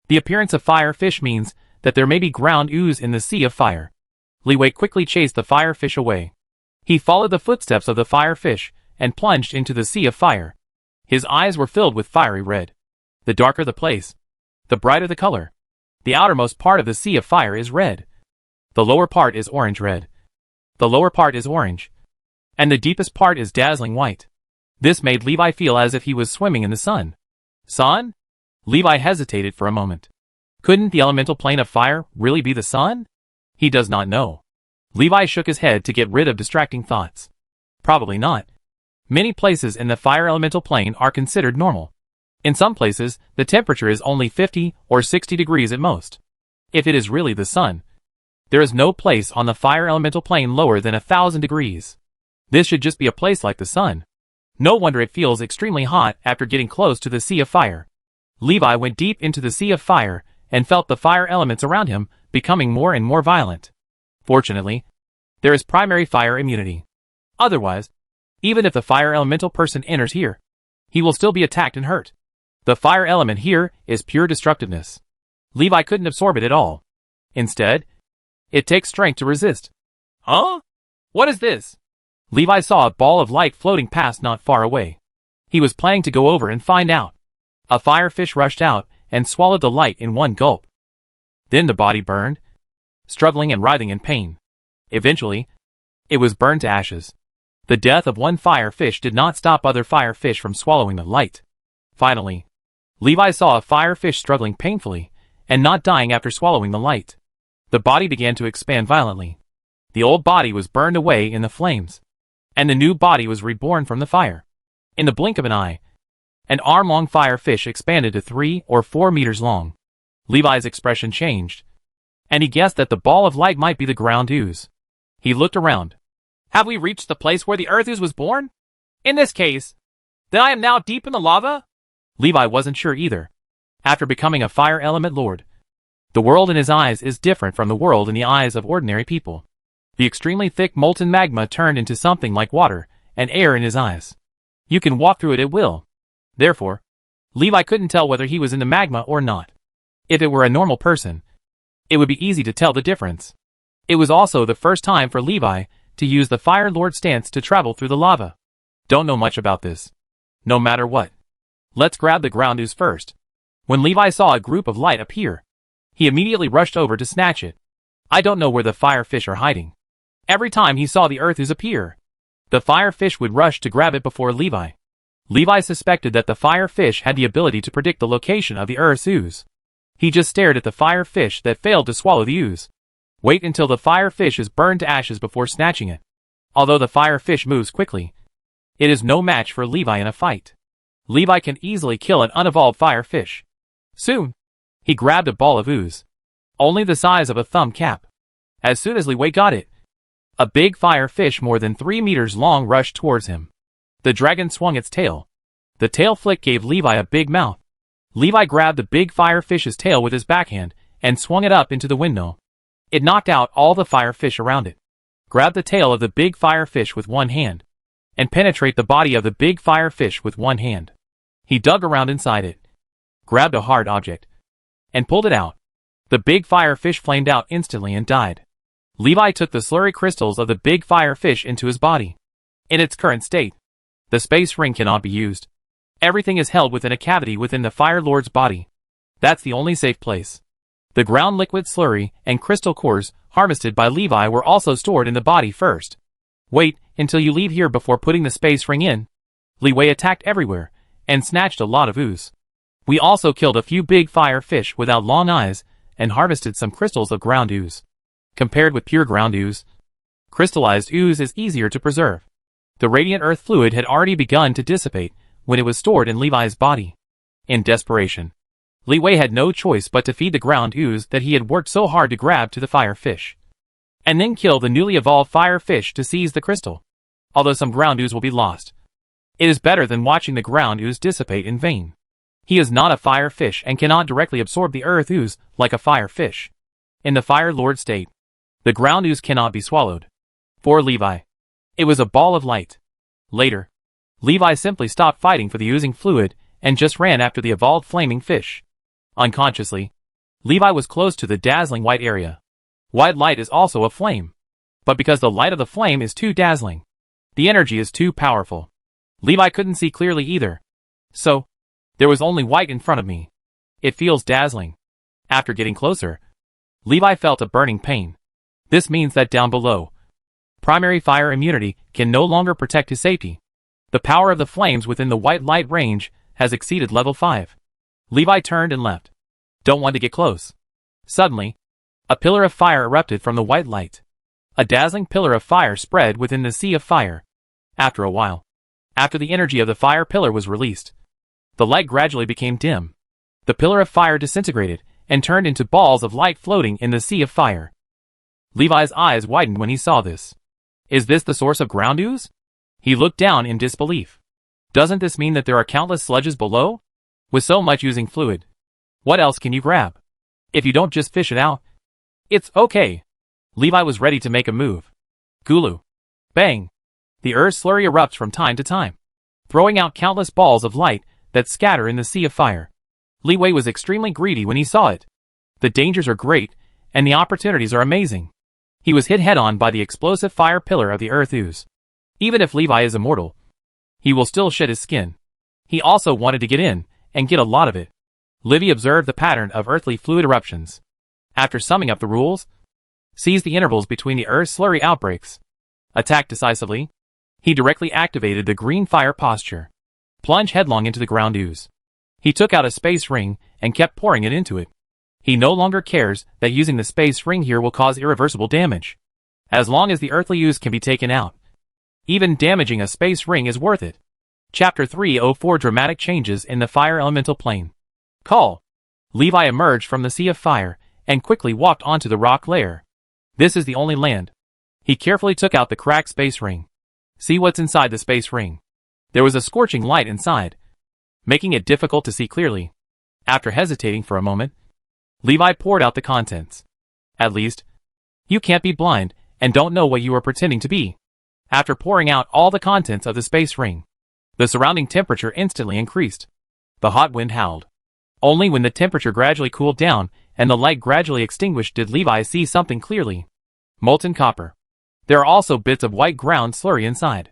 The appearance of fire fish means that there may be ground ooze in the sea of fire. Levi quickly chased the fire fish away. He followed the footsteps of the fire fish and plunged into the sea of fire. His eyes were filled with fiery red. The darker the place, the brighter the color. The outermost part of the sea of fire is red. The lower part is orange-red. The lower part is orange. And the deepest part is dazzling white. This made Levi feel as if he was swimming in the sun. Sun? Levi hesitated for a moment. Couldn't the elemental plane of fire really be the sun? He does not know. Levi shook his head to get rid of distracting thoughts. Probably not. Many places in the fire elemental plane are considered normal. In some places, the temperature is only 50 or 60 degrees at most. If it is really the sun, there is no place on the fire elemental plane lower than 1,000 degrees. This should just be a place like the sun. No wonder it feels extremely hot after getting close to the sea of fire. Levi went deep into the sea of fire and felt the fire elements around him becoming more and more violent. Fortunately, there is primary fire immunity. Otherwise, even if the fire elemental person enters here, he will still be attacked and hurt. The fire element here is pure destructiveness. Levi couldn't absorb it at all. Instead, it takes strength to resist. Huh? What is this? Levi saw a ball of light floating past not far away. He was planning to go over and find out. A fire fish rushed out and swallowed the light in one gulp. Then the body burned, struggling and writhing in pain. Eventually, it was burned to ashes. The death of one fire fish did not stop other fire fish from swallowing the light. Finally, Levi saw a fire fish struggling painfully and not dying after swallowing the light. The body began to expand violently. The old body was burned away in the flames, and the new body was reborn from the fire. In the blink of an eye, an arm-long fire fish expanded to 3 or 4 meters long. Levi's expression changed, and he guessed that the ball of light might be the ground ooze. He looked around. Have we reached the place where the earth ooze was born? In this case, then I am now deep in the lava? Levi wasn't sure either. After becoming a fire element lord, the world in his eyes is different from the world in the eyes of ordinary people. The extremely thick molten magma turned into something like water and air in his eyes. You can walk through it at will. Therefore, Levi couldn't tell whether he was in the magma or not. If it were a normal person, it would be easy to tell the difference. It was also the first time for Levi to use the Fire Lord stance to travel through the lava. Don't know much about this. No matter what. Let's grab the ground ooze first. When Levi saw a group of light appear, he immediately rushed over to snatch it. I don't know where the fire fish are hiding. Every time he saw the earth ooze appear, the fire fish would rush to grab it before Levi. Levi suspected that the fire fish had the ability to predict the location of the earth's ooze. He just stared at the fire fish that failed to swallow the ooze. Wait until the fire fish is burned to ashes before snatching it. Although the fire fish moves quickly, it is no match for Levi in a fight. Levi can easily kill an unevolved fire fish. Soon, he grabbed a ball of ooze, only the size of a thumb cap. As soon as Levi got it, a big fire fish more than 3 meters long rushed towards him. The dragon swung its tail. The tail flick gave Levi a big mouth. Levi grabbed the big fire fish's tail with his backhand and swung it up into the window. It knocked out all the fire fish around it. Grab the tail of the big fire fish with one hand, and penetrate the body of the big fire fish with one hand. He dug around inside it, grabbed a hard object, and pulled it out. The big fire fish flamed out instantly and died. Levi took the slurry crystals of the big fire fish into his body. In its current state, the space ring cannot be used. Everything is held within a cavity within the Fire Lord's body. That's the only safe place. The ground liquid slurry and crystal cores harvested by Levi were also stored in the body first. Wait until you leave here before putting the space ring in. Levi attacked everywhere and snatched a lot of ooze. We also killed a few big fire fish without long eyes and harvested some crystals of ground ooze. Compared with pure ground ooze, crystallized ooze is easier to preserve. The radiant earth fluid had already begun to dissipate when it was stored in Levi's body. In desperation, Li Wei had no choice but to feed the ground ooze that he had worked so hard to grab to the fire fish. And then kill the newly evolved fire fish to seize the crystal. Although some ground ooze will be lost, it is better than watching the ground ooze dissipate in vain. He is not a fire fish and cannot directly absorb the earth ooze like a fire fish. In the Fire Lord state, the ground ooze cannot be swallowed. For Levi, it was a ball of light. Later, Levi simply stopped fighting for the oozing fluid and just ran after the evolved flaming fish. Unconsciously, Levi was close to the dazzling white area. White light is also a flame. But because the light of the flame is too dazzling, the energy is too powerful, Levi couldn't see clearly either. So, there was only white in front of me. It feels dazzling. After getting closer, Levi felt a burning pain. This means that down below, primary fire immunity can no longer protect his safety. The power of the flames within the white light range has exceeded level 5. Levi turned and left. Don't want to get close. Suddenly, a pillar of fire erupted from the white light. A dazzling pillar of fire spread within the sea of fire. After a while, after the energy of the fire pillar was released, the light gradually became dim. The pillar of fire disintegrated and turned into balls of light floating in the sea of fire. Levi's eyes widened when he saw this. Is this the source of ground ooze? He looked down in disbelief. Doesn't this mean that there are countless sludges below? With so much oozing fluid, what else can you grab? If you don't just fish it out, it's okay. Levi was ready to make a move. Gulu. Bang. The earth slurry erupts from time to time, throwing out countless balls of light that scatter in the sea of fire. Li Wei was extremely greedy when he saw it. The dangers are great, and the opportunities are amazing. He was hit head-on by the explosive fire pillar of the earth ooze. Even if Levi is immortal, he will still shed his skin. He also wanted to get in, and get a lot of it. Livy observed the pattern of earthly fluid eruptions. After summing up the rules, seized the intervals between the earth slurry outbreaks, attacked decisively, he directly activated the green fire posture. Plunge headlong into the ground ooze. He took out a space ring and kept pouring it into it. He no longer cares that using the space ring here will cause irreversible damage. As long as the earthly ooze can be taken out, even damaging a space ring is worth it. Chapter 304 Dramatic Changes in the Fire Elemental Plane. Call. Levi emerged from the sea of fire and quickly walked onto the rock layer. This is the only land. He carefully took out the cracked space ring. See what's inside the space ring. There was a scorching light inside, making it difficult to see clearly. After hesitating for a moment, Levi poured out the contents. At least, you can't be blind and don't know what you are pretending to be. After pouring out all the contents of the space ring, the surrounding temperature instantly increased. The hot wind howled. Only when the temperature gradually cooled down and the light gradually extinguished did Levi see something clearly. Molten copper. There are also bits of white ground slurry inside.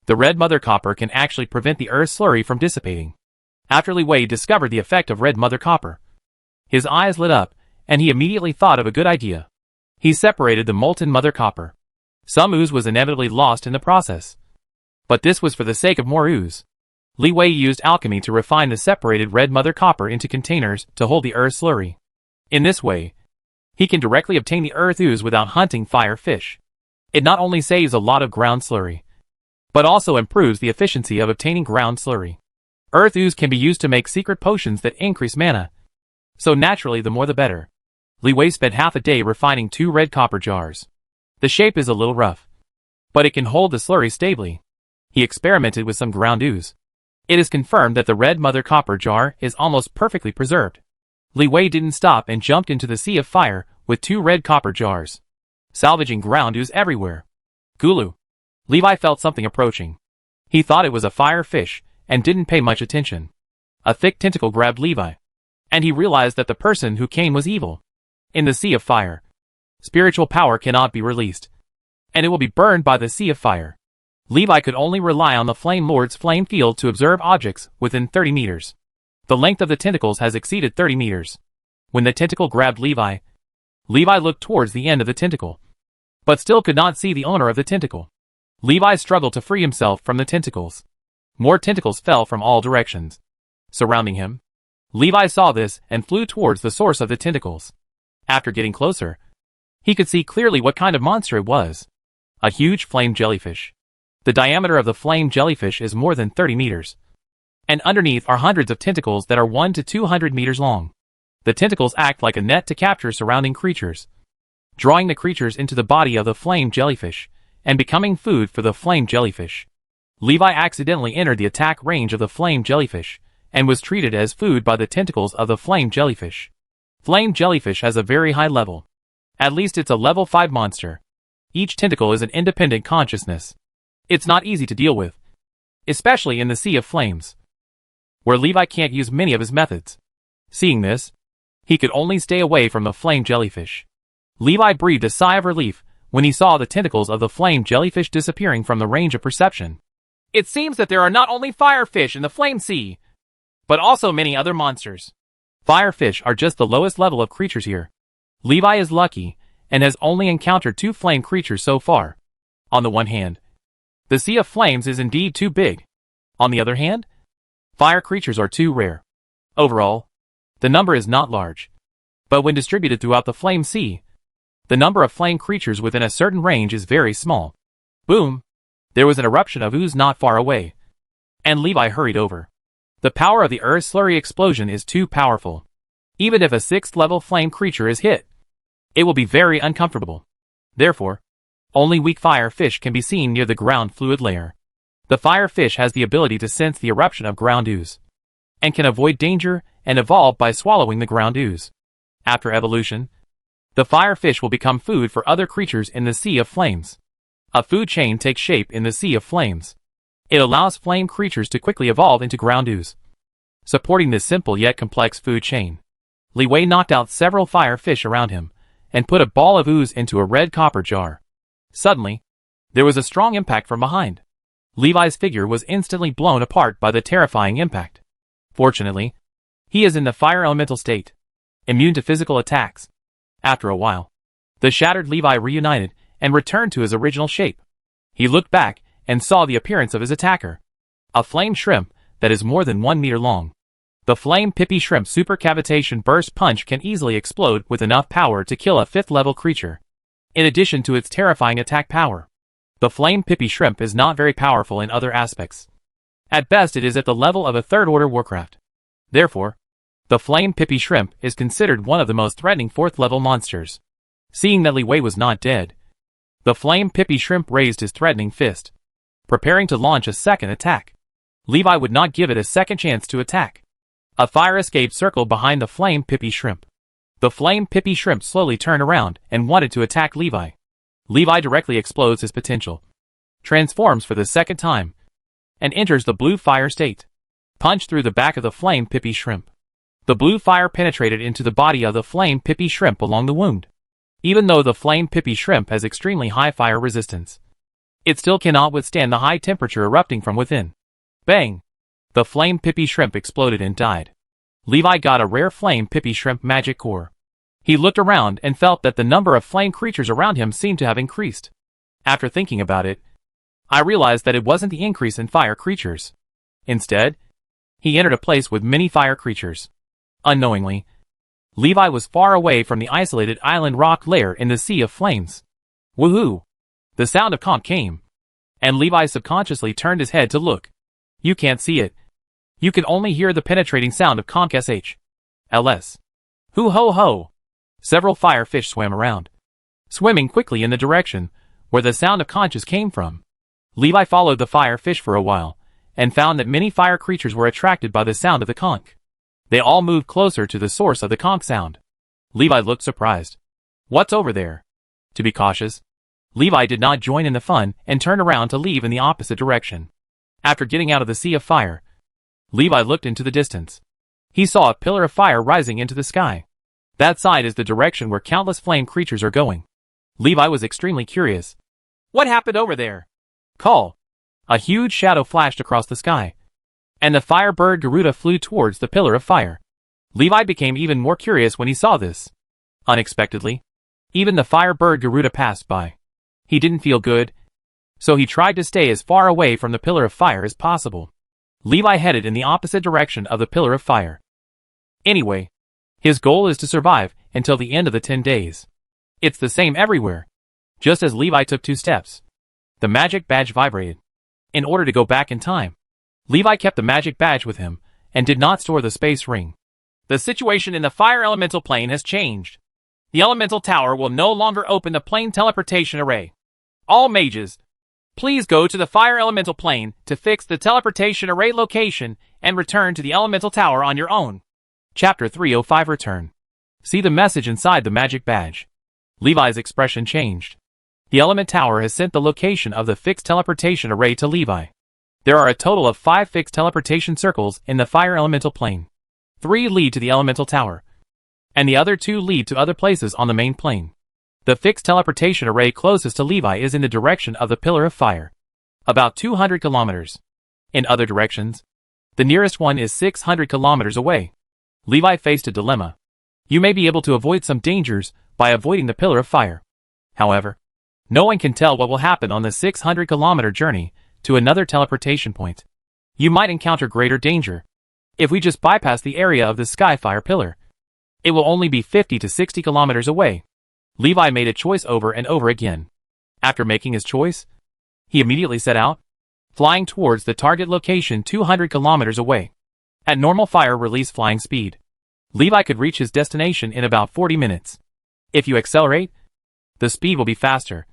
The red mother copper can actually prevent the earth slurry from dissipating. After Li Wei discovered the effect of red mother copper, his eyes lit up, and he immediately thought of a good idea. He separated the molten mother copper. Some ooze was inevitably lost in the process, but this was for the sake of more ooze. Li Wei used alchemy to refine the separated red mother copper into containers to hold the earth slurry. In this way, he can directly obtain the earth ooze without hunting fire fish. It not only saves a lot of ground slurry, but also improves the efficiency of obtaining ground slurry. Earth ooze can be used to make secret potions that increase mana, so naturally the more the better. Li Wei spent half a day refining 2 red copper jars. The shape is a little rough, but it can hold the slurry stably. He experimented with some ground ooze. It is confirmed that the red mother copper jar is almost perfectly preserved. Li Wei didn't stop and jumped into the sea of fire with 2 red copper jars, salvaging ground ooze everywhere. Gulu. Levi felt something approaching. He thought it was a fire fish and didn't pay much attention. A thick tentacle grabbed Levi, and he realized that the person who came was evil. In the sea of fire, spiritual power cannot be released, and it will be burned by the sea of fire. Levi could only rely on the Flame Lord's flame field to observe objects within 30 meters. The length of the tentacles has exceeded 30 meters. When the tentacle grabbed Levi, Levi looked towards the end of the tentacle, but still could not see the owner of the tentacle. Levi struggled to free himself from the tentacles. More tentacles fell from all directions, surrounding him. Levi saw this and flew towards the source of the tentacles. After getting closer, he could see clearly what kind of monster it was. A huge flame jellyfish. The diameter of the flame jellyfish is more than 30 meters, and underneath are hundreds of tentacles that are 1 to 200 meters long. The tentacles act like a net to capture surrounding creatures, drawing the creatures into the body of the flame jellyfish, and becoming food for the flame jellyfish. Levi accidentally entered the attack range of the flame jellyfish, and was treated as food by the tentacles of the flame jellyfish. Flame jellyfish has a very high level. At least it's a level 5 monster. Each tentacle is an independent consciousness. It's not easy to deal with, especially in the Sea of Flames, where Levi can't use many of his methods. Seeing this, he could only stay away from the flame jellyfish. Levi breathed a sigh of relief when he saw the tentacles of the flame jellyfish disappearing from the range of perception. It seems that there are not only firefish in the flame sea, but also many other monsters. Firefish are just the lowest level of creatures here. Levi is lucky, and has only encountered 2 flame creatures so far. On the one hand, the Sea of Flames is indeed too big. On the other hand, fire creatures are too rare. Overall, the number is not large. But when distributed throughout the flame sea, the number of flame creatures within a certain range is very small. Boom! There was an eruption of ooze not far away, and Levi hurried over. The power of the Earth slurry explosion is too powerful. Even if a 6th level flame creature is hit, it will be very uncomfortable. Therefore, only weak fire fish can be seen near the ground fluid layer. The fire fish has the ability to sense the eruption of ground ooze, and can avoid danger and evolve by swallowing the ground ooze. After evolution, the fire fish will become food for other creatures in the Sea of Flames. A food chain takes shape in the Sea of Flames. It allows flame creatures to quickly evolve into ground ooze. Supporting this simple yet complex food chain, Li Wei knocked out several fire fish around him, and put a ball of ooze into a red copper jar. Suddenly, there was a strong impact from behind. Levi's figure was instantly blown apart by the terrifying impact. Fortunately, he is in the fire elemental state, immune to physical attacks. After a while, the shattered Levi reunited and returned to his original shape. He looked back and saw the appearance of his attacker, a flame shrimp that is more than 1 meter long. The flame pippy shrimp supercavitation burst punch can easily explode with enough power to kill a 5th level creature. In addition to its terrifying attack power, the flame pippy shrimp is not very powerful in other aspects. At best it is at the level of a 3rd order warcraft. Therefore, the flame pippy shrimp is considered one of the most threatening 4th level monsters. Seeing that Li Wei was not dead, the flame pippy shrimp raised his threatening fist, preparing to launch a second attack. Levi would not give it a second chance to attack. A fire escape circled behind the flame pippy shrimp. The flame pippy shrimp slowly turned around and wanted to attack Levi. Levi directly explodes his potential, transforms for the second time, and enters the blue fire state. Punch through the back of the flame pippy shrimp. The blue fire penetrated into the body of the flame pippy shrimp along the wound. Even though the flame pippy shrimp has extremely high fire resistance, it still cannot withstand the high temperature erupting from within. Bang! The flame pippy shrimp exploded and died. Levi got a rare flame pippy shrimp magic core. He looked around and felt that the number of flame creatures around him seemed to have increased. After thinking about it, I realized that it wasn't the increase in fire creatures. Instead, he entered a place with many fire creatures. Unknowingly, Levi was far away from the isolated island rock lair in the Sea of Flames. Woohoo! The sound of conch came, and Levi subconsciously turned his head to look. You can't see it. You can only hear the penetrating sound of conch sh. ls. Hoo ho ho! Several fire fish swam around, swimming quickly in the direction where the sound of conches came from. Levi followed the fire fish for a while, and found that many fire creatures were attracted by the sound of the conch. They all moved closer to the source of the conch sound. Levi looked surprised. What's over there? To be cautious, Levi did not join in the fun and turned around to leave in the opposite direction. After getting out of the sea of fire, Levi looked into the distance. He saw a pillar of fire rising into the sky. That side is the direction where countless flame creatures are going. Levi was extremely curious. What happened over there? Call! A huge shadow flashed across the sky, and the firebird Garuda flew towards the pillar of fire. Levi became even more curious when he saw this. Unexpectedly, even the firebird Garuda passed by. He didn't feel good, so he tried to stay as far away from the pillar of fire as possible. Levi headed in the opposite direction of the pillar of fire. Anyway, his goal is to survive until the end of the 10 days. It's the same everywhere. Just as Levi took 2 steps, the magic badge vibrated. In order to go back in time, Levi kept the magic badge with him, and did not store the space ring. The situation in the fire elemental plane has changed. The elemental tower will no longer open the plane teleportation array. All mages, please go to the fire elemental plane to fix the teleportation array location and return to the elemental tower on your own. Chapter 305 Return. See the message inside the magic badge. Levi's expression changed. The element tower has sent the location of the fixed teleportation array to Levi. There are a total of 5 fixed teleportation circles in the fire elemental plane. 3 lead to the elemental tower, and the other 2 lead to other places on the main plane. The fixed teleportation array closest to Levi is in the direction of the pillar of fire, about 200 kilometers. In other directions, the nearest one is 600 kilometers away. Levi faced a dilemma. You may be able to avoid some dangers by avoiding the pillar of fire. However, no one can tell what will happen on the 600-kilometer journey to another teleportation point. You might encounter greater danger. If we just bypass the area of the Skyfire pillar, it will only be 50 to 60 kilometers away. Levi made a choice over and over again. After making his choice, he immediately set out, flying towards the target location 200 kilometers away. At normal fire release flying speed, Levi could reach his destination in about 40 minutes. If you accelerate, the speed will be faster,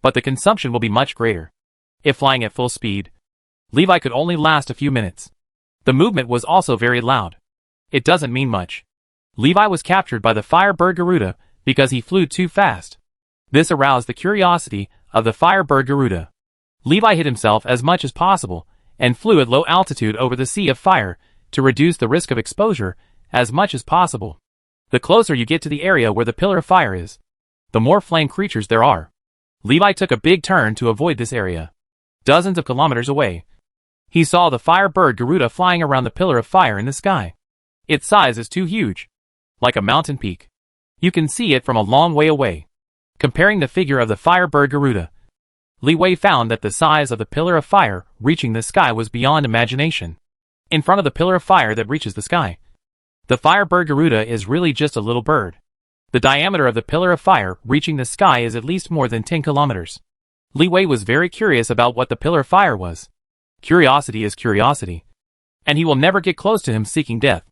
but the consumption will be much greater. If flying at full speed, Levi could only last a few minutes. The movement was also very loud. It doesn't mean much. Levi was captured by the Firebird Garuda because he flew too fast. This aroused the curiosity of the Firebird Garuda. Levi hid himself as much as possible and flew at low altitude over the sea of fire to reduce the risk of exposure as much as possible. The closer you get to the area where the pillar of fire is, the more flame creatures there are. Levi took a big turn to avoid this area. Dozens of kilometers away, he saw the Firebird Garuda flying around the pillar of fire in the sky. Its size is too huge, like a mountain peak. You can see it from a long way away. Comparing the figure of the Firebird Garuda, Levi found that the size of the pillar of fire reaching the sky was beyond imagination. In front of the pillar of fire that reaches the sky, the Firebird Garuda is really just a little bird. The diameter of the pillar of fire reaching the sky is at least more than 10 kilometers. Levi was very curious about what the pillar of fire was. Curiosity is curiosity, and he will never get close to him seeking death.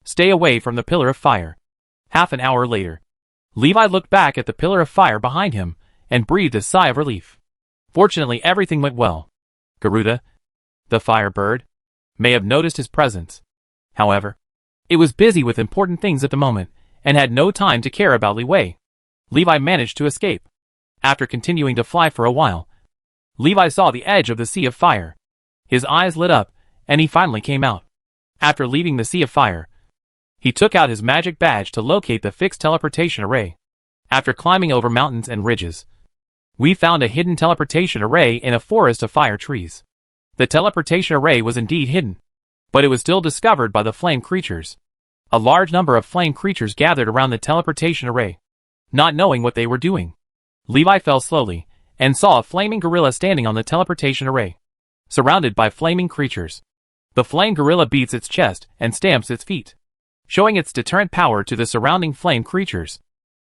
Stay away from the pillar of fire. Half an hour later, Levi looked back at the pillar of fire behind him and breathed a sigh of relief. Fortunately, everything went well. Garuda, the Firebird, may have noticed his presence. However, it was busy with important things at the moment and had no time to care about Levi. Levi managed to escape. After continuing to fly for a while, Levi saw the edge of the sea of fire. His eyes lit up, and he finally came out. After leaving the sea of fire, he took out his magic badge to locate the fixed teleportation array. After climbing over mountains and ridges, we found a hidden teleportation array in a forest of fire trees. The teleportation array was indeed hidden, but it was still discovered by the flame creatures. A large number of flame creatures gathered around the teleportation array, not knowing what they were doing. Levi fell slowly, and saw a flaming gorilla standing on the teleportation array, surrounded by flaming creatures. The flame gorilla beats its chest and stamps its feet, showing its deterrent power to the surrounding flame creatures.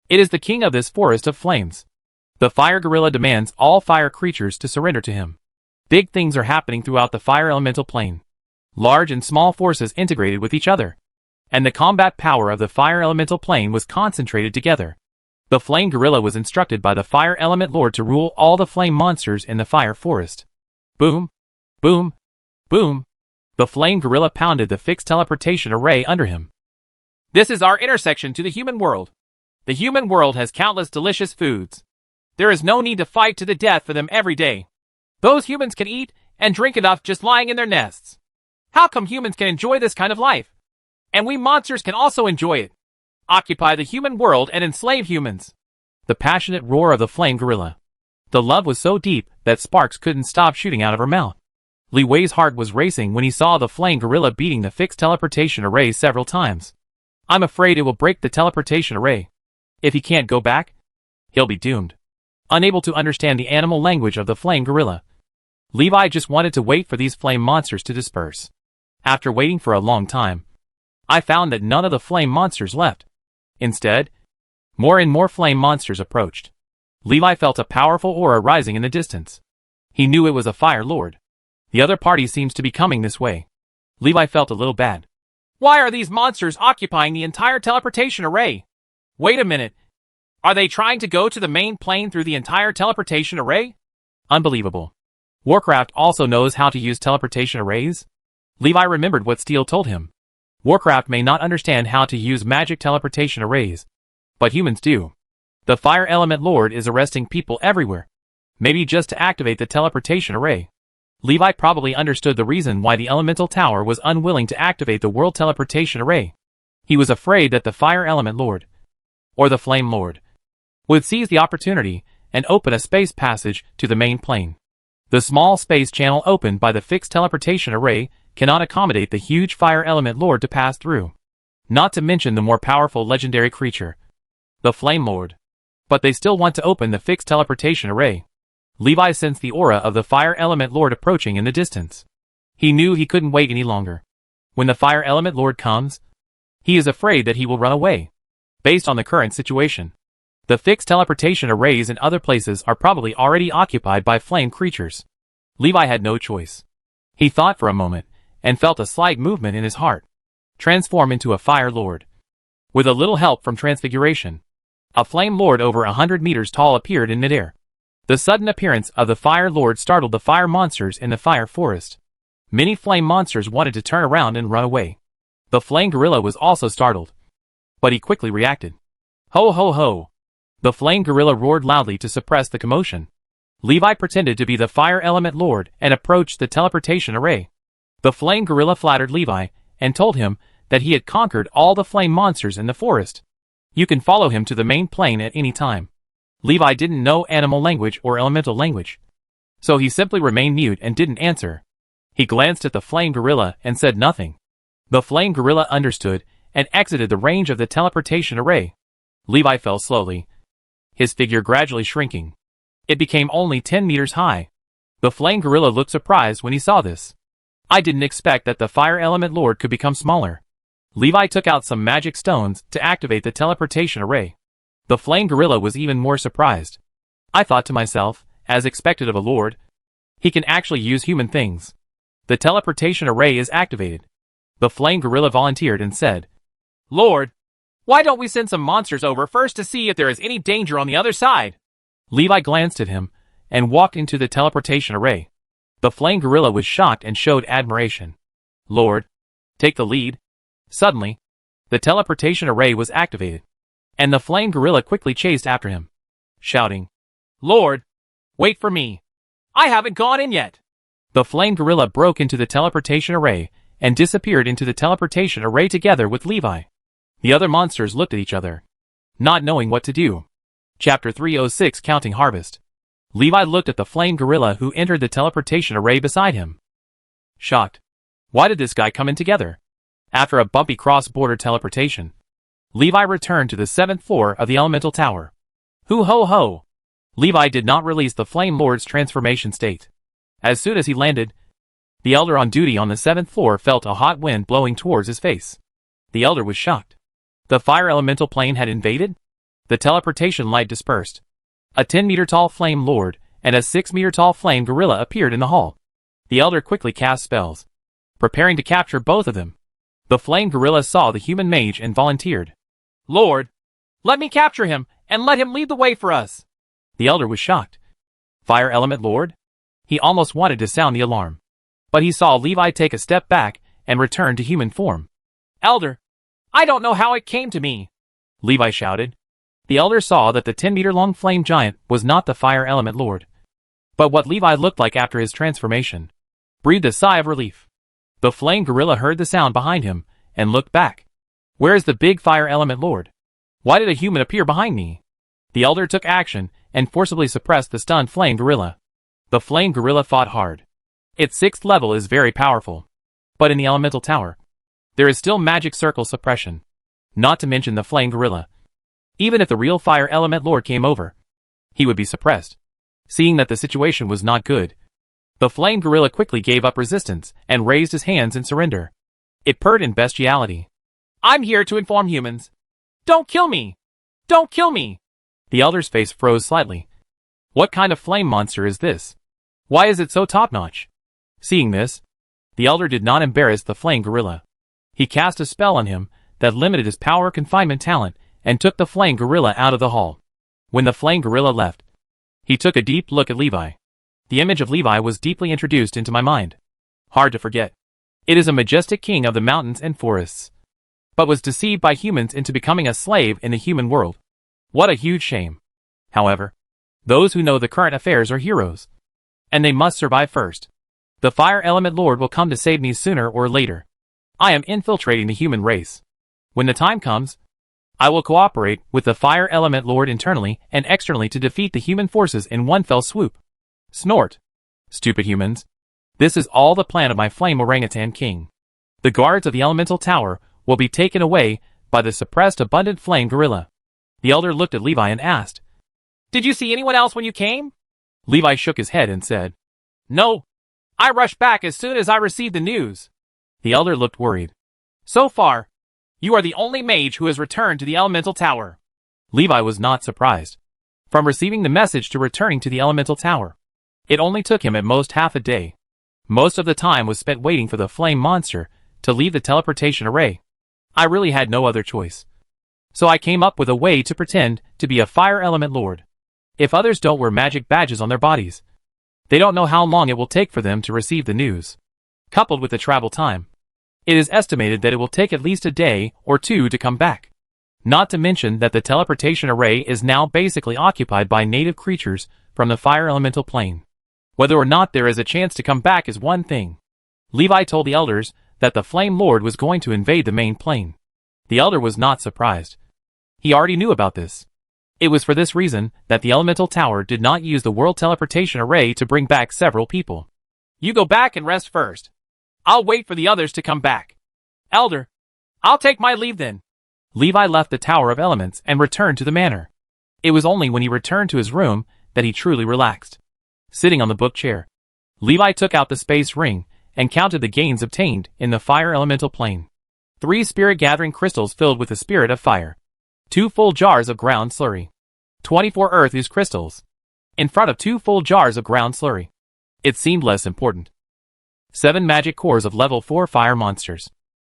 It is the king of this forest of flames. The fire gorilla demands all fire creatures to surrender to him. Big things are happening throughout the fire elemental plane. Large and small forces integrated with each other, and the combat power of the fire elemental plane was concentrated together. The flame gorilla was instructed by the fire element lord to rule all the flame monsters in the fire forest. Boom, boom, boom. The flame gorilla pounded the fixed teleportation array under him. This is our intersection to the human world. The human world has countless delicious foods. There is no need to fight to the death for them every day. Those humans can eat and drink enough just lying in their nests. How come humans can enjoy this kind of life, and we monsters can also enjoy it? Occupy the human world and enslave humans. The passionate roar of the flame gorilla. The love was so deep that sparks couldn't stop shooting out of her mouth. Li Wei's heart was racing when he saw the flame gorilla beating the fixed teleportation array several times. I'm afraid it will break the teleportation array. If he can't go back, he'll be doomed. Unable to understand the animal language of the flame gorilla, Levi just wanted to wait for these flame monsters to disperse. After waiting for a long time, I found that none of the flame monsters left. Instead, more and more flame monsters approached. Levi felt a powerful aura rising in the distance. He knew it was a fire lord. The other party seems to be coming this way. Levi felt a little bad. Why are these monsters occupying the entire teleportation array? Wait a minute. Are they trying to go to the main plane through the entire teleportation array? Unbelievable. Warcraft also knows how to use teleportation arrays? Levi remembered what Steele told him. Warcraft may not understand how to use magic teleportation arrays, but humans do. The Fire Element Lord is arresting people everywhere, maybe just to activate the teleportation array. Levi probably understood the reason why the Elemental Tower was unwilling to activate the World Teleportation Array. He was afraid that the Fire Element Lord, or the Flame Lord, would seize the opportunity and open a space passage to the main plane. The small space channel opened by the fixed teleportation array cannot accommodate the huge Fire Element Lord to pass through. Not to mention the more powerful legendary creature, the Flame Lord. But they still want to open the fixed teleportation array. Levi sensed the aura of the Fire Element Lord approaching in the distance. He knew he couldn't wait any longer. When the Fire Element Lord comes, he is afraid that he will run away. Based on the current situation, the fixed teleportation arrays in other places are probably already occupied by flame creatures. Levi had no choice. He thought for a moment, and felt a slight movement in his heart. Transform into a Fire Lord. With a little help from Transfiguration, a Flame Lord over 100 meters tall appeared in midair. The sudden appearance of the Fire Lord startled the fire monsters in the fire forest. Many flame monsters wanted to turn around and run away. The Flame Gorilla was also startled, but he quickly reacted. Ho ho ho! The Flame Gorilla roared loudly to suppress the commotion. Levi pretended to be the Fire Element Lord and approached the teleportation array. The Flame Gorilla flattered Levi and told him that he had conquered all the flame monsters in the forest. You can follow him to the main plane at any time. Levi didn't know animal language or elemental language, so he simply remained mute and didn't answer. He glanced at the Flame Gorilla and said nothing. The Flame Gorilla understood and exited the range of the teleportation array. Levi fell slowly, his figure gradually shrinking. It became only 10 meters high. The Flame Gorilla looked surprised when he saw this. I didn't expect that the Fire Element Lord could become smaller. Levi took out some magic stones to activate the teleportation array. The Flame Gorilla was even more surprised. I thought to myself, as expected of a lord, he can actually use human things. The teleportation array is activated. The Flame Gorilla volunteered and said, Lord, why don't we send some monsters over first to see if there is any danger on the other side? Levi glanced at him and walked into the teleportation array. The Flame Gorilla was shocked and showed admiration. Lord, take the lead. Suddenly, the teleportation array was activated, and the Flame Gorilla quickly chased after him, shouting, Lord, wait for me. I haven't gone in yet. The Flame Gorilla broke into the teleportation array and disappeared into the teleportation array together with Levi. The other monsters looked at each other, not knowing what to do. Chapter 306 Counting Harvest. Levi looked at the Flame Gorilla who entered the teleportation array beside him. Shocked. Why did this guy come in together? After a bumpy cross-border teleportation, Levi returned to the 7th floor of the Elemental Tower. Hoo ho ho! Levi did not release the Flame Lord's transformation state. As soon as he landed, the Elder on duty on the 7th floor felt a hot wind blowing towards his face. The Elder was shocked. The Fire Elemental plane had invaded? The teleportation light dispersed. A 10-meter-tall Flame Lord and a 6-meter-tall Flame Gorilla appeared in the hall. The Elder quickly cast spells, preparing to capture both of them. The Flame Gorilla saw the human mage and volunteered. Lord, let me capture him and let him lead the way for us. The Elder was shocked. Fire Element Lord? He almost wanted to sound the alarm, but he saw Levi take a step back and return to human form. Elder, I don't know how it came to me, Levi shouted. The Elder saw that the 10-meter-long flame giant was not the Fire Element Lord, but what Levi looked like after his transformation. Breathed a sigh of relief. The Flame Gorilla heard the sound behind him and looked back. Where is the big Fire Element Lord? Why did a human appear behind me? The Elder took action and forcibly suppressed the stunned Flame Gorilla. The Flame Gorilla fought hard. Its 6th level is very powerful, but in the Elemental Tower, there is still magic circle suppression, not to mention the Flame Gorilla. Even if the real Fire Element Lord came over, he would be suppressed. Seeing that the situation was not good, the Flame Gorilla quickly gave up resistance and raised his hands in surrender. It purred in bestiality. I'm here to inform humans. Don't kill me! Don't kill me! The Elder's face froze slightly. What kind of flame monster is this? Why is it so top-notch? Seeing this, the elder did not embarrass the flame gorilla. He cast a spell on him that limited his power confinement talent and took the flame gorilla out of the hall. When the flame gorilla left, he took a deep look at Levi. The image of Levi was deeply introduced into my mind. Hard to forget. It is a majestic king of the mountains and forests, but was deceived by humans into becoming a slave in the human world. What a huge shame. However, those who know the current affairs are heroes, and they must survive first. The Fire Element Lord will come to save me sooner or later. I am infiltrating the human race. When the time comes, I will cooperate with the Fire Element Lord internally and externally to defeat the human forces in one fell swoop. Snort. Stupid humans. This is all the plan of my flame orangutan king. The guards of the elemental tower will be taken away by the suppressed abundant flame gorilla. The elder looked at Levi and asked, "Did you see anyone else when you came?" Levi shook his head and said, "No. I rushed back as soon as I received the news." The elder looked worried. "So far, you are the only mage who has returned to the elemental tower." Levi was not surprised. From receiving the message to returning to the elemental tower, it only took him at most half a day. Most of the time was spent waiting for the flame monster to leave the teleportation array. I really had no other choice. So I came up with a way to pretend to be a fire element lord. If others don't wear magic badges on their bodies, they don't know how long it will take for them to receive the news. Coupled with the travel time, it is estimated that it will take at least a day or two to come back. Not to mention that the teleportation array is now basically occupied by native creatures from the fire elemental plane. Whether or not there is a chance to come back is one thing. Levi told the elders that the Flame Lord was going to invade the main plane. The elder was not surprised. He already knew about this. It was for this reason that the elemental tower did not use the world teleportation array to bring back several people. "You go back and rest first. I'll wait for the others to come back." "Elder, I'll take my leave then." Levi left the Tower of Elements and returned to the manor. It was only when he returned to his room that he truly relaxed. Sitting on the book chair, Levi took out the space ring and counted the gains obtained in the fire elemental plane. 3 spirit gathering crystals filled with the spirit of fire. 2 full jars of ground slurry. 24 earth ooze crystals. In front of 2 full jars of ground slurry. It seemed less important. 7 magic cores of level 4 fire monsters.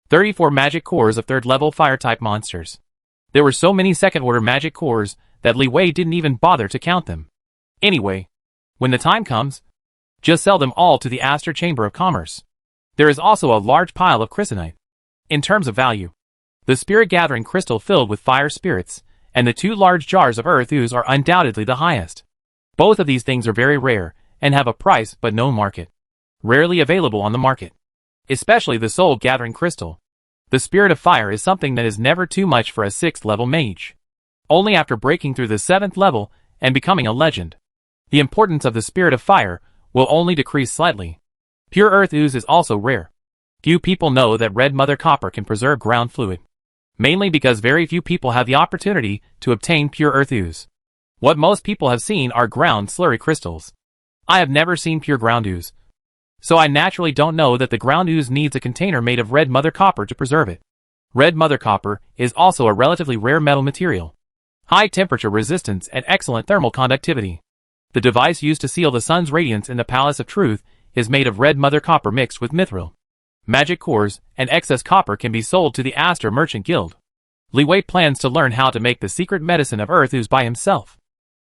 34 magic cores of 3rd level fire type monsters. There were so many second order magic cores that Li Wei didn't even bother to count them. Anyway, when the time comes, just sell them all to the Aster Chamber of Commerce. There is also a large pile of chrysonite. In terms of value, the spirit gathering crystal filled with fire spirits and the 2 large jars of earth ooze are undoubtedly the highest. Both of these things are very rare and have a price but no market. Rarely available on the market. Especially the soul gathering crystal. The spirit of fire is something that is never too much for a 6th level mage. Only after breaking through the 7th level and becoming a legend. The importance of the spirit of fire will only decrease slightly. Pure earth ooze is also rare. Few people know that red mother copper can preserve ground fluid. Mainly because very few people have the opportunity to obtain pure earth ooze. What most people have seen are ground slurry crystals. I have never seen pure ground ooze. So I naturally don't know that the ground ooze needs a container made of red mother copper to preserve it. Red mother copper is also a relatively rare metal material. High temperature resistance and excellent thermal conductivity. The device used to seal the sun's radiance in the Palace of Truth is made of red mother copper mixed with mithril. Magic cores and excess copper can be sold to the Aster Merchant Guild. Li Wei plans to learn how to make the secret medicine of earth ooze by himself.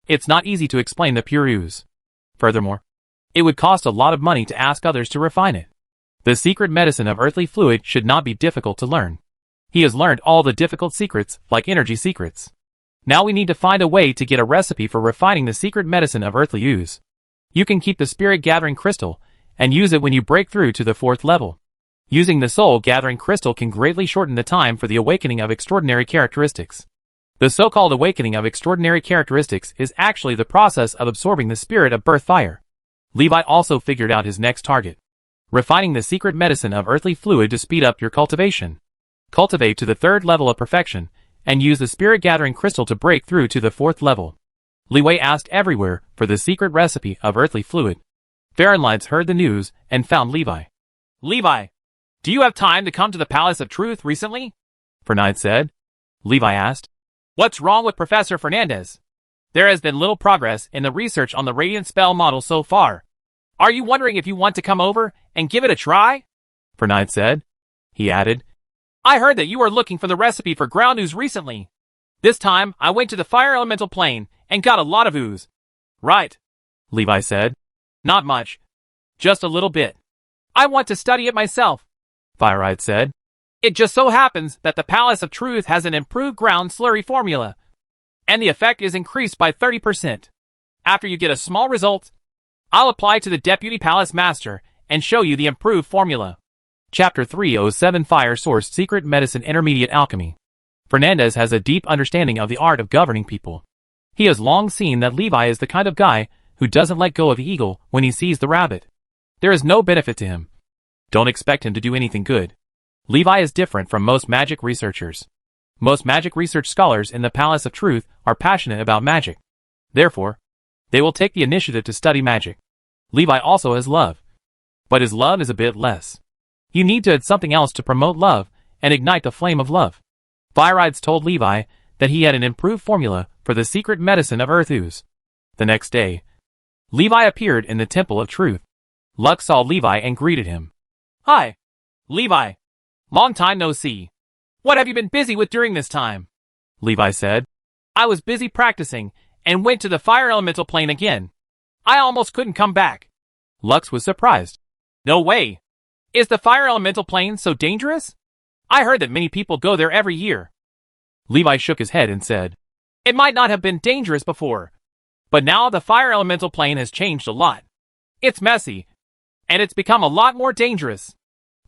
It's not easy to explain the pure ooze. Furthermore, it would cost a lot of money to ask others to refine it. The secret medicine of earthly fluid should not be difficult to learn. He has learned all the difficult secrets, like energy secrets. Now we need to find a way to get a recipe for refining the secret medicine of earthly ooze. You can keep the spirit gathering crystal and use it when you break through to the 4th level. Using the soul gathering crystal can greatly shorten the time for the awakening of extraordinary characteristics. The so-called awakening of extraordinary characteristics is actually the process of absorbing the spirit of birth fire. Levi also figured out his next target. Refining the secret medicine of earthly fluid to speed up your cultivation. Cultivate to the 3rd level of perfection, and use the spirit gathering crystal to break through to the 4th level. Li Wei asked everywhere for the secret recipe of earthly fluid. Fahrenlights heard the news and found Levi. "Levi, do you have time to come to the Palace of Truth recently?" Fahrenheit said. Levi asked, "What's wrong with Professor Fernandez? There has been little progress in the research on the Radiant Spell model so far. Are you wondering if you want to come over and give it a try? Fernand said. He added, I heard that you are looking for the recipe for ground ooze recently. This time, I went to the fire elemental plane and got a lot of ooze. Right, Levi said. Not much. Just a little bit. I want to study it myself, Fire-Eyed said. It just so happens that the Palace of Truth has an improved ground slurry formula, and the effect is increased by 30%. After you get a small result, I'll apply to the Deputy Palace Master and show you the improved formula. Chapter 307 Fire Source Secret Medicine Intermediate Alchemy. Fernandez has a deep understanding of the art of governing people. He has long seen that Levi is the kind of guy who doesn't let go of the eagle when he sees the rabbit. There is no benefit to him. Don't expect him to do anything good. Levi is different from most magic researchers. Most magic research scholars in the Palace of Truth are passionate about magic. Therefore, they will take the initiative to study magic. Levi also has love. But his love is a bit less. You need to add something else to promote love and ignite the flame of love. Fire-Eyes told Levi that he had an improved formula for the secret medicine of earth ooze. The next day, Levi appeared in the Temple of Truth. Lux saw Levi and greeted him. Hi, Levi. Long time no see. What have you been busy with during this time? Levi said. I was busy practicing and went to the fire elemental plane again. I almost couldn't come back. Lux was surprised. No way. Is the fire elemental plane so dangerous? I heard that many people go there every year. Levi shook his head and said, It might not have been dangerous before, but now the fire elemental plane has changed a lot. It's messy, and it's become a lot more dangerous.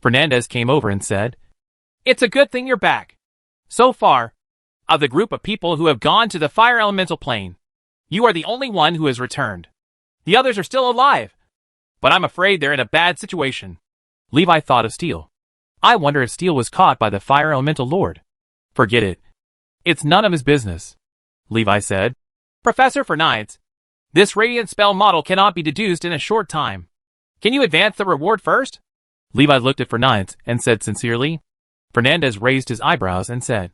Fernandez came over and said, It's a good thing you're back. So far, of the group of people who have gone to the fire elemental plane, you are the only one who has returned. The others are still alive, but I'm afraid they're in a bad situation. Levi thought of Steel. I wonder if Steel was caught by the fire elemental lord. Forget it. It's none of his business, Levi said. Professor Fernandez, this radiant spell model cannot be deduced in a short time. Can you advance the reward first? Levi looked at Fernandez and said sincerely. Fernandez raised his eyebrows and said,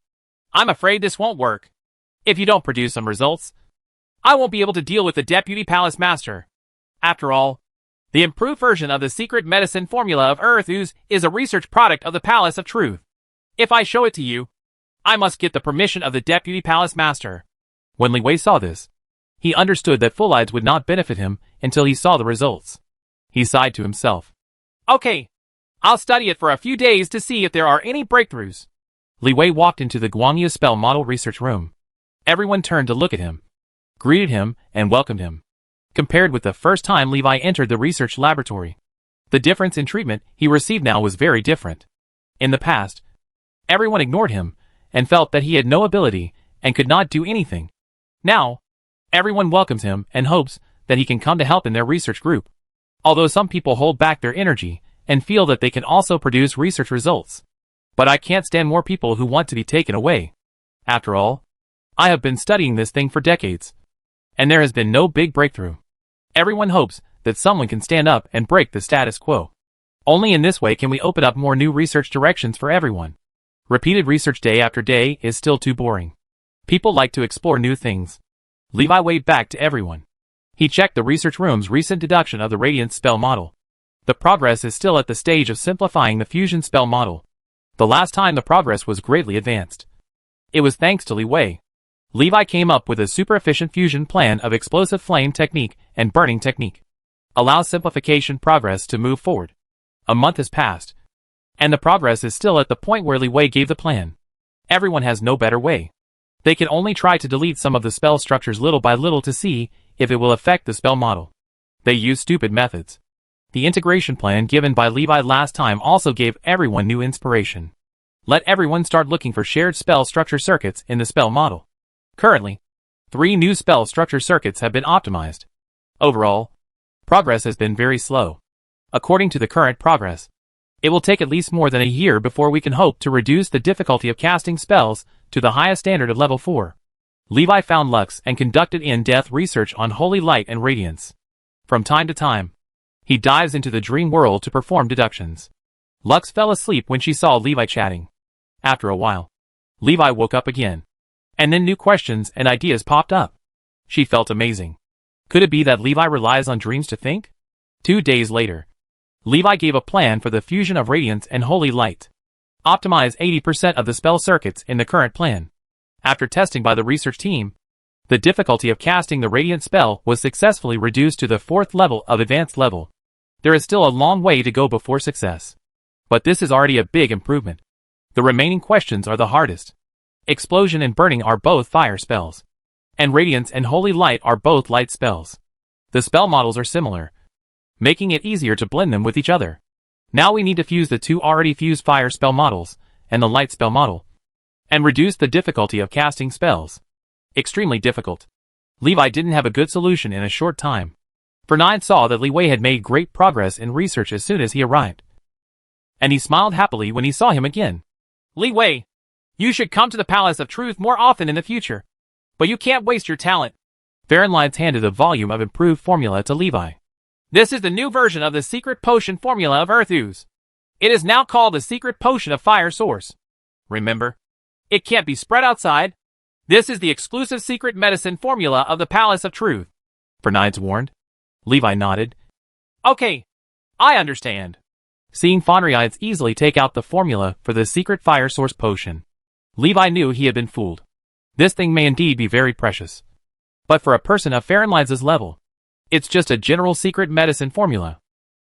I'm afraid this won't work. If you don't produce some results, I won't be able to deal with the Deputy Palace Master. After all, the improved version of the secret medicine formula of Earth Ooze is a research product of the Palace of Truth. If I show it to you, I must get the permission of the Deputy Palace Master. When Li Wei saw this, he understood that Fullides would not benefit him until he saw the results. He sighed to himself. Okay, I'll study it for a few days to see if there are any breakthroughs. Li Wei walked into the Guangyu Spell Model Research Room. Everyone turned to look at him, greeted him, and welcomed him. Compared with the first time Levi entered the research laboratory, the difference in treatment he received now was very different. In the past, everyone ignored him and felt that he had no ability and could not do anything. Now, everyone welcomes him and hopes that he can come to help in their research group. Although some people hold back their energy and feel that they can also produce research results. But I can't stand more people who want to be taken away. After all, I have been studying this thing for decades, and there has been no big breakthrough. Everyone hopes that someone can stand up and break the status quo. Only in this way can we open up more new research directions for everyone. Repeated research day after day is still too boring. People like to explore new things. Levi waved back to everyone. He checked the research room's recent deduction of the Radiant Spell Model. The progress is still at the stage of simplifying the Fusion Spell Model. The last time the progress was greatly advanced. It was thanks to Li Wei. Levi came up with a super efficient fusion plan of explosive flame technique and burning technique. Allow simplification progress to move forward. A month has passed, and the progress is still at the point where Li Wei gave the plan. Everyone has no better way. They can only try to delete some of the spell structures little by little to see if it will affect the spell model. They use stupid methods. The integration plan given by Levi last time also gave everyone new inspiration. Let everyone start looking for shared spell structure circuits in the spell model. Currently, 3 new spell structure circuits have been optimized. Overall, progress has been very slow. According to the current progress, it will take at least more than a year before we can hope to reduce the difficulty of casting spells to the highest standard of level 4. Levi found Lux and conducted in-depth research on holy light and radiance. From time to time, he dives into the dream world to perform deductions. Lux fell asleep when she saw Levi chatting. After a while, Levi woke up again. And then new questions and ideas popped up. She felt amazing. Could it be that Levi relies on dreams to think? 2 days later, Levi gave a plan for the fusion of radiance and holy light. Optimize 80% of the spell circuits in the current plan. After testing by the research team, the difficulty of casting the radiant spell was successfully reduced to the 4th level of advanced level. There is still a long way to go before success, but this is already a big improvement. The remaining questions are the hardest. Explosion and burning are both fire spells, and radiance and holy light are both light spells. The spell models are similar, making it easier to blend them with each other. Now we need to fuse the 2 already fused fire spell models and the light spell model, and reduce the difficulty of casting spells. Extremely difficult. Levi didn't have a good solution in a short time. Fernand saw that Li Wei had made great progress in research as soon as he arrived, and he smiled happily when he saw him again. Li Wei, you should come to the Palace of Truth more often in the future, but you can't waste your talent. Fahrenleitz handed a volume of improved formula to Levi. This is the new version of the secret potion formula of Earth Ooze. It is now called the secret potion of Fire Source. Remember, it can't be spread outside. This is the exclusive secret medicine formula of the Palace of Truth, Fernand warned. Levi nodded. Okay, I understand. Seeing Fahrenleitz easily take out the formula for the secret Fire Source potion, Levi knew he had been fooled. This thing may indeed be very precious, but for a person of Fahrenleitz's level, it's just a general secret medicine formula.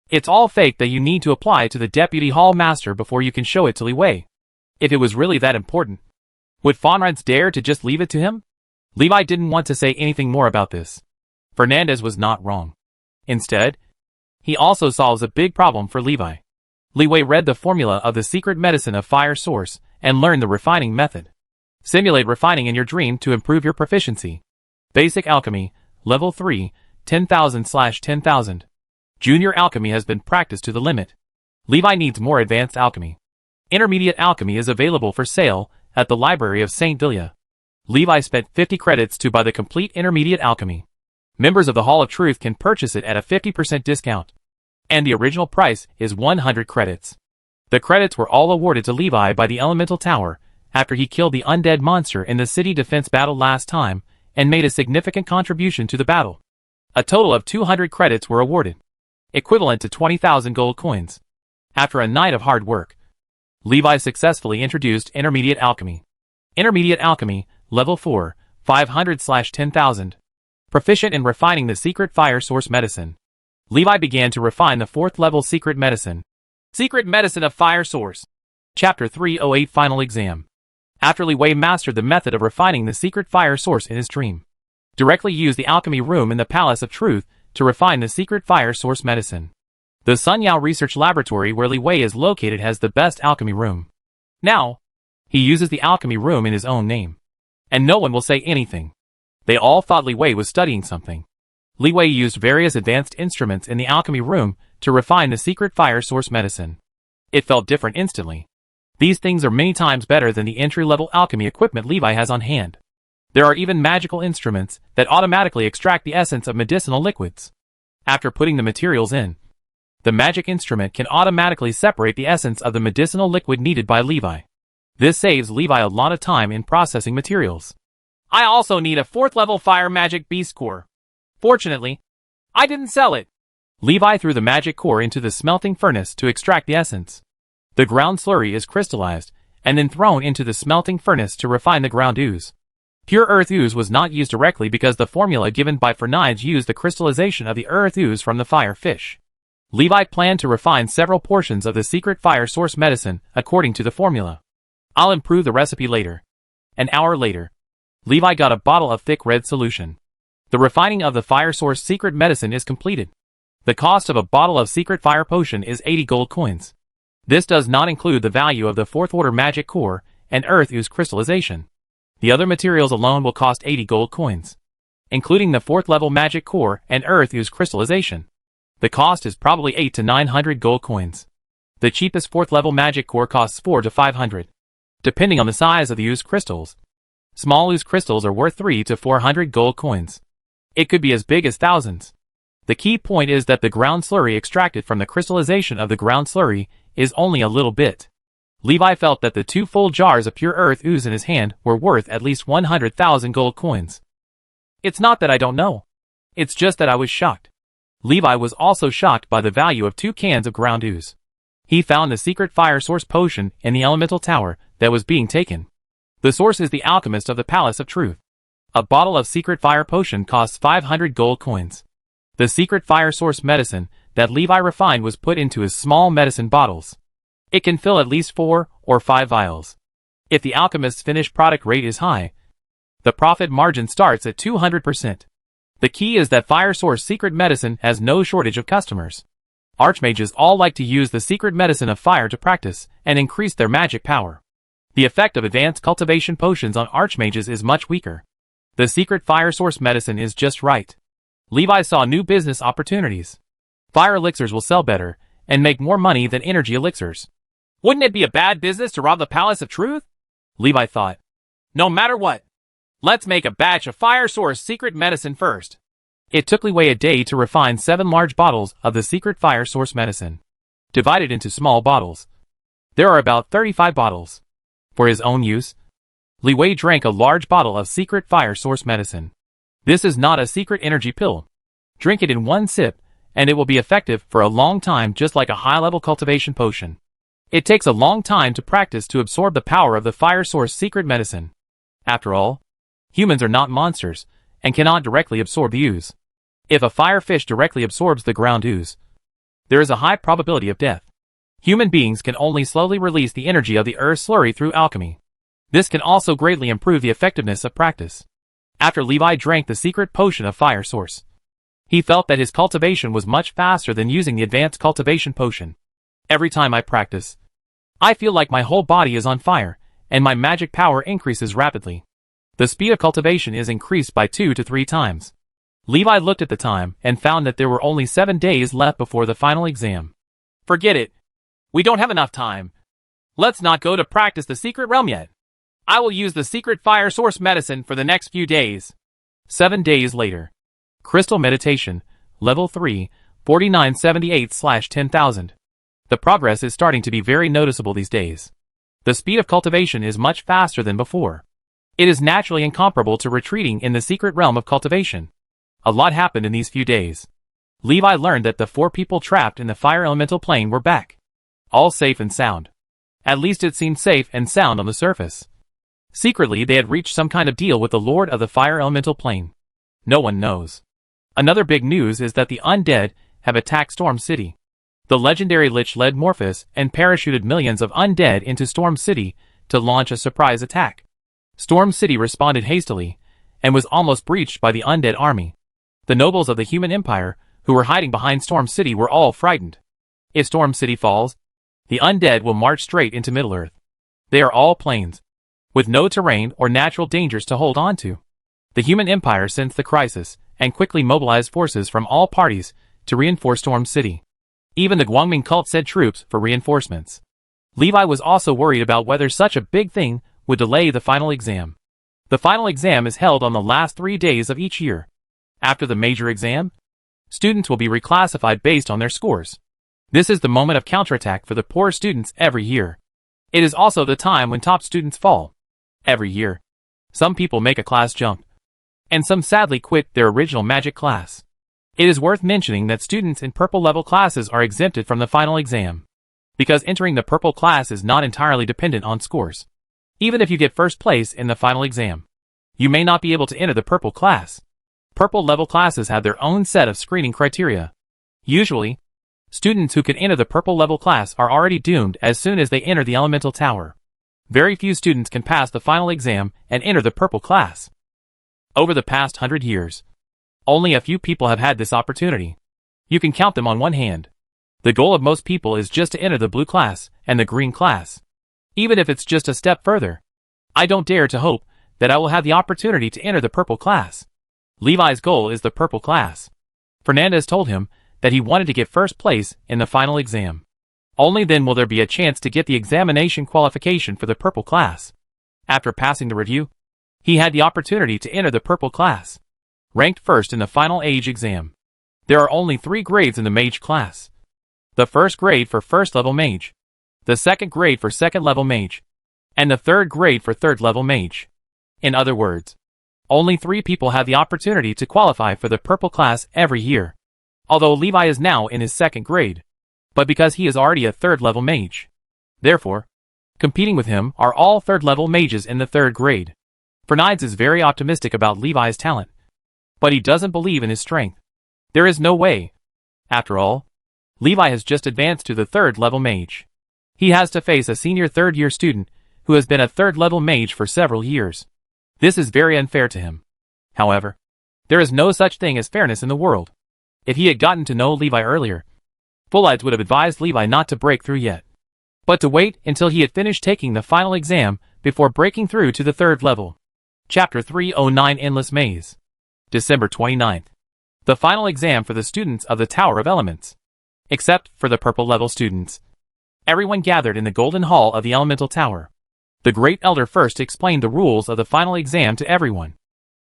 It's all fake that you need to apply to the Deputy Hall Master before you can show it to Li Wei. If it was really that important, would Fahrenleitz dare to just leave it to him? Levi didn't want to say anything more about this. Fernandez was not wrong. Instead, he also solves a big problem for Levi. Li Wei read the formula of the secret medicine of Fire Source and learned the refining method. Simulate refining in your dream to improve your proficiency. Basic Alchemy, Level 3, 10,000/10,000. Junior Alchemy has been practiced to the limit. Levi needs more advanced alchemy. Intermediate Alchemy is available for sale at the Library of St. Delia. Levi spent 50 credits to buy the complete Intermediate Alchemy. Members of the Hall of Truth can purchase it at a 50% discount, and the original price is 100 credits. The credits were all awarded to Levi by the Elemental Tower after he killed the undead monster in the city defense battle last time and made a significant contribution to the battle. A total of 200 credits were awarded, equivalent to 20,000 gold coins. After a night of hard work, Levi successfully introduced Intermediate Alchemy. Intermediate Alchemy, Level 4, 500/10,000. Proficient in refining the secret Fire Source medicine, Levi began to refine the 4th level secret medicine. Secret Medicine of Fire Source. Chapter 308 Final Exam. After Li Wei mastered the method of refining the secret Fire Source in his dream, directly use the alchemy room in the Palace of Truth to refine the secret Fire Source medicine. The Sun Yao Research Laboratory where Li Wei is located has the best alchemy room. Now, he uses the alchemy room in his own name, and no one will say anything. They all thought Li Wei was studying something. Li Wei used various advanced instruments in the alchemy room to refine the secret Fire Source medicine. It felt different instantly. These things are many times better than the entry-level alchemy equipment Levi has on hand. There are even magical instruments that automatically extract the essence of medicinal liquids. After putting the materials in, the magic instrument can automatically separate the essence of the medicinal liquid needed by Levi. This saves Levi a lot of time in processing materials. I also need a 4th level fire magic beast core. Fortunately, I didn't sell it. Levi threw the magic core into the smelting furnace to extract the essence. The ground slurry is crystallized and then thrown into the smelting furnace to refine the ground ooze. Pure earth ooze was not used directly because the formula given by Fernand used the crystallization of the earth ooze from the fire fish. Levi planned to refine several portions of the secret Fire Source medicine according to the formula. I'll improve the recipe later. An hour later, Levi got a bottle of thick red solution. The refining of the Fire Source secret medicine is completed. The cost of a bottle of secret fire potion is 80 gold coins. This does not include the value of the 4th order magic core and earth ooze crystallization. The other materials alone will cost 80 gold coins, including the 4th level magic core and earth ooze crystallization. The cost is probably 800 to 900 gold coins. The cheapest 4th level magic core costs 400 to 500, depending on the size of the ooze crystals. Small ooze crystals are worth 300 to 400 gold coins. It could be as big as thousands. The key point is that the ground slurry extracted from the crystallization of the ground slurry is only a little bit. Levi felt that the 2 full jars of pure earth ooze in his hand were worth at least 100,000 gold coins. It's not that I don't know. It's just that I was shocked. Levi was also shocked by the value of 2 cans of ground ooze. He found the secret fire source potion in the elemental tower that was being taken. The source is the alchemist of the Palace of Truth. A bottle of secret fire potion costs 500 gold coins. The secret fire source medicine that Levi refined was put into his small medicine bottles. It can fill at least 4 or 5 vials. If the alchemist's finished product rate is high, the profit margin starts at 200%. The key is that fire source secret medicine has no shortage of customers. Archmages all like to use the secret medicine of fire to practice and increase their magic power. The effect of advanced cultivation potions on archmages is much weaker. The secret fire source medicine is just right. Levi saw new business opportunities. Fire elixirs will sell better and make more money than energy elixirs. Wouldn't it be a bad business to rob the Palace of Truth? Levi thought. No matter what, let's make a batch of fire source secret medicine first. It took Levi a day to refine 7 large bottles of the secret fire source medicine. Divided into small bottles, there are about 35 bottles. For his own use, Levi drank a large bottle of secret fire source medicine. This is not a secret energy pill. Drink it in 1 sip, and it will be effective for a long time, just like a high-level cultivation potion. It takes a long time to practice to absorb the power of the fire source secret medicine. After all, humans are not monsters, and cannot directly absorb the ooze. If a fire fish directly absorbs the ground ooze, there is a high probability of death. Human beings can only slowly release the energy of the earth slurry through alchemy. This can also greatly improve the effectiveness of practice. After Levi drank the secret potion of fire source, he felt that his cultivation was much faster than using the advanced cultivation potion. Every time I practice, I feel like my whole body is on fire, and my magic power increases rapidly. The speed of cultivation is increased by 2 to 3 times. Levi looked at the time and found that there were only 7 days left before the final exam. Forget it. We don't have enough time. Let's not go to practice the secret realm yet. I will use the secret fire source medicine for the next few days. 7 days later. Crystal Meditation, Level 3, 4978/10,000. The progress is starting to be very noticeable these days. The speed of cultivation is much faster than before. It is naturally incomparable to retreating in the secret realm of cultivation. A lot happened in these few days. Levi learned that the 4 people trapped in the fire elemental plane were back. All safe and sound. At least it seemed safe and sound on the surface. Secretly, they had reached some kind of deal with the Lord of the Fire Elemental Plane. No one knows. Another big news is that the undead have attacked Storm City. The legendary Lich led Morphus and parachuted millions of undead into Storm City to launch a surprise attack. Storm City responded hastily and was almost breached by the undead army. The nobles of the human empire who were hiding behind Storm City were all frightened. If Storm City falls, the undead will march straight into Middle-earth. They are all plains, with no terrain or natural dangers to hold on to. The human empire sensed the crisis and quickly mobilized forces from all parties to reinforce Storm City. Even the Guangming cult sent troops for reinforcements. Levi was also worried about whether such a big thing would delay the final exam. The final exam is held on the last 3 days of each year. After the major exam, students will be reclassified based on their scores. This is the moment of counterattack for the poor students every year. It is also the time when top students fall. Every year, some people make a class jump, and some sadly quit their original magic class. It is worth mentioning that students in purple level classes are exempted from the final exam, because entering the purple class is not entirely dependent on scores. Even if you get first place in the final exam, you may not be able to enter the purple class. Purple level classes have their own set of screening criteria. Usually, students who can enter the purple level class are already doomed as soon as they enter the elemental tower. Very few students can pass the final exam and enter the purple class. Over the past 100 years, only a few people have had this opportunity. You can count them on one hand. The goal of most people is just to enter the blue class and the green class. Even if it's just a step further. I don't dare to hope that I will have the opportunity to enter the purple class. Levi's goal is the purple class. Fernandez told him that he wanted to get first place in the final exam. Only then will there be a chance to get the examination qualification for the purple class. After passing the review, he had the opportunity to enter the purple class. Ranked first in the final age exam. There are only 3 grades in the mage class. The first grade for first level mage, the second grade for second level mage, and the third grade for third level mage. In other words, only 3 people have the opportunity to qualify for the purple class every year. although Levi is now in his second grade, but because he is already a third-level mage. Therefore, competing with him are all third-level mages in the third grade. Fernides is very optimistic about Levi's talent, but he doesn't believe in his strength. There is no way. After all, Levi has just advanced to the third-level mage. He has to face a senior third-year student who has been a third-level mage for several years. This is very unfair to him. However, there is no such thing as fairness in the world. If he had gotten to know Levi earlier, Fernides would have advised Levi not to break through yet, but to wait until he had finished taking the final exam before breaking through to the third level. Chapter 309 Endless Maze. December 29th. The final exam for the students of the Tower of Elements. Except for the purple level students. Everyone gathered in the Golden Hall of the Elemental Tower. The Great Elder first explained the rules of the final exam to everyone.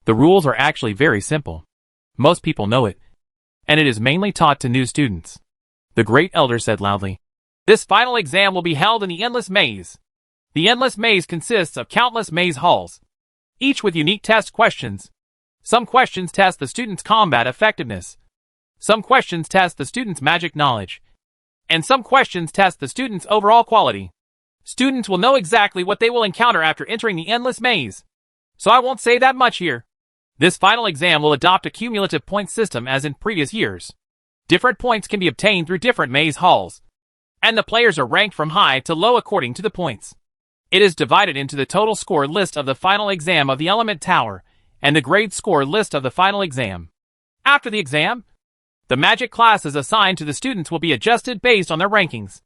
The rules are actually very simple. Most people know it, and it is mainly taught to new students. The Great Elder said loudly, "This final exam will be held in the Endless Maze. The Endless Maze consists of countless maze halls, each with unique test questions. Some questions test the student's combat effectiveness. Some questions test the student's magic knowledge. And some questions test the student's overall quality. Students will know exactly what they will encounter after entering the Endless Maze, so I won't say that much here. This final exam will adopt a cumulative point system as in previous years. Different points can be obtained through different maze halls, and the players are ranked from high to low according to the points. It is divided into the total score list of the final exam of the Element Tower and the grade score list of the final exam. After the exam, the magic classes assigned to the students will be adjusted based on their rankings.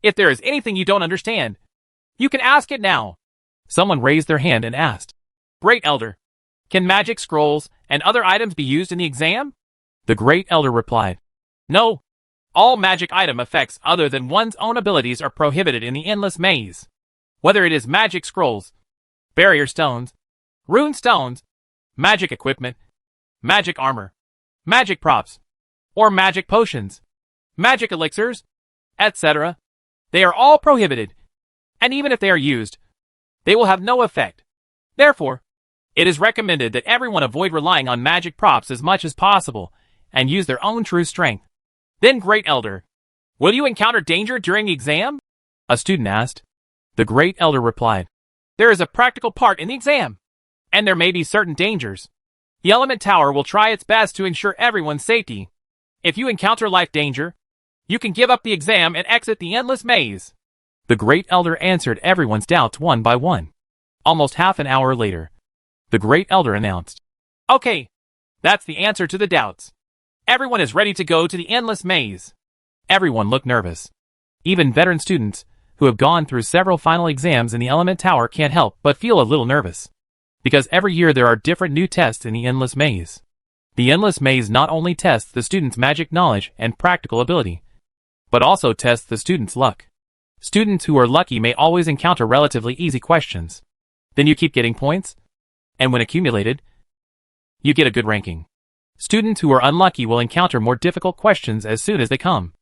If there is anything you don't understand, you can ask it now." Someone raised their hand and asked, "Great Elder, can magic scrolls and other items be used in the exam?" The Great Elder replied, "No. All magic item effects other than one's own abilities are prohibited in the Endless Maze. Whether it is magic scrolls, barrier stones, rune stones, magic equipment, magic armor, magic props, or magic potions, magic elixirs, etc. They are all prohibited, and even if they are used, they will have no effect. Therefore, it is recommended that everyone avoid relying on magic props as much as possible and use their own true strength." Then Great Elder, "Will you encounter danger during the exam?" a student asked. The Great Elder replied, "There is a practical part in the exam, and there may be certain dangers. The Element Tower will try its best to ensure everyone's safety. If you encounter life danger, you can give up the exam and exit the Endless Maze." The Great Elder answered everyone's doubts one by one. Almost half an hour later, the Great Elder announced, "Okay, that's the answer to the doubts. Everyone is ready to go to the Endless Maze." Everyone looked nervous. Even veteran students, who have gone through several final exams in the Element Tower, can't help but feel a little nervous. Because every year there are different new tests in the Endless Maze. The Endless Maze not only tests the student's magic knowledge and practical ability, but also tests the student's luck. Students who are lucky may always encounter relatively easy questions. Then you keep getting points, and when accumulated, you get a good ranking. Students who are unlucky will encounter more difficult questions as soon as they come,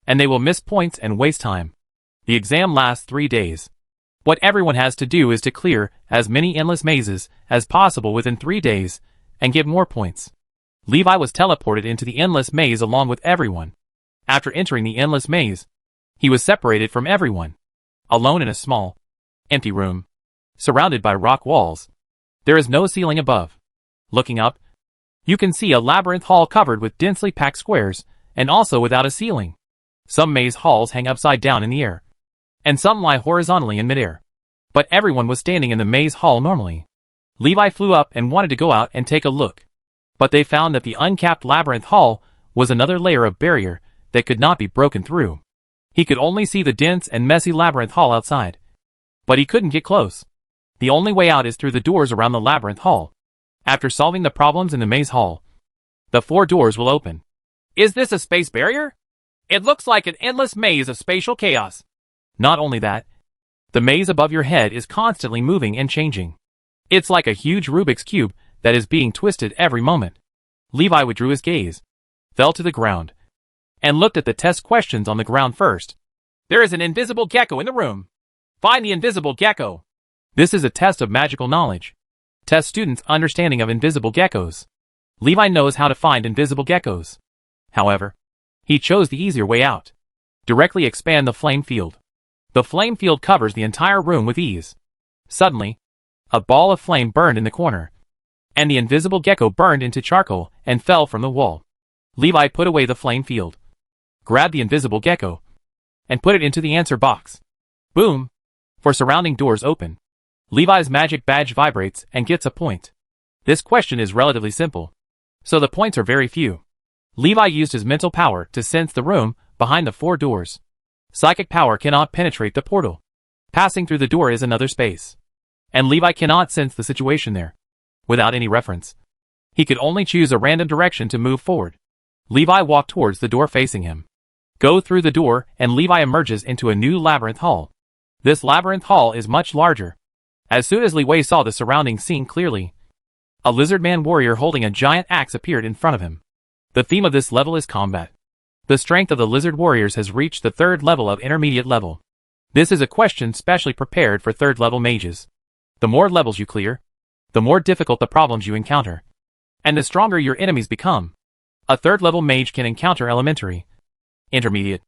and they will miss points and waste time. The exam lasts 3 days. What everyone has to do is to clear as many endless mazes as possible within 3 days, and get more points. Levi was teleported into the Endless Maze along with everyone. After entering the Endless Maze, he was separated from everyone, alone in a small, empty room, surrounded by rock walls. There is no ceiling above. Looking up, you can see a labyrinth hall covered with densely packed squares, and also without a ceiling. Some maze halls hang upside down in the air, and some lie horizontally in midair. But everyone was standing in the maze hall normally. Levi flew up and wanted to go out and take a look, but they found that the uncapped labyrinth hall was another layer of barrier that could not be broken through. He could only see the dense and messy labyrinth hall outside, but he couldn't get close. The only way out is through the doors around the labyrinth hall. After solving the problems in the maze hall, the 4 doors will open. "Is this a space barrier? It looks like an endless maze of spatial chaos." Not only that, the maze above your head is constantly moving and changing. It's like a huge Rubik's Cube that is being twisted every moment. Levi withdrew his gaze, fell to the ground, and looked at the test questions on the ground first. "There is an invisible gecko in the room. Find the invisible gecko." This is a test of magical knowledge. Test students' understanding of invisible geckos. Levi knows how to find invisible geckos. However, he chose the easier way out. Directly expand the flame field. The flame field covers the entire room with ease. Suddenly, a ball of flame burned in the corner, and the invisible gecko burned into charcoal and fell from the wall. Levi put away the flame field, grabbed the invisible gecko, and put it into the answer box. Boom! For surrounding doors open. Levi's magic badge vibrates and gets a point. This question is relatively simple, so the points are very few. Levi used his mental power to sense the room behind the 4 doors. Psychic power cannot penetrate the portal. Passing through the door is another space, and Levi cannot sense the situation there. Without any reference, he could only choose a random direction to move forward. Levi walked towards the door facing him. Go through the door and Levi emerges into a new labyrinth hall. This labyrinth hall is much larger. As soon as Levi saw the surrounding scene clearly, a lizardman warrior holding a giant axe appeared in front of him. The theme of this level is combat. The strength of the lizard warriors has reached the 3rd level of intermediate level. This is a question specially prepared for 3rd level mages. The more levels you clear, the more difficult the problems you encounter, and the stronger your enemies become. A 3rd level mage can encounter elementary, intermediate,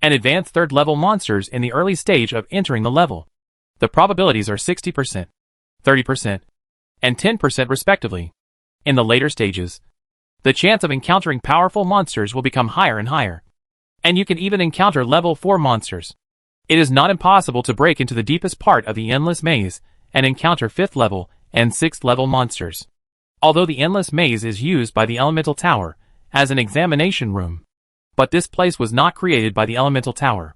and advanced 3rd level monsters in the early stage of entering the level. The probabilities are 60%, 30%, and 10% respectively. In the later stages, the chance of encountering powerful monsters will become higher and higher, and you can even encounter level 4 monsters. It is not impossible to break into the deepest part of the endless maze and encounter 5th level and 6th level monsters. Although the endless maze is used by the elemental tower as an examination room, but this place was not created by the elemental tower.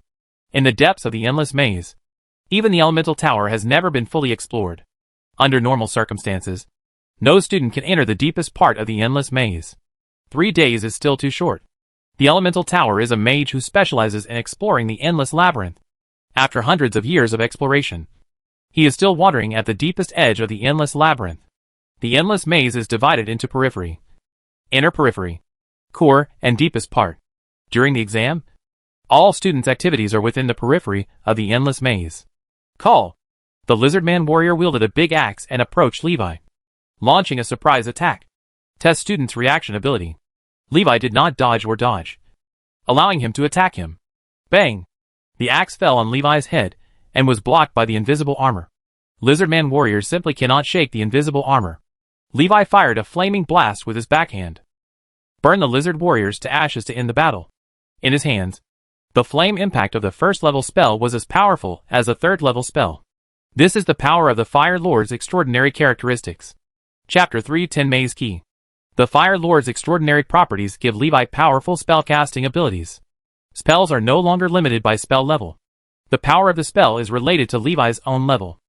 In the depths of the endless maze, even the elemental tower has never been fully explored. Under normal circumstances, no student can enter the deepest part of the endless maze. 3 days is still too short. The elemental tower is a mage who specializes in exploring the endless labyrinth. After hundreds of years of exploration, he is still wandering at the deepest edge of the endless labyrinth. The endless maze is divided into periphery, inner periphery, core, and deepest part. During the exam, all students' activities are within the periphery of the endless maze. Call! The lizardman warrior wielded a big axe and approached Levi, launching a surprise attack. Test student's reaction ability. Levi did not dodge or dodge, allowing him to attack him. Bang! The axe fell on Levi's head and was blocked by the invisible armor. Lizardman warriors simply cannot shake the invisible armor. Levi fired a flaming blast with his backhand. Burn the lizard warriors to ashes to end the battle. In his hands, the flame impact of the 1st level spell was as powerful as a 3rd level spell. This is the power of the Fire Lord's extraordinary characteristics. Chapter 3:10 Maze Key. The Fire Lord's extraordinary properties give Levi powerful spellcasting abilities. Spells are no longer limited by spell level. The power of the spell is related to Levi's own level.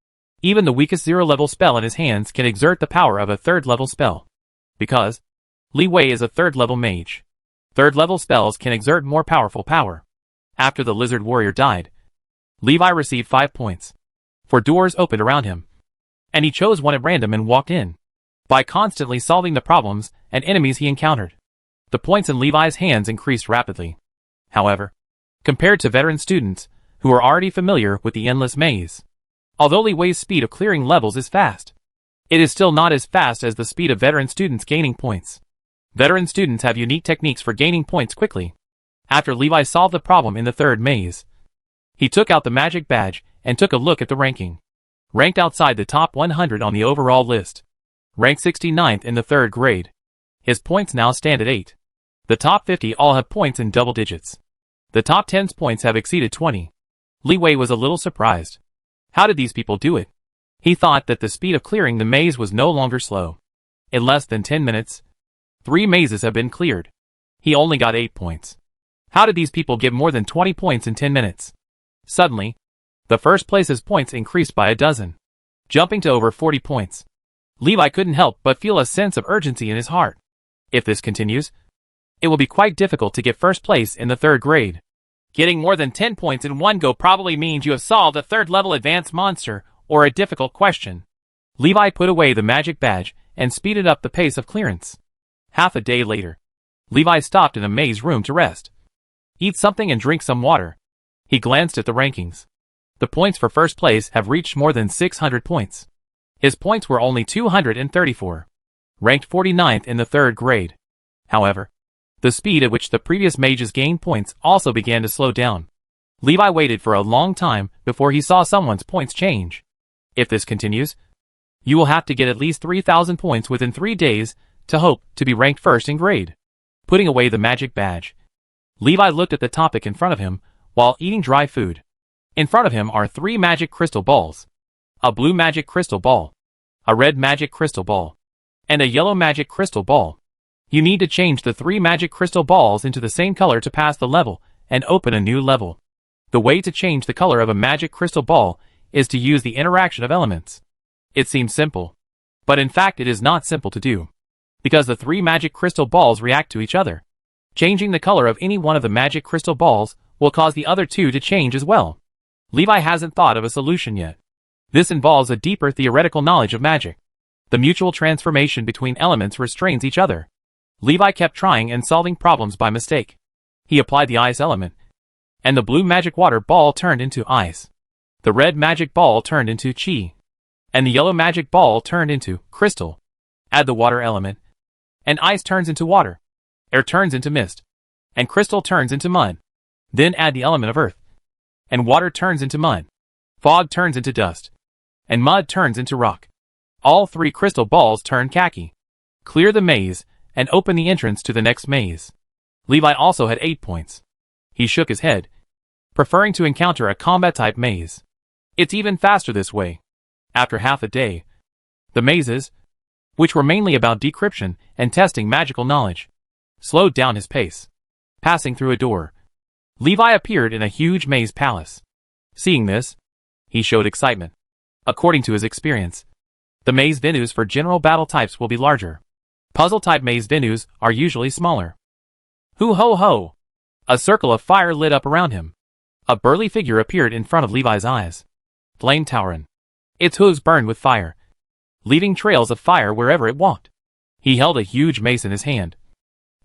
Even the weakest 0-level spell in his hands can exert the power of a 3rd level spell. Because Levi is a 3rd level mage, 3rd level spells can exert more powerful power. After the lizard warrior died, Levi received 5 points. 4 doors opened around him, and he chose one at random and walked in. By constantly solving the problems and enemies he encountered, the points in Levi's hands increased rapidly. However, compared to veteran students who are already familiar with the endless maze, although Levi's speed of clearing levels is fast, it is still not as fast as the speed of veteran students gaining points. Veteran students have unique techniques for gaining points quickly. After Levi solved the problem in the 3rd maze, he took out the magic badge and took a look at the ranking. Ranked outside the top 100 on the overall list. Ranked 69th in the 3rd grade. His points now stand at 8. The top 50 all have points in double digits. The top 10's points have exceeded 20. Levi was a little surprised. How did these people do it? He thought that the speed of clearing the maze was no longer slow. In less than 10 minutes, 3 mazes have been cleared. He only got 8 points. How did these people get more than 20 points in 10 minutes? Suddenly, the first place's points increased by a dozen, jumping to over 40 points. Levi couldn't help but feel a sense of urgency in his heart. If this continues, it will be quite difficult to get first place in the 3rd grade. Getting more than 10 points in one go probably means you have solved a 3rd level advanced monster or a difficult question. Levi put away the magic badge and speeded up the pace of clearance. Half a day later, Levi stopped in a maze room to rest, eat something and drink some water. He glanced at the rankings. The points for first place have reached more than 600 points. His points were only 234. Ranked 49th in the 3rd grade. However, The speed at which the previous mages gained points also began to slow down. Levi waited for a long time before he saw someone's points change. If this continues, you will have to get at least 3,000 points within 3 days to hope to be ranked first in grade. Putting away the magic badge, Levi looked at the topic in front of him while eating dry food. In front of him are 3 magic crystal balls. A blue magic crystal ball, a red magic crystal ball, and a yellow magic crystal ball. You need to change the 3 magic crystal balls into the same color to pass the level and open a new level. The way to change the color of a magic crystal ball is to use the interaction of elements. It seems simple, but in fact it is not simple to do, because the 3 magic crystal balls react to each other. Changing the color of any one of the magic crystal balls will cause the other 2 to change as well. Levi hasn't thought of a solution yet. This involves a deeper theoretical knowledge of magic. The mutual transformation between elements restrains each other. Levi kept trying and solving problems by mistake. He applied the ice element, and the blue magic water ball turned into ice. The red magic ball turned into chi, and the yellow magic ball turned into crystal. Add the water element, and ice turns into water, air turns into mist, and crystal turns into mud. Then add the element of earth, and water turns into mud, fog turns into dust, and mud turns into rock. All 3 crystal balls turn khaki. Clear the maze, and open the entrance to the next maze. Levi also had 8 points. He shook his head, preferring to encounter a combat-type maze. It's even faster this way. After half a day, the mazes, which were mainly about decryption and testing magical knowledge, slowed down his pace. Passing through a door, Levi appeared in a huge maze palace. Seeing this, he showed excitement. According to his experience, the maze venues for general battle types will be larger. Puzzle-type maze venues are usually smaller. Hoo ho ho! A circle of fire lit up around him. A burly figure appeared in front of Levi's eyes. Flame Tauren. Its hooves burned with fire, leaving trails of fire wherever it walked. He held a huge mace in his hand,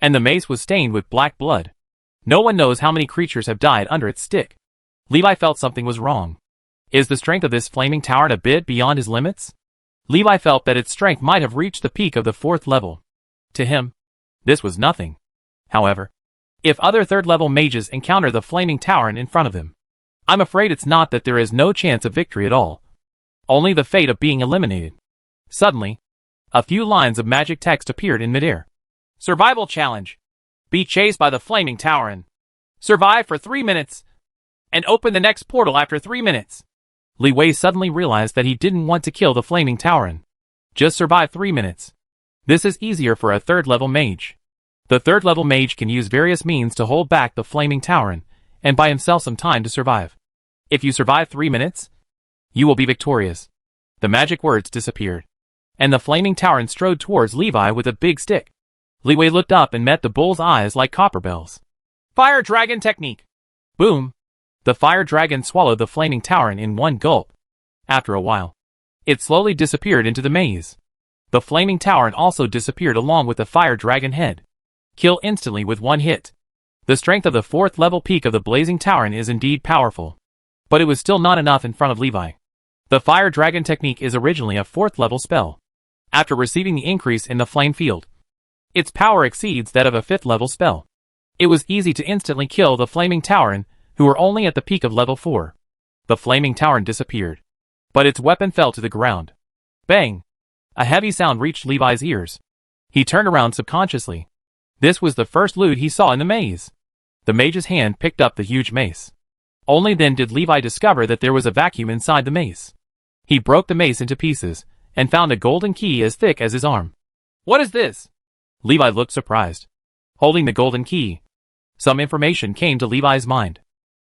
and the mace was stained with black blood. No one knows how many creatures have died under its stick. Levi felt something was wrong. Is the strength of this flaming Tauren a bit beyond his limits? Levi felt that its strength might have reached the peak of the 4th level. To him, this was nothing. However, if other 3rd level mages encounter the flaming Tauren in front of him, I'm afraid it's not that there is no chance of victory at all. Only the fate of being eliminated. Suddenly, a few lines of magic text appeared in midair. Survival challenge. Be chased by the flaming Tauren. Survive for 3 minutes, and open the next portal after 3 minutes. Li Wei suddenly realized that he didn't want to kill the flaming Tauren. Just survive 3 minutes. This is easier for a 3rd level mage. The 3rd level mage can use various means to hold back the flaming Tauren, and buy himself some time to survive. If you survive 3 minutes, you will be victorious. The magic words disappeared, and the flaming Tauren strode towards Levi with a big stick. Li Wei looked up and met the bull's eyes like copper bells. Fire Dragon Technique! Boom! The fire dragon swallowed the flaming Tauren in one gulp. After a while, it slowly disappeared into the maze. The flaming Tauren also disappeared along with the fire dragon head. Kill instantly with 1 hit. The strength of the 4th level peak of the blazing Tauren is indeed powerful, but it was still not enough in front of Levi. The fire dragon technique is originally a 4th level spell. After receiving the increase in the flame field, its power exceeds that of a 5th level spell. It was easy to instantly kill the flaming Tauren, who were only at the peak of level 4. The flaming Tauren disappeared, but its weapon fell to the ground. Bang! A heavy sound reached Levi's ears. He turned around subconsciously. This was the first loot he saw in the maze. The mage's hand picked up the huge mace. Only then did Levi discover that there was a vacuum inside the mace. He broke the mace into pieces, and found a golden key as thick as his arm. What is this? Levi looked surprised. Holding the golden key, some information came to Levi's mind.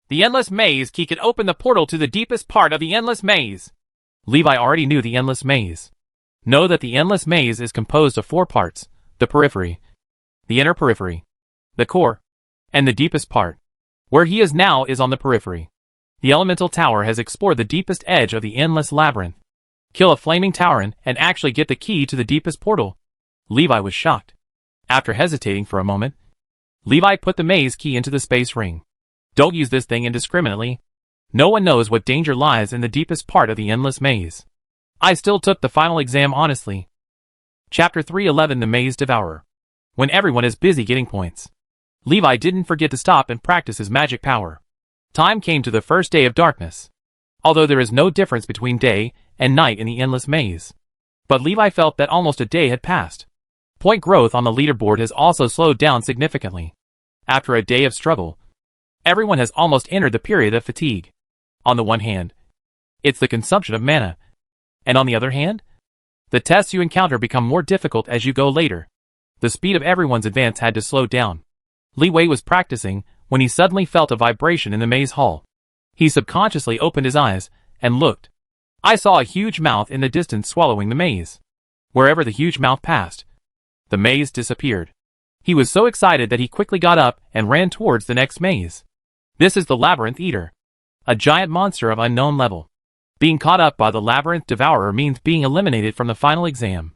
The Endless Maze key can open the portal to the deepest part of the Endless Maze. Levi already knew the Endless Maze. Know that the Endless Maze is composed of 4 parts: the periphery, the inner periphery, the core, and the deepest part. Where he is now is on the periphery. The elemental tower has explored the deepest edge of the endless labyrinth. Kill a flaming Tauren and actually get the key to the deepest portal. Levi was shocked. After hesitating for a moment, Levi put the maze key into the space ring. Don't use this thing indiscriminately. No one knows what danger lies in the deepest part of the endless maze. I still took the final exam honestly. Chapter 311 The Maze Devourer. When everyone is busy getting points, Levi didn't forget to stop and practice his magic power. Time came to the first day of darkness. Although there is no difference between day and night in the endless maze. But Levi felt that almost a day had passed. Point growth on the leaderboard has also slowed down significantly. After a day of struggle, everyone has almost entered the period of fatigue. On the one hand, it's the consumption of mana. And on the other hand, the tests you encounter become more difficult as you go later. The speed of everyone's advance had to slow down. Li Wei was practicing when he suddenly felt a vibration in the maze hall. He subconsciously opened his eyes and looked. I saw a huge mouth in the distance swallowing the maze. Wherever the huge mouth passed, the maze disappeared. He was so excited that he quickly got up and ran towards the next maze. This is the Labyrinth Eater, a giant monster of unknown level. Being caught up by the Labyrinth Devourer means being eliminated from the final exam.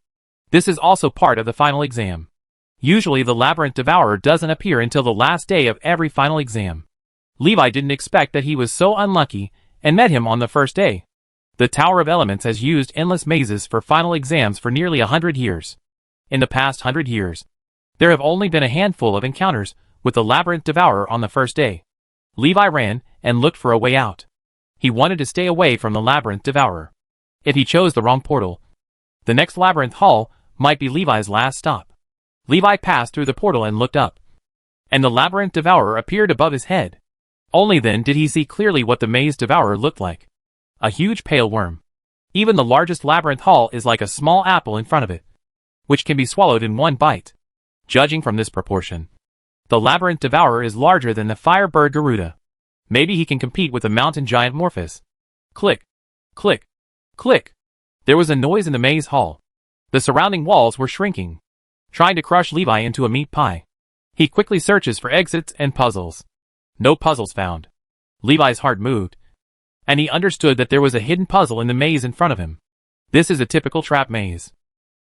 This is also part of the final exam. Usually the Labyrinth Devourer doesn't appear until the last day of every final exam. Levi didn't expect that he was so unlucky and met him on the first day. The Tower of Elements has used endless mazes for final exams for nearly 100 years. In the past 100 years, there have only been a handful of encounters with the Labyrinth Devourer on the first day. Levi ran and looked for a way out. He wanted to stay away from the Labyrinth Devourer. If he chose the wrong portal, the next Labyrinth Hall might be Levi's last stop. Levi passed through the portal and looked up. And the Labyrinth Devourer appeared above his head. Only then did he see clearly what the Maze Devourer looked like. A huge pale worm. Even the largest Labyrinth Hall is like a small apple in front of it, which can be swallowed in one bite. Judging from this proportion, the Labyrinth Devourer is larger than the Firebird Garuda. Maybe he can compete with the mountain giant Morphus. Click, click, click. There was a noise in the maze hall. The surrounding walls were shrinking, trying to crush Levi into a meat pie. He quickly searches for exits and puzzles. No puzzles found. Levi's heart moved, and he understood that there was a hidden puzzle in the maze in front of him. This is a typical trap maze.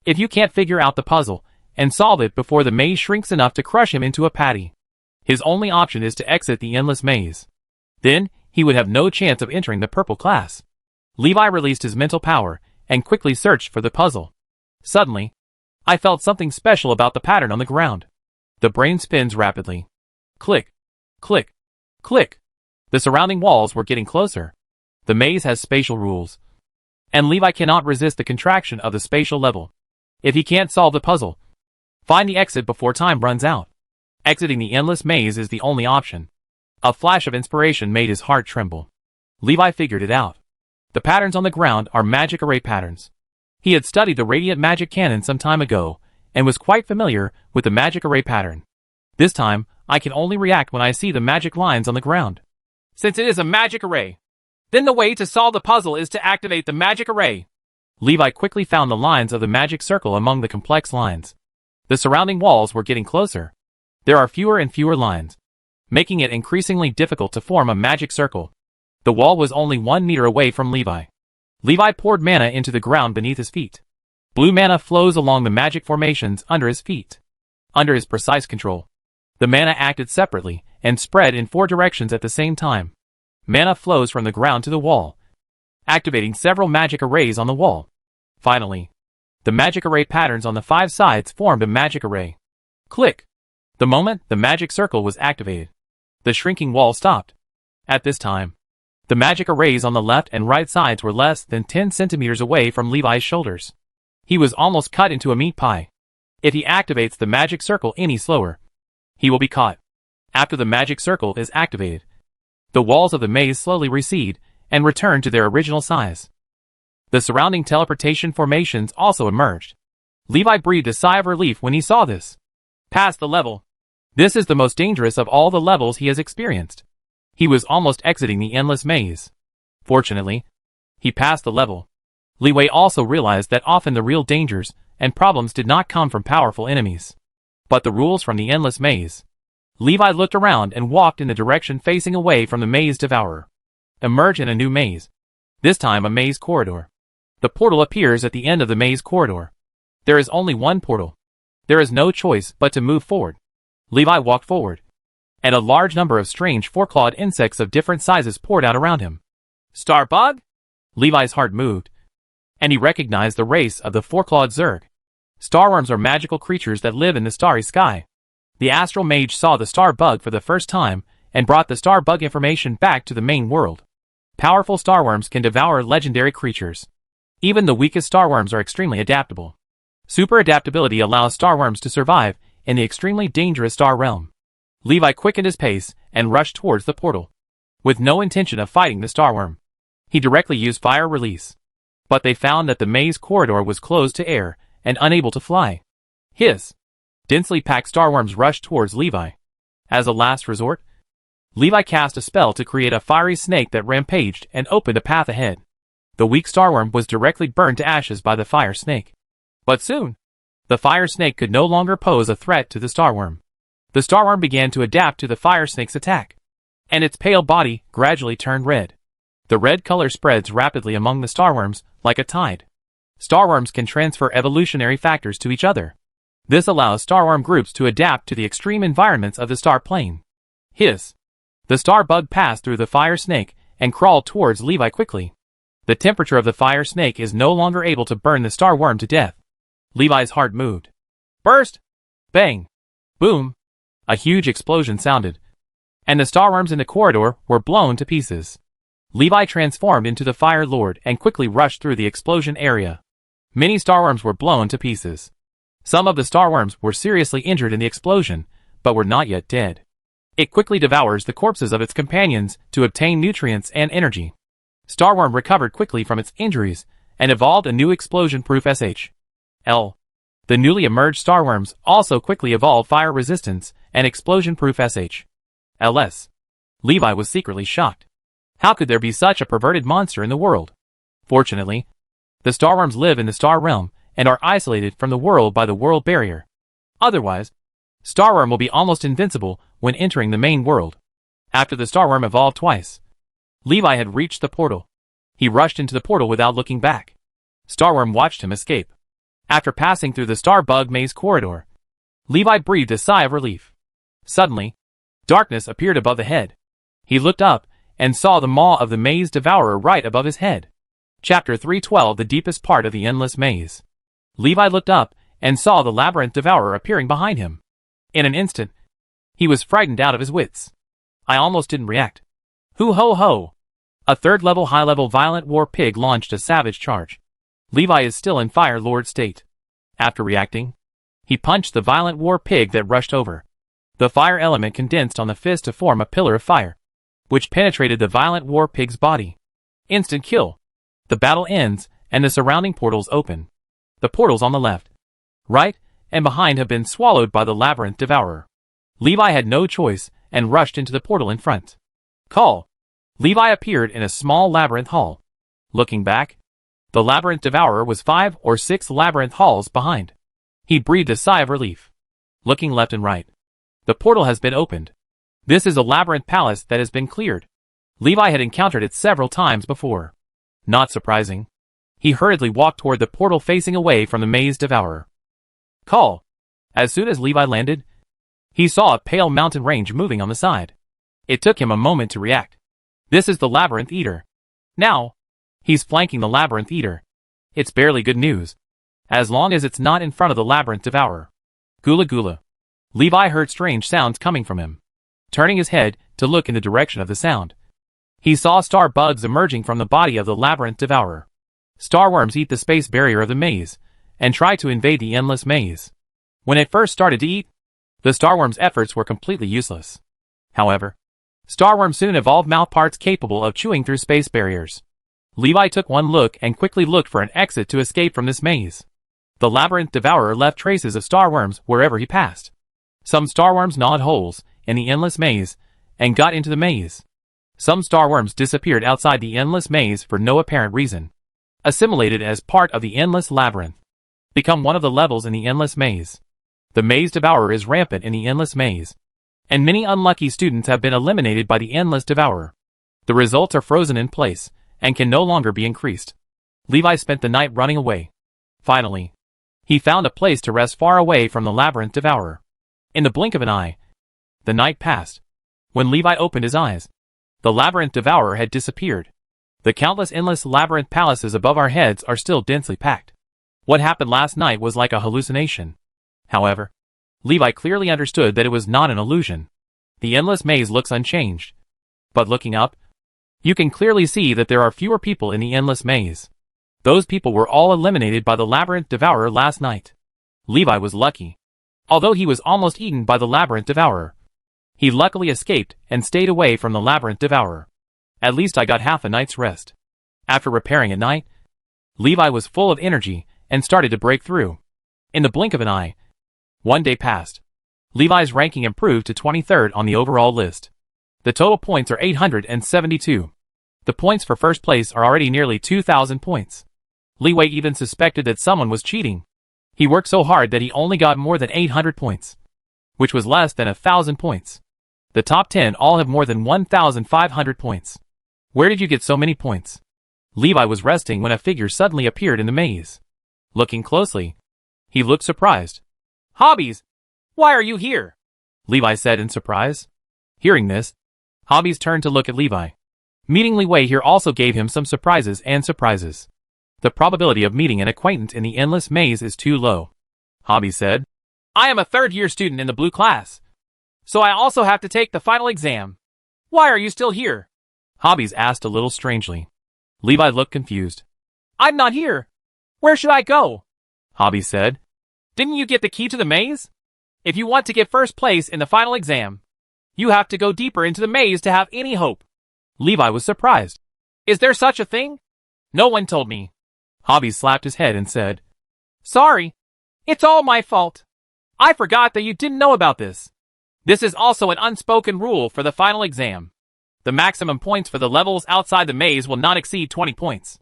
If you can't figure out the puzzle and solve it before the maze shrinks enough to crush him into a patty, his only option is to exit the endless maze. Then, he would have no chance of entering the purple class. Levi released his mental power and quickly searched for the puzzle. Suddenly, I felt something special about the pattern on the ground. The brain spins rapidly. Click, click, click. The surrounding walls were getting closer. The maze has spatial rules, and Levi cannot resist the contraction of the spatial level. If he can't solve the puzzle, find the exit before time runs out. Exiting the endless maze is the only option. A flash of inspiration made his heart tremble. Levi figured it out. The patterns on the ground are magic array patterns. He had studied the Radiant Magic Canon some time ago, and was quite familiar with the magic array pattern. This time, I can only react when I see the magic lines on the ground. Since it is a magic array, then the way to solve the puzzle is to activate the magic array. Levi quickly found the lines of the magic circle among the complex lines. The surrounding walls were getting closer. There are fewer and fewer lines, making it increasingly difficult to form a magic circle. The wall was only 1 meter away from Levi. Levi poured mana into the ground beneath his feet. Blue mana flows along the magic formations under his feet. Under his precise control, the mana acted separately and spread in 4 directions at the same time. Mana flows from the ground to the wall, activating several magic arrays on the wall. Finally, the magic array patterns on the 5 sides formed a magic array. Click! The moment the magic circle was activated, the shrinking wall stopped. At this time, the magic arrays on the left and right sides were less than 10 centimeters away from Levi's shoulders. He was almost cut into a meat pie. If he activates the magic circle any slower, he will be caught. After the magic circle is activated, the walls of the maze slowly recede and return to their original size. The surrounding teleportation formations also emerged. Levi breathed a sigh of relief when he saw this. Past the level. This is the most dangerous of all the levels he has experienced. He was almost exiting the endless maze. Fortunately, he passed the level. Li Wei also realized that often the real dangers and problems did not come from powerful enemies, but the rules from the endless maze. Levi looked around and walked in the direction facing away from the maze devourer. Emerge in a new maze. This time a maze corridor. The portal appears at the end of the maze corridor. There is only one portal. There is no choice but to move forward. Levi walked forward, and a large number of strange four-clawed insects of different sizes poured out around him. Star bug? Levi's heart moved, and he recognized the race of the four-clawed Zerg. Starworms are magical creatures that live in the starry sky. The astral mage saw the star bug for the first time and brought the star bug information back to the main world. Powerful starworms can devour legendary creatures. Even the weakest starworms are extremely adaptable. Super adaptability allows starworms to survive in the extremely dangerous star realm. Levi quickened his pace and rushed towards the portal. With no intention of fighting the starworm, he directly used fire release. But they found that the maze corridor was closed to air and unable to fly. Hiss! Densely packed starworms rushed towards Levi. As a last resort, Levi cast a spell to create a fiery snake that rampaged and opened a path ahead. The weak starworm was directly burned to ashes by the fire snake. But soon, the fire snake could no longer pose a threat to the starworm. The starworm began to adapt to the fire snake's attack, and its pale body gradually turned red. The red color spreads rapidly among the starworms like a tide. Starworms can transfer evolutionary factors to each other. This allows starworm groups to adapt to the extreme environments of the star plane. Hiss! The star bug passed through the fire snake and crawled towards Levi quickly. The temperature of the fire snake is no longer able to burn the star worm to death. Levi's heart moved. Burst! Bang! Boom! A huge explosion sounded, and the starworms in the corridor were blown to pieces. Levi transformed into the Fire Lord and quickly rushed through the explosion area. Many starworms were blown to pieces. Some of the starworms were seriously injured in the explosion, but were not yet dead. It quickly devours the corpses of its companions to obtain nutrients and energy. Starworm recovered quickly from its injuries and evolved a new explosion-proof SH.L. The newly emerged starworms also quickly evolved fire resistance and explosion-proof SH.LS. Levi was secretly shocked. How could there be such a perverted monster in the world? Fortunately, the starworms live in the star realm and are isolated from the world by the world barrier. Otherwise, starworm will be almost invincible when entering the main world. After the starworm evolved twice, Levi had reached the portal. He rushed into the portal without looking back. Starworm watched him escape. After passing through the star bug maze corridor, Levi breathed a sigh of relief. Suddenly, darkness appeared above the head. He looked up and saw the maw of the maze devourer right above his head. Chapter 312, the deepest part of the endless maze. Levi looked up and saw the labyrinth devourer appearing behind him. In an instant, he was frightened out of his wits. I almost didn't react. Hoo ho ho! A third-level high-level violent war pig launched a savage charge. Levi is still in Fire Lord state. After reacting, he punched the violent war pig that rushed over. The fire element condensed on the fist to form a pillar of fire, which penetrated the violent war pig's body. Instant kill. The battle ends, and the surrounding portals open. The portals on the left, right, and behind have been swallowed by the labyrinth devourer. Levi had no choice and rushed into the portal in front. Call! Levi appeared in a small labyrinth hall. Looking back, the labyrinth devourer was 5 or 6 labyrinth halls behind. He breathed a sigh of relief. Looking left and right, the portal has been opened. This is a labyrinth palace that has been cleared. Levi had encountered it several times before. Not surprising, he hurriedly walked toward the portal facing away from the maze devourer. Call! As soon as Levi landed, he saw a pale mountain range moving on the side. It took him a moment to react. This is the Labyrinth Eater. Now, he's flanking the Labyrinth Eater. It's barely good news, as long as it's not in front of the Labyrinth Devourer. Gula gula. Levi heard strange sounds coming from him. Turning his head to look in the direction of the sound, he saw star bugs emerging from the body of the Labyrinth Devourer. Starworms eat the space barrier of the maze and try to invade the endless maze. When it first started to eat, the starworm's efforts were completely useless. However, starworms soon evolved mouthparts capable of chewing through space barriers. Levi took one look and quickly looked for an exit to escape from this maze. The Labyrinth Devourer left traces of starworms wherever he passed. Some starworms gnawed holes in the endless maze and got into the maze. Some starworms disappeared outside the endless maze for no apparent reason. Assimilated as part of the endless labyrinth. Become one of the levels in the endless maze. The maze devourer is rampant in the endless maze, and many unlucky students have been eliminated by the endless devourer. The results are frozen in place and can no longer be increased. Levi spent the night running away. Finally, he found a place to rest far away from the labyrinth devourer. In the blink of an eye, the night passed. When Levi opened his eyes, the labyrinth devourer had disappeared. The countless endless labyrinth palaces above our heads are still densely packed. What happened last night was like a hallucination. However, Levi clearly understood that it was not an illusion. The endless maze looks unchanged. But looking up, you can clearly see that there are fewer people in the endless maze. Those people were all eliminated by the labyrinth devourer last night. Levi was lucky. Although he was almost eaten by the labyrinth devourer, he luckily escaped and stayed away from the labyrinth devourer. At least I got half a night's rest. After repairing at night, Levi was full of energy and started to break through. In the blink of an eye, one day passed. Levi's ranking improved to 23rd on the overall list. The total points are 872. The points for first place are already nearly 2,000 points. Levi even suspected that someone was cheating. He worked so hard that he only got more than 800 points, which was less than 1,000 points. The top 10 all have more than 1,500 points. Where did you get so many points? Levi was resting when a figure suddenly appeared in the maze. Looking closely, he looked surprised. Hobbies, why are you here? Levi said in surprise. Hearing this, Hobbies turned to look at Levi. Meeting Levi here also gave him some surprises. The probability of meeting an acquaintance in the endless maze is too low. Hobbies said, I am a third-year student in the blue class, so I also have to take the final exam. Why are you still here? Hobbies asked a little strangely. Levi looked confused. I'm not here. Where should I go? Hobbies said. Didn't you get the key to the maze? If you want to get first place in the final exam, you have to go deeper into the maze to have any hope. Levi was surprised. Is there such a thing? No one told me. Hobbies slapped his head and said, Sorry. It's all my fault. I forgot that you didn't know about this. This is also an unspoken rule for the final exam. The maximum points for the levels outside the maze will not exceed 20 points.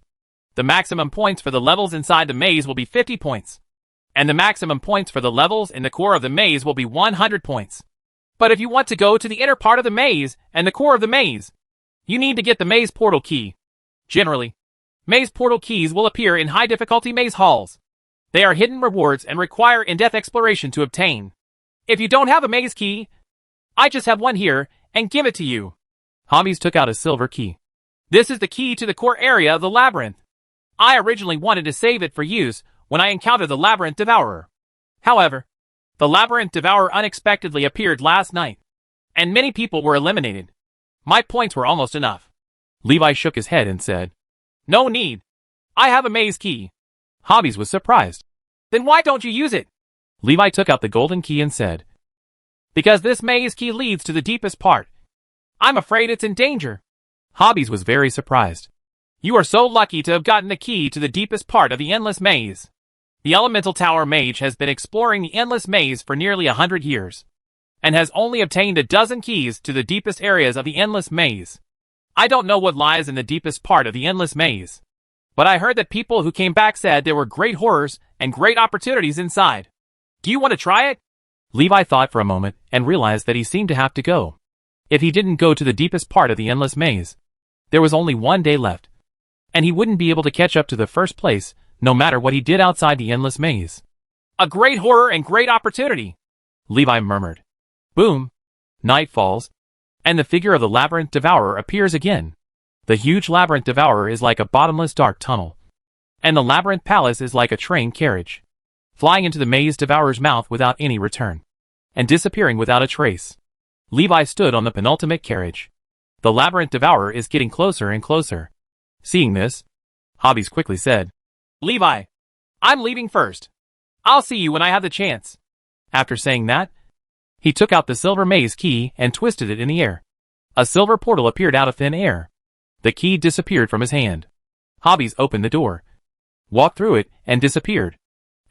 The maximum points for the levels inside the maze will be 50 points. And the maximum points for the levels in the core of the maze will be 100 points. But if you want to go to the inner part of the maze and the core of the maze, you need to get the maze portal key. Generally, maze portal keys will appear in high difficulty maze halls. They are hidden rewards and require in-depth exploration to obtain. If you don't have a maze key, I just have one here and give it to you. Hobbies took out a silver key. This is the key to the core area of the labyrinth. I originally wanted to save it for use when I encountered the labyrinth devourer. However, the labyrinth devourer unexpectedly appeared last night, and many people were eliminated. My points were almost enough. Levi shook his head and said, No need. I have a maze key. Hobbies was surprised. Then why don't you use it? Levi took out the golden key and said, Because this maze key leads to the deepest part. I'm afraid it's in danger. Hobbies was very surprised. You are so lucky to have gotten the key to the deepest part of the endless maze. The Elemental Tower Mage has been exploring the endless maze for nearly 100 years, and has only obtained a dozen keys to the deepest areas of the endless maze. I don't know what lies in the deepest part of the endless maze, but I heard that people who came back said there were great horrors and great opportunities inside. Do you want to try it? Levi thought for a moment and realized that he seemed to have to go. If he didn't go to the deepest part of the endless maze, there was only one day left, and he wouldn't be able to catch up to the first place, no matter what he did outside the endless maze. A great horror and great opportunity, Levi murmured. Boom! Night falls, and the figure of the labyrinth devourer appears again. The huge labyrinth devourer is like a bottomless dark tunnel, and the labyrinth palace is like a train carriage, flying into the maze devourer's mouth without any return, and disappearing without a trace. Levi stood on the penultimate carriage. The labyrinth devourer is getting closer and closer. Seeing this, Hobbies quickly said, Levi, I'm leaving first. I'll see you when I have the chance. After saying that, he took out the silver maze key and twisted it in the air. A silver portal appeared out of thin air. The key disappeared from his hand. Hobbies opened the door, walked through it, and disappeared.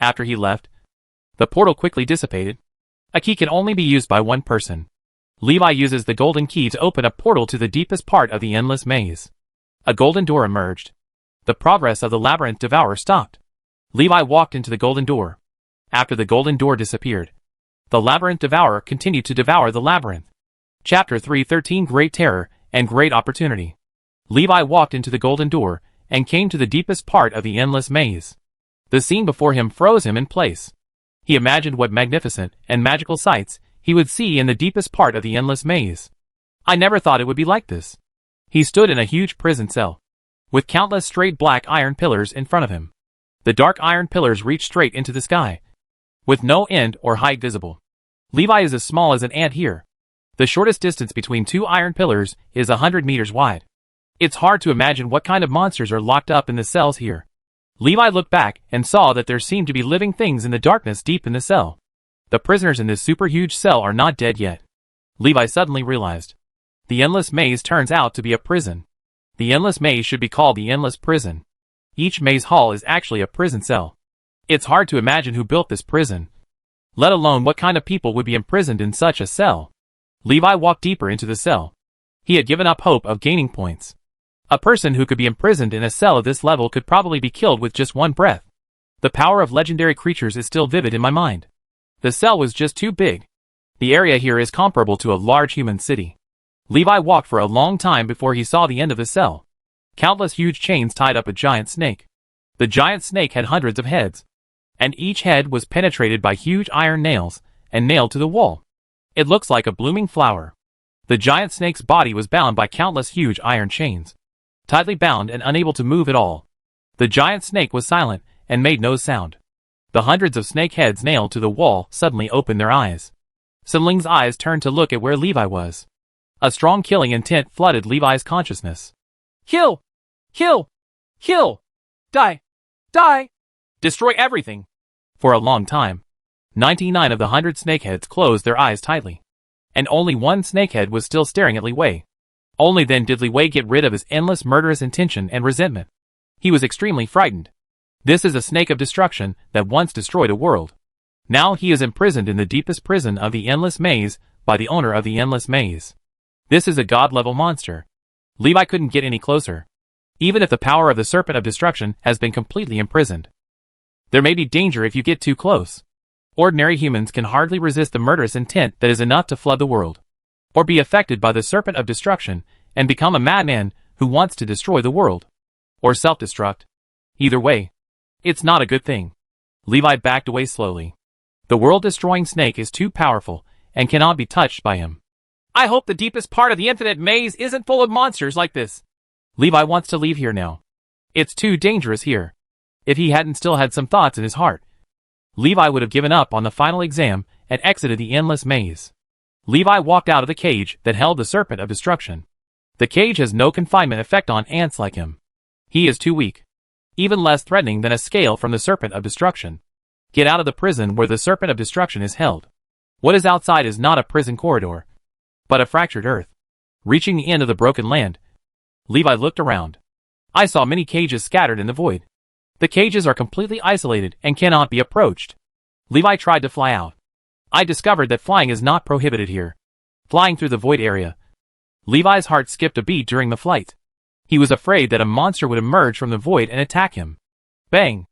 After he left, the portal quickly dissipated. A key can only be used by one person. Levi uses the golden key to open a portal to the deepest part of the endless maze. A golden door emerged. The progress of the labyrinth devourer stopped. Levi walked into the golden door. After the golden door disappeared, the labyrinth devourer continued to devour the labyrinth. Chapter 3:13 Great Terror and Great Opportunity. Levi walked into the golden door and came to the deepest part of the endless maze. The scene before him froze him in place. He imagined what magnificent and magical sights he would see in the deepest part of the endless maze. I never thought it would be like this. He stood in a huge prison cell, with countless straight black iron pillars in front of him. The dark iron pillars reached straight into the sky, with no end or height visible. Levi is as small as an ant here. The shortest distance between two iron pillars is 100 meters wide. It's hard to imagine what kind of monsters are locked up in the cells here. Levi looked back and saw that there seemed to be living things in the darkness deep in the cell. The prisoners in this super huge cell are not dead yet. Levi suddenly realized. The endless maze turns out to be a prison. The endless maze should be called the endless prison. Each maze hall is actually a prison cell. It's hard to imagine who built this prison, let alone what kind of people would be imprisoned in such a cell. Levi walked deeper into the cell. He had given up hope of gaining points. A person who could be imprisoned in a cell of this level could probably be killed with just one breath. The power of legendary creatures is still vivid in my mind. The cell was just too big. The area here is comparable to a large human city. Levi walked for a long time before he saw the end of the cell. Countless huge chains tied up a giant snake. The giant snake had hundreds of heads, and each head was penetrated by huge iron nails and nailed to the wall. It looks like a blooming flower. The giant snake's body was bound by countless huge iron chains, tightly bound and unable to move at all. The giant snake was silent and made no sound. The hundreds of snake heads nailed to the wall suddenly opened their eyes. Sinling's eyes turned to look at where Levi was. A strong killing intent flooded Levi's consciousness. Kill! Kill! Kill! Die! Die! Destroy everything! For a long time, 99 of the 100 snakeheads closed their eyes tightly. And only one snakehead was still staring at Li Wei. Only then did Li Wei get rid of his endless murderous intention and resentment. He was extremely frightened. This is a snake of destruction that once destroyed a world. Now he is imprisoned in the deepest prison of the endless maze by the owner of the endless maze. This is a god-level monster. Levi couldn't get any closer, even if the power of the serpent of destruction has been completely imprisoned. There may be danger if you get too close. Ordinary humans can hardly resist the murderous intent that is enough to flood the world, or be affected by the serpent of destruction and become a madman who wants to destroy the world, or self-destruct. Either way, it's not a good thing. Levi backed away slowly. The world-destroying snake is too powerful and cannot be touched by him. I hope the deepest part of the infinite maze isn't full of monsters like this. Levi wants to leave here now. It's too dangerous here. If he hadn't still had some thoughts in his heart, Levi would have given up on the final exam and exited the endless maze. Levi walked out of the cage that held the serpent of destruction. The cage has no confinement effect on ants like him. He is too weak, even less threatening than a scale from the serpent of destruction. Get out of the prison where the serpent of destruction is held. What is outside is not a prison corridor, but a fractured earth. Reaching the end of the broken land, Levi looked around. I saw many cages scattered in the void. The cages are completely isolated and cannot be approached. Levi tried to fly out. I discovered that flying is not prohibited here. Flying through the void area. Levi's heart skipped a beat during the flight. He was afraid that a monster would emerge from the void and attack him. Bang!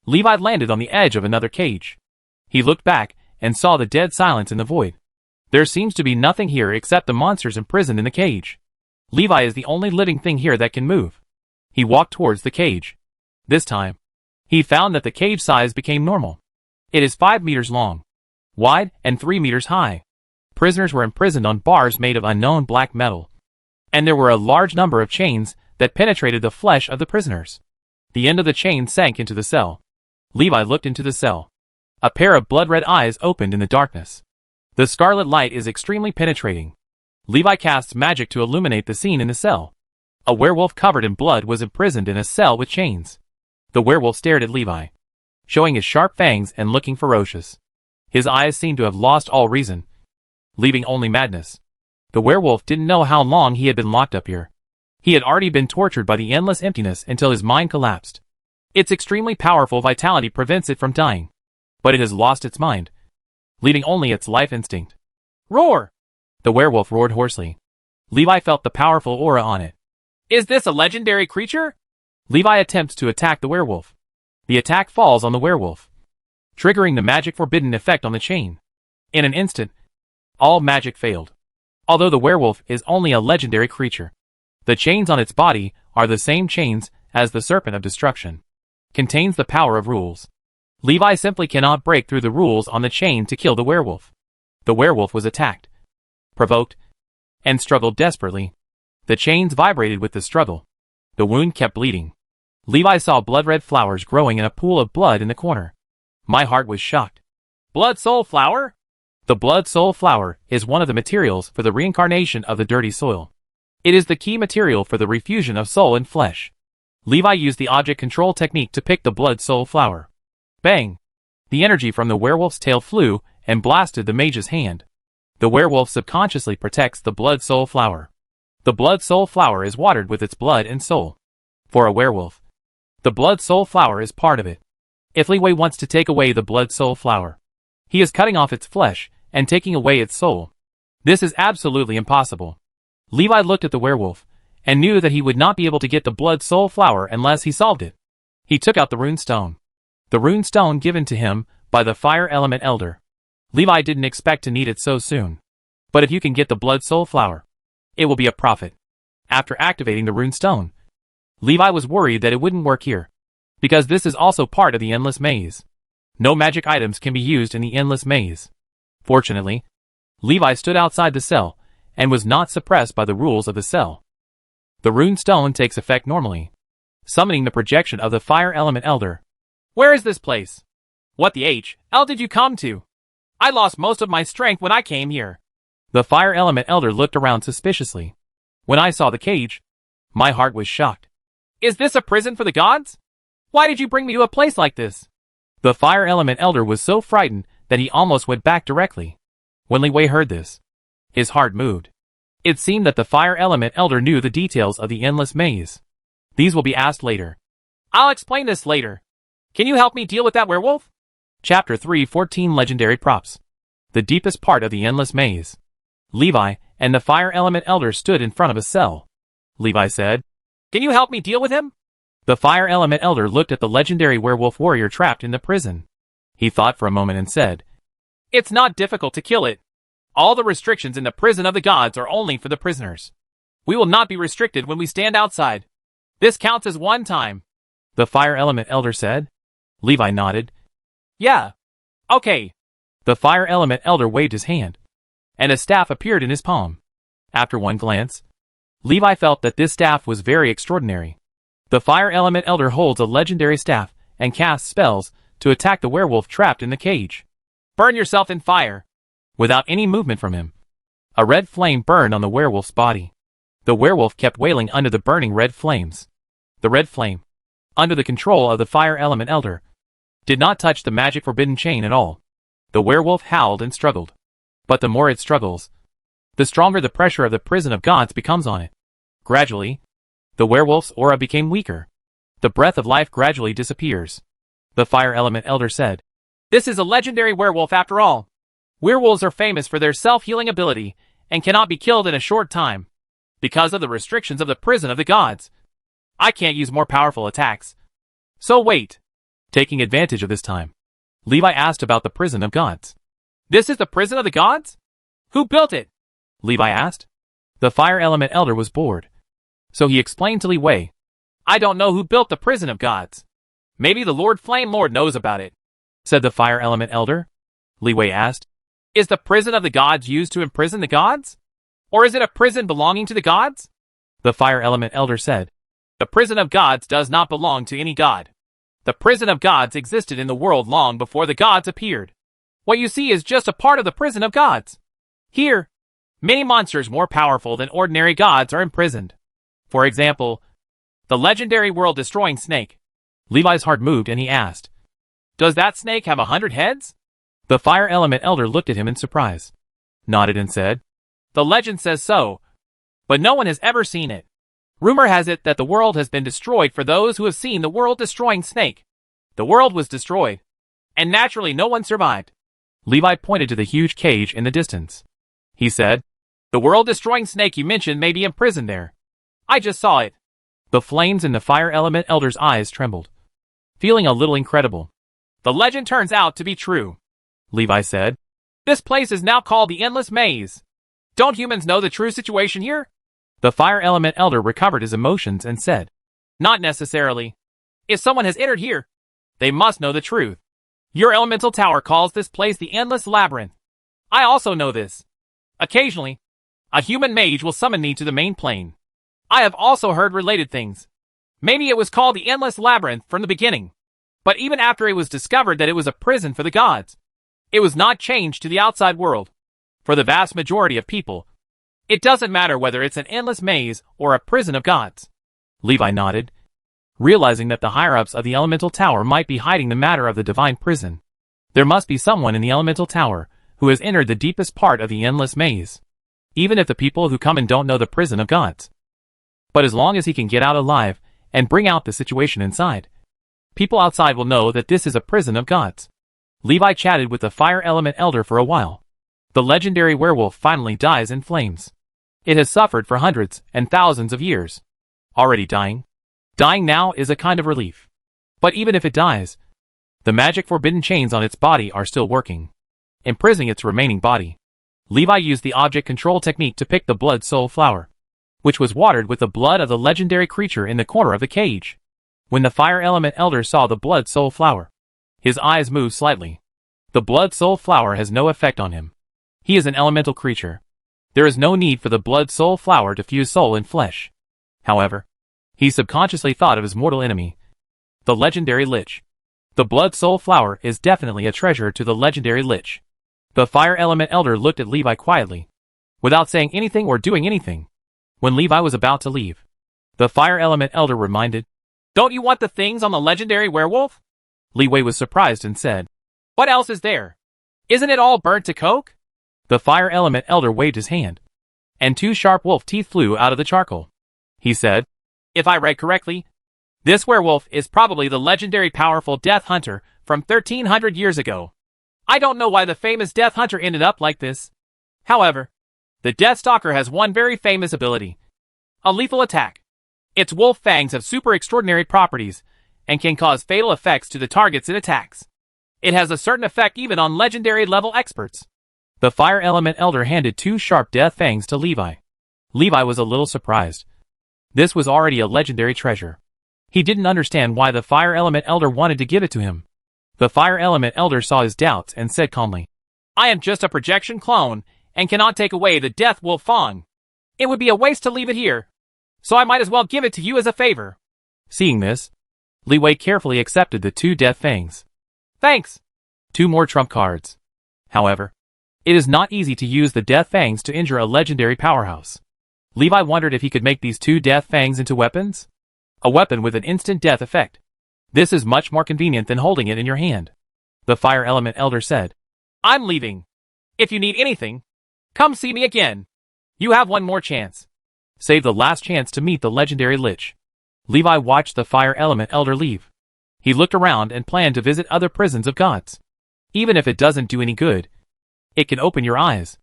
Levi landed on the edge of another cage. He looked back and saw the dead silence in the void. There seems to be nothing here except the monsters imprisoned in the cage. Levi is the only living thing here that can move. He walked towards the cage. This time, he found that the cage size became normal. It is 5 meters long, wide, and 3 meters high. Prisoners were imprisoned on bars made of unknown black metal, and there were a large number of chains that penetrated the flesh of the prisoners. The end of the chain sank into the cell. Levi looked into the cell. A pair of blood-red eyes opened in the darkness. The scarlet light is extremely penetrating. Levi casts magic to illuminate the scene in the cell. A werewolf covered in blood was imprisoned in a cell with chains. The werewolf stared at Levi, showing his sharp fangs and looking ferocious. His eyes seemed to have lost all reason, leaving only madness. The werewolf didn't know how long he had been locked up here. He had already been tortured by the endless emptiness until his mind collapsed. Its extremely powerful vitality prevents it from dying, but it has lost its mind, leaving only its life instinct. Roar! The werewolf roared hoarsely. Levi felt the powerful aura on it. Is this a legendary creature? Levi attempts to attack the werewolf. The attack falls on the werewolf, triggering the magic forbidden effect on the chain. In an instant, all magic failed. Although the werewolf is only a legendary creature, the chains on its body are the same chains as the serpent of destruction. Contains the power of rules. Levi simply cannot break through the rules on the chain to kill the werewolf. The werewolf was attacked, provoked, and struggled desperately. The chains vibrated with the struggle. The wound kept bleeding. Levi saw blood-red flowers growing in a pool of blood in the corner. My heart was shocked. Blood soul flower? The blood soul flower is one of the materials for the reincarnation of the dirty soil. It is the key material for the refusion of soul and flesh. Levi used the object control technique to pick the blood soul flower. Bang! The energy from the werewolf's tail flew and blasted the mage's hand. The werewolf subconsciously protects the blood soul flower. The blood soul flower is watered with its blood and soul. For a werewolf, the blood soul flower is part of it. If Levi wants to take away the blood soul flower, he is cutting off its flesh and taking away its soul. This is absolutely impossible. Levi looked at the werewolf and knew that he would not be able to get the blood soul flower unless he solved it. He took out the rune stone. The rune stone given to him by the fire element elder. Levi didn't expect to need it so soon. But if you can get the blood soul flower, it will be a profit. After activating the rune stone, Levi was worried that it wouldn't work here, because this is also part of the endless maze. No magic items can be used in the endless maze. Fortunately, Levi stood outside the cell and was not suppressed by the rules of the cell. The rune stone takes effect normally, summoning the projection of the fire element elder. Where is this place? What the hell did you come to? I lost most of my strength when I came here. The fire element elder looked around suspiciously. When I saw the cage, my heart was shocked. Is this a prison for the gods? Why did you bring me to a place like this? The fire element elder was so frightened that he almost went back directly. When Li Wei heard this, his heart moved. It seemed that the fire element elder knew the details of the endless maze. These will be asked later. I'll explain this later. Can you help me deal with that werewolf? Chapter 3:14 Legendary Props. The deepest part of the endless maze. Levi and the fire element elder stood in front of a cell. Levi said, Can you help me deal with him? The fire element elder looked at the legendary werewolf warrior trapped in the prison. He thought for a moment and said, It's not difficult to kill it. All the restrictions in the prison of the gods are only for the prisoners. We will not be restricted when we stand outside. This counts as one time. The fire element elder said. Levi nodded. Yeah. Okay. The fire element elder waved his hand, and a staff appeared in his palm. After one glance, Levi felt that this staff was very extraordinary. The fire element elder holds a legendary staff and casts spells to attack the werewolf trapped in the cage. Burn yourself in fire. Without any movement from him, a red flame burned on the werewolf's body. The werewolf kept wailing under the burning red flames. The red flame, under the control of the fire element elder, did not touch the magic forbidden chain at all. The werewolf howled and struggled. But the more it struggles, the stronger the pressure of the prison of gods becomes on it. Gradually, the werewolf's aura became weaker. The breath of life gradually disappears. The fire element elder said, This is a legendary werewolf after all. Werewolves are famous for their self-healing ability and cannot be killed in a short time. Because of the restrictions of the prison of the gods, I can't use more powerful attacks. So wait. Taking advantage of this time, Levi asked about the prison of gods. This is the prison of the gods? Who built it? Levi asked. The fire element elder was bored, so he explained to Li Wei. I don't know who built the prison of gods. Maybe the Lord Flame Lord knows about it, said the fire element elder. Li Wei asked. Is the prison of the gods used to imprison the gods? Or is it a prison belonging to the gods? The fire element elder said. The prison of gods does not belong to any god. The prison of gods existed in the world long before the gods appeared. What you see is just a part of the prison of gods. Here, many monsters more powerful than ordinary gods are imprisoned. For example, the legendary world-destroying snake. Levi's heart moved and he asked, Does that snake have 100 heads? The fire element elder looked at him in surprise, nodded and said, The legend says so, but no one has ever seen it. Rumor has it that the world has been destroyed for those who have seen the world-destroying snake. The world was destroyed, and naturally no one survived. Levi pointed to the huge cage in the distance. He said, The world-destroying snake you mentioned may be imprisoned there. I just saw it. The flames in the fire element elder's eyes trembled, feeling a little incredible. The legend turns out to be true, Levi said. This place is now called the Endless Maze. Don't humans know the true situation here? The fire element elder recovered his emotions and said, Not necessarily. If someone has entered here, they must know the truth. Your elemental tower calls this place the Endless Labyrinth. I also know this. Occasionally, a human mage will summon me to the main plane. I have also heard related things. Maybe it was called the Endless Labyrinth from the beginning. But even after it was discovered that it was a prison for the gods, It was not changed to the outside world. For the vast majority of people, it doesn't matter whether it's an endless maze or a prison of gods. Levi nodded, realizing that the higher-ups of the elemental tower might be hiding the matter of the divine prison. There must be someone in the elemental tower who has entered the deepest part of the endless maze, even if the people who come in don't know the prison of gods. But as long as he can get out alive and bring out the situation inside, people outside will know that this is a prison of gods. Levi chatted with the fire element elder for a while. The legendary werewolf finally dies in flames. It has suffered for hundreds and thousands of years. Already dying? Dying now is a kind of relief. But even if it dies, the magic forbidden chains on its body are still working, imprisoning its remaining body. Levi used the object control technique to pick the blood soul flower, which was watered with the blood of the legendary creature in the corner of the cage. When the fire element elder saw the blood soul flower, his eyes moved slightly. The blood soul flower has no effect on him. He is an elemental creature. There is no need for the blood soul flower to fuse soul and flesh. However, he subconsciously thought of his mortal enemy, the legendary lich. The blood soul flower is definitely a treasure to the legendary lich. The fire element elder looked at Levi quietly, without saying anything or doing anything. When Levi was about to leave, the fire element elder reminded, "Don't you want the things on the legendary werewolf?" Levi was surprised and said, "What else is there? Isn't it all burnt to coke?" The fire element elder waved his hand, and two sharp wolf teeth flew out of the charcoal. He said, "If I read correctly, this werewolf is probably the legendary powerful Death Hunter from 1300 years ago. I don't know why the famous Death Hunter ended up like this. However, the Death Stalker has one very famous ability, a lethal attack. Its wolf fangs have super extraordinary properties and can cause fatal effects to the targets it attacks. It has a certain effect even on legendary level experts." The fire element elder handed two sharp death fangs to Levi. Levi was a little surprised. This was already a legendary treasure. He didn't understand why the fire element elder wanted to give it to him. The fire element elder saw his doubts and said calmly, "I am just a projection clone and cannot take away the death wolf fang. It would be a waste to leave it here, so I might as well give it to you as a favor." Seeing this, Leeway carefully accepted the two death fangs. "Thanks." Two more trump cards. However, it is not easy to use the death fangs to injure a legendary powerhouse. Levi wondered if he could make these two death fangs into weapons? A weapon with an instant death effect. This is much more convenient than holding it in your hand. The fire element elder said, "I'm leaving. If you need anything, come see me again. You have one more chance." Save the last chance to meet the legendary lich. Levi watched the fire element elder leave. He looked around and planned to visit other prisons of gods. Even if it doesn't do any good, it can open your eyes.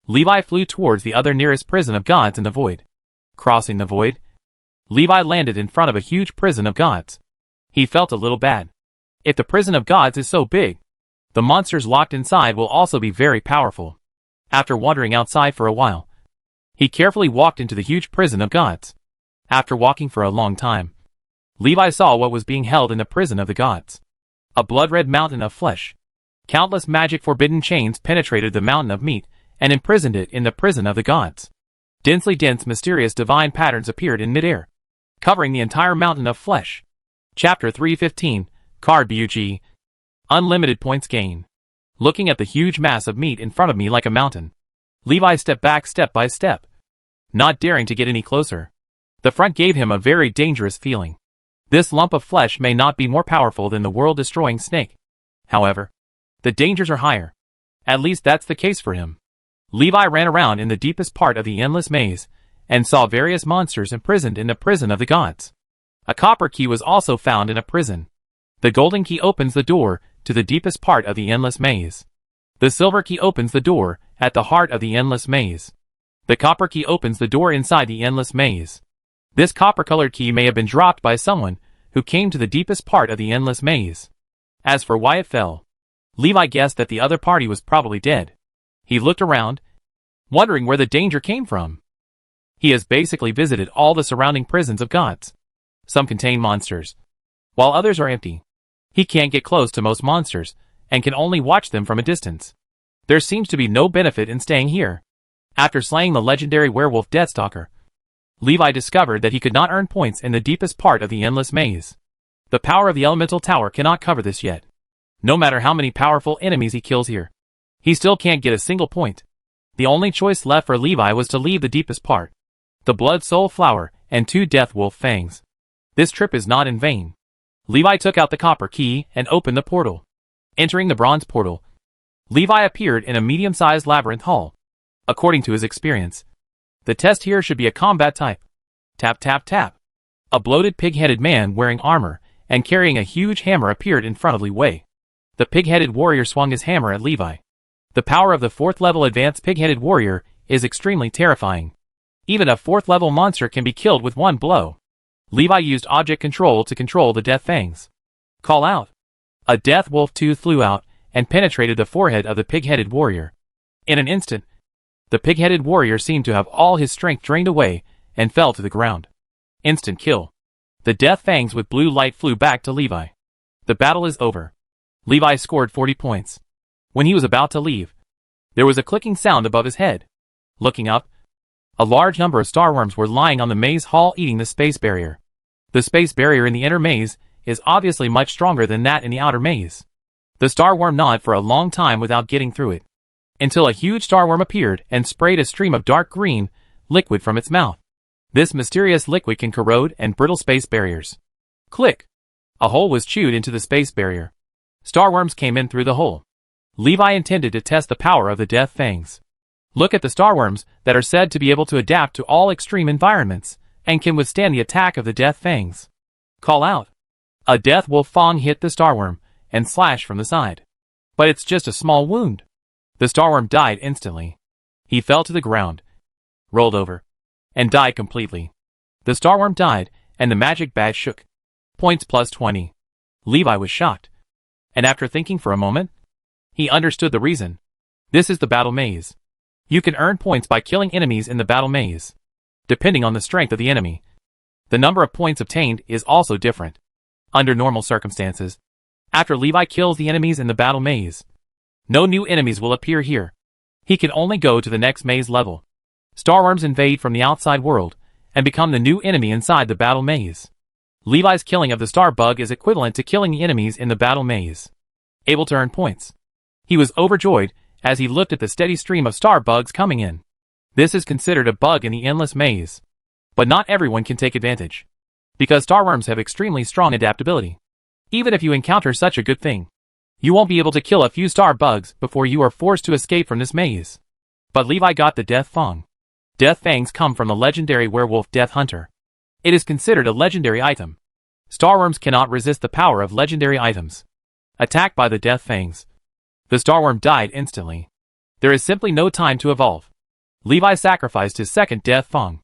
Levi flew towards the other nearest prison of gods in the void. Crossing the void, Levi landed in front of a huge prison of gods. He felt a little bad. If the prison of gods is so big, the monsters locked inside will also be very powerful. After wandering outside for a while, he carefully walked into the huge prison of gods. After walking for a long time, Levi saw what was being held in the prison of the gods. A blood-red mountain of flesh. Countless magic forbidden chains penetrated the mountain of meat and imprisoned it in the prison of the gods. Densely dense mysterious divine patterns appeared in midair, covering the entire mountain of flesh. Chapter 315, Card Bug. Unlimited points gain. Looking at the huge mass of meat in front of me like a mountain, Levi stepped back step by step, not daring to get any closer. The front gave him a very dangerous feeling. This lump of flesh may not be more powerful than the world-destroying snake. However, the dangers are higher. At least that's the case for him. Levi ran around in the deepest part of the endless maze, and saw various monsters imprisoned in the prison of the gods. A copper key was also found in a prison. The golden key opens the door to the deepest part of the endless maze. The silver key opens the door at the heart of the endless maze. The copper key opens the door inside the endless maze. This copper-colored key may have been dropped by someone who came to the deepest part of the endless maze. As for why it fell, Levi guessed that the other party was probably dead. He looked around, wondering where the danger came from. He has basically visited all the surrounding prisons of gods. Some contain monsters, while others are empty. He can't get close to most monsters, and can only watch them from a distance. There seems to be no benefit in staying here. After slaying the legendary werewolf Deathstalker, Levi discovered that he could not earn points in the deepest part of the endless maze. The power of the elemental tower cannot cover this yet. No matter how many powerful enemies he kills here, He still can't get a single point. The only choice left for Levi was to leave the deepest part. The Blood Soul Flower and 2 Death Wolf Fangs. This trip is not in vain. Levi took out the copper key and opened the portal. Entering the bronze portal, Levi appeared in a medium-sized labyrinth hall. According to his experience, the test here should be a combat type. Tap tap tap. A bloated pig-headed man wearing armor and carrying a huge hammer appeared in front of Levi. The pig-headed warrior swung his hammer at Levi. The power of the 4th level advanced pig-headed warrior is extremely terrifying. Even a 4th level monster can be killed with one blow. Levi used object control to control the Death Fangs. Call out. A death wolf tooth flew out and penetrated the forehead of the pig-headed warrior. In an instant, the pig-headed warrior seemed to have all his strength drained away and fell to the ground. Instant kill. The Death Fangs with blue light flew back to Levi. The battle is over. Levi scored 40 points. When he was about to leave, there was a clicking sound above his head. Looking up, a large number of starworms were lying on the maze hall eating the space barrier. The space barrier in the inner maze is obviously much stronger than that in the outer maze. The starworm gnawed for a long time without getting through it, until a huge starworm appeared and sprayed a stream of dark green liquid from its mouth. This mysterious liquid can corrode and brittle space barriers. Click! A hole was chewed into the space barrier. Starworms came in through the hole. Levi intended to test the power of the Death Fangs. Look at the starworms that are said to be able to adapt to all extreme environments and can withstand the attack of the Death Fangs. Call out. A death wolf fang hit the starworm and slashed from the side. But it's just a small wound. The starworm died instantly. He fell to the ground, rolled over, and died completely. The starworm died, and the magic badge shook. Points plus 20. Levi was shocked. And after thinking for a moment, he understood the reason. This is the battle maze. You can earn points by killing enemies in the battle maze, depending on the strength of the enemy. The number of points obtained is also different. Under normal circumstances, after Levi kills the enemies in the battle maze, no new enemies will appear here. He can only go to the next maze level. Starworms invade from the outside world and become the new enemy inside the battle maze. Levi's killing of the star bug is equivalent to killing the enemies in the battle maze. Able to earn points. He was overjoyed as he looked at the steady stream of star bugs coming in. This is considered a bug in the endless maze. But not everyone can take advantage, because starworms have extremely strong adaptability. Even if you encounter such a good thing, you won't be able to kill a few star bugs before you are forced to escape from this maze. But Levi got the Death Fang. Death Fangs come from the legendary werewolf Death Hunter. It is considered a legendary item. Starworms cannot resist the power of legendary items. Attacked by the Death Fangs, the starworm died instantly. There is simply no time to evolve. Levi sacrificed his second Death Fang.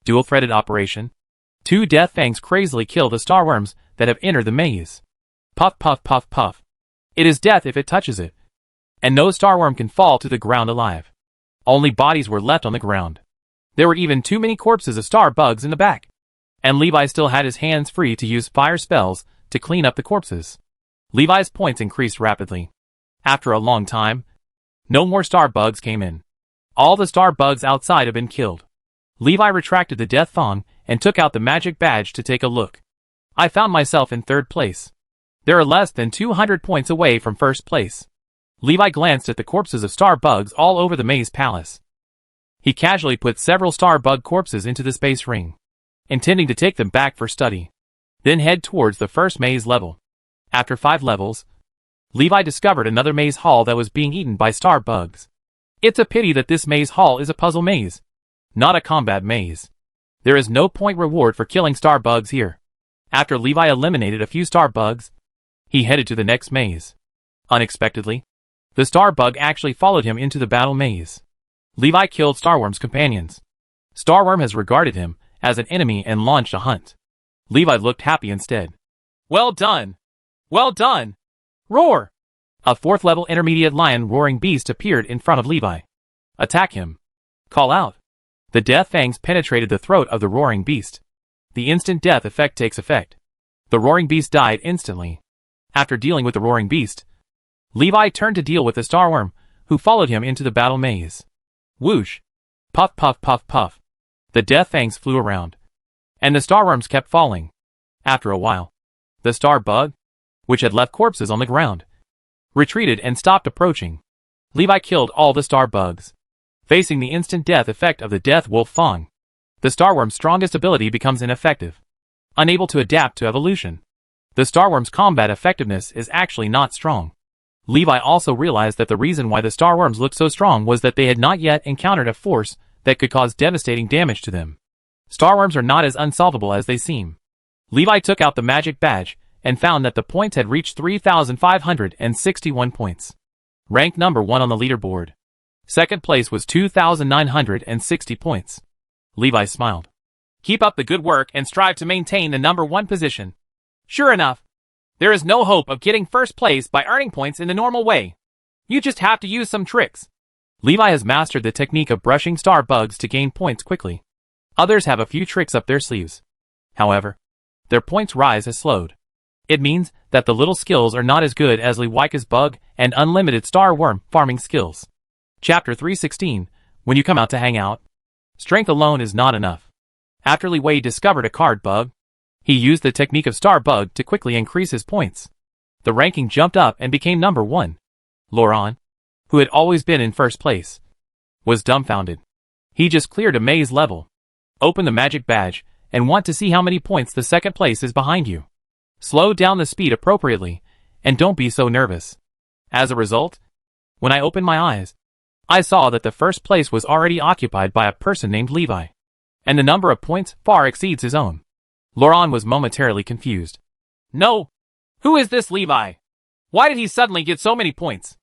Dual-threaded operation. 2 Death Fangs crazily kill the starworms that have entered the maze. Puff puff puff puff. It is death if it touches it. And no starworm can fall to the ground alive. Only bodies were left on the ground. There were even too many corpses of star bugs in the back. And Levi still had his hands free to use fire spells to clean up the corpses. Levi's points increased rapidly. After a long time, no more star bugs came in. All the star bugs outside have been killed. Levi retracted the Death Fang and took out the magic badge to take a look. I found myself in 3rd place. There are less than 200 points away from 1st place. Levi glanced at the corpses of star bugs all over the maze palace. He casually put several star bug corpses into the space ring, intending to take them back for study, then head towards the first maze level. After 5 levels, Levi discovered another maze hall that was being eaten by star bugs. It's a pity that this maze hall is a puzzle maze, not a combat maze. There is no point reward for killing star bugs here. After Levi eliminated a few star bugs, he headed to the next maze. Unexpectedly, the star bug actually followed him into the battle maze. Levi killed Starworm's companions. Starworm has regarded him as an enemy and launched a hunt. Levi looked happy instead. Well done! Well done! Roar! A 4th level intermediate lion roaring beast appeared in front of Levi. Attack him. Call out. The Death Fangs penetrated the throat of the roaring beast. The instant death effect takes effect. The roaring beast died instantly. After dealing with the roaring beast, Levi turned to deal with the starworm, who followed him into the battle maze. Whoosh! Puff puff puff puff. The Death Fangs flew around, and the starworms kept falling. After a while, the star bug, which had left corpses on the ground, retreated and stopped approaching. Levi killed all the star bugs, facing the instant death effect of the Death Wolf Fang. The starworm's strongest ability becomes ineffective, unable to adapt to evolution. The starworm's combat effectiveness is actually not strong. Levi also realized that the reason why the starworms looked so strong was that they had not yet encountered a force that could cause devastating damage to them. Starworms are not as unsolvable as they seem. Levi took out the magic badge and found that the points had reached 3,561 points. Ranked number 1 on the leaderboard. Second place was 2,960 points. Levi smiled. Keep up the good work and strive to maintain the number 1 position. Sure enough, there is no hope of getting first place by earning points in the normal way. You just have to use some tricks. Levi has mastered the technique of brushing star bugs to gain points quickly. Others have a few tricks up their sleeves. However, their points rise has slowed. It means that the little skills are not as good as Lewica's bug and unlimited star worm farming skills. Chapter 316, When you come out to hang out. Strength alone is not enough. After Liwei discovered a card bug, he used the technique of star bug to quickly increase his points. The ranking jumped up and became number 1. Laurent, who had always been in first place, was dumbfounded. He just cleared a maze level. Open the magic badge and want to see how many points the second place is behind you. Slow down the speed appropriately and don't be so nervous. As a result, when I opened my eyes, I saw that the first place was already occupied by a person named Levi, and the number of points far exceeds his own. Laurent was momentarily confused. No! Who is this Levi? Why did he suddenly get so many points?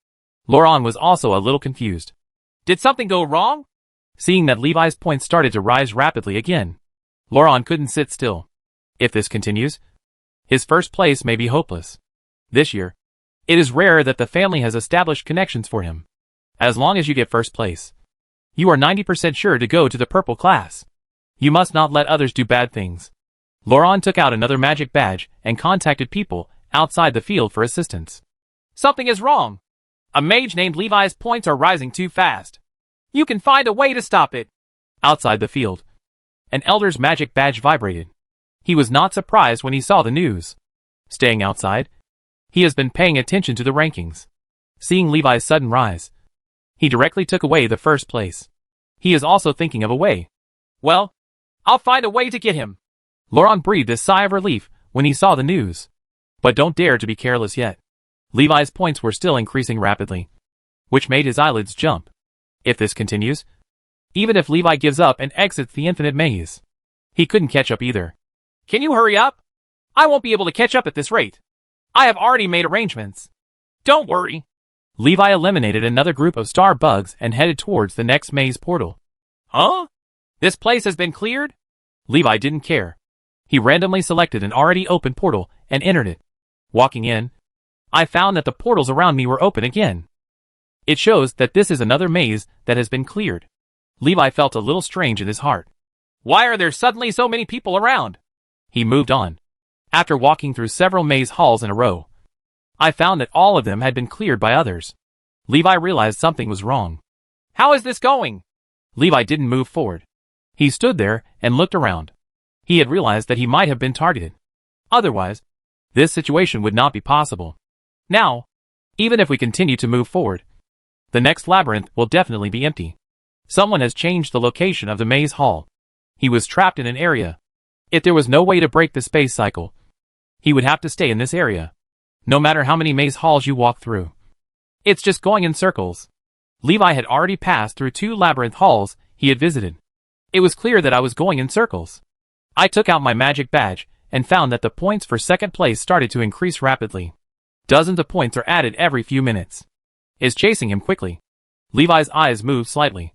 Laurent was also a little confused. Did something go wrong? Seeing that Levi's points started to rise rapidly again, Laurent couldn't sit still. If this continues, his first place may be hopeless. This year, it is rare that the family has established connections for him. As long as you get first place, you are 90% sure to go to the purple class. You must not let others do bad things. Laurent took out another magic badge and contacted people outside the field for assistance. Something is wrong. A mage named Levi's points are rising too fast. You can find a way to stop it. Outside the field, an elder's magic badge vibrated. He was not surprised when he saw the news. Staying outside, he has been paying attention to the rankings. Seeing Levi's sudden rise, he directly took away the first place. He is also thinking of a way. Well, I'll find a way to get him. Laurent breathed a sigh of relief when he saw the news. But don't dare to be careless yet. Levi's points were still increasing rapidly, which made his eyelids jump. If this continues, even if Levi gives up and exits the infinite maze, he couldn't catch up either. Can you hurry up? I won't be able to catch up at this rate. I have already made arrangements. Don't worry. Levi eliminated another group of star bugs and headed towards the next maze portal. Huh? This place has been cleared? Levi didn't care. He randomly selected an already open portal and entered it. Walking in, I found that the portals around me were open again. It shows that this is another maze that has been cleared. Levi felt a little strange in his heart. Why are there suddenly so many people around? He moved on. After walking through several maze halls in a row, I found that all of them had been cleared by others. Levi realized something was wrong. How is this going? Levi didn't move forward. He stood there and looked around. He had realized that he might have been targeted. Otherwise, this situation would not be possible. Now, even if we continue to move forward, the next labyrinth will definitely be empty. Someone has changed the location of the maze hall. He was trapped in an area. If there was no way to break the space cycle, he would have to stay in this area. No matter how many maze halls you walk through, it's just going in circles. Levi had already passed through 2 labyrinth halls he had visited. It was clear that I was going in circles. I took out my magic badge and found that the points for second place started to increase rapidly. Dozens of points are added every few minutes. Is chasing him quickly. Levi's eyes moved slightly,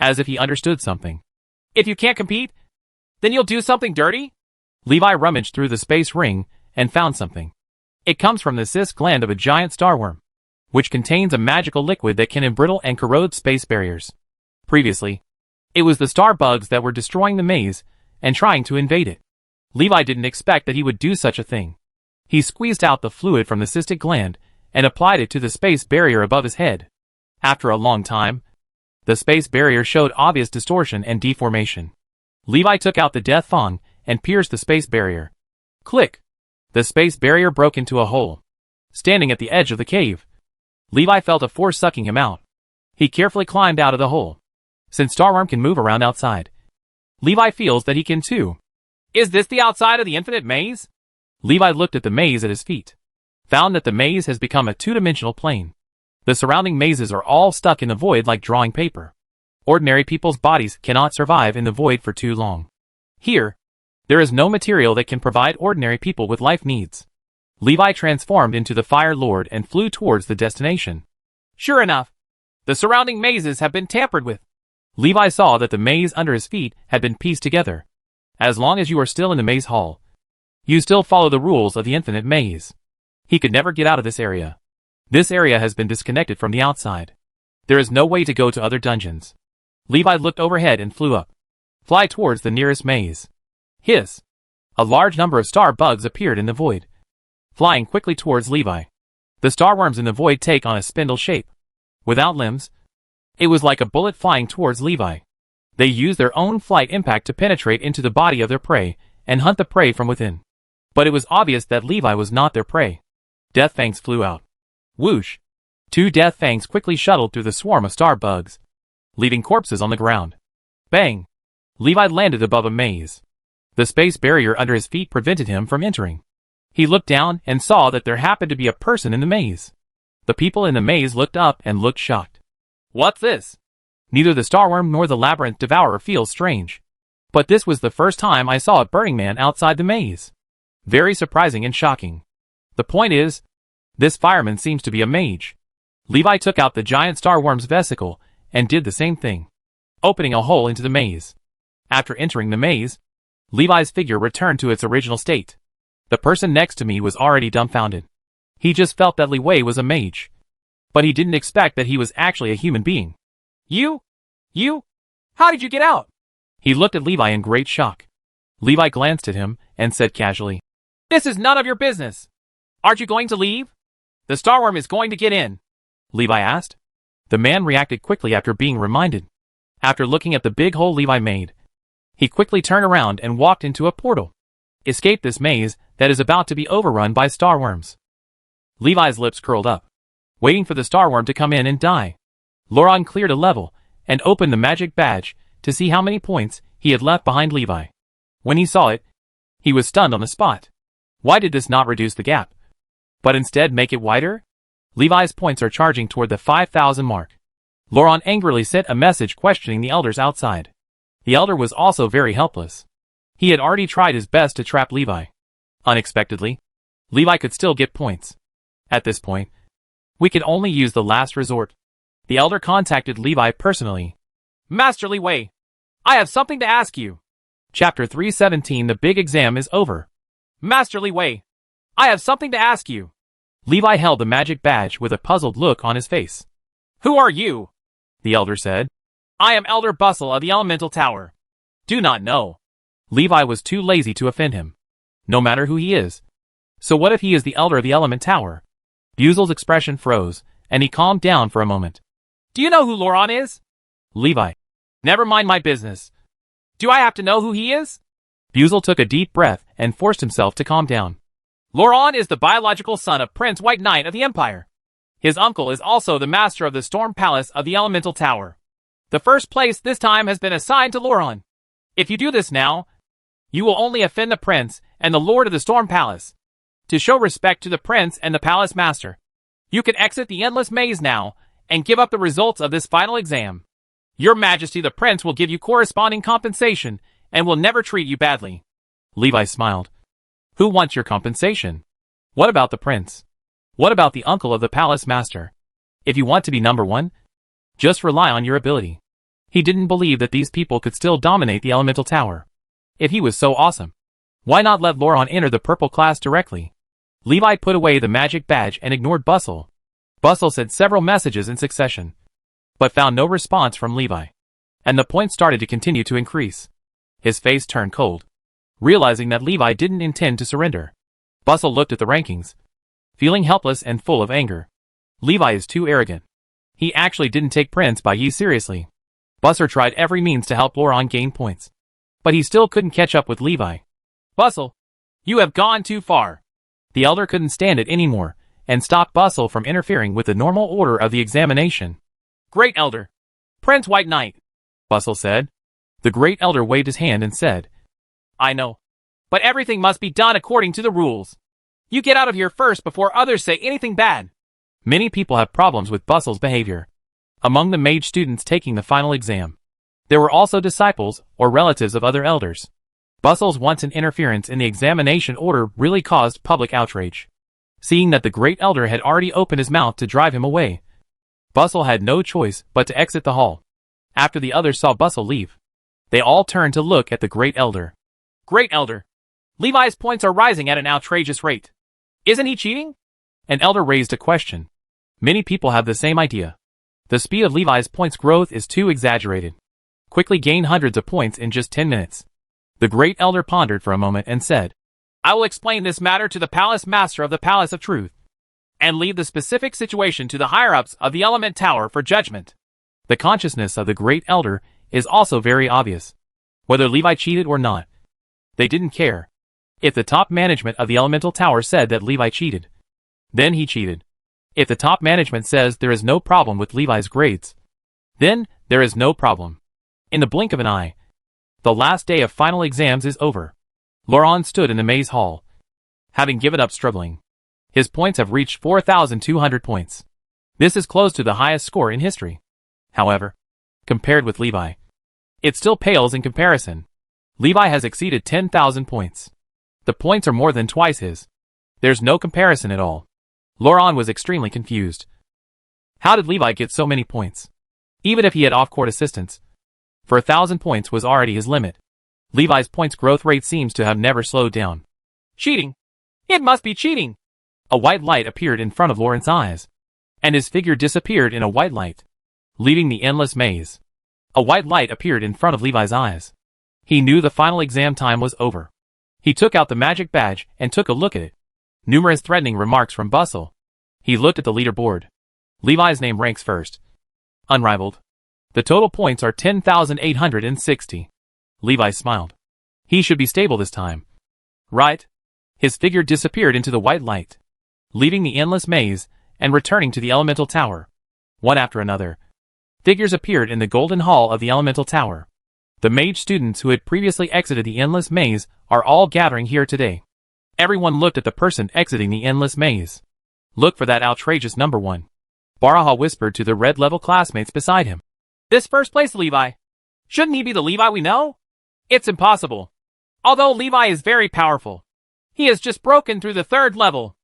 as if he understood something. If you can't compete, then you'll do something dirty? Levi rummaged through the space ring and found something. It comes from the cyst gland of a giant starworm, which contains a magical liquid that can embrittle and corrode space barriers. Previously, it was the star bugs that were destroying the maze and trying to invade it. Levi didn't expect that he would do such a thing. He squeezed out the fluid from the cystic gland and applied it to the space barrier above his head. After a long time, the space barrier showed obvious distortion and deformation. Levi took out the death fang and pierced the space barrier. Click! The space barrier broke into a hole. Standing at the edge of the cave, Levi felt a force sucking him out. He carefully climbed out of the hole. Since Starworm can move around outside, Levi feels that he can too. Is this the outside of the infinite maze? Levi looked at the maze at his feet, found that the maze has become a two-dimensional plane. The surrounding mazes are all stuck in the void like drawing paper. Ordinary people's bodies cannot survive in the void for too long. Here, there is no material that can provide ordinary people with life needs. Levi transformed into the Fire Lord and flew towards the destination. Sure enough, the surrounding mazes have been tampered with. Levi saw that the maze under his feet had been pieced together. As long as you are still in the maze hall, you still follow the rules of the infinite maze. He could never get out of this area. This area has been disconnected from the outside. There is no way to go to other dungeons. Levi looked overhead and flew up. Fly towards the nearest maze. Hiss! A large number of star bugs appeared in the void, flying quickly towards Levi. The starworms in the void take on a spindle shape. Without limbs, it was like a bullet flying towards Levi. They use their own flight impact to penetrate into the body of their prey and hunt the prey from within. But it was obvious that Levi was not their prey. Death Fangs flew out. Whoosh! 2 Death Fangs quickly shuttled through the swarm of star bugs, leaving corpses on the ground. Bang! Levi landed above a maze. The space barrier under his feet prevented him from entering. He looked down and saw that there happened to be a person in the maze. The people in the maze looked up and looked shocked. What's this? Neither the Starworm nor the Labyrinth Devourer feels strange. But this was the first time I saw a Burning Man outside the maze. Very surprising and shocking. The point is, this fireman seems to be a mage. Levi took out the giant Starworm's vesicle and did the same thing, opening a hole into the maze. After entering the maze, Levi's figure returned to its original state. The person next to me was already dumbfounded. He just felt that Levi was a mage, but he didn't expect that he was actually a human being. You? How did you get out? He looked at Levi in great shock. Levi glanced at him and said casually, This is none of your business. Aren't you going to leave? The Starworm is going to get in, Levi asked. The man reacted quickly after being reminded. After looking at the big hole Levi made, he quickly turned around and walked into a portal. Escape this maze that is about to be overrun by Starworms. Levi's lips curled up, waiting for the Starworm to come in and die. Loron cleared a level and opened the magic badge to see how many points he had left behind Levi. When he saw it, he was stunned on the spot. Why did this not reduce the gap, but instead make it wider? Levi's points are charging toward the 5,000 mark. Loron angrily sent a message questioning the elders outside. The elder was also very helpless. He had already tried his best to trap Levi. Unexpectedly, Levi could still get points. At this point, we could only use the last resort. The elder contacted Levi personally. Master Levi, I have something to ask you. Chapter 317 The big exam is over. Master Levi, I have something to ask you. Levi held the magic badge with a puzzled look on his face. Who are you? The elder said. I am Elder Bustle of the Elemental Tower. Do not know. Levi was too lazy to offend him. No matter who he is. So what if he is the elder of the Element Tower? Buzel's expression froze, and he calmed down for a moment. Do you know who Loron is? Levi. Never mind my business. Do I have to know who he is? Buzel took a deep breath and forced himself to calm down. Loron is the biological son of Prince White Knight of the Empire. His uncle is also the master of the Storm Palace of the Elemental Tower. The first place this time has been assigned to Loron. If you do this now, you will only offend the prince and the lord of the Storm Palace. To show respect to the prince and the palace master, you can exit the endless maze now and give up the results of this final exam. Your Majesty the prince will give you corresponding compensation and will never treat you badly. Levi smiled. Who wants your compensation? What about the prince? What about the uncle of the palace master? If you want to be number one, just rely on your ability. He didn't believe that these people could still dominate the Elemental Tower. If he was so awesome, why not let Loron enter the purple class directly? Levi put away the magic badge and ignored Bustle. Bustle sent several messages in succession, but found no response from Levi. And the points started to continue to increase. His face turned cold, realizing that Levi didn't intend to surrender. Bustle looked at the rankings, feeling helpless and full of anger. Levi is too arrogant. He actually didn't take Prince Bai Yi seriously. Bustle tried every means to help Loron gain points, but he still couldn't catch up with Levi. Bustle, you have gone too far. The elder couldn't stand it anymore, and stopped Bustle from interfering with the normal order of the examination. "Great Elder. Prince White Knight," Bustle said. The Great Elder waved his hand and said, "I know. But everything must be done according to the rules. You get out of here first before others say anything bad." Many people have problems with Bustle's behavior. Among the mage students taking the final exam, there were also disciples or relatives of other elders. Bustle's wanton interference in the examination order really caused public outrage. Seeing that the Great Elder had already opened his mouth to drive him away, Bustle had no choice but to exit the hall. After the others saw Bustle leave, they all turned to look at the Great Elder. "Great Elder, Levi's points are rising at an outrageous rate. Isn't he cheating?" An elder raised a question. Many people have the same idea. The speed of Levi's points growth is too exaggerated. Quickly gain hundreds of points in just 10 minutes. The Great Elder pondered for a moment and said, "I will explain this matter to the Palace Master of the Palace of Truth, and leave the specific situation to the higher-ups of the Element Tower for judgment." The consciousness of the Great Elder is also very obvious. Whether Levi cheated or not, they didn't care. If the top management of the Elemental Tower said that Levi cheated, then he cheated. If the top management says there is no problem with Levi's grades, then there is no problem. In the blink of an eye, the last day of final exams is over. Laurent stood in the maze hall, having given up struggling. His points have reached 4,200 points. This is close to the highest score in history. However, compared with Levi, it still pales in comparison. Levi has exceeded 10,000 points. The points are more than twice his. There's no comparison at all. Laurent was extremely confused. How did Levi get so many points? Even if he had off-court assistance, for 1,000 points was already his limit. Levi's points growth rate seems to have never slowed down. "Cheating! It must be cheating!" A white light appeared in front of Laurent's eyes, and his figure disappeared in a white light, leaving the endless maze. A white light appeared in front of Levi's eyes. He knew the final exam time was over. He took out the magic badge and took a look at it. Numerous threatening remarks from Bustle. He looked at the leaderboard. Levi's name ranks first. Unrivaled. The total points are 10,860. Levi smiled. He should be stable this time. Right? His figure disappeared into the white light, leaving the endless maze and returning to the Elemental Tower. One after another, figures appeared in the golden hall of the Elemental Tower. The mage students who had previously exited the endless maze are all gathering here today. Everyone looked at the person exiting the endless maze. "Look for that outrageous number 1. Baraha whispered to the red-level classmates beside him. "This first place Levi. Shouldn't he be the Levi we know? It's impossible. Although Levi is very powerful, he has just broken through the 3rd level.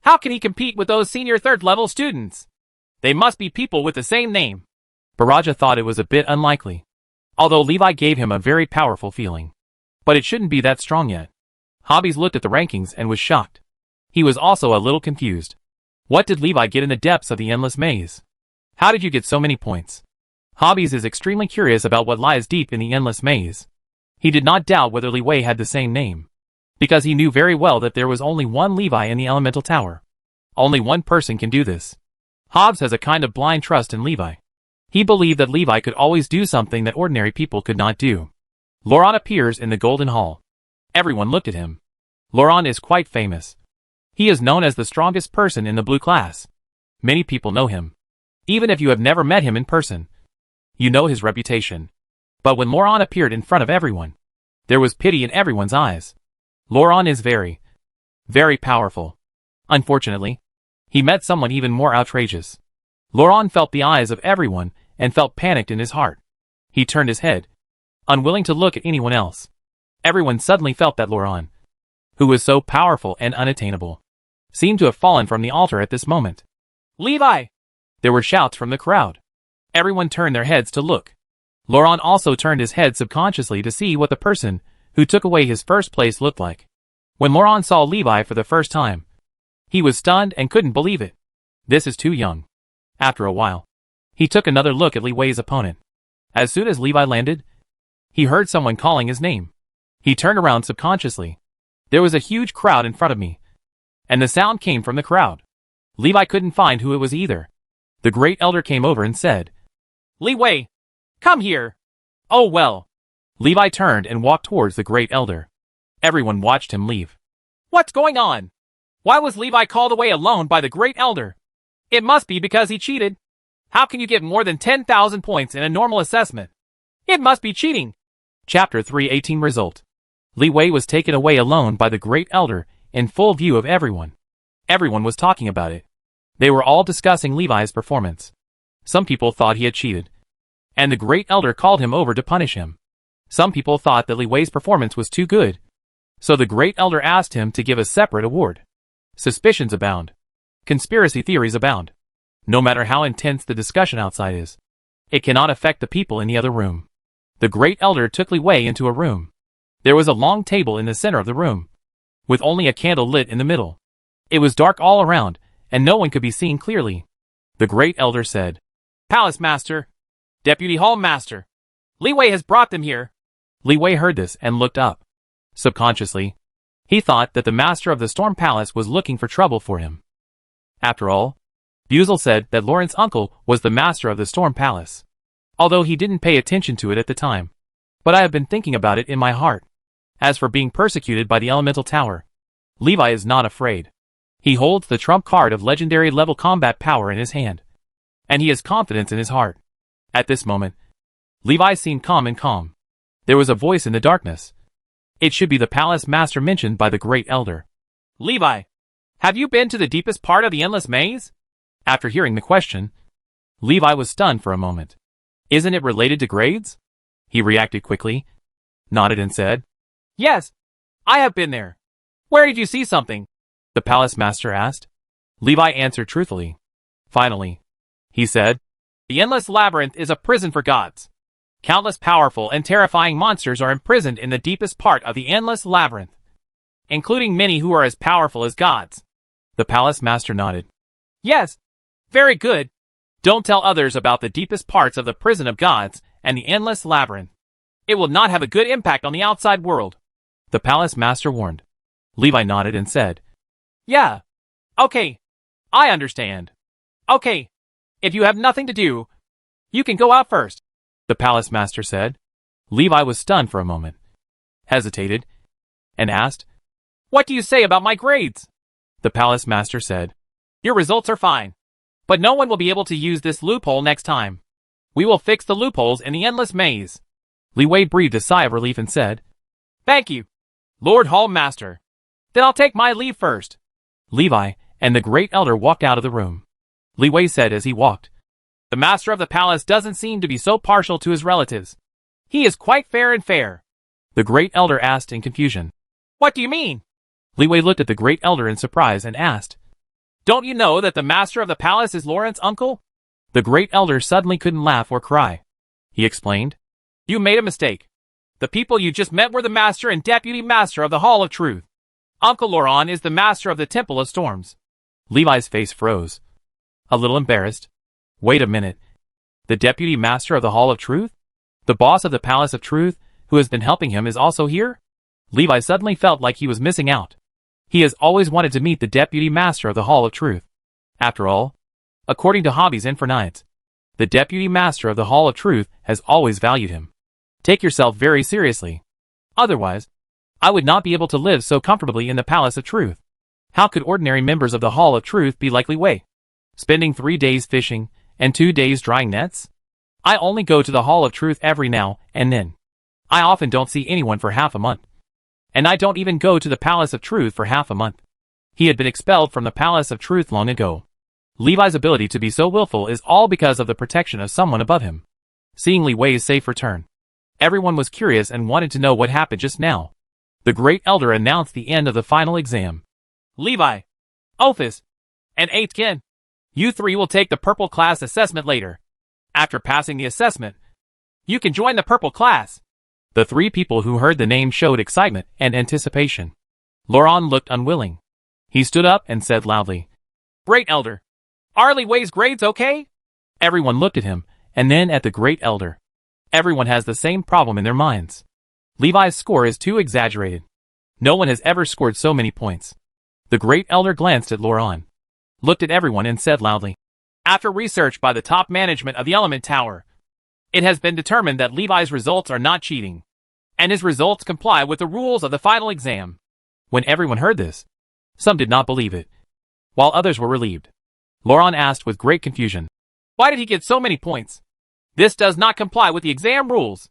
How can he compete with those senior 3rd-level students? They must be people with the same name." Baraja thought it was a bit unlikely, although Levi gave him a very powerful feeling. But it shouldn't be that strong yet. Hobbies looked at the rankings and was shocked. He was also a little confused. What did Levi get in the depths of the endless maze? How did you get so many points? Hobbies is extremely curious about what lies deep in the endless maze. He did not doubt whether Li Wei had the same name, because he knew very well that there was only one Levi in the Elemental Tower. Only one person can do this. Hobbs has a kind of blind trust in Levi. He believed that Levi could always do something that ordinary people could not do. Laurent appears in the Golden Hall. Everyone looked at him. Laurent is quite famous. He is known as the strongest person in the blue class. Many people know him. Even if you have never met him in person, you know his reputation. But when Laurent appeared in front of everyone, there was pity in everyone's eyes. Laurent is very, very powerful. Unfortunately, he met someone even more outrageous. Laurent felt the eyes of everyone and felt panicked in his heart. He turned his head, unwilling to look at anyone else. Everyone suddenly felt that Laurent, who was so powerful and unattainable, seemed to have fallen from the altar at this moment. "Levi!" There were shouts from the crowd. Everyone turned their heads to look. Laurent also turned his head subconsciously to see what the person who took away his first place looked like. When Laurent saw Levi for the first time, he was stunned and couldn't believe it. This is too young. After a while, he took another look at Li Wei's opponent. As soon as Levi landed, he heard someone calling his name. He turned around subconsciously. There was a huge crowd in front of me, and the sound came from the crowd. Levi couldn't find who it was either. The Great Elder came over and said, "Li Wei, come here." "Oh well." Levi turned and walked towards the Great Elder. Everyone watched him leave. "What's going on?" Why was Levi called away alone by the great elder? It must be because he cheated. How can you get more than 10,000 points in a normal assessment? It must be cheating. Chapter 3:18 Result. Li Wei was taken away alone by the great elder, in full view of everyone. Everyone was talking about it. They were all discussing Levi's performance. Some people thought he had cheated, and the great elder called him over to punish him. Some people thought that Li Wei's performance was too good, so the great elder asked him to give a separate award. Suspicions abound. Conspiracy theories abound. No matter how intense the discussion outside is, it cannot affect the people in the other room. The great elder took Li Wei into a room. There was a long table in the center of the room, with only a candle lit in the middle. It was dark all around, and no one could be seen clearly. The great elder said, "Palace Master, Deputy Hall Master, Li Wei has brought them here." Li Wei heard this and looked up. Subconsciously, he thought that the master of the Storm Palace was looking for trouble for him. After all, Buzel said that Laurent's uncle was the master of the Storm Palace, although he didn't pay attention to it at the time. But I have been thinking about it in my heart. As for being persecuted by the Elemental Tower, Levi is not afraid. He holds the trump card of legendary level combat power in his hand, and he has confidence in his heart. At this moment, Levi seemed calm. There was a voice in the darkness. It should be the palace master mentioned by the great elder. "Levi, have you been to the deepest part of the endless maze?" After hearing the question, Levi was stunned for a moment. "Isn't it related to grades?" He reacted quickly, nodded and said, "Yes, I have been there." "Where did you see something?" the palace master asked. Levi answered truthfully. Finally, he said, "The Endless Labyrinth is a prison for gods. Countless powerful and terrifying monsters are imprisoned in the deepest part of the Endless Labyrinth, including many who are as powerful as gods." The palace master nodded. "Yes, very good. Don't tell others about the deepest parts of the prison of gods and the Endless Labyrinth. It will not have a good impact on the outside world," the palace master warned. Levi nodded and said, "Yeah. Okay. I understand. Okay. If you have nothing to do, you can go out first," the palace master said. Levi was stunned for a moment, hesitated, and asked, "What do you say about my grades?" The palace master said, "Your results are fine, but no one will be able to use this loophole next time. We will fix the loopholes in the endless maze." Li Wei breathed a sigh of relief and said, "Thank you, Lord Hall Master. Then I'll take my leave first." Levi and the great elder walked out of the room. Li Wei said as he walked, "The master of the palace doesn't seem to be so partial to his relatives. He is quite fair and fair." The great elder asked in confusion, "What do you mean?" Li Wei looked at the great elder in surprise and asked, "Don't you know that the master of the palace is Laurent's uncle?" The great elder suddenly couldn't laugh or cry. He explained, "You made a mistake. The people you just met were the master and deputy master of the Hall of Truth. Uncle Laurent is the master of the Temple of Storms." Levi's face froze. A little embarrassed. Wait a minute. The deputy master of the Hall of Truth? The boss of the Palace of Truth, who has been helping him, is also here? Levi suddenly felt like he was missing out. He has always wanted to meet the deputy master of the Hall of Truth. After all, according to Hobbies Infernite, the deputy master of the Hall of Truth has always valued him. Take yourself very seriously. Otherwise, I would not be able to live so comfortably in the Palace of Truth. How could ordinary members of the Hall of Truth be like Li Wei, spending 3 days fishing and 2 days drying nets? I only go to the Hall of Truth every now and then. I often don't see anyone for half a month. And I don't even go to the Palace of Truth for half a month. He had been expelled from the Palace of Truth long ago. Levi's ability to be so willful is all because of the protection of someone above him. Seeing Li Wei's safe return, everyone was curious and wanted to know what happened just now. The great elder announced the end of the final exam. "Levi, Ophis, and Aitken, you 3 will take the purple class assessment later. After passing the assessment, you can join the purple class." The 3 people who heard the name showed excitement and anticipation. Laurent looked unwilling. He stood up and said loudly, "Great elder, are Li Wei's grades okay?" Everyone looked at him, and then at the great elder. Everyone has the same problem in their minds. Levi's score is too exaggerated. No one has ever scored so many points. The great elder glanced at Laurent, looked at everyone and said loudly, "After research by the top management of the Element Tower, it has been determined that Levi's results are not cheating, and his results comply with the rules of the final exam." When everyone heard this, Some did not believe it, while others were relieved. Laurent asked with great confusion, "Why did he get so many points? This does not comply with the exam rules."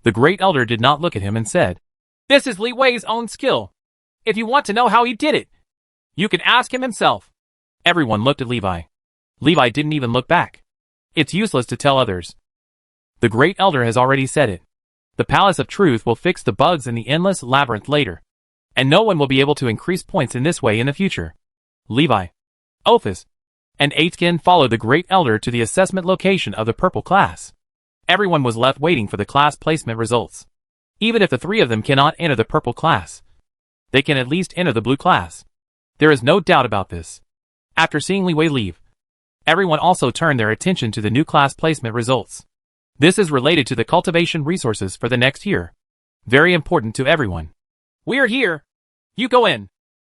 The great elder did not look at him and said, "This is Li Wei's own skill. If you want to know how he did it, you can ask him himself." Everyone looked at Levi. Levi didn't even look back. It's useless to tell others. The great elder has already said it. The Palace of Truth will fix the bugs in the endless labyrinth later, and no one will be able to increase points in this way in the future. Levi, Ophis, and Aitken followed the great elder to the assessment location of the purple class. Everyone was left waiting for the class placement results. Even if the three of them cannot enter the purple class, they can at least enter the blue class. There is no doubt about this. After seeing Li Wei leave, everyone also turned their attention to the new class placement results. This is related to the cultivation resources for the next year. Very important to everyone. "We're here. You go in."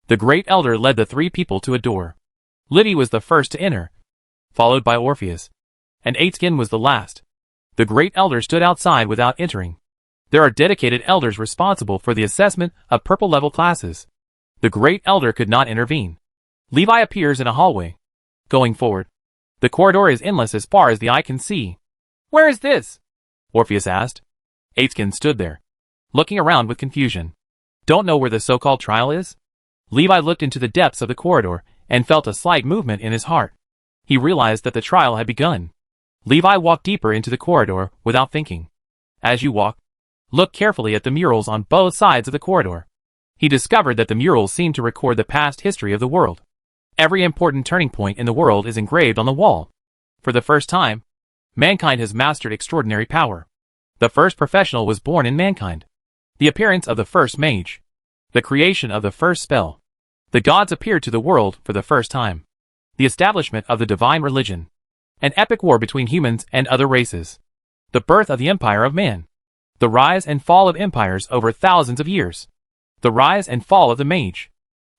The great elder led the three people to a door. Livy was the first to enter, followed by Orpheus, and Aitken was the last. The great elder stood outside without entering. There are dedicated elders responsible for the assessment of purple level classes. The great elder could not intervene. Levi appears in a hallway. Going forward, the corridor is endless as far as the eye can see. "Where is this?" Orpheus asked. Aitken stood there, looking around with confusion. "Don't know where the so-called trial is?" Levi looked into the depths of the corridor and felt a slight movement in his heart. He realized that the trial had begun. Levi walked deeper into the corridor without thinking. As you walk, look carefully at the murals on both sides of the corridor. He discovered that the murals seemed to record the past history of the world. Every important turning point in the world is engraved on the wall. For the first time, mankind has mastered extraordinary power. The first professional was born in mankind. The appearance of the first mage. The creation of the first spell. The gods appeared to the world for the first time. The establishment of the divine religion. An epic war between humans and other races. The birth of the empire of man. The rise and fall of empires over thousands of years. The rise and fall of the mage.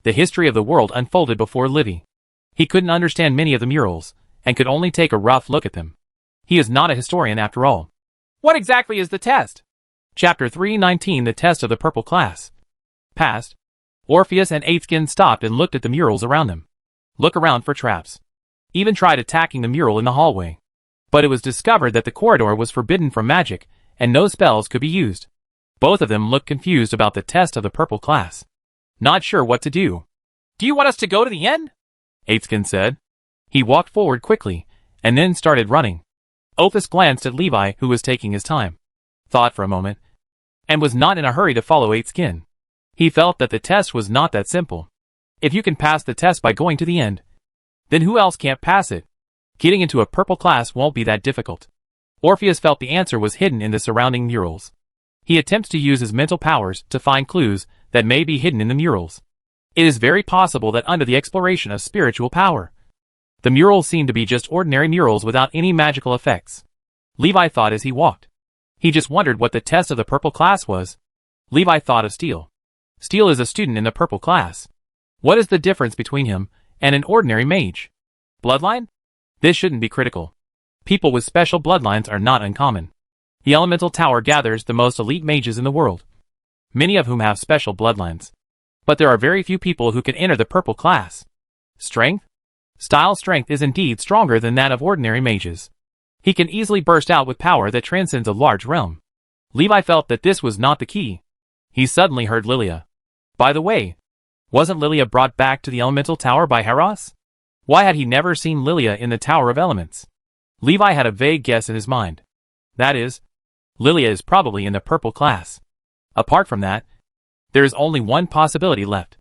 The history of the world unfolded before Livy. He couldn't understand many of the murals, and could only take a rough look at them. He is not a historian after all. What exactly is the test? Chapter 319, the test of the purple class. Past. Orpheus and Aitken stopped and looked at the murals around them. Look around for traps. Even tried attacking the mural in the hallway. But it was discovered that the corridor was forbidden from magic, and no spells could be used. Both of them looked confused about the test of the purple class. Not sure what to do. "Do you want us to go to the end?" Aitken said. He walked forward quickly, and then started running. Ophis glanced at Levi, who was taking his time, thought for a moment, and was not in a hurry to follow Aitken. He felt that the test was not that simple. If you can pass the test by going to the end, then who else can't pass it? Getting into a purple class won't be that difficult. Orpheus felt the answer was hidden in the surrounding murals. He attempts to use his mental powers to find clues that may be hidden in the murals. It is very possible that under the exploration of spiritual power, the murals seem to be just ordinary murals without any magical effects. Levi thought as he walked. He just wondered what the test of the purple class was. Levi thought of Steele. Steele is a student in the purple class. What is the difference between him and an ordinary mage? Bloodline? This shouldn't be critical. People with special bloodlines are not uncommon. The Elemental Tower gathers the most elite mages in the world, many of whom have special bloodlines. But there are very few people who can enter the purple class. Strength? Style's strength is indeed stronger than that of ordinary mages. He can easily burst out with power that transcends a large realm. Levi felt that this was not the key. He suddenly heard Lilia. By the way, wasn't Lilia brought back to the Elemental Tower by Heraus? Why had he never seen Lilia in the Tower of Elements? Levi had a vague guess in his mind. That is, Lilia is probably in the purple class. Apart from that, there is only one possibility left.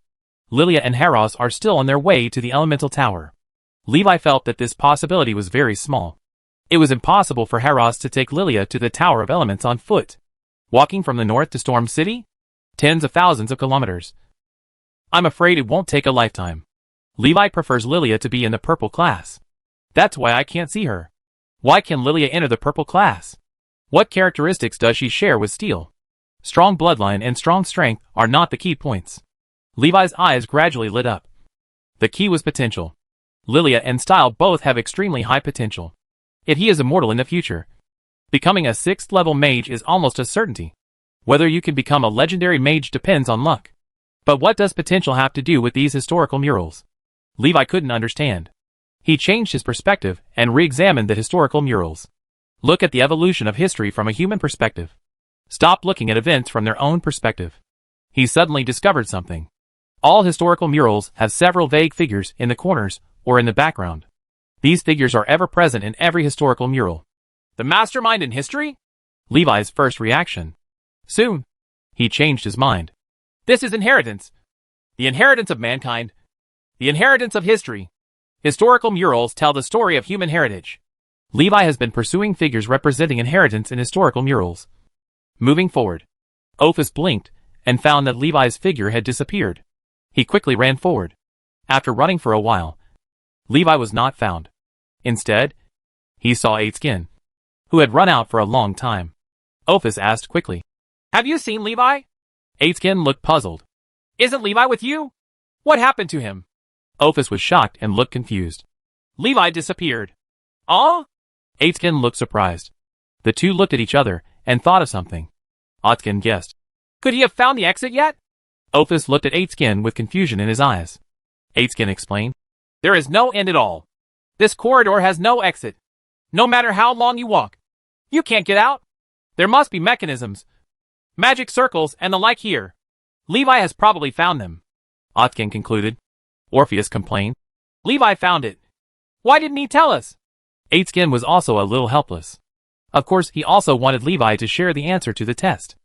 Lilia and Heraus are still on their way to the Elemental Tower. Levi felt that this possibility was very small. It was impossible for Heraus to take Lilia to the Tower of Elements on foot. Walking from the north to Storm City? Tens of thousands of kilometers. I'm afraid it won't take a lifetime. Levi prefers Lilia to be in the purple class. That's why I can't see her. Why can Lilia enter the purple class? What characteristics does she share with Steele? Strong bloodline and strong strength are not the key points. Levi's eyes gradually lit up. The key was potential. Lilia and Style both have extremely high potential. If he is immortal in the future, becoming a 6th level mage is almost a certainty. Whether you can become a legendary mage depends on luck. But what does potential have to do with these historical murals? Levi couldn't understand. He changed his perspective and re-examined the historical murals. Look at the evolution of history from a human perspective. Stop looking at events from their own perspective. He suddenly discovered something. All historical murals have several vague figures in the corners or in the background. These figures are ever present in every historical mural. The mastermind in history? Levi's first reaction. Soon, he changed his mind. This is inheritance. The inheritance of mankind. The inheritance of history. Historical murals tell the story of human heritage. Levi has been pursuing figures representing inheritance in historical murals. Moving forward, Ophis blinked and found that Levi's figure had disappeared. He quickly ran forward. After running for a while, Levi was not found. Instead, he saw Skin, who had run out for a long time. Ophis asked quickly, "Have you seen Levi?" Skin looked puzzled. "Isn't Levi with you? What happened to him?" Ophis was shocked and looked confused. "Levi disappeared." "Oh?" Skin looked surprised. The two looked at each other and thought of something. Skin guessed. "Could he have found the exit yet?" Ophis looked at Skin with confusion in his eyes. Skin explained, "There is no end at all. This corridor has no exit. No matter how long you walk, you can't get out. There must be mechanisms, magic circles and the like here. Levi has probably found them." Skin concluded. Orpheus complained, "Levi found it. Why didn't he tell us?" Skin was also a little helpless. Of course, he also wanted Levi to share the answer to the test.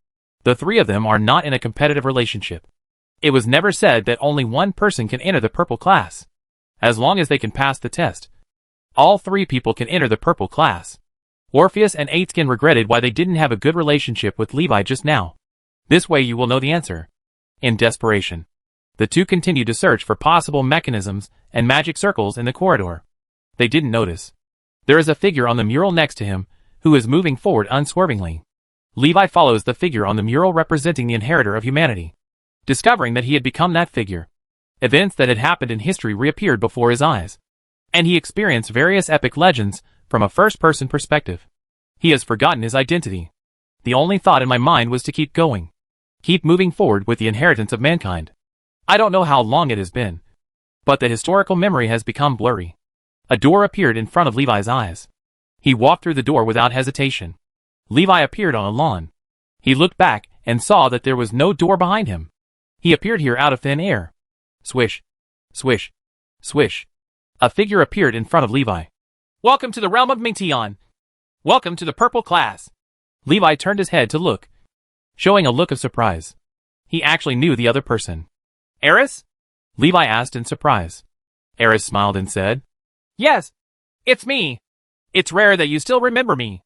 The three of them are not in a competitive relationship. It was never said that only one person can enter the purple class. As long as they can pass the test, all three people can enter the purple class. Orpheus and Skin regretted why they didn't have a good relationship with Levi just now. This way you will know the answer. In desperation, the two continued to search for possible mechanisms and magic circles in the corridor. They didn't notice. There is a figure on the mural next to him who is moving forward unswervingly. Levi follows the figure on the mural representing the inheritor of humanity. Discovering that he had become that figure, events that had happened in history reappeared before his eyes, and he experienced various epic legends from a first-person perspective. He has forgotten his identity. The only thought in my mind was to keep going. Keep moving forward with the inheritance of mankind. I don't know how long it has been, but the historical memory has become blurry. A door appeared in front of Levi's eyes. He walked through the door without hesitation. Levi appeared on a lawn. He looked back and saw that there was no door behind him. He appeared here out of thin air. Swish, swish, swish. A figure appeared in front of Levi. "Welcome to the realm of Mingtian. Welcome to the purple class." Levi turned his head to look, showing a look of surprise. He actually knew the other person. "Eris?" Levi asked in surprise. Eris smiled and said, "Yes, it's me. It's rare that you still remember me.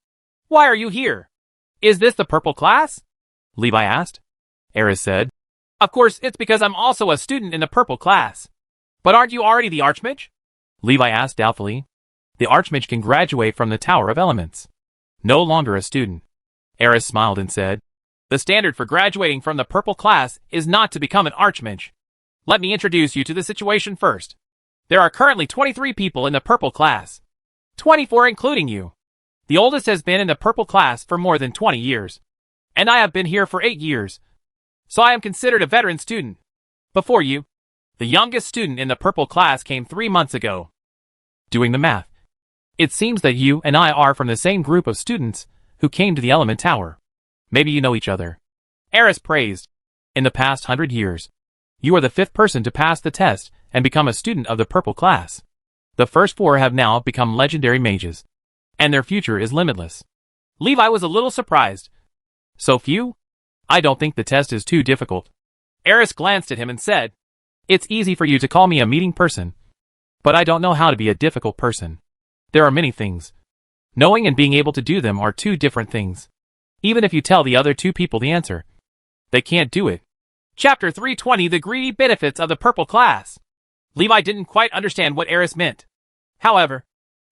Why are you here? Is this the purple class?" Levi asked. Eris said, "Of course, it's because I'm also a student in the purple class. But aren't you already the Archmage?" Levi asked doubtfully. The Archmage can graduate from the Tower of Elements. No longer a student. Eris smiled and said, "The standard for graduating from the purple class is not to become an Archmage. Let me introduce you to the situation first. There are currently 23 people in the purple class. 24 including you. The oldest has been in the purple class for more than 20 years. And I have been here for 8 years. So I am considered a veteran student. Before you, the youngest student in the purple class came 3 months ago." Doing the math, it seems that you and I are from the same group of students who came to the Element Tower. Maybe you know each other. Eris praised. "In the past 100 years, you are the 5th person to pass the test and become a student of the purple class. The first 4 have now become legendary mages, and their future is limitless." Levi was a little surprised. "So few? I don't think the test is too difficult." Eris glanced at him and said, "It's easy for you to call me a meeting person, but I don't know how to be a difficult person. There are many things. Knowing and being able to do them are 2 different things. Even if you tell the other 2 people the answer, they can't do it." Chapter 320: The Greedy Benefits of the Purple Class. Levi didn't quite understand what Eris meant. However,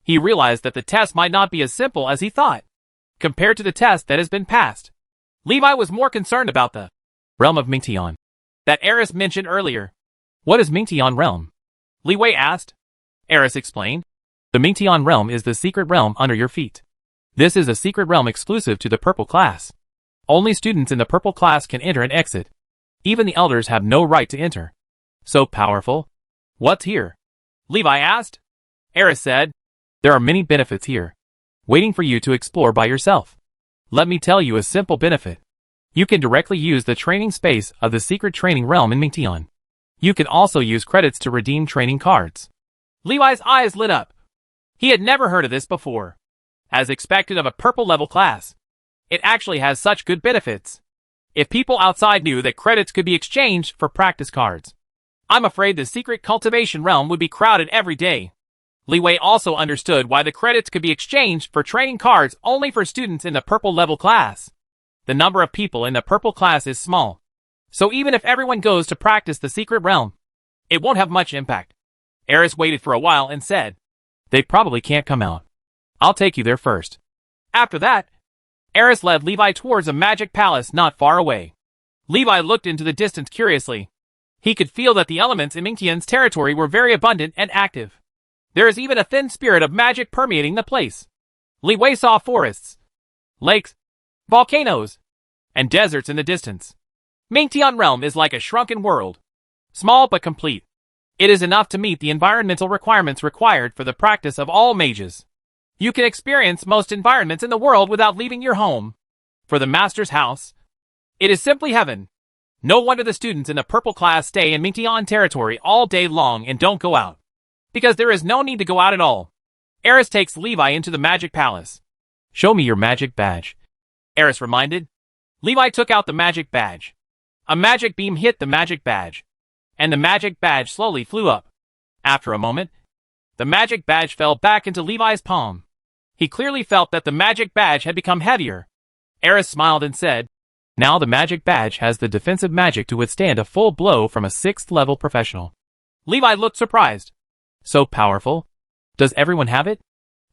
he realized that the test might not be as simple as he thought. Compared to the test that has been passed, Levi was more concerned about the realm of Mingtian that Eris mentioned earlier. "What is Mingtian realm?" Levi asked. Eris explained. "The Mingtian realm is the secret realm under your feet. This is a secret realm exclusive to the purple class. Only students in the purple class can enter and exit. Even the elders have no right to enter. So powerful. What's here? Levi asked. Eris said, there are many benefits here, waiting for you to explore by yourself. Let me tell you a simple benefit. You can directly use the training space of the secret training realm in Mingtian. You can also use credits to redeem training cards. Levi's eyes lit up. He had never heard of this before. As expected of a purple level class, it actually has such good benefits. If people outside knew that credits could be exchanged for practice cards, I'm afraid the secret cultivation realm would be crowded every day. Li Wei also understood why the credits could be exchanged for training cards only for students in the purple level class. The number of people in the purple class is small, so even if everyone goes to practice the secret realm, it won't have much impact. Eris waited for a while and said, they probably can't come out. I'll take you there first. After that, Eris led Levi towards a magic palace not far away. Levi looked into the distance curiously. He could feel that the elements in Mingtian's territory were very abundant and active. There is even a thin spirit of magic permeating the place. Li Wei saw forests, lakes, volcanoes, and deserts in the distance. Mingtian realm is like a shrunken world. Small but complete. It is enough to meet the environmental requirements required for the practice of all mages. You can experience most environments in the world without leaving your home. For the master's house, it is simply heaven. No wonder the students in the purple class stay in Mingtian territory all day long and don't go out. Because there is no need to go out at all. Eris takes Levi into the magic palace. Show me your magic badge, Eris reminded. Levi took out the magic badge. A magic beam hit the magic badge, and the magic badge slowly flew up. After a moment, the magic badge fell back into Levi's palm. He clearly felt that the magic badge had become heavier. Eris smiled and said, now the magic badge has the defensive magic to withstand a full blow from a 6th level professional. Levi looked surprised. So powerful? Does everyone have it?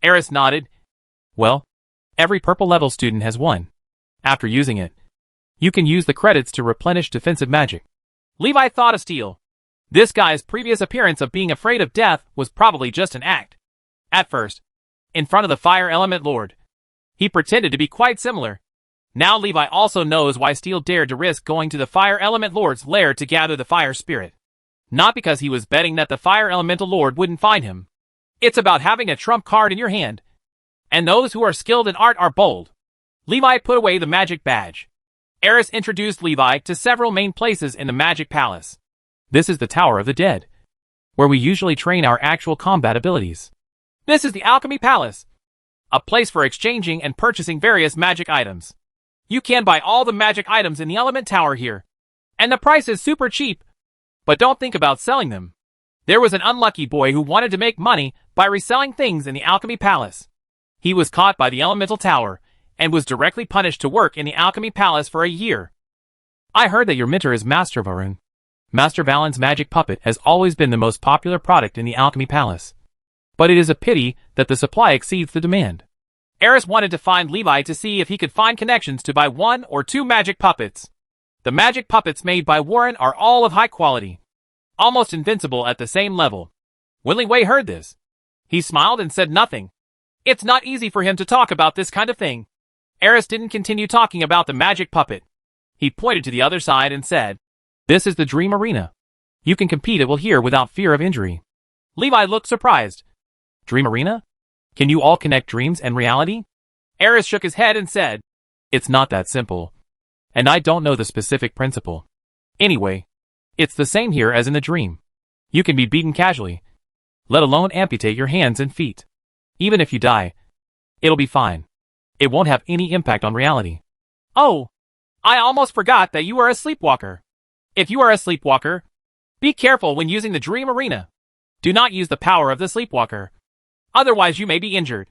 Eris nodded. Well, every purple level student has one. After using it, you can use the credits to replenish defensive magic. Levi thought of Steel. This guy's previous appearance of being afraid of death was probably just an act. At first, in front of the Fire Element Lord, he pretended to be quite similar. Now Levi also knows why Steel dared to risk going to the Fire Element Lord's lair to gather the Fire Spirit. Not because he was betting that the Fire Elemental Lord wouldn't find him. It's about having a trump card in your hand. And those who are skilled in art are bold. Levi put away the magic badge. Eris introduced Levi to several main places in the magic palace. This is the Tower of the Dead, where we usually train our actual combat abilities. This is the Alchemy Palace, a place for exchanging and purchasing various magic items. You can buy all the magic items in the Element Tower here, and the price is super cheap. But don't think about selling them. There was an unlucky boy who wanted to make money by reselling things in the Alchemy Palace. He was caught by the Elemental Tower and was directly punished to work in the Alchemy Palace for a year. I heard that your mentor is Master Varun. Master Valen's magic puppet has always been the most popular product in the Alchemy Palace. But it is a pity that the supply exceeds the demand. Eris wanted to find Levi to see if he could find connections to buy 1 or 2 magic puppets. The magic puppets made by Warren are all of high quality, almost invincible at the same level. When Li Wei heard this, he smiled and said nothing. It's not easy for him to talk about this kind of thing. Eris didn't continue talking about the magic puppet. He pointed to the other side and said, this is the Dream Arena. You can compete it here without fear of injury. Levi looked surprised. Dream Arena? Can you all connect dreams and reality? Eris shook his head and said, it's not that simple. And I don't know the specific principle. Anyway, it's the same here as in the dream. You can be beaten casually, let alone amputate your hands and feet. Even if you die, it'll be fine. It won't have any impact on reality. Oh, I almost forgot that you are a sleepwalker. If you are a sleepwalker, be careful when using the Dream Arena. Do not use the power of the sleepwalker. Otherwise you may be injured.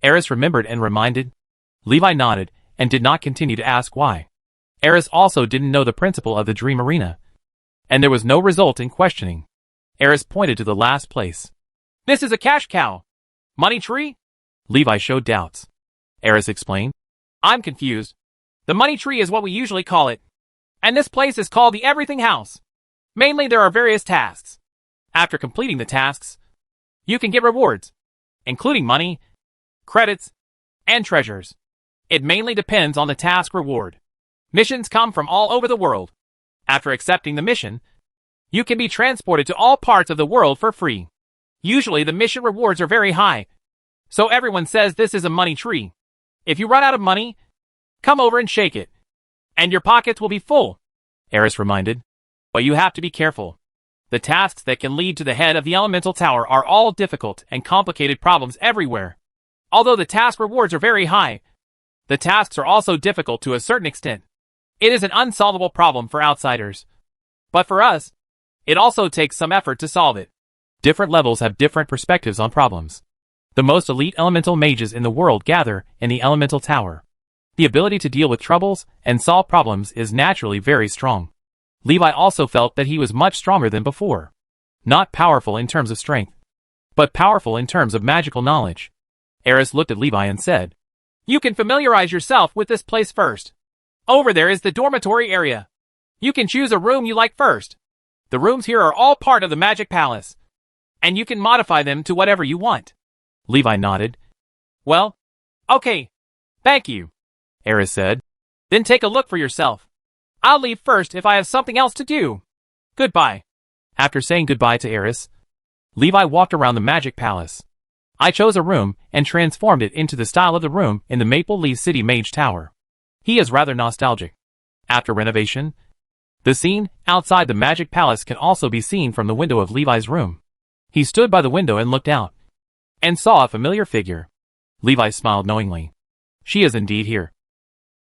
Eris remembered and reminded. Levi nodded and did not continue to ask why. Eris also didn't know the principle of the Dream Arena, and there was no result in questioning. Eris pointed to the last place. This is a cash cow. Money tree? Levi showed doubts. Eris explained. I'm confused. The money tree is what we usually call it, and this place is called the Everything House. Mainly there are various tasks. After completing the tasks, you can get rewards, including money, credits, and treasures. It mainly depends on the task reward. Missions come from all over the world. After accepting the mission, you can be transported to all parts of the world for free. Usually the mission rewards are very high, so everyone says this is a money tree. If you run out of money, come over and shake it, and your pockets will be full, Eris reminded. But you have to be careful. The tasks that can lead to the head of the elemental tower are all difficult and complicated problems everywhere. Although the task rewards are very high, the tasks are also difficult to a certain extent. It is an unsolvable problem for outsiders. But for us, it also takes some effort to solve it. Different levels have different perspectives on problems. The most elite elemental mages in the world gather in the elemental tower. The ability to deal with troubles and solve problems is naturally very strong. Levi also felt that he was much stronger than before. Not powerful in terms of strength, but powerful in terms of magical knowledge. Eris looked at Levi and said, "You can familiarize yourself with this place first. Over there is the dormitory area. You can choose a room you like first. The rooms here are all part of the magic palace, and you can modify them to whatever you want." Levi nodded. "Well, okay. Thank you," Eris said. "Then take a look for yourself. I'll leave first if I have something else to do. Goodbye." After saying goodbye to Eris, Levi walked around the magic palace. I chose a room and transformed it into the style of the room in the Maple Leaf City Mage Tower. He is rather nostalgic. After renovation, the scene outside the magic palace can also be seen from the window of Levi's room. He stood by the window and looked out, and saw a familiar figure. Levi smiled knowingly. She is indeed here.